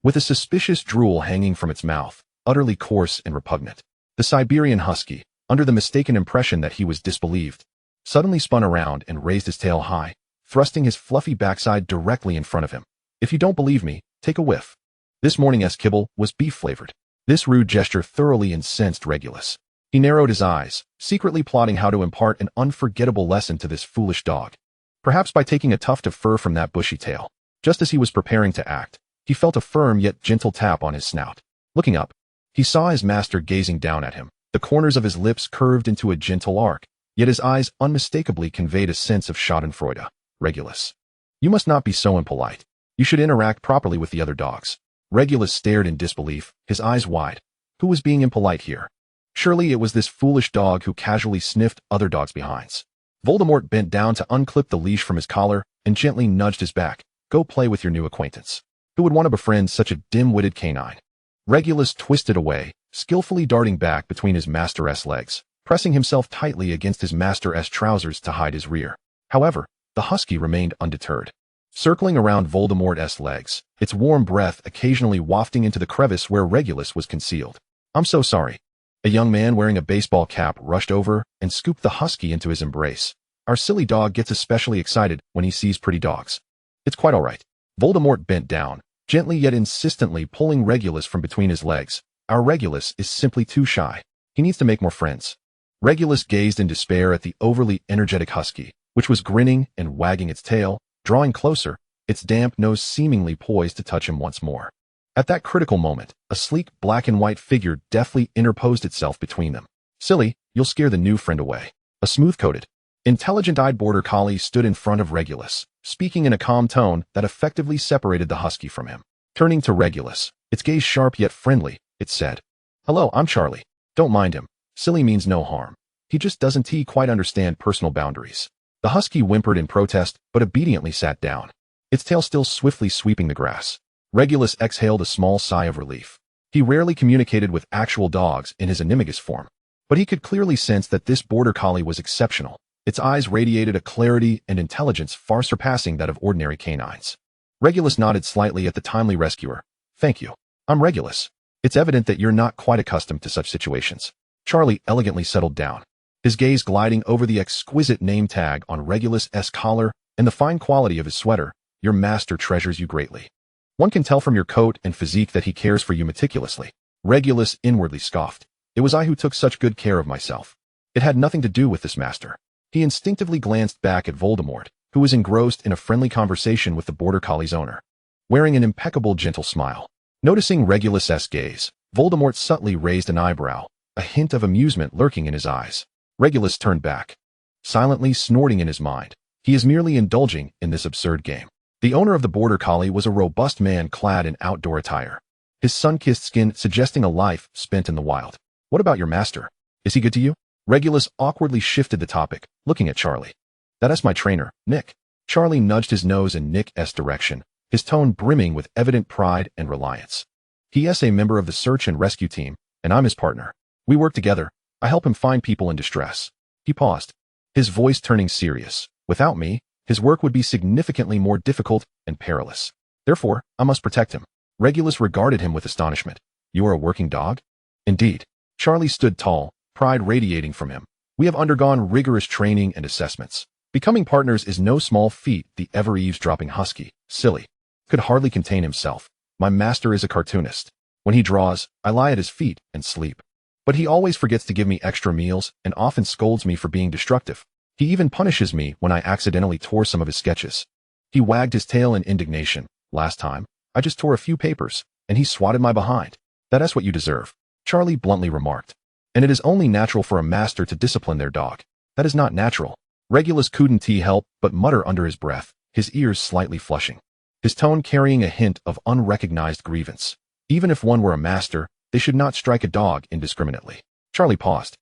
with a suspicious drool hanging from its mouth, utterly coarse and repugnant. The Siberian husky, under the mistaken impression that he was disbelieved, suddenly spun around and raised his tail high, thrusting his fluffy backside directly in front of him. If you don't believe me, take a whiff. This morning's kibble was beef-flavored. This rude gesture thoroughly incensed Regulus. He narrowed his eyes, secretly plotting how to impart an unforgettable lesson to this foolish dog. Perhaps by taking a tuft of fur from that bushy tail. Just as he was preparing to act, he felt a firm yet gentle tap on his snout. Looking up, he saw his master gazing down at him. The corners of his lips curved into a gentle arc, yet his eyes unmistakably conveyed a sense of schadenfreude. Regulus, you must not be so impolite. You should interact properly with the other dogs. Regulus stared in disbelief, his eyes wide. Who was being impolite here? Surely it was this foolish dog who casually sniffed other dogs' behinds. Voldemort bent down to unclip the leash from his collar and gently nudged his back. Go play with your new acquaintance. Who would want to befriend such a dim-witted canine? Regulus twisted away, skillfully darting back between his master's legs, pressing himself tightly against his master's trousers to hide his rear. However, the husky remained undeterred, circling around Voldemort's legs, its warm breath occasionally wafting into the crevice where Regulus was concealed. I'm so sorry. A young man wearing a baseball cap rushed over and scooped the husky into his embrace. Our silly dog gets especially excited when he sees pretty dogs. It's quite all right. Voldemort bent down, gently yet insistently pulling Regulus from between his legs. Our Regulus is simply too shy. He needs to make more friends. Regulus gazed in despair at the overly energetic husky, which was grinning and wagging its tail, drawing closer, its damp nose seemingly poised to touch him once more. At that critical moment, a sleek black and white figure deftly interposed itself between them. Silly, you'll scare the new friend away. A smooth-coated, intelligent-eyed border collie stood in front of Regulus, speaking in a calm tone that effectively separated the husky from him. Turning to Regulus, its gaze sharp yet friendly, it said, Hello, I'm Charlie. Don't mind him. Silly means no harm. He just doesn't quite understand personal boundaries. The husky whimpered in protest, but obediently sat down, its tail still swiftly sweeping the grass. Regulus exhaled a small sigh of relief. He rarely communicated with actual dogs in his animagus form, but he could clearly sense that this border collie was exceptional. Its eyes radiated a clarity and intelligence far surpassing that of ordinary canines. Regulus nodded slightly at the timely rescuer. Thank you. I'm Regulus. It's evident that you're not quite accustomed to such situations. Charlie elegantly settled down, his gaze gliding over the exquisite name tag on Regulus's collar and the fine quality of his sweater. Your master treasures you greatly. One can tell from your coat and physique that he cares for you meticulously. Regulus inwardly scoffed. It was I who took such good care of myself. It had nothing to do with this master. He instinctively glanced back at Voldemort, who was engrossed in a friendly conversation with the border collie's owner, wearing an impeccable gentle smile. Noticing Regulus's gaze, Voldemort subtly raised an eyebrow, a hint of amusement lurking in his eyes. Regulus turned back, silently snorting in his mind. He is merely indulging in this absurd game. The owner of the border collie was a robust man clad in outdoor attire, his sun-kissed skin suggesting a life spent in the wild. What about your master? Is he good to you? Regulus awkwardly shifted the topic, looking at Charlie. That is my trainer, Nick. Charlie nudged his nose in Nick's direction, his tone brimming with evident pride and reliance. He is a member of the search and rescue team, and I'm his partner. We work together. I help him find people in distress. He paused, his voice turning serious. Without me, his work would be significantly more difficult and perilous. Therefore, I must protect him. Regulus regarded him with astonishment. You are a working dog? Indeed. Charlie stood tall, pride radiating from him. We have undergone rigorous training and assessments. Becoming partners is no small feat. The ever-eavesdropping husky, silly, could hardly contain himself. My master is a cartoonist. When he draws, I lie at his feet and sleep. But he always forgets to give me extra meals and often scolds me for being destructive. He even punishes me when I accidentally tore some of his sketches. He wagged his tail in indignation. Last time, I just tore a few papers, and he swatted my behind. That is what you deserve, Charlie bluntly remarked. And it is only natural for a master to discipline their dog. That is not natural. Regulus couldn't help but mutter under his breath, his ears slightly flushing, his tone carrying a hint of unrecognized grievance. Even if one were a master, they should not strike a dog indiscriminately. Charlie paused,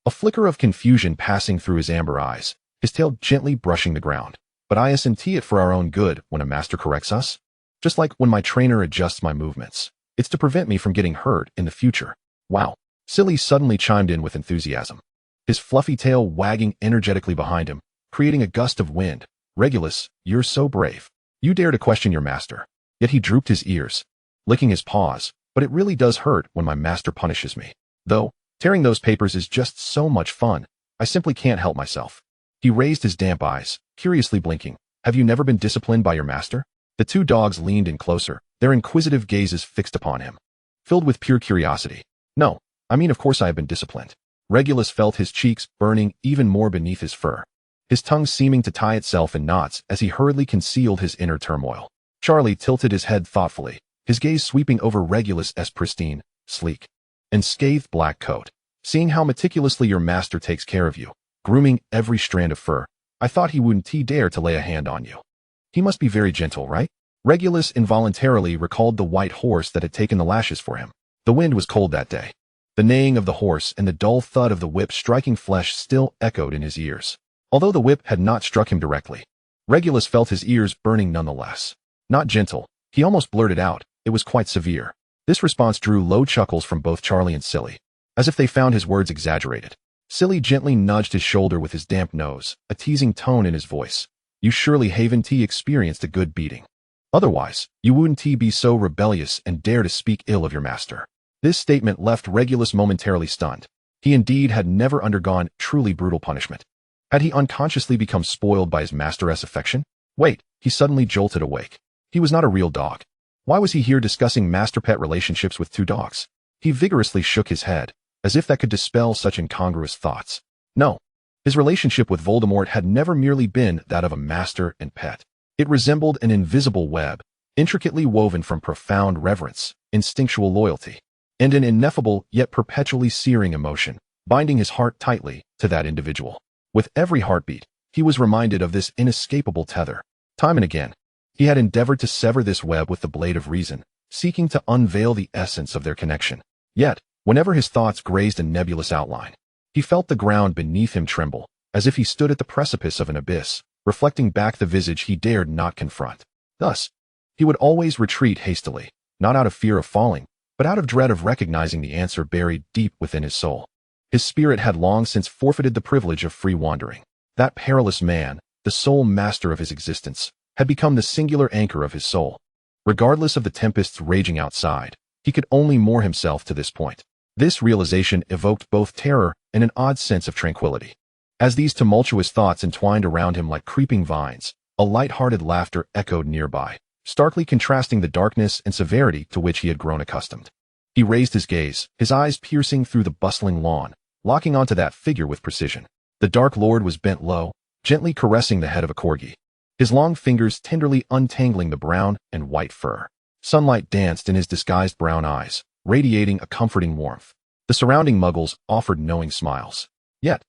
a flicker of confusion passing through his amber eyes, his tail gently brushing the ground. But I isn't it for our own good when a master corrects us? Just like when my trainer adjusts my movements. It's to prevent me from getting hurt in the future. Wow. Silly suddenly chimed in with enthusiasm, his fluffy tail wagging energetically behind him, creating a gust of wind. Regulus, you're so brave. You dare to question your master. Yet he drooped his ears, licking his paws. But it really does hurt when my master punishes me. Though, tearing those papers is just so much fun. I simply can't help myself. He raised his damp eyes, curiously blinking. Have you never been disciplined by your master? The two dogs leaned in closer, their inquisitive gazes fixed upon him, filled with pure curiosity. No, I mean of course I have been disciplined. Regulus felt his cheeks burning even more beneath his fur, his tongue seeming to tie itself in knots as he hurriedly concealed his inner turmoil. Charlie tilted his head thoughtfully, his gaze sweeping over Regulus's pristine, sleek, and scathed black coat. Seeing how meticulously your master takes care of you, grooming every strand of fur, I thought he wouldn't dare to lay a hand on you. He must be very gentle, right? Regulus involuntarily recalled the white horse that had taken the lashes for him. The wind was cold that day. The neighing of the horse and the dull thud of the whip striking flesh still echoed in his ears. Although the whip had not struck him directly, Regulus felt his ears burning nonetheless. Not gentle, he almost blurted out. It was quite severe. This response drew low chuckles from both Charlie and Silly, as if they found his words exaggerated. Silly gently nudged his shoulder with his damp nose, a teasing tone in his voice. You surely haven't experienced a good beating. Otherwise, you wouldn't be so rebellious and dare to speak ill of your master. This statement left Regulus momentarily stunned. He indeed had never undergone truly brutal punishment. Had he unconsciously become spoiled by his master's affection? Wait, he suddenly jolted awake. He was not a real dog. Why was he here discussing master-pet relationships with two dogs? He vigorously shook his head, as if that could dispel such incongruous thoughts. No, his relationship with Voldemort had never merely been that of a master and pet. It resembled an invisible web, intricately woven from profound reverence, instinctual loyalty, and an ineffable yet perpetually searing emotion, binding his heart tightly to that individual. With every heartbeat, he was reminded of this inescapable tether. Time and again, he had endeavored to sever this web with the blade of reason, seeking to unveil the essence of their connection. Yet, whenever his thoughts grazed a nebulous outline, he felt the ground beneath him tremble, as if he stood at the precipice of an abyss, reflecting back the visage he dared not confront. Thus, he would always retreat hastily, not out of fear of falling, but out of dread of recognizing the answer buried deep within his soul. His spirit had long since forfeited the privilege of free wandering. That perilous man, the sole master of his existence, had become the singular anchor of his soul. Regardless of the tempests raging outside, he could only moor himself to this point. This realization evoked both terror and an odd sense of tranquility. As these tumultuous thoughts entwined around him like creeping vines, a light-hearted laughter echoed nearby, starkly contrasting the darkness and severity to which he had grown accustomed. He raised his gaze, his eyes piercing through the bustling lawn, locking onto that figure with precision. The Dark Lord was bent low, gently caressing the head of a corgi, his long fingers tenderly untangling the brown and white fur. Sunlight danced in his disguised brown eyes, radiating a comforting warmth. The surrounding muggles offered knowing smiles. Yet,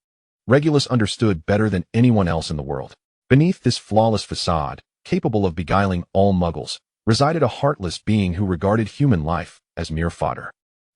Regulus understood better than anyone else in the world. Beneath this flawless facade, capable of beguiling all muggles, resided a heartless being who regarded human life as mere fodder.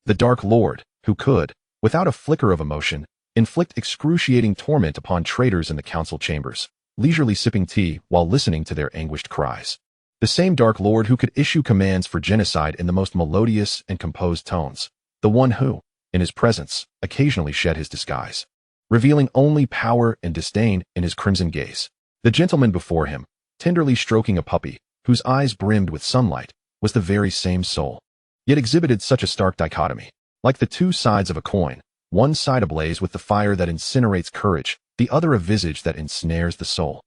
The Dark Lord, who could, without a flicker of emotion, inflict excruciating torment upon traitors in the council chambers, leisurely sipping tea while listening to their anguished cries. The same Dark Lord who could issue commands for genocide in the most melodious and composed tones. The one who, in his presence, occasionally shed his disguise, revealing only power and disdain in his crimson gaze. The gentleman before him, tenderly stroking a puppy, whose eyes brimmed with sunlight, was the very same soul, yet exhibited such a stark dichotomy. Like the two sides of a coin, one side ablaze with the fire that incinerates courage, the other a visage that ensnares the soul.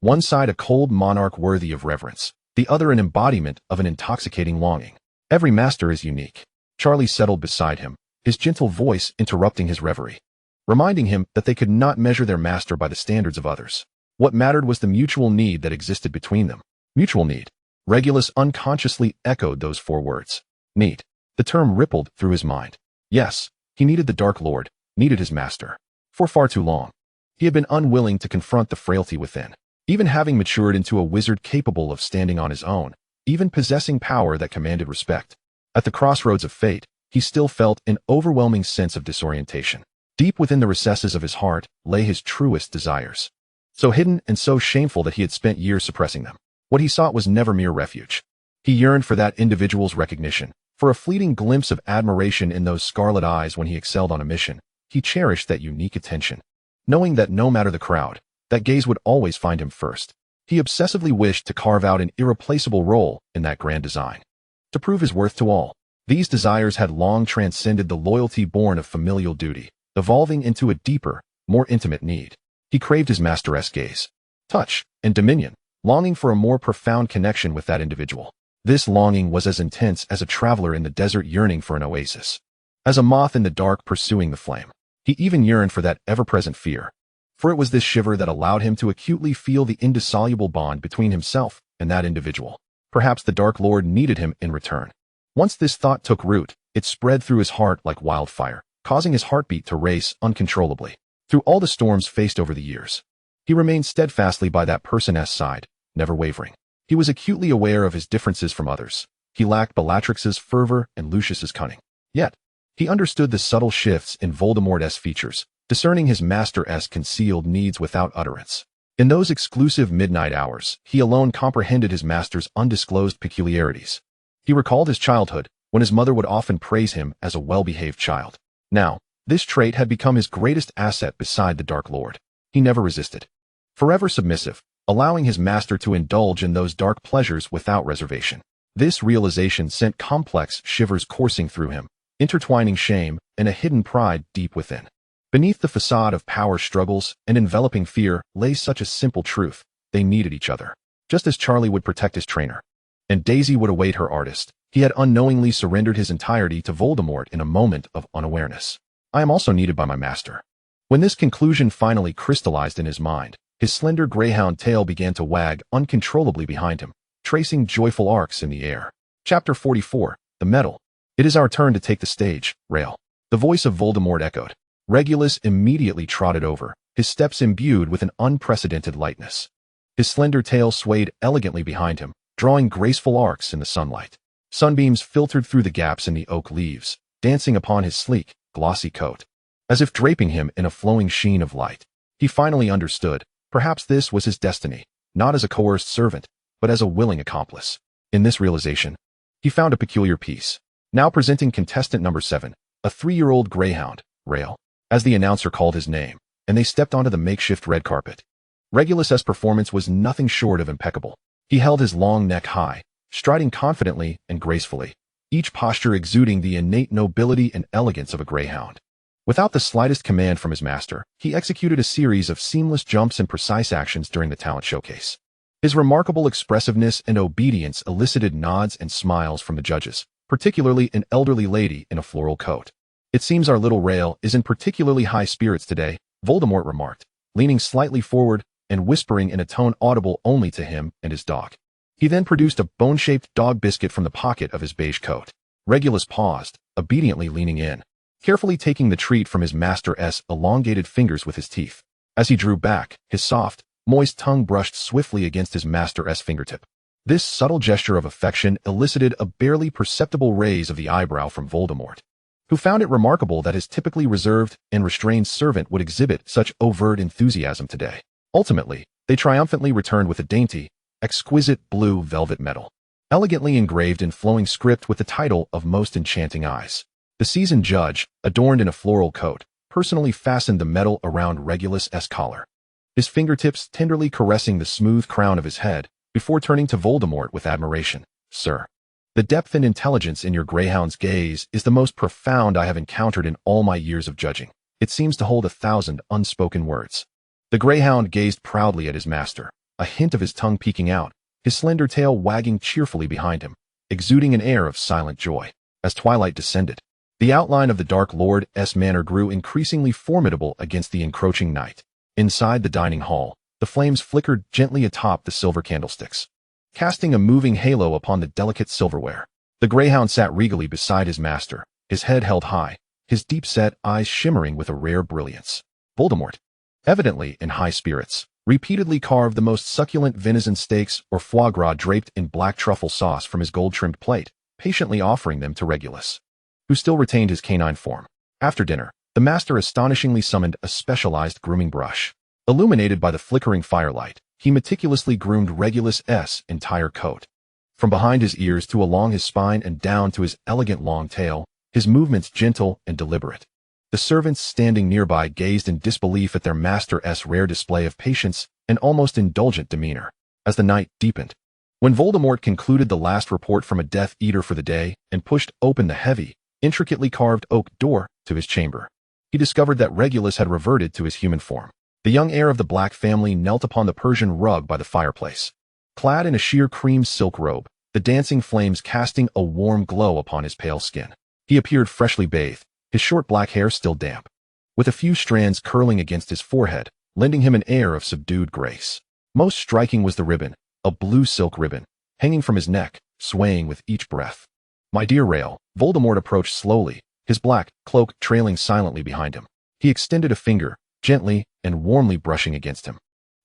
One side a cold monarch worthy of reverence, the other an embodiment of an intoxicating longing. Every master is unique. Charlie settled beside him, his gentle voice interrupting his reverie, reminding him that they could not measure their master by the standards of others. What mattered was the mutual need that existed between them. Mutual need. Regulus unconsciously echoed those four words. Need. The term rippled through his mind. Yes, he needed the Dark Lord, needed his master. For far too long, he had been unwilling to confront the frailty within. Even having matured into a wizard capable of standing on his own, even possessing power that commanded respect, at the crossroads of fate, he still felt an overwhelming sense of disorientation. Deep within the recesses of his heart lay his truest desires, so hidden and so shameful that he had spent years suppressing them. What he sought was never mere refuge. He yearned for that individual's recognition, for a fleeting glimpse of admiration in those scarlet eyes when he excelled on a mission. He cherished that unique attention, knowing that no matter the crowd, that gaze would always find him first. He obsessively wished to carve out an irreplaceable role in that grand design, to prove his worth to all. These desires had long transcended the loyalty born of familial duty, evolving into a deeper, more intimate need. He craved his master's gaze, touch, and dominion, longing for a more profound connection with that individual. This longing was as intense as a traveler in the desert yearning for an oasis, as a moth in the dark pursuing the flame. He even yearned for that ever-present fear, for it was this shiver that allowed him to acutely feel the indissoluble bond between himself and that individual. Perhaps the Dark Lord needed him in return. Once this thought took root, it spread through his heart like wildfire, causing his heartbeat to race uncontrollably. Through all the storms faced over the years, he remained steadfastly by that person's side, never wavering. He was acutely aware of his differences from others. He lacked Bellatrix's fervor and Lucius's cunning. Yet, he understood the subtle shifts in Voldemort's features, discerning his master's concealed needs without utterance. In those exclusive midnight hours, he alone comprehended his master's undisclosed peculiarities. He recalled his childhood, when his mother would often praise him as a well-behaved child. Now, this trait had become his greatest asset beside the Dark Lord. He never resisted. Forever submissive, allowing his master to indulge in those dark pleasures without reservation. This realization sent complex shivers coursing through him, intertwining shame and a hidden pride deep within. Beneath the facade of power struggles and enveloping fear lay such a simple truth: they needed each other. Just as Charlie would protect his trainer, and Daisy would await her artist, he had unknowingly surrendered his entirety to Voldemort in a moment of unawareness. I am also needed by my master. When this conclusion finally crystallized in his mind, his slender greyhound tail began to wag uncontrollably behind him, tracing joyful arcs in the air. Chapter 44, The Medal. It is our turn to take the stage, Rail. The voice of Voldemort echoed. Regulus immediately trotted over, his steps imbued with an unprecedented lightness. His slender tail swayed elegantly behind him, drawing graceful arcs in the sunlight. Sunbeams filtered through the gaps in the oak leaves, dancing upon his sleek, glossy coat, as if draping him in a flowing sheen of light. He finally understood. Perhaps this was his destiny, not as a coerced servant, but as a willing accomplice. In this realization, he found a peculiar peace. Now presenting contestant number 7, a 3-year-old greyhound, Rail, as the announcer called his name, and they stepped onto the makeshift red carpet. Regulus's performance was nothing short of impeccable. He held his long neck high, striding confidently and gracefully, each posture exuding the innate nobility and elegance of a greyhound. Without the slightest command from his master, he executed a series of seamless jumps and precise actions during the talent showcase. His remarkable expressiveness and obedience elicited nods and smiles from the judges, particularly an elderly lady in a floral coat. "It seems our little Rael is in particularly high spirits today," Voldemort remarked, leaning slightly forward and whispering in a tone audible only to him and his dog. He then produced a bone-shaped dog biscuit from the pocket of his beige coat. Regulus paused, obediently leaning in, carefully taking the treat from his master's elongated fingers with his teeth. As he drew back, his soft, moist tongue brushed swiftly against his master's fingertip. This subtle gesture of affection elicited a barely perceptible raise of the eyebrow from Voldemort, who found it remarkable that his typically reserved and restrained servant would exhibit such overt enthusiasm today. Ultimately, they triumphantly returned with a dainty, exquisite blue velvet medal, elegantly engraved in flowing script with the title of Most Enchanting Eyes. The seasoned judge, adorned in a floral coat, personally fastened the medal around Regulus's collar, his fingertips tenderly caressing the smooth crown of his head, before turning to Voldemort with admiration. "Sir, the depth and intelligence in your greyhound's gaze is the most profound I have encountered in all my years of judging. It seems to hold 1,000 unspoken words." The greyhound gazed proudly at his master, a hint of his tongue peeking out, his slender tail wagging cheerfully behind him, exuding an air of silent joy. As twilight descended, the outline of the Dark Lord's manor grew increasingly formidable against the encroaching night. Inside the dining hall, the flames flickered gently atop the silver candlesticks, casting a moving halo upon the delicate silverware. The greyhound sat regally beside his master, his head held high, his deep-set eyes shimmering with a rare brilliance. Voldemort, evidently in high spirits, repeatedly carved the most succulent venison steaks or foie gras draped in black truffle sauce from his gold-trimmed plate, patiently offering them to Regulus, who still retained his canine form. After dinner, the master astonishingly summoned a specialized grooming brush. Illuminated by the flickering firelight, he meticulously groomed Regulus's entire coat. From behind his ears to along his spine and down to his elegant long tail, his movements gentle and deliberate. The servants standing nearby gazed in disbelief at their master's rare display of patience and almost indulgent demeanor. As the night deepened, when Voldemort concluded the last report from a Death Eater for the day and pushed open the heavy, intricately carved oak door to his chamber, he discovered that Regulus had reverted to his human form. The young heir of the Black family knelt upon the Persian rug by the fireplace, clad in a sheer cream silk robe, the dancing flames casting a warm glow upon his pale skin. He appeared freshly bathed, his short black hair still damp, with a few strands curling against his forehead, lending him an air of subdued grace. Most striking was the ribbon, a blue silk ribbon, hanging from his neck, swaying with each breath. "My dear Rael," Voldemort approached slowly, his black cloak trailing silently behind him. He extended a finger, gently and warmly brushing against him.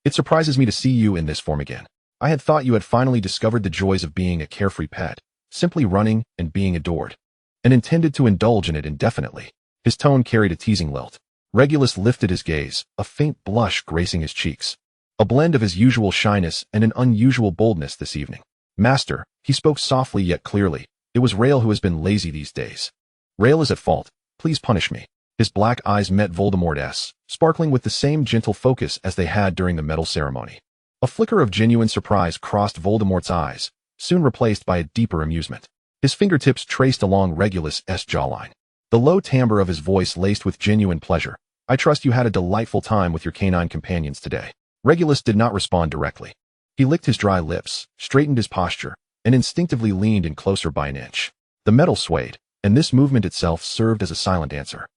"It surprises me to see you in this form again. I had thought you had finally discovered the joys of being a carefree pet, simply running and being adored, and intended to indulge in it indefinitely." His tone carried a teasing lilt. Regulus lifted his gaze, a faint blush gracing his cheeks, a blend of his usual shyness and an unusual boldness this evening. "Master," he spoke softly yet clearly, "it was Rael who has been lazy these days. Rael is at fault. Please punish me." His black eyes met Voldemort's, sparkling with the same gentle focus as they had during the medal ceremony. A flicker of genuine surprise crossed Voldemort's eyes, soon replaced by a deeper amusement. His fingertips traced along Regulus's jawline, the low timbre of his voice laced with genuine pleasure. "I trust you had a delightful time with your canine companions today." Regulus did not respond directly. He licked his dry lips, straightened his posture, and instinctively leaned in closer by an inch. The medal swayed, and this movement itself served as a silent answer,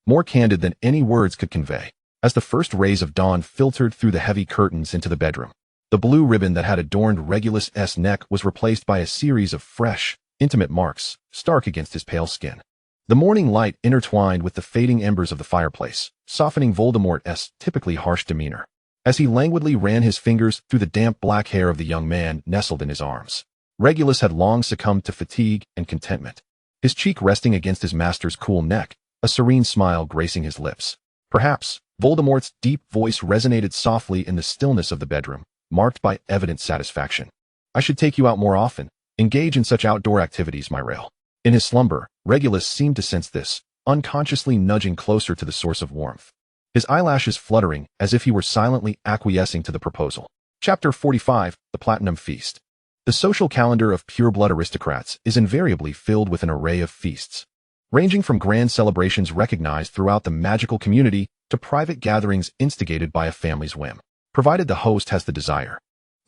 more candid than any words could convey. As the first rays of dawn filtered through the heavy curtains into the bedroom, the blue ribbon that had adorned Regulus's neck was replaced by a series of fresh, intimate marks, stark against his pale skin. The morning light intertwined with the fading embers of the fireplace, softening Voldemort's typically harsh demeanor, as he languidly ran his fingers through the damp black hair of the young man nestled in his arms. Regulus had long succumbed to fatigue and contentment, his cheek resting against his master's cool neck, a serene smile gracing his lips. Perhaps Voldemort's deep voice resonated softly in the stillness of the bedroom, marked by evident satisfaction. "I should take you out more often. Engage in such outdoor activities, my Rael." In his slumber, Regulus seemed to sense this, unconsciously nudging closer to the source of warmth, his eyelashes fluttering as if he were silently acquiescing to the proposal. Chapter 45, The Platinum Feast. The social calendar of pureblood aristocrats is invariably filled with an array of feasts, ranging from grand celebrations recognized throughout the magical community to private gatherings instigated by a family's whim, provided the host has the desire.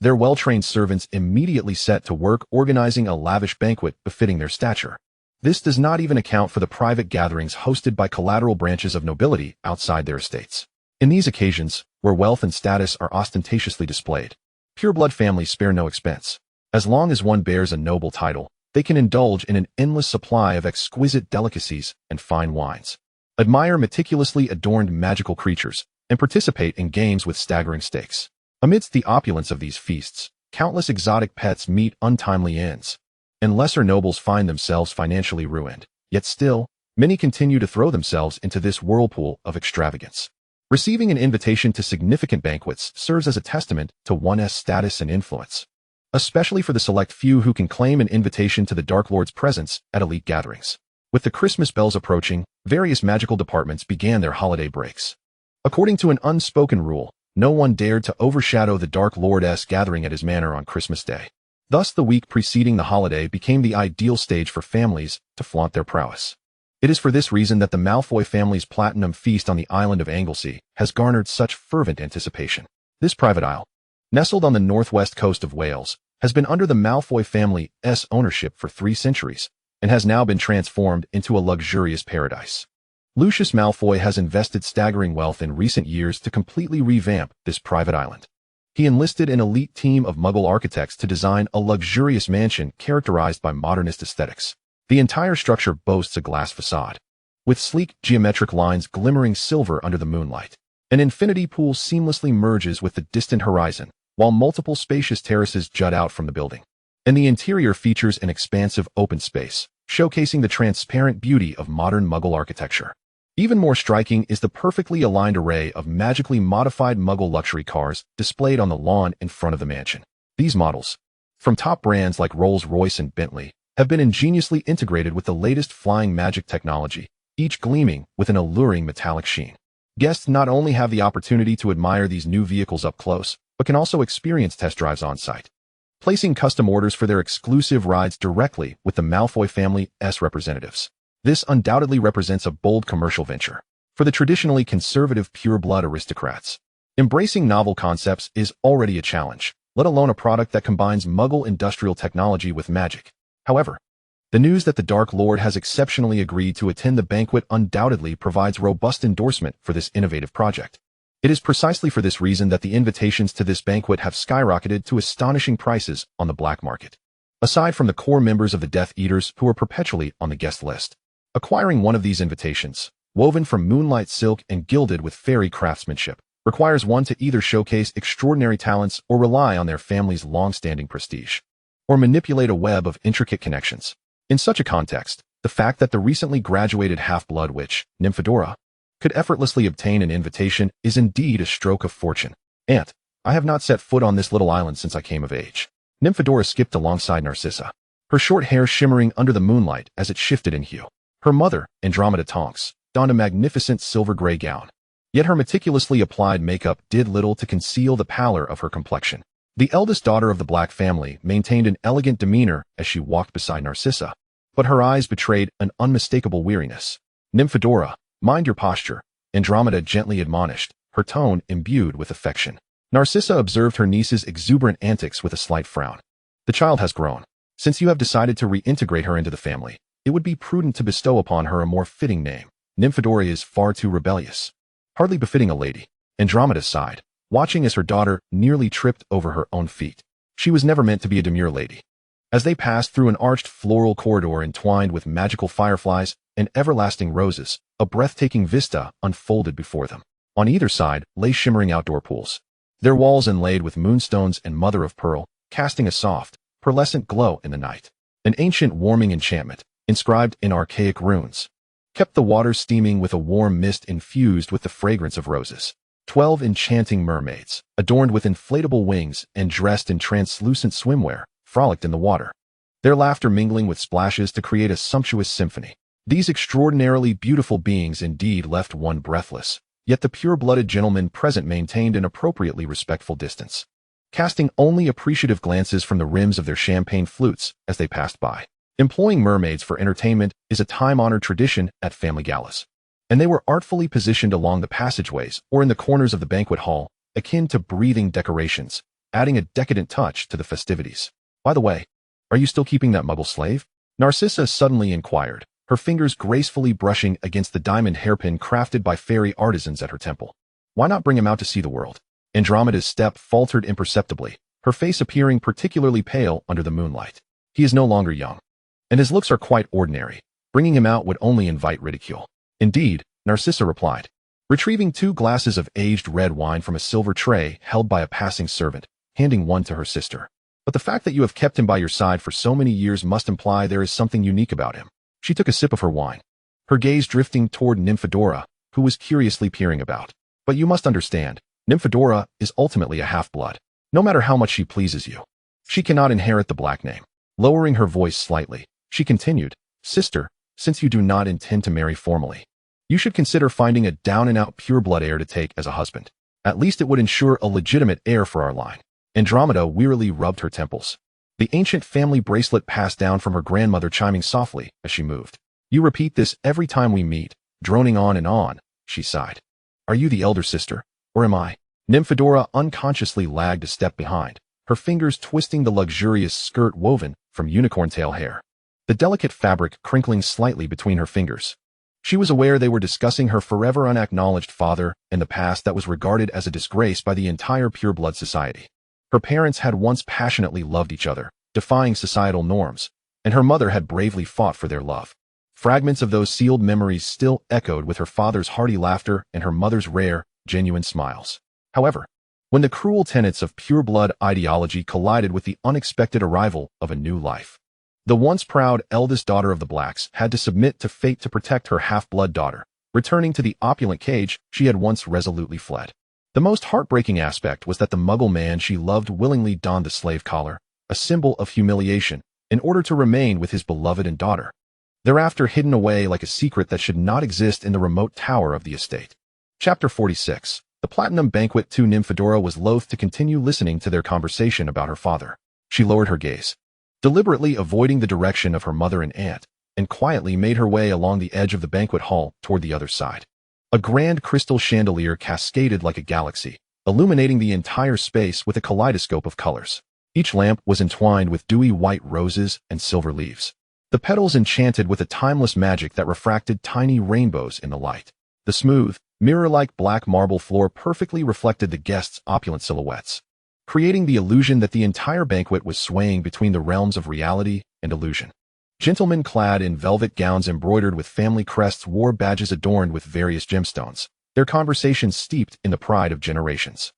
Their well-trained servants immediately set to work organizing a lavish banquet befitting their stature. This does not even account for the private gatherings hosted by collateral branches of nobility outside their estates. In these occasions, where wealth and status are ostentatiously displayed, pureblood families spare no expense. As long as one bears a noble title, they can indulge in an endless supply of exquisite delicacies and fine wines, admire meticulously adorned magical creatures, and participate in games with staggering stakes. Amidst the opulence of these feasts, countless exotic pets meet untimely ends, and lesser nobles find themselves financially ruined. Yet still, many continue to throw themselves into this whirlpool of extravagance. Receiving an invitation to significant banquets serves as a testament to one's status and influence, especially for the select few who can claim an invitation to the Dark Lord's presence at elite gatherings. With the Christmas bells approaching, various magical departments began their holiday breaks. According to an unspoken rule, no one dared to overshadow the Dark Lord's gathering at his manor on Christmas Day. Thus, the week preceding the holiday became the ideal stage for families to flaunt their prowess. It is for this reason that the Malfoy family's platinum feast on the island of Anglesey has garnered such fervent anticipation. This private isle, nestled on the northwest coast of Wales, has been under the Malfoy family's ownership for 3 centuries and has now been transformed into a luxurious paradise. Lucius Malfoy has invested staggering wealth in recent years to completely revamp this private island. He enlisted an elite team of Muggle architects to design a luxurious mansion characterized by modernist aesthetics. The entire structure boasts a glass facade, with sleek geometric lines glimmering silver under the moonlight. An infinity pool seamlessly merges with the distant horizon, while multiple spacious terraces jut out from the building. And the interior features an expansive open space, showcasing the transparent beauty of modern Muggle architecture. Even more striking is the perfectly aligned array of magically modified Muggle luxury cars displayed on the lawn in front of the mansion. These models, from top brands like Rolls-Royce and Bentley, have been ingeniously integrated with the latest flying magic technology, each gleaming with an alluring metallic sheen. Guests not only have the opportunity to admire these new vehicles up close, but can also experience test drives on site, placing custom orders for their exclusive rides directly with the Malfoy family's representatives. This undoubtedly represents a bold commercial venture for the traditionally conservative pure-blood aristocrats. Embracing novel concepts is already a challenge, let alone a product that combines Muggle industrial technology with magic. However, the news that the Dark Lord has exceptionally agreed to attend the banquet undoubtedly provides robust endorsement for this innovative project. It is precisely for this reason that the invitations to this banquet have skyrocketed to astonishing prices on the black market. Aside from the core members of the Death Eaters who are perpetually on the guest list, acquiring one of these invitations, woven from moonlight silk and gilded with fairy craftsmanship, requires one to either showcase extraordinary talents or rely on their family's long-standing prestige, or manipulate a web of intricate connections. In such a context, the fact that the recently graduated half-blood witch, Nymphadora, could effortlessly obtain an invitation is indeed a stroke of fortune. "Aunt, I have not set foot on this little island since I came of age." Nymphadora skipped alongside Narcissa, her short hair shimmering under the moonlight as it shifted in hue. Her mother, Andromeda Tonks, donned a magnificent silver-gray gown, yet her meticulously applied makeup did little to conceal the pallor of her complexion. The eldest daughter of the Black family maintained an elegant demeanor as she walked beside Narcissa, but her eyes betrayed an unmistakable weariness. "Nymphadora, mind your posture," Andromeda gently admonished, her tone imbued with affection. Narcissa observed her niece's exuberant antics with a slight frown. "The child has grown. Since you have decided to reintegrate her into the family, it would be prudent to bestow upon her a more fitting name. Nymphadora is far too rebellious, hardly befitting a lady." Andromeda sighed, watching as her daughter nearly tripped over her own feet. She was never meant to be a demure lady. As they passed through an arched floral corridor entwined with magical fireflies and everlasting roses, a breathtaking vista unfolded before them. On either side lay shimmering outdoor pools, their walls inlaid with moonstones and mother-of-pearl, casting a soft, pearlescent glow in the night. An ancient warming enchantment, inscribed in archaic runes, kept the water steaming with a warm mist infused with the fragrance of roses. 12 enchanting mermaids, adorned with inflatable wings and dressed in translucent swimwear, frolicked in the water, their laughter mingling with splashes to create a sumptuous symphony. These extraordinarily beautiful beings indeed left one breathless, yet the pure-blooded gentlemen present maintained an appropriately respectful distance, casting only appreciative glances from the rims of their champagne flutes as they passed by. Employing mermaids for entertainment is a time-honored tradition at family galas, and they were artfully positioned along the passageways or in the corners of the banquet hall, akin to breathing decorations, adding a decadent touch to the festivities. By the way, are you still keeping that muggle slave? Narcissa suddenly inquired, her fingers gracefully brushing against the diamond hairpin crafted by fairy artisans at her temple. Why not bring him out to see the world? Andromeda's step faltered imperceptibly, her face appearing particularly pale under the moonlight. He is no longer young, and his looks are quite ordinary. Bringing him out would only invite ridicule. Indeed, Narcissa replied, retrieving 2 glasses of aged red wine from a silver tray held by a passing servant, handing one to her sister. But the fact that you have kept him by your side for so many years must imply there is something unique about him. She took a sip of her wine, her gaze drifting toward Nymphadora, who was curiously peering about. But you must understand, Nymphadora is ultimately a half-blood. No matter how much she pleases you, she cannot inherit the black name. Lowering her voice slightly, she continued, Sister, since you do not intend to marry formally, you should consider finding a down-and-out pure-blood heir to take as a husband. At least it would ensure a legitimate heir for our line. Andromeda wearily rubbed her temples, the ancient family bracelet passed down from her grandmother chiming softly as she moved. You repeat this every time we meet, droning on and on, she sighed. Are you the elder sister, or am I? Nymphadora unconsciously lagged a step behind, her fingers twisting the luxurious skirt woven from unicorn tail hair, the delicate fabric crinkling slightly between her fingers. She was aware they were discussing her forever unacknowledged father and the past that was regarded as a disgrace by the entire pure-blood society. Her parents had once passionately loved each other, defying societal norms, and her mother had bravely fought for their love. Fragments of those sealed memories still echoed with her father's hearty laughter and her mother's rare, genuine smiles. However, when the cruel tenets of pure-blood ideology collided with the unexpected arrival of a new life, the once proud eldest daughter of the Blacks had to submit to fate to protect her half-blood daughter, returning to the opulent cage she had once resolutely fled. The most heartbreaking aspect was that the Muggle man she loved willingly donned the slave collar, a symbol of humiliation, in order to remain with his beloved and daughter, thereafter hidden away like a secret that should not exist in the remote tower of the estate. Chapter 46. The Platinum Banquet. Nymphadora was loath to continue listening to their conversation about her father. She lowered her gaze, deliberately avoiding the direction of her mother and aunt, and quietly made her way along the edge of the banquet hall toward the other side. A grand crystal chandelier cascaded like a galaxy, illuminating the entire space with a kaleidoscope of colors. Each lamp was entwined with dewy white roses and silver leaves, the petals enchanted with a timeless magic that refracted tiny rainbows in the light. The smooth, mirror-like black marble floor perfectly reflected the guests' opulent silhouettes, creating the illusion that the entire banquet was swaying between the realms of reality and illusion. Gentlemen clad in velvet gowns embroidered with family crests wore badges adorned with various gemstones, their conversations steeped in the pride of generations.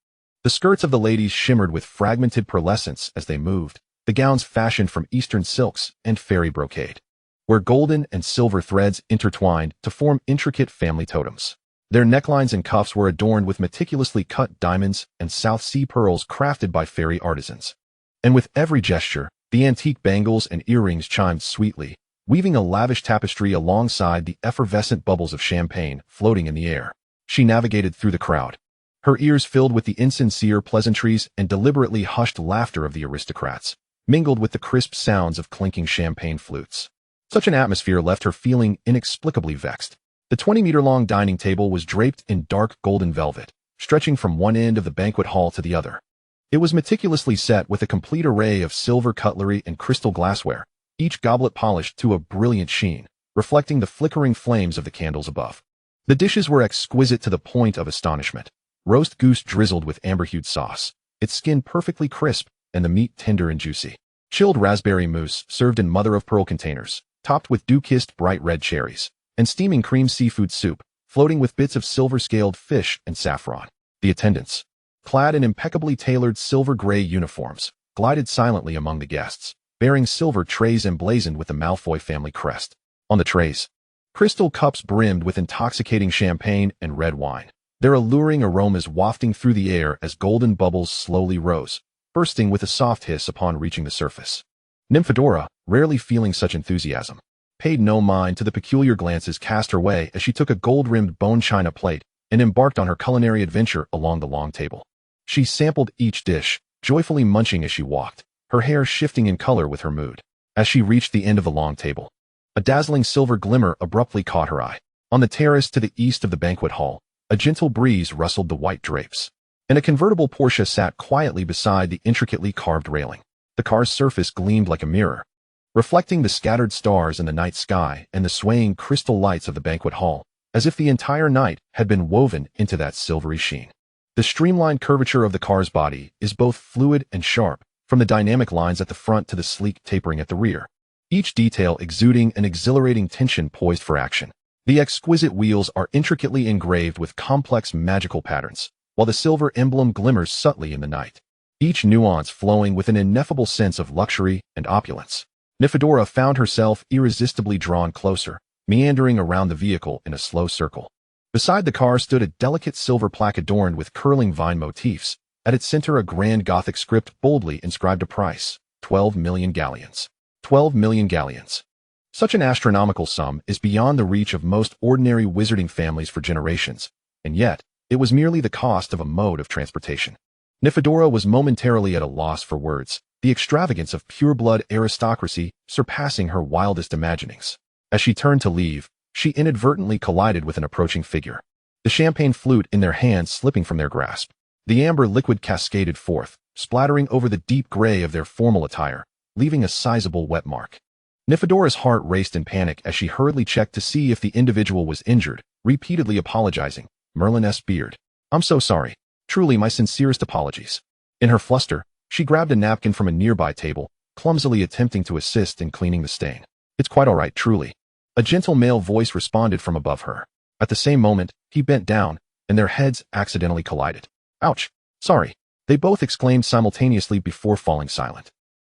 The skirts of the ladies shimmered with fragmented pearlescence as they moved, the gowns fashioned from eastern silks and fairy brocade, where golden and silver threads intertwined to form intricate family totems. Their necklines and cuffs were adorned with meticulously cut diamonds and South Sea pearls crafted by fairy artisans. And with every gesture, the antique bangles and earrings chimed sweetly, weaving a lavish tapestry alongside the effervescent bubbles of champagne floating in the air. She navigated through the crowd, her ears filled with the insincere pleasantries and deliberately hushed laughter of the aristocrats, mingled with the crisp sounds of clinking champagne flutes. Such an atmosphere left her feeling inexplicably vexed. The 20-meter-long dining table was draped in dark golden velvet, stretching from one end of the banquet hall to the other. It was meticulously set with a complete array of silver cutlery and crystal glassware, each goblet polished to a brilliant sheen, reflecting the flickering flames of the candles above. The dishes were exquisite to the point of astonishment. Roast goose drizzled with amber-hued sauce, its skin perfectly crisp and the meat tender and juicy. Chilled raspberry mousse served in mother-of-pearl containers, topped with dew-kissed bright red cherries, and steaming cream seafood soup, floating with bits of silver-scaled fish and saffron. The attendants, clad in impeccably tailored silver-gray uniforms, glided silently among the guests, bearing silver trays emblazoned with the Malfoy family crest. On the trays, crystal cups brimmed with intoxicating champagne and red wine, their alluring aromas wafting through the air as golden bubbles slowly rose, bursting with a soft hiss upon reaching the surface. Nymphadora, rarely feeling such enthusiasm, paid no mind to the peculiar glances cast her way as she took a gold-rimmed bone china plate and embarked on her culinary adventure along the long table. She sampled each dish, joyfully munching as she walked, her hair shifting in color with her mood. As she reached the end of the long table, a dazzling silver glimmer abruptly caught her eye. On the terrace to the east of the banquet hall, a gentle breeze rustled the white drapes, and a convertible Porsche sat quietly beside the intricately carved railing. The car's surface gleamed like a mirror, reflecting the scattered stars in the night sky and the swaying crystal lights of the banquet hall, as if the entire night had been woven into that silvery sheen. The streamlined curvature of the car's body is both fluid and sharp, from the dynamic lines at the front to the sleek tapering at the rear, each detail exuding an exhilarating tension poised for action. The exquisite wheels are intricately engraved with complex magical patterns, while the silver emblem glimmers subtly in the night, each nuance flowing with an ineffable sense of luxury and opulence. Nifedora found herself irresistibly drawn closer, meandering around the vehicle in a slow circle. Beside the car stood a delicate silver plaque adorned with curling vine motifs. At its center, a grand Gothic script boldly inscribed a price: 12 million galleons. 12 million galleons. Such an astronomical sum is beyond the reach of most ordinary wizarding families for generations, and yet, it was merely the cost of a mode of transportation. Nifedora was momentarily at a loss for words, the extravagance of pure-blood aristocracy surpassing her wildest imaginings. As she turned to leave, she inadvertently collided with an approaching figure, the champagne flute in their hands slipping from their grasp. The amber liquid cascaded forth, splattering over the deep gray of their formal attire, leaving a sizable wet mark. Nifedora's heart raced in panic as she hurriedly checked to see if the individual was injured, repeatedly apologizing. Merlin's beard. "I'm so sorry. Truly my sincerest apologies." In her fluster, she grabbed a napkin from a nearby table, clumsily attempting to assist in cleaning the stain. "It's quite all right, truly." A gentle male voice responded from above her. At the same moment, he bent down, and their heads accidentally collided. "Ouch. Sorry," they both exclaimed simultaneously before falling silent.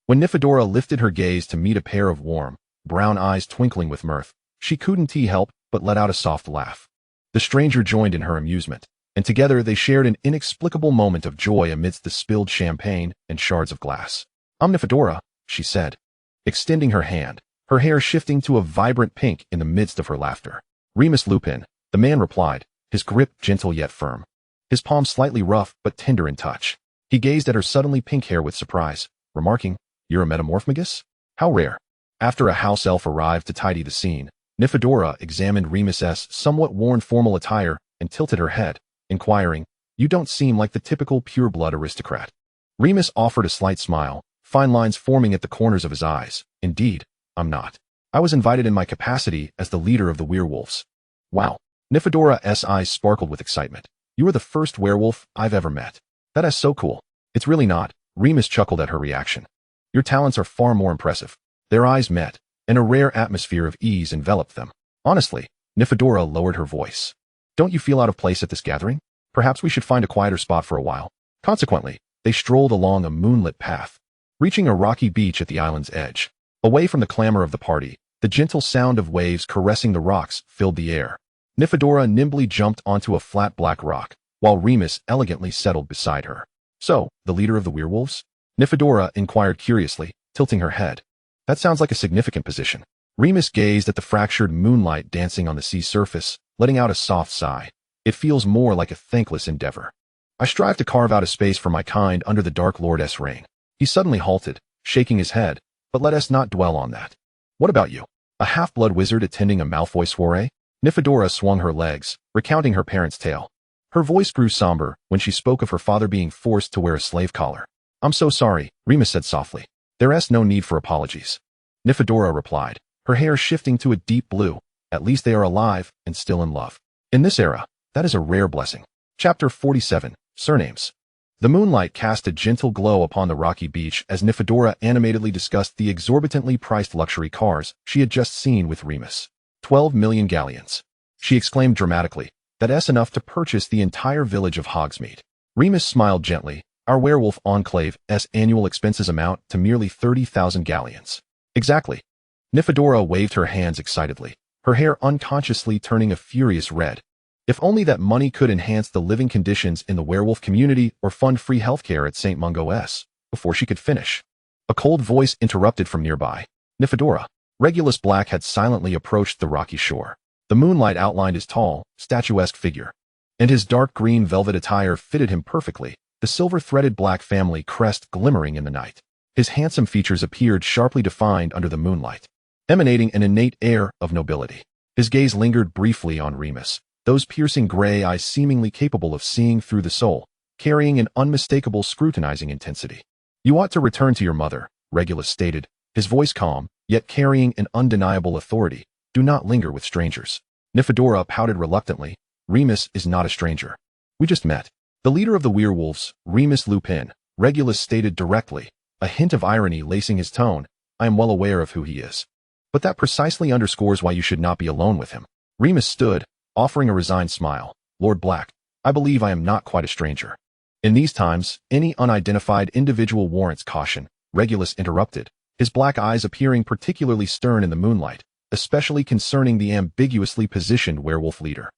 When Nifedora lifted her gaze to meet a pair of warm, brown eyes twinkling with mirth, she couldn't help but let out a soft laugh. The stranger joined in her amusement, and together they shared an inexplicable moment of joy amidst the spilled champagne and shards of glass. "I'm Nifedora," she said, extending her hand, her hair shifting to a vibrant pink in the midst of her laughter. "Remus Lupin," the man replied, his grip gentle yet firm, his palm slightly rough but tender in touch. He gazed at her suddenly pink hair with surprise, remarking, "You're a metamorphmagus? How rare." After a house elf arrived to tidy the scene, Nifedora examined Remus's somewhat worn formal attire and tilted her head, inquiring, "You don't seem like the typical pure-blood aristocrat." Remus offered a slight smile, fine lines forming at the corners of his eyes. "Indeed, I'm not. I was invited in my capacity as the leader of the werewolves." "Wow." Nifedora's eyes sparkled with excitement. "You are the first werewolf I've ever met. That is so cool." "It's really not." Remus chuckled at her reaction. "Your talents are far more impressive." Their eyes met, and a rare atmosphere of ease enveloped them. "Honestly," Nifedora lowered her voice, "don't you feel out of place at this gathering? Perhaps we should find a quieter spot for a while." Consequently, they strolled along a moonlit path, reaching a rocky beach at the island's edge. Away from the clamor of the party, the gentle sound of waves caressing the rocks filled the air. Nifedora nimbly jumped onto a flat black rock, while Remus elegantly settled beside her. "So, the leader of the werewolves?" Nifedora inquired curiously, tilting her head. "That sounds like a significant position." Remus gazed at the fractured moonlight dancing on the sea surface, letting out a soft sigh. "It feels more like a thankless endeavor. I strive to carve out a space for my kind under the Dark Lord's reign." He suddenly halted, shaking his head, "But let us not dwell on that. What about you? A half-blood wizard attending a Malfoy soiree?" Nifedora swung her legs, recounting her parents' tale. Her voice grew somber when she spoke of her father being forced to wear a slave collar. "I'm so sorry," Remus said softly. "There's no need for apologies." Nifedora replied, her hair shifting to a deep blue. "At least they are alive and still in love. In this era, that is a rare blessing." Chapter 47, Surnames. The moonlight cast a gentle glow upon the rocky beach as Nifedora animatedly discussed the exorbitantly priced luxury cars she had just seen with Remus. 12 million galleons. She exclaimed dramatically, "That's enough to purchase the entire village of Hogsmeade." Remus smiled gently. "Our werewolf enclave's annual expenses amount to merely 30,000 galleons. "Exactly." Nifedora waved her hands excitedly, her hair unconsciously turning a furious red. If only that money could enhance the living conditions in the werewolf community or fund free healthcare at St. Mungo's. Before she could finish, a cold voice interrupted from nearby. "Nifedora." Regulus Black had silently approached the rocky shore. The moonlight outlined his tall, statuesque figure, and his dark green velvet attire fitted him perfectly, the silver-threaded black family crest glimmering in the night. His handsome features appeared sharply defined under the moonlight, emanating an innate air of nobility. His gaze lingered briefly on Remus, those piercing gray eyes seemingly capable of seeing through the soul, carrying an unmistakable scrutinizing intensity. "You ought to return to your mother," Regulus stated, his voice calm, yet carrying an undeniable authority. "Do not linger with strangers." Nymphadora pouted reluctantly. "Remus is not a stranger. We just met." "The leader of the werewolves, Remus Lupin," Regulus stated directly, a hint of irony lacing his tone. "I am well aware of who he is. But that precisely underscores why you should not be alone with him." Remus stood, offering a resigned smile. "Lord Black, I believe I am not quite a stranger." "In these times, any unidentified individual warrants caution," Regulus interrupted, his black eyes appearing particularly stern in the moonlight, especially concerning the ambiguously positioned werewolf leader.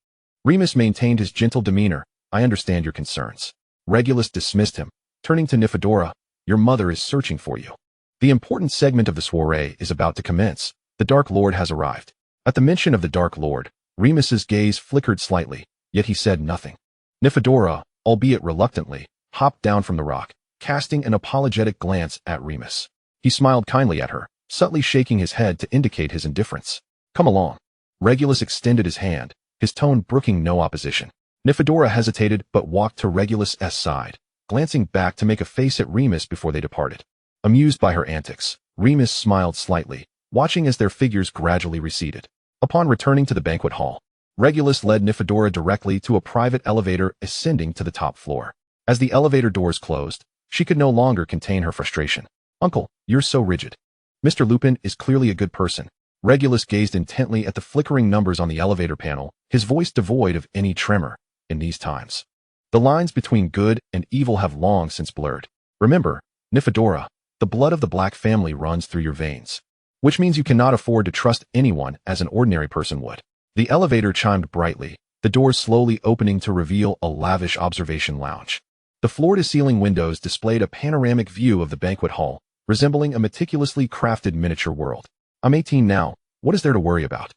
Remus maintained his gentle demeanor. "I understand your concerns." Regulus dismissed him, turning to Nymphadora. "Your mother is searching for you. The important segment of the soiree is about to commence. The Dark Lord has arrived." At the mention of the Dark Lord, Remus's gaze flickered slightly, yet he said nothing. Nymphadora, albeit reluctantly, hopped down from the rock, casting an apologetic glance at Remus. He smiled kindly at her, subtly shaking his head to indicate his indifference. "Come along." Regulus extended his hand, his tone brooking no opposition. Nymphadora hesitated but walked to Regulus' side, glancing back to make a face at Remus before they departed. Amused by her antics, Remus smiled slightly, watching as their figures gradually receded. Upon returning to the banquet hall, Regulus led Nymphadora directly to a private elevator ascending to the top floor. As the elevator doors closed, she could no longer contain her frustration. "Uncle, you're so rigid. Mr. Lupin is clearly a good person." Regulus gazed intently at the flickering numbers on the elevator panel, his voice devoid of any tremor. "In these times, the lines between good and evil have long since blurred. Remember, Nymphadora, the blood of the Black family runs through your veins, which means you cannot afford to trust anyone as an ordinary person would." The elevator chimed brightly, the doors slowly opening to reveal a lavish observation lounge. The floor-to-ceiling windows displayed a panoramic view of the banquet hall, resembling a meticulously crafted miniature world. "I'm 18 now. What is there to worry about?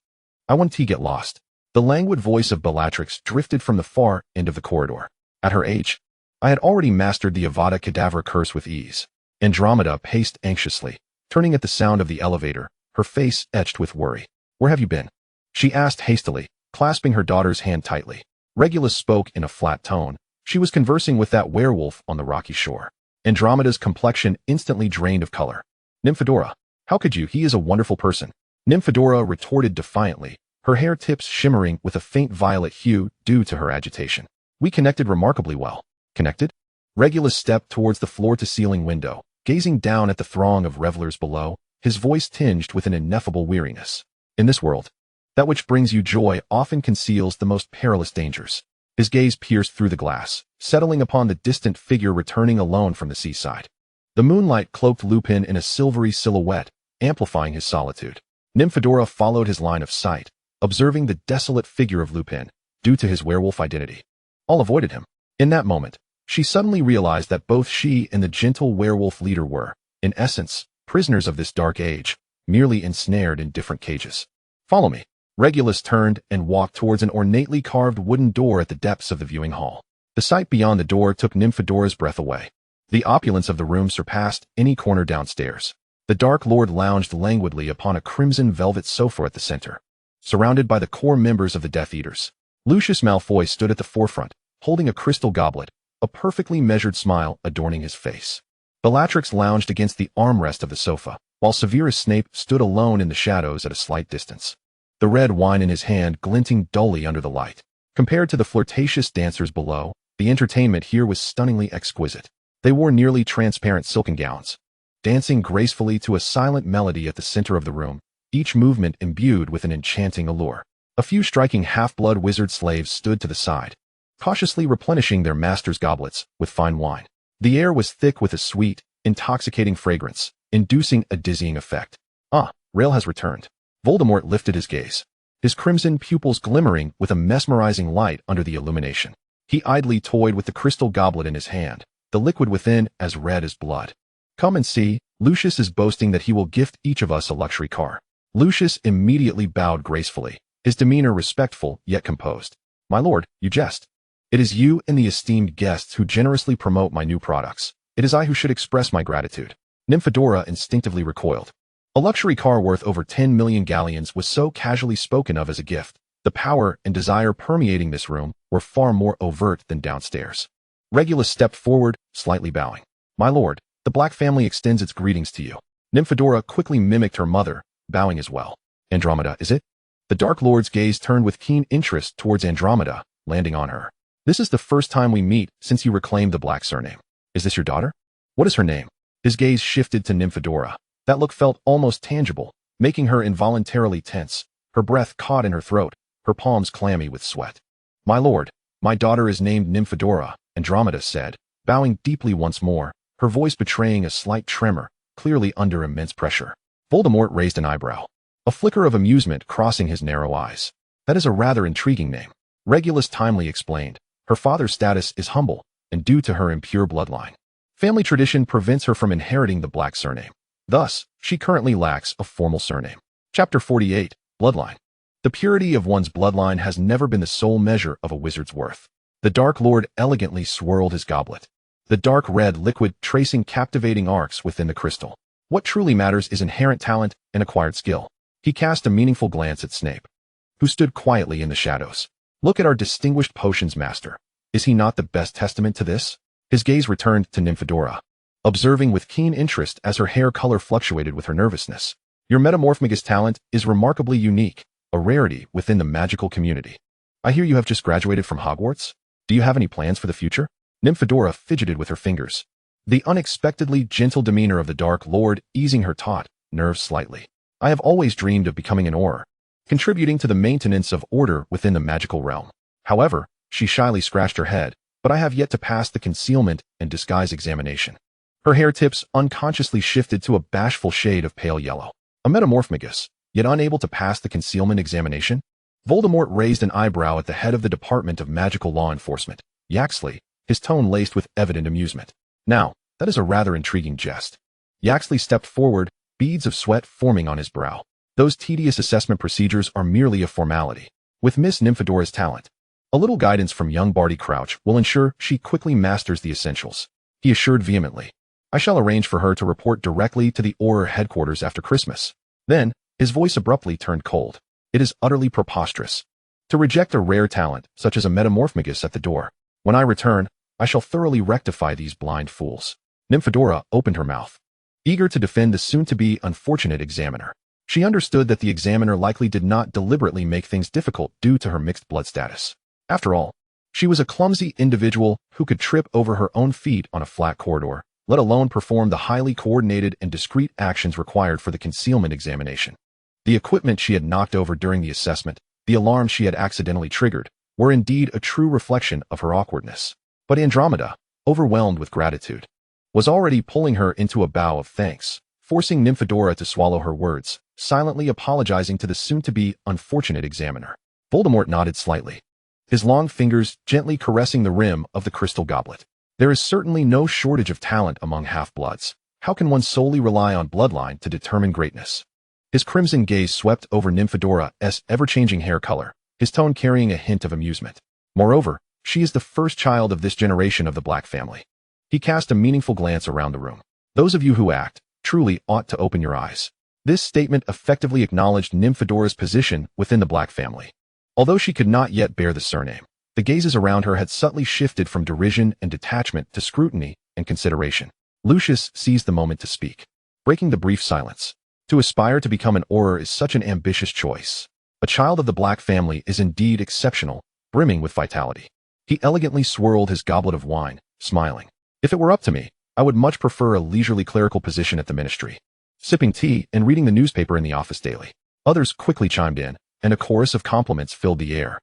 I want to get lost." The languid voice of Bellatrix drifted from the far end of the corridor. "At her age, I had already mastered the Avada Kedavra curse with ease." Andromeda paced anxiously, turning at the sound of the elevator, her face etched with worry. "Where have you been?" she asked hastily, clasping her daughter's hand tightly. Regulus spoke in a flat tone. "She was conversing with that werewolf on the rocky shore." Andromeda's complexion instantly drained of color. "Nymphadora, how could you? He is a wonderful person." Nymphadora retorted defiantly, her hair tips shimmering with a faint violet hue due to her agitation. "We connected remarkably well." "Connected?" Regulus stepped towards the floor-to-ceiling window, gazing down at the throng of revelers below, his voice tinged with an ineffable weariness. "In this world, that which brings you joy often conceals the most perilous dangers." His gaze pierced through the glass, settling upon the distant figure returning alone from the seaside. The moonlight cloaked Lupin in a silvery silhouette, amplifying his solitude. Nymphadora followed his line of sight, observing the desolate figure of Lupin, due to his werewolf identity. All avoided him. In that moment, she suddenly realized that both she and the gentle werewolf leader were, in essence, prisoners of this dark age, merely ensnared in different cages. "Follow me." Regulus turned and walked towards an ornately carved wooden door at the depths of the viewing hall. The sight beyond the door took Nymphadora's breath away. The opulence of the room surpassed any corner downstairs. The Dark Lord lounged languidly upon a crimson velvet sofa at the center, surrounded by the core members of the Death Eaters. Lucius Malfoy stood at the forefront, holding a crystal goblet, a perfectly measured smile adorning his face. Bellatrix lounged against the armrest of the sofa, while Severus Snape stood alone in the shadows at a slight distance, the red wine in his hand glinting dully under the light. Compared to the flirtatious dancers below, the entertainment here was stunningly exquisite. They wore nearly transparent silken gowns, dancing gracefully to a silent melody at the center of the room, each movement imbued with an enchanting allure. A few striking half-blood wizard slaves stood to the side, cautiously replenishing their masters' goblets with fine wine. The air was thick with a sweet, intoxicating fragrance, inducing a dizzying effect. "Ah, Rail has returned." Voldemort lifted his gaze, his crimson pupils glimmering with a mesmerizing light under the illumination. He idly toyed with the crystal goblet in his hand, the liquid within as red as blood. "Come and see, Lucius is boasting that he will gift each of us a luxury car." Lucius immediately bowed gracefully, his demeanor respectful yet composed. "My lord, you jest. It is you and the esteemed guests who generously promote my new products. It is I who should express my gratitude." Nymphadora instinctively recoiled. A luxury car worth over 10 million galleons was so casually spoken of as a gift. The power and desire permeating this room were far more overt than downstairs. Regulus stepped forward, slightly bowing. My lord, the Black family extends its greetings to you. Nymphadora quickly mimicked her mother, bowing as well. Andromeda, is it? The Dark Lord's gaze turned with keen interest towards Andromeda, landing on her. This is the first time we meet since you reclaimed the Black surname. Is this your daughter? What is her name? His gaze shifted to Nymphadora. That look felt almost tangible, making her involuntarily tense, her breath caught in her throat, her palms clammy with sweat. My lord, my daughter is named Nymphadora, Andromeda said, bowing deeply once more, her voice betraying a slight tremor, clearly under immense pressure. Voldemort raised an eyebrow, a flicker of amusement crossing his narrow eyes. That is a rather intriguing name. Regulus timely explained. Her father's status is humble, and due to her impure bloodline. Family tradition prevents her from inheriting the Black surname. Thus, she currently lacks a formal surname. Chapter 48, Bloodline. The purity of one's bloodline has never been the sole measure of a wizard's worth. The Dark Lord elegantly swirled his goblet, the dark red liquid tracing captivating arcs within the crystal. What truly matters is inherent talent and acquired skill. He cast a meaningful glance at Snape, who stood quietly in the shadows. Look at our distinguished potions master. Is he not the best testament to this? His gaze returned to Nymphadora, observing with keen interest as her hair color fluctuated with her nervousness. Your metamorphmagus talent is remarkably unique, a rarity within the magical community. I hear you have just graduated from Hogwarts? Do you have any plans for the future? Nymphadora fidgeted with her fingers, the unexpectedly gentle demeanor of the Dark Lord easing her taut nerves slightly. I have always dreamed of becoming an Auror, contributing to the maintenance of order within the magical realm. However, she shyly scratched her head, but I have yet to pass the concealment and disguise examination. Her hair tips unconsciously shifted to a bashful shade of pale yellow. A metamorphmagus, yet unable to pass the concealment examination? Voldemort raised an eyebrow at the head of the Department of Magical Law Enforcement, Yaxley, his tone laced with evident amusement. Now, that is a rather intriguing jest. Yaxley stepped forward, beads of sweat forming on his brow. Those tedious assessment procedures are merely a formality. With Miss Nymphadora's talent, a little guidance from young Barty Crouch will ensure she quickly masters the essentials. He assured vehemently. I shall arrange for her to report directly to the Auror headquarters after Christmas. Then, his voice abruptly turned cold. It is utterly preposterous to reject a rare talent such as a metamorphmagus at the door. When I return, I shall thoroughly rectify these blind fools. Nymphadora opened her mouth, eager to defend the soon-to-be unfortunate examiner. She understood that the examiner likely did not deliberately make things difficult due to her mixed blood status. After all, she was a clumsy individual who could trip over her own feet on a flat corridor, let alone perform the highly coordinated and discreet actions required for the concealment examination. The equipment she had knocked over during the assessment, the alarms she had accidentally triggered, were indeed a true reflection of her awkwardness. But Andromeda, overwhelmed with gratitude, was already pulling her into a bow of thanks, forcing Nymphadora to swallow her words, silently apologizing to the soon-to-be unfortunate examiner. Voldemort nodded slightly, his long fingers gently caressing the rim of the crystal goblet. There is certainly no shortage of talent among half-bloods. How can one solely rely on bloodline to determine greatness? His crimson gaze swept over Nymphadora's ever-changing hair color, his tone carrying a hint of amusement. Moreover, she is the first child of this generation of the Black family. He cast a meaningful glance around the room. Those of you who act, truly ought to open your eyes. This statement effectively acknowledged Nymphadora's position within the Black family. Although she could not yet bear the surname, the gazes around her had subtly shifted from derision and detachment to scrutiny and consideration. Lucius seized the moment to speak, breaking the brief silence. To aspire to become an Auror is such an ambitious choice. A child of the Black family is indeed exceptional, brimming with vitality. He elegantly swirled his goblet of wine, smiling. If it were up to me, I would much prefer a leisurely clerical position at the ministry, sipping tea and reading the newspaper in the office daily. Others quickly chimed in, and a chorus of compliments filled the air.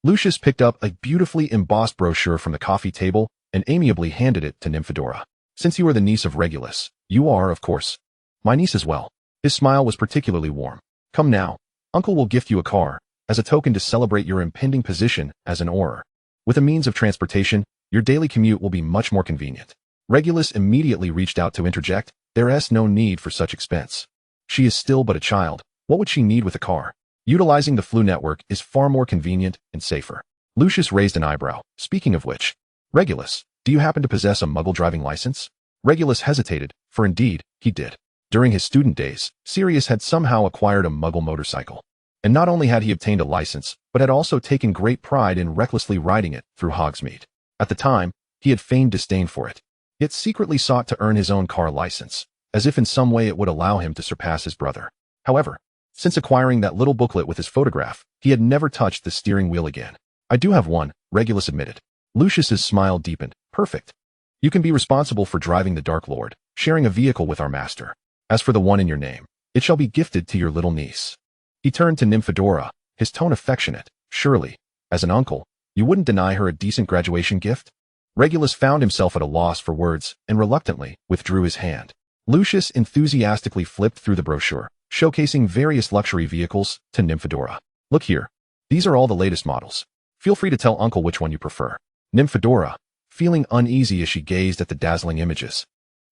Lucius picked up a beautifully embossed brochure from the coffee table and amiably handed it to Nymphadora. Since you are the niece of Regulus, you are, of course, my niece as well. His smile was particularly warm. Come now, Uncle will gift you a car, as a token to celebrate your impending position as an Auror. With a means of transportation, your daily commute will be much more convenient. Regulus immediately reached out to interject. There is no need for such expense. She is still but a child. What would she need with a car? Utilizing the Flu network is far more convenient and safer. Lucius raised an eyebrow. Speaking of which, Regulus, do you happen to possess a Muggle driving license? Regulus hesitated, for indeed, he did. During his student days, Sirius had somehow acquired a Muggle motorcycle. And not only had he obtained a license, but had also taken great pride in recklessly riding it through Hogsmeade. At the time, He had feigned disdain for it, yet secretly sought to earn his own car license, as if in some way it would allow him to surpass his brother. However, since acquiring that little booklet with his photograph, he had never touched the steering wheel again. I do have one, Regulus admitted. Lucius's smile deepened. Perfect. You can be responsible for driving the Dark Lord, sharing a vehicle with our master. As for the one in your name, it shall be gifted to your little niece. He turned to Nymphadora, his tone affectionate. Surely, as an uncle, you wouldn't deny her a decent graduation gift? Regulus found himself at a loss for words and reluctantly withdrew his hand. Lucius enthusiastically flipped through the brochure, showcasing various luxury vehicles to Nymphadora. Look here. These are all the latest models. Feel free to tell Uncle which one you prefer. Nymphadora, feeling uneasy as she gazed at the dazzling images,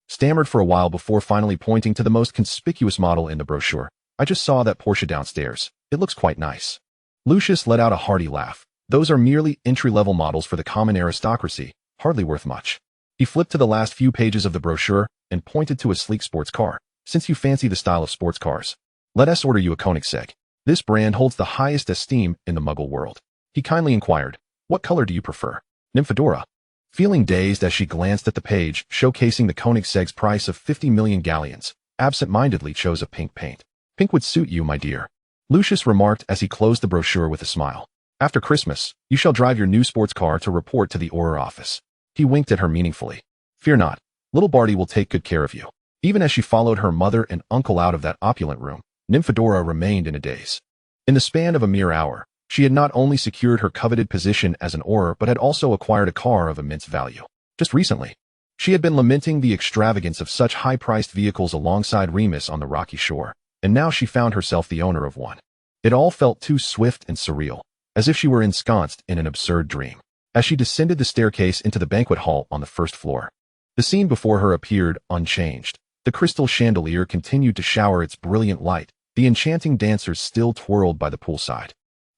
stammered for a while before finally pointing to the most conspicuous model in the brochure. I just saw that Porsche downstairs. It looks quite nice. Lucius let out a hearty laugh. Those are merely entry-level models for the common aristocracy, hardly worth much. He flipped to the last few pages of the brochure and pointed to a sleek sports car. Since you fancy the style of sports cars, let us order you a Koenigsegg. This brand holds the highest esteem in the Muggle world. He kindly inquired, what color do you prefer? Nymphadora, feeling dazed as she glanced at the page showcasing the Koenigsegg's price of 50 million galleons, absent-mindedly chose a pink paint. Pink would suit you, my dear, Lucius remarked as he closed the brochure with a smile. After Christmas, you shall drive your new sports car to report to the Auror office. He winked at her meaningfully. Fear not, little Barty will take good care of you. Even as she followed her mother and uncle out of that opulent room, Nymphadora remained in a daze. In the span of a mere hour, she had not only secured her coveted position as an Auror but had also acquired a car of immense value. Just recently, she had been lamenting the extravagance of such high-priced vehicles alongside Remus on the rocky shore, and now she found herself the owner of one. It all felt too swift and surreal, as if she were ensconced in an absurd dream. As she descended the staircase into the banquet hall on the first floor, the scene before her appeared unchanged. The crystal chandelier continued to shower its brilliant light, the enchanting dancers still twirled by the poolside,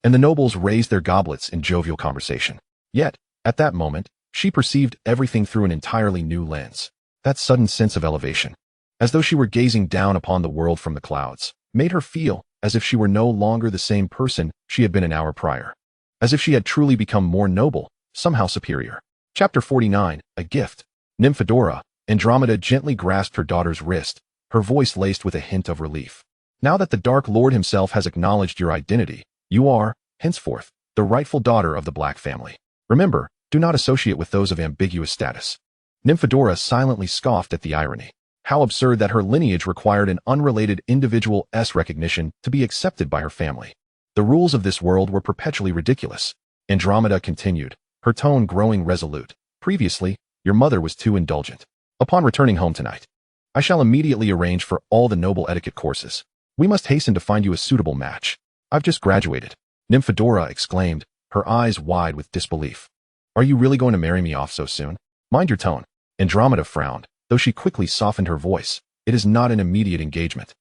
and the nobles raised their goblets in jovial conversation. Yet, at that moment, she perceived everything through an entirely new lens. That sudden sense of elevation, as though she were gazing down upon the world from the clouds, made her feel as if she were no longer the same person she had been an hour prior, as if she had truly become more noble, somehow superior. Chapter 49, A Gift. Nymphadora, Andromeda gently grasped her daughter's wrist, her voice laced with a hint of relief. Now that the Dark Lord himself has acknowledged your identity, you are, henceforth, the rightful daughter of the Black family. Remember, do not associate with those of ambiguous status. Nymphadora silently scoffed at the irony. How absurd that her lineage required an unrelated individual's recognition to be accepted by her family. The rules of this world were perpetually ridiculous. Andromeda continued, her tone growing resolute. Previously, your mother was too indulgent. Upon returning home tonight, I shall immediately arrange for all the noble etiquette courses. We must hasten to find you a suitable match. I've just graduated. Nymphadora exclaimed, her eyes wide with disbelief. Are you really going to marry me off so soon? Mind your tone. Andromeda frowned, though she quickly softened her voice. It is not an immediate engagement.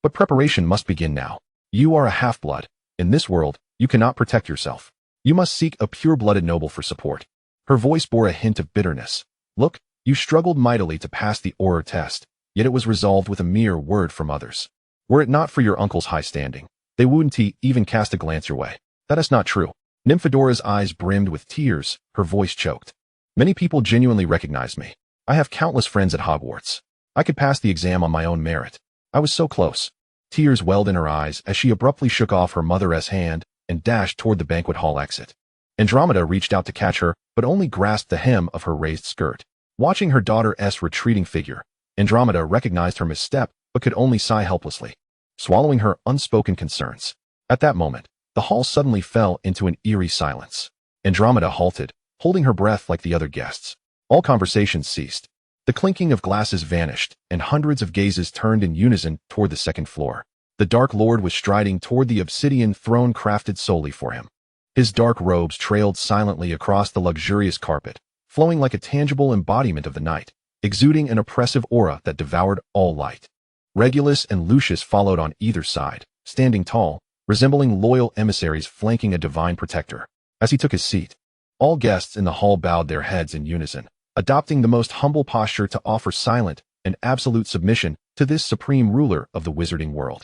But preparation must begin now. You are a half-blood. In this world, you cannot protect yourself. You must seek a pure-blooded noble for support. Her voice bore a hint of bitterness. Look, you struggled mightily to pass the Auror test, yet it was resolved with a mere word from others. Were it not for your uncle's high standing, they wouldn't even cast a glance your way. That is not true. Nymphadora's eyes brimmed with tears, her voice choked. Many people genuinely recognize me. I have countless friends at Hogwarts. I could pass the exam on my own merit. I was so close. Tears welled in her eyes as she abruptly shook off her mother's hand and dashed toward the banquet hall exit. Andromeda reached out to catch her, but only grasped the hem of her raised skirt. Watching her daughter's retreating figure, Andromeda recognized her misstep, but could only sigh helplessly, swallowing her unspoken concerns. At that moment, the hall suddenly fell into an eerie silence. Andromeda halted, holding her breath like the other guests. All conversations ceased. The clinking of glasses vanished, and hundreds of gazes turned in unison toward the second floor. The Dark Lord was striding toward the obsidian throne crafted solely for him. His dark robes trailed silently across the luxurious carpet, flowing like a tangible embodiment of the night, exuding an oppressive aura that devoured all light. Regulus and Lucius followed on either side, standing tall, resembling loyal emissaries flanking a divine protector. As he took his seat, all guests in the hall bowed their heads in unison, adopting the most humble posture to offer silent and absolute submission to this supreme ruler of the wizarding world.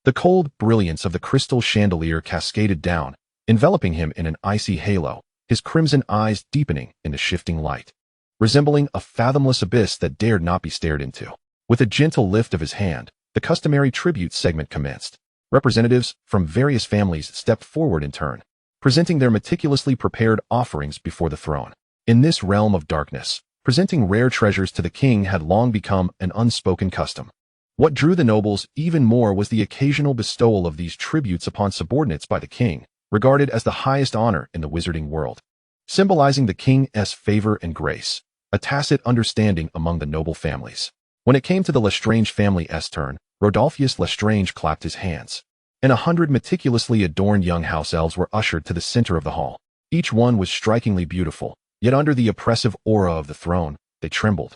The cold brilliance of the crystal chandelier cascaded down, enveloping him in an icy halo, his crimson eyes deepening in the shifting light. resembling a fathomless abyss that dared not be stared into. With a gentle lift of his hand, the customary tribute segment commenced. Representatives from various families stepped forward in turn, presenting their meticulously prepared offerings before the throne. In this realm of darkness, presenting rare treasures to the king had long become an unspoken custom. What drew the nobles even more was the occasional bestowal of these tributes upon subordinates by the king, regarded as the highest honor in the wizarding world, symbolizing the king's favor and grace, a tacit understanding among the noble families. When it came to the Lestrange family's turn, Rodolphius Lestrange clapped his hands, and 100 meticulously adorned young house elves were ushered to the center of the hall. Each one was strikingly beautiful, yet under the oppressive aura of the throne, they trembled,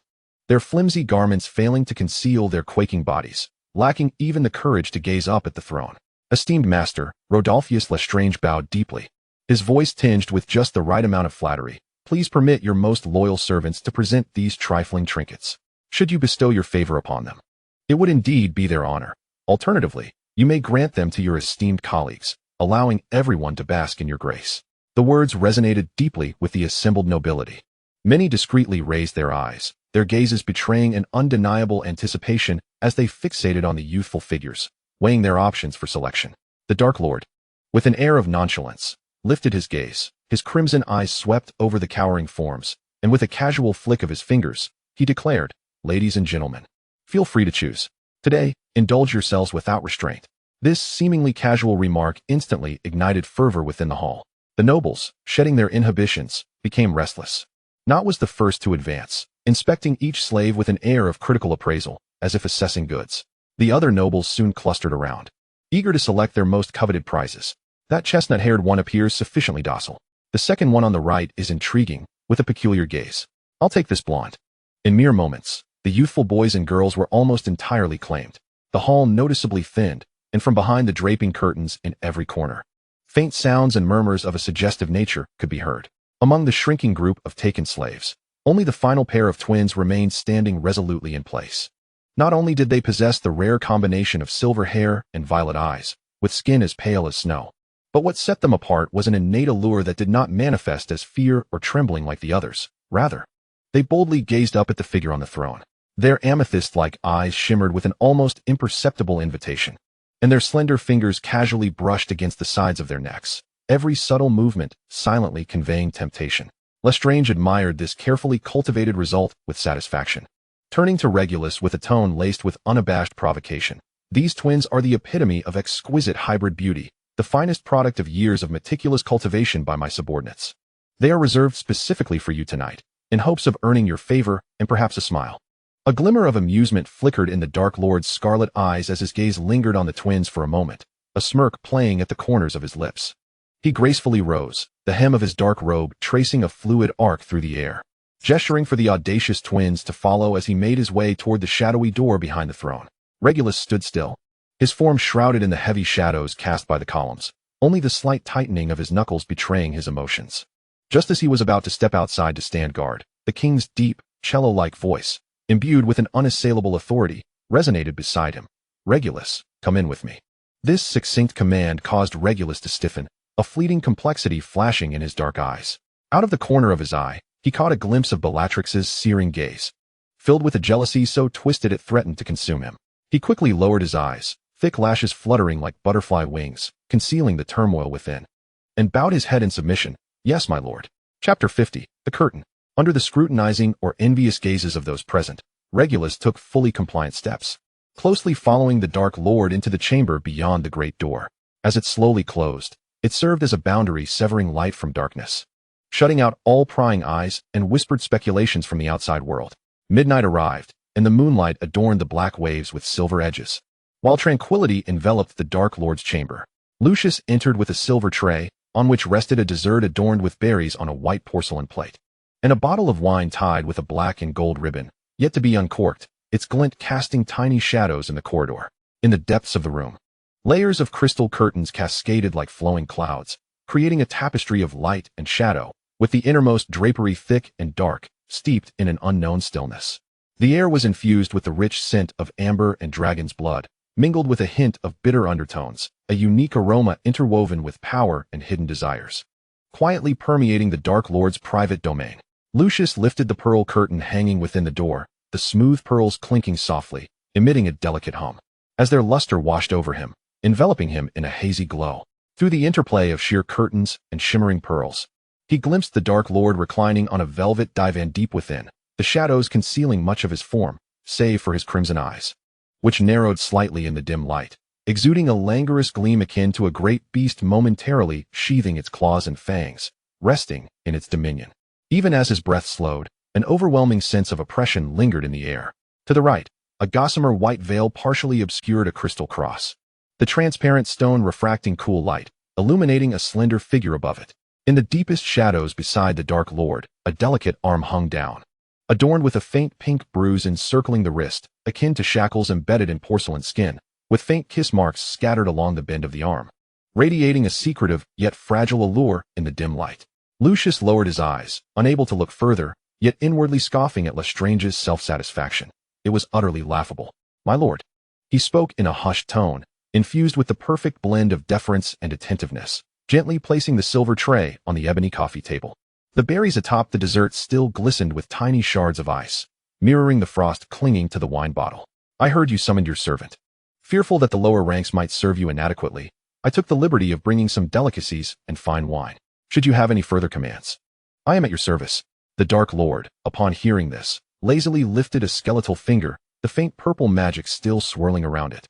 their flimsy garments failing to conceal their quaking bodies, lacking even the courage to gaze up at the throne. Esteemed master, Rodolphius Lestrange bowed deeply, his voice tinged with just the right amount of flattery. Please permit your most loyal servants to present these trifling trinkets, should you bestow your favor upon them. It would indeed be their honor. Alternatively, you may grant them to your esteemed colleagues, allowing everyone to bask in your grace. The words resonated deeply with the assembled nobility. Many discreetly raised their eyes, their gazes betraying an undeniable anticipation as they fixated on the youthful figures, weighing their options for selection. The Dark Lord, with an air of nonchalance, lifted his gaze, his crimson eyes swept over the cowering forms, and with a casual flick of his fingers, he declared, "Ladies and gentlemen, feel free to choose. Today, indulge yourselves without restraint." This seemingly casual remark instantly ignited fervor within the hall. The nobles, shedding their inhibitions, became restless. Not was the first to advance, inspecting each slave with an air of critical appraisal, as if assessing goods. The other nobles soon clustered around, eager to select their most coveted prizes. That chestnut-haired one appears sufficiently docile. The second one on the right is intriguing, with a peculiar gaze. I'll take this blonde. In mere moments, the youthful boys and girls were almost entirely claimed. The hall noticeably thinned, and from behind the draping curtains in every corner, faint sounds and murmurs of a suggestive nature could be heard. Among the shrinking group of taken slaves, only the final pair of twins remained standing resolutely in place. Not only did they possess the rare combination of silver hair and violet eyes, with skin as pale as snow, but what set them apart was an innate allure that did not manifest as fear or trembling like the others. Rather, they boldly gazed up at the figure on the throne. Their amethyst-like eyes shimmered with an almost imperceptible invitation, and their slender fingers casually brushed against the sides of their necks, every subtle movement silently conveying temptation. Lestrange admired this carefully cultivated result with satisfaction. Turning to Regulus with a tone laced with unabashed provocation, "These twins are the epitome of exquisite hybrid beauty, the finest product of years of meticulous cultivation by my subordinates. They are reserved specifically for you tonight, in hopes of earning your favor and perhaps a smile." A glimmer of amusement flickered in the Dark Lord's scarlet eyes as his gaze lingered on the twins for a moment, a smirk playing at the corners of his lips. He gracefully rose, the hem of his dark robe tracing a fluid arc through the air, gesturing for the audacious twins to follow as he made his way toward the shadowy door behind the throne. Regulus stood still, his form shrouded in the heavy shadows cast by the columns, only the slight tightening of his knuckles betraying his emotions. Just as he was about to step outside to stand guard, the king's deep, cello-like voice, imbued with an unassailable authority, resonated beside him. "Regulus, come in with me." This succinct command caused Regulus to stiffen, a fleeting complexity flashing in his dark eyes. Out of the corner of his eye, he caught a glimpse of Bellatrix's searing gaze, filled with a jealousy so twisted it threatened to consume him. He quickly lowered his eyes, thick lashes fluttering like butterfly wings, concealing the turmoil within, and bowed his head in submission. "Yes, my lord." Chapter 50. The Curtain. Under the scrutinizing or envious gazes of those present, Regulus took fully compliant steps, closely following the Dark Lord into the chamber beyond the great door. As it slowly closed, it served as a boundary severing light from darkness, shutting out all prying eyes and whispered speculations from the outside world. Midnight arrived, and the moonlight adorned the black waves with silver edges, while tranquility enveloped the Dark Lord's chamber. Lucius entered with a silver tray, on which rested a dessert adorned with berries on a white porcelain plate, and a bottle of wine tied with a black and gold ribbon, yet to be uncorked, its glint casting tiny shadows in the corridor. In the depths of the room, layers of crystal curtains cascaded like flowing clouds, creating a tapestry of light and shadow, with the innermost drapery thick and dark, steeped in an unknown stillness. The air was infused with the rich scent of amber and dragon's blood, mingled with a hint of bitter undertones, a unique aroma interwoven with power and hidden desires, quietly permeating the Dark Lord's private domain. Lucius lifted the pearl curtain hanging within the door, the smooth pearls clinking softly, emitting a delicate hum. As their luster washed over him, enveloping him in a hazy glow. Through the interplay of sheer curtains and shimmering pearls, he glimpsed the Dark Lord reclining on a velvet divan deep within, the shadows concealing much of his form, save for his crimson eyes, which narrowed slightly in the dim light, exuding a languorous gleam akin to a great beast momentarily sheathing its claws and fangs, resting in its dominion. Even as his breath slowed, an overwhelming sense of oppression lingered in the air. To the right, a gossamer white veil partially obscured a crystal cross, the transparent stone refracting cool light, illuminating a slender figure above it. In the deepest shadows beside the Dark Lord, a delicate arm hung down, adorned with a faint pink bruise encircling the wrist, akin to shackles embedded in porcelain skin, with faint kiss marks scattered along the bend of the arm, radiating a secretive yet fragile allure in the dim light. Lucius lowered his eyes, unable to look further, yet inwardly scoffing at Lestrange's self-satisfaction. It was utterly laughable. "My lord," he spoke in a hushed tone, infused with the perfect blend of deference and attentiveness, gently placing the silver tray on the ebony coffee table. The berries atop the dessert still glistened with tiny shards of ice, mirroring the frost clinging to the wine bottle. "I heard you summoned your servant. Fearful that the lower ranks might serve you inadequately, I took the liberty of bringing some delicacies and fine wine. Should you have any further commands?" "I am at your service." The Dark Lord, upon hearing this, lazily lifted a skeletal finger, the faint purple magic still swirling around it.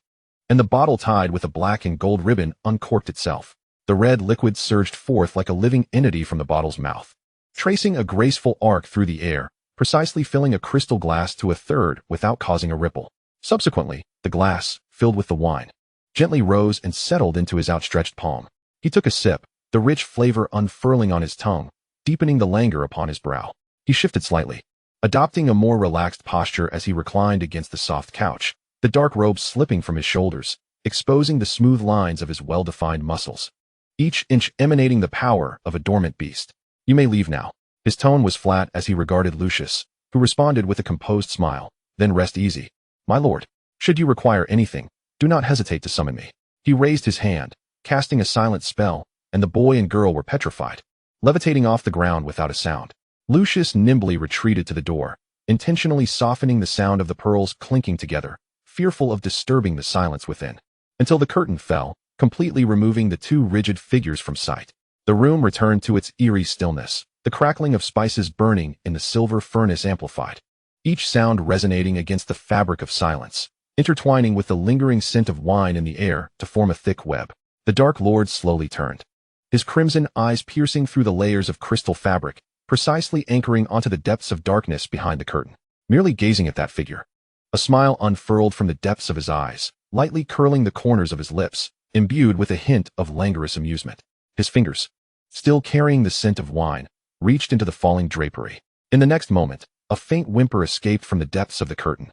And the bottle tied with a black and gold ribbon uncorked itself. The red liquid surged forth like a living entity from the bottle's mouth, tracing a graceful arc through the air, precisely filling a crystal glass to a third without causing a ripple. Subsequently, the glass, filled with the wine, gently rose and settled into his outstretched palm. He took a sip, the rich flavor unfurling on his tongue, deepening the languor upon his brow. He shifted slightly, adopting a more relaxed posture as he reclined against the soft couch, the dark robe slipping from his shoulders, exposing the smooth lines of his well-defined muscles, each inch emanating the power of a dormant beast. "You may leave now." His tone was flat as he regarded Lucius, who responded with a composed smile. "Then rest easy. My lord, should you require anything, do not hesitate to summon me." He raised his hand, casting a silent spell, and the boy and girl were petrified, levitating off the ground without a sound. Lucius nimbly retreated to the door, intentionally softening the sound of the pearls clinking together, fearful of disturbing the silence within, until the curtain fell, completely removing the two rigid figures from sight. The room returned to its eerie stillness, the crackling of spices burning in the silver furnace amplified, each sound resonating against the fabric of silence, intertwining with the lingering scent of wine in the air to form a thick web. The Dark Lord slowly turned, his crimson eyes piercing through the layers of crystal fabric, precisely anchoring onto the depths of darkness behind the curtain. Merely gazing at that figure, a smile unfurled from the depths of his eyes, lightly curling the corners of his lips, imbued with a hint of languorous amusement. His fingers, still carrying the scent of wine, reached into the falling drapery. In the next moment, a faint whimper escaped from the depths of the curtain,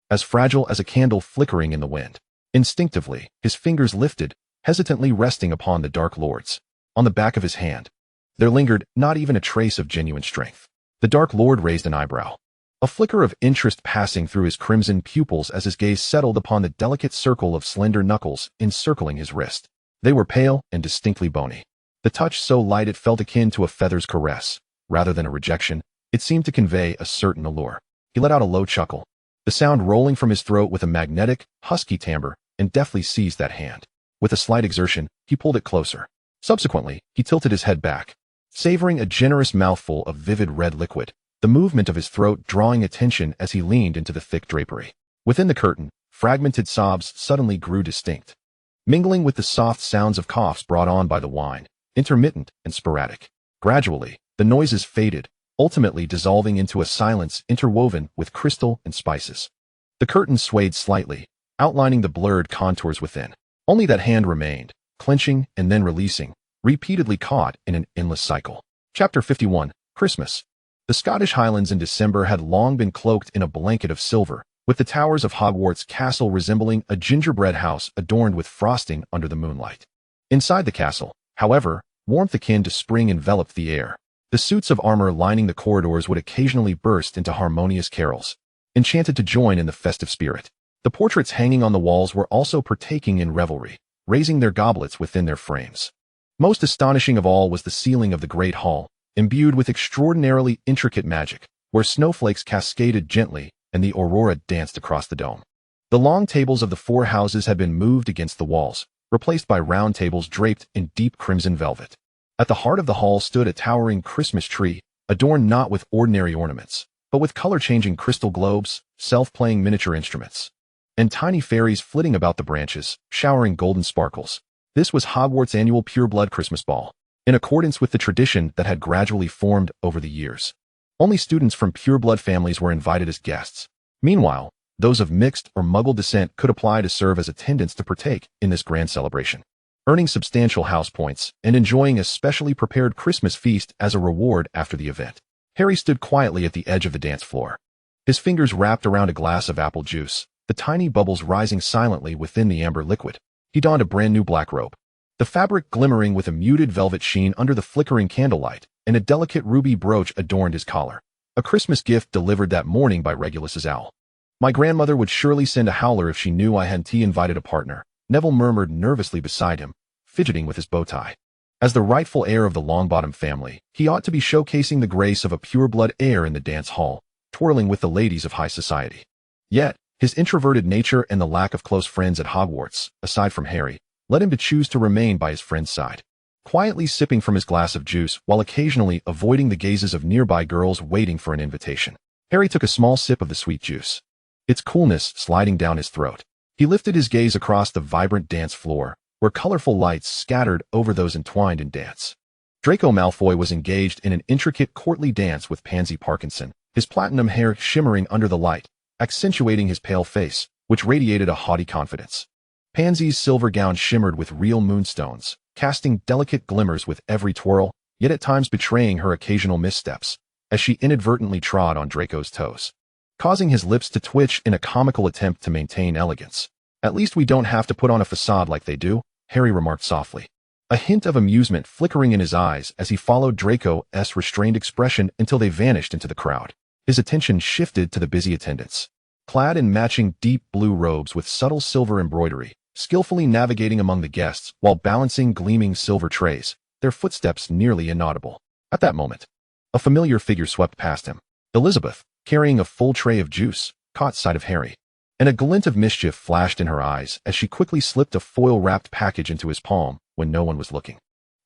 as fragile as a candle flickering in the wind. Instinctively, his fingers lifted, hesitantly resting upon the Dark Lord's. On the back of his hand, there lingered not even a trace of genuine strength. The Dark Lord raised an eyebrow, a flicker of interest passing through his crimson pupils as his gaze settled upon the delicate circle of slender knuckles encircling his wrist. They were pale and distinctly bony. The touch so light it felt akin to a feather's caress. Rather than a rejection, it seemed to convey a certain allure. He let out a low chuckle, the sound rolling from his throat with a magnetic, husky timbre, and deftly seized that hand. With a slight exertion, he pulled it closer. Subsequently, he tilted his head back, savoring a generous mouthful of vivid red liquid, the movement of his throat drawing attention as he leaned into the thick drapery. Within the curtain, fragmented sobs suddenly grew distinct, mingling with the soft sounds of coughs brought on by the wine, intermittent and sporadic. Gradually, the noises faded, ultimately dissolving into a silence interwoven with crystal and spices. The curtain swayed slightly, outlining the blurred contours within. Only that hand remained, clenching and then releasing, repeatedly caught in an endless cycle. Chapter 51, Christmas. The Scottish Highlands in December had long been cloaked in a blanket of silver, with the towers of Hogwarts Castle resembling a gingerbread house adorned with frosting under the moonlight. Inside the castle, however, warmth akin to spring enveloped the air. The suits of armor lining the corridors would occasionally burst into harmonious carols, enchanted to join in the festive spirit. The portraits hanging on the walls were also partaking in revelry, raising their goblets within their frames. Most astonishing of all was the ceiling of the great hall, imbued with extraordinarily intricate magic, where snowflakes cascaded gently and the aurora danced across the dome. The long tables of the 4 houses had been moved against the walls, replaced by round tables draped in deep crimson velvet. At the heart of the hall stood a towering Christmas tree, adorned not with ordinary ornaments, but with color-changing crystal globes, self-playing miniature instruments, and tiny fairies flitting about the branches, showering golden sparkles. This was Hogwarts' annual pureblood Christmas ball, in accordance with the tradition that had gradually formed over the years. Only students from pureblood families were invited as guests. Meanwhile, those of mixed or Muggle descent could apply to serve as attendants to partake in this grand celebration, earning substantial house points and enjoying a specially prepared Christmas feast as a reward after the event. Harry stood quietly at the edge of the dance floor, his fingers wrapped around a glass of apple juice, the tiny bubbles rising silently within the amber liquid. He donned a brand new black robe, the fabric glimmering with a muted velvet sheen under the flickering candlelight, and a delicate ruby brooch adorned his collar, a Christmas gift delivered that morning by Regulus's owl. My grandmother would surely send a howler if she knew I hadn't invited a partner, Neville murmured nervously beside him, fidgeting with his bow tie. As the rightful heir of the Longbottom family, he ought to be showcasing the grace of a pureblood heir in the dance hall, twirling with the ladies of high society. Yet, his introverted nature and the lack of close friends at Hogwarts, aside from Harry, led him to choose to remain by his friend's side, quietly sipping from his glass of juice while occasionally avoiding the gazes of nearby girls waiting for an invitation. Harry took a small sip of the sweet juice, its coolness sliding down his throat. He lifted his gaze across the vibrant dance floor, where colorful lights scattered over those entwined in dance. Draco Malfoy was engaged in an intricate courtly dance with Pansy Parkinson, his platinum hair shimmering under the light, accentuating his pale face, which radiated a haughty confidence. Pansy's silver gown shimmered with real moonstones, casting delicate glimmers with every twirl, yet at times betraying her occasional missteps, as she inadvertently trod on Draco's toes, causing his lips to twitch in a comical attempt to maintain elegance. At least we don't have to put on a facade like they do, Harry remarked softly, a hint of amusement flickering in his eyes as he followed Draco's restrained expression until they vanished into the crowd. His attention shifted to the busy attendants, clad in matching deep blue robes with subtle silver embroidery, skillfully navigating among the guests while balancing gleaming silver trays, their footsteps nearly inaudible. At that moment, a familiar figure swept past him. Elizabeth, carrying a full tray of juice, caught sight of Harry, and a glint of mischief flashed in her eyes as she quickly slipped a foil-wrapped package into his palm when no one was looking.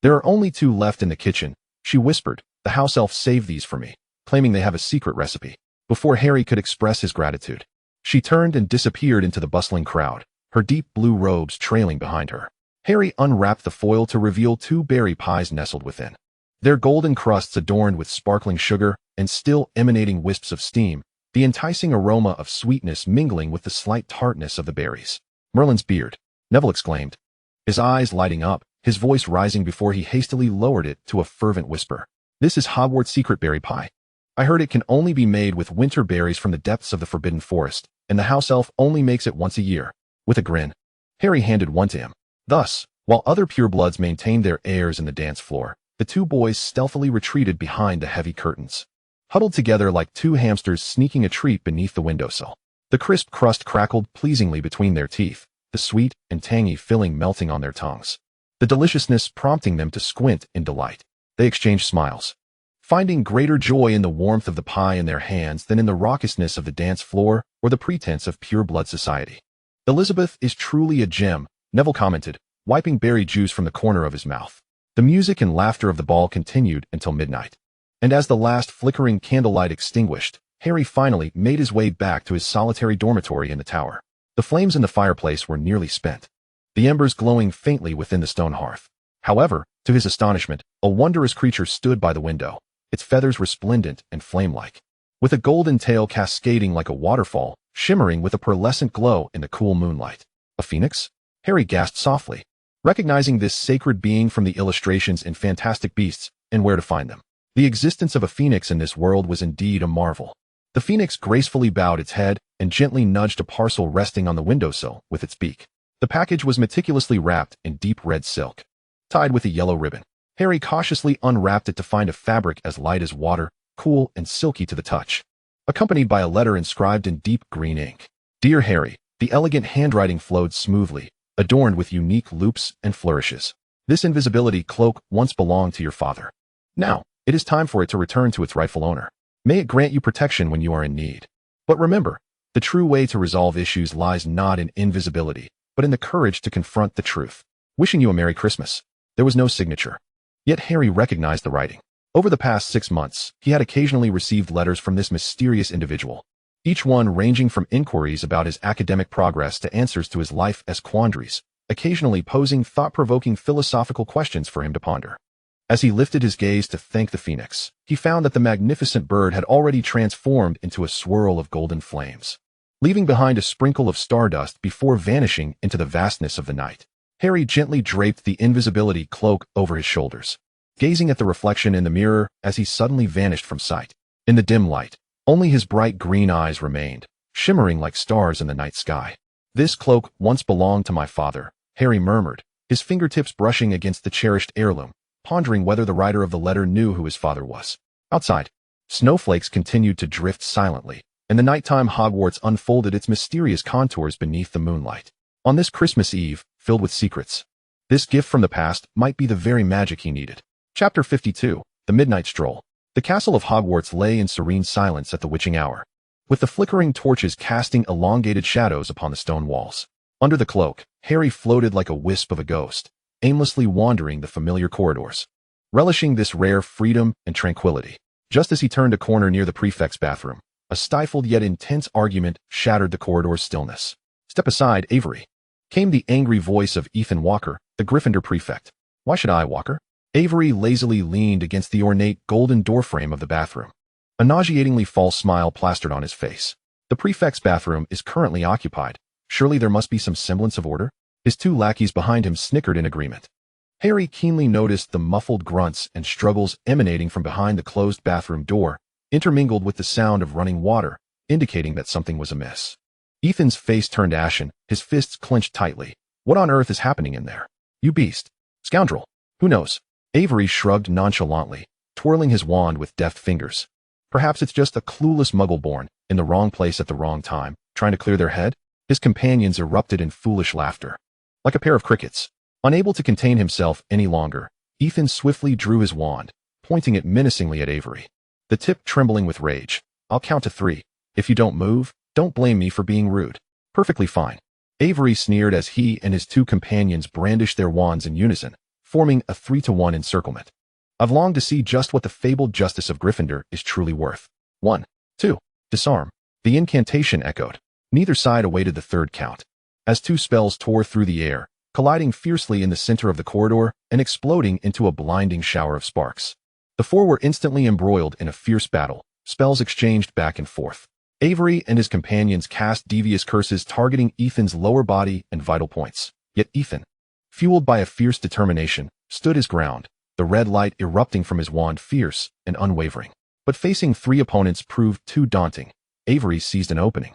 "There are only 2 left in the kitchen," she whispered. "The house elf saved these for me," claiming they have a secret recipe. Before Harry could express his gratitude, she turned and disappeared into the bustling crowd, her deep blue robes trailing behind her. Harry unwrapped the foil to reveal 2 berry pies nestled within, their golden crusts adorned with sparkling sugar and still emanating wisps of steam, the enticing aroma of sweetness mingling with the slight tartness of the berries. "Merlin's beard," Neville exclaimed, his eyes lighting up, his voice rising before he hastily lowered it to a fervent whisper. "This is Hogwarts' secret berry pie. I heard it can only be made with winter berries from the depths of the Forbidden Forest, and the house elf only makes it once a year." With a grin, Harry handed one to him. Thus, while other purebloods maintained their airs in the dance floor, the 2 boys stealthily retreated behind the heavy curtains, huddled together like 2 hamsters sneaking a treat beneath the windowsill. The crisp crust crackled pleasingly between their teeth, the sweet and tangy filling melting on their tongues, the deliciousness prompting them to squint in delight. They exchanged smiles, finding greater joy in the warmth of the pie in their hands than in the raucousness of the dance floor or the pretense of pureblood society. "Elizabeth is truly a gem," Neville commented, wiping berry juice from the corner of his mouth. The music and laughter of the ball continued until midnight, and as the last flickering candlelight extinguished, Harry finally made his way back to his solitary dormitory in the tower. The flames in the fireplace were nearly spent, the embers glowing faintly within the stone hearth. However, to his astonishment, a wondrous creature stood by the window, its feathers resplendent and flame-like, with a golden tail cascading like a waterfall, shimmering with a pearlescent glow in the cool moonlight. "A phoenix?" Harry gasped softly, recognizing this sacred being from the illustrations in Fantastic Beasts and Where to Find Them. The existence of a phoenix in this world was indeed a marvel. The phoenix gracefully bowed its head and gently nudged a parcel resting on the windowsill with its beak. The package was meticulously wrapped in deep red silk, tied with a yellow ribbon. Harry cautiously unwrapped it to find a fabric as light as water, cool and silky to the touch, accompanied by a letter inscribed in deep green ink. "Dear Harry," the elegant handwriting flowed smoothly, adorned with unique loops and flourishes. "This invisibility cloak once belonged to your father. Now, It is time for it to return to its rightful owner. May it grant you protection when you are in need. But remember, the true way to resolve issues lies not in invisibility, but in the courage to confront the truth. Wishing you a Merry Christmas. There was no signature. Yet Harry recognized the writing. Over the past 6 months, he had occasionally received letters from this mysterious individual, each one ranging from inquiries about his academic progress to answers to his life as quandaries, occasionally posing thought-provoking philosophical questions for him to ponder. As he lifted his gaze to thank the phoenix, he found that the magnificent bird had already transformed into a swirl of golden flames, leaving behind a sprinkle of stardust before vanishing into the vastness of the night. Harry gently draped the invisibility cloak over his shoulders, gazing at the reflection in the mirror as he suddenly vanished from sight. In the dim light, only his bright green eyes remained, shimmering like stars in the night sky. "This cloak once belonged to my father," Harry murmured, his fingertips brushing against the cherished heirloom, pondering whether the writer of the letter knew who his father was. Outside, snowflakes continued to drift silently, and the nighttime Hogwarts unfolded its mysterious contours beneath the moonlight. On this Christmas Eve, filled with secrets, this gift from the past might be the very magic he needed. Chapter 52, The Midnight Stroll. The castle of Hogwarts lay in serene silence at the witching hour, with the flickering torches casting elongated shadows upon the stone walls. Under the cloak, Harry floated like a wisp of a ghost, aimlessly wandering the familiar corridors, relishing this rare freedom and tranquility. Just as he turned a corner near the prefect's bathroom, a stifled yet intense argument shattered the corridor's stillness. "Step aside, Avery," came the angry voice of Ethan Walker, the Gryffindor prefect. "Why should I, Walker?" Avery lazily leaned against the ornate golden doorframe of the bathroom, a nauseatingly false smile plastered on his face. "The prefect's bathroom is currently occupied. Surely there must be some semblance of order?" His 2 lackeys behind him snickered in agreement. Harry keenly noticed the muffled grunts and struggles emanating from behind the closed bathroom door, intermingled with the sound of running water, indicating that something was amiss. Ethan's face turned ashen, his fists clenched tightly. "What on earth is happening in there? You beast. Scoundrel. Who knows?" Avery shrugged nonchalantly, twirling his wand with deft fingers. "Perhaps it's just a clueless muggle born, in the wrong place at the wrong time, trying to clear their head?" His companions erupted in foolish laughter, like a pair of crickets. Unable to contain himself any longer, Ethan swiftly drew his wand, pointing it menacingly at Avery, the tip trembling with rage. "I'll count to 3. If you don't move, don't blame me for being rude." "Perfectly fine," Avery sneered as he and his 2 companions brandished their wands in unison, forming a 3-to-1 encirclement. "I've longed to see just what the fabled Justice of Gryffindor is truly worth." 1, 2, disarm. The incantation echoed. Neither side awaited the third count, as 2 spells tore through the air, colliding fiercely in the center of the corridor and exploding into a blinding shower of sparks. The 4 were instantly embroiled in a fierce battle, spells exchanged back and forth. Avery and his companions cast devious curses targeting Ethan's lower body and vital points. Yet Ethan, fueled by a fierce determination, stood his ground, the red light erupting from his wand fierce and unwavering. But facing 3 opponents proved too daunting. Avery seized an opening,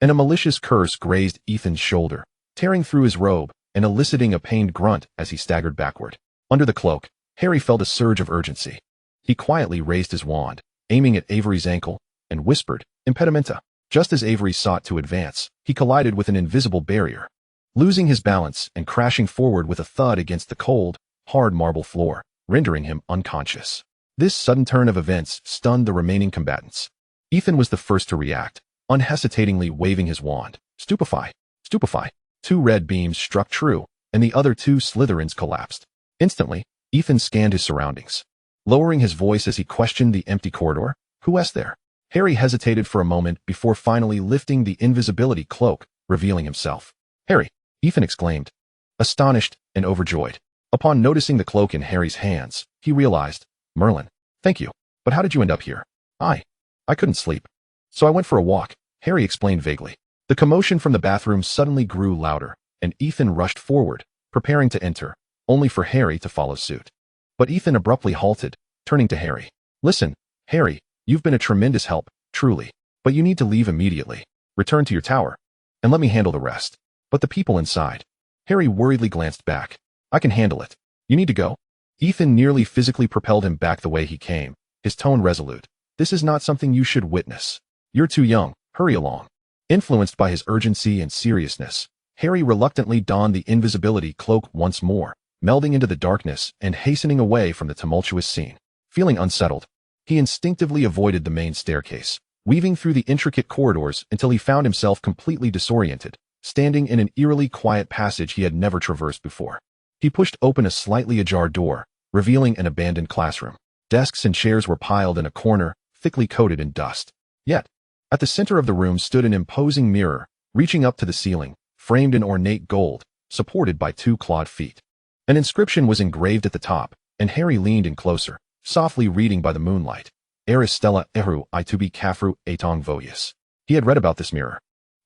and a malicious curse grazed Ethan's shoulder, tearing through his robe and eliciting a pained grunt as he staggered backward. Under the cloak, Harry felt a surge of urgency. He quietly raised his wand, aiming at Avery's ankle, and whispered, "Impedimenta." Just as Avery sought to advance, he collided with an invisible barrier, losing his balance and crashing forward with a thud against the cold, hard marble floor, rendering him unconscious. This sudden turn of events stunned the remaining combatants. Ethan was the first to react, unhesitatingly waving his wand. "Stupefy! Stupefy!" 2 red beams struck true, and the other 2 Slytherins collapsed. Instantly, Ethan scanned his surroundings, lowering his voice as he questioned the empty corridor. "Who was there?" Harry hesitated for a moment before finally lifting the invisibility cloak, revealing himself. "Harry!" Ethan exclaimed, astonished and overjoyed. Upon noticing the cloak in Harry's hands, he realized, "Merlin, thank you. But how did you end up here?" I couldn't sleep, so I went for a walk," Harry explained vaguely. The commotion from the bathroom suddenly grew louder, and Ethan rushed forward, preparing to enter, only for Harry to follow suit. But Ethan abruptly halted, turning to Harry. "Listen, Harry, you've been a tremendous help, truly, but you need to leave immediately. Return to your tower, and let me handle the rest." "But the people inside." Harry worriedly glanced back. "I can handle it. You need to go." Ethan nearly physically propelled him back the way he came, his tone resolute. "This is not something you should witness. You're too young. Hurry along." Influenced by his urgency and seriousness, Harry reluctantly donned the invisibility cloak once more, melding into the darkness and hastening away from the tumultuous scene. Feeling unsettled, he instinctively avoided the main staircase, weaving through the intricate corridors until he found himself completely disoriented, standing in an eerily quiet passage he had never traversed before. He pushed open a slightly ajar door, revealing an abandoned classroom. Desks and chairs were piled in a corner, thickly coated in dust. Yet, at the center of the room stood an imposing mirror, reaching up to the ceiling, framed in ornate gold, supported by 2 clawed feet. An inscription was engraved at the top, and Harry leaned in closer, softly reading by the moonlight. Eris Stella Eru I to be Kafru Etong Voyus. He had read about this mirror.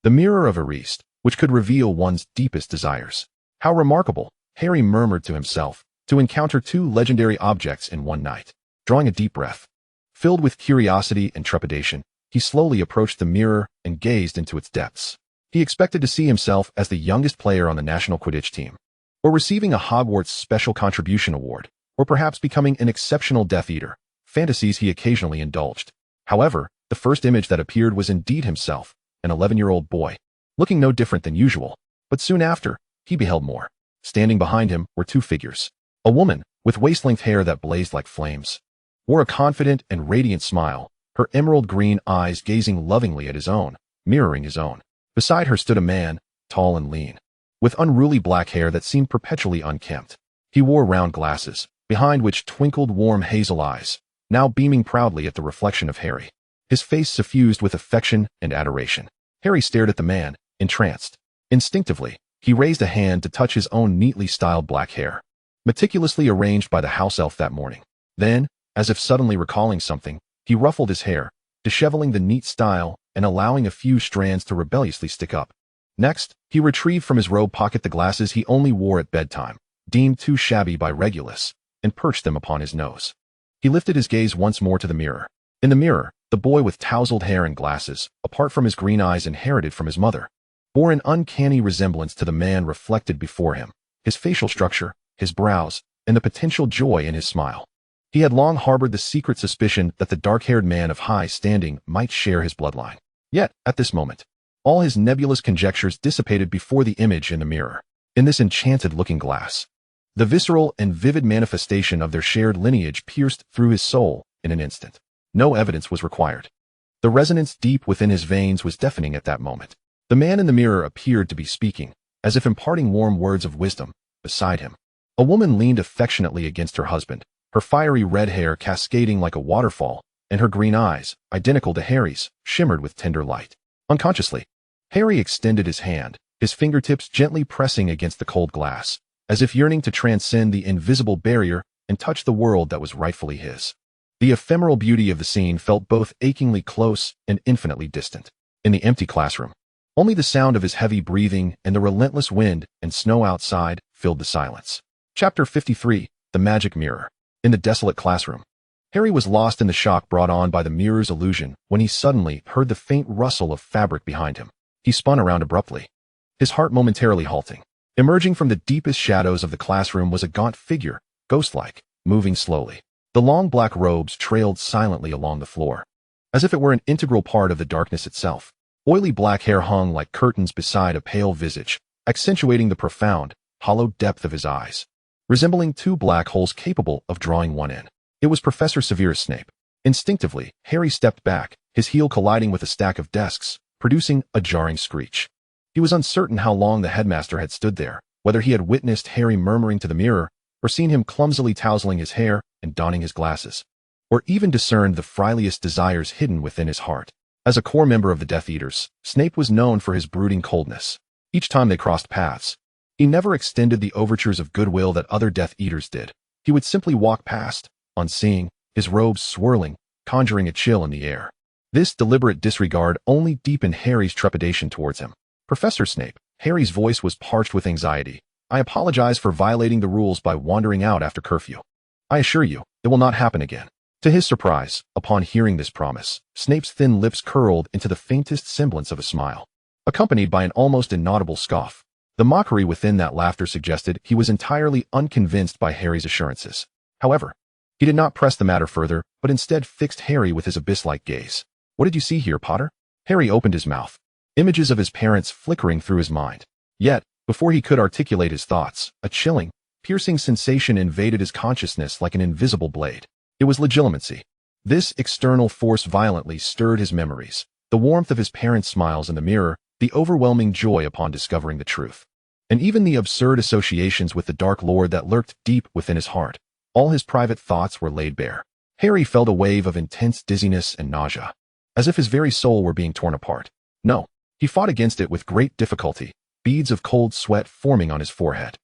The mirror of Erist, which could reveal one's deepest desires. How remarkable, Harry murmured to himself, to encounter 2 legendary objects in one night. Drawing a deep breath, filled with curiosity and trepidation, he slowly approached the mirror and gazed into its depths. He expected to see himself as the youngest player on the national Quidditch team, or receiving a Hogwarts Special Contribution Award, or perhaps becoming an exceptional Death Eater, fantasies he occasionally indulged. However, the first image that appeared was indeed himself, an 11-year-old boy, looking no different than usual. But soon after, he beheld more. Standing behind him were 2 figures. A woman, with waist-length hair that blazed like flames, wore a confident and radiant smile, her emerald green eyes gazing lovingly at his own, mirroring his own. Beside her stood a man, tall and lean, with unruly black hair that seemed perpetually unkempt. He wore round glasses, behind which twinkled warm hazel eyes, now beaming proudly at the reflection of Harry. His face suffused with affection and adoration. Harry stared at the man, entranced. Instinctively, he raised a hand to touch his own neatly styled black hair, meticulously arranged by the house elf that morning. Then, as if suddenly recalling something, he ruffled his hair, disheveling the neat style and allowing a few strands to rebelliously stick up. Next, he retrieved from his robe pocket the glasses he only wore at bedtime, deemed too shabby by Regulus, and perched them upon his nose. He lifted his gaze once more to the mirror. In the mirror, the boy with tousled hair and glasses, apart from his green eyes inherited from his mother, bore an uncanny resemblance to the man reflected before him, his facial structure, his brows, and the potential joy in his smile. He had long harbored the secret suspicion that the dark-haired man of high standing might share his bloodline. Yet, at this moment, all his nebulous conjectures dissipated before the image in the mirror. In this enchanted looking glass, the visceral and vivid manifestation of their shared lineage pierced through his soul in an instant. No evidence was required. The resonance deep within his veins was deafening at that moment. The man in the mirror appeared to be speaking, as if imparting warm words of wisdom. Beside him, a woman leaned affectionately against her husband, her fiery red hair cascading like a waterfall, and her green eyes, identical to Harry's, shimmered with tender light. Unconsciously, Harry extended his hand, his fingertips gently pressing against the cold glass, as if yearning to transcend the invisible barrier and touch the world that was rightfully his. The ephemeral beauty of the scene felt both achingly close and infinitely distant. In the empty classroom, only the sound of his heavy breathing and the relentless wind and snow outside filled the silence. Chapter 53, The Magic Mirror. In the desolate classroom, Harry was lost in the shock brought on by the mirror's illusion when he suddenly heard the faint rustle of fabric behind him. He spun around abruptly, his heart momentarily halting. Emerging from the deepest shadows of the classroom was a gaunt figure, ghost-like, moving slowly. The long black robes trailed silently along the floor, as if it were an integral part of the darkness itself. Oily black hair hung like curtains beside a pale visage, accentuating the profound, hollow depth of his eyes, resembling 2 black holes capable of drawing one in. It was Professor Severus Snape. Instinctively, Harry stepped back, his heel colliding with a stack of desks, producing a jarring screech. He was uncertain how long the headmaster had stood there, whether he had witnessed Harry murmuring to the mirror, or seen him clumsily tousling his hair and donning his glasses, or even discerned the friliest desires hidden within his heart. As a core member of the Death Eaters, Snape was known for his brooding coldness. Each time they crossed paths, he never extended the overtures of goodwill that other Death Eaters did. He would simply walk past, unseeing, his robes swirling, conjuring a chill in the air. This deliberate disregard only deepened Harry's trepidation towards him. Professor Snape, Harry's voice was parched with anxiety. I apologize for violating the rules by wandering out after curfew. I assure you, it will not happen again. To his surprise, upon hearing this promise, Snape's thin lips curled into the faintest semblance of a smile, accompanied by an almost inaudible scoff. The mockery within that laughter suggested he was entirely unconvinced by Harry's assurances. However, he did not press the matter further, but instead fixed Harry with his abyss-like gaze. What did you see here, Potter? Harry opened his mouth, images of his parents flickering through his mind. Yet, before he could articulate his thoughts, a chilling, piercing sensation invaded his consciousness like an invisible blade. It was legitimacy. This external force violently stirred his memories, the warmth of his parents' smiles in the mirror, the overwhelming joy upon discovering the truth, and even the absurd associations with the Dark Lord that lurked deep within his heart. All his private thoughts were laid bare. Harry felt a wave of intense dizziness and nausea, as if his very soul were being torn apart. No, he fought against it with great difficulty, beads of cold sweat forming on his forehead.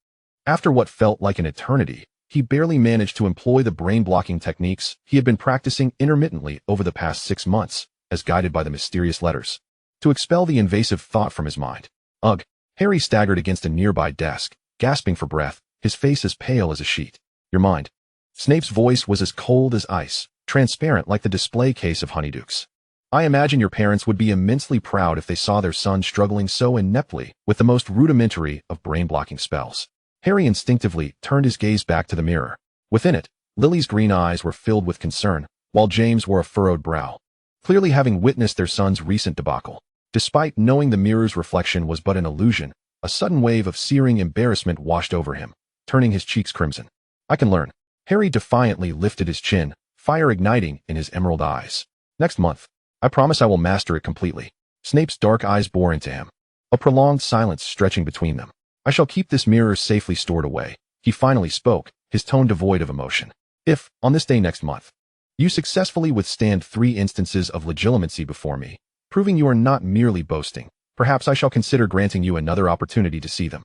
After what felt like an eternity, he barely managed to employ the brain-blocking techniques he had been practicing intermittently over the past 6 months, as guided by the mysterious letters, to expel the invasive thought from his mind. Ugh! Harry staggered against a nearby desk, gasping for breath, his face as pale as a sheet. Your mind. Snape's voice was as cold as ice, transparent like the display case of honeydukes. I imagine your parents would be immensely proud if they saw their son struggling so ineptly with the most rudimentary of brain-blocking spells. Harry instinctively turned his gaze back to the mirror. Within it, Lily's green eyes were filled with concern, while James wore a furrowed brow, clearly having witnessed their son's recent debacle. Despite knowing the mirror's reflection was but an illusion, a sudden wave of searing embarrassment washed over him, turning his cheeks crimson. I can learn. Harry defiantly lifted his chin, fire igniting in his emerald eyes. Next month. I promise I will master it completely. Snape's dark eyes bore into him, a prolonged silence stretching between them. I shall keep this mirror safely stored away. He finally spoke, his tone devoid of emotion. If, on this day next month, you successfully withstand 3 instances of legitimacy before me, proving you are not merely boasting, perhaps I shall consider granting you another opportunity to see them.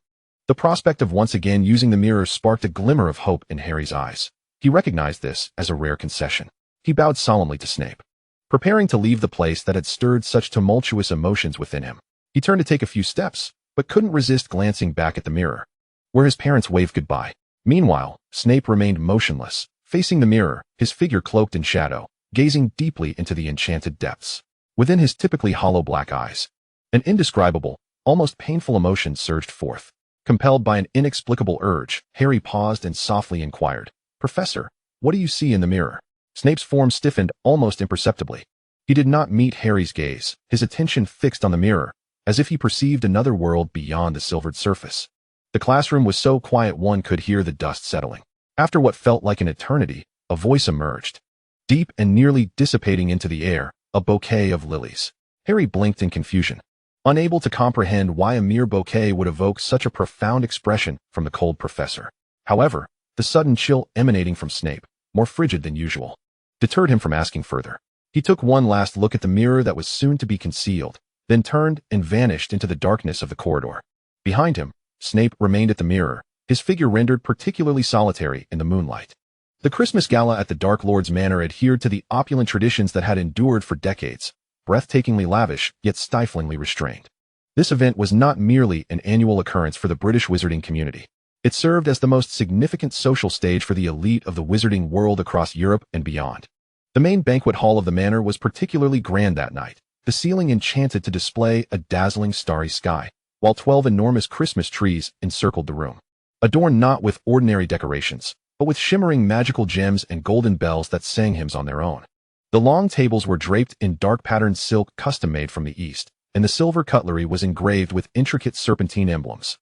The prospect of once again using the mirror sparked a glimmer of hope in Harry's eyes. He recognized this as a rare concession. He bowed solemnly to Snape, preparing to leave the place that had stirred such tumultuous emotions within him. He turned to take a few steps, but couldn't resist glancing back at the mirror, where his parents waved goodbye. Meanwhile, Snape remained motionless, facing the mirror, his figure cloaked in shadow, gazing deeply into the enchanted depths. Within his typically hollow black eyes, an indescribable, almost painful emotion surged forth. Compelled by an inexplicable urge, Harry paused and softly inquired, "Professor, what do you see in the mirror?" Snape's form stiffened almost imperceptibly. He did not meet Harry's gaze, his attention fixed on the mirror, as if he perceived another world beyond the silvered surface. The classroom was so quiet one could hear the dust settling. After what felt like an eternity, a voice emerged, deep and nearly dissipating into the air, a bouquet of lilies. Harry blinked in confusion, unable to comprehend why a mere bouquet would evoke such a profound expression from the cold professor. However, the sudden chill emanating from Snape, more frigid than usual, deterred him from asking further. He took one last look at the mirror that was soon to be concealed, then turned and vanished into the darkness of the corridor. Behind him, Snape remained at the mirror, his figure rendered particularly solitary in the moonlight. The Christmas gala at the Dark Lord's manor adhered to the opulent traditions that had endured for decades, breathtakingly lavish, yet stiflingly restrained. This event was not merely an annual occurrence for the British wizarding community. It served as the most significant social stage for the elite of the wizarding world across Europe and beyond. The main banquet hall of the manor was particularly grand that night, the ceiling enchanted to display a dazzling starry sky, while 12 enormous Christmas trees encircled the room, adorned not with ordinary decorations, but with shimmering magical gems and golden bells that sang hymns on their own. The long tables were draped in dark-patterned silk custom-made from the East, and the silver cutlery was engraved with intricate serpentine emblems,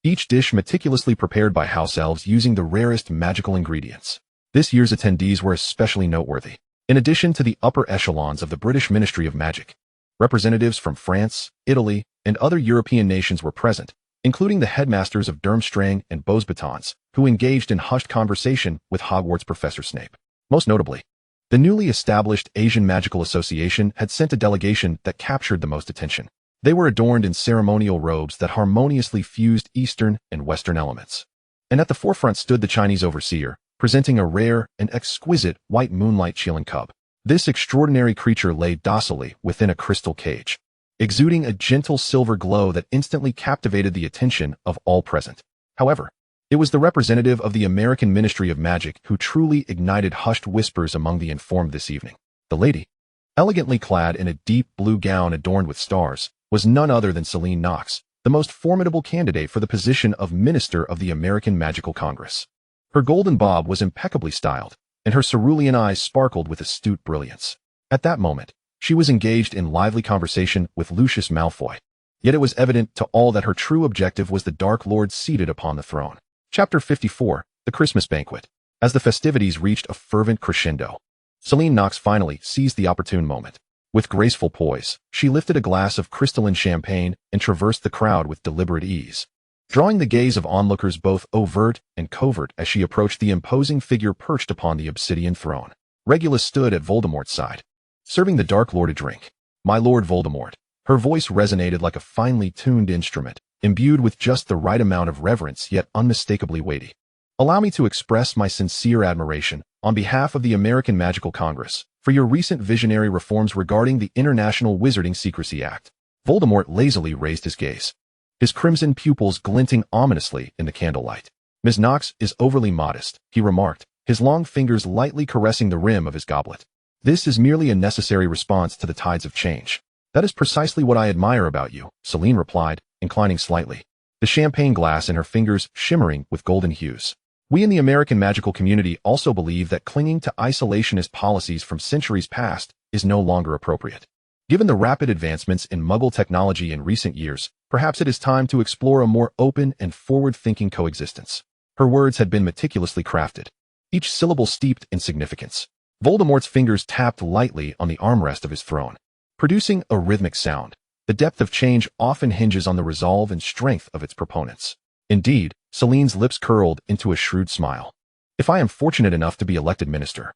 each dish meticulously prepared by house elves using the rarest magical ingredients. This year's attendees were especially noteworthy. In addition to the upper echelons of the British Ministry of Magic, representatives from France, Italy, and other European nations were present, including the headmasters of Durmstrang and Beauxbatons, who engaged in hushed conversation with Hogwarts Professor Snape. Most notably, the newly established Asian Magical Association had sent a delegation that captured the most attention. They were adorned in ceremonial robes that harmoniously fused Eastern and Western elements. And at the forefront stood the Chinese overseer, presenting a rare and exquisite white moonlight Qilin cub. This extraordinary creature lay docilely within a crystal cage, exuding a gentle silver glow that instantly captivated the attention of all present. However, it was the representative of the American Ministry of Magic who truly ignited hushed whispers among the informed this evening. The lady, elegantly clad in a deep blue gown adorned with stars, was none other than Celine Knox, the most formidable candidate for the position of Minister of the American Magical Congress. Her golden bob was impeccably styled, and her cerulean eyes sparkled with astute brilliance. At that moment, she was engaged in lively conversation with Lucius Malfoy, yet it was evident to all that her true objective was the Dark Lord seated upon the throne. Chapter 54, The Christmas Banquet. As the festivities reached a fervent crescendo, Selene Knox finally seized the opportune moment. With graceful poise, she lifted a glass of crystalline champagne and traversed the crowd with deliberate ease, drawing the gaze of onlookers both overt and covert as she approached the imposing figure perched upon the obsidian throne. Regulus stood at Voldemort's side, serving the Dark Lord a drink. "My Lord Voldemort." Her voice resonated like a finely tuned instrument, imbued with just the right amount of reverence yet unmistakably weighty. "Allow me to express my sincere admiration, on behalf of the American Magical Congress, for your recent visionary reforms regarding the International Wizarding Secrecy Act." Voldemort lazily raised his gaze, his crimson pupils glinting ominously in the candlelight. "Ms. Knox is overly modest," he remarked, his long fingers lightly caressing the rim of his goblet. "This is merely a necessary response to the tides of change." "That is precisely what I admire about you," Selene replied, inclining slightly, the champagne glass in her fingers shimmering with golden hues. "We in the American magical community also believe that clinging to isolationist policies from centuries past is no longer appropriate. Given the rapid advancements in Muggle technology in recent years, perhaps it is time to explore a more open and forward-thinking coexistence." Her words had been meticulously crafted, each syllable steeped in significance. Voldemort's fingers tapped lightly on the armrest of his throne, producing a rhythmic sound. The depth of change often hinges on the resolve and strength of its proponents. Indeed, Selene's lips curled into a shrewd smile. "If I am fortunate enough to be elected minister,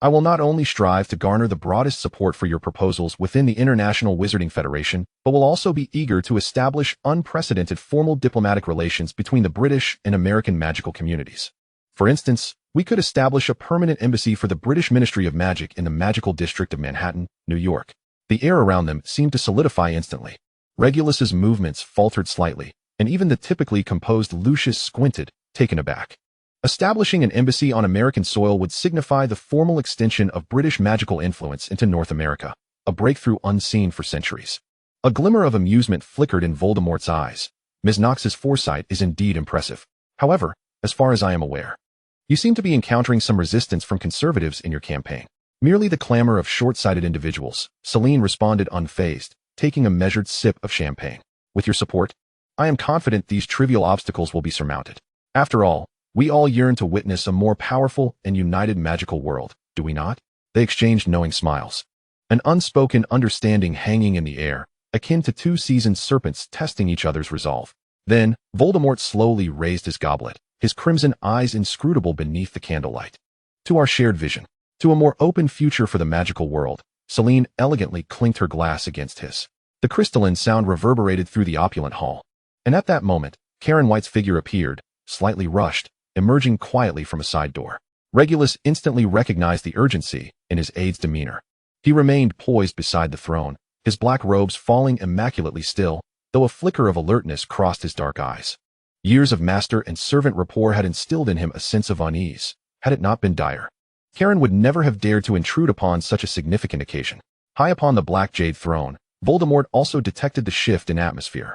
I will not only strive to garner the broadest support for your proposals within the International Wizarding Federation, but will also be eager to establish unprecedented formal diplomatic relations between the British and American magical communities. For instance, we could establish a permanent embassy for the British Ministry of Magic in the magical district of Manhattan, New York." The air around them seemed to solidify instantly. Regulus's movements faltered slightly, and even the typically composed Lucius squinted, taken aback. Establishing an embassy on American soil would signify the formal extension of British magical influence into North America, a breakthrough unseen for centuries. A glimmer of amusement flickered in Voldemort's eyes. "Ms. Knox's foresight is indeed impressive. However, as far as I am aware, you seem to be encountering some resistance from conservatives in your campaign." "Merely the clamor of short-sighted individuals," Selene responded unfazed, taking a measured sip of champagne. "With your support, I am confident these trivial obstacles will be surmounted. After all, we all yearn to witness a more powerful and united magical world, do we not?" They exchanged knowing smiles, an unspoken understanding hanging in the air, akin to two seasoned serpents testing each other's resolve. Then, Voldemort slowly raised his goblet, his crimson eyes inscrutable beneath the candlelight. "To our shared vision, to a more open future for the magical world," Selene elegantly clinked her glass against his. The crystalline sound reverberated through the opulent hall. And at that moment, Karen White's figure appeared, slightly rushed, emerging quietly from a side door. Regulus instantly recognized the urgency in his aide's demeanor. He remained poised beside the throne, his black robes falling immaculately still, though a flicker of alertness crossed his dark eyes. Years of master and servant rapport had instilled in him a sense of unease, had it not been dire. Karen would never have dared to intrude upon such a significant occasion. High upon the black jade throne, Voldemort also detected the shift in atmosphere.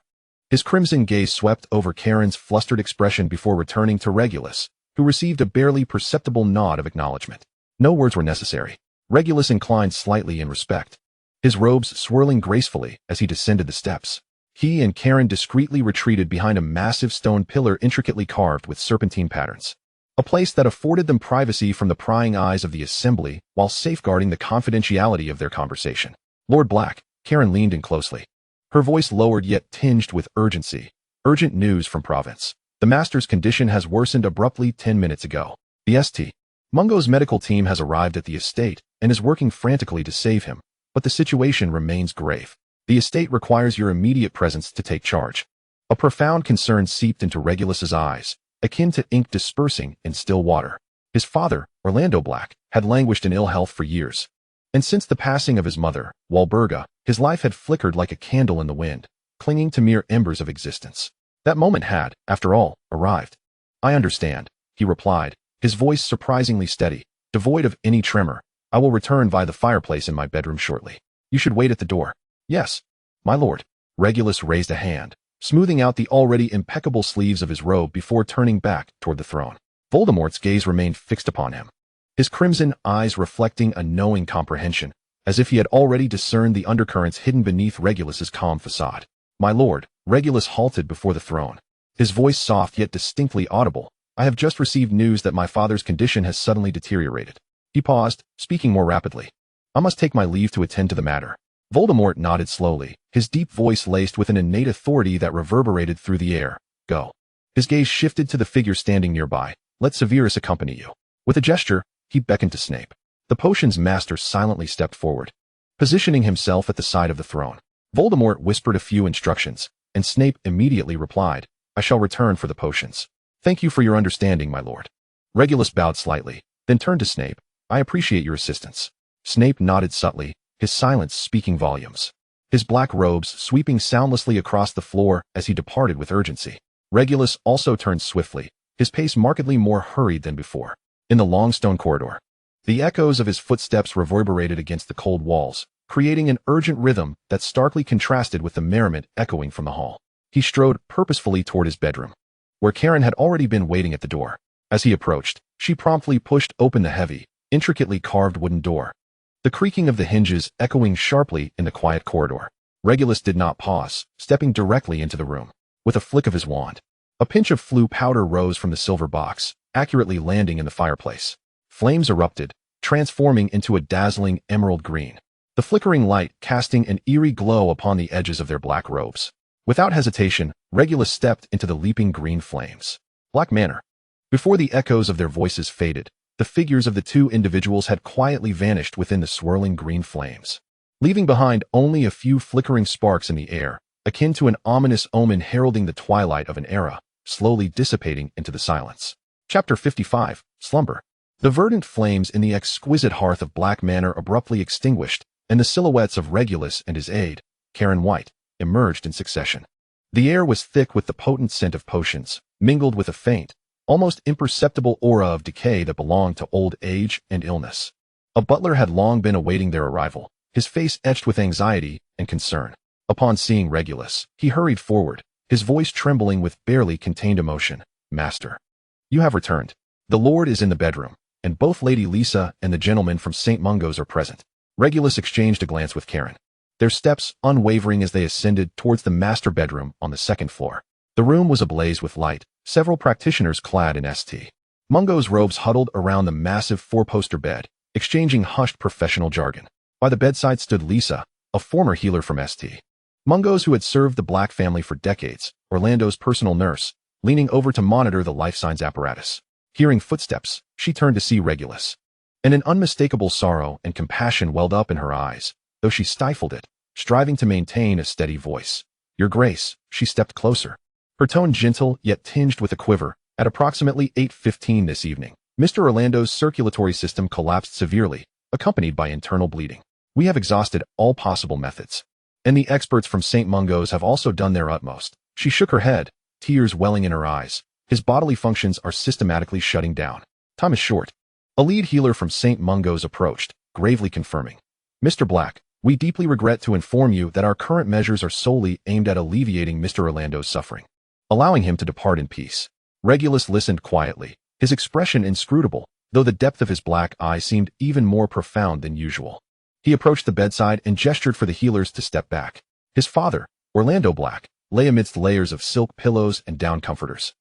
His crimson gaze swept over Karen's flustered expression before returning to Regulus, who received a barely perceptible nod of acknowledgement. No words were necessary. Regulus inclined slightly in respect, his robes swirling gracefully as he descended the steps. He and Karen discreetly retreated behind a massive stone pillar intricately carved with serpentine patterns, a place that afforded them privacy from the prying eyes of the assembly while safeguarding the confidentiality of their conversation. "Lord Black," Karen leaned in closely, her voice lowered yet tinged with urgency. "Urgent news from Province. The Master's condition has worsened abruptly 10 minutes ago. The St. Mungo's medical team has arrived at the estate and is working frantically to save him, but the situation remains grave. The estate requires your immediate presence to take charge." A profound concern seeped into Regulus's eyes, akin to ink dispersing in still water. His father, Orlando Black, had languished in ill health for years, and since the passing of his mother, Walburga, his life had flickered like a candle in the wind, clinging to mere embers of existence. That moment had, after all, arrived. "I understand," he replied, his voice surprisingly steady, devoid of any tremor. "I will return by the fireplace in my bedroom shortly. You should wait at the door." "Yes, my lord." Regulus raised a hand, smoothing out the already impeccable sleeves of his robe before turning back toward the throne. Voldemort's gaze remained fixed upon him, his crimson eyes reflecting a knowing comprehension, as if he had already discerned the undercurrents hidden beneath Regulus's calm facade. "My lord," Regulus halted before the throne, his voice soft yet distinctly audible, I have just received news that my father's condition has suddenly deteriorated. He paused, speaking more rapidly. I must take my leave to attend to the matter. Voldemort nodded slowly, his deep voice laced with an innate authority that reverberated through the air. Go. His gaze shifted to the figure standing nearby. Let Severus accompany you. With a gesture, he beckoned to Snape. The potion's master silently stepped forward, positioning himself at the side of the throne. Voldemort whispered a few instructions, and Snape immediately replied, I shall return for the potions. Thank you for your understanding, my lord. Regulus bowed slightly, then turned to Snape. I appreciate your assistance. Snape nodded subtly, his silence speaking volumes. His black robes sweeping soundlessly across the floor as he departed with urgency. Regulus also turned swiftly, his pace markedly more hurried than before. In the long stone corridor, the echoes of his footsteps reverberated against the cold walls, creating an urgent rhythm that starkly contrasted with the merriment echoing from the hall. He strode purposefully toward his bedroom, where Karen had already been waiting at the door. As he approached, she promptly pushed open the heavy, intricately carved wooden door, the creaking of the hinges echoing sharply in the quiet corridor. Regulus did not pause, stepping directly into the room. With a flick of his wand, a pinch of flue powder rose from the silver box, accurately landing in the fireplace. Flames erupted, transforming into a dazzling emerald green, the flickering light casting an eerie glow upon the edges of their black robes. Without hesitation, Regulus stepped into the leaping green flames. Black Manor. Before the echoes of their voices faded, the figures of the two individuals had quietly vanished within the swirling green flames, leaving behind only a few flickering sparks in the air, akin to an ominous omen heralding the twilight of an era, slowly dissipating into the silence. Chapter 55, Slumber. The verdant flames in the exquisite hearth of Black Manor abruptly extinguished, and the silhouettes of Regulus and his aide, Karen White, emerged in succession. The air was thick with the potent scent of potions, mingled with a faint, almost imperceptible aura of decay that belonged to old age and illness. A butler had long been awaiting their arrival, his face etched with anxiety and concern. Upon seeing Regulus, he hurried forward, his voice trembling with barely contained emotion. Master, you have returned. The Lord is in the bedroom, and both Lady Lisa and the gentleman from St. Mungo's are present. Regulus exchanged a glance with Karen, their steps unwavering as they ascended towards the master bedroom on the second floor. The room was ablaze with light, several practitioners clad in St. Mungo's robes huddled around the massive four-poster bed, exchanging hushed professional jargon. By the bedside stood Lisa, a former healer from St. Mungo's who had served the Black family for decades, Orlando's personal nurse, leaning over to monitor the life signs apparatus. Hearing footsteps, she turned to see Regulus, and an unmistakable sorrow and compassion welled up in her eyes, though she stifled it, striving to maintain a steady voice. Your Grace, she stepped closer, her tone gentle yet tinged with a quiver. At approximately 8:15 this evening, Mr. Orlando's circulatory system collapsed severely, accompanied by internal bleeding. We have exhausted all possible methods, and the experts from St. Mungo's have also done their utmost. She shook her head, tears welling in her eyes. His bodily functions are systematically shutting down. Time is short. A lead healer from St. Mungo's approached, gravely confirming. Mr. Black, we deeply regret to inform you that our current measures are solely aimed at alleviating Mr. Orlando's suffering, allowing him to depart in peace. Regulus listened quietly, his expression inscrutable, though the depth of his black eye seemed even more profound than usual. He approached the bedside and gestured for the healers to step back. His father, Orlando Black, lay amidst layers of silk pillows and down comforters,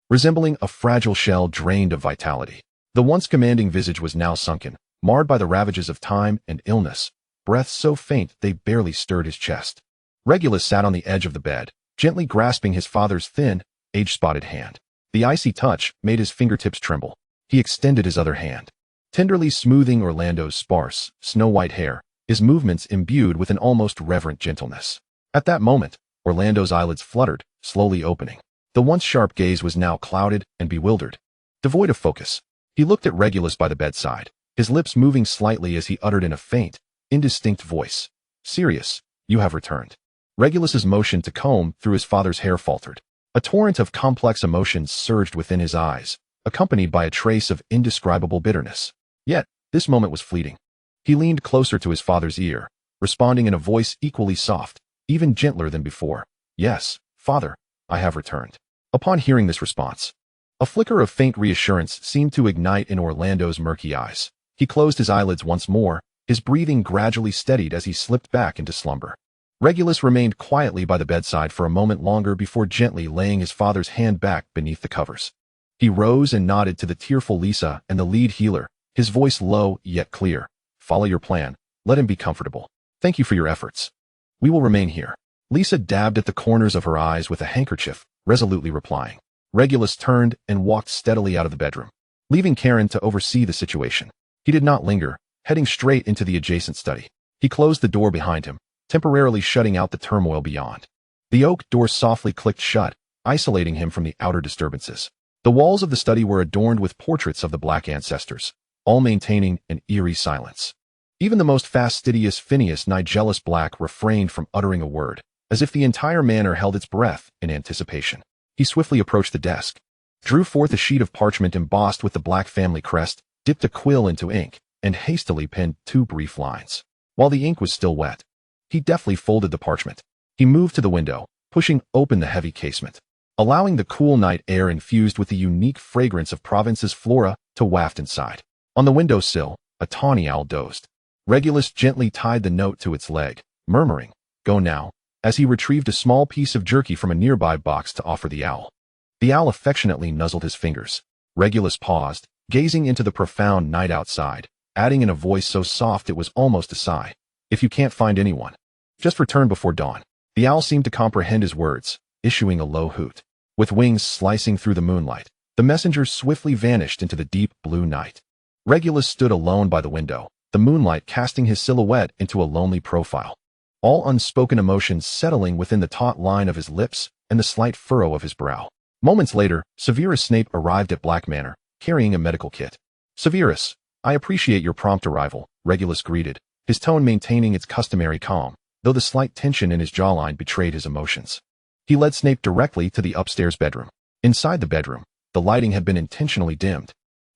resembling a fragile shell drained of vitality. The once commanding visage was now sunken, marred by the ravages of time and illness, breath so faint they barely stirred his chest. Regulus sat on the edge of the bed, gently grasping his father's thin, age-spotted hand. The icy touch made his fingertips tremble. He extended his other hand, tenderly smoothing Orlando's sparse, snow-white hair, his movements imbued with an almost reverent gentleness. At that moment, Orlando's eyelids fluttered, slowly opening. The once sharp gaze was now clouded and bewildered, devoid of focus. He looked at Regulus by the bedside, his lips moving slightly as he uttered in a faint, indistinct voice, Sirius, you have returned. Regulus's motion to comb through his father's hair faltered. A torrent of complex emotions surged within his eyes, accompanied by a trace of indescribable bitterness. Yet, this moment was fleeting. He leaned closer to his father's ear, responding in a voice equally soft, even gentler than before. Yes, father, I have returned. Upon hearing this response, a flicker of faint reassurance seemed to ignite in Orlando's murky eyes. He closed his eyelids once more, his breathing gradually steadied as he slipped back into slumber. Regulus remained quietly by the bedside for a moment longer before gently laying his father's hand back beneath the covers. He rose and nodded to the tearful Lisa and the lead healer, his voice low yet clear. Follow your plan. Let him be comfortable. Thank you for your efforts. We will remain here. Lisa dabbed at the corners of her eyes with a handkerchief, resolutely replying. Regulus turned and walked steadily out of the bedroom, leaving Karen to oversee the situation. He did not linger, heading straight into the adjacent study. He closed the door behind him, temporarily shutting out the turmoil beyond. The oak door softly clicked shut, isolating him from the outer disturbances. The walls of the study were adorned with portraits of the Black ancestors, all maintaining an eerie silence. Even the most fastidious Phineas Nigellus Black refrained from uttering a word, as if the entire manor held its breath in anticipation. He swiftly approached the desk, drew forth a sheet of parchment embossed with the Black family crest, dipped a quill into ink, and hastily penned 2 brief lines. While the ink was still wet, he deftly folded the parchment. He moved to the window, pushing open the heavy casement, allowing the cool night air infused with the unique fragrance of Provence's flora to waft inside. On the windowsill, a tawny owl dozed. Regulus gently tied the note to its leg, murmuring, "Go now," as he retrieved a small piece of jerky from a nearby box to offer the owl. The owl affectionately nuzzled his fingers. Regulus paused, gazing into the profound night outside, adding in a voice so soft it was almost a sigh, "If you can't find anyone, just return before dawn." The owl seemed to comprehend his words, issuing a low hoot. With wings slicing through the moonlight, the messenger swiftly vanished into the deep blue night. Regulus stood alone by the window, the moonlight casting his silhouette into a lonely profile, all unspoken emotions settling within the taut line of his lips and the slight furrow of his brow. Moments later, Severus Snape arrived at Black Manor, carrying a medical kit. "Severus, I appreciate your prompt arrival," Regulus greeted, his tone maintaining its customary calm, though the slight tension in his jawline betrayed his emotions. He led Snape directly to the upstairs bedroom. Inside the bedroom, the lighting had been intentionally dimmed,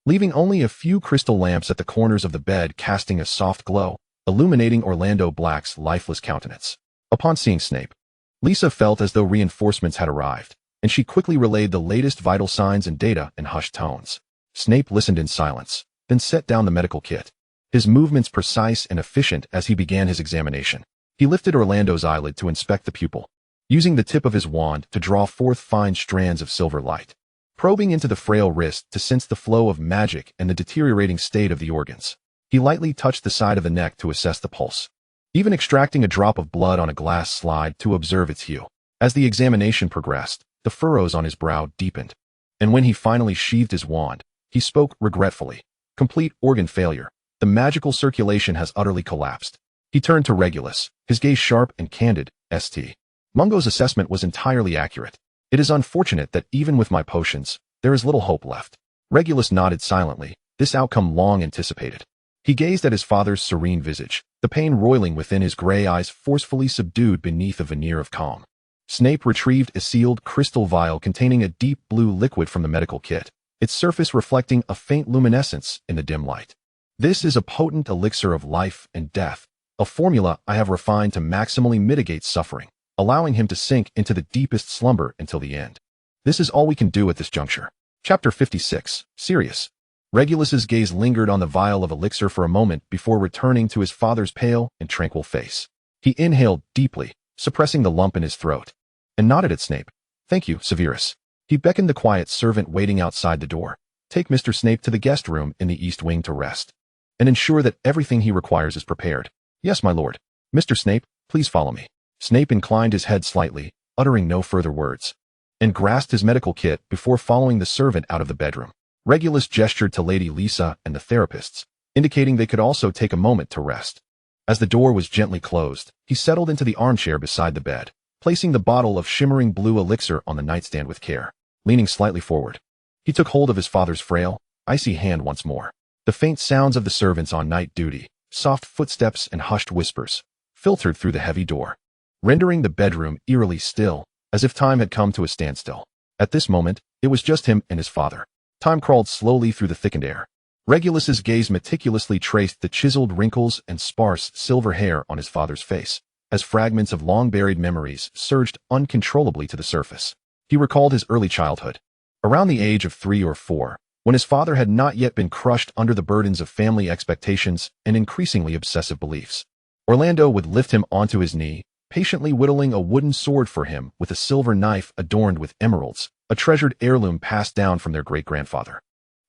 leaving only a few crystal lamps at the corners of the bed casting a soft glow, illuminating Orlando Black's lifeless countenance. Upon seeing Snape, Lisa felt as though reinforcements had arrived, and she quickly relayed the latest vital signs and data in hushed tones. Snape listened in silence, then set down the medical kit, his movements precise and efficient as he began his examination. He lifted Orlando's eyelid to inspect the pupil, using the tip of his wand to draw forth fine strands of silver light, probing into the frail wrist to sense the flow of magic and the deteriorating state of the organs. He lightly touched the side of the neck to assess the pulse, even extracting a drop of blood on a glass slide to observe its hue. As the examination progressed, the furrows on his brow deepened, and when he finally sheathed his wand, he spoke regretfully. "Complete organ failure. The magical circulation has utterly collapsed." He turned to Regulus, his gaze sharp and candid. "St. Mungo's assessment was entirely accurate. It is unfortunate that even with my potions, there is little hope left." Regulus nodded silently, this outcome long anticipated. He gazed at his father's serene visage, the pain roiling within his gray eyes forcefully subdued beneath a veneer of calm. Snape retrieved a sealed crystal vial containing a deep blue liquid from the medical kit, its surface reflecting a faint luminescence in the dim light. "This is a potent elixir of life and death, a formula I have refined to maximally mitigate suffering, allowing him to sink into the deepest slumber until the end. This is all we can do at this juncture." Chapter 56. Sirius. Regulus's gaze lingered on the vial of elixir for a moment before returning to his father's pale and tranquil face. He inhaled deeply, suppressing the lump in his throat, and nodded at Snape. "Thank you, Severus." He beckoned the quiet servant waiting outside the door. "Take Mr. Snape to the guest room in the east wing to rest, and ensure that everything he requires is prepared." "Yes, my lord." "Mr. Snape, please follow me." Snape inclined his head slightly, uttering no further words, and grasped his medical kit before following the servant out of the bedroom. Regulus gestured to Lady Lisa and the therapists, indicating they could also take a moment to rest. As the door was gently closed, he settled into the armchair beside the bed, placing the bottle of shimmering blue elixir on the nightstand with care. Leaning slightly forward, he took hold of his father's frail, icy hand once more. The faint sounds of the servants on night duty, soft footsteps and hushed whispers, filtered through the heavy door, rendering the bedroom eerily still, as if time had come to a standstill. At this moment, it was just him and his father. Time crawled slowly through the thickened air. Regulus's gaze meticulously traced the chiseled wrinkles and sparse silver hair on his father's face, as fragments of long-buried memories surged uncontrollably to the surface. He recalled his early childhood, around the age of 3 or 4, when his father had not yet been crushed under the burdens of family expectations and increasingly obsessive beliefs. Orlando would lift him onto his knee, patiently whittling a wooden sword for him with a silver knife adorned with emeralds, a treasured heirloom passed down from their great-grandfather.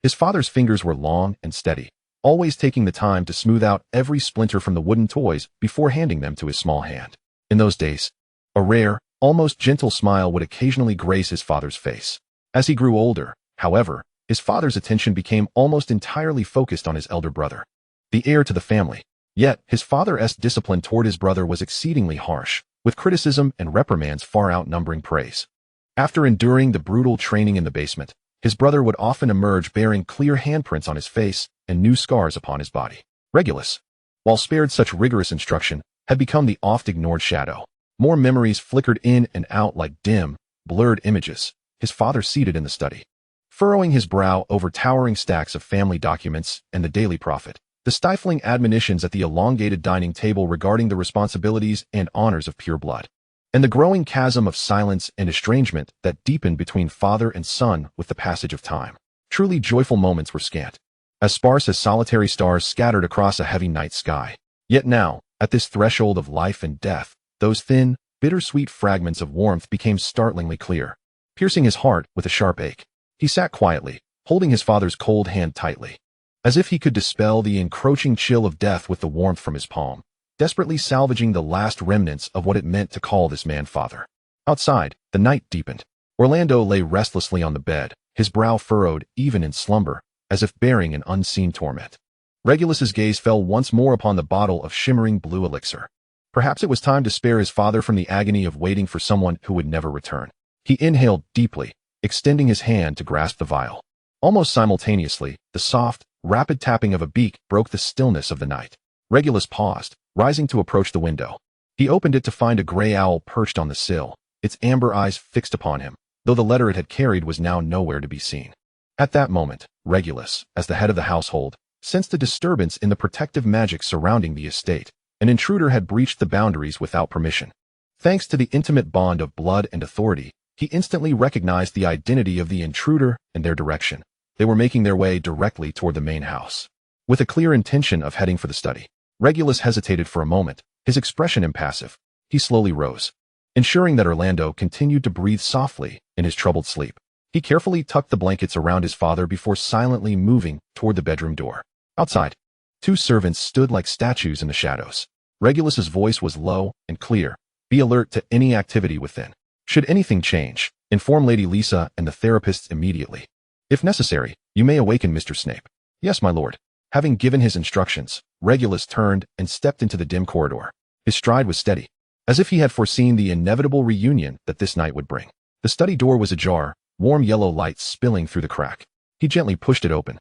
His father's fingers were long and steady, always taking the time to smooth out every splinter from the wooden toys before handing them to his small hand. In those days, a rare, almost gentle smile would occasionally grace his father's face. As he grew older, however, his father's attention became almost entirely focused on his elder brother, the heir to the family. Yet, his father's discipline toward his brother was exceedingly harsh, with criticism and reprimands far outnumbering praise. After enduring the brutal training in the basement, his brother would often emerge bearing clear handprints on his face and new scars upon his body. Regulus, while spared such rigorous instruction, had become the oft-ignored shadow. More memories flickered in and out like dim, blurred images. His father seated in the study, furrowing his brow over towering stacks of family documents and the daily prophet, the stifling admonitions at the elongated dining table regarding the responsibilities and honors of pure blood, and the growing chasm of silence and estrangement that deepened between father and son with the passage of time. Truly joyful moments were scant, as sparse as solitary stars scattered across a heavy night sky. Yet now, at this threshold of life and death, those thin, bittersweet fragments of warmth became startlingly clear, piercing his heart with a sharp ache. He sat quietly, holding his father's cold hand tightly, as if he could dispel the encroaching chill of death with the warmth from his palm, desperately salvaging the last remnants of what it meant to call this man father. Outside, the night deepened. Orlando lay restlessly on the bed, his brow furrowed even in slumber, as if bearing an unseen torment. Regulus's gaze fell once more upon the bottle of shimmering blue elixir. Perhaps it was time to spare his father from the agony of waiting for someone who would never return. He inhaled deeply, extending his hand to grasp the vial. Almost simultaneously, the soft, rapid tapping of a beak broke the stillness of the night. Regulus paused, rising to approach the window. He opened it to find a gray owl perched on the sill, its amber eyes fixed upon him, though the letter it had carried was now nowhere to be seen. At that moment, Regulus, as the head of the household, sensed a disturbance in the protective magic surrounding the estate. An intruder had breached the boundaries without permission. Thanks to the intimate bond of blood and authority, he instantly recognized the identity of the intruder and their direction. They were making their way directly toward the main house. With a clear intention of heading for the study, Regulus hesitated for a moment, his expression impassive. He slowly rose, ensuring that Orlando continued to breathe softly in his troubled sleep. He carefully tucked the blankets around his father before silently moving toward the bedroom door. Outside, two servants stood like statues in the shadows. Regulus's voice was low and clear. Be alert to any activity within. Should anything change, inform Lady Lisa and the therapists immediately. If necessary, you may awaken Mr. Snape. Yes, my lord. Having given his instructions, Regulus turned and stepped into the dim corridor. His stride was steady, as if he had foreseen the inevitable reunion that this night would bring. The study door was ajar, warm yellow light spilling through the crack. He gently pushed it open,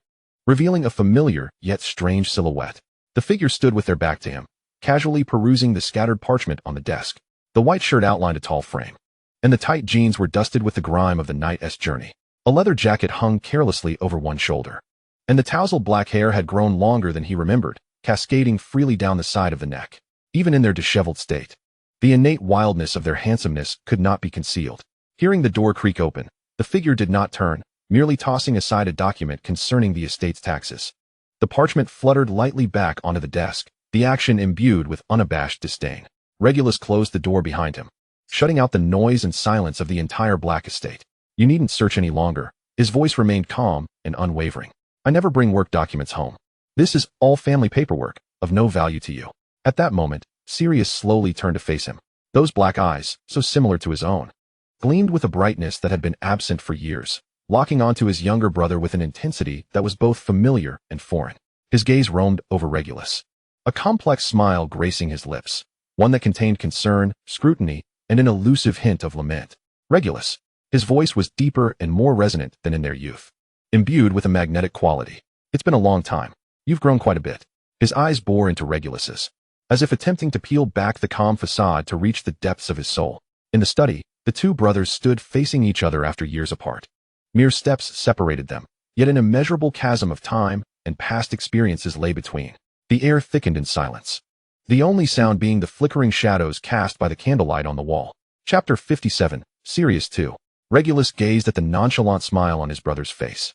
revealing a familiar yet strange silhouette. The figure stood with their back to him, casually perusing the scattered parchment on the desk. The white shirt outlined a tall frame, and the tight jeans were dusted with the grime of the night's journey. A leather jacket hung carelessly over one shoulder, and the tousled black hair had grown longer than he remembered, cascading freely down the side of the neck. Even in their disheveled state, the innate wildness of their handsomeness could not be concealed. Hearing the door creak open, the figure did not turn, merely tossing aside a document concerning the estate's taxes. The parchment fluttered lightly back onto the desk, the action imbued with unabashed disdain. Regulus closed the door behind him, shutting out the noise and silence of the entire black estate. You needn't search any longer. His voice remained calm and unwavering. I never bring work documents home. This is all family paperwork, of no value to you. At that moment, Sirius slowly turned to face him. Those black eyes, so similar to his own, gleamed with a brightness that had been absent for years, locking onto his younger brother with an intensity that was both familiar and foreign. His gaze roamed over Regulus, a complex smile gracing his lips, one that contained concern, scrutiny, and an elusive hint of lament. Regulus. His voice was deeper and more resonant than in their youth, imbued with a magnetic quality. It's been a long time. You've grown quite a bit. His eyes bore into Regulus's, as if attempting to peel back the calm facade to reach the depths of his soul. In the study, the two brothers stood facing each other after years apart. Mere steps separated them, yet an immeasurable chasm of time and past experiences lay between. The air thickened in silence, the only sound being the flickering shadows cast by the candlelight on the wall. Chapter 57, Sirius 2. Regulus gazed at the nonchalant smile on his brother's face,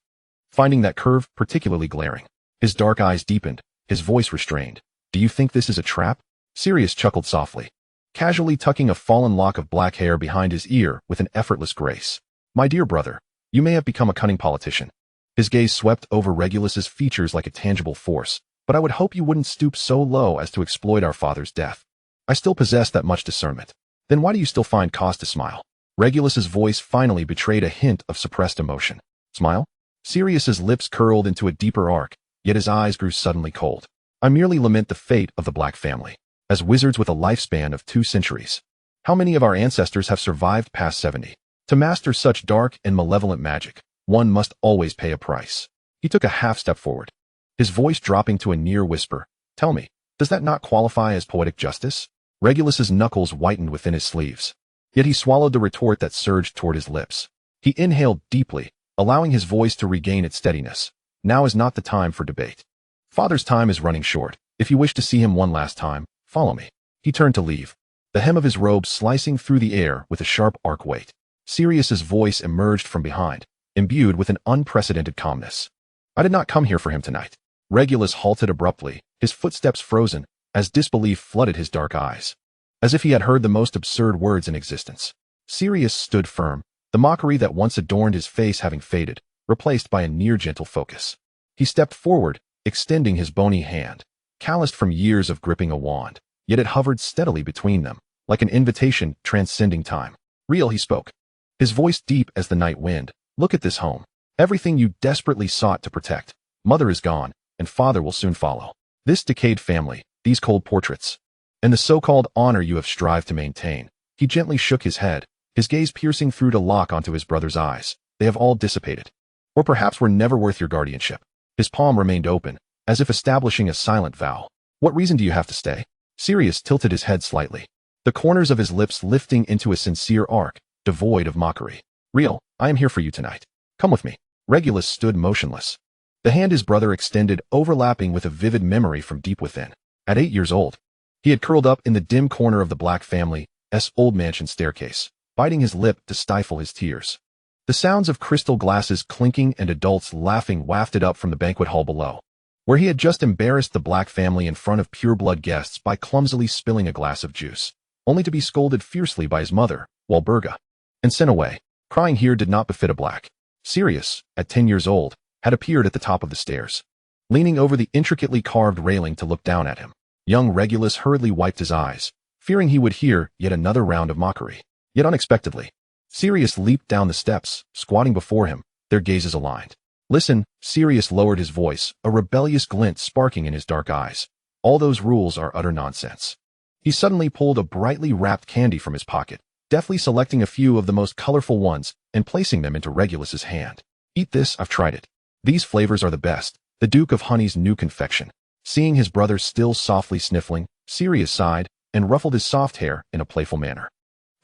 finding that curve particularly glaring. His dark eyes deepened, his voice restrained. Do you think this is a trap? Sirius chuckled softly, casually tucking a fallen lock of black hair behind his ear with an effortless grace. My dear brother, you may have become a cunning politician. His gaze swept over Regulus's features like a tangible force, but I would hope you wouldn't stoop so low as to exploit our father's death. I still possess that much discernment. Then why do you still find cause to smile? Regulus's voice finally betrayed a hint of suppressed emotion. Smile? Sirius's lips curled into a deeper arc, yet his eyes grew suddenly cold. I merely lament the fate of the Black family. As wizards with a lifespan of 2 centuries, how many of our ancestors have survived past 70? To master such dark and malevolent magic, one must always pay a price. He took a half step forward, his voice dropping to a near whisper. Tell me, does that not qualify as poetic justice? Regulus's knuckles whitened within his sleeves, yet he swallowed the retort that surged toward his lips. He inhaled deeply, allowing his voice to regain its steadiness. Now is not the time for debate. Father's time is running short. If you wish to see him one last time, follow me. He turned to leave, the hem of his robe slicing through the air with a sharp arc weight. Sirius's voice emerged from behind, imbued with an unprecedented calmness. I did not come here for him tonight. Regulus halted abruptly, his footsteps frozen, as disbelief flooded his dark eyes. As if he had heard the most absurd words in existence. Sirius stood firm, the mockery that once adorned his face having faded, replaced by a near-gentle focus. He stepped forward, extending his bony hand, calloused from years of gripping a wand, yet it hovered steadily between them, like an invitation transcending time. Real, he spoke, his voice deep as the night wind. Look at this home. Everything you desperately sought to protect. Mother is gone, and father will soon follow. This decayed family, these cold portraits, and the so-called honor you have strived to maintain. He gently shook his head, his gaze piercing through to lock onto his brother's eyes. They have all dissipated. Or perhaps were never worth your guardianship. His palm remained open, as if establishing a silent vow. What reason do you have to stay? Sirius tilted his head slightly, the corners of his lips lifting into a sincere arc, devoid of mockery. Real, I am here for you tonight. Come with me. Regulus stood motionless, the hand his brother extended overlapping with a vivid memory from deep within. At 8 years old, he had curled up in the dim corner of the Black family's old mansion staircase, biting his lip to stifle his tears. The sounds of crystal glasses clinking and adults laughing wafted up from the banquet hall below, where he had just embarrassed the Black family in front of pure-blood guests by clumsily spilling a glass of juice, only to be scolded fiercely by his mother, Walburga, and sent away. Crying here did not befit a Black. Sirius, at 10 years old, had appeared at the top of the stairs, leaning over the intricately carved railing to look down at him. Young Regulus hurriedly wiped his eyes, fearing he would hear yet another round of mockery. Yet unexpectedly, Sirius leaped down the steps, squatting before him, their gazes aligned. Listen, Sirius lowered his voice, a rebellious glint sparking in his dark eyes. All those rules are utter nonsense. He suddenly pulled a brightly wrapped candy from his pocket, deftly selecting a few of the most colorful ones and placing them into Regulus's hand. Eat this, I've tried it. These flavors are the best, the Duke of Honey's new confection. Seeing his brother still softly sniffling, Sirius sighed and ruffled his soft hair in a playful manner.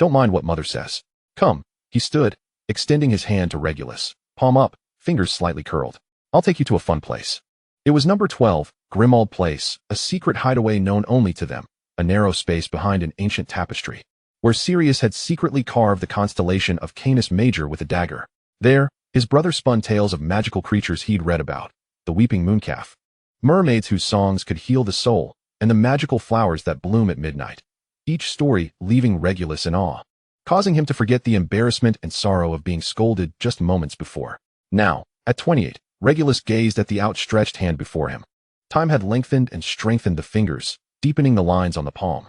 Don't mind what mother says. Come. He stood, extending his hand to Regulus, palm up, fingers slightly curled. I'll take you to a fun place. It was number 12, Grimald Place, a secret hideaway known only to them, a narrow space behind an ancient tapestry, where Sirius had secretly carved the constellation of Canis Major with a dagger. There, his brother spun tales of magical creatures he'd read about, the weeping mooncalf, mermaids whose songs could heal the soul, and the magical flowers that bloom at midnight, each story leaving Regulus in awe, causing him to forget the embarrassment and sorrow of being scolded just moments before. Now, at 28, Regulus gazed at the outstretched hand before him. Time had lengthened and strengthened the fingers, deepening the lines on the palm.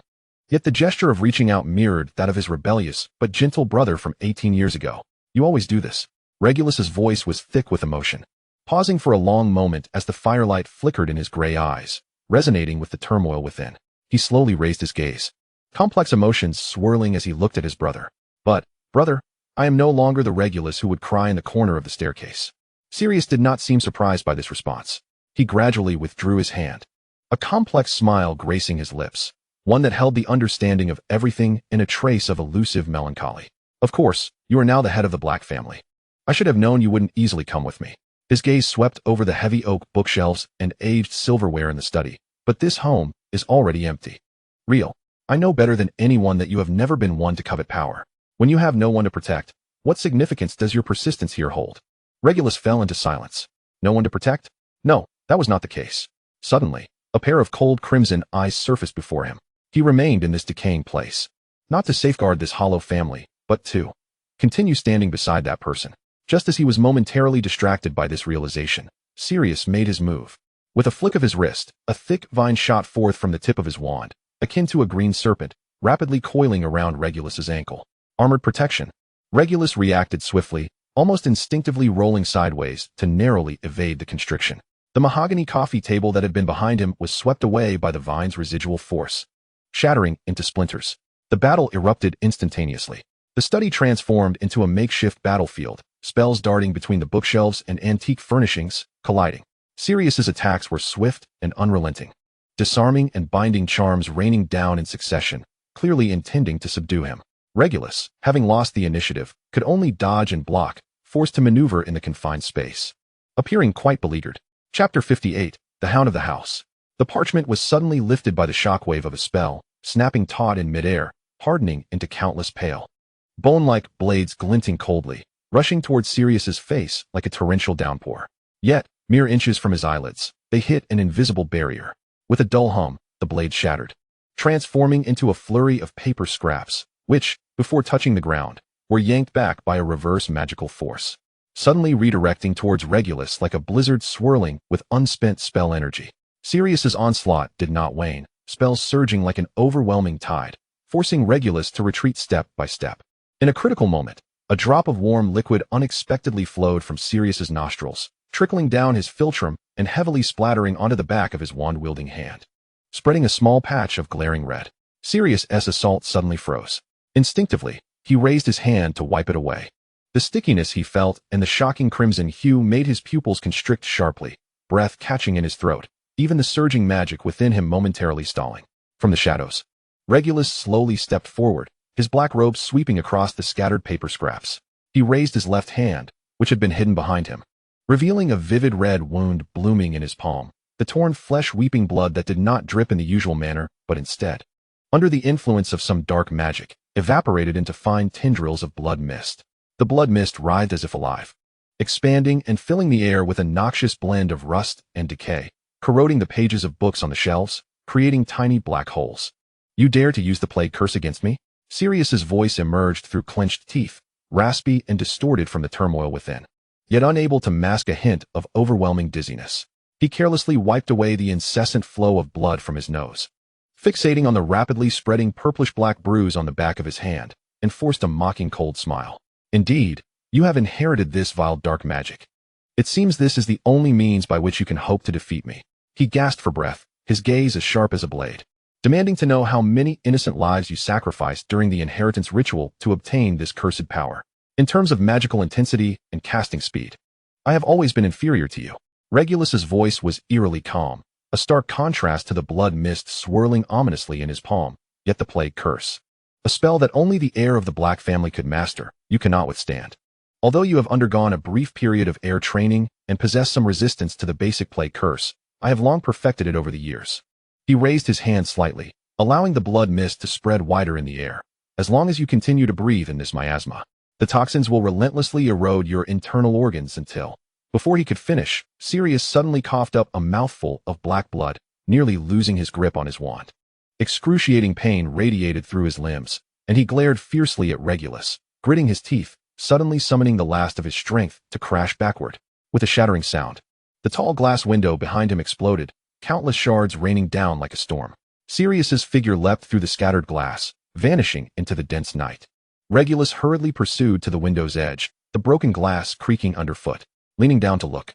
Yet the gesture of reaching out mirrored that of his rebellious but gentle brother from 18 years ago. You always do this. Regulus's voice was thick with emotion, pausing for a long moment as the firelight flickered in his gray eyes, resonating with the turmoil within. He slowly raised his gaze, complex emotions swirling as he looked at his brother. But, brother, I am no longer the Regulus who would cry in the corner of the staircase. Sirius did not seem surprised by this response. He gradually withdrew his hand, a complex smile gracing his lips, one that held the understanding of everything and a trace of elusive melancholy. Of course, you are now the head of the Black family. I should have known you wouldn't easily come with me. His gaze swept over the heavy oak bookshelves and aged silverware in the study. But this home is already empty. Real, I know better than anyone that you have never been one to covet power. When you have no one to protect, what significance does your persistence here hold? Regulus fell into silence. No one to protect? No, that was not the case. Suddenly, a pair of cold crimson eyes surfaced before him. He remained in this decaying place, not to safeguard this hollow family, but to Continue standing beside that person. Just as he was momentarily distracted by this realization, Sirius made his move. With a flick of his wrist, a thick vine shot forth from the tip of his wand, akin to a green serpent, rapidly coiling around Regulus's ankle. Armored protection. Regulus reacted swiftly, almost instinctively rolling sideways to narrowly evade the constriction. The mahogany coffee table that had been behind him was swept away by the vine's residual force, shattering into splinters. The battle erupted instantaneously. The study transformed into a makeshift battlefield, spells darting between the bookshelves and antique furnishings, colliding. Sirius's attacks were swift and unrelenting, disarming and binding charms raining down in succession, clearly intending to subdue him. Regulus, having lost the initiative, could only dodge and block, forced to maneuver in the confined space. Appearing quite beleaguered. Chapter 58, The Hound of the House. The parchment was suddenly lifted by the shockwave of a spell, snapping taut in midair, hardening into countless pale, bone-like blades glinting coldly, rushing towards Sirius's face like a torrential downpour. Yet, mere inches from his eyelids, they hit an invisible barrier. With a dull hum, the blade shattered, transforming into a flurry of paper scraps, which, before touching the ground, were yanked back by a reverse magical force, suddenly redirecting towards Regulus like a blizzard swirling with unspent spell energy. Sirius's onslaught did not wane, spells surging like an overwhelming tide, forcing Regulus to retreat step by step. In a critical moment, a drop of warm liquid unexpectedly flowed from Sirius's nostrils, trickling down his philtrum and heavily splattering onto the back of his wand-wielding hand, spreading a small patch of glaring red. Sirius's assault suddenly froze. Instinctively, he raised his hand to wipe it away. The stickiness he felt and the shocking crimson hue made his pupils constrict sharply, breath catching in his throat, even the surging magic within him momentarily stalling. From the shadows, Regulus slowly stepped forward, his black robe sweeping across the scattered paper scraps. He raised his left hand, which had been hidden behind him, revealing a vivid red wound blooming in his palm, the torn flesh weeping blood that did not drip in the usual manner, but instead, under the influence of some dark magic, evaporated into fine tendrils of blood mist. The blood mist writhed as if alive, expanding and filling the air with a noxious blend of rust and decay, corroding the pages of books on the shelves, creating tiny black holes. "You dare to use the plague curse against me?" Sirius's voice emerged through clenched teeth, raspy and distorted from the turmoil within, yet unable to mask a hint of overwhelming dizziness. He carelessly wiped away the incessant flow of blood from his nose, fixating on the rapidly spreading purplish-black bruise on the back of his hand, and forced a mocking cold smile. "Indeed, you have inherited this vile dark magic. It seems this is the only means by which you can hope to defeat me." He gasped for breath, his gaze as sharp as a blade, demanding to know how many innocent lives you sacrificed during the inheritance ritual to obtain this cursed power. "In terms of magical intensity and casting speed, I have always been inferior to you." Regulus's voice was eerily calm, a stark contrast to the blood mist swirling ominously in his palm. "Yet the plague curse, a spell that only the heir of the Black family could master, you cannot withstand. Although you have undergone a brief period of air training and possess some resistance to the basic plague curse, I have long perfected it over the years." He raised his hand slightly, allowing the blood mist to spread wider in the air. "As long as you continue to breathe in this miasma, the toxins will relentlessly erode your internal organs until—" Before he could finish, Sirius suddenly coughed up a mouthful of black blood, nearly losing his grip on his wand. Excruciating pain radiated through his limbs, and he glared fiercely at Regulus, gritting his teeth, suddenly summoning the last of his strength to crash backward. With a shattering sound, the tall glass window behind him exploded, countless shards raining down like a storm. Sirius's figure leapt through the scattered glass, vanishing into the dense night. Regulus hurriedly pursued to the window's edge, the broken glass creaking underfoot. Leaning down to look,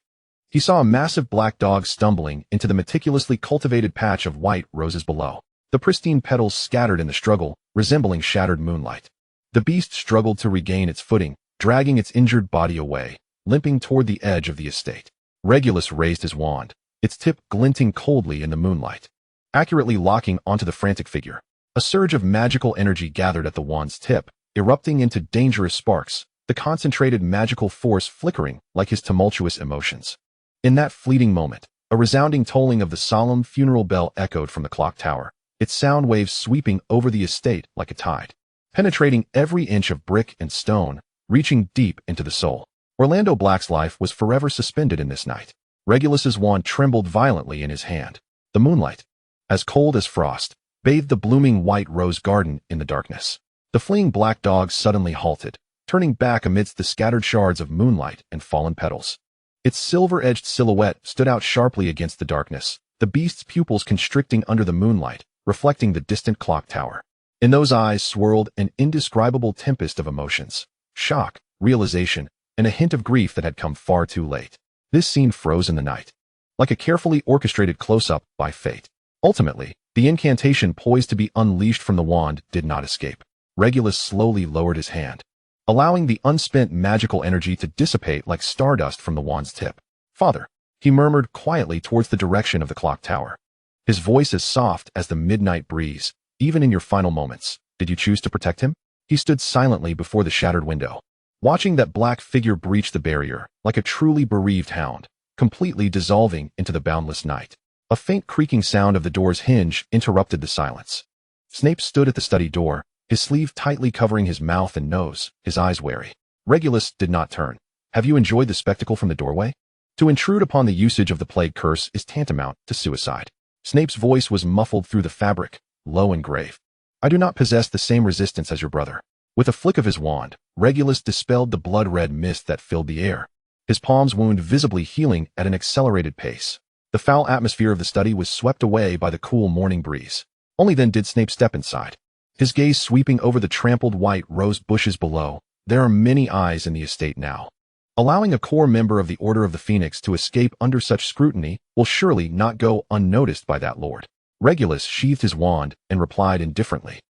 he saw a massive black dog stumbling into the meticulously cultivated patch of white roses below, the pristine petals scattered in the struggle, resembling shattered moonlight. The beast struggled to regain its footing, dragging its injured body away, limping toward the edge of the estate. Regulus raised his wand, its tip glinting coldly in the moonlight, accurately locking onto the frantic figure. A surge of magical energy gathered at the wand's tip, erupting into dangerous sparks, the concentrated magical force flickering like his tumultuous emotions. In that fleeting moment, a resounding tolling of the solemn funeral bell echoed from the clock tower, its sound waves sweeping over the estate like a tide, penetrating every inch of brick and stone, reaching deep into the soul. Orlando Black's life was forever suspended in this night. Regulus's wand trembled violently in his hand. The moonlight, as cold as frost, bathed the blooming white rose garden in the darkness. The fleeing black dog suddenly halted, turning back amidst the scattered shards of moonlight and fallen petals. Its silver-edged silhouette stood out sharply against the darkness, the beast's pupils constricting under the moonlight, reflecting the distant clock tower. In those eyes swirled an indescribable tempest of emotions: shock, realization, and a hint of grief that had come far too late. This scene froze in the night, like a carefully orchestrated close-up by fate. Ultimately, the incantation poised to be unleashed from the wand did not escape. Regulus slowly lowered his hand, allowing the unspent magical energy to dissipate like stardust from the wand's tip. "Father," he murmured quietly towards the direction of the clock tower. His voice as soft as the midnight breeze. "Even in your final moments, did you choose to protect him?" He stood silently before the shattered window, watching that black figure breach the barrier like a truly bereaved hound, completely dissolving into the boundless night. A faint creaking sound of the door's hinge interrupted the silence. Snape stood at the study door, his sleeve tightly covering his mouth and nose, his eyes wary. Regulus did not turn. "Have you enjoyed the spectacle from the doorway? To intrude upon the usage of the plague curse is tantamount to suicide." Snape's voice was muffled through the fabric, low and grave. "I do not possess the same resistance as your brother." With a flick of his wand, Regulus dispelled the blood-red mist that filled the air, his palm's wound visibly healing at an accelerated pace. The foul atmosphere of the study was swept away by the cool morning breeze. Only then did Snape step inside, his gaze sweeping over the trampled white rose bushes below. There are many eyes in the estate now. Allowing a core member of the Order of the Phoenix to escape under such scrutiny will surely not go unnoticed by that lord. Regulus sheathed his wand and replied indifferently,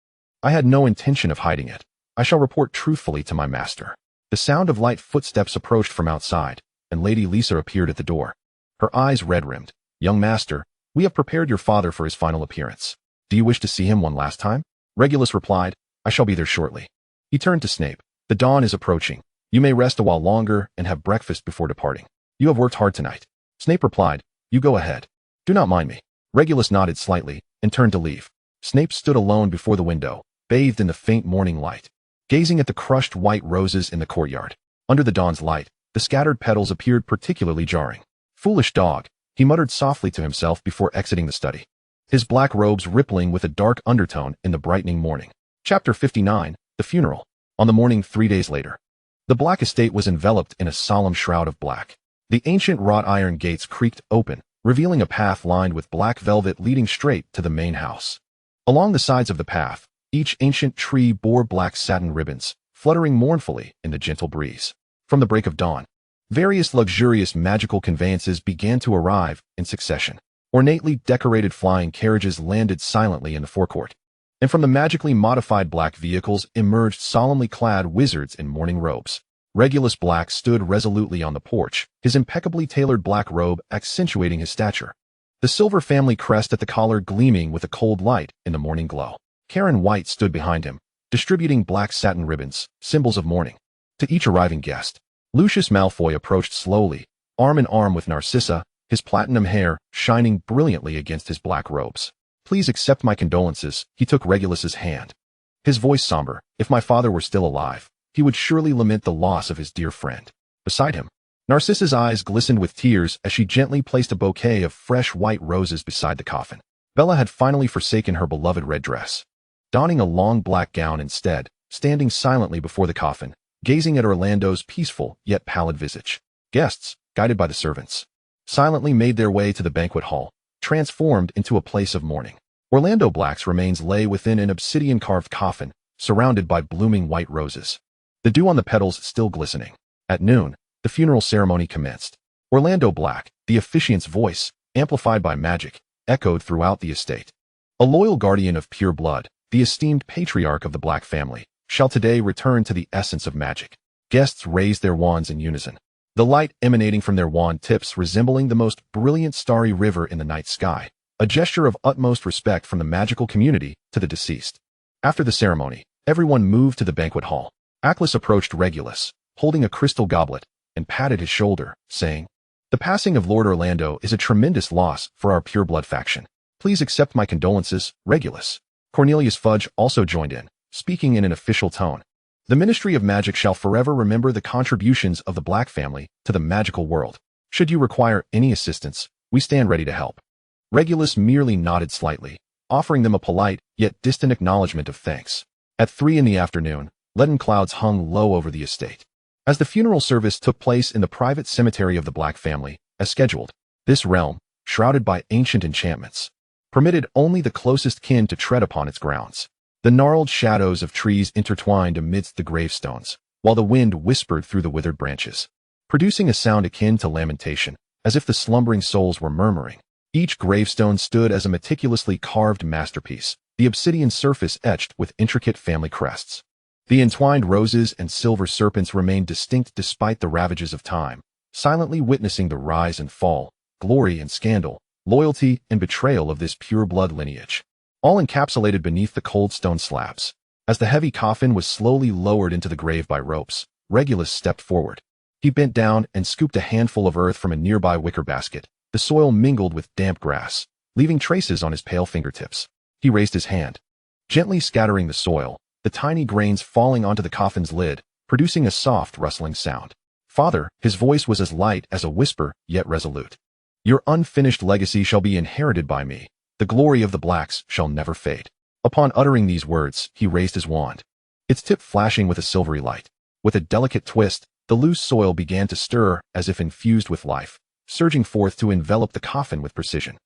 "I had no intention of hiding it. I shall report truthfully to my master." The sound of light footsteps approached from outside, and Lady Lisa appeared at the door, her eyes red-rimmed. "Young master, we have prepared your father for his final appearance. Do you wish to see him one last time?" Regulus replied, "I shall be there shortly." He turned to Snape. "The dawn is approaching. You may rest a while longer and have breakfast before departing. You have worked hard tonight." Snape replied, "You go ahead. Do not mind me." Regulus nodded slightly and turned to leave. Snape stood alone before the window, bathed in the faint morning light, gazing at the crushed white roses in the courtyard. Under the dawn's light, the scattered petals appeared particularly jarring. "Foolish dog," he muttered softly to himself before exiting the study, his black robes rippling with a dark undertone in the brightening morning. Chapter 59, The Funeral. On the morning 3 days later, the Black estate was enveloped in a solemn shroud of black. The ancient wrought iron gates creaked open, revealing a path lined with black velvet leading straight to the main house. Along the sides of the path, each ancient tree bore black satin ribbons, fluttering mournfully in the gentle breeze. From the break of dawn, various luxurious magical conveyances began to arrive in succession. Ornately decorated flying carriages landed silently in the forecourt, and from the magically modified black vehicles emerged solemnly clad wizards in mourning robes. Regulus Black stood resolutely on the porch, his impeccably tailored black robe accentuating his stature, the silver family crest at the collar gleaming with a cold light in the morning glow. Karen White stood behind him, distributing black satin ribbons, symbols of mourning, to each arriving guest. Lucius Malfoy approached slowly, arm in arm with Narcissa, his platinum hair shining brilliantly against his black robes. "Please accept my condolences." He took Regulus's hand, his voice somber. "If my father were still alive, he would surely lament the loss of his dear friend." Beside him, Narcissa's eyes glistened with tears as she gently placed a bouquet of fresh white roses beside the coffin. Bella had finally forsaken her beloved red dress, donning a long black gown instead, standing silently before the coffin, gazing at Orlando's peaceful yet pallid visage. Guests, guided by the servants, silently made their way to the banquet hall, transformed into a place of mourning. Orlando Black's remains lay within an obsidian-carved coffin, surrounded by blooming white roses, the dew on the petals still glistening. At noon, the funeral ceremony commenced. Orlando Black, the officiant's voice, amplified by magic, echoed throughout the estate. "A loyal guardian of pure blood, the esteemed patriarch of the Black family, shall today return to the essence of magic." Guests raised their wands in unison, the light emanating from their wand tips resembling the most brilliant starry river in the night sky, a gesture of utmost respect from the magical community to the deceased. After the ceremony, everyone moved to the banquet hall. Acklus approached Regulus, holding a crystal goblet, and patted his shoulder, saying, "The passing of Lord Orlando is a tremendous loss for our pureblood faction. Please accept my condolences, Regulus." Cornelius Fudge also joined in, speaking in an official tone. "The Ministry of Magic shall forever remember the contributions of the Black family to the magical world. Should you require any assistance, we stand ready to help." Regulus merely nodded slightly, offering them a polite yet distant acknowledgement of thanks. At 3 in the afternoon, Leaden clouds hung low over the estate. As the funeral service took place in the private cemetery of the Black family, as scheduled, this realm, shrouded by ancient enchantments, permitted only the closest kin to tread upon its grounds. The gnarled shadows of trees intertwined amidst the gravestones, while the wind whispered through the withered branches, producing a sound akin to lamentation, as if the slumbering souls were murmuring. Each gravestone stood as a meticulously carved masterpiece, the obsidian surface etched with intricate family crests. The entwined roses and silver serpents remained distinct despite the ravages of time, silently witnessing the rise and fall, glory and scandal, loyalty and betrayal of this pure-blood lineage, all encapsulated beneath the cold stone slabs. As the heavy coffin was slowly lowered into the grave by ropes, Regulus stepped forward. He bent down and scooped a handful of earth from a nearby wicker basket. The soil mingled with damp grass, leaving traces on his pale fingertips. He raised his hand, gently scattering the soil, the tiny grains falling onto the coffin's lid, producing a soft, rustling sound. "Father," his voice was as light as a whisper, yet resolute. "Your unfinished legacy shall be inherited by me. The glory of the Blacks shall never fade." Upon uttering these words, he raised his wand, its tip flashing with a silvery light. With a delicate twist, the loose soil began to stir as if infused with life, surging forth to envelop the coffin with precision.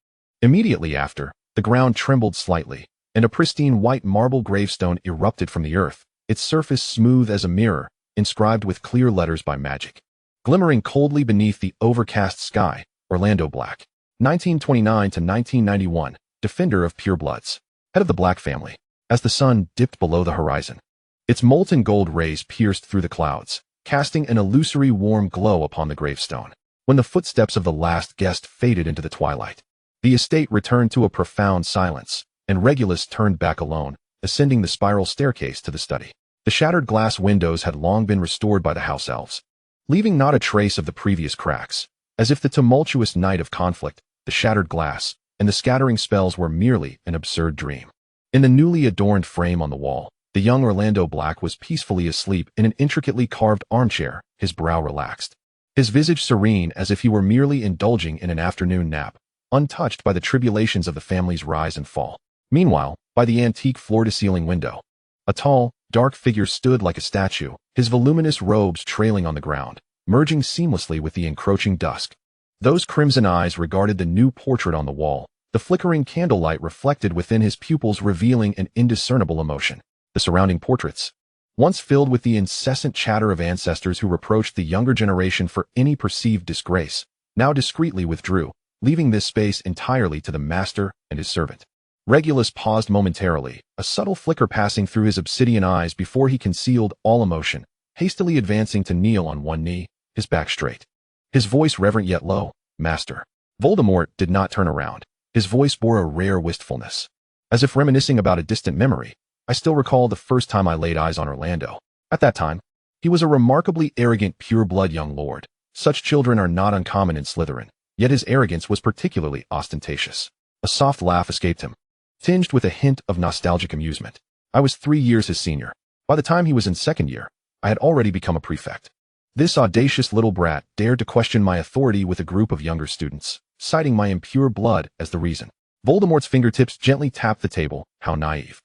Immediately after, the ground trembled slightly, and a pristine white marble gravestone erupted from the earth, its surface smooth as a mirror, inscribed with clear letters by magic. Glimmering coldly beneath the overcast sky, Orlando Black, 1929 to 1991, defender of purebloods, head of the Black family. As the sun dipped below the horizon, its molten gold rays pierced through the clouds, casting an illusory warm glow upon the gravestone. When the footsteps of the last guest faded into the twilight, the estate returned to a profound silence, and Regulus turned back alone, ascending the spiral staircase to the study. The shattered glass windows had long been restored by the house elves, leaving not a trace of the previous cracks, as if the tumultuous night of conflict, the shattered glass, and the scattering spells were merely an absurd dream. In the newly adorned frame on the wall, the young Orlando Black was peacefully asleep in an intricately carved armchair, his brow relaxed, his visage serene as if he were merely indulging in an afternoon nap, untouched by the tribulations of the family's rise and fall. Meanwhile, by the antique floor-to-ceiling window, a tall, dark figure stood like a statue, his voluminous robes trailing on the ground, merging seamlessly with the encroaching dusk. Those crimson eyes regarded the new portrait on the wall, the flickering candlelight reflected within his pupils revealing an indiscernible emotion. The surrounding portraits, once filled with the incessant chatter of ancestors who reproached the younger generation for any perceived disgrace, now discreetly withdrew, leaving this space entirely to the master and his servant. Regulus paused momentarily, a subtle flicker passing through his obsidian eyes before he concealed all emotion, hastily advancing to kneel on one knee, his back straight. His voice reverent yet low. "Master." Voldemort did not turn around. His voice bore a rare wistfulness. As if reminiscing about a distant memory, "I still recall the first time I laid eyes on Orlando. At that time, he was a remarkably arrogant pure-blood young lord. Such children are not uncommon in Slytherin, yet his arrogance was particularly ostentatious." A soft laugh escaped him, tinged with a hint of nostalgic amusement. "I was 3 years his senior. By the time he was in second year, I had already become a prefect. This audacious little brat dared to question my authority with a group of younger students, citing my impure blood as the reason." Voldemort's fingertips gently tapped the table. How naive.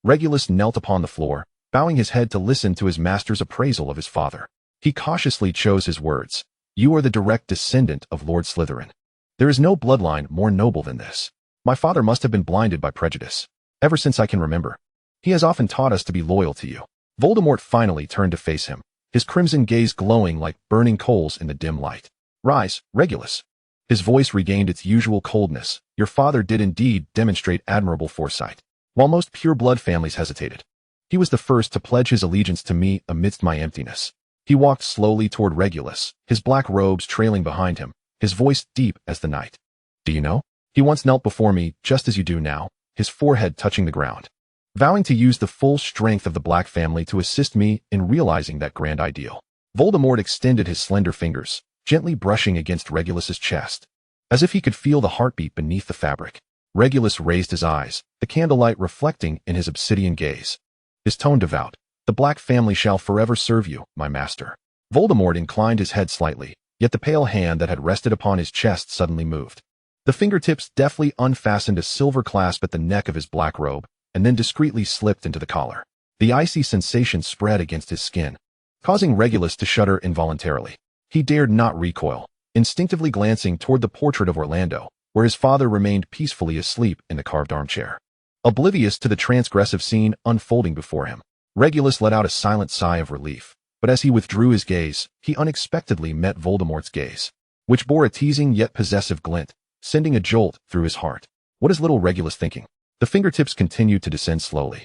Regulus knelt upon the floor, bowing his head to listen to his master's appraisal of his father. He cautiously chose his words. "You are the direct descendant of Lord Slytherin. There is no bloodline more noble than this. My father must have been blinded by prejudice. Ever since I can remember, he has often taught us to be loyal to you." Voldemort finally turned to face him, his crimson gaze glowing like burning coals in the dim light. "Rise, Regulus." His voice regained its usual coldness. "Your father did indeed demonstrate admirable foresight. While most pure-blood families hesitated, he was the first to pledge his allegiance to me amidst my emptiness." He walked slowly toward Regulus, his black robes trailing behind him, his voice deep as the night. "Do you know? He once knelt before me, just as you do now, his forehead touching the ground, vowing to use the full strength of the Black family to assist me in realizing that grand ideal." Voldemort extended his slender fingers, gently brushing against Regulus's chest, as if he could feel the heartbeat beneath the fabric. Regulus raised his eyes, the candlelight reflecting in his obsidian gaze. His tone devout. "The Black family shall forever serve you, my master." Voldemort inclined his head slightly, yet the pale hand that had rested upon his chest suddenly moved. The fingertips deftly unfastened a silver clasp at the neck of his black robe, and then discreetly slipped into the collar. The icy sensation spread against his skin, causing Regulus to shudder involuntarily. He dared not recoil, instinctively glancing toward the portrait of Orlando, where his father remained peacefully asleep in the carved armchair. Oblivious to the transgressive scene unfolding before him, Regulus let out a silent sigh of relief, but as he withdrew his gaze, he unexpectedly met Voldemort's gaze, which bore a teasing yet possessive glint, sending a jolt through his heart. What is little Regulus thinking? The fingertips continued to descend slowly,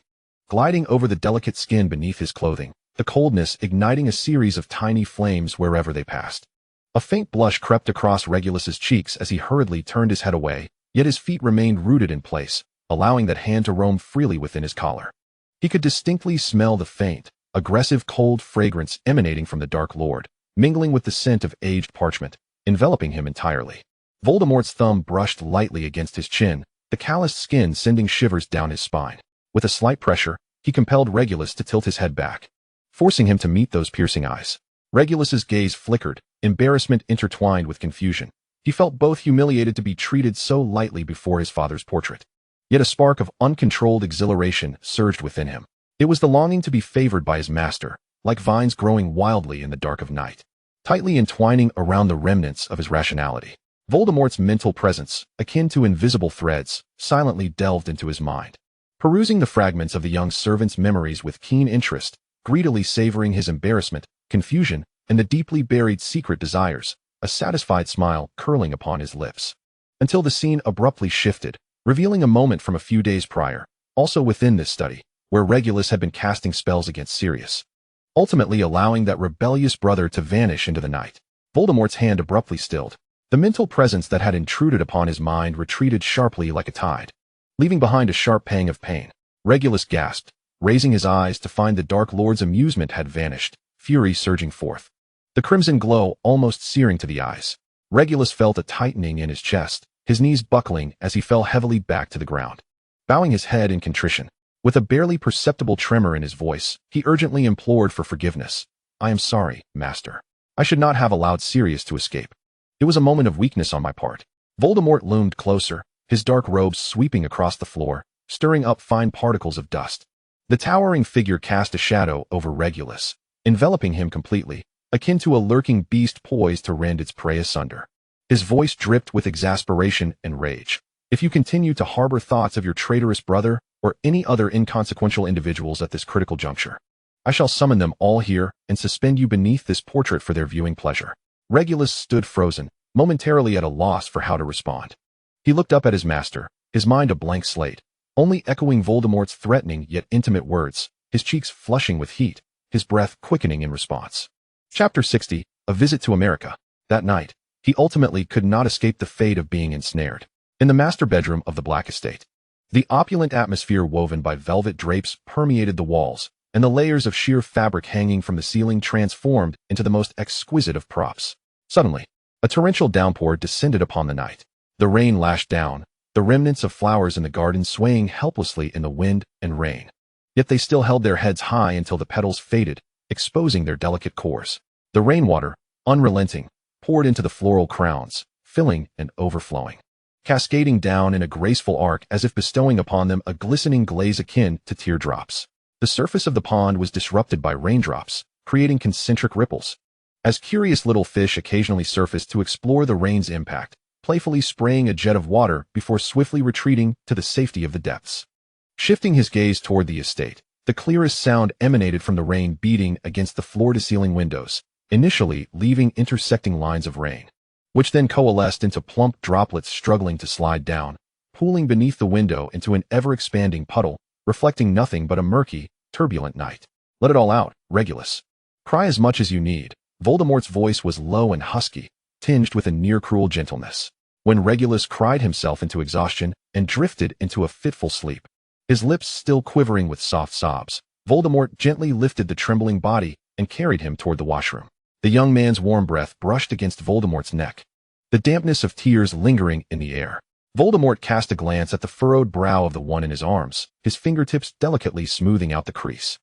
gliding over the delicate skin beneath his clothing, the coldness igniting a series of tiny flames wherever they passed. A faint blush crept across Regulus's cheeks as he hurriedly turned his head away, yet his feet remained rooted in place, allowing that hand to roam freely within his collar. He could distinctly smell the faint, aggressive cold fragrance emanating from the Dark Lord, mingling with the scent of aged parchment, enveloping him entirely. Voldemort's thumb brushed lightly against his chin, the calloused skin sending shivers down his spine. With a slight pressure, he compelled Regulus to tilt his head back, forcing him to meet those piercing eyes. Regulus's gaze flickered, embarrassment intertwined with confusion. He felt both humiliated to be treated so lightly before his father's portrait, yet a spark of uncontrolled exhilaration surged within him. It was the longing to be favored by his master, like vines growing wildly in the dark of night, tightly entwining around the remnants of his rationality. Voldemort's mental presence, akin to invisible threads, silently delved into his mind, perusing the fragments of the young servant's memories with keen interest, greedily savoring his embarrassment, confusion, and the deeply buried secret desires, a satisfied smile curling upon his lips. Until the scene abruptly shifted, revealing a moment from a few days prior, also within this study, where Regulus had been casting spells against Sirius, ultimately allowing that rebellious brother to vanish into the night. Voldemort's hand abruptly stilled. The mental presence that had intruded upon his mind retreated sharply like a tide, leaving behind a sharp pang of pain. Regulus gasped, raising his eyes to find the Dark Lord's amusement had vanished, fury surging forth, the crimson glow almost searing to the eyes. Regulus felt a tightening in his chest, his knees buckling as he fell heavily back to the ground. Bowing his head in contrition, with a barely perceptible tremor in his voice, he urgently implored for forgiveness. "I am sorry, Master. I should not have allowed Sirius to escape. It was a moment of weakness on my part." Voldemort loomed closer, his dark robes sweeping across the floor, stirring up fine particles of dust. The towering figure cast a shadow over Regulus, enveloping him completely, akin to a lurking beast poised to rend its prey asunder. His voice dripped with exasperation and rage. "If you continue to harbor thoughts of your traitorous brother or any other inconsequential individuals at this critical juncture, I shall summon them all here and suspend you beneath this portrait for their viewing pleasure." Regulus stood frozen, momentarily at a loss for how to respond. He looked up at his master, his mind a blank slate, only echoing Voldemort's threatening yet intimate words, his cheeks flushing with heat, his breath quickening in response. Chapter 60, A Visit to America. That night, he ultimately could not escape the fate of being ensnared in the master bedroom of the Black Estate. The opulent atmosphere woven by velvet drapes permeated the walls, and the layers of sheer fabric hanging from the ceiling transformed into the most exquisite of props. Suddenly, a torrential downpour descended upon the night. The rain lashed down, the remnants of flowers in the garden swaying helplessly in the wind and rain. Yet they still held their heads high until the petals faded, exposing their delicate cores. The rainwater, unrelenting, poured into the floral crowns, filling and overflowing, cascading down in a graceful arc as if bestowing upon them a glistening glaze akin to teardrops. The surface of the pond was disrupted by raindrops, creating concentric ripples, as curious little fish occasionally surfaced to explore the rain's impact, playfully spraying a jet of water before swiftly retreating to the safety of the depths. Shifting his gaze toward the estate, the clearest sound emanated from the rain beating against the floor-to-ceiling windows, initially leaving intersecting lines of rain, which then coalesced into plump droplets struggling to slide down, pooling beneath the window into an ever-expanding puddle, reflecting nothing but a murky, turbulent night. "Let it all out, Regulus. Cry as much as you need." Voldemort's voice was low and husky, tinged with a near-cruel gentleness. When Regulus cried himself into exhaustion and drifted into a fitful sleep, his lips still quivering with soft sobs, Voldemort gently lifted the trembling body and carried him toward the washroom. The young man's warm breath brushed against Voldemort's neck, the dampness of tears lingering in the air. Voldemort cast a glance at the furrowed brow of the one in his arms, his fingertips delicately smoothing out the crease.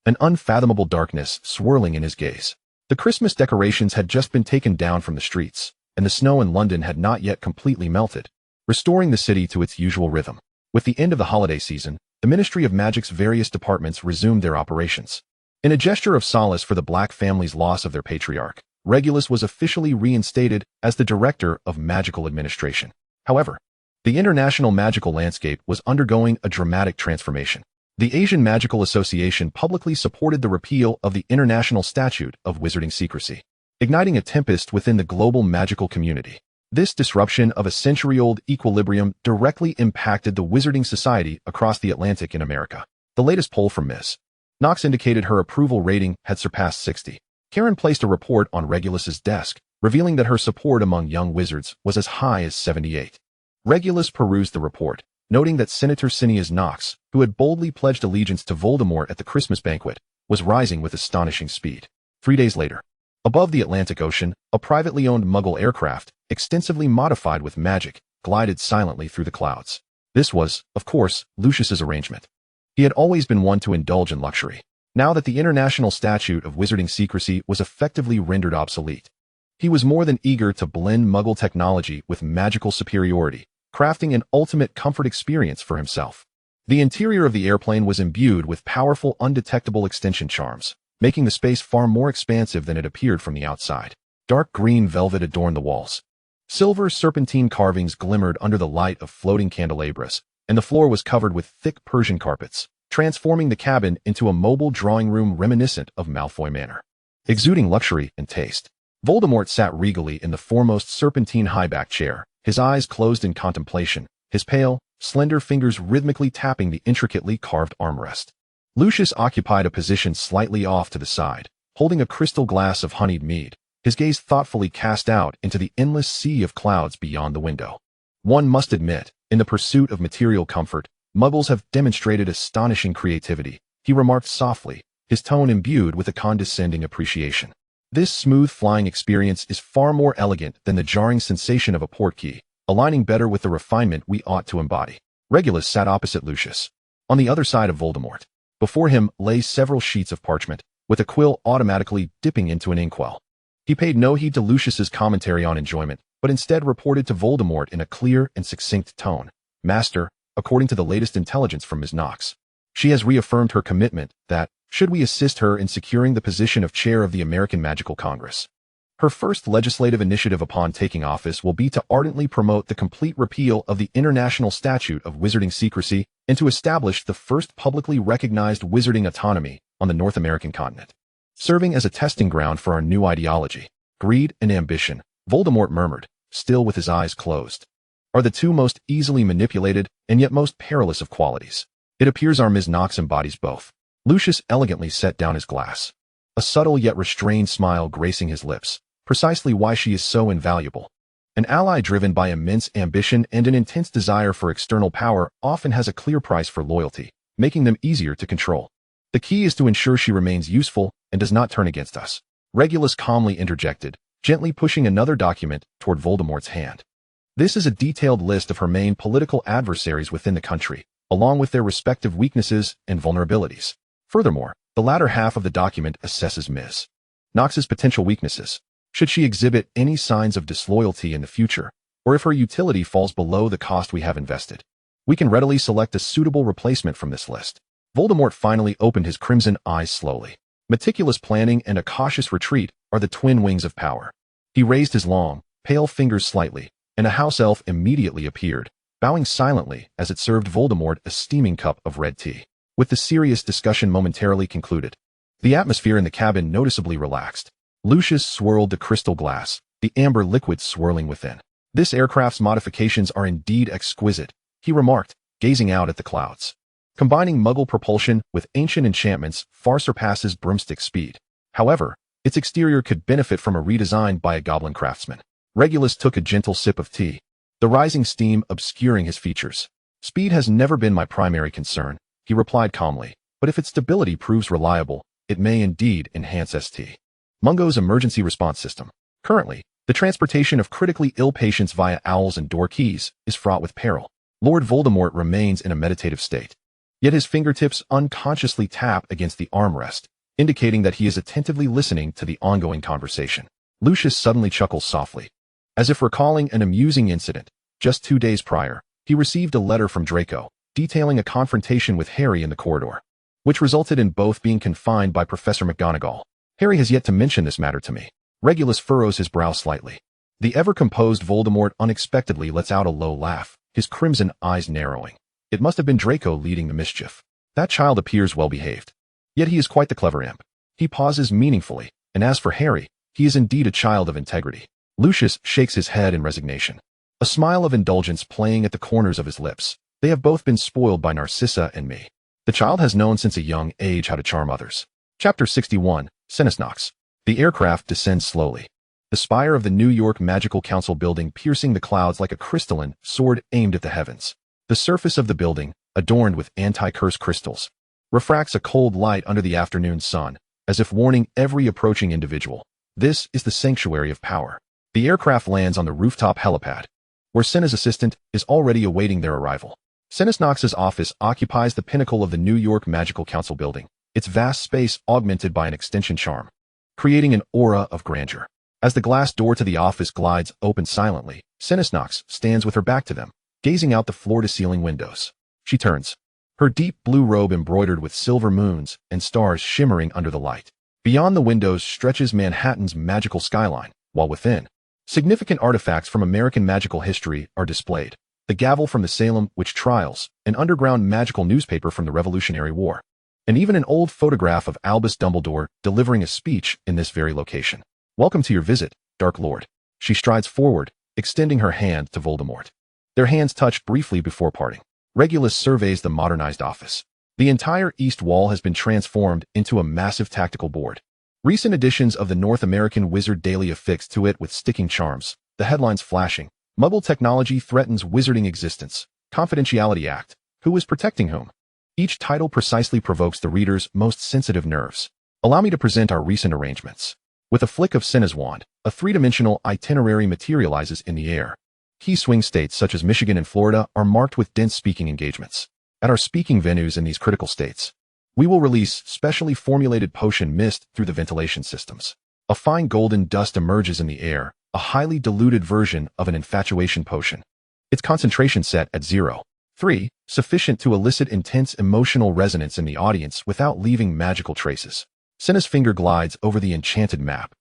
An unfathomable darkness swirling in his gaze. The Christmas decorations had just been taken down from the streets, and the snow in London had not yet completely melted, restoring the city to its usual rhythm. With the end of the holiday season, the the Ministry of Magic's various departments resumed their operations. In a gesture of solace for the Black family's loss of their patriarch, Regulus was officially reinstated as the Director of Magical Administration. However, the international magical landscape was undergoing a dramatic transformation. The Asian Magical Association publicly supported the repeal of the International Statute of Wizarding Secrecy, igniting a tempest within the global magical community. This disruption of a century-old equilibrium directly impacted the wizarding society across the Atlantic in America. The latest poll from Ms. Knox indicated her approval rating had surpassed 60. Karen placed a report on Regulus's desk, revealing that her support among young wizards was as high as 78. Regulus perused the report, noting that Senator Cineas Knox, who had boldly pledged allegiance to Voldemort at the Christmas banquet, was rising with astonishing speed. 3 days later, above the Atlantic Ocean, a privately owned Muggle aircraft, extensively modified with magic, glided silently through the clouds. This was, of course, Lucius's arrangement. He had always been one to indulge in luxury. Now that the International Statute of Wizarding Secrecy was effectively rendered obsolete, he was more than eager to blend Muggle technology with magical superiority, crafting an ultimate comfort experience for himself. The interior of the airplane was imbued with powerful undetectable extension charms, making the space far more expansive than it appeared from the outside. Dark green velvet adorned the walls. Silver serpentine carvings glimmered under the light of floating candelabras, and the floor was covered with thick Persian carpets, transforming the cabin into a mobile drawing room reminiscent of Malfoy Manor. Exuding luxury and taste, Voldemort sat regally in the foremost serpentine high-back chair, his eyes closed in contemplation, his pale, slender fingers rhythmically tapping the intricately carved armrest. Lucius occupied a position slightly off to the side, holding a crystal glass of honeyed mead, his gaze thoughtfully cast out into the endless sea of clouds beyond the window. One must admit, in the pursuit of material comfort, Muggles have demonstrated astonishing creativity, he remarked softly, his tone imbued with a condescending appreciation. This smooth flying experience is far more elegant than the jarring sensation of a portkey, aligning better with the refinement we ought to embody. Regulus sat opposite Lucius, on the other side of Voldemort. Before him lay several sheets of parchment, with a quill automatically dipping into an inkwell. He paid no heed to Lucius's commentary on enjoyment, but instead reported to Voldemort in a clear and succinct tone. Master, according to the latest intelligence from Ms. Knox, she has reaffirmed her commitment that, should we assist her in securing the position of chair of the American Magical Congress, her first legislative initiative upon taking office will be to ardently promote the complete repeal of the International Statute of Wizarding Secrecy and to establish the first publicly recognized wizarding autonomy on the North American continent. Serving as a testing ground for our new ideology, greed and ambition, Voldemort murmured, still with his eyes closed, are the two most easily manipulated and yet most perilous of qualities. It appears our Ms. Knox embodies both. Lucius elegantly set down his glass, a subtle yet restrained smile gracing his lips, precisely why she is so invaluable. An ally driven by immense ambition and an intense desire for external power often has a clear price for loyalty, making them easier to control. The key is to ensure she remains useful and does not turn against us. Regulus calmly interjected, gently pushing another document toward Voldemort's hand. This is a detailed list of her main political adversaries within the country, along with their respective weaknesses and vulnerabilities. Furthermore, the latter half of the document assesses Ms. Knox's potential weaknesses. Should she exhibit any signs of disloyalty in the future, or if her utility falls below the cost we have invested, we can readily select a suitable replacement from this list. Voldemort finally opened his crimson eyes slowly. Meticulous planning and a cautious retreat are the twin wings of power. He raised his long, pale fingers slightly, and a house elf immediately appeared, bowing silently as it served Voldemort a steaming cup of red tea. With the serious discussion momentarily concluded, the atmosphere in the cabin noticeably relaxed. Lucius swirled the crystal glass, the amber liquid swirling within. This aircraft's modifications are indeed exquisite, he remarked, gazing out at the clouds. Combining Muggle propulsion with ancient enchantments far surpasses broomstick speed. However, its exterior could benefit from a redesign by a goblin craftsman. Regulus took a gentle sip of tea, the rising steam obscuring his features. Speed has never been my primary concern, he replied calmly, but if its stability proves reliable, it may indeed enhance St. Mungo's emergency response system. Currently, the transportation of critically ill patients via owls and door keys is fraught with peril. Lord Voldemort remains in a meditative state. Yet his fingertips unconsciously tap against the armrest, indicating that he is attentively listening to the ongoing conversation. Lucius suddenly chuckles softly. As if recalling an amusing incident, just 2 days prior, he received a letter from Draco, detailing a confrontation with Harry in the corridor, which resulted in both being confined by Professor McGonagall. Harry has yet to mention this matter to me. Regulus furrows his brow slightly. The ever-composed Voldemort unexpectedly lets out a low laugh, his crimson eyes narrowing. It must have been Draco leading the mischief. That child appears well-behaved. Yet he is quite the clever imp. He pauses meaningfully, and as for Harry, he is indeed a child of integrity. Lucius shakes his head in resignation, a smile of indulgence playing at the corners of his lips. They have both been spoiled by Narcissa and me. The child has known since a young age how to charm others. Chapter 61, Senesnox. The aircraft descends slowly, the spire of the New York Magical Council building piercing the clouds like a crystalline sword aimed at the heavens. The surface of the building, adorned with anti-curse crystals, refracts a cold light under the afternoon sun, as if warning every approaching individual. This is the sanctuary of power. The aircraft lands on the rooftop helipad, where Senna's assistant is already awaiting their arrival. Senesnox's office occupies the pinnacle of the New York Magical Council building, its vast space augmented by an extension charm, creating an aura of grandeur. As the glass door to the office glides open silently, Senesnox stands with her back to them, gazing out the floor-to-ceiling windows. She turns, her deep blue robe embroidered with silver moons and stars shimmering under the light. Beyond the windows stretches Manhattan's magical skyline, while within, significant artifacts from American magical history are displayed. The gavel from the Salem witch trials, an underground magical newspaper from the Revolutionary War, and even an old photograph of Albus Dumbledore delivering a speech in this very location. Welcome to your visit, Dark Lord. She strides forward, extending her hand to Voldemort. Their hands touch briefly before parting. Regulus surveys the modernized office. The entire east wall has been transformed into a massive tactical board. Recent editions of the North American Wizard Daily affixed to it with sticking charms, the headlines flashing. Muggle technology threatens wizarding existence. Confidentiality Act. Who is protecting whom? Each title precisely provokes the reader's most sensitive nerves. Allow me to present our recent arrangements. With a flick of Senna's wand, a three-dimensional itinerary materializes in the air. Key swing states such as Michigan and Florida are marked with dense speaking engagements. At our speaking venues in these critical states, we will release specially formulated potion mist through the ventilation systems. A fine golden dust emerges in the air, a highly diluted version of an infatuation potion. Its concentration set at 0.3, sufficient to elicit intense emotional resonance in the audience without leaving magical traces. Senna's finger glides over the enchanted map,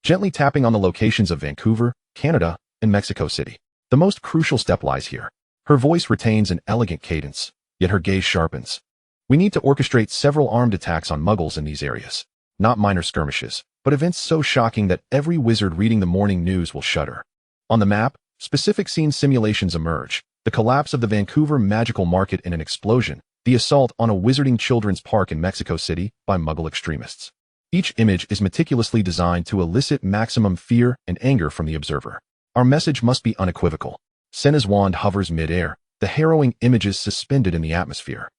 gently tapping on the locations of Vancouver, Canada, and Mexico City. The most crucial step lies here. Her voice retains an elegant cadence, yet her gaze sharpens. We need to orchestrate several armed attacks on Muggles in these areas. Not minor skirmishes, but events so shocking that every wizard reading the morning news will shudder. On the map, specific scene simulations emerge. The collapse of the Vancouver Magical Market in an explosion, the assault on a wizarding children's park in Mexico City by Muggle extremists. Each image is meticulously designed to elicit maximum fear and anger from the observer. Our message must be unequivocal. Senna's wand hovers mid-air, the harrowing images suspended in the atmosphere.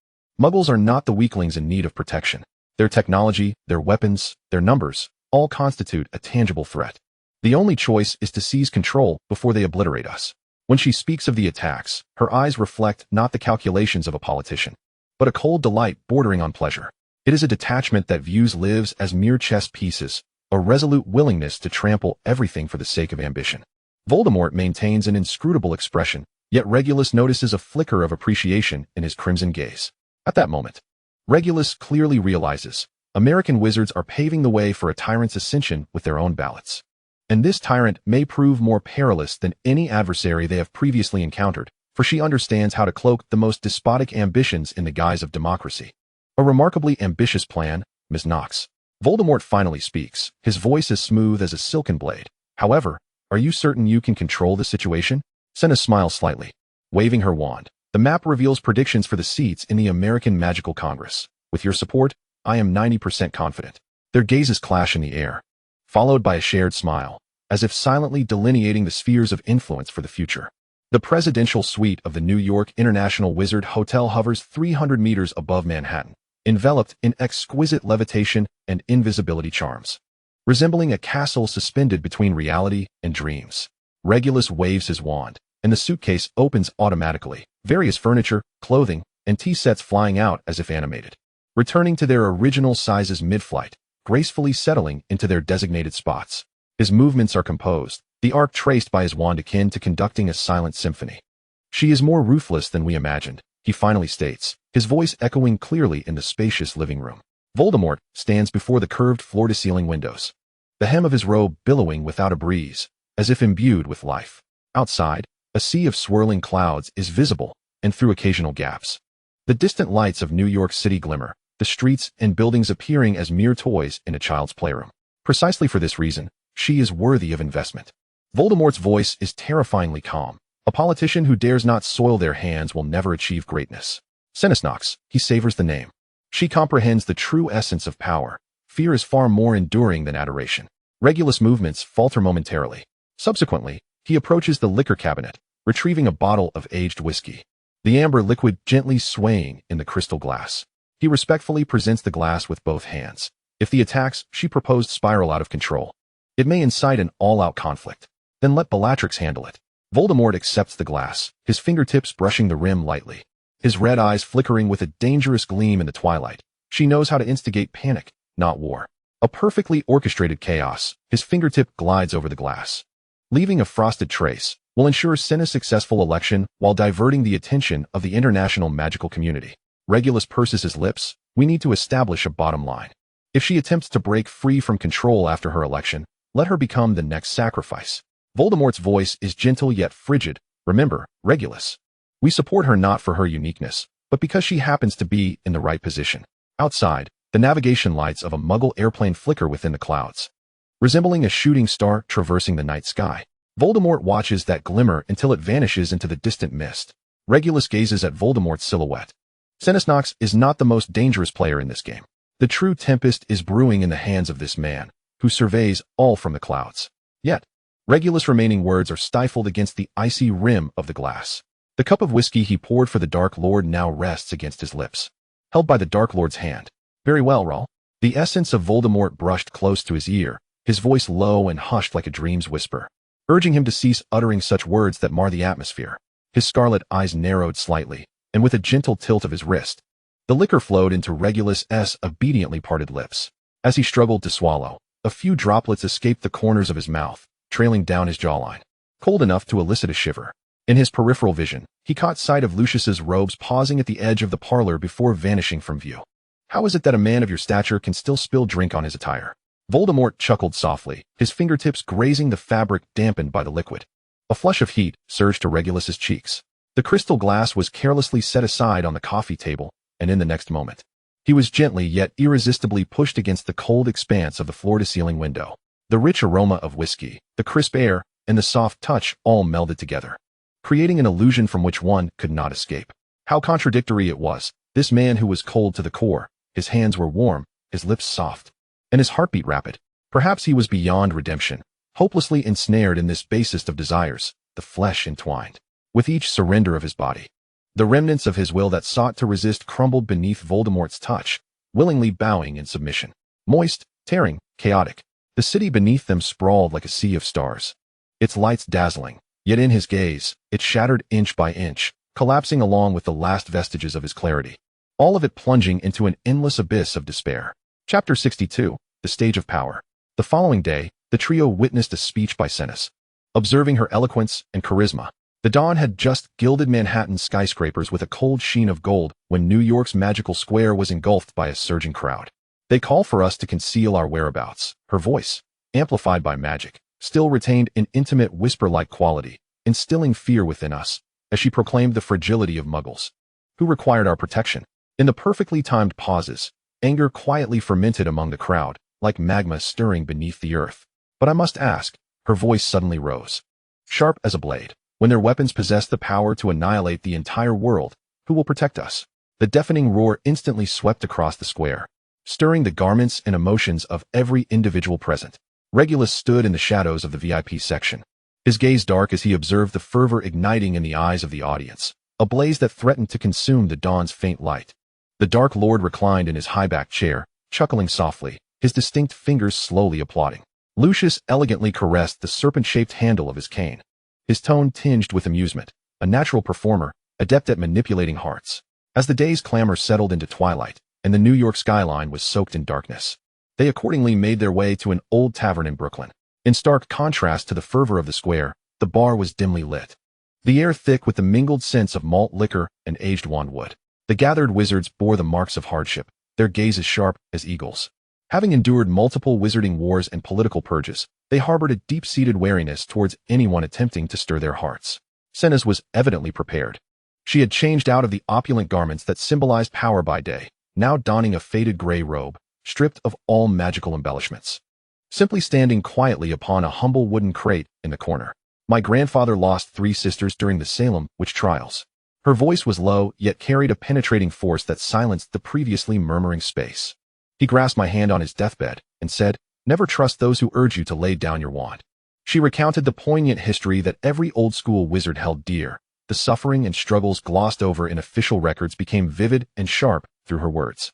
Muggles are not the weaklings in need of protection. Their technology, their weapons, their numbers, all constitute a tangible threat. The only choice is to seize control before they obliterate us. When she speaks of the attacks, her eyes reflect not the calculations of a politician, but a cold delight bordering on pleasure. It is a detachment that views lives as mere chess pieces, a resolute willingness to trample everything for the sake of ambition. Voldemort maintains an inscrutable expression, yet Regulus notices a flicker of appreciation in his crimson gaze. At that moment, Regulus clearly realizes American wizards are paving the way for a tyrant's ascension with their own ballots. And this tyrant may prove more perilous than any adversary they have previously encountered, for she understands how to cloak the most despotic ambitions in the guise of democracy. A remarkably ambitious plan, Miss Knox. Voldemort finally speaks, his voice as smooth as a silken blade. However, are you certain you can control the situation? Senna smiles slightly. Waving her wand, the map reveals predictions for the seats in the American Magical Congress. With your support, I am 90% confident. Their gazes clash in the air, followed by a shared smile, as if silently delineating the spheres of influence for the future. The presidential suite of the New York International Wizard Hotel hovers 300 meters above Manhattan, enveloped in exquisite levitation and invisibility charms, resembling a castle suspended between reality and dreams. Regulus waves his wand, and the suitcase opens automatically, various furniture, clothing, and tea sets flying out as if animated, returning to their original sizes mid-flight, gracefully settling into their designated spots. His movements are composed, the arc traced by his wand akin to conducting a silent symphony. She is more ruthless than we imagined, he finally states, his voice echoing clearly in the spacious living room. Voldemort stands before the curved floor-to-ceiling windows, the hem of his robe billowing without a breeze, as if imbued with life. Outside, a sea of swirling clouds is visible, and through occasional gaps, the distant lights of New York City glimmer, the streets and buildings appearing as mere toys in a child's playroom. Precisely for this reason, she is worthy of investment. Voldemort's voice is terrifyingly calm. A politician who dares not soil their hands will never achieve greatness. Senesnox, he savors the name. She comprehends the true essence of power. Fear is far more enduring than adoration. Regulus' movements falter momentarily. Subsequently, he approaches the liquor cabinet, retrieving a bottle of aged whiskey, the amber liquid gently swaying in the crystal glass. He respectfully presents the glass with both hands. If the attacks she proposed spiral out of control, it may incite an all-out conflict. Then let Bellatrix handle it. Voldemort accepts the glass, his fingertips brushing the rim lightly, his red eyes flickering with a dangerous gleam in the twilight. She knows how to instigate panic, not war. A perfectly orchestrated chaos, his fingertip glides over the glass, leaving a frosted trace, will ensure Senna's successful election while diverting the attention of the international magical community. Regulus purses his lips. We need to establish a bottom line. If she attempts to break free from control after her election, let her become the next sacrifice. Voldemort's voice is gentle yet frigid. Remember, Regulus. We support her not for her uniqueness, but because she happens to be in the right position. Outside, the navigation lights of a Muggle airplane flicker within the clouds, resembling a shooting star traversing the night sky. Voldemort watches that glimmer until it vanishes into the distant mist. Regulus gazes at Voldemort's silhouette. Senesnox is not the most dangerous player in this game. The true tempest is brewing in the hands of this man, who surveys all from the clouds. Yet, Regulus' remaining words are stifled against the icy rim of the glass. The cup of whiskey he poured for the Dark Lord now rests against his lips, held by the Dark Lord's hand. Very well, Rahl. The essence of Voldemort brushed close to his ear, his voice low and hushed like a dream's whisper, urging him to cease uttering such words that mar the atmosphere. His scarlet eyes narrowed slightly, and with a gentle tilt of his wrist, the liquor flowed into Regulus' obediently parted lips. As he struggled to swallow, a few droplets escaped the corners of his mouth, trailing down his jawline, cold enough to elicit a shiver. In his peripheral vision, he caught sight of Lucius's robes pausing at the edge of the parlor before vanishing from view. How is it that a man of your stature can still spill drink on his attire? Voldemort chuckled softly, his fingertips grazing the fabric dampened by the liquid. A flush of heat surged to Regulus's cheeks. The crystal glass was carelessly set aside on the coffee table, and in the next moment, he was gently yet irresistibly pushed against the cold expanse of the floor-to-ceiling window. The rich aroma of whiskey, the crisp air, and the soft touch all melded together, creating an illusion from which one could not escape. How contradictory it was, this man who was cold to the core. His hands were warm, his lips soft, and his heartbeat rapid. Perhaps he was beyond redemption, hopelessly ensnared in this basest of desires, the flesh entwined with each surrender of his body. The remnants of his will that sought to resist crumbled beneath Voldemort's touch, willingly bowing in submission. Moist, tearing, chaotic, the city beneath them sprawled like a sea of stars, its lights dazzling, yet in his gaze, it shattered inch by inch, collapsing along with the last vestiges of his clarity, all of it plunging into an endless abyss of despair. Chapter 62, The Stage of Power. The following day, the trio witnessed a speech by Senes. Observing her eloquence and charisma, the dawn had just gilded Manhattan's skyscrapers with a cold sheen of gold when New York's magical square was engulfed by a surging crowd. They call for us to conceal our whereabouts. Her voice, amplified by magic, still retained an intimate whisper-like quality, instilling fear within us, as she proclaimed the fragility of Muggles, who required our protection. In the perfectly timed pauses, anger quietly fermented among the crowd, like magma stirring beneath the earth. But I must ask, her voice suddenly rose, sharp as a blade. When their weapons possess the power to annihilate the entire world, who will protect us? The deafening roar instantly swept across the square, stirring the garments and emotions of every individual present. Regulus stood in the shadows of the VIP section, his gaze dark as he observed the fervor igniting in the eyes of the audience, a blaze that threatened to consume the dawn's faint light. The Dark Lord reclined in his high-backed chair, chuckling softly, his distinct fingers slowly applauding. Lucius elegantly caressed the serpent-shaped handle of his cane, his tone tinged with amusement, a natural performer, adept at manipulating hearts. As the day's clamor settled into twilight, and the New York skyline was soaked in darkness, they accordingly made their way to an old tavern in Brooklyn. In stark contrast to the fervor of the square, the bar was dimly lit. the air thick with the mingled scents of malt liquor and aged wandwood. The gathered wizards bore the marks of hardship, their gazes sharp as eagles. Having endured multiple wizarding wars and political purges, they harbored a deep-seated wariness towards anyone attempting to stir their hearts. Senna's was evidently prepared. She had changed out of the opulent garments that symbolized power by day, now donning a faded gray robe, stripped of all magical embellishments. Simply standing quietly upon a humble wooden crate in the corner. My grandfather lost 3 sisters during the Salem witch trials. Her voice was low, yet carried a penetrating force that silenced the previously murmuring space. He grasped my hand on his deathbed and said, "Never trust those who urge you to lay down your wand." She recounted the poignant history that every old-school wizard held dear. The suffering and struggles glossed over in official records became vivid and sharp through her words.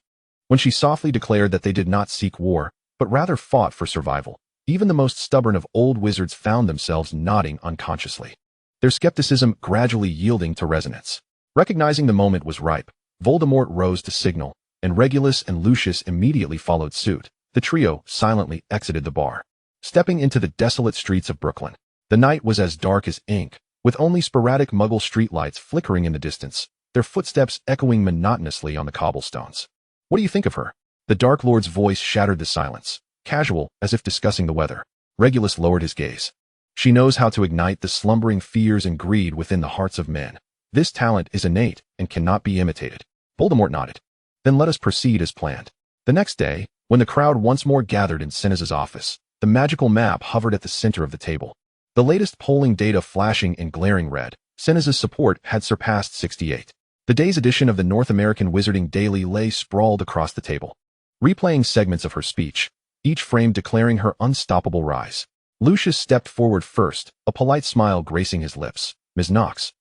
When she softly declared that they did not seek war, but rather fought for survival, even the most stubborn of old wizards found themselves nodding unconsciously, their skepticism gradually yielding to resonance. Recognizing the moment was ripe, Voldemort rose to signal, and Regulus and Lucius immediately followed suit. The trio silently exited the bar, stepping into the desolate streets of Brooklyn. The night was as dark as ink, with only sporadic Muggle streetlights flickering in the distance, their footsteps echoing monotonously on the cobblestones. "What do you think of her?" The Dark Lord's voice shattered the silence, casual, as if discussing the weather. Regulus lowered his gaze. "She knows how to ignite the slumbering fears and greed within the hearts of men. This talent is innate and cannot be imitated." Voldemort nodded. "Then let us proceed as planned." The next day, when the crowd once more gathered in Seneca's office, the magical map hovered at the center of the table. The latest polling data flashing in glaring red, Seneca's support had surpassed 68. The day's edition of the North American Wizarding Daily lay sprawled across the table, replaying segments of her speech, each frame declaring her unstoppable rise. Lucius stepped forward first, a polite smile gracing his lips. "Ms. Knox,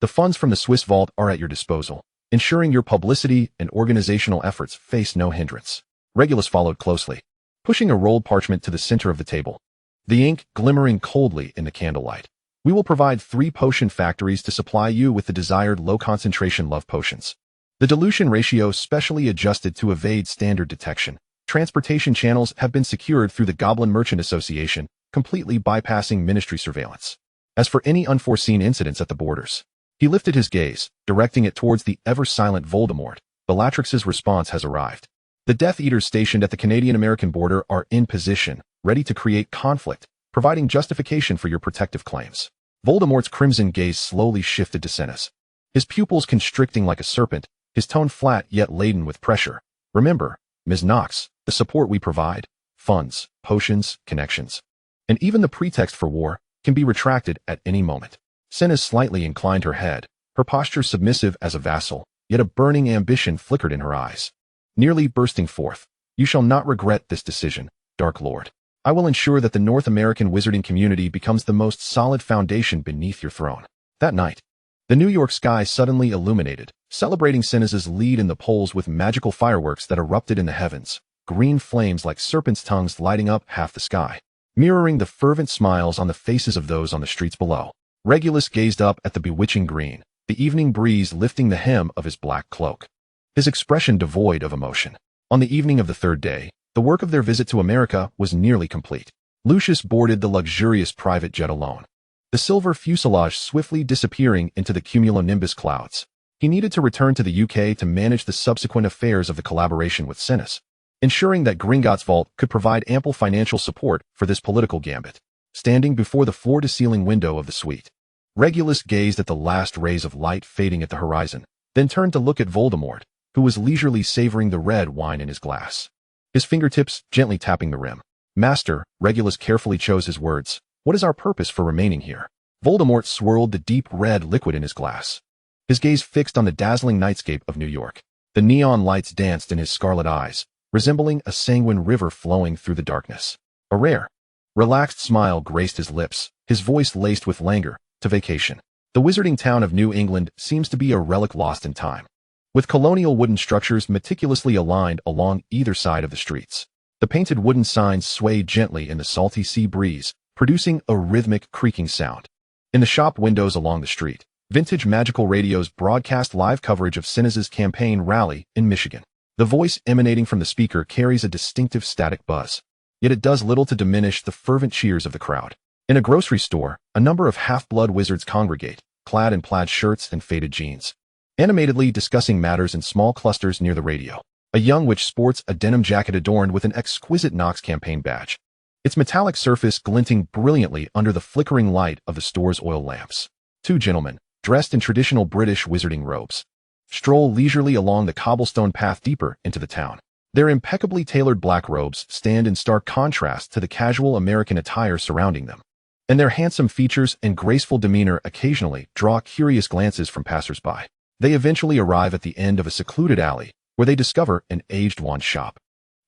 the funds from the Swiss vault are at your disposal, ensuring your publicity and organizational efforts face no hindrance." Regulus followed closely, pushing a rolled parchment to the center of the table, the ink glimmering coldly in the candlelight. "We will provide 3 potion factories to supply you with the desired low-concentration love potions. The dilution ratio specially adjusted to evade standard detection. Transportation channels have been secured through the Goblin Merchant Association, completely bypassing ministry surveillance. As for any unforeseen incidents at the borders," he lifted his gaze, directing it towards the ever-silent Voldemort. "Bellatrix's response has arrived. The Death Eaters stationed at the Canadian-American border are in position, ready to create conflict, providing justification for your protective claims." Voldemort's crimson gaze slowly shifted to Seneca's, his pupils constricting like a serpent, his tone flat yet laden with pressure. "Remember, Ms. Knox, the support we provide, funds, potions, connections, and even the pretext for war, can be retracted at any moment." Seneca slightly inclined her head, her posture submissive as a vassal, yet a burning ambition flickered in her eyes, nearly bursting forth. "You shall not regret this decision, Dark Lord. I will ensure that the North American wizarding community becomes the most solid foundation beneath your throne." That night, the New York sky suddenly illuminated, celebrating Seneca's lead in the polls with magical fireworks that erupted in the heavens, green flames like serpents' tongues lighting up half the sky, mirroring the fervent smiles on the faces of those on the streets below. Regulus gazed up at the bewitching green, the evening breeze lifting the hem of his black cloak, his expression devoid of emotion. On the evening of the 3rd day, the work of their visit to America was nearly complete. Lucius boarded the luxurious private jet alone, the silver fuselage swiftly disappearing into the cumulonimbus clouds. He needed to return to the UK to manage the subsequent affairs of the collaboration with Seneca, ensuring that Gringotts Vault could provide ample financial support for this political gambit. Standing before the floor-to-ceiling window of the suite, Regulus gazed at the last rays of light fading at the horizon, then turned to look at Voldemort, who was leisurely savoring the red wine in his glass, his fingertips gently tapping the rim. "Master," Regulus carefully chose his words, "what is our purpose for remaining here?" Voldemort swirled the deep red liquid in his glass, his gaze fixed on the dazzling nightscape of New York. The neon lights danced in his scarlet eyes, resembling a sanguine river flowing through the darkness. A rare, relaxed smile graced his lips, his voice laced with languor. "To vacation. The wizarding town of New England seems to be a relic lost in time, with colonial wooden structures meticulously aligned along either side of the streets. The painted wooden signs swayed gently in the salty sea breeze, producing a rhythmic creaking sound. In the shop windows along the street, vintage magical radios broadcast live coverage of Seneca's campaign rally in Michigan. The voice emanating from the speaker carries a distinctive static buzz, yet it does little to diminish the fervent cheers of the crowd. In a grocery store, a number of half-blood wizards congregate, clad in plaid shirts and faded jeans, animatedly discussing matters in small clusters near the radio. A young witch sports a denim jacket adorned with an exquisite Knox campaign badge, its metallic surface glinting brilliantly under the flickering light of the store's oil lamps. Two gentlemen, dressed in traditional British wizarding robes, stroll leisurely along the cobblestone path deeper into the town. Their impeccably tailored black robes stand in stark contrast to the casual American attire surrounding them, and their handsome features and graceful demeanor occasionally draw curious glances from passers-by. They eventually arrive at the end of a secluded alley, where they discover an aged wand shop.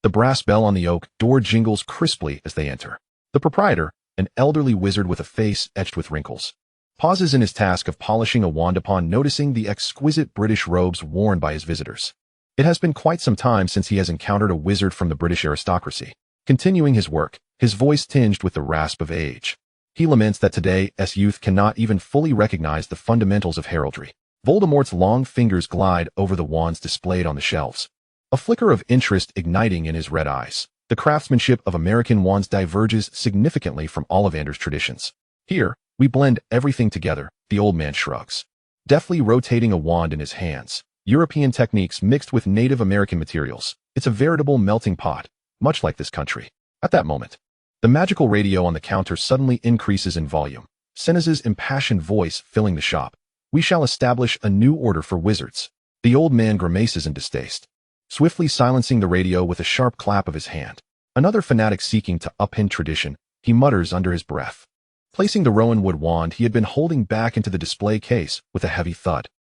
The brass bell on the oak door jingles crisply as they enter. The proprietor, an elderly wizard with a face etched with wrinkles, pauses in his task of polishing a wand upon noticing the exquisite British robes worn by his visitors. It has been quite some time since he has encountered a wizard from the British aristocracy. Continuing his work, his voice tinged with the rasp of age, he laments that today's youth cannot even fully recognize the fundamentals of heraldry. Voldemort's long fingers glide over the wands displayed on the shelves, a flicker of interest igniting in his red eyes. The craftsmanship of American wands diverges significantly from Ollivander's traditions. Here, we blend everything together, the old man shrugs, deftly rotating a wand in his hands. European techniques mixed with Native American materials. It's a veritable melting pot, much like this country. At that moment, the magical radio on the counter suddenly increases in volume, Senez's impassioned voice filling the shop. We shall establish a new order for wizards. The old man grimaces in distaste, swiftly silencing the radio with a sharp clap of his hand. Another fanatic seeking to upend tradition, he mutters under his breath, placing the rowan wood wand he had been holding back into the display case with a heavy thud.